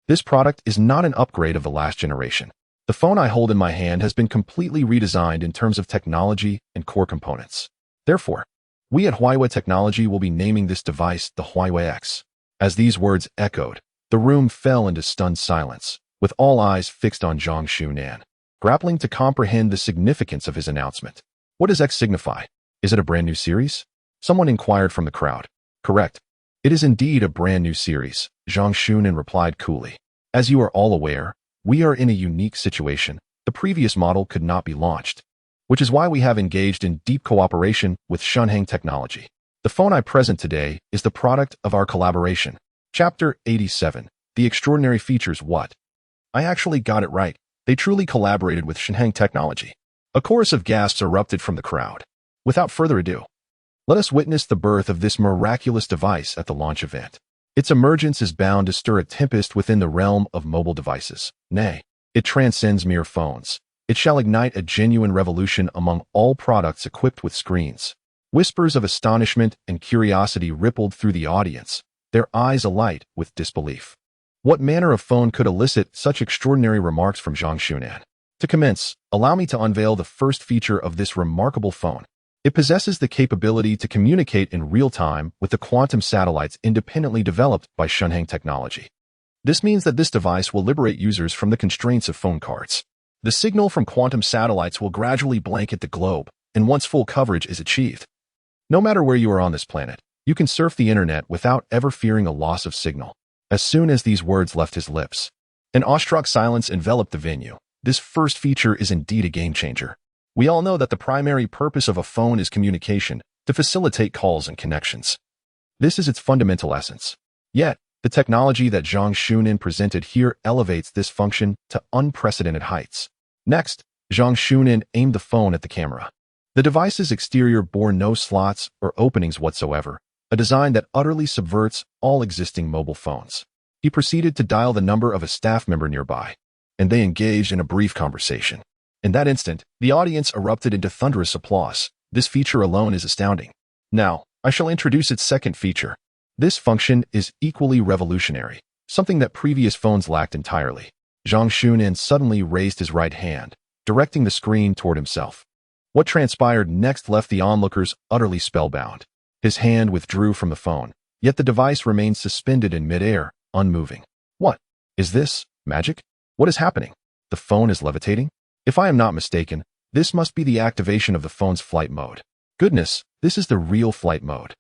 this product is not an upgrade of the last generation. The phone I hold in my hand has been completely redesigned in terms of technology and core components. Therefore, we at Huawei Technology will be naming this device the Huawei X. As these words echoed, the room fell into stunned silence, with all eyes fixed on Zhang Shunin, grappling to comprehend the significance of his announcement. What does X signify? Is it a brand new series? Someone inquired from the crowd. Correct. It is indeed a brand new series, Zhang Shunin replied coolly. As you are all aware, we are in a unique situation. The previous model could not be launched, which is why we have engaged in deep cooperation with Tianhang Technology. The phone I present today is the product of our collaboration. Chapter 87. The extraordinary features. What? I actually got it right. They truly collaborated with Tianhang Technology. A chorus of gasps erupted from the crowd. Without further ado, let us witness the birth of this miraculous device at the launch event. Its emergence is bound to stir a tempest within the realm of mobile devices. Nay, it transcends mere phones. It shall ignite a genuine revolution among all products equipped with screens. Whispers of astonishment and curiosity rippled through the audience, their eyes alight with disbelief. What manner of phone could elicit such extraordinary remarks from Zhang Shunin? To commence, allow me to unveil the first feature of this remarkable phone. It possesses the capability to communicate in real time with the quantum satellites independently developed by Tianhang Technology. This means that this device will liberate users from the constraints of phone cards. The signal from quantum satellites will gradually blanket the globe, and once full coverage is achieved, no matter where you are on this planet, you can surf the internet without ever fearing a loss of signal. As soon as these words left his lips, an awestruck silence enveloped the venue. This first feature is indeed a game-changer. We all know that the primary purpose of a phone is communication, to facilitate calls and connections. This is its fundamental essence. Yet, the technology that Zhang Shunin presented here elevates this function to unprecedented heights. Next, Zhang Shunin aimed the phone at the camera. The device's exterior bore no slots or openings whatsoever, a design that utterly subverts all existing mobile phones. He proceeded to dial the number of a staff member nearby, and they engaged in a brief conversation. In that instant, the audience erupted into thunderous applause. This feature alone is astounding. Now, I shall introduce its second feature. This function is equally revolutionary, something that previous phones lacked entirely. Zhang Shunin suddenly raised his right hand, directing the screen toward himself. What transpired next left the onlookers utterly spellbound. His hand withdrew from the phone, yet the device remained suspended in midair, unmoving. What? Is this magic? What is happening? The phone is levitating? If I am not mistaken, this must be the activation of the phone's flight mode. Goodness, this is the real flight mode.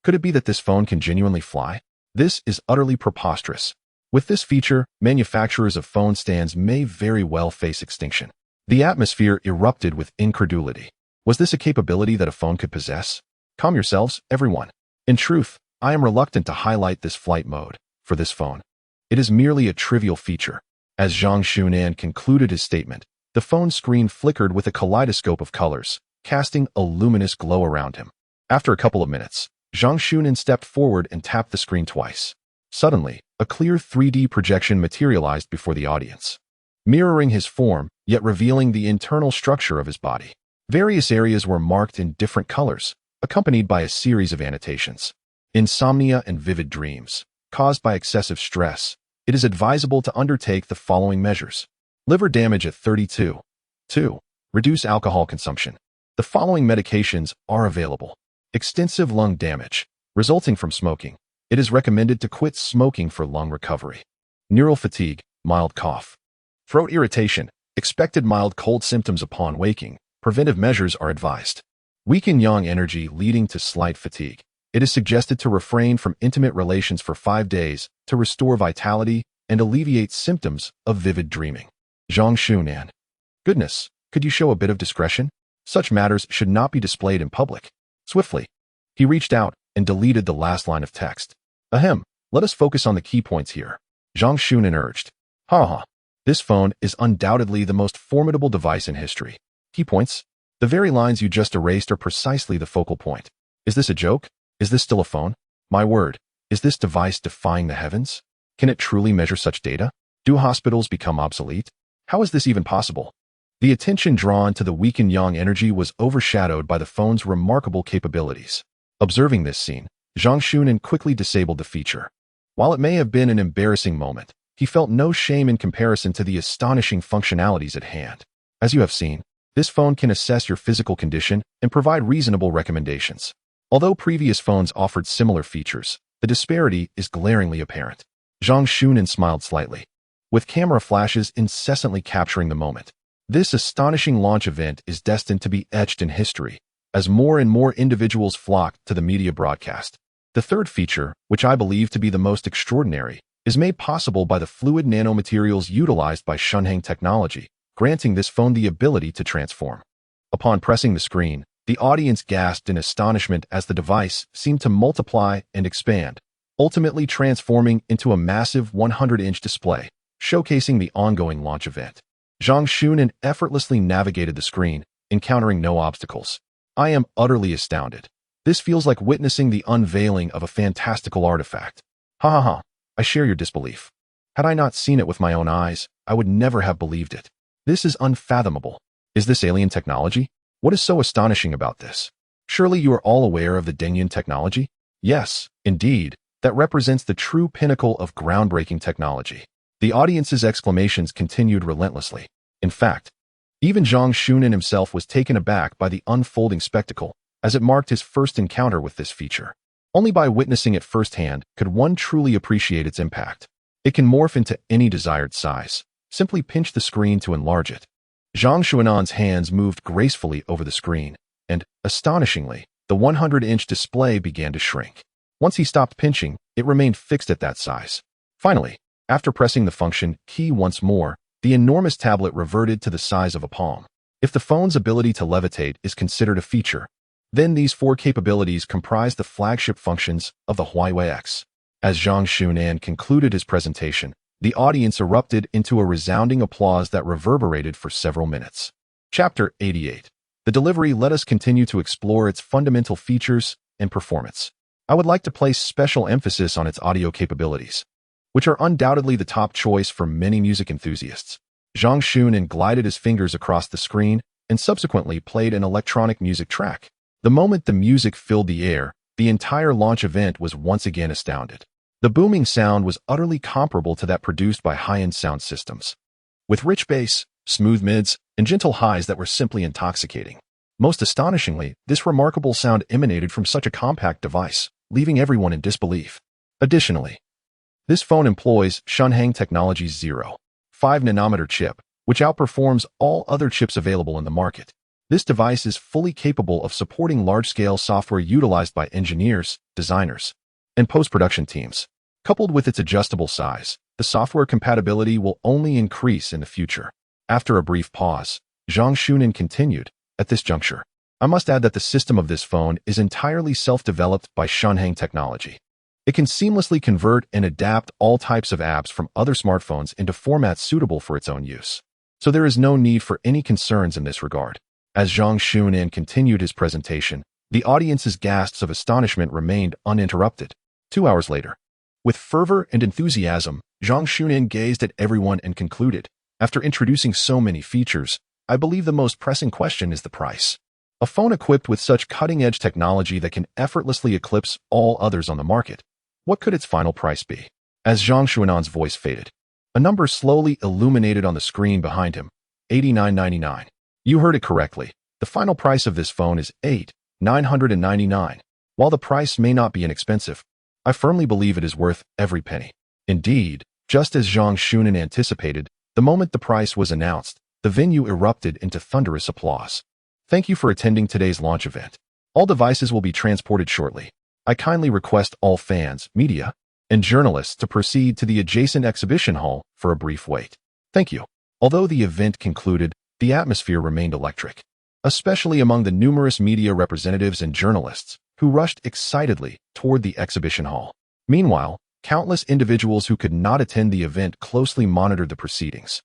Could it be that this phone can genuinely fly? This is utterly preposterous. With this feature, manufacturers of phone stands may very well face extinction. The atmosphere erupted with incredulity. Was this a capability that a phone could possess? Calm yourselves, everyone. In truth, I am reluctant to highlight this flight mode for this phone. It is merely a trivial feature. As Yun Shimian concluded his statement, the phone screen flickered with a kaleidoscope of colors, casting a luminous glow around him. After a couple of minutes, Yun Shimian stepped forward and tapped the screen twice. Suddenly, a clear 3D projection materialized before the audience, mirroring his form, yet revealing the internal structure of his body. Various areas were marked in different colors, accompanied by a series of annotations. Insomnia and vivid dreams. Caused by excessive stress, it is advisable to undertake the following measures. Liver damage at 32. 2. Reduce alcohol consumption. The following medications are available. Extensive lung damage, resulting from smoking. It is recommended to quit smoking for lung recovery. Neural fatigue, mild cough. Throat irritation, expected mild cold symptoms upon waking. Preventive measures are advised. Weaken yang energy leading to slight fatigue. It is suggested to refrain from intimate relations for 5 days to restore vitality and alleviate symptoms of vivid dreaming. Yun Shimian. Goodness, could you show a bit of discretion? Such matters should not be displayed in public. Swiftly, he reached out and deleted the last line of text. Ahem, let us focus on the key points here. Yun Shimian urged. Haha, this phone is undoubtedly the most formidable device in history. Key points? The very lines you just erased are precisely the focal point. Is this a joke? Is this still a phone? My word, is this device defying the heavens? Can it truly measure such data? Do hospitals become obsolete? How is this even possible? The attention drawn to the weakened yang energy was overshadowed by the phone's remarkable capabilities. Observing this scene, Yun Shimian quickly disabled the feature. While it may have been an embarrassing moment, he felt no shame in comparison to the astonishing functionalities at hand. As you have seen, this phone can assess your physical condition and provide reasonable recommendations. Although previous phones offered similar features, the disparity is glaringly apparent. Yun Shimian smiled slightly. With camera flashes incessantly capturing the moment, this astonishing launch event is destined to be etched in history, as more and more individuals flock to the media broadcast. The third feature, which I believe to be the most extraordinary, is made possible by the fluid nanomaterials utilized by Tianhang technology, granting this phone the ability to transform. Upon pressing the screen, the audience gasped in astonishment as the device seemed to multiply and expand, ultimately transforming into a massive 100-inch display, showcasing the ongoing launch event. Yun Shimian effortlessly navigated the screen, encountering no obstacles. I am utterly astounded. This feels like witnessing the unveiling of a fantastical artifact. Ha ha ha, I share your disbelief. Had I not seen it with my own eyes, I would never have believed it. This is unfathomable. Is this alien technology? What is so astonishing about this? Surely you are all aware of the Dengyun technology? Yes, indeed, that represents the true pinnacle of groundbreaking technology. The audience's exclamations continued relentlessly. In fact, even Yun Shimian himself was taken aback by the unfolding spectacle, as it marked his first encounter with this feature. Only by witnessing it firsthand could one truly appreciate its impact. It can morph into any desired size. Simply pinch the screen to enlarge it. Yun Shimian's hands moved gracefully over the screen, and, astonishingly, the 100-inch display began to shrink. Once he stopped pinching, it remained fixed at that size. Finally, after pressing the function key once more, the enormous tablet reverted to the size of a palm. If the phone's ability to levitate is considered a feature, then these 4 capabilities comprise the flagship functions of the Huawei X. As Yun Shimian concluded his presentation, the audience erupted into a resounding applause that reverberated for several minutes. Chapter 88. The delivery let us continue to explore its fundamental features and performance. I would like to place special emphasis on its audio capabilities, which are undoubtedly the top choice for many music enthusiasts. Yun Shimian glided his fingers across the screen and subsequently played an electronic music track. The moment the music filled the air, the entire launch event was once again astounded. The booming sound was utterly comparable to that produced by high-end sound systems, with rich bass, smooth mids, and gentle highs that were simply intoxicating. Most astonishingly, this remarkable sound emanated from such a compact device, leaving everyone in disbelief. Additionally, this phone employs Tianhang Technology's 0.5 nanometer chip, which outperforms all other chips available in the market. This device is fully capable of supporting large-scale software utilized by engineers, designers, and post-production teams. Coupled with its adjustable size, the software compatibility will only increase in the future. After a brief pause, Zhang Shunin continued. At this juncture, I must add that the system of this phone is entirely self-developed by Tianhang technology. It can seamlessly convert and adapt all types of apps from other smartphones into formats suitable for its own use. So there is no need for any concerns in this regard. As Zhang Shunin continued his presentation, the audience's gasps of astonishment remained uninterrupted. 2 hours later, with fervor and enthusiasm, Zhang Shunin gazed at everyone and concluded, after introducing so many features, I believe the most pressing question is the price. A phone equipped with such cutting-edge technology that can effortlessly eclipse all others on the market. What could its final price be? As Zhang Shuinan's voice faded, a number slowly illuminated on the screen behind him. $89.99. You heard it correctly. The final price of this phone is $8,999. While the price may not be inexpensive, I firmly believe it is worth every penny. Indeed, just as Zhang Shunin anticipated, the moment the price was announced, the venue erupted into thunderous applause. Thank you for attending today's launch event. All devices will be transported shortly. I kindly request all fans, media, and journalists to proceed to the adjacent exhibition hall for a brief wait. Thank you. Although the event concluded, the atmosphere remained electric, especially among the numerous media representatives and journalists who rushed excitedly toward the exhibition hall. Meanwhile, countless individuals who could not attend the event closely monitored the proceedings,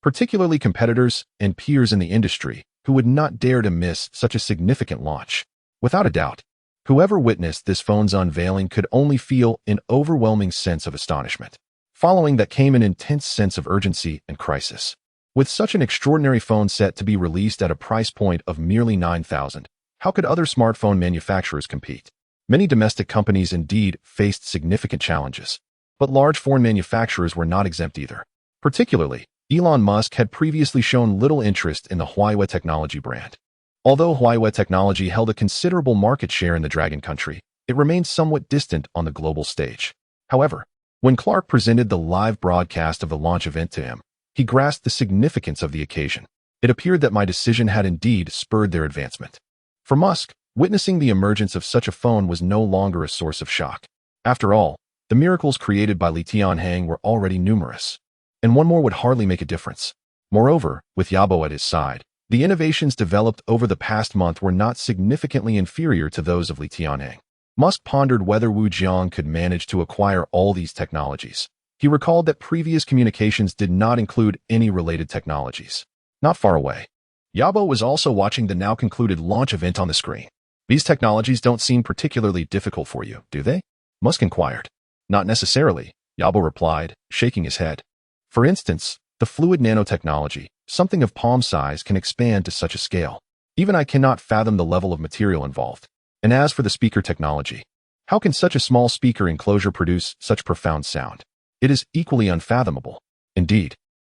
particularly competitors and peers in the industry who would not dare to miss such a significant launch. Without a doubt, whoever witnessed this phone's unveiling could only feel an overwhelming sense of astonishment. Following that came an intense sense of urgency and crisis. With such an extraordinary phone set to be released at a price point of merely $9,000, how could other smartphone manufacturers compete? Many domestic companies indeed faced significant challenges, but large foreign manufacturers were not exempt either. Particularly, Elon Musk had previously shown little interest in the Huawei technology brand. Although Huawei technology held a considerable market share in the Dragon country, it remained somewhat distant on the global stage. However, when Clark presented the live broadcast of the launch event to him, he grasped the significance of the occasion. It appeared that my decision had indeed spurred their advancement. For Musk, witnessing the emergence of such a phone was no longer a source of shock. After all, the miracles created by Li Tianhang were already numerous, and one more would hardly make a difference. Moreover, with Yabo at his side, the innovations developed over the past month were not significantly inferior to those of Li Tianhang. Musk pondered whether Wu Jiang could manage to acquire all these technologies. He recalled that previous communications did not include any related technologies. Not far away, Yabo was also watching the now concluded launch event on the screen. These technologies don't seem particularly difficult for you, do they? Musk inquired. Not necessarily, Yabo replied, shaking his head. For instance, the fluid nanotechnology, something of palm size, can expand to such a scale. Even I cannot fathom the level of material involved. And as for the speaker technology, how can such a small speaker enclosure produce such profound sound? It is equally unfathomable. Indeed,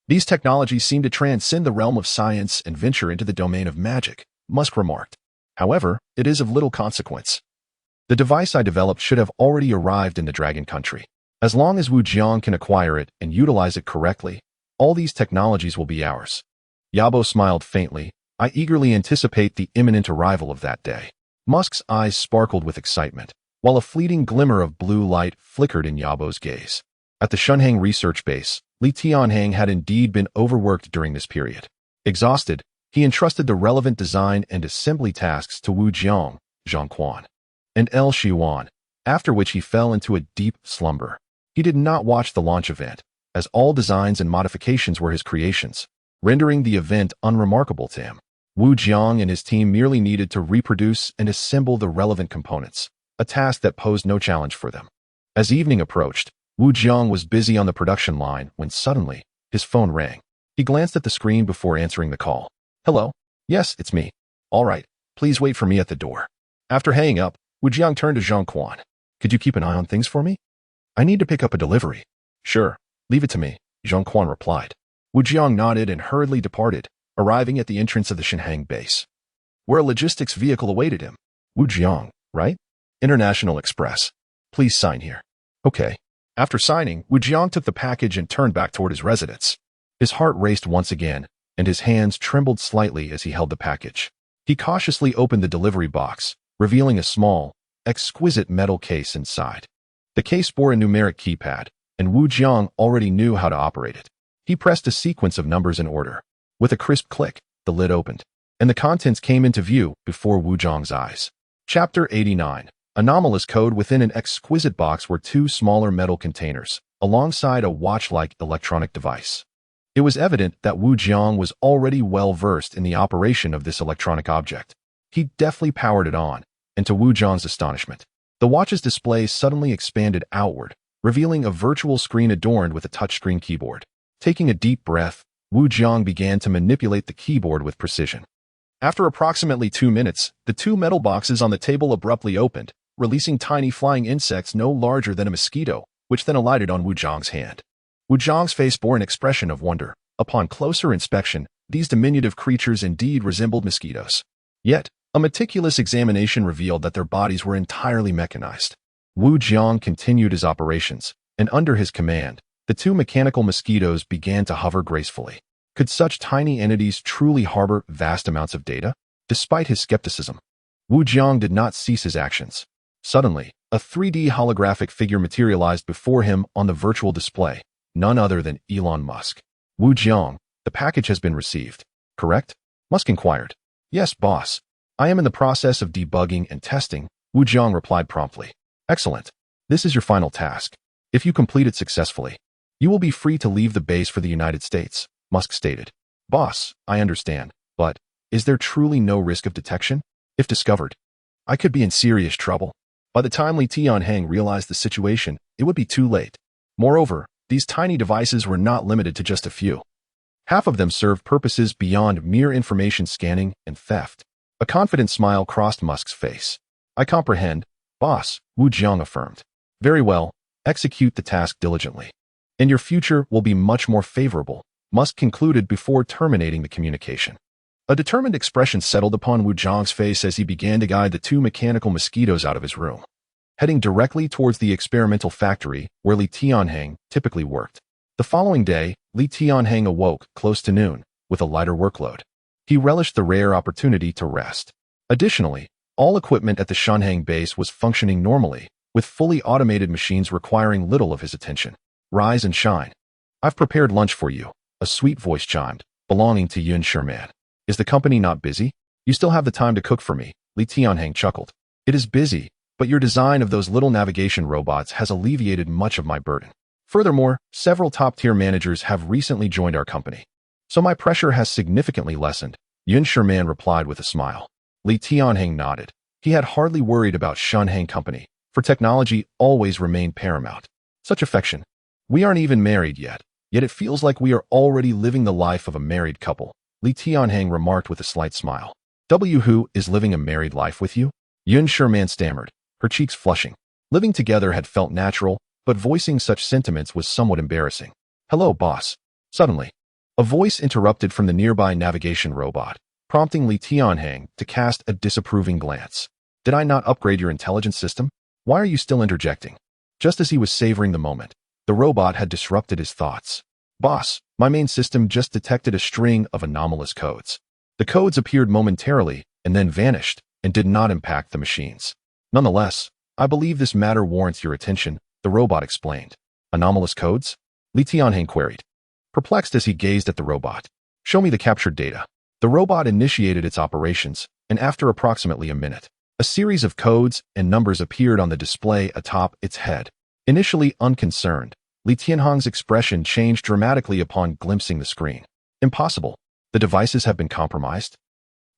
these technologies seem to transcend the realm of science and venture into the domain of magic, Musk remarked. However, it is of little consequence. The device I developed should have already arrived in the Dragon country. As long as Wu Jiang can acquire it and utilize it correctly, all these technologies will be ours. Yabo smiled faintly. I eagerly anticipate the imminent arrival of that day. Musk's eyes sparkled with excitement, while a fleeting glimmer of blue light flickered in Yabo's gaze. At the Tianhang research base, Li Tianhang had indeed been overworked during this period. Exhausted, he entrusted the relevant design and assembly tasks to Wu Jiang, Zhang Quan, and L. Shiwan, after which he fell into a deep slumber. He did not watch the launch event, as all designs and modifications were his creations, rendering the event unremarkable to him. Wu Jiang and his team merely needed to reproduce and assemble the relevant components, a task that posed no challenge for them. As evening approached, Wu Jiang was busy on the production line when suddenly, his phone rang. He glanced at the screen before answering the call. Hello? Yes, it's me. All right, please wait for me at the door. After hanging up, Wu Jiang turned to Zhang Quan. Could you keep an eye on things for me? I need to pick up a delivery. Sure, leave it to me, Zhang Quan replied. Wu Jiang nodded and hurriedly departed, arriving at the entrance of the Tianhang base, where a logistics vehicle awaited him. Wu Jiang, right? International Express. Please sign here. Okay. After signing, Wu Jiang took the package and turned back toward his residence. His heart raced once again, and his hands trembled slightly as he held the package. He cautiously opened the delivery box, revealing a small, exquisite metal case inside. The case bore a numeric keypad, and Wu Jiang already knew how to operate it. He pressed a sequence of numbers in order. With a crisp click, the lid opened, and the contents came into view before Wu Zhang's eyes. Chapter 89. Anomalous code. Within an exquisite box were two smaller metal containers, alongside a watch-like electronic device. It was evident that Wu Zhang was already well versed in the operation of this electronic object. He deftly powered it on, and to Wu Zhang's astonishment, the watch's display suddenly expanded outward, revealing a virtual screen adorned with a touchscreen keyboard. Taking a deep breath, Wu Zhang began to manipulate the keyboard with precision. After approximately 2 minutes, the two metal boxes on the table abruptly opened, releasing tiny flying insects no larger than a mosquito, which then alighted on Wu Zhang's hand. Wu Zhang's face bore an expression of wonder. Upon closer inspection, these diminutive creatures indeed resembled mosquitoes. Yet, a meticulous examination revealed that their bodies were entirely mechanized. Wu Zhang continued his operations, and under his command, the two mechanical mosquitoes began to hover gracefully. Could such tiny entities truly harbor vast amounts of data? Despite his skepticism, Wu Zhang did not cease his actions. Suddenly, a 3D holographic figure materialized before him on the virtual display, none other than Elon Musk. Wu Zhang, the package has been received, correct? Musk inquired. Yes, boss. I am in the process of debugging and testing, Wu Zhang replied promptly. Excellent. This is your final task. If you complete it successfully, you will be free to leave the base for the United States, Musk stated. Boss, I understand, but is there truly no risk of detection? If discovered, I could be in serious trouble. By the time Li Tianhang realized the situation, it would be too late. Moreover, these tiny devices were not limited to just a few. Half of them served purposes beyond mere information scanning and theft. A confident smile crossed Musk's face. I comprehend, boss, Wu Zhang affirmed. Very well, execute the task diligently. And your future will be much more favorable, Musk concluded before terminating the communication. A determined expression settled upon Wu Zhang's face as he began to guide the two mechanical mosquitoes out of his room, heading directly towards the experimental factory where Li Tianhang typically worked. The following day, Li Tianhang awoke close to noon with a lighter workload. He relished the rare opportunity to rest. Additionally, all equipment at the Tianhang base was functioning normally, with fully automated machines requiring little of his attention. Rise and shine. I've prepared lunch for you, a sweet voice chimed, belonging to Yun Shimian. Is the company not busy? You still have the time to cook for me, Li Tianhang chuckled. It is busy, but your design of those little navigation robots has alleviated much of my burden. Furthermore, several top-tier managers have recently joined our company, so my pressure has significantly lessened, Yun Shimian replied with a smile. Li Tianhang nodded. He had hardly worried about Tianhang Company, for technology always remained paramount. Such affection. We aren't even married yet it feels like we are already living the life of a married couple, Li Tianhang remarked with a slight smile. Who is living a married life with you? Yun Shimian stammered, her cheeks flushing. Living together had felt natural, but voicing such sentiments was somewhat embarrassing. Hello, boss. Suddenly, a voice interrupted from the nearby navigation robot, prompting Li Tianhang to cast a disapproving glance. Did I not upgrade your intelligence system? Why are you still interjecting? Just as he was savoring the moment, the robot had disrupted his thoughts. Boss, my main system just detected a string of anomalous codes. The codes appeared momentarily and then vanished and did not impact the machines. Nonetheless, I believe this matter warrants your attention, the robot explained. Anomalous codes? Li Tianhang queried, perplexed as he gazed at the robot. Show me the captured data. The robot initiated its operations, and after approximately a minute, a series of codes and numbers appeared on the display atop its head. Initially unconcerned, Li Tianhang's expression changed dramatically upon glimpsing the screen. Impossible. The devices have been compromised?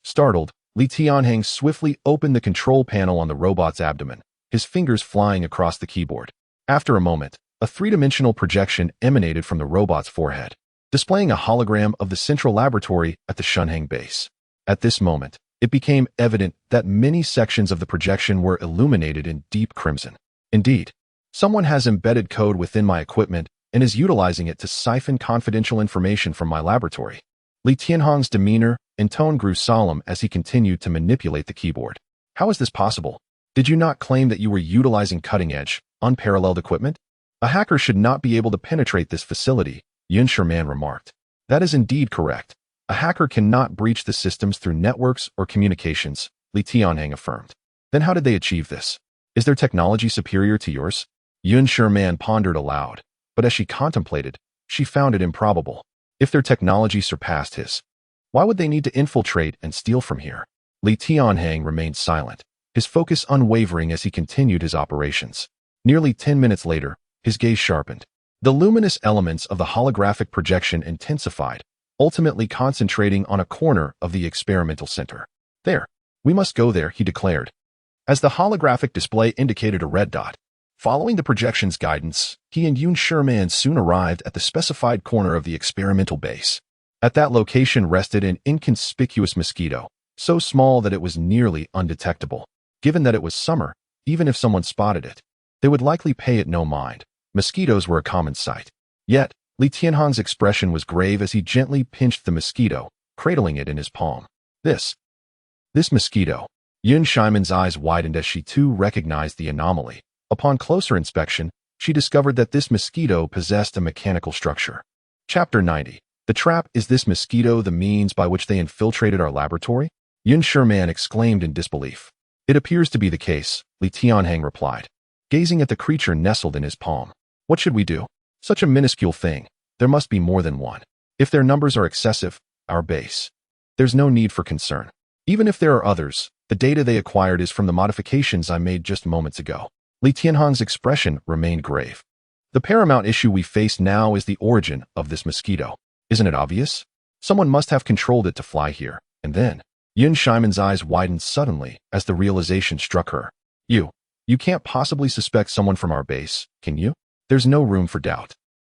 Startled, Li Tianhang swiftly opened the control panel on the robot's abdomen, his fingers flying across the keyboard. After a moment, a three-dimensional projection emanated from the robot's forehead, displaying a hologram of the central laboratory at the Tianhang base. At this moment, it became evident that many sections of the projection were illuminated in deep crimson. Indeed, someone has embedded code within my equipment and is utilizing it to siphon confidential information from my laboratory. Li Tianhang's demeanor and tone grew solemn as he continued to manipulate the keyboard. How is this possible? Did you not claim that you were utilizing cutting-edge, unparalleled equipment? A hacker should not be able to penetrate this facility, Yun Shimian remarked. That is indeed correct. A hacker cannot breach the systems through networks or communications, Li Tianhang affirmed. Then how did they achieve this? Is their technology superior to yours? Yun Shimian pondered aloud, but as she contemplated, she found it improbable. If their technology surpassed his, Why would they need to infiltrate and steal from here? Li Tianhang remained silent, his focus unwavering as he continued his operations. Nearly 10 minutes later, his gaze sharpened. The luminous elements of the holographic projection intensified, ultimately concentrating on a corner of the experimental center. There. We must go there, he declared. As the holographic display indicated a red dot, following the projection's guidance, he and Yun Shimian soon arrived at the specified corner of the experimental base. At that location rested an inconspicuous mosquito, so small that it was nearly undetectable. Given that it was summer, even if someone spotted it, they would likely pay it no mind. Mosquitoes were a common sight. Yet, Li Tianhang's expression was grave as he gently pinched the mosquito, cradling it in his palm. This mosquito. Yun Shimian's eyes widened as she too recognized the anomaly. Upon closer inspection, she discovered that this mosquito possessed a mechanical structure. Chapter 90. The trap. Is this mosquito the means by which they infiltrated our laboratory? Yun Shimian exclaimed in disbelief. It appears to be the case, Li Tianhang replied, gazing at the creature nestled in his palm. What should we do? Such a minuscule thing. There must be more than one. If their numbers are excessive, our base. There's no need for concern. Even if there are others, the data they acquired is from the modifications I made just moments ago. Li Tianhang's expression remained grave. The paramount issue we face now is the origin of this mosquito. Isn't it obvious? Someone must have controlled it to fly here. And then, Yun Shimian's eyes widened suddenly as the realization struck her. You can't possibly suspect someone from our base, can you? There's no room for doubt.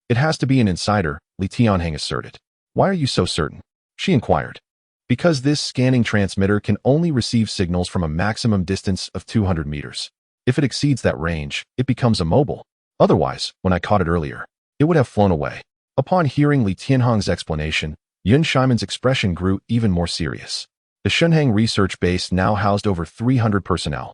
It has to be an insider, Li Tianhang asserted. Why are you so certain? She inquired. Because this scanning transmitter can only receive signals from a maximum distance of 200 meters. If it exceeds that range, it becomes immobile. Otherwise, when I caught it earlier, it would have flown away. Upon hearing Li Tianhang's explanation, Yun Shimian's expression grew even more serious. The Tianhang research base now housed over 300 personnel,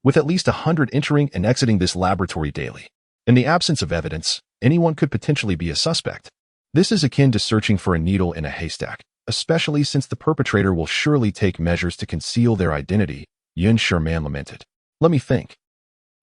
with at least 100 entering and exiting this laboratory daily. In the absence of evidence, anyone could potentially be a suspect. This is akin to searching for a needle in a haystack, especially since the perpetrator will surely take measures to conceal their identity, Yun Shimian lamented. Let me think.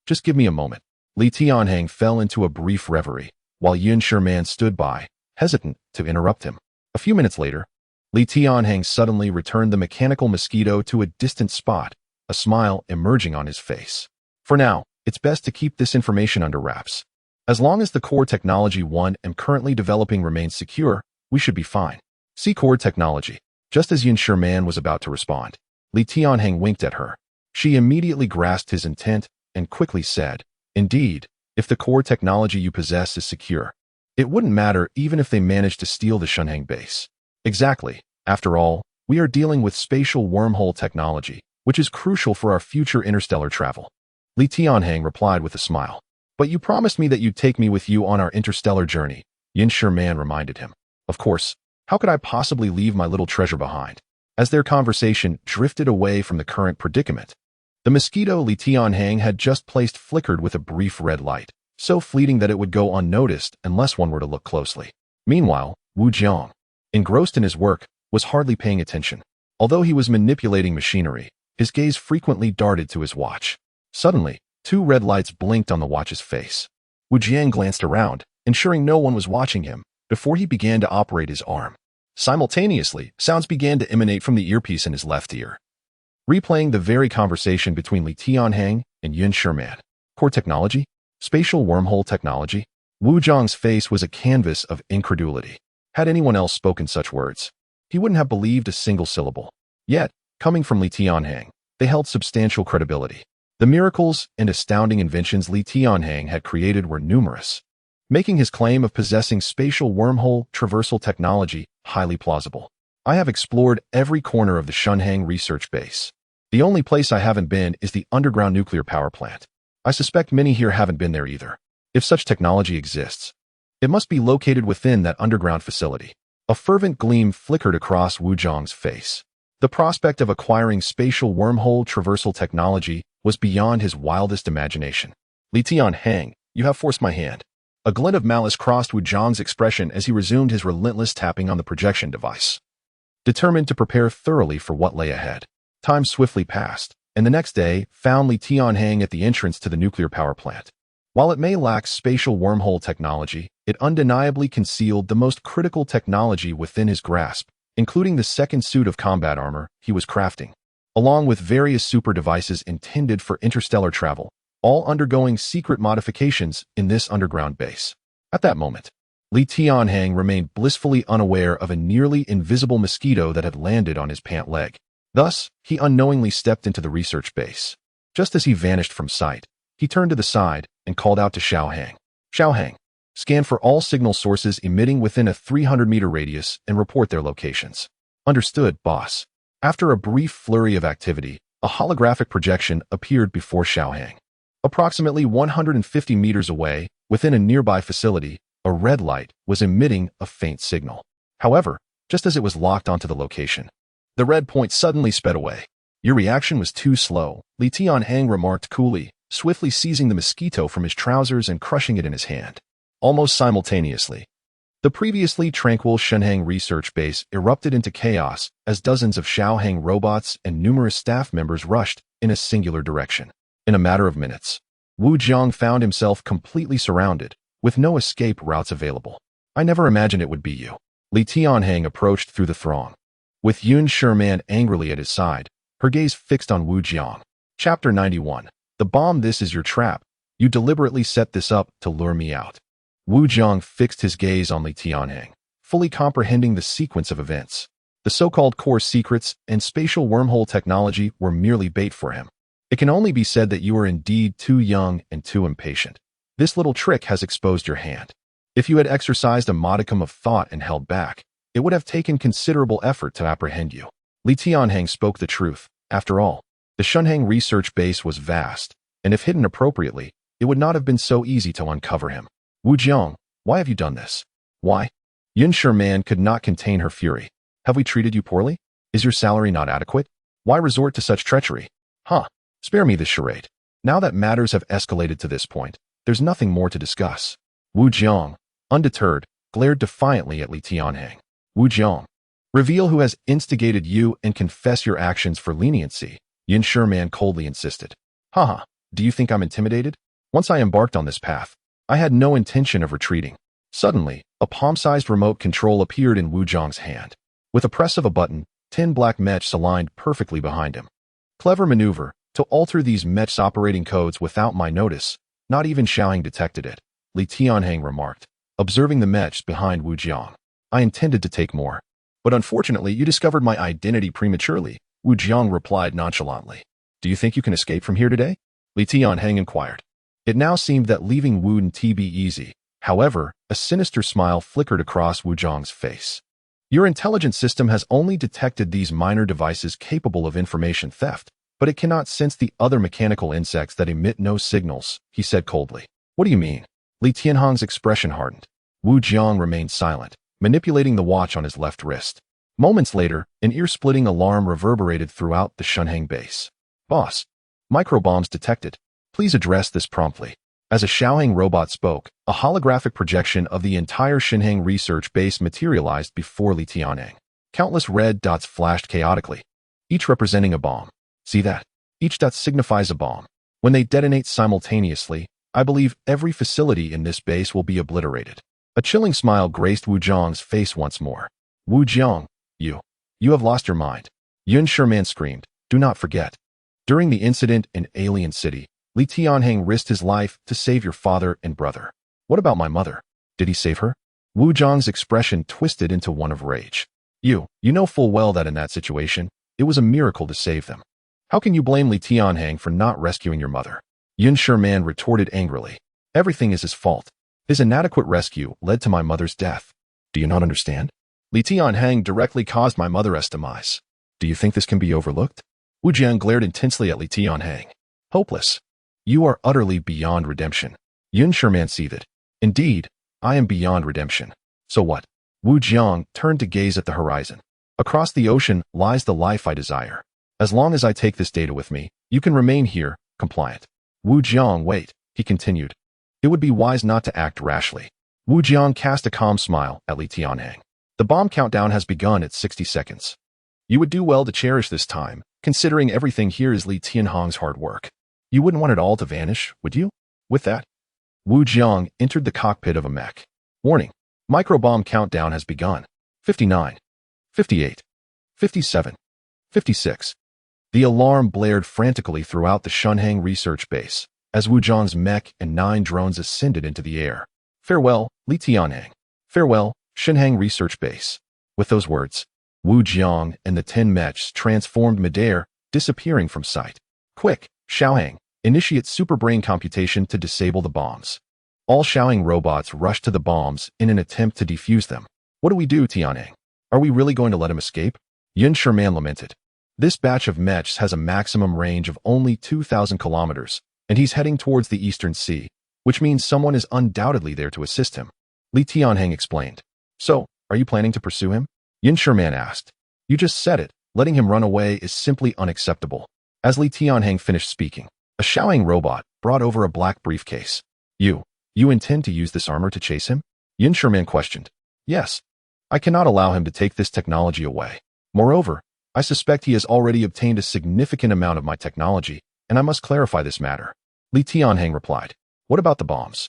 Just give me a moment. Li Tianhang fell into a brief reverie, while Yun Shimian stood by, hesitant to interrupt him. A few minutes later, Li Tianhang suddenly returned the mechanical mosquito to a distant spot, a smile emerging on his face. For now, it's best to keep this information under wraps. As long as the core technology one am currently developing remains secure, we should be fine. See core technology. Just as Yun Shimian was about to respond, Li Tianhang winked at her. She immediately grasped his intent and quickly said, Indeed, if the core technology you possess is secure, it wouldn't matter even if they managed to steal the Tianhang base. Exactly. After all, we are dealing with spatial wormhole technology, which is crucial for our future interstellar travel. Li Tianhang replied with a smile. But you promised me that you'd take me with you on our interstellar journey, Yun Shimian reminded him. Of course, how could I possibly leave my little treasure behind? As their conversation drifted away from the current predicament, the mosquito Li Tianhang had just placed flickered with a brief red light, so fleeting that it would go unnoticed unless one were to look closely. Meanwhile, Wu Jiang, engrossed in his work, was hardly paying attention. Although he was manipulating machinery, his gaze frequently darted to his watch. Suddenly, 2 red lights blinked on the watch's face. Wu Jiang glanced around, ensuring no one was watching him, before he began to operate his arm. Simultaneously, sounds began to emanate from the earpiece in his left ear, replaying the very conversation between Li Tianhang and Yun Shimian. Core technology? Spatial wormhole technology? Wu Jiang's face was a canvas of incredulity. Had anyone else spoken such words, he wouldn't have believed a single syllable. Yet, coming from Li Tianhang, they held substantial credibility. The miracles and astounding inventions Li Tianhang had created were numerous, making his claim of possessing spatial wormhole traversal technology highly plausible. I have explored every corner of the Tianhang research base. The only place I haven't been is the underground nuclear power plant. I suspect many here haven't been there either. If such technology exists, it must be located within that underground facility. A fervent gleam flickered across Wu Jiang's face. The prospect of acquiring spatial wormhole traversal technology was beyond his wildest imagination. Li Tianhang, you have forced my hand. A glint of malice crossed Wu Jiang's expression as he resumed his relentless tapping on the projection device, determined to prepare thoroughly for what lay ahead. Time swiftly passed, and the next day found Li Tianhang at the entrance to the nuclear power plant. While it may lack spatial wormhole technology, it undeniably concealed the most critical technology within his grasp, including the second suit of combat armor he was crafting, along with various super devices intended for interstellar travel, all undergoing secret modifications in this underground base. At that moment, Li Tianhang remained blissfully unaware of a nearly invisible mosquito that had landed on his pant leg. Thus, he unknowingly stepped into the research base. Just as he vanished from sight, he turned to the side and called out to Xiaohang. Xiaohang, scan for all signal sources emitting within a 300-meter radius and report their locations. Understood, boss. After a brief flurry of activity, a holographic projection appeared before Xiaohang. Approximately 150 meters away, within a nearby facility, a red light was emitting a faint signal. However, just as it was locked onto the location, the red point suddenly sped away. Your reaction was too slow, Li Tianhang remarked coolly, swiftly seizing the mosquito from his trousers and crushing it in his hand. Almost simultaneously, the previously tranquil Tianhang research base erupted into chaos as dozens of Xiaohang robots and numerous staff members rushed in a singular direction. In a matter of minutes, Wu Jiang found himself completely surrounded, with no escape routes available. I never imagined it would be you. Li Tianhang approached through the throng, with Yun Shimian angrily at his side, her gaze fixed on Wu Jiang. Chapter 91. The bomb. This is your trap. You deliberately set this up to lure me out. Wu Jiang fixed his gaze on Li Tianhang, fully comprehending the sequence of events. The so-called core secrets and spatial wormhole technology were merely bait for him. It can only be said that you are indeed too young and too impatient. This little trick has exposed your hand. If you had exercised a modicum of thought and held back, it would have taken considerable effort to apprehend you. Li Tianhang spoke the truth. After all, the Tianhang research base was vast, and if hidden appropriately, it would not have been so easy to uncover him. Wu Jiang, why have you done this? Why? Yun Shimian could not contain her fury. Have we treated you poorly? Is your salary not adequate? Why resort to such treachery? Huh. Spare me this charade. Now that matters have escalated to this point, there's nothing more to discuss. Wu Jiang, undeterred, glared defiantly at Li Tianhang. Wu Jiang, reveal who has instigated you and confess your actions for leniency, Yun Shimian coldly insisted. Haha, do you think I'm intimidated? Once I embarked on this path, I had no intention of retreating. Suddenly, a palm-sized remote control appeared in Wu Jiang's hand. With a press of a button, 10 black mechs aligned perfectly behind him. Clever maneuver, to alter these mechs' operating codes without my notice. Not even Xiaohang detected it, Li Tianhang remarked, observing the mechs behind Wu Jiang. I intended to take more. But unfortunately, you discovered my identity prematurely, Wu Jiang replied nonchalantly. Do you think you can escape from here today? Li Tianhang inquired. It now seemed that leaving wouldn't be easy. However, a sinister smile flickered across Wu Jiang's face. Your intelligence system has only detected these minor devices capable of information theft, but it cannot sense the other mechanical insects that emit no signals, he said coldly. What do you mean? Li Tianhang's expression hardened. Wu Jiang remained silent, manipulating the watch on his left wrist. Moments later, an ear-splitting alarm reverberated throughout the Tianhang base. Boss, microbombs detected. Please address this promptly. As a Xiaohang robot spoke, a holographic projection of the entire Tianhang research base materialized before Li Tianhang. Countless red dots flashed chaotically, each representing a bomb. See that? Each dot signifies a bomb. When they detonate simultaneously, I believe every facility in this base will be obliterated. A chilling smile graced Wu Jiang's face once more. Wu Jiang, you have lost your mind. Yun Shimian screamed. Do not forget. During the incident in Alien City, Li Tianhang risked his life to save your father and brother. What about my mother? Did he save her? Wu Jiang's expression twisted into one of rage. You know full well that in that situation, it was a miracle to save them. How can you blame Li Tianhang for not rescuing your mother? Yun Shimian retorted angrily. Everything is his fault. His inadequate rescue led to my mother's death. Do you not understand? Li Tianhang directly caused my mother's demise. Do you think this can be overlooked? Wu Jiang glared intensely at Li Tianhang. Hopeless. You are utterly beyond redemption. Yun Shimian seethed. Indeed, I am beyond redemption. So what? Wu Jiang turned to gaze at the horizon. Across the ocean lies the life I desire. As long as I take this data with me, you can remain here, compliant. Wu Jiang, wait, he continued. It would be wise not to act rashly. Wu Jiang cast a calm smile at Li Tianhang. The bomb countdown has begun at 60 seconds. You would do well to cherish this time, considering everything here is Li Tianhang's hard work. You wouldn't want it all to vanish, would you? With that, Wu Jiang entered the cockpit of a mech. Warning, microbomb countdown has begun. 59, 58, 57, 56. The alarm blared frantically throughout the Tianhang research base as Wu Jiang's mech and 9 drones ascended into the air. Farewell, Li Tianhang. Farewell, Tianhang research base. With those words, Wu Jiang and the 10 mechs transformed midair, disappearing from sight. Quick, Xiaohang, initiate superbrain computation to disable the bombs. All Xiaohang robots rushed to the bombs in an attempt to defuse them. What do we do, Tianhang? Are we really going to let him escape? Yun Shimian lamented. This batch of mechs has a maximum range of only 2,000 kilometers, and he's heading towards the Eastern Sea, which means someone is undoubtedly there to assist him. Li Tianhang explained. So, are you planning to pursue him? Yun Shimian asked. You just said it. Letting him run away is simply unacceptable. As Li Tianhang finished speaking, a Xiaohang robot brought over a black briefcase. You intend to use this armor to chase him? Yun Shimian questioned. Yes. I cannot allow him to take this technology away. Moreover, I suspect he has already obtained a significant amount of my technology, and I must clarify this matter. Li Tianhang replied. What about the bombs?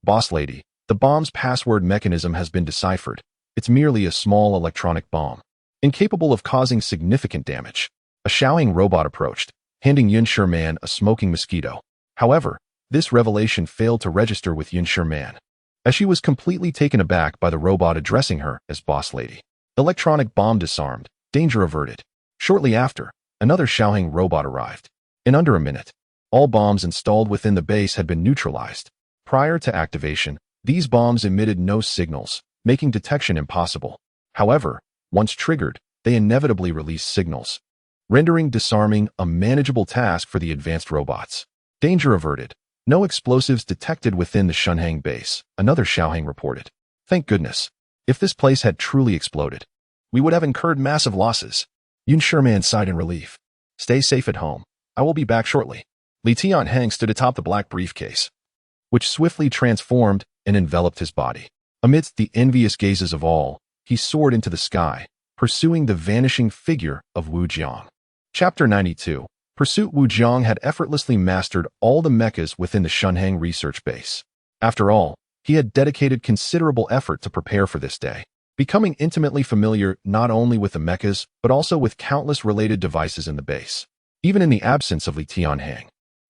Boss lady, the bomb's password mechanism has been deciphered. It's merely a small electronic bomb, incapable of causing significant damage. A Xiaohang robot approached, handing Yun Shimian a smoking mosquito. However, this revelation failed to register with Yun Shimian, as she was completely taken aback by the robot addressing her as boss lady. Electronic bomb disarmed, danger averted. Shortly after, another Xiaohang robot arrived. In under a minute, all bombs installed within the base had been neutralized. Prior to activation, these bombs emitted no signals, making detection impossible. However, once triggered, they inevitably released signals, rendering disarming a manageable task for the advanced robots. Danger averted. No explosives detected within the Tianhang base, another Xiaohang reported. Thank goodness. If this place had truly exploded, we would have incurred massive losses. Yun Shimian sighed in relief. Stay safe at home. I will be back shortly. Li Tianhang stood atop the black briefcase, which swiftly transformed and enveloped his body. Amidst the envious gazes of all, he soared into the sky, pursuing the vanishing figure of Wu Jiang. Chapter 92. Pursuit. Wu Jiang had effortlessly mastered all the mechas within the Tianhang research base. After all, he had dedicated considerable effort to prepare for this day, becoming intimately familiar not only with the mechas, but also with countless related devices in the base. Even in the absence of Li Tianhang,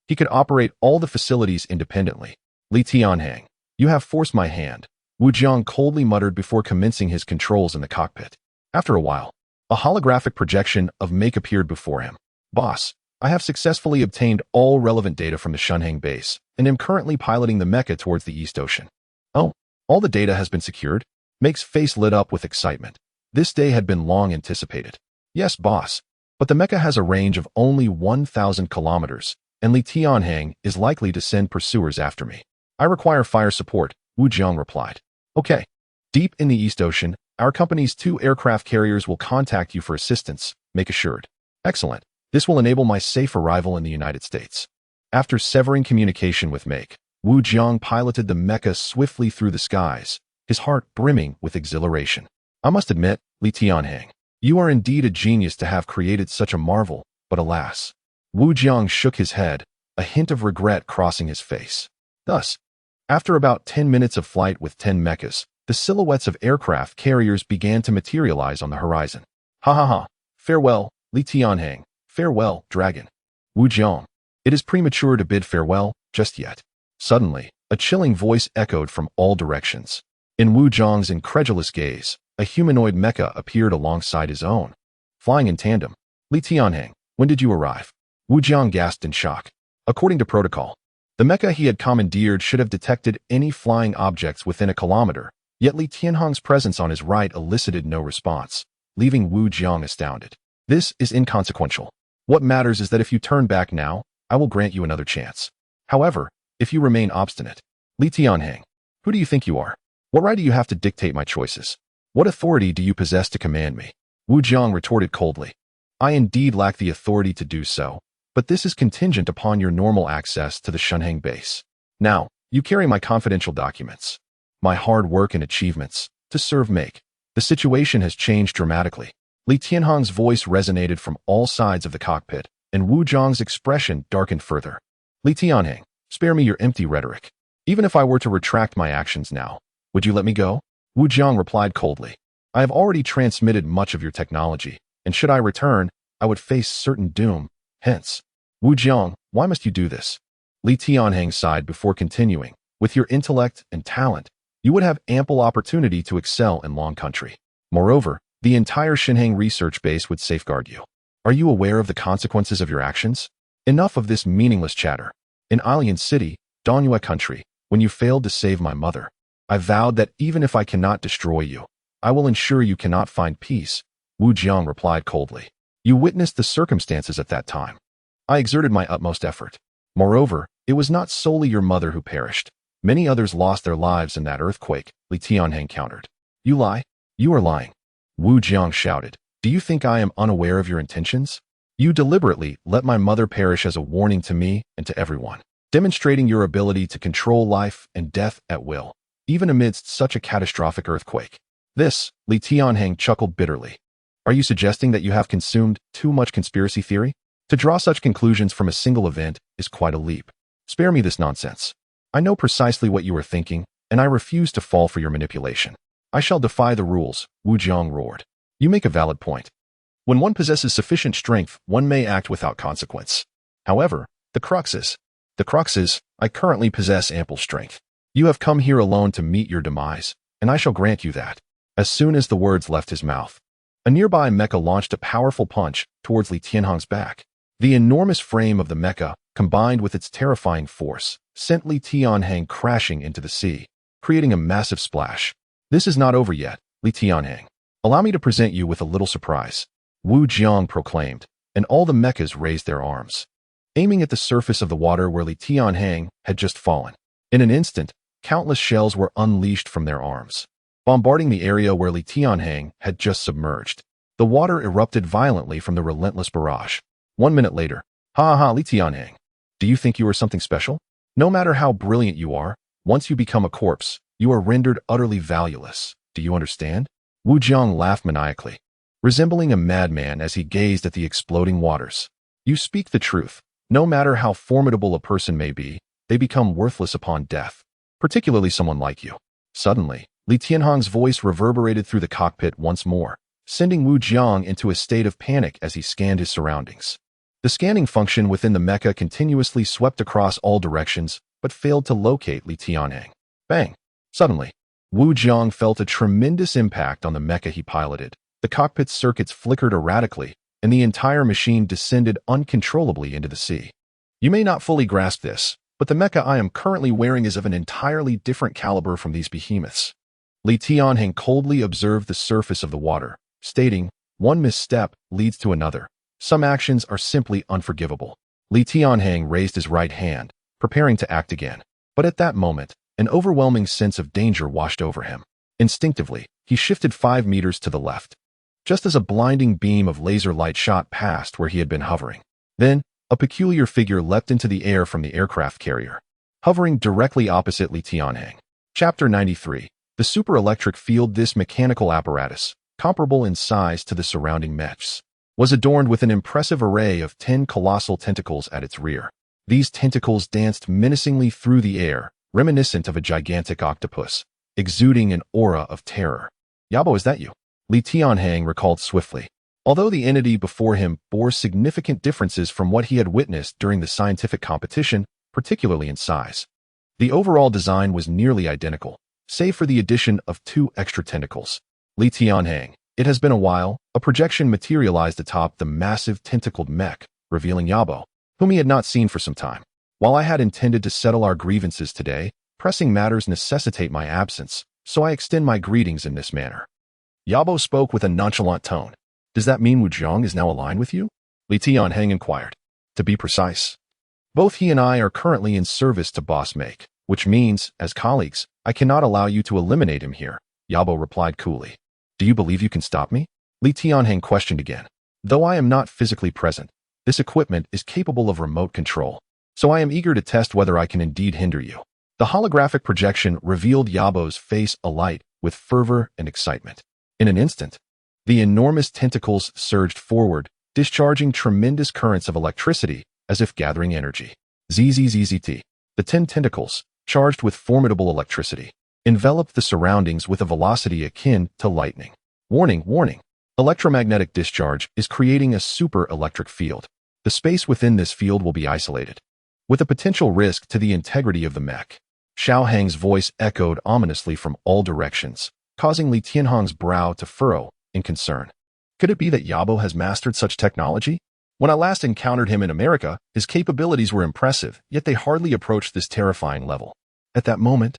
he could operate all the facilities independently. Li Tianhang, you have forced my hand, Wu Jiang coldly muttered before commencing his controls in the cockpit. After a while, a holographic projection of Mech appeared before him. Boss, I have successfully obtained all relevant data from the Tianhang base, and am currently piloting the mecha towards the East Ocean. Oh, all the data has been secured? Mech's face lit up with excitement. This day had been long anticipated. Yes, boss, but the mecha has a range of only 1,000 kilometers, and Li Tianhang is likely to send pursuers after me. I require fire support, Wu Jiang replied. Okay. Deep in the East Ocean, our company's 2 aircraft carriers will contact you for assistance, Mech assured. Excellent. This will enable my safe arrival in the United States. After severing communication with Mech, Wu Jiang piloted the mecha swiftly through the skies, his heart brimming with exhilaration. I must admit, Li Tianhang, you are indeed a genius to have created such a marvel, but alas. Wu Jiang shook his head, a hint of regret crossing his face. Thus, after about 10 minutes of flight with 10 mechas, the silhouettes of aircraft carriers began to materialize on the horizon. Ha ha ha. Farewell, Li Tianhang. Farewell, dragon. Wu Jiang. It is premature to bid farewell, just yet. Suddenly, a chilling voice echoed from all directions. In Wu Jiang's incredulous gaze, a humanoid mecha appeared alongside his own, flying in tandem. Li Tianhang, when did you arrive? Wu Jiang gasped in shock. According to protocol, the mecha he had commandeered should have detected any flying objects within a kilometer, yet Li Tianhang's presence on his right elicited no response, leaving Wu Jiang astounded. This is inconsequential. What matters is that if you turn back now, I will grant you another chance. However, if you remain obstinate, Li Tianhang, who do you think you are? What right do you have to dictate my choices? What authority do you possess to command me? Wu Jiang retorted coldly. I indeed lack the authority to do so, but this is contingent upon your normal access to the Tianhang base. Now, you carry my confidential documents, my hard work and achievements, to serve Mech. The situation has changed dramatically. Li Tianhang's voice resonated from all sides of the cockpit, and Wu Jiang's expression darkened further. Li Tianhang, spare me your empty rhetoric. Even if I were to retract my actions now, would you let me go? Wu Jiang replied coldly. I have already transmitted much of your technology, and should I return, I would face certain doom. Hence, Wu Jiang, why must you do this? Li Tianhang sighed before continuing. With your intellect and talent, you would have ample opportunity to excel in Long Country. Moreover, the entire Tianhang research base would safeguard you. Are you aware of the consequences of your actions? Enough of this meaningless chatter. In Alien City, Dongyue Country, when you failed to save my mother, I vowed that even if I cannot destroy you, I will ensure you cannot find peace. Wu Jiang replied coldly. You witnessed the circumstances at that time. I exerted my utmost effort. Moreover, it was not solely your mother who perished. Many others lost their lives in that earthquake, Li Tianhang countered. You lie? You are lying. Wu Jiang shouted. Do you think I am unaware of your intentions? You deliberately let my mother perish as a warning to me and to everyone, demonstrating your ability to control life and death at will, even amidst such a catastrophic earthquake. This, Li Tianhang chuckled bitterly. Are you suggesting that you have consumed too much conspiracy theory? To draw such conclusions from a single event is quite a leap. Spare me this nonsense. I know precisely what you are thinking, and I refuse to fall for your manipulation. I shall defy the rules, Wu Jiang roared. You make a valid point. When one possesses sufficient strength, one may act without consequence. However, the crux is, I currently possess ample strength. You have come here alone to meet your demise, and I shall grant you that. As soon as the words left his mouth, a nearby mecha launched a powerful punch towards Li Tianhang's back. The enormous frame of the mecha, combined with its terrifying force, sent Li Tianhang crashing into the sea, creating a massive splash. This is not over yet, Li Tianhang. Allow me to present you with a little surprise. Wu Jiang proclaimed, and all the mechas raised their arms, aiming at the surface of the water where Li Tianhang had just fallen. In an instant, countless shells were unleashed from their arms, bombarding the area where Li Tianhang had just submerged. The water erupted violently from the relentless barrage. 1 minute later, ha, Li Tianhang. Do you think you are something special? No matter how brilliant you are, once you become a corpse, you are rendered utterly valueless. Do you understand? Wu Jiang laughed maniacally, resembling a madman as he gazed at the exploding waters. You speak the truth. No matter how formidable a person may be, they become worthless upon death, particularly someone like you. Suddenly, Li Tianhang's voice reverberated through the cockpit once more, sending Wu Jiang into a state of panic as he scanned his surroundings. The scanning function within the mecha continuously swept across all directions, but failed to locate Li Tianhang. Bang! Suddenly, Wu Jiang felt a tremendous impact on the mecha he piloted. The cockpit's circuits flickered erratically, and the entire machine descended uncontrollably into the sea. You may not fully grasp this, but the mecha I am currently wearing is of an entirely different caliber from these behemoths. Li Tianhang coldly observed the surface of the water, stating, one misstep leads to another. Some actions are simply unforgivable. Li Tianhang raised his right hand, preparing to act again. But at that moment, an overwhelming sense of danger washed over him. Instinctively, he shifted 5 meters to the left, just as a blinding beam of laser light shot past where he had been hovering. Then, a peculiar figure leapt into the air from the aircraft carrier, hovering directly opposite Li Tianhang. Chapter 93. The super-electric field. This mechanical apparatus, comparable in size to the surrounding mechs, was adorned with an impressive array of 10 colossal tentacles at its rear. These tentacles danced menacingly through the air, reminiscent of a gigantic octopus, exuding an aura of terror. Yabo, is that you? Li Tianhang recalled swiftly. Although the entity before him bore significant differences from what he had witnessed during the scientific competition, particularly in size, the overall design was nearly identical, save for the addition of 2 extra tentacles. Li Tianhang. It has been a while. A projection materialized atop the massive tentacled mech, revealing Yabo, whom he had not seen for some time. While I had intended to settle our grievances today, pressing matters necessitate my absence, so I extend my greetings in this manner. Yabo spoke with a nonchalant tone. Does that mean Wu Jiang is now aligned with you? Li Tianhang inquired. To be precise, both he and I are currently in service to Boss Mech, which means, as colleagues, I cannot allow you to eliminate him here, Yabo replied coolly. Do you believe you can stop me? Li Tianhang questioned again. Though I am not physically present, this equipment is capable of remote control, so I am eager to test whether I can indeed hinder you. The holographic projection revealed Yabo's face alight with fervor and excitement. In an instant, the enormous tentacles surged forward, discharging tremendous currents of electricity as if gathering energy. ZZZZT. The 10 tentacles, charged with formidable electricity, enveloped the surroundings with a velocity akin to lightning. Warning, warning. Electromagnetic discharge is creating a super electric field. The space within this field will be isolated, with a potential risk to the integrity of the mech. Xiao Hang's voice echoed ominously from all directions, causing Li Tianhang's brow to furrow in concern. Could it be that Yabo has mastered such technology? When I last encountered him in America, his capabilities were impressive, yet they hardly approached this terrifying level. At that moment,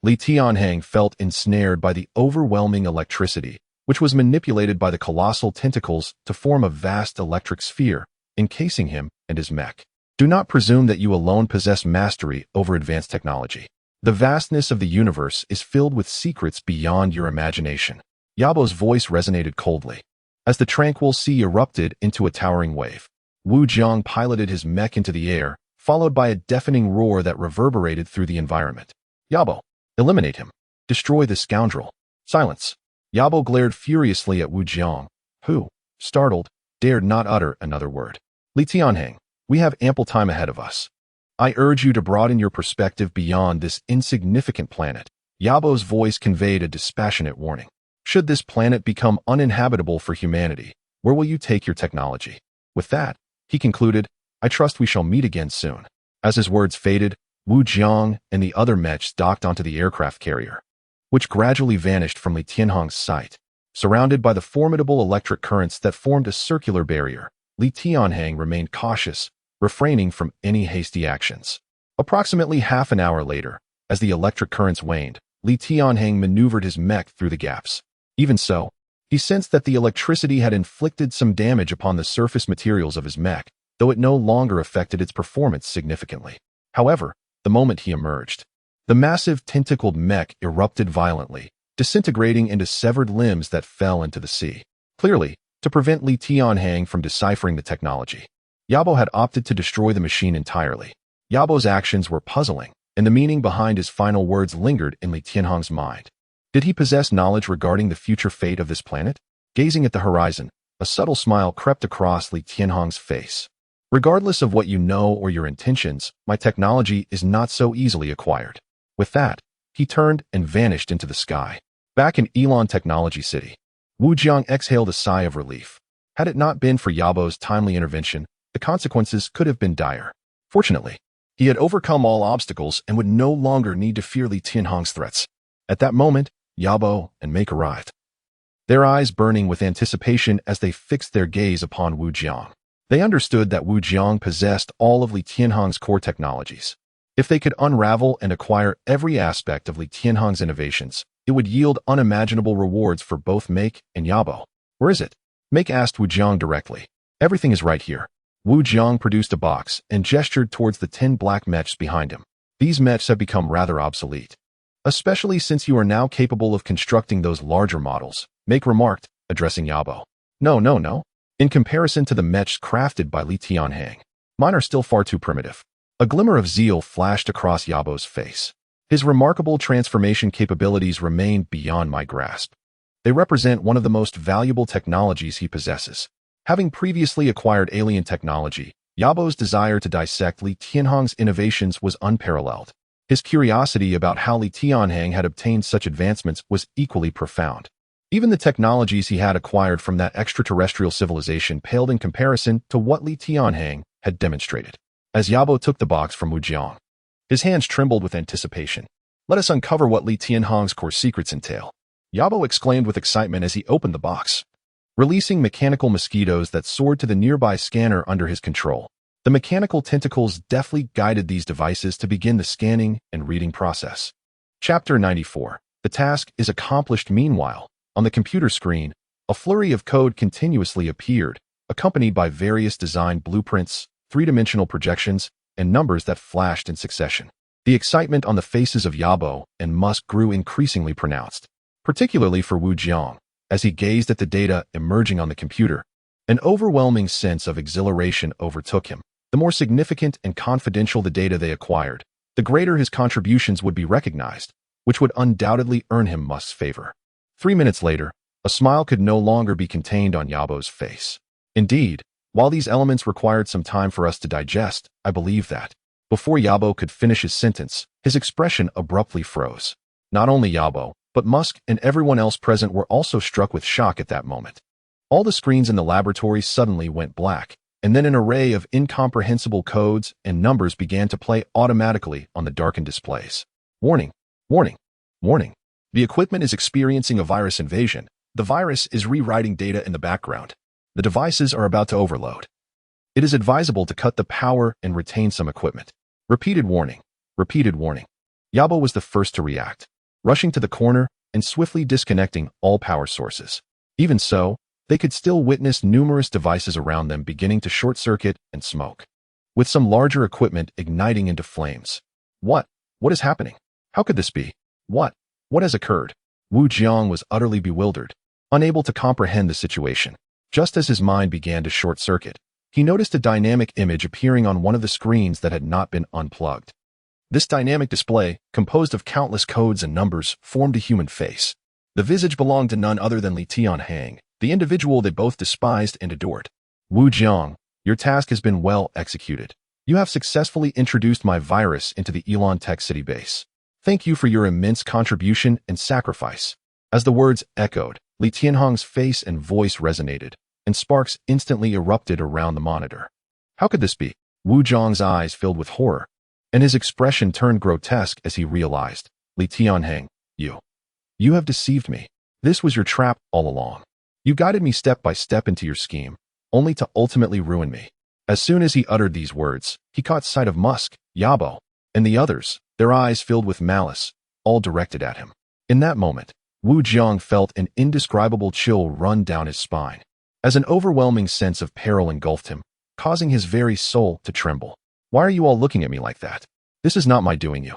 Li Tianhang felt ensnared by the overwhelming electricity, which was manipulated by the colossal tentacles to form a vast electric sphere, encasing him and his mech. Do not presume that you alone possess mastery over advanced technology. The vastness of the universe is filled with secrets beyond your imagination. Yabo's voice resonated coldly. As the tranquil sea erupted into a towering wave, Wu Jiang piloted his mech into the air, followed by a deafening roar that reverberated through the environment. Yabo, eliminate him. Destroy this scoundrel. Silence. Yabo glared furiously at Wu Jiang, who, startled, dared not utter another word. Li Tianhang, we have ample time ahead of us. I urge you to broaden your perspective beyond this insignificant planet. Yabo's voice conveyed a dispassionate warning. Should this planet become uninhabitable for humanity, where will you take your technology? With that, he concluded, I trust we shall meet again soon. As his words faded, Wu Jiang and the other mechs docked onto the aircraft carrier, which gradually vanished from Li Tianhang's sight. Surrounded by the formidable electric currents that formed a circular barrier, Li Tianhang remained cautious, refraining from any hasty actions. Approximately half an hour later, as the electric currents waned, Li Tianhang maneuvered his mech through the gaps. Even so, he sensed that the electricity had inflicted some damage upon the surface materials of his mech, though it no longer affected its performance significantly. However, the moment he emerged, the massive tentacled mech erupted violently, disintegrating into severed limbs that fell into the sea. Clearly, to prevent Li Tianhang from deciphering the technology, Yabo had opted to destroy the machine entirely. Yabo's actions were puzzling, and the meaning behind his final words lingered in Li Tianhang's mind. Did he possess knowledge regarding the future fate of this planet? Gazing at the horizon, a subtle smile crept across Li Tianhang's face. Regardless of what you know or your intentions, my technology is not so easily acquired. With that, he turned and vanished into the sky. Back in Elon Technology City, Wu Jiang exhaled a sigh of relief. Had it not been for Yabo's timely intervention, the consequences could have been dire. Fortunately, he had overcome all obstacles and would no longer need to fear Li Tianhang's threats. At that moment, Yabo and Mech arrived, their eyes burning with anticipation as they fixed their gaze upon Wu Jiang. They understood that Wu Jiang possessed all of Li Tianhang's core technologies. If they could unravel and acquire every aspect of Li Tianhang's innovations, it would yield unimaginable rewards for both Mech and Yabo. Where is it? Mech asked Wu Jiang directly. Everything is right here. Wu Jiang produced a box and gestured towards the 10 black mechs behind him. These mechs have become rather obsolete, especially since you are now capable of constructing those larger models, Mech remarked, addressing Yabo. No. In comparison to the mechs crafted by Li Tianhang, mine are still far too primitive. A glimmer of zeal flashed across Yabo's face. His remarkable transformation capabilities remain beyond my grasp. They represent one of the most valuable technologies he possesses. Having previously acquired alien technology, Yabo's desire to dissect Li Tianhang's innovations was unparalleled. His curiosity about how Li Tianhang had obtained such advancements was equally profound. Even the technologies he had acquired from that extraterrestrial civilization paled in comparison to what Li Tianhang had demonstrated. As Yabo took the box from Wu Jiang, his hands trembled with anticipation. Let us uncover what Li Tianhang's core secrets entail. Yabo exclaimed with excitement as he opened the box, releasing mechanical mosquitoes that soared to the nearby scanner under his control. The mechanical tentacles deftly guided these devices to begin the scanning and reading process. Chapter 94. The task is accomplished. Meanwhile, on the computer screen, a flurry of code continuously appeared, accompanied by various design blueprints, three-dimensional projections, and numbers that flashed in succession. The excitement on the faces of Yabo and Musk grew increasingly pronounced, particularly for Wu Jiang, as he gazed at the data emerging on the computer. An overwhelming sense of exhilaration overtook him. The more significant and confidential the data they acquired, the greater his contributions would be recognized, which would undoubtedly earn him Musk's favor. 3 minutes later, a smile could no longer be contained on Yabo's face. Indeed, while these elements required some time for us to digest, I believe that. Before Yabo could finish his sentence, his expression abruptly froze. Not only Yabo, But Musk and everyone else present were also struck with shock at that moment. All the screens in the laboratory suddenly went black, and then an array of incomprehensible codes and numbers began to play automatically on the darkened displays. Warning, warning, warning. The equipment is experiencing a virus invasion. The virus is rewriting data in the background. The devices are about to overload. It is advisable to cut the power and retain some equipment. Repeated warning, repeated warning. Yabo was the first to react, rushing to the corner and swiftly disconnecting all power sources. Even so, they could still witness numerous devices around them beginning to short-circuit and smoke, with some larger equipment igniting into flames. What is happening? How could this be? What has occurred? Wu Jiang was utterly bewildered, unable to comprehend the situation. Just as his mind began to short-circuit, he noticed a dynamic image appearing on one of the screens that had not been unplugged. This dynamic display, composed of countless codes and numbers, formed a human face. The visage belonged to none other than Li Tianhang, the individual they both despised and adored. Wu Jiang, your task has been well executed. You have successfully introduced my virus into the Elon Tech City base. Thank you for your immense contribution and sacrifice. As the words echoed, Li Tianhang's face and voice resonated, and sparks instantly erupted around the monitor. How could this be? Wu Jiang's eyes filled with horror, and his expression turned grotesque as he realized. Li Tianhang, you have deceived me. This was your trap all along. You guided me step by step into your scheme, only to ultimately ruin me. As soon as he uttered these words, he caught sight of Musk, Yabo, and the others, their eyes filled with malice, all directed at him. In that moment, Wu Jiang felt an indescribable chill run down his spine, as an overwhelming sense of peril engulfed him, causing his very soul to tremble. Why are you all looking at me like that? This is not my doing.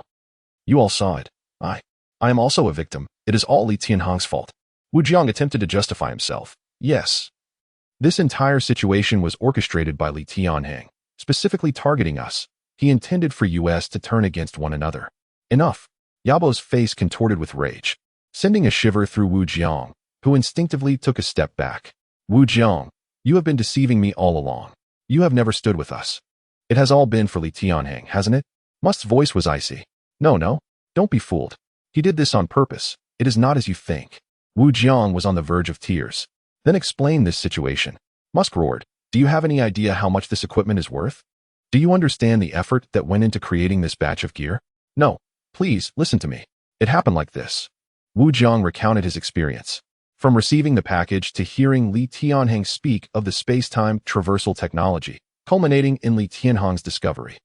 You all saw it. I am also a victim. It is all Li Tianhang's fault. Wu Jiang attempted to justify himself. Yes. This entire situation was orchestrated by Li Tianhang, specifically targeting us. He intended for us to turn against one another. Enough. Yabo's face contorted with rage, sending a shiver through Wu Jiang, who instinctively took a step back. Wu Jiang, you have been deceiving me all along. You have never stood with us. It has all been for Li Tianhang, hasn't it? Musk's voice was icy. No, don't be fooled. He did this on purpose. It is not as you think. Wu Jiang was on the verge of tears. Then explain this situation. Musk roared. Do you have any idea how much this equipment is worth? Do you understand the effort that went into creating this batch of gear? No, please, listen to me. It happened like this. Wu Jiang recounted his experience, from receiving the package to hearing Li Tianhang speak of the space-time traversal technology, culminating in Li Tianhang's discovery.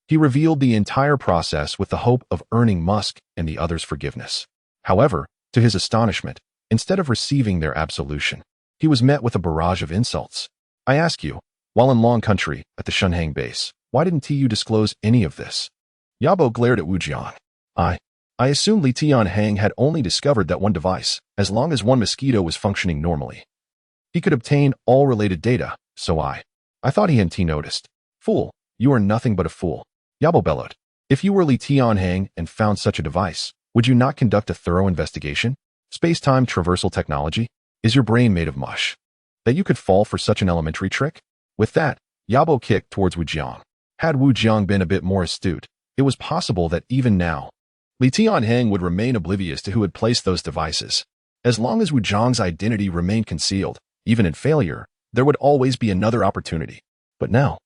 He revealed the entire process with the hope of earning Musk and the others' forgiveness. However, to his astonishment, instead of receiving their absolution, he was met with a barrage of insults. I ask you, while in Long Country, at the Tianhang base, why didn't you disclose any of this? Yabo glared at Wu Jiang. I assumed Li Tianhang had only discovered that one device, as long as one mosquito was functioning normally. He could obtain all related data, so I thought he hadn't noticed. Fool, you are nothing but a fool. Yabo bellowed. If you were Li Tianhang and found such a device, would you not conduct a thorough investigation? Space-time traversal technology? Is your brain made of mush? That you could fall for such an elementary trick? With that, Yabo kicked towards Wu Jiang. Had Wu Jiang been a bit more astute, it was possible that even now, Li Tianhang would remain oblivious to who had placed those devices. As long as Wu Jiang's identity remained concealed, even in failure, there would always be another opportunity. But now,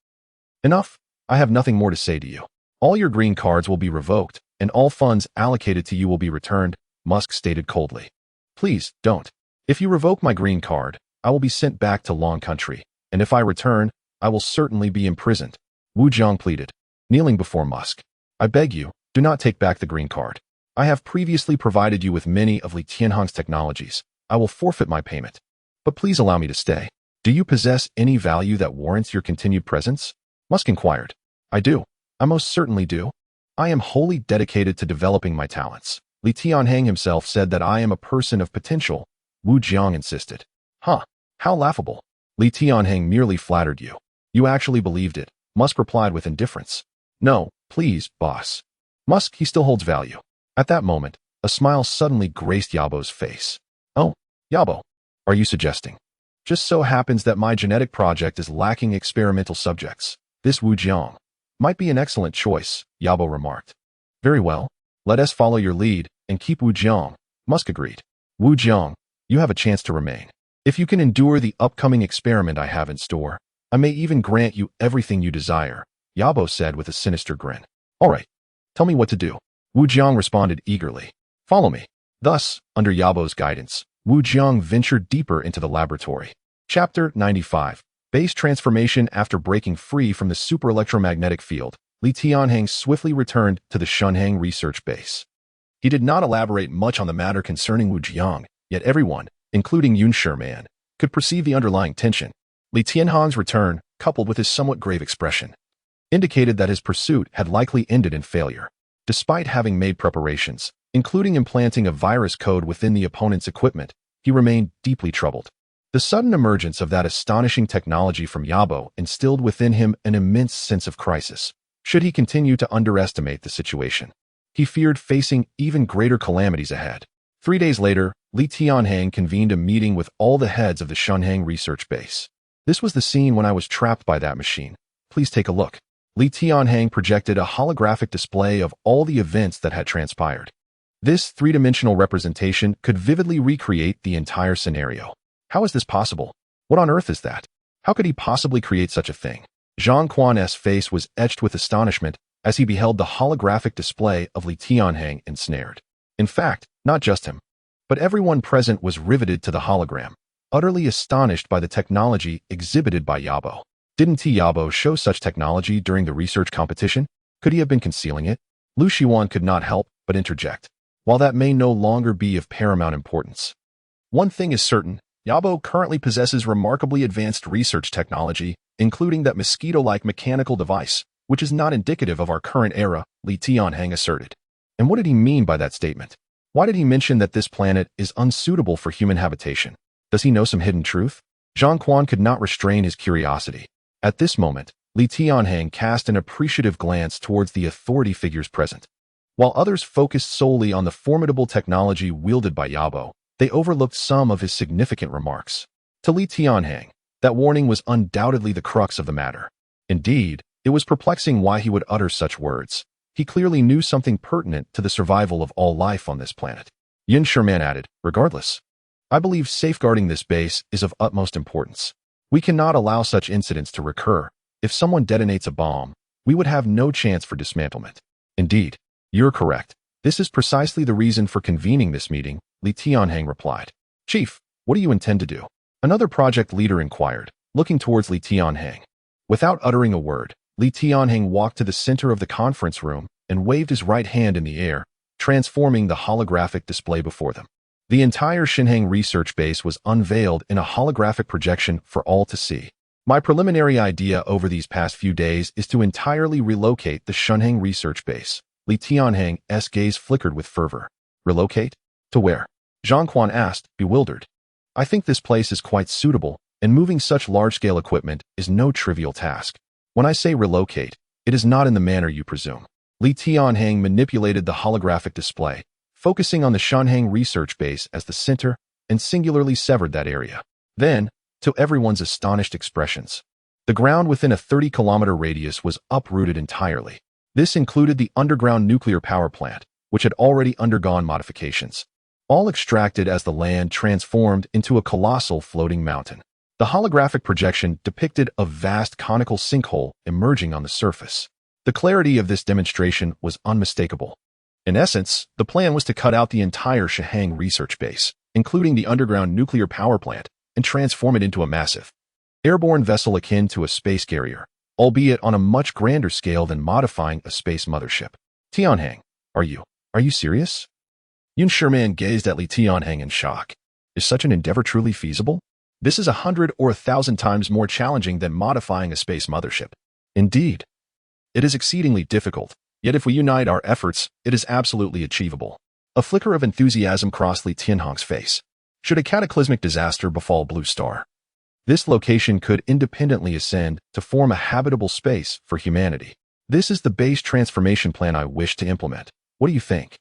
enough. I have nothing more to say to you. All your green cards will be revoked, and all funds allocated to you will be returned, Musk stated coldly. Please, don't. If you revoke my green card, I will be sent back to Long Country, and if I return, I will certainly be imprisoned. Wu Jiang pleaded, kneeling before Musk. I beg you, do not take back the green card. I have previously provided you with many of Li Tianhang's technologies. I will forfeit my payment. But please allow me to stay. Do you possess any value that warrants your continued presence? Musk inquired. I do. I most certainly do. I am wholly dedicated to developing my talents. Li Tianhang himself said that I am a person of potential. Wu Jiang insisted. Huh, how laughable. Li Tianhang merely flattered you. You actually believed it, Musk replied with indifference. No, please, boss. Musk, he still holds value. At that moment, a smile suddenly graced Yabo's face. Oh, Yabo, are you suggesting? Just so happens that my genetic project is lacking experimental subjects. This Wu Jiang might be an excellent choice, Yabo remarked. Very well, let us follow your lead and keep Wu Jiang Musk agreed. Wu Jiang, you have a chance to remain. If you can endure the upcoming experiment I have in store, I may even grant you everything you desire, Yabo said with a sinister grin. All right, tell me what to do. Wu Jiang responded eagerly. Follow me. Thus, under Yabo's guidance, Wu Jiang ventured deeper into the laboratory. Chapter 95. Base transformation. After breaking free from the super electromagnetic field, Li Tianhang swiftly returned to the Tianhang research base. He did not elaborate much on the matter concerning Wu Jiang, yet everyone, including Yun Shimian, could perceive the underlying tension. Li Tianhang's return, coupled with his somewhat grave expression, indicated that his pursuit had likely ended in failure. Despite having made preparations, including implanting a virus code within the opponent's equipment, he remained deeply troubled. The sudden emergence of that astonishing technology from Yabo instilled within him an immense sense of crisis. Should he continue to underestimate the situation, he feared facing even greater calamities ahead. 3 days later, Li Tianhang convened a meeting with all the heads of the Tianhang research base. This was the scene when I was trapped by that machine. Please take a look. Li Tianhang projected a holographic display of all the events that had transpired. This three-dimensional representation could vividly recreate the entire scenario. How is this possible? What on earth is that? How could he possibly create such a thing? Zhang Quan's face was etched with astonishment as he beheld the holographic display of Li Tianhang ensnared. In fact, not just him, but everyone present was riveted to the hologram, utterly astonished by the technology exhibited by Yabo. Didn't Yabo show such technology during the research competition? Could he have been concealing it? Lu Shiwan could not help but interject. While that may no longer be of paramount importance, one thing is certain: Yabo currently possesses remarkably advanced research technology, including that mosquito-like mechanical device, which is not indicative of our current era, Li Tianhang asserted. And what did he mean by that statement? Why did he mention that this planet is unsuitable for human habitation? Does he know some hidden truth? Zhang Quan could not restrain his curiosity. At this moment, Li Tianhang cast an appreciative glance towards the authority figures present. While others focused solely on the formidable technology wielded by Yabo, they overlooked some of his significant remarks. To Li Tianhang, that warning was undoubtedly the crux of the matter. Indeed, it was perplexing why he would utter such words. He clearly knew something pertinent to the survival of all life on this planet. Yun Shimian added, regardless, I believe safeguarding this base is of utmost importance. We cannot allow such incidents to recur. If someone detonates a bomb, we would have no chance for dismantlement. Indeed, you're correct. This is precisely the reason for convening this meeting, Li Tianhang replied. Chief, what do you intend to do? Another project leader inquired, looking towards Li Tianhang. Without uttering a word, Li Tianhang walked to the center of the conference room and waved his right hand in the air, transforming the holographic display before them. The entire Tianhang research base was unveiled in a holographic projection for all to see. My preliminary idea over these past few days is to entirely relocate the Tianhang research base. Li Tianhang's gaze flickered with fervor. Relocate? To where? Zhang Quan asked, bewildered. I think this place is quite suitable, and moving such large-scale equipment is no trivial task. When I say relocate, it is not in the manner you presume. Li Tianhang manipulated the holographic display, focusing on the Tianhang research base as the center, and singularly severed that area. Then, to everyone's astonished expressions, the ground within a 30-kilometer radius was uprooted entirely. This included the underground nuclear power plant, which had already undergone modifications, all extracted as the land transformed into a colossal floating mountain. The holographic projection depicted a vast conical sinkhole emerging on the surface. The clarity of this demonstration was unmistakable. In essence, the plan was to cut out the entire Tianhang research base, including the underground nuclear power plant, and transform it into a massive airborne vessel akin to a space carrier, albeit on a much grander scale than modifying a space mothership. Tianhang, are you serious? Yun Shimian gazed at Li Tianhang in shock. Is such an endeavor truly feasible? This is 100 or 1,000 times more challenging than modifying a space mothership. Indeed, it is exceedingly difficult, yet if we unite our efforts, it is absolutely achievable. A flicker of enthusiasm crossed Li Tianhang's face. Should a cataclysmic disaster befall Blue Star, this location could independently ascend to form a habitable space for humanity. This is the base transformation plan I wish to implement. What do you think?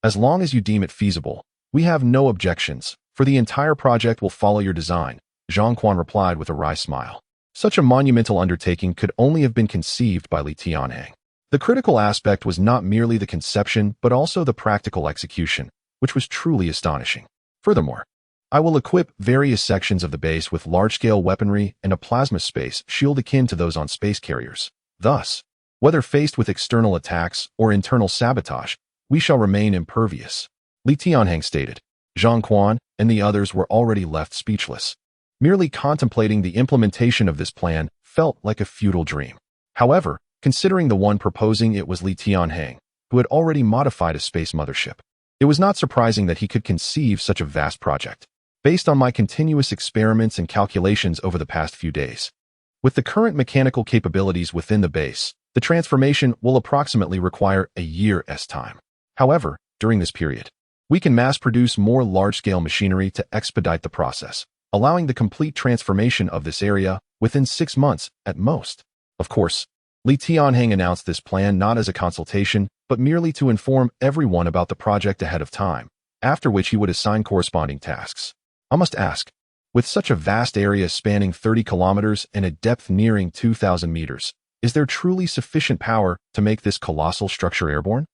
As long as you deem it feasible, we have no objections, for the entire project will follow your design, Zhang Quan replied with a wry smile. Such a monumental undertaking could only have been conceived by Li Tianhang. The critical aspect was not merely the conception but also the practical execution, which was truly astonishing. Furthermore, I will equip various sections of the base with large-scale weaponry and a plasma space shield akin to those on space carriers. Thus, whether faced with external attacks or internal sabotage, we shall remain impervious. Li Tianhang stated. Zhang Quan and the others were already left speechless. Merely contemplating the implementation of this plan felt like a futile dream. However, considering the one proposing it was Li Tianhang, who had already modified a space mothership, it was not surprising that he could conceive such a vast project. Based on my continuous experiments and calculations over the past few days, with the current mechanical capabilities within the base, the transformation will approximately require a year's time. However, during this period, we can mass-produce more large-scale machinery to expedite the process, allowing the complete transformation of this area within 6 months at most. Of course, Li Tianhang announced this plan not as a consultation, but merely to inform everyone about the project ahead of time, after which he would assign corresponding tasks. I must ask, with such a vast area spanning 30 kilometers and a depth nearing 2,000 meters, is there truly sufficient power to make this colossal structure airborne?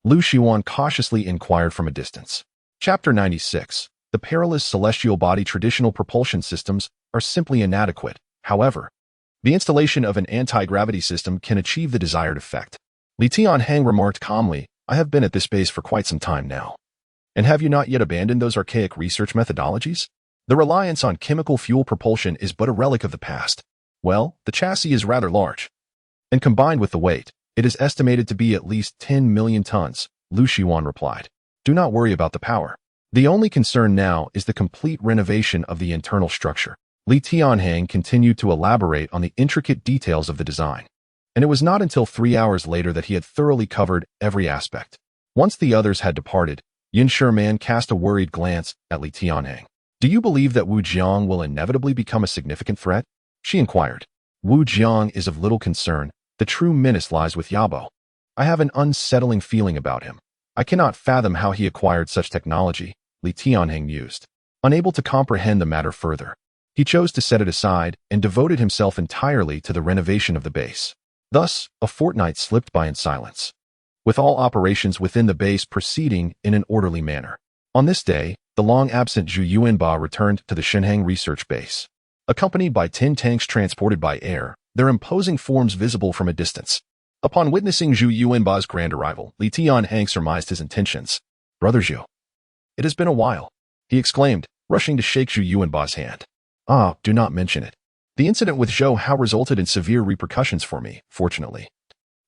Lu Shiwan cautiously inquired from a distance. Chapter 96. The perilous celestial body traditional propulsion systems are simply inadequate. However, the installation of an anti-gravity system can achieve the desired effect. Li Tianhang remarked calmly, I have been at this base for quite some time now. And have you not yet abandoned those archaic research methodologies? The reliance on chemical fuel propulsion is but a relic of the past. Well, the chassis is rather large. And combined with the weight, it is estimated to be at least 10 million tons, Lu Shiwan replied. Do not worry about the power. The only concern now is the complete renovation of the internal structure. Li Tianhang continued to elaborate on the intricate details of the design. And it was not until 3 hours later that he had thoroughly covered every aspect. Once the others had departed, Yun Shimian cast a worried glance at Li Tianhang. Do you believe that Wu Jiang will inevitably become a significant threat? She inquired. Wu Jiang is of little concern. The true menace lies with Yabo. I have an unsettling feeling about him. I cannot fathom how he acquired such technology, Li Tianhang mused. Unable to comprehend the matter further, he chose to set it aside and devoted himself entirely to the renovation of the base. Thus, a fortnight slipped by in silence, with all operations within the base proceeding in an orderly manner. On this day, the long-absent Zhu Yuanba returned to the Tianhang research base. Accompanied by 10 tanks transported by air, their imposing forms visible from a distance. Upon witnessing Zhu Yuanba's grand arrival, Li Tianhang surmised his intentions. Brother Zhu. It has been a while, he exclaimed, rushing to shake Zhu Yuanba's hand. Ah, do not mention it. The incident with Zhou Hao resulted in severe repercussions for me, fortunately.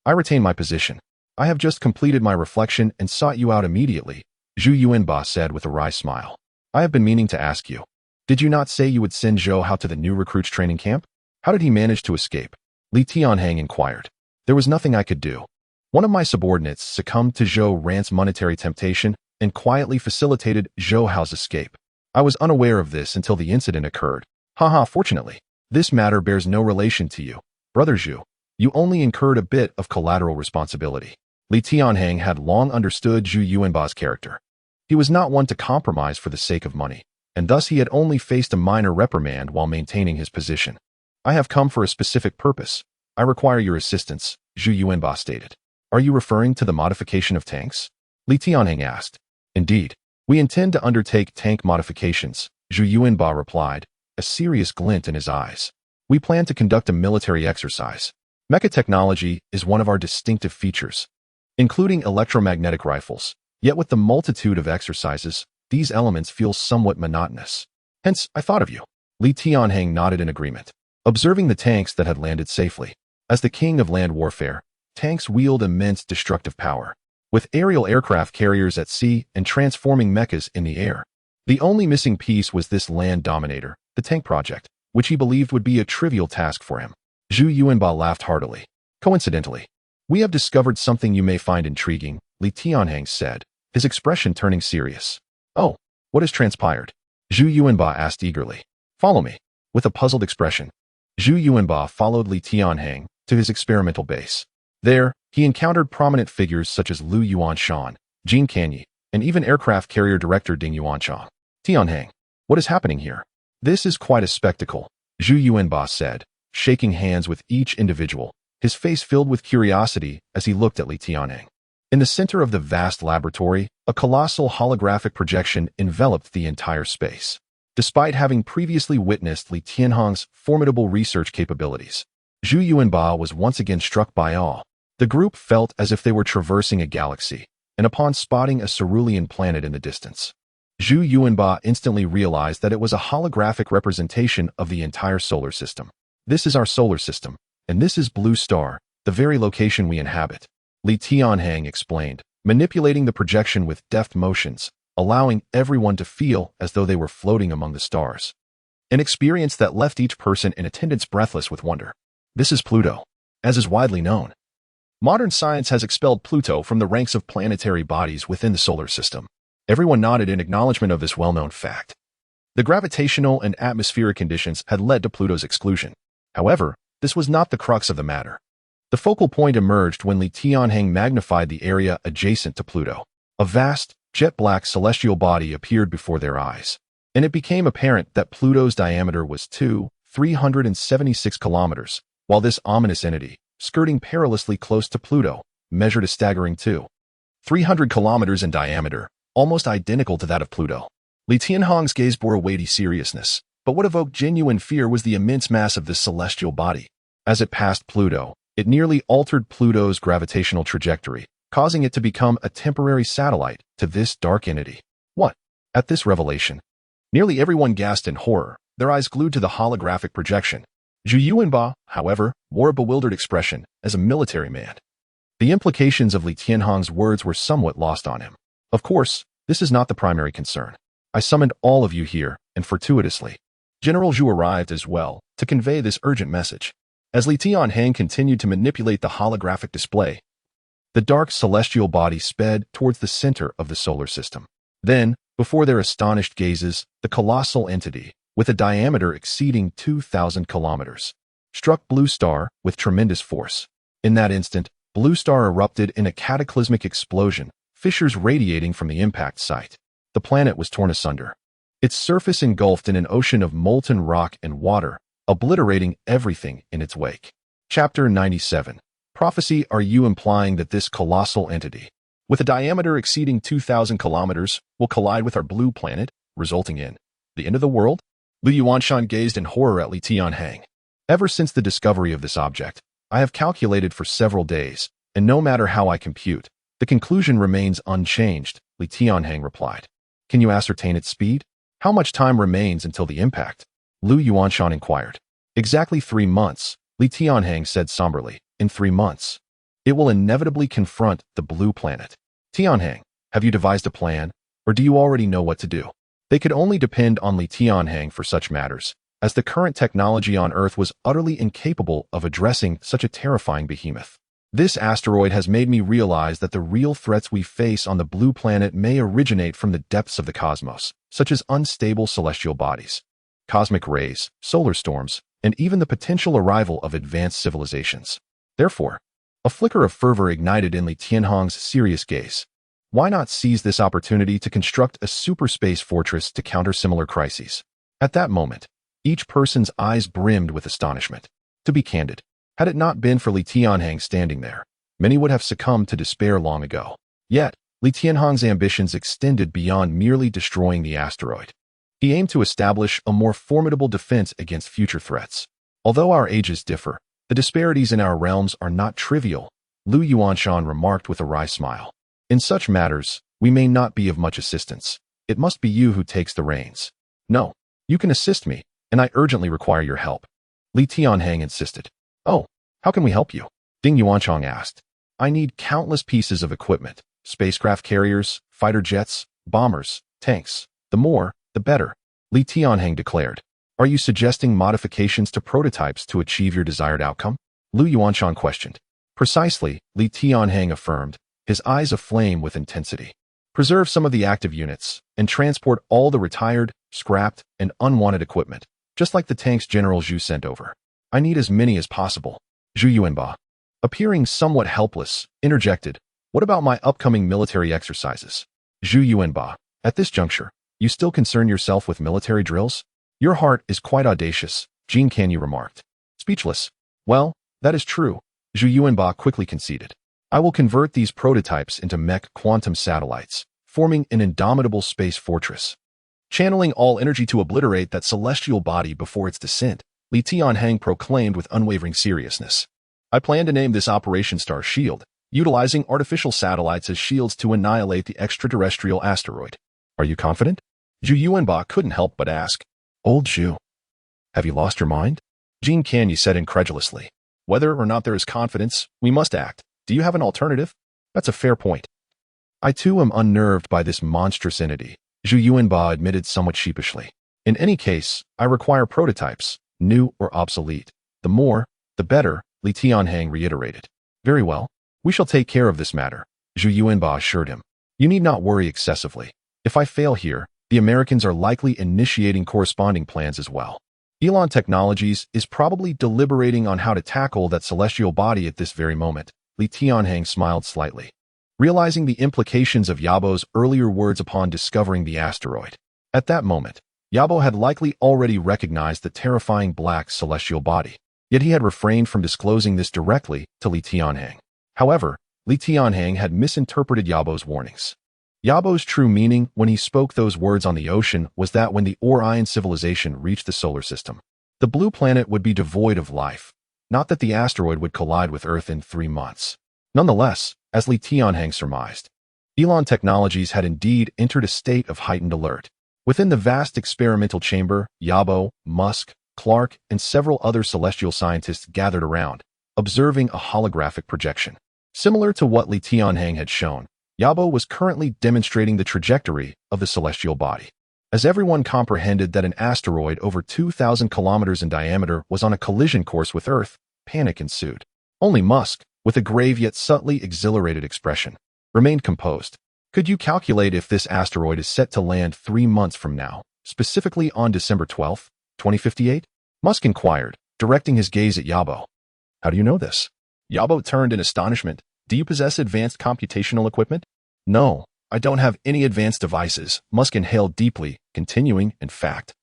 I retain my position. I have just completed my reflection and sought you out immediately, Zhu Yuanba said with a wry smile. I have been meaning to ask you. Did you not say you would send Zhou Hao to the new recruits training camp? How did he manage to escape? Li Tianhang inquired. There was nothing I could do. One of my subordinates succumbed to Zhou Ran's monetary temptation and quietly facilitated Zhou Hao's escape. I was unaware of this until the incident occurred. Fortunately, this matter bears no relation to you. Brother Zhu, you only incurred a bit of collateral responsibility. Li Tianhang had long understood Zhu Yuanba's character. He was not one to compromise for the sake of money, and thus he had only faced a minor reprimand while maintaining his position. I have come for a specific purpose. I require your assistance, Zhu Yuanba stated. Are you referring to the modification of tanks? Li Tianhang asked. Indeed. We intend to undertake tank modifications, Zhu Yuanba replied, a serious glint in his eyes. We plan to conduct a military exercise. Mecha technology is one of our distinctive features, including electromagnetic rifles. Yet with the multitude of exercises, these elements feel somewhat monotonous. Hence, I thought of you. Li Tianhang nodded in agreement, observing the tanks that had landed safely. As the king of land warfare, tanks wield immense destructive power, with aerial aircraft carriers at sea and transforming mechas in the air. The only missing piece was this land dominator, the tank project, which he believed would be a trivial task for him. Zhu Yuanba laughed heartily. Coincidentally, we have discovered something you may find intriguing, Li Tianhang said, his expression turning serious. Oh, what has transpired? Zhu Yuanba asked eagerly. Follow me. With a puzzled expression, Zhu Yuanba followed Li Tianhang to his experimental base. There, he encountered prominent figures such as Lu Yuanshan, Jin Kanyi, and even aircraft carrier director Ding Yuanchang. Tianhang, what is happening here? This is quite a spectacle, Zhu Yuanba said, shaking hands with each individual, his face filled with curiosity as he looked at Li Tianhang. In the center of the vast laboratory, A colossal holographic projection enveloped the entire space. Despite having previously witnessed Li Tianhang's formidable research capabilities, Zhu Yuanba was once again struck by awe. The group felt as if they were traversing a galaxy, and upon spotting a cerulean planet in the distance, Zhu Yuanba instantly realized that it was a holographic representation of the entire solar system. This is our solar system, and this is Blue Star, the very location we inhabit, Li Tianhang explained, manipulating the projection with deft motions, allowing everyone to feel as though they were floating among the stars. An experience that left each person in attendance breathless with wonder. This is Pluto, as is widely known. Modern science has expelled Pluto from the ranks of planetary bodies within the solar system. Everyone nodded in acknowledgement of this well-known fact. The gravitational and atmospheric conditions had led to Pluto's exclusion. However, this was not the crux of the matter. The focal point emerged when Li Tianhang magnified the area adjacent to Pluto. A vast, jet-black celestial body appeared before their eyes, and it became apparent that Pluto's diameter was 376 kilometers, while this ominous entity, skirting perilously close to Pluto, measured a staggering 300 kilometers in diameter, almost identical to that of Pluto. Li Tianhang's gaze bore a weighty seriousness, but what evoked genuine fear was the immense mass of this celestial body. As it passed Pluto, it nearly altered Pluto's gravitational trajectory, causing it to become a temporary satellite to this dark entity. What? At this revelation, nearly everyone gasped in horror, their eyes glued to the holographic projection. Zhu Yuanba, however, wore a bewildered expression as a military man. The implications of Li Tianhang's words were somewhat lost on him. Of course, this is not the primary concern. I summoned all of you here, and fortuitously, General Zhu arrived as well to convey this urgent message. As Li Tianhang continued to manipulate the holographic display, the dark celestial body sped towards the center of the solar system. Then, before their astonished gazes, the colossal entity, with a diameter exceeding 2,000 kilometers, struck Blue Star with tremendous force. In that instant, Blue Star erupted in a cataclysmic explosion, fissures radiating from the impact site. The planet was torn asunder, its surface engulfed in an ocean of molten rock and water, obliterating everything in its wake. Chapter 97. Prophecy. Are you implying that this colossal entity, with a diameter exceeding 2,000 kilometers, will collide with our blue planet, resulting in the end of the world? Lu Yuanshan gazed in horror at Li Tianhang. Ever since the discovery of this object, I have calculated for several days, and no matter how I compute, the conclusion remains unchanged, Li Tianhang replied. Can you ascertain its speed? How much time remains until the impact? Lu Yuanshan inquired. Exactly 3 months, Li Tianhang said somberly. In 3 months, it will inevitably confront the blue planet. Tianhang, have you devised a plan, or do you already know what to do? They could only depend on Li Tianhang for such matters, as the current technology on Earth was utterly incapable of addressing such a terrifying behemoth. This asteroid has made me realize that the real threats we face on the blue planet may originate from the depths of the cosmos, such as unstable celestial bodies, cosmic rays, solar storms, and even the potential arrival of advanced civilizations. Therefore, a flicker of fervor ignited in Li Tianhang's serious gaze. Why not seize this opportunity to construct a superspace fortress to counter similar crises? At that moment, each person's eyes brimmed with astonishment. To be candid, had it not been for Li Tianhang standing there, many would have succumbed to despair long ago. Yet, Li Tianhang's ambitions extended beyond merely destroying the asteroid. He aimed to establish a more formidable defense against future threats. Although our ages differ, the disparities in our realms are not trivial, Lu Yuanshan remarked with a wry smile. In such matters, we may not be of much assistance. It must be you who takes the reins. No, you can assist me, and I urgently require your help. Li Tianhang insisted. Oh, how can we help you? Ding Yuanchang asked. I need countless pieces of equipment, spacecraft carriers, fighter jets, bombers, tanks. The more, the better, Li Tianhang declared. Are you suggesting modifications to prototypes to achieve your desired outcome? Lu Yuanshan questioned. Precisely, Li Tianhang affirmed, his eyes aflame with intensity. Preserve some of the active units, and transport all the retired, scrapped, and unwanted equipment, just like the tanks General Zhu sent over. I need as many as possible. Zhu Yuanba, appearing somewhat helpless, interjected. What about my upcoming military exercises? Zhu Yuanba, at this juncture, you still concern yourself with military drills? Your heart is quite audacious, Jin Canyu remarked. Speechless. Well, that is true, Zhu Yuanba quickly conceded. I will convert these prototypes into Mech quantum satellites, forming an indomitable space fortress. Channeling all energy to obliterate that celestial body before its descent, Tianhang proclaimed with unwavering seriousness. I plan to name this Operation Star Shield, utilizing artificial satellites as shields to annihilate the extraterrestrial asteroid. Are you confident? Zhu Yuanba couldn't help but ask. Old Zhu, have you lost your mind? Jean Canyi said incredulously. Whether or not there is confidence, we must act. Do you have an alternative? That's a fair point. I too am unnerved by this monstrous entity, Zhu Yuanba admitted somewhat sheepishly. In any case, I require prototypes, new or obsolete. The more, the better, Li Tianhang reiterated. Very well. We shall take care of this matter, Zhu Yuanba assured him. You need not worry excessively. If I fail here, the Americans are likely initiating corresponding plans as well. Elon Technologies is probably deliberating on how to tackle that celestial body at this very moment. Li Tianhang smiled slightly, realizing the implications of Yabo's earlier words upon discovering the asteroid. At that moment, Yabo had likely already recognized the terrifying black celestial body, yet he had refrained from disclosing this directly to Li Tianhang. However, Li Tianhang had misinterpreted Yabo's warnings. Yabo's true meaning when he spoke those words on the ocean was that when the Orion civilization reached the solar system, the blue planet would be devoid of life, not that the asteroid would collide with Earth in 3 months. Nonetheless, as Li Tianhang surmised, Elon Technologies had indeed entered a state of heightened alert. Within the vast experimental chamber, Yabo, Musk, Clark, and several other celestial scientists gathered around, observing a holographic projection. Similar to what Li Tianhang had shown, Yabo was currently demonstrating the trajectory of the celestial body. As everyone comprehended that an asteroid over 2,000 kilometers in diameter was on a collision course with Earth, panic ensued. Only Musk, with a grave yet subtly exhilarated expression, remained composed. Could you calculate if this asteroid is set to land 3 months from now, specifically on December 12, 2058? Musk inquired, directing his gaze at Yabo. How do you know this? Yabo turned in astonishment. Do you possess advanced computational equipment? No, I don't have any advanced devices. Musk inhaled deeply, continuing, in fact.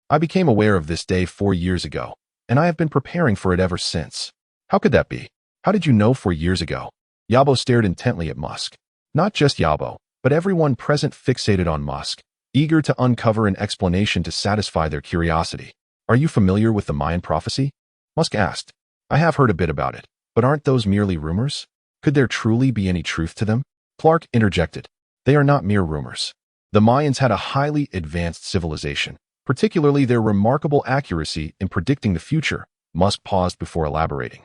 I became aware of this day 4 years ago, and I have been preparing for it ever since. How could that be? How did you know 4 years ago? Yabo stared intently at Musk. Not just Yabo, but everyone present fixated on Musk, eager to uncover an explanation to satisfy their curiosity. Are you familiar with the Mayan prophecy? Musk asked. I have heard a bit about it, but aren't those merely rumors? Could there truly be any truth to them? Clark interjected. They are not mere rumors. The Mayans had a highly advanced civilization, particularly their remarkable accuracy in predicting the future. Musk paused before elaborating.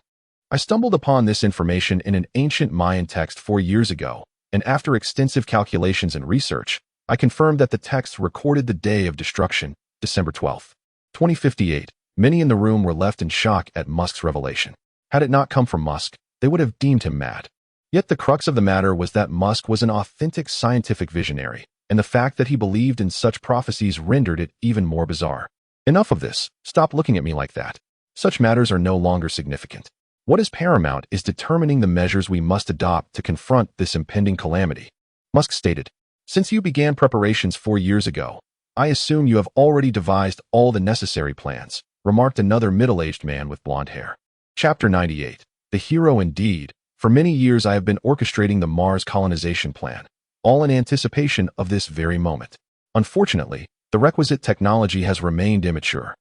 I stumbled upon this information in an ancient Mayan text 4 years ago, and after extensive calculations and research, I confirmed that the text recorded the day of destruction, December 12, 2058. Many in the room were left in shock at Musk's revelation. Had it not come from Musk, they would have deemed him mad. Yet the crux of the matter was that Musk was an authentic scientific visionary, and the fact that he believed in such prophecies rendered it even more bizarre. Enough of this. Stop looking at me like that. Such matters are no longer significant. What is paramount is determining the measures we must adopt to confront this impending calamity. Musk stated, Since you began preparations 4 years ago, I assume you have already devised all the necessary plans, remarked another middle-aged man with blonde hair. Chapter 98. The hero indeed. For many years I have been orchestrating the Mars colonization plan, all in anticipation of this very moment. Unfortunately, the requisite technology has remained immature.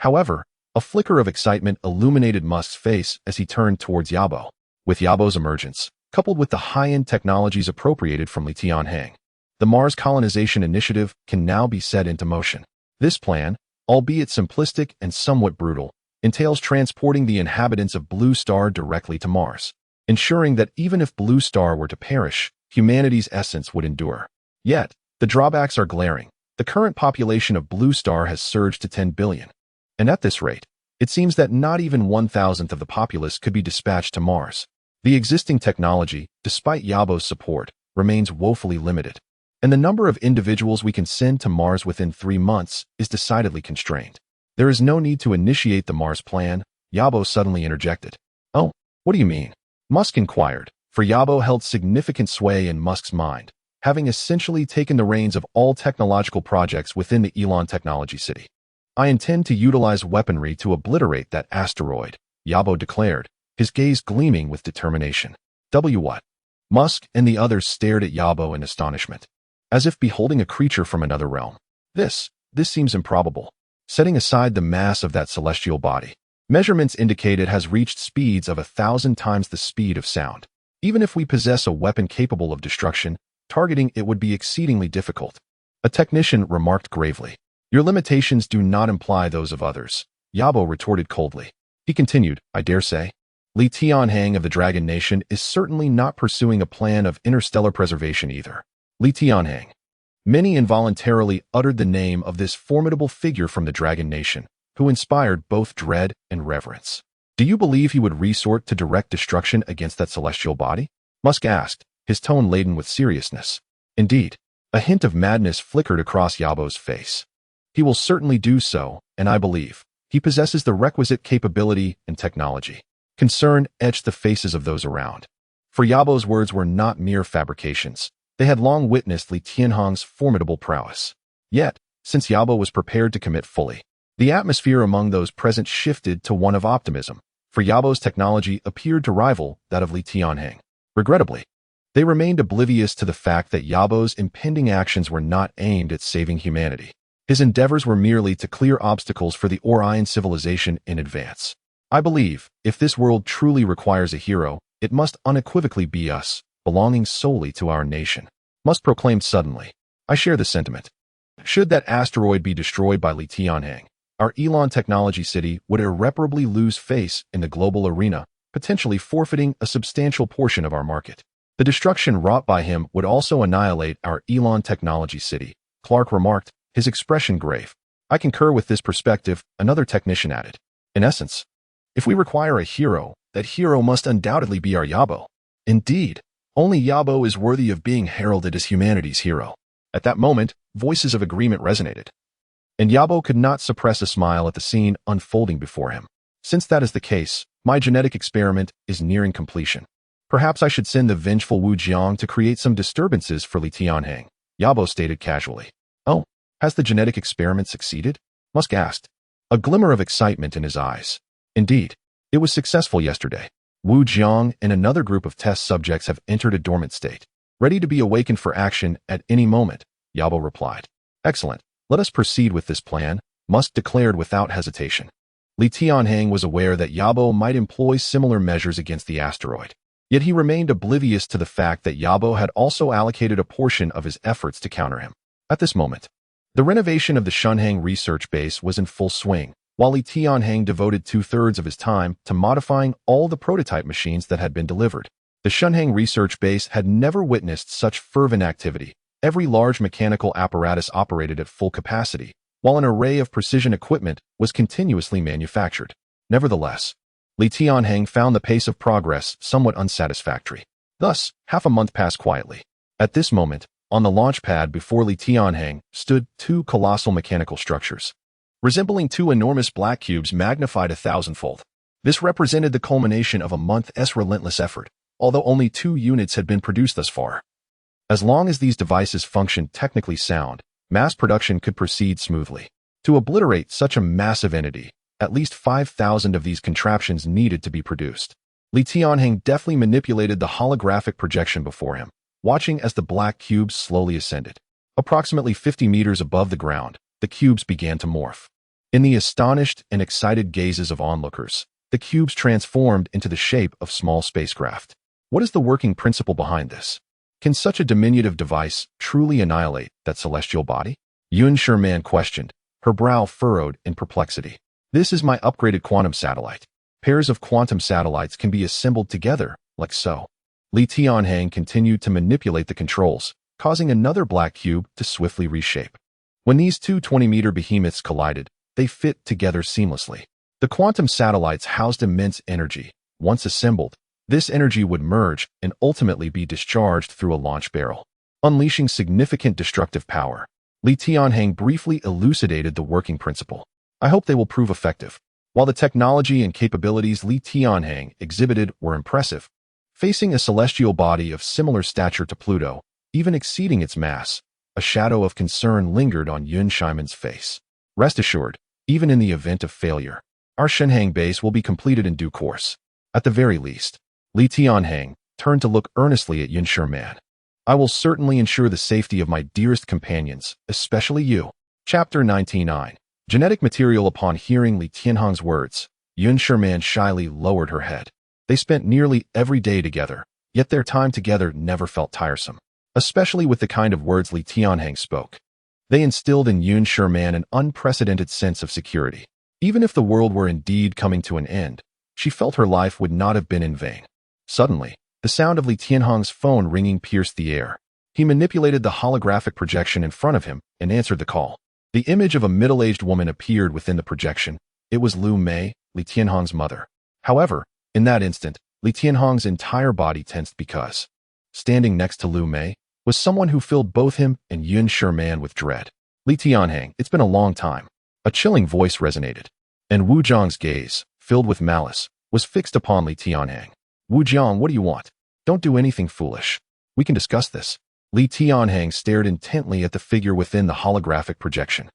However, a flicker of excitement illuminated Musk's face as he turned towards Yabo. With Yabo's emergence, coupled with the high-end technologies appropriated from Li Tianhang, the Mars colonization initiative can now be set into motion. This plan, albeit simplistic and somewhat brutal, entails transporting the inhabitants of Blue Star directly to Mars, ensuring that even if Blue Star were to perish, humanity's essence would endure. Yet, the drawbacks are glaring. The current population of Blue Star has surged to 10 billion. And at this rate, it seems that not even 1,000th of the populace could be dispatched to Mars. The existing technology, despite Yabo's support, remains woefully limited. And the number of individuals we can send to Mars within 3 months is decidedly constrained. There is no need to initiate the Mars plan, Yabo suddenly interjected. Oh, what do you mean? Musk inquired, for Yabo held significant sway in Musk's mind, having essentially taken the reins of all technological projects within the Elon Technology City. I intend to utilize weaponry to obliterate that asteroid, Yabo declared, his gaze gleaming with determination. What? Musk and the others stared at Yabo in astonishment. as if beholding a creature from another realm. This seems improbable. Setting aside the mass of that celestial body, measurements indicate it has reached speeds of 1,000 times the speed of sound. Even if we possess a weapon capable of destruction, targeting it would be exceedingly difficult. A technician remarked gravely. Your limitations do not imply those of others, Yabo retorted coldly. He continued, I dare say. Li Tianhang of the Dragon Nation is certainly not pursuing a plan of interstellar preservation either. Li Tianhang. Many involuntarily uttered the name of this formidable figure from the Dragon Nation, who inspired both dread and reverence. Do you believe he would resort to direct destruction against that celestial body? Musk asked, his tone laden with seriousness. Indeed, a hint of madness flickered across Yabo's face. He will certainly do so, and I believe he possesses the requisite capability and technology. Concern etched the faces of those around. For Yabo's words were not mere fabrications. They had long witnessed Li Tianhang's formidable prowess. Yet, since Yabo was prepared to commit fully, the atmosphere among those present shifted to one of optimism, for Yabo's technology appeared to rival that of Li Tianhang. Regrettably, they remained oblivious to the fact that Yabo's impending actions were not aimed at saving humanity. His endeavors were merely to clear obstacles for the Orion civilization in advance. I believe, if this world truly requires a hero, it must unequivocally be us, belonging solely to our nation. Musk proclaimed suddenly. I share the sentiment. Should that asteroid be destroyed by Li Tianhang, our Elon Technology City would irreparably lose face in the global arena, potentially forfeiting a substantial portion of our market. The destruction wrought by him would also annihilate our Elon Technology City, Clark remarked, his expression grave. I concur with this perspective, another technician added. In essence, if we require a hero, that hero must undoubtedly be our Yabo. Indeed, only Yabo is worthy of being heralded as humanity's hero. At that moment, voices of agreement resonated. And Yabo could not suppress a smile at the scene unfolding before him. Since that is the case, my genetic experiment is nearing completion. Perhaps I should send the vengeful Wu Jiang to create some disturbances for Li Tianhang, Yabo stated casually. Oh, has the genetic experiment succeeded? Musk asked, a glimmer of excitement in his eyes. Indeed, it was successful yesterday. Wu Jiang and another group of test subjects have entered a dormant state, ready to be awakened for action at any moment, Yabo replied. Excellent. Let us proceed with this plan, Musk declared without hesitation. Li Tianhang was aware that Yabo might employ similar measures against the asteroid. Yet he remained oblivious to the fact that Yabo had also allocated a portion of his efforts to counter him. At this moment, the renovation of the Tianhang research base was in full swing, while Li Tianhang devoted 2/3 of his time to modifying all the prototype machines that had been delivered. The Tianhang research base had never witnessed such fervent activity. Every large mechanical apparatus operated at full capacity, while an array of precision equipment was continuously manufactured. Nevertheless, Li Tianhang found the pace of progress somewhat unsatisfactory. Thus, half a month passed quietly. At this moment, on the launch pad before Li Tianhang stood two colossal mechanical structures, resembling two enormous black cubes magnified 1,000-fold. This represented the culmination of a month's relentless effort, although only 2 units had been produced thus far. As long as these devices functioned technically sound, mass production could proceed smoothly. To obliterate such a massive entity, at least 5,000 of these contraptions needed to be produced. Li Tianhang deftly manipulated the holographic projection before him, watching as the black cubes slowly ascended. Approximately 50 meters above the ground, the cubes began to morph. In the astonished and excited gazes of onlookers, the cubes transformed into the shape of small spacecraft. What is the working principle behind this? Can such a diminutive device truly annihilate that celestial body? Yun Shimian questioned, her brow furrowed in perplexity. This is my upgraded quantum satellite. Pairs of quantum satellites can be assembled together, like so. Li Tianhang continued to manipulate the controls, causing another black cube to swiftly reshape. When these two 20-meter behemoths collided, they fit together seamlessly. The quantum satellites housed immense energy. Once assembled, this energy would merge and ultimately be discharged through a launch barrel, unleashing significant destructive power. Li Tianhang briefly elucidated the working principle. I hope they will prove effective. While the technology and capabilities Li Tianhang exhibited were impressive, facing a celestial body of similar stature to Pluto, even exceeding its mass, a shadow of concern lingered on Yun Shimian's face. Rest assured, even in the event of failure, our Tianhang base will be completed in due course. At the very least, Li Tianhang turned to look earnestly at Yun Shimian. I will certainly ensure the safety of my dearest companions, especially you. Chapter 99. Genetic material. Upon hearing Li Tianhang's words, Yun Shimian shyly lowered her head. They spent nearly every day together, yet their time together never felt tiresome, especially with the kind of words Li Tianhang spoke. They instilled in Yun Shimian an unprecedented sense of security. Even if the world were indeed coming to an end, she felt her life would not have been in vain. Suddenly, the sound of Li Tianhang's phone ringing pierced the air. He manipulated the holographic projection in front of him and answered the call. The image of a middle-aged woman appeared within the projection. It was Lu Mei, Li Tianhang's mother. However, in that instant, Li Tianhang's entire body tensed because standing next to Lu Mei was someone who filled both him and Yun Shimian with dread. Li Tianhang, it's been a long time. A chilling voice resonated, and Wu Zhang's gaze, filled with malice, was fixed upon Li Tianhang. Wu Zhang, what do you want? Don't do anything foolish. We can discuss this. Li Tianhang stared intently at the figure within the holographic projection.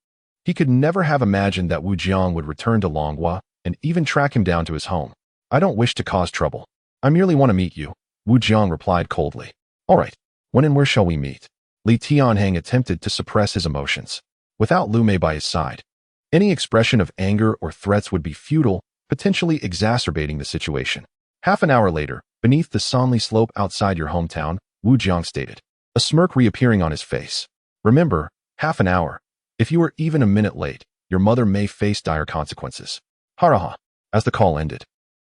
He could never have imagined that Wu Zhang would return to Longhua and even track him down to his home. I don't wish to cause trouble. I merely want to meet you, Wu Zhang replied coldly. All right. When and where shall we meet? Li Tianhang attempted to suppress his emotions. Without Lu Mei by his side, any expression of anger or threats would be futile, potentially exacerbating the situation. Half an hour later, beneath the Sanli slope outside your hometown, Wu Zhang stated, a smirk reappearing on his face. Remember, half an hour. If you are even a minute late, your mother may face dire consequences. Haraha. As the call ended,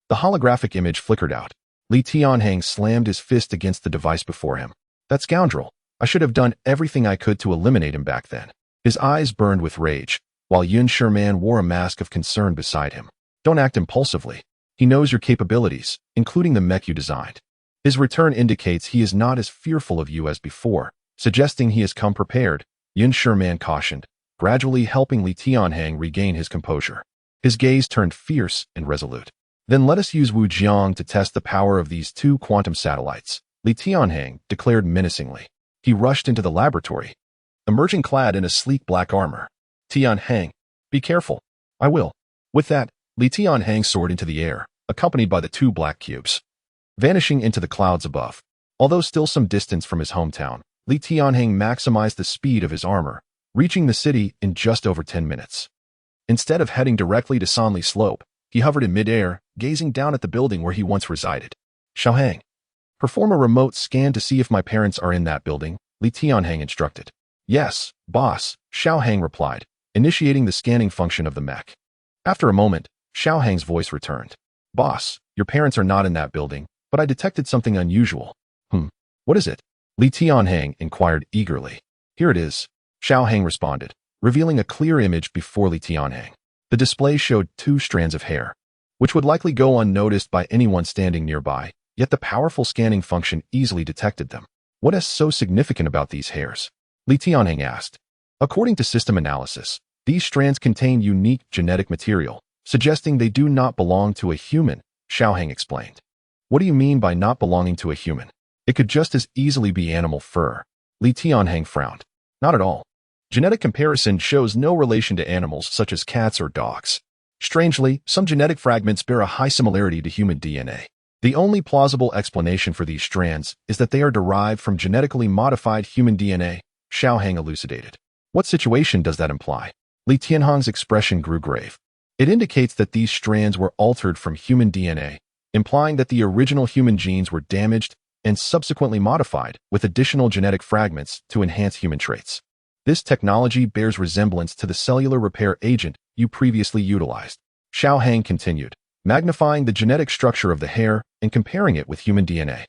the holographic image flickered out. Li Tianhang slammed his fist against the device before him. That scoundrel. I should have done everything I could to eliminate him back then. His eyes burned with rage, while Yun Shimian wore a mask of concern beside him. Don't act impulsively. He knows your capabilities, including the mech you designed. His return indicates he is not as fearful of you as before, suggesting he has come prepared, Yun Shimian cautioned, gradually helping Li Tianhang regain his composure. His gaze turned fierce and resolute. Then let us use Wu Zhang to test the power of these two quantum satellites, Li Tianhang declared menacingly. He rushed into the laboratory, emerging clad in a sleek black armor. Tianhang, be careful. I will. With that, Li Tianhang soared into the air, accompanied by the two black cubes, vanishing into the clouds above. Although still some distance from his hometown, Li Tianhang maximized the speed of his armor, reaching the city in just over 10 minutes. Instead of heading directly to Sanli Slope, he hovered in midair, gazing down at the building where he once resided. Xiaohang, perform a remote scan to see if my parents are in that building, Li Tianhang instructed. Yes, boss, Xiaohang replied, initiating the scanning function of the mech. After a moment, Xiaohang's voice returned. Boss, your parents are not in that building, but I detected something unusual. What is it? Li Tianhang inquired eagerly. Here it is, Xiaohang responded, revealing a clear image before Li Tianhang. The display showed 2 strands of hair, which would likely go unnoticed by anyone standing nearby, yet the powerful scanning function easily detected them. What is so significant about these hairs? Li Tianhang asked. According to system analysis, these strands contain unique genetic material, suggesting they do not belong to a human, Xiaohang explained. What do you mean by not belonging to a human? It could just as easily be animal fur. Li Tianhang frowned. Not at all. Genetic comparison shows no relation to animals such as cats or dogs. Strangely, some genetic fragments bear a high similarity to human DNA. The only plausible explanation for these strands is that they are derived from genetically modified human DNA, Xiaohang elucidated. What situation does that imply? Li Tianhang's expression grew grave. It indicates that these strands were altered from human DNA, implying that the original human genes were damaged and subsequently modified with additional genetic fragments to enhance human traits. This technology bears resemblance to the cellular repair agent you previously utilized. Xiaohang continued, magnifying the genetic structure of the hair and comparing it with human DNA.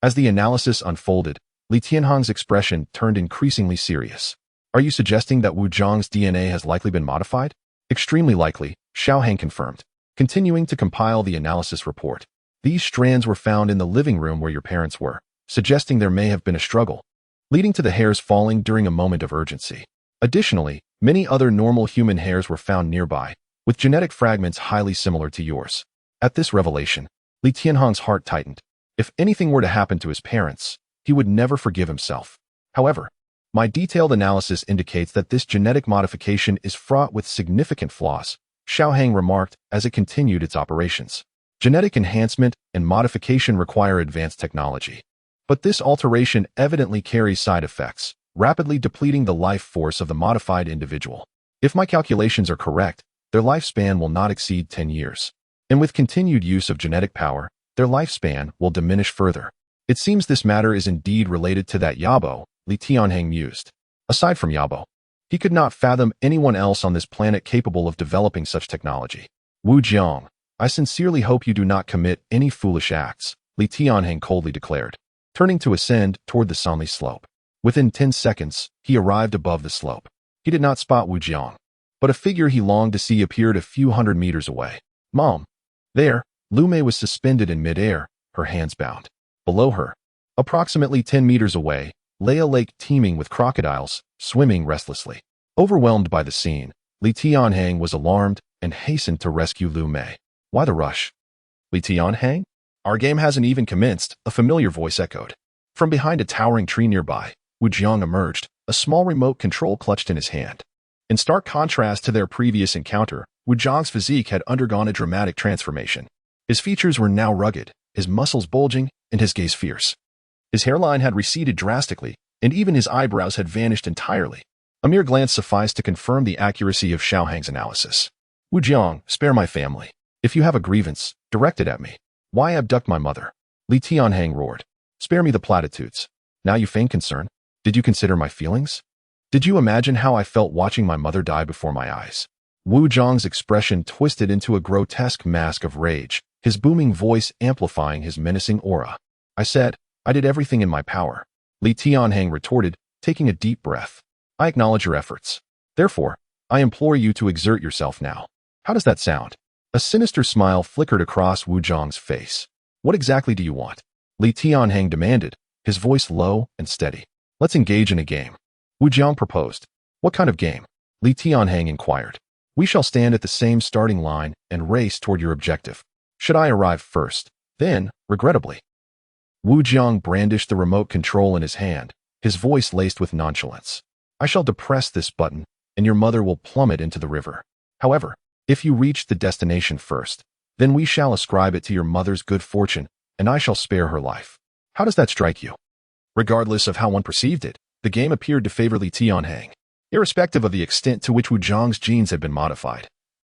As the analysis unfolded, Li Tianhang's expression turned increasingly serious. Are you suggesting that Wu Zhang's DNA has likely been modified? Extremely likely, Xiaohang confirmed, continuing to compile the analysis report. These strands were found in the living room where your parents were, suggesting there may have been a struggle, leading to the hairs falling during a moment of urgency. Additionally, many other normal human hairs were found nearby, with genetic fragments highly similar to yours. At this revelation, Li Tianhang's heart tightened. If anything were to happen to his parents, he would never forgive himself. However, my detailed analysis indicates that this genetic modification is fraught with significant flaws, Xiaohang remarked as it continued its operations. Genetic enhancement and modification require advanced technology. But this alteration evidently carries side effects, rapidly depleting the life force of the modified individual. If my calculations are correct, their lifespan will not exceed 10 years. And with continued use of genetic power, their lifespan will diminish further. It seems this matter is indeed related to that Yabo, Li Tianhang mused. Aside from Yabo, he could not fathom anyone else on this planet capable of developing such technology. Wu Jiang, I sincerely hope you do not commit any foolish acts, Li Tianhang coldly declared, turning to ascend toward the Sanli slope. Within 10 seconds, he arrived above the slope. He did not spot Wu Jiang, but a figure he longed to see appeared a few hundred meters away. Mom. There, Lu Mei was suspended in midair, her hands bound. Below her, approximately 10 meters away, lay a lake teeming with crocodiles, swimming restlessly. Overwhelmed by the scene, Li Tianhang was alarmed and hastened to rescue Lu Mei. Why the rush? Li Tianhang? Our game hasn't even commenced, a familiar voice echoed. From behind a towering tree nearby, Wu Jiang emerged, a small remote control clutched in his hand. In stark contrast to their previous encounter, Wu Jiang's physique had undergone a dramatic transformation. His features were now rugged, his muscles bulging, and his gaze fierce. His hairline had receded drastically, and even his eyebrows had vanished entirely. A mere glance sufficed to confirm the accuracy of Xiaohang's analysis. Wu Jiang, spare my family. If you have a grievance, direct it at me. Why abduct my mother? Li Tianhang roared. Spare me the platitudes. Now you feign concern. Did you consider my feelings? Did you imagine how I felt watching my mother die before my eyes? Wu Jiang's expression twisted into a grotesque mask of rage, his booming voice amplifying his menacing aura. I said, I did everything in my power. Li Tianhang retorted, taking a deep breath. I acknowledge your efforts. Therefore, I implore you to exert yourself now. How does that sound? A sinister smile flickered across Wu Jiang's face. What exactly do you want? Li Tianhang demanded, his voice low and steady. Let's engage in a game. Wu Jiang proposed. What kind of game? Li Tianhang inquired. We shall stand at the same starting line and race toward your objective. Should I arrive first? Then, regrettably. Wu Jiang brandished the remote control in his hand, his voice laced with nonchalance. I shall depress this button, and your mother will plummet into the river. However, if you reach the destination first, then we shall ascribe it to your mother's good fortune, and I shall spare her life. How does that strike you? Regardless of how one perceived it, the game appeared to favor Li Tianhang, irrespective of the extent to which Wu Jiang's genes had been modified.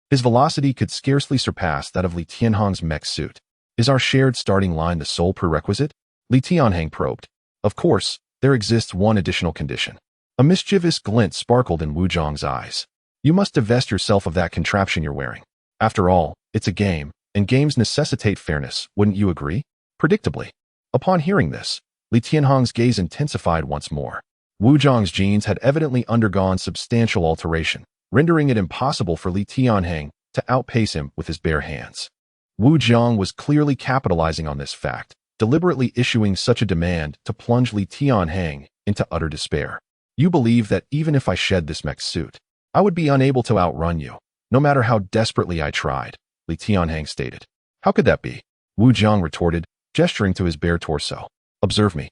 His velocity could scarcely surpass that of Li Tianhang's mech suit. Is our shared starting line the sole prerequisite? Li Tianhang probed. Of course, there exists one additional condition. A mischievous glint sparkled in Wu Jiang's eyes. You must divest yourself of that contraption you're wearing. After all, it's a game, and games necessitate fairness, wouldn't you agree? Predictably. Upon hearing this, Li Tianhang's gaze intensified once more. Wu Jiang's genes had evidently undergone substantial alteration, rendering it impossible for Li Tianhang to outpace him with his bare hands. Wu Jiang was clearly capitalizing on this fact, deliberately issuing such a demand to plunge Li Tianhang into utter despair. You believe that even if I shed this mech suit, I would be unable to outrun you, no matter how desperately I tried, Li Tianhang stated. How could that be? Wu Jiang retorted, gesturing to his bare torso. Observe me.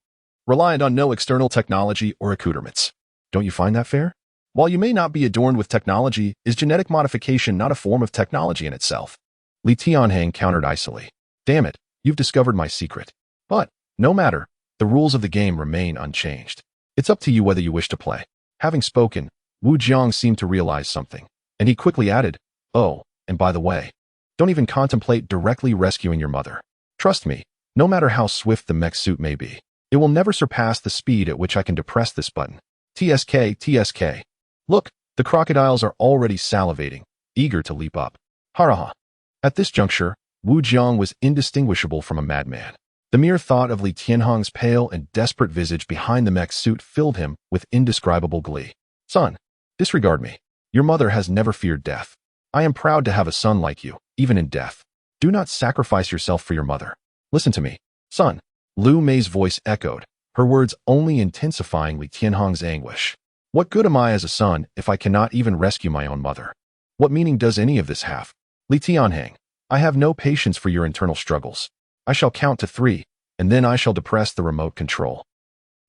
Reliant on no external technology or accoutrements. Don't you find that fair? While you may not be adorned with technology, is genetic modification not a form of technology in itself? Li Tianhang countered icily. Damn it, you've discovered my secret. But, no matter, the rules of the game remain unchanged. It's up to you whether you wish to play. Having spoken, Wu Jiang seemed to realize something, and he quickly added, Oh, and by the way, don't even contemplate directly rescuing your mother. Trust me, no matter how swift the mech suit may be, it will never surpass the speed at which I can depress this button. TSK, TSK. Look, the crocodiles are already salivating, eager to leap up. Haraha. At this juncture, Wu Jiang was indistinguishable from a madman. The mere thought of Li Tianhang's pale and desperate visage behind the mech suit filled him with indescribable glee. Son, disregard me. Your mother has never feared death. I am proud to have a son like you, even in death. Do not sacrifice yourself for your mother. Listen to me, son. Lu Mei's voice echoed, her words only intensifying Li Tianhang's anguish. What good am I as a son if I cannot even rescue my own mother? What meaning does any of this have? Li Tianhang, I have no patience for your internal struggles. I shall count to 3, and then I shall depress the remote control.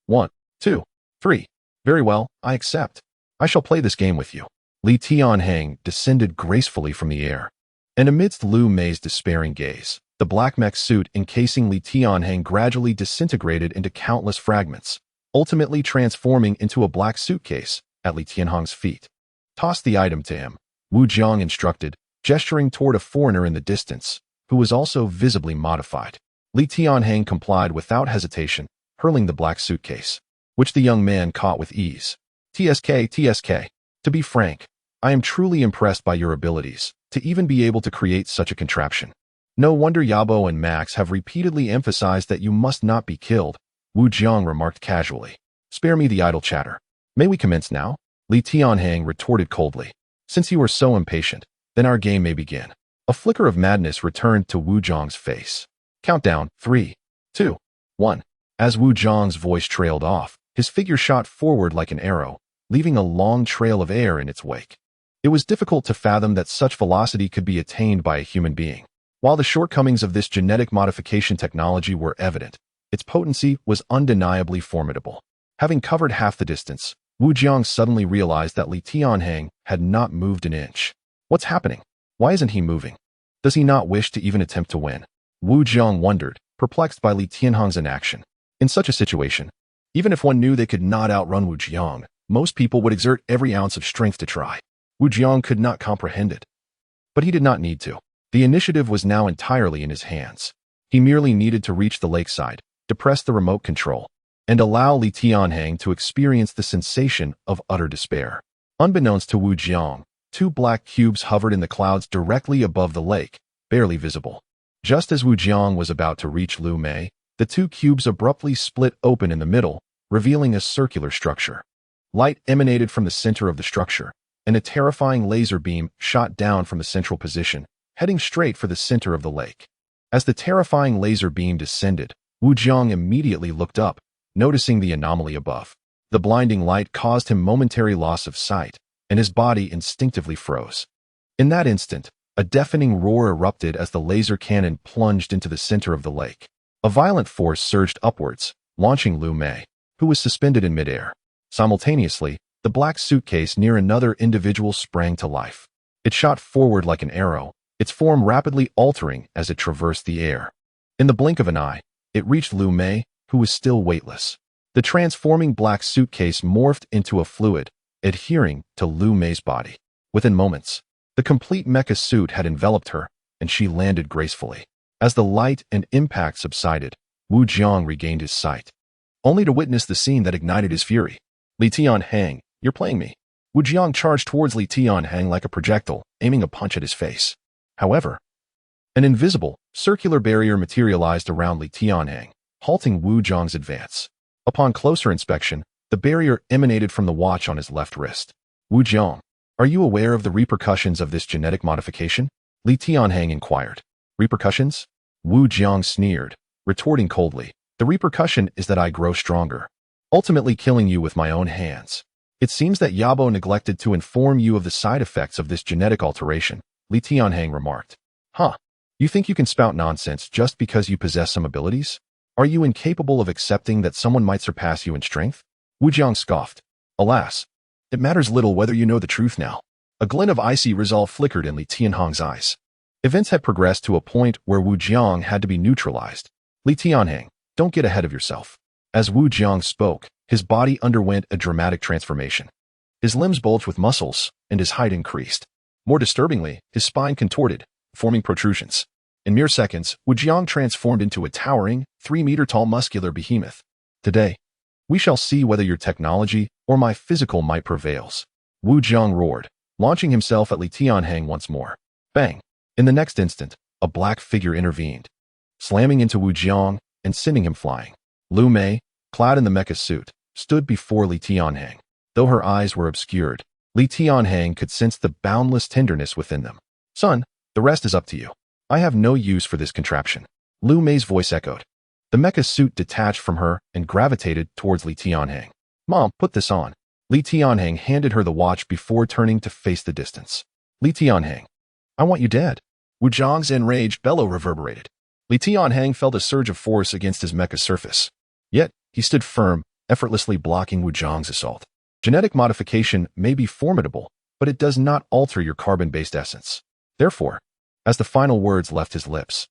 1, 2, 3. Very well, I accept. I shall play this game with you. Li Tianhang descended gracefully from the air, and amidst Lu Mei's despairing gaze, The black mech suit encasing Li Tianhang gradually disintegrated into countless fragments, ultimately transforming into a black suitcase at Li Tianhang's feet. Toss the item to him, Wu Jiang instructed, gesturing toward a foreigner in the distance, who was also visibly modified. Li Tianhang complied without hesitation, hurling the black suitcase, which the young man caught with ease. TSK. To be frank, I am truly impressed by your abilities, to even be able to create such a contraption. No wonder Yabo and Max have repeatedly emphasized that you must not be killed, Wu Jiang remarked casually. Spare me the idle chatter. May we commence now? Li Tianhang retorted coldly. Since you are so impatient, then our game may begin. A flicker of madness returned to Wu Jiang's face. Countdown, 3, 2, 1. As Wu Jiang's voice trailed off, his figure shot forward like an arrow, leaving a long trail of air in its wake. It was difficult to fathom that such velocity could be attained by a human being. While the shortcomings of this genetic modification technology were evident, its potency was undeniably formidable. Having covered half the distance, Wu Jiang suddenly realized that Li Tianhang had not moved an inch. What's happening? Why isn't he moving? Does he not wish to even attempt to win? Wu Jiang wondered, perplexed by Li Tianhang's inaction. In such a situation, even if one knew they could not outrun Wu Jiang, most people would exert every ounce of strength to try. Wu Jiang could not comprehend it. But he did not need to. The initiative was now entirely in his hands. He merely needed to reach the lakeside, depress the remote control, and allow Li Tianhang to experience the sensation of utter despair. Unbeknownst to Wu Jiang, 2 black cubes hovered in the clouds directly above the lake, barely visible. Just as Wu Jiang was about to reach Lu Mei, the 2 cubes abruptly split open in the middle, revealing a circular structure. Light emanated from the center of the structure, and a terrifying laser beam shot down from the central position, heading straight for the center of the lake. As the terrifying laser beam descended, Wu Jiang immediately looked up, noticing the anomaly above. The blinding light caused him momentary loss of sight, and his body instinctively froze. In that instant, a deafening roar erupted as the laser cannon plunged into the center of the lake. A violent force surged upwards, launching Lu Mei, who was suspended in midair. Simultaneously, the black suitcase near another individual sprang to life. It shot forward like an arrow, its form rapidly altering as it traversed the air. In the blink of an eye, it reached Lu Mei, who was still weightless. The transforming black suitcase morphed into a fluid, adhering to Lu Mei's body. Within moments, the complete mecha suit had enveloped her, and she landed gracefully. As the light and impact subsided, Wu Jiang regained his sight, only to witness the scene that ignited his fury. Li Tianhang, you're playing me. Wu Jiang charged towards Li Tianhang like a projectile, aiming a punch at his face. However, an invisible, circular barrier materialized around Li Tianhang, halting Wu Jiang's advance. Upon closer inspection, the barrier emanated from the watch on his left wrist. Wu Jiang, are you aware of the repercussions of this genetic modification? Li Tianhang inquired. Repercussions? Wu Jiang sneered, retorting coldly. The repercussion is that I grow stronger, ultimately killing you with my own hands. It seems that Yabo neglected to inform you of the side effects of this genetic alteration, Li Tianhang remarked. Huh? You think you can spout nonsense just because you possess some abilities? Are you incapable of accepting that someone might surpass you in strength? Wu Jiang scoffed. Alas, it matters little whether you know the truth now. A glint of icy resolve flickered in Li Tianhang's eyes. Events had progressed to a point where Wu Jiang had to be neutralized. Li Tianhang, don't get ahead of yourself. As Wu Jiang spoke, his body underwent a dramatic transformation. His limbs bulged with muscles, and his height increased. More disturbingly, his spine contorted, forming protrusions. In mere seconds, Wu Jiang transformed into a towering, 3-meter-tall muscular behemoth. Today, we shall see whether your technology or my physical might prevails. Wu Jiang roared, launching himself at Li Tianhang once more. Bang! In the next instant, a black figure intervened, slamming into Wu Jiang and sending him flying. Lu Mei, clad in the mecha suit, stood before Li Tianhang. Though her eyes were obscured, Li Tianhang could sense the boundless tenderness within them. Son, the rest is up to you. I have no use for this contraption. Lu Mei's voice echoed. The mecha suit detached from her and gravitated towards Li Tianhang. Mom, put this on. Li Tianhang handed her the watch before turning to face the distance. Li Tianhang, I want you dead. Wu Jiang's enraged bellow reverberated. Li Tianhang felt a surge of force against his mecha surface. Yet, he stood firm, effortlessly blocking Wu Jiang's assault. Genetic modification may be formidable, but it does not alter your carbon-based essence. Therefore, as the final words left his lips,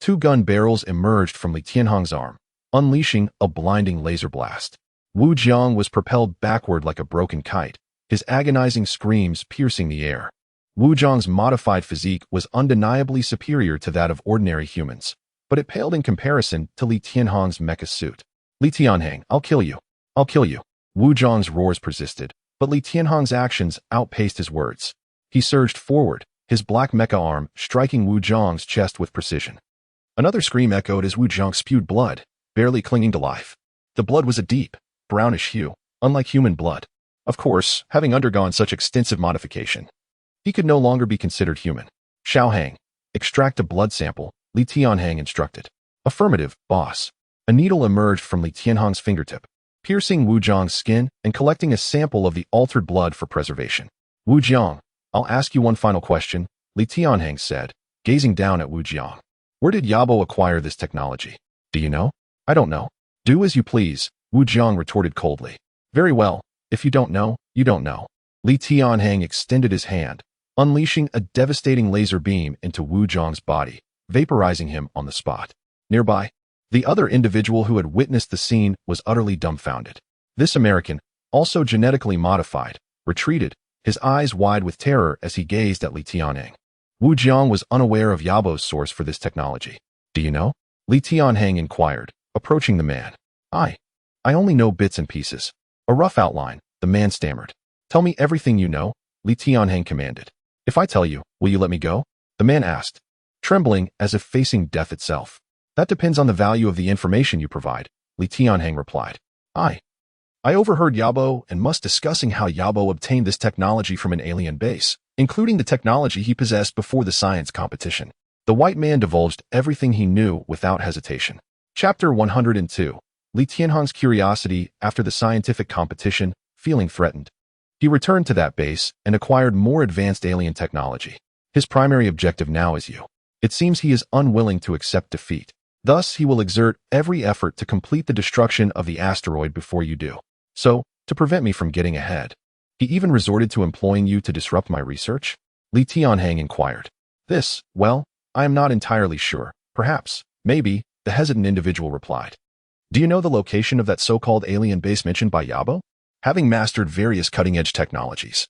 Two gun barrels emerged from Li Tianhang's arm, unleashing a blinding laser blast. Wu Jiang was propelled backward like a broken kite, his agonizing screams piercing the air. Wu Jiang's modified physique was undeniably superior to that of ordinary humans, but it paled in comparison to Li Tianhang's mecha suit. Li Tianhang, I'll kill you. I'll kill you. Wu Jiang's roars persisted, but Li Tianhang's actions outpaced his words. He surged forward, his black mecha arm striking Wu Jiang's chest with precision. Another scream echoed as Wu Jiang spewed blood, barely clinging to life. The blood was a deep, brownish hue, unlike human blood. Of course, having undergone such extensive modification, he could no longer be considered human. Xiaohang, extract a blood sample, Li Tianhang instructed. Affirmative, boss. A needle emerged from Li Tianhang's fingertip, piercing Wu Jiang's skin and collecting a sample of the altered blood for preservation. Wu Jiang, I'll ask you one final question, Li Tianhang said, gazing down at Wu Jiang. Where did Yabo acquire this technology? Do you know? I don't know. Do as you please, Wu Jiang retorted coldly. Very well, if you don't know, you don't know. Li Tianhang extended his hand, unleashing a devastating laser beam into Wu Jiang's body, vaporizing him on the spot. Nearby, the other individual who had witnessed the scene was utterly dumbfounded. This American, also genetically modified, retreated, his eyes wide with terror as he gazed at Li Tianhang. Wu Jiang was unaware of Yabo's source for this technology. Do you know? Li Tianhang inquired, approaching the man. I only know bits and pieces. A rough outline, the man stammered. Tell me everything you know, Li Tianhang commanded. If I tell you, will you let me go? The man asked, trembling as if facing death itself. That depends on the value of the information you provide, Li Tianhang replied. I overheard Yabo and Mus discussing how Yabo obtained this technology from an alien base, including the technology he possessed before the science competition. The white man divulged everything he knew without hesitation. Chapter 102. Li Tianhang's curiosity after the scientific competition, feeling threatened. He returned to that base and acquired more advanced alien technology. His primary objective now is you. It seems he is unwilling to accept defeat. Thus, he will exert every effort to complete the destruction of the asteroid before you do. So, to prevent me from getting ahead, he even resorted to employing you to disrupt my research? Li Tianhang inquired. This, well, I am not entirely sure. Perhaps, maybe, the hesitant individual replied. Do you know the location of that so-called alien base mentioned by Yabo? Having mastered various cutting-edge technologies,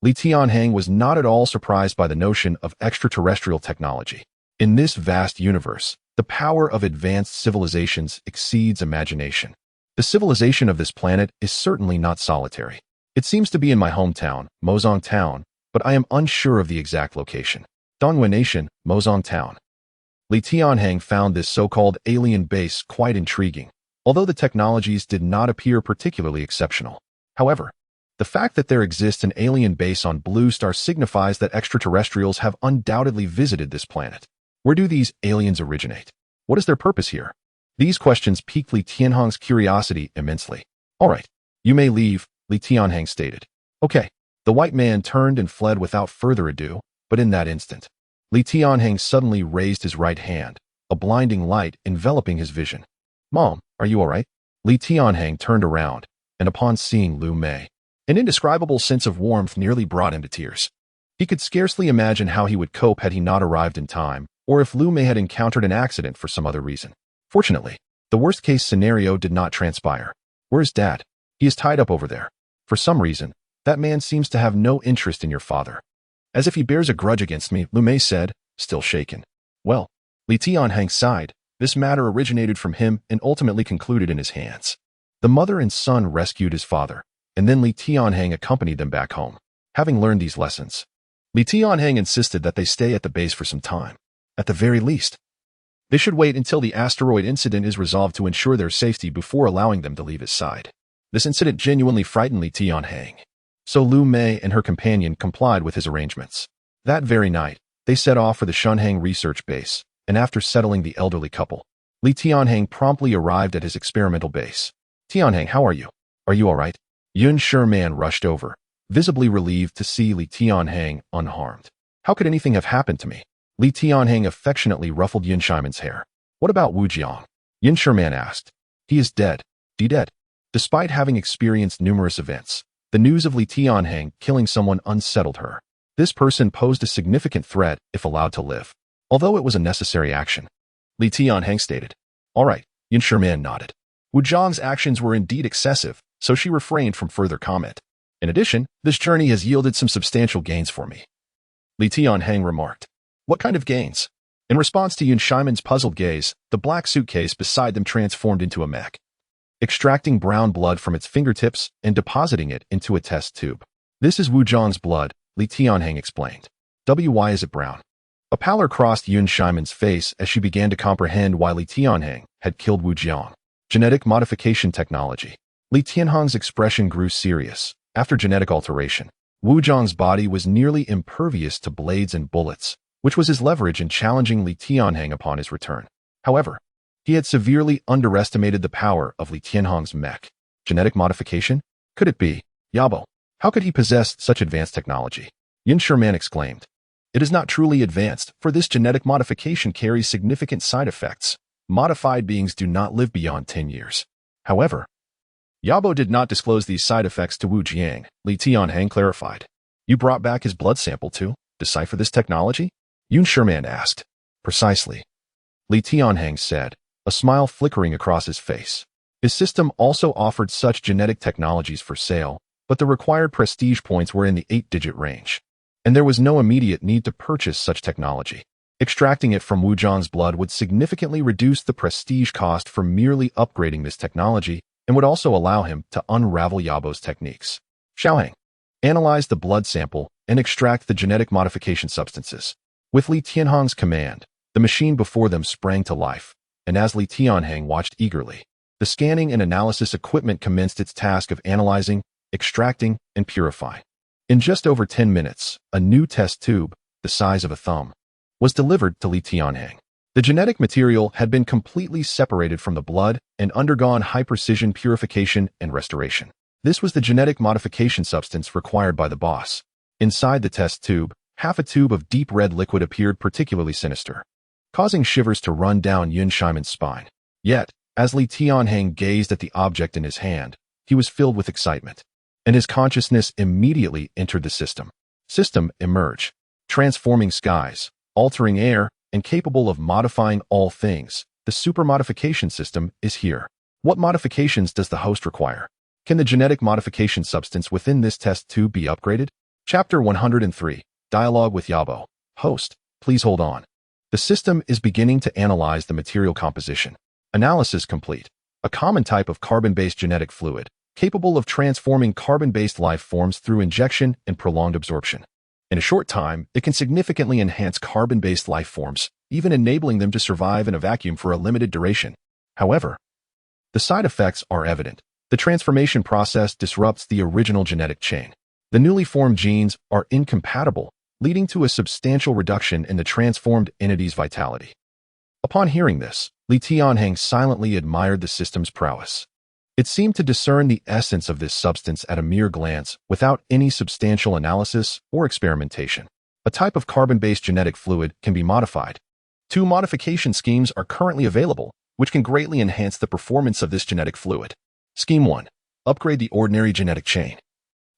Li Tianhang was not at all surprised by the notion of extraterrestrial technology. In this vast universe, the power of advanced civilizations exceeds imagination. The civilization of this planet is certainly not solitary. It seems to be in my hometown, Mozong Town, but I am unsure of the exact location. Dongwen Nation, Mozong Town. Li Tianhang found this so-called alien base quite intriguing, although the technologies did not appear particularly exceptional. However, the fact that there exists an alien base on Blue Star signifies that extraterrestrials have undoubtedly visited this planet. Where do these aliens originate? What is their purpose here? These questions piqued Li Tianhang's curiosity immensely. All right, you may leave, Li Tianhang stated. Okay. The white man turned and fled without further ado, but in that instant, Li Tianhang suddenly raised his right hand, a blinding light enveloping his vision. Mom, are you all right? Li Tianhang turned around, and upon seeing Lu Mei, an indescribable sense of warmth nearly brought him to tears. He could scarcely imagine how he would cope had he not arrived in time, or if Lu Mei had encountered an accident for some other reason. Fortunately, the worst-case scenario did not transpire. Where's Dad? He is tied up over there. For some reason, that man seems to have no interest in your father. As if he bears a grudge against me, Lu Mei said, still shaken. Well, Li Tianhang sighed. This matter originated from him and ultimately concluded in his hands. The mother and son rescued his father, and then Li Tianhang accompanied them back home. Having learned these lessons, Li Tianhang insisted that they stay at the base for some time. At the very least, they should wait until the asteroid incident is resolved to ensure their safety before allowing them to leave his side. This incident genuinely frightened Li Tianhang. So Lu Mei and her companion complied with his arrangements. That very night, they set off for the Tianhang research base, and after settling the elderly couple, Li Tianhang promptly arrived at his experimental base. Tianhang, how are you? Are you all right? Yun Shimian rushed over, visibly relieved to see Li Tianhang unharmed. How could anything have happened to me? Li Tianhang affectionately ruffled Yun Shimian's hair. What about Wu Jiang? Yun Shimian asked. He is dead. Dead. Despite having experienced numerous events, the news of Li Tianhang killing someone unsettled her. This person posed a significant threat if allowed to live, although it was a necessary action. Li Tianhang stated. All right, Yun Shimian nodded. Wu Zhang's actions were indeed excessive, so she refrained from further comment. In addition, this journey has yielded some substantial gains for me. Li Tianhang remarked. What kind of gains? In response to Yun Shimian's puzzled gaze, the black suitcase beside them transformed into a mech, extracting brown blood from its fingertips and depositing it into a test tube. This is Wu Zhang's blood, Li Tianhang explained. Why is it brown? A pallor crossed Yun Shimian's face as she began to comprehend why Li Tianhang had killed Wu Zhang. Genetic modification technology. Li Tianhang's expression grew serious. After genetic alteration, Wu Zhang's body was nearly impervious to blades and bullets, which was his leverage in challenging Li Tianhang upon his return. However, he had severely underestimated the power of Li Tianhang's mech. Genetic modification? Could it be? Yabo, how could he possess such advanced technology? Yun Shimian exclaimed. It is not truly advanced, for this genetic modification carries significant side effects. Modified beings do not live beyond 10 years. However, Yabo did not disclose these side effects to Wu Jiang, Li Tianhang clarified. You brought back his blood sample to decipher this technology? Yun Shimian asked. Precisely. Li Tianhang said, a smile flickering across his face. His system also offered such genetic technologies for sale, but the required prestige points were in the 8-digit range, and there was no immediate need to purchase such technology. Extracting it from Wu Zhang's blood would significantly reduce the prestige cost for merely upgrading this technology and would also allow him to unravel Yabo's techniques. Xiaohang, analyze the blood sample and extract the genetic modification substances. With Li Tianhang's command, the machine before them sprang to life, and as Li Tianhang watched eagerly, the scanning and analysis equipment commenced its task of analyzing, extracting, and purifying. In just over 10 minutes, a new test tube, the size of a thumb, was delivered to Li Tianhang. The genetic material had been completely separated from the blood and undergone high-precision purification and restoration. This was the genetic modification substance required by the boss. Inside the test tube, half a tube of deep red liquid appeared particularly sinister, causing shivers to run down Yun Shimian's spine. Yet, as Li Tianhang gazed at the object in his hand, he was filled with excitement, and his consciousness immediately entered the system. System emerge, transforming skies, altering air, and capable of modifying all things. The super modification system is here. What modifications does the host require? Can the genetic modification substance within this test tube be upgraded? Chapter 103, Dialogue with Yabo. Host, please hold on. The system is beginning to analyze the material composition. Analysis complete. A common type of carbon-based genetic fluid, capable of transforming carbon-based life forms through injection and prolonged absorption. In a short time, it can significantly enhance carbon-based life forms, even enabling them to survive in a vacuum for a limited duration. However, the side effects are evident. The transformation process disrupts the original genetic chain. The newly formed genes are incompatible, leading to a substantial reduction in the transformed entity's vitality. Upon hearing this, Li Tianhang silently admired the system's prowess. It seemed to discern the essence of this substance at a mere glance, without any substantial analysis or experimentation. A type of carbon-based genetic fluid can be modified. 2 modification schemes are currently available, which can greatly enhance the performance of this genetic fluid. Scheme 1. Upgrade the ordinary genetic chain,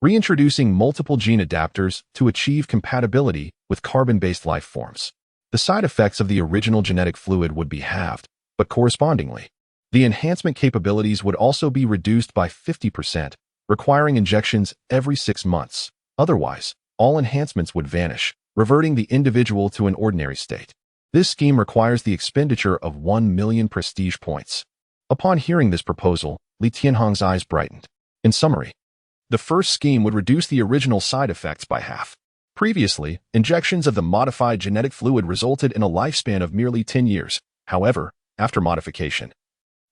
reintroducing multiple gene adapters to achieve compatibility with carbon-based life forms. The side effects of the original genetic fluid would be halved, but correspondingly, the enhancement capabilities would also be reduced by 50%, requiring injections every 6 months. Otherwise, all enhancements would vanish, reverting the individual to an ordinary state. This scheme requires the expenditure of 1 million prestige points. Upon hearing this proposal, Li Tianhang's eyes brightened. In summary, the first scheme would reduce the original side effects by half. Previously, injections of the modified genetic fluid resulted in a lifespan of merely 10 years. However, after modification,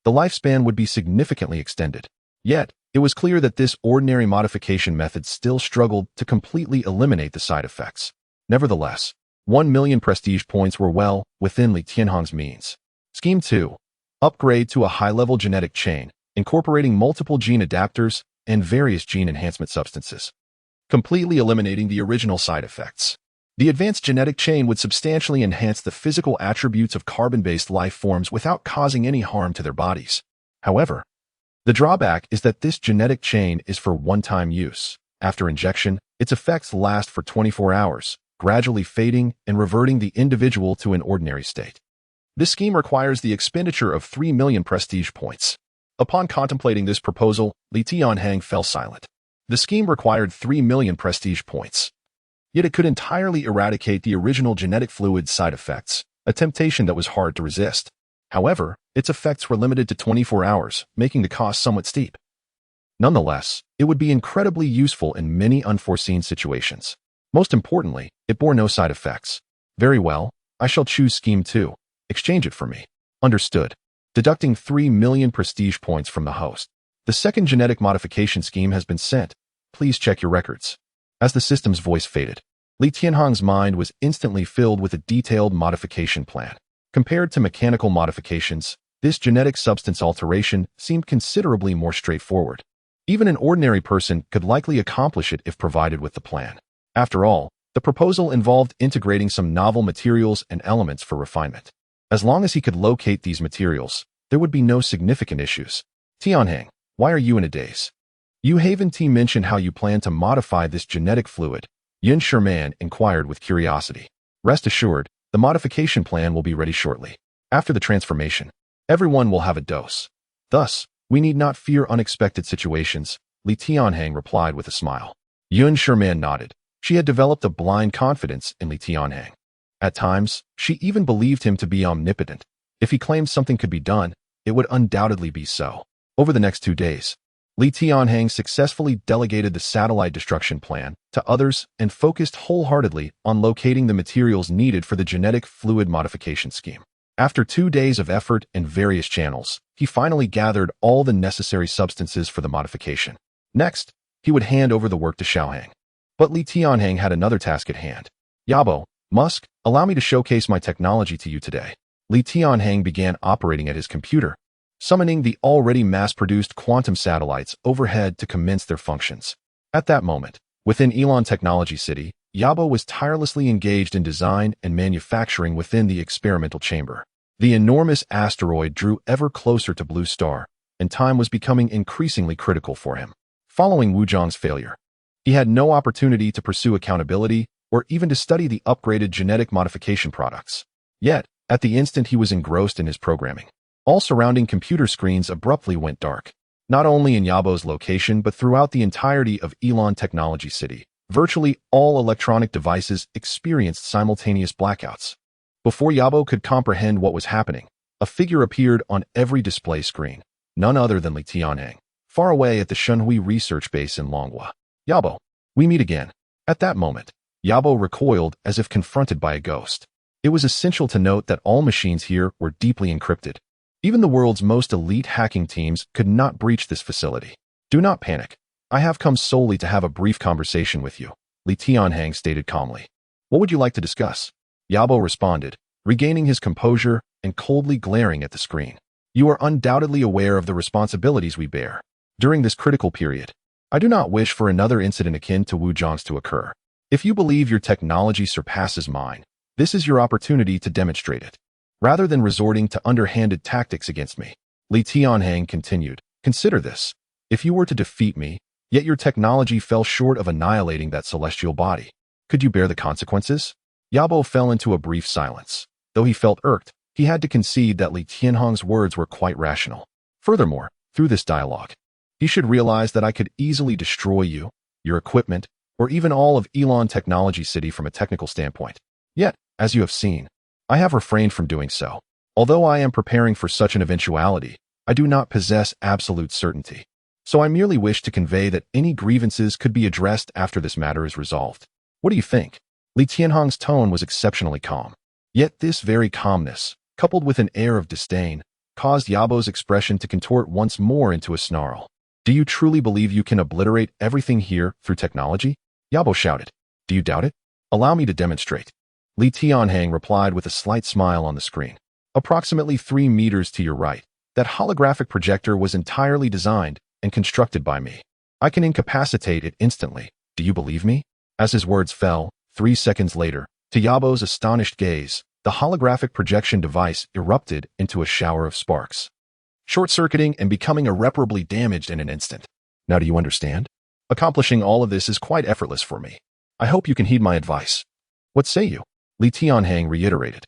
the lifespan would be significantly extended. Yet, it was clear that this ordinary modification method still struggled to completely eliminate the side effects. Nevertheless, 1 million prestige points were well within Li Tianhang's means. Scheme 2. Upgrade to a high-level genetic chain, incorporating multiple gene adapters and various gene enhancement substances, completely eliminating the original side effects. The advanced genetic chain would substantially enhance the physical attributes of carbon-based life forms without causing any harm to their bodies. However, the drawback is that this genetic chain is for one-time use. After injection, its effects last for 24 hours, gradually fading and reverting the individual to an ordinary state. This scheme requires the expenditure of 3 million prestige points. Upon contemplating this proposal, Li Tianhang fell silent. The scheme required 3 million prestige points. Yet it could entirely eradicate the original genetic fluid side effects, a temptation that was hard to resist. However, its effects were limited to 24 hours, making the cost somewhat steep. Nonetheless, it would be incredibly useful in many unforeseen situations. Most importantly, it bore no side effects. Very well, I shall choose Scheme 2. Exchange it for me. Understood. Deducting 3 million prestige points from the host. The second genetic modification scheme has been sent. Please check your records. As the system's voice faded, Li Tianhang's mind was instantly filled with a detailed modification plan. Compared to mechanical modifications, this genetic substance alteration seemed considerably more straightforward. Even an ordinary person could likely accomplish it if provided with the plan. After all, the proposal involved integrating some novel materials and elements for refinement. As long as he could locate these materials, there would be no significant issues. Tianhang, why are you in a daze? You haven't mentioned how you plan to modify this genetic fluid. Yun Shimian inquired with curiosity. Rest assured, the modification plan will be ready shortly. After the transformation, everyone will have a dose. Thus, we need not fear unexpected situations, Li Tianhang replied with a smile. Yun Shimian nodded. She had developed a blind confidence in Li Tianhang. At times, she even believed him to be omnipotent. If he claimed something could be done, it would undoubtedly be so. Over the next 2 days, Li Tianhang successfully delegated the satellite destruction plan to others and focused wholeheartedly on locating the materials needed for the genetic fluid modification scheme. After 2 days of effort in various channels, he finally gathered all the necessary substances for the modification. Next, he would hand over the work to Xiaohang. But Li Tianhang had another task at hand. Yabo, Musk, allow me to showcase my technology to you today. Li Tianhang began operating at his computer, summoning the already mass-produced quantum satellites overhead to commence their functions. At that moment, within Elon Technology City, Yabo was tirelessly engaged in design and manufacturing within the experimental chamber. The enormous asteroid drew ever closer to Blue Star, and time was becoming increasingly critical for him. Following Wu Zhang's failure, he had no opportunity to pursue accountability or even to study the upgraded genetic modification products. Yet, at the instant he was engrossed in his programming, all surrounding computer screens abruptly went dark. Not only in Yabo's location but throughout the entirety of Elon Technology City, virtually all electronic devices experienced simultaneous blackouts. Before Yabo could comprehend what was happening, a figure appeared on every display screen, none other than Li Tianhang, far away at the Shunhui research base in Longhua. Yabo, we meet again. At that moment, Yabo recoiled as if confronted by a ghost. It was essential to note that all machines here were deeply encrypted. Even the world's most elite hacking teams could not breach this facility. Do not panic. I have come solely to have a brief conversation with you, Li Tianhang stated calmly. What would you like to discuss? Yabo responded, regaining his composure and coldly glaring at the screen. You are undoubtedly aware of the responsibilities we bear. During this critical period, I do not wish for another incident akin to Wu Zhang's to occur. If you believe your technology surpasses mine, this is your opportunity to demonstrate it. Rather than resorting to underhanded tactics against me, Li Tianhang continued, consider this. If you were to defeat me, yet your technology fell short of annihilating that celestial body, could you bear the consequences? Yabo fell into a brief silence. Though he felt irked, he had to concede that Li Tianhang's words were quite rational. Furthermore, through this dialogue, he should realize that I could easily destroy you, your equipment, or even all of Elon Technology City from a technical standpoint. Yet, as you have seen, I have refrained from doing so. Although I am preparing for such an eventuality, I do not possess absolute certainty. So I merely wish to convey that any grievances could be addressed after this matter is resolved. What do you think? Li Tianhang's tone was exceptionally calm. Yet this very calmness, coupled with an air of disdain, caused Yabo's expression to contort once more into a snarl. Do you truly believe you can obliterate everything here through technology? Yabo shouted. Do you doubt it? Allow me to demonstrate. Li Tianhang replied with a slight smile on the screen. Approximately 3 meters to your right, that holographic projector was entirely designed and constructed by me. I can incapacitate it instantly. Do you believe me? As his words fell, 3 seconds later, to Yabo's astonished gaze, the holographic projection device erupted into a shower of sparks, short-circuiting and becoming irreparably damaged in an instant. Now do you understand? Accomplishing all of this is quite effortless for me. I hope you can heed my advice. What say you? Li Tianhang reiterated.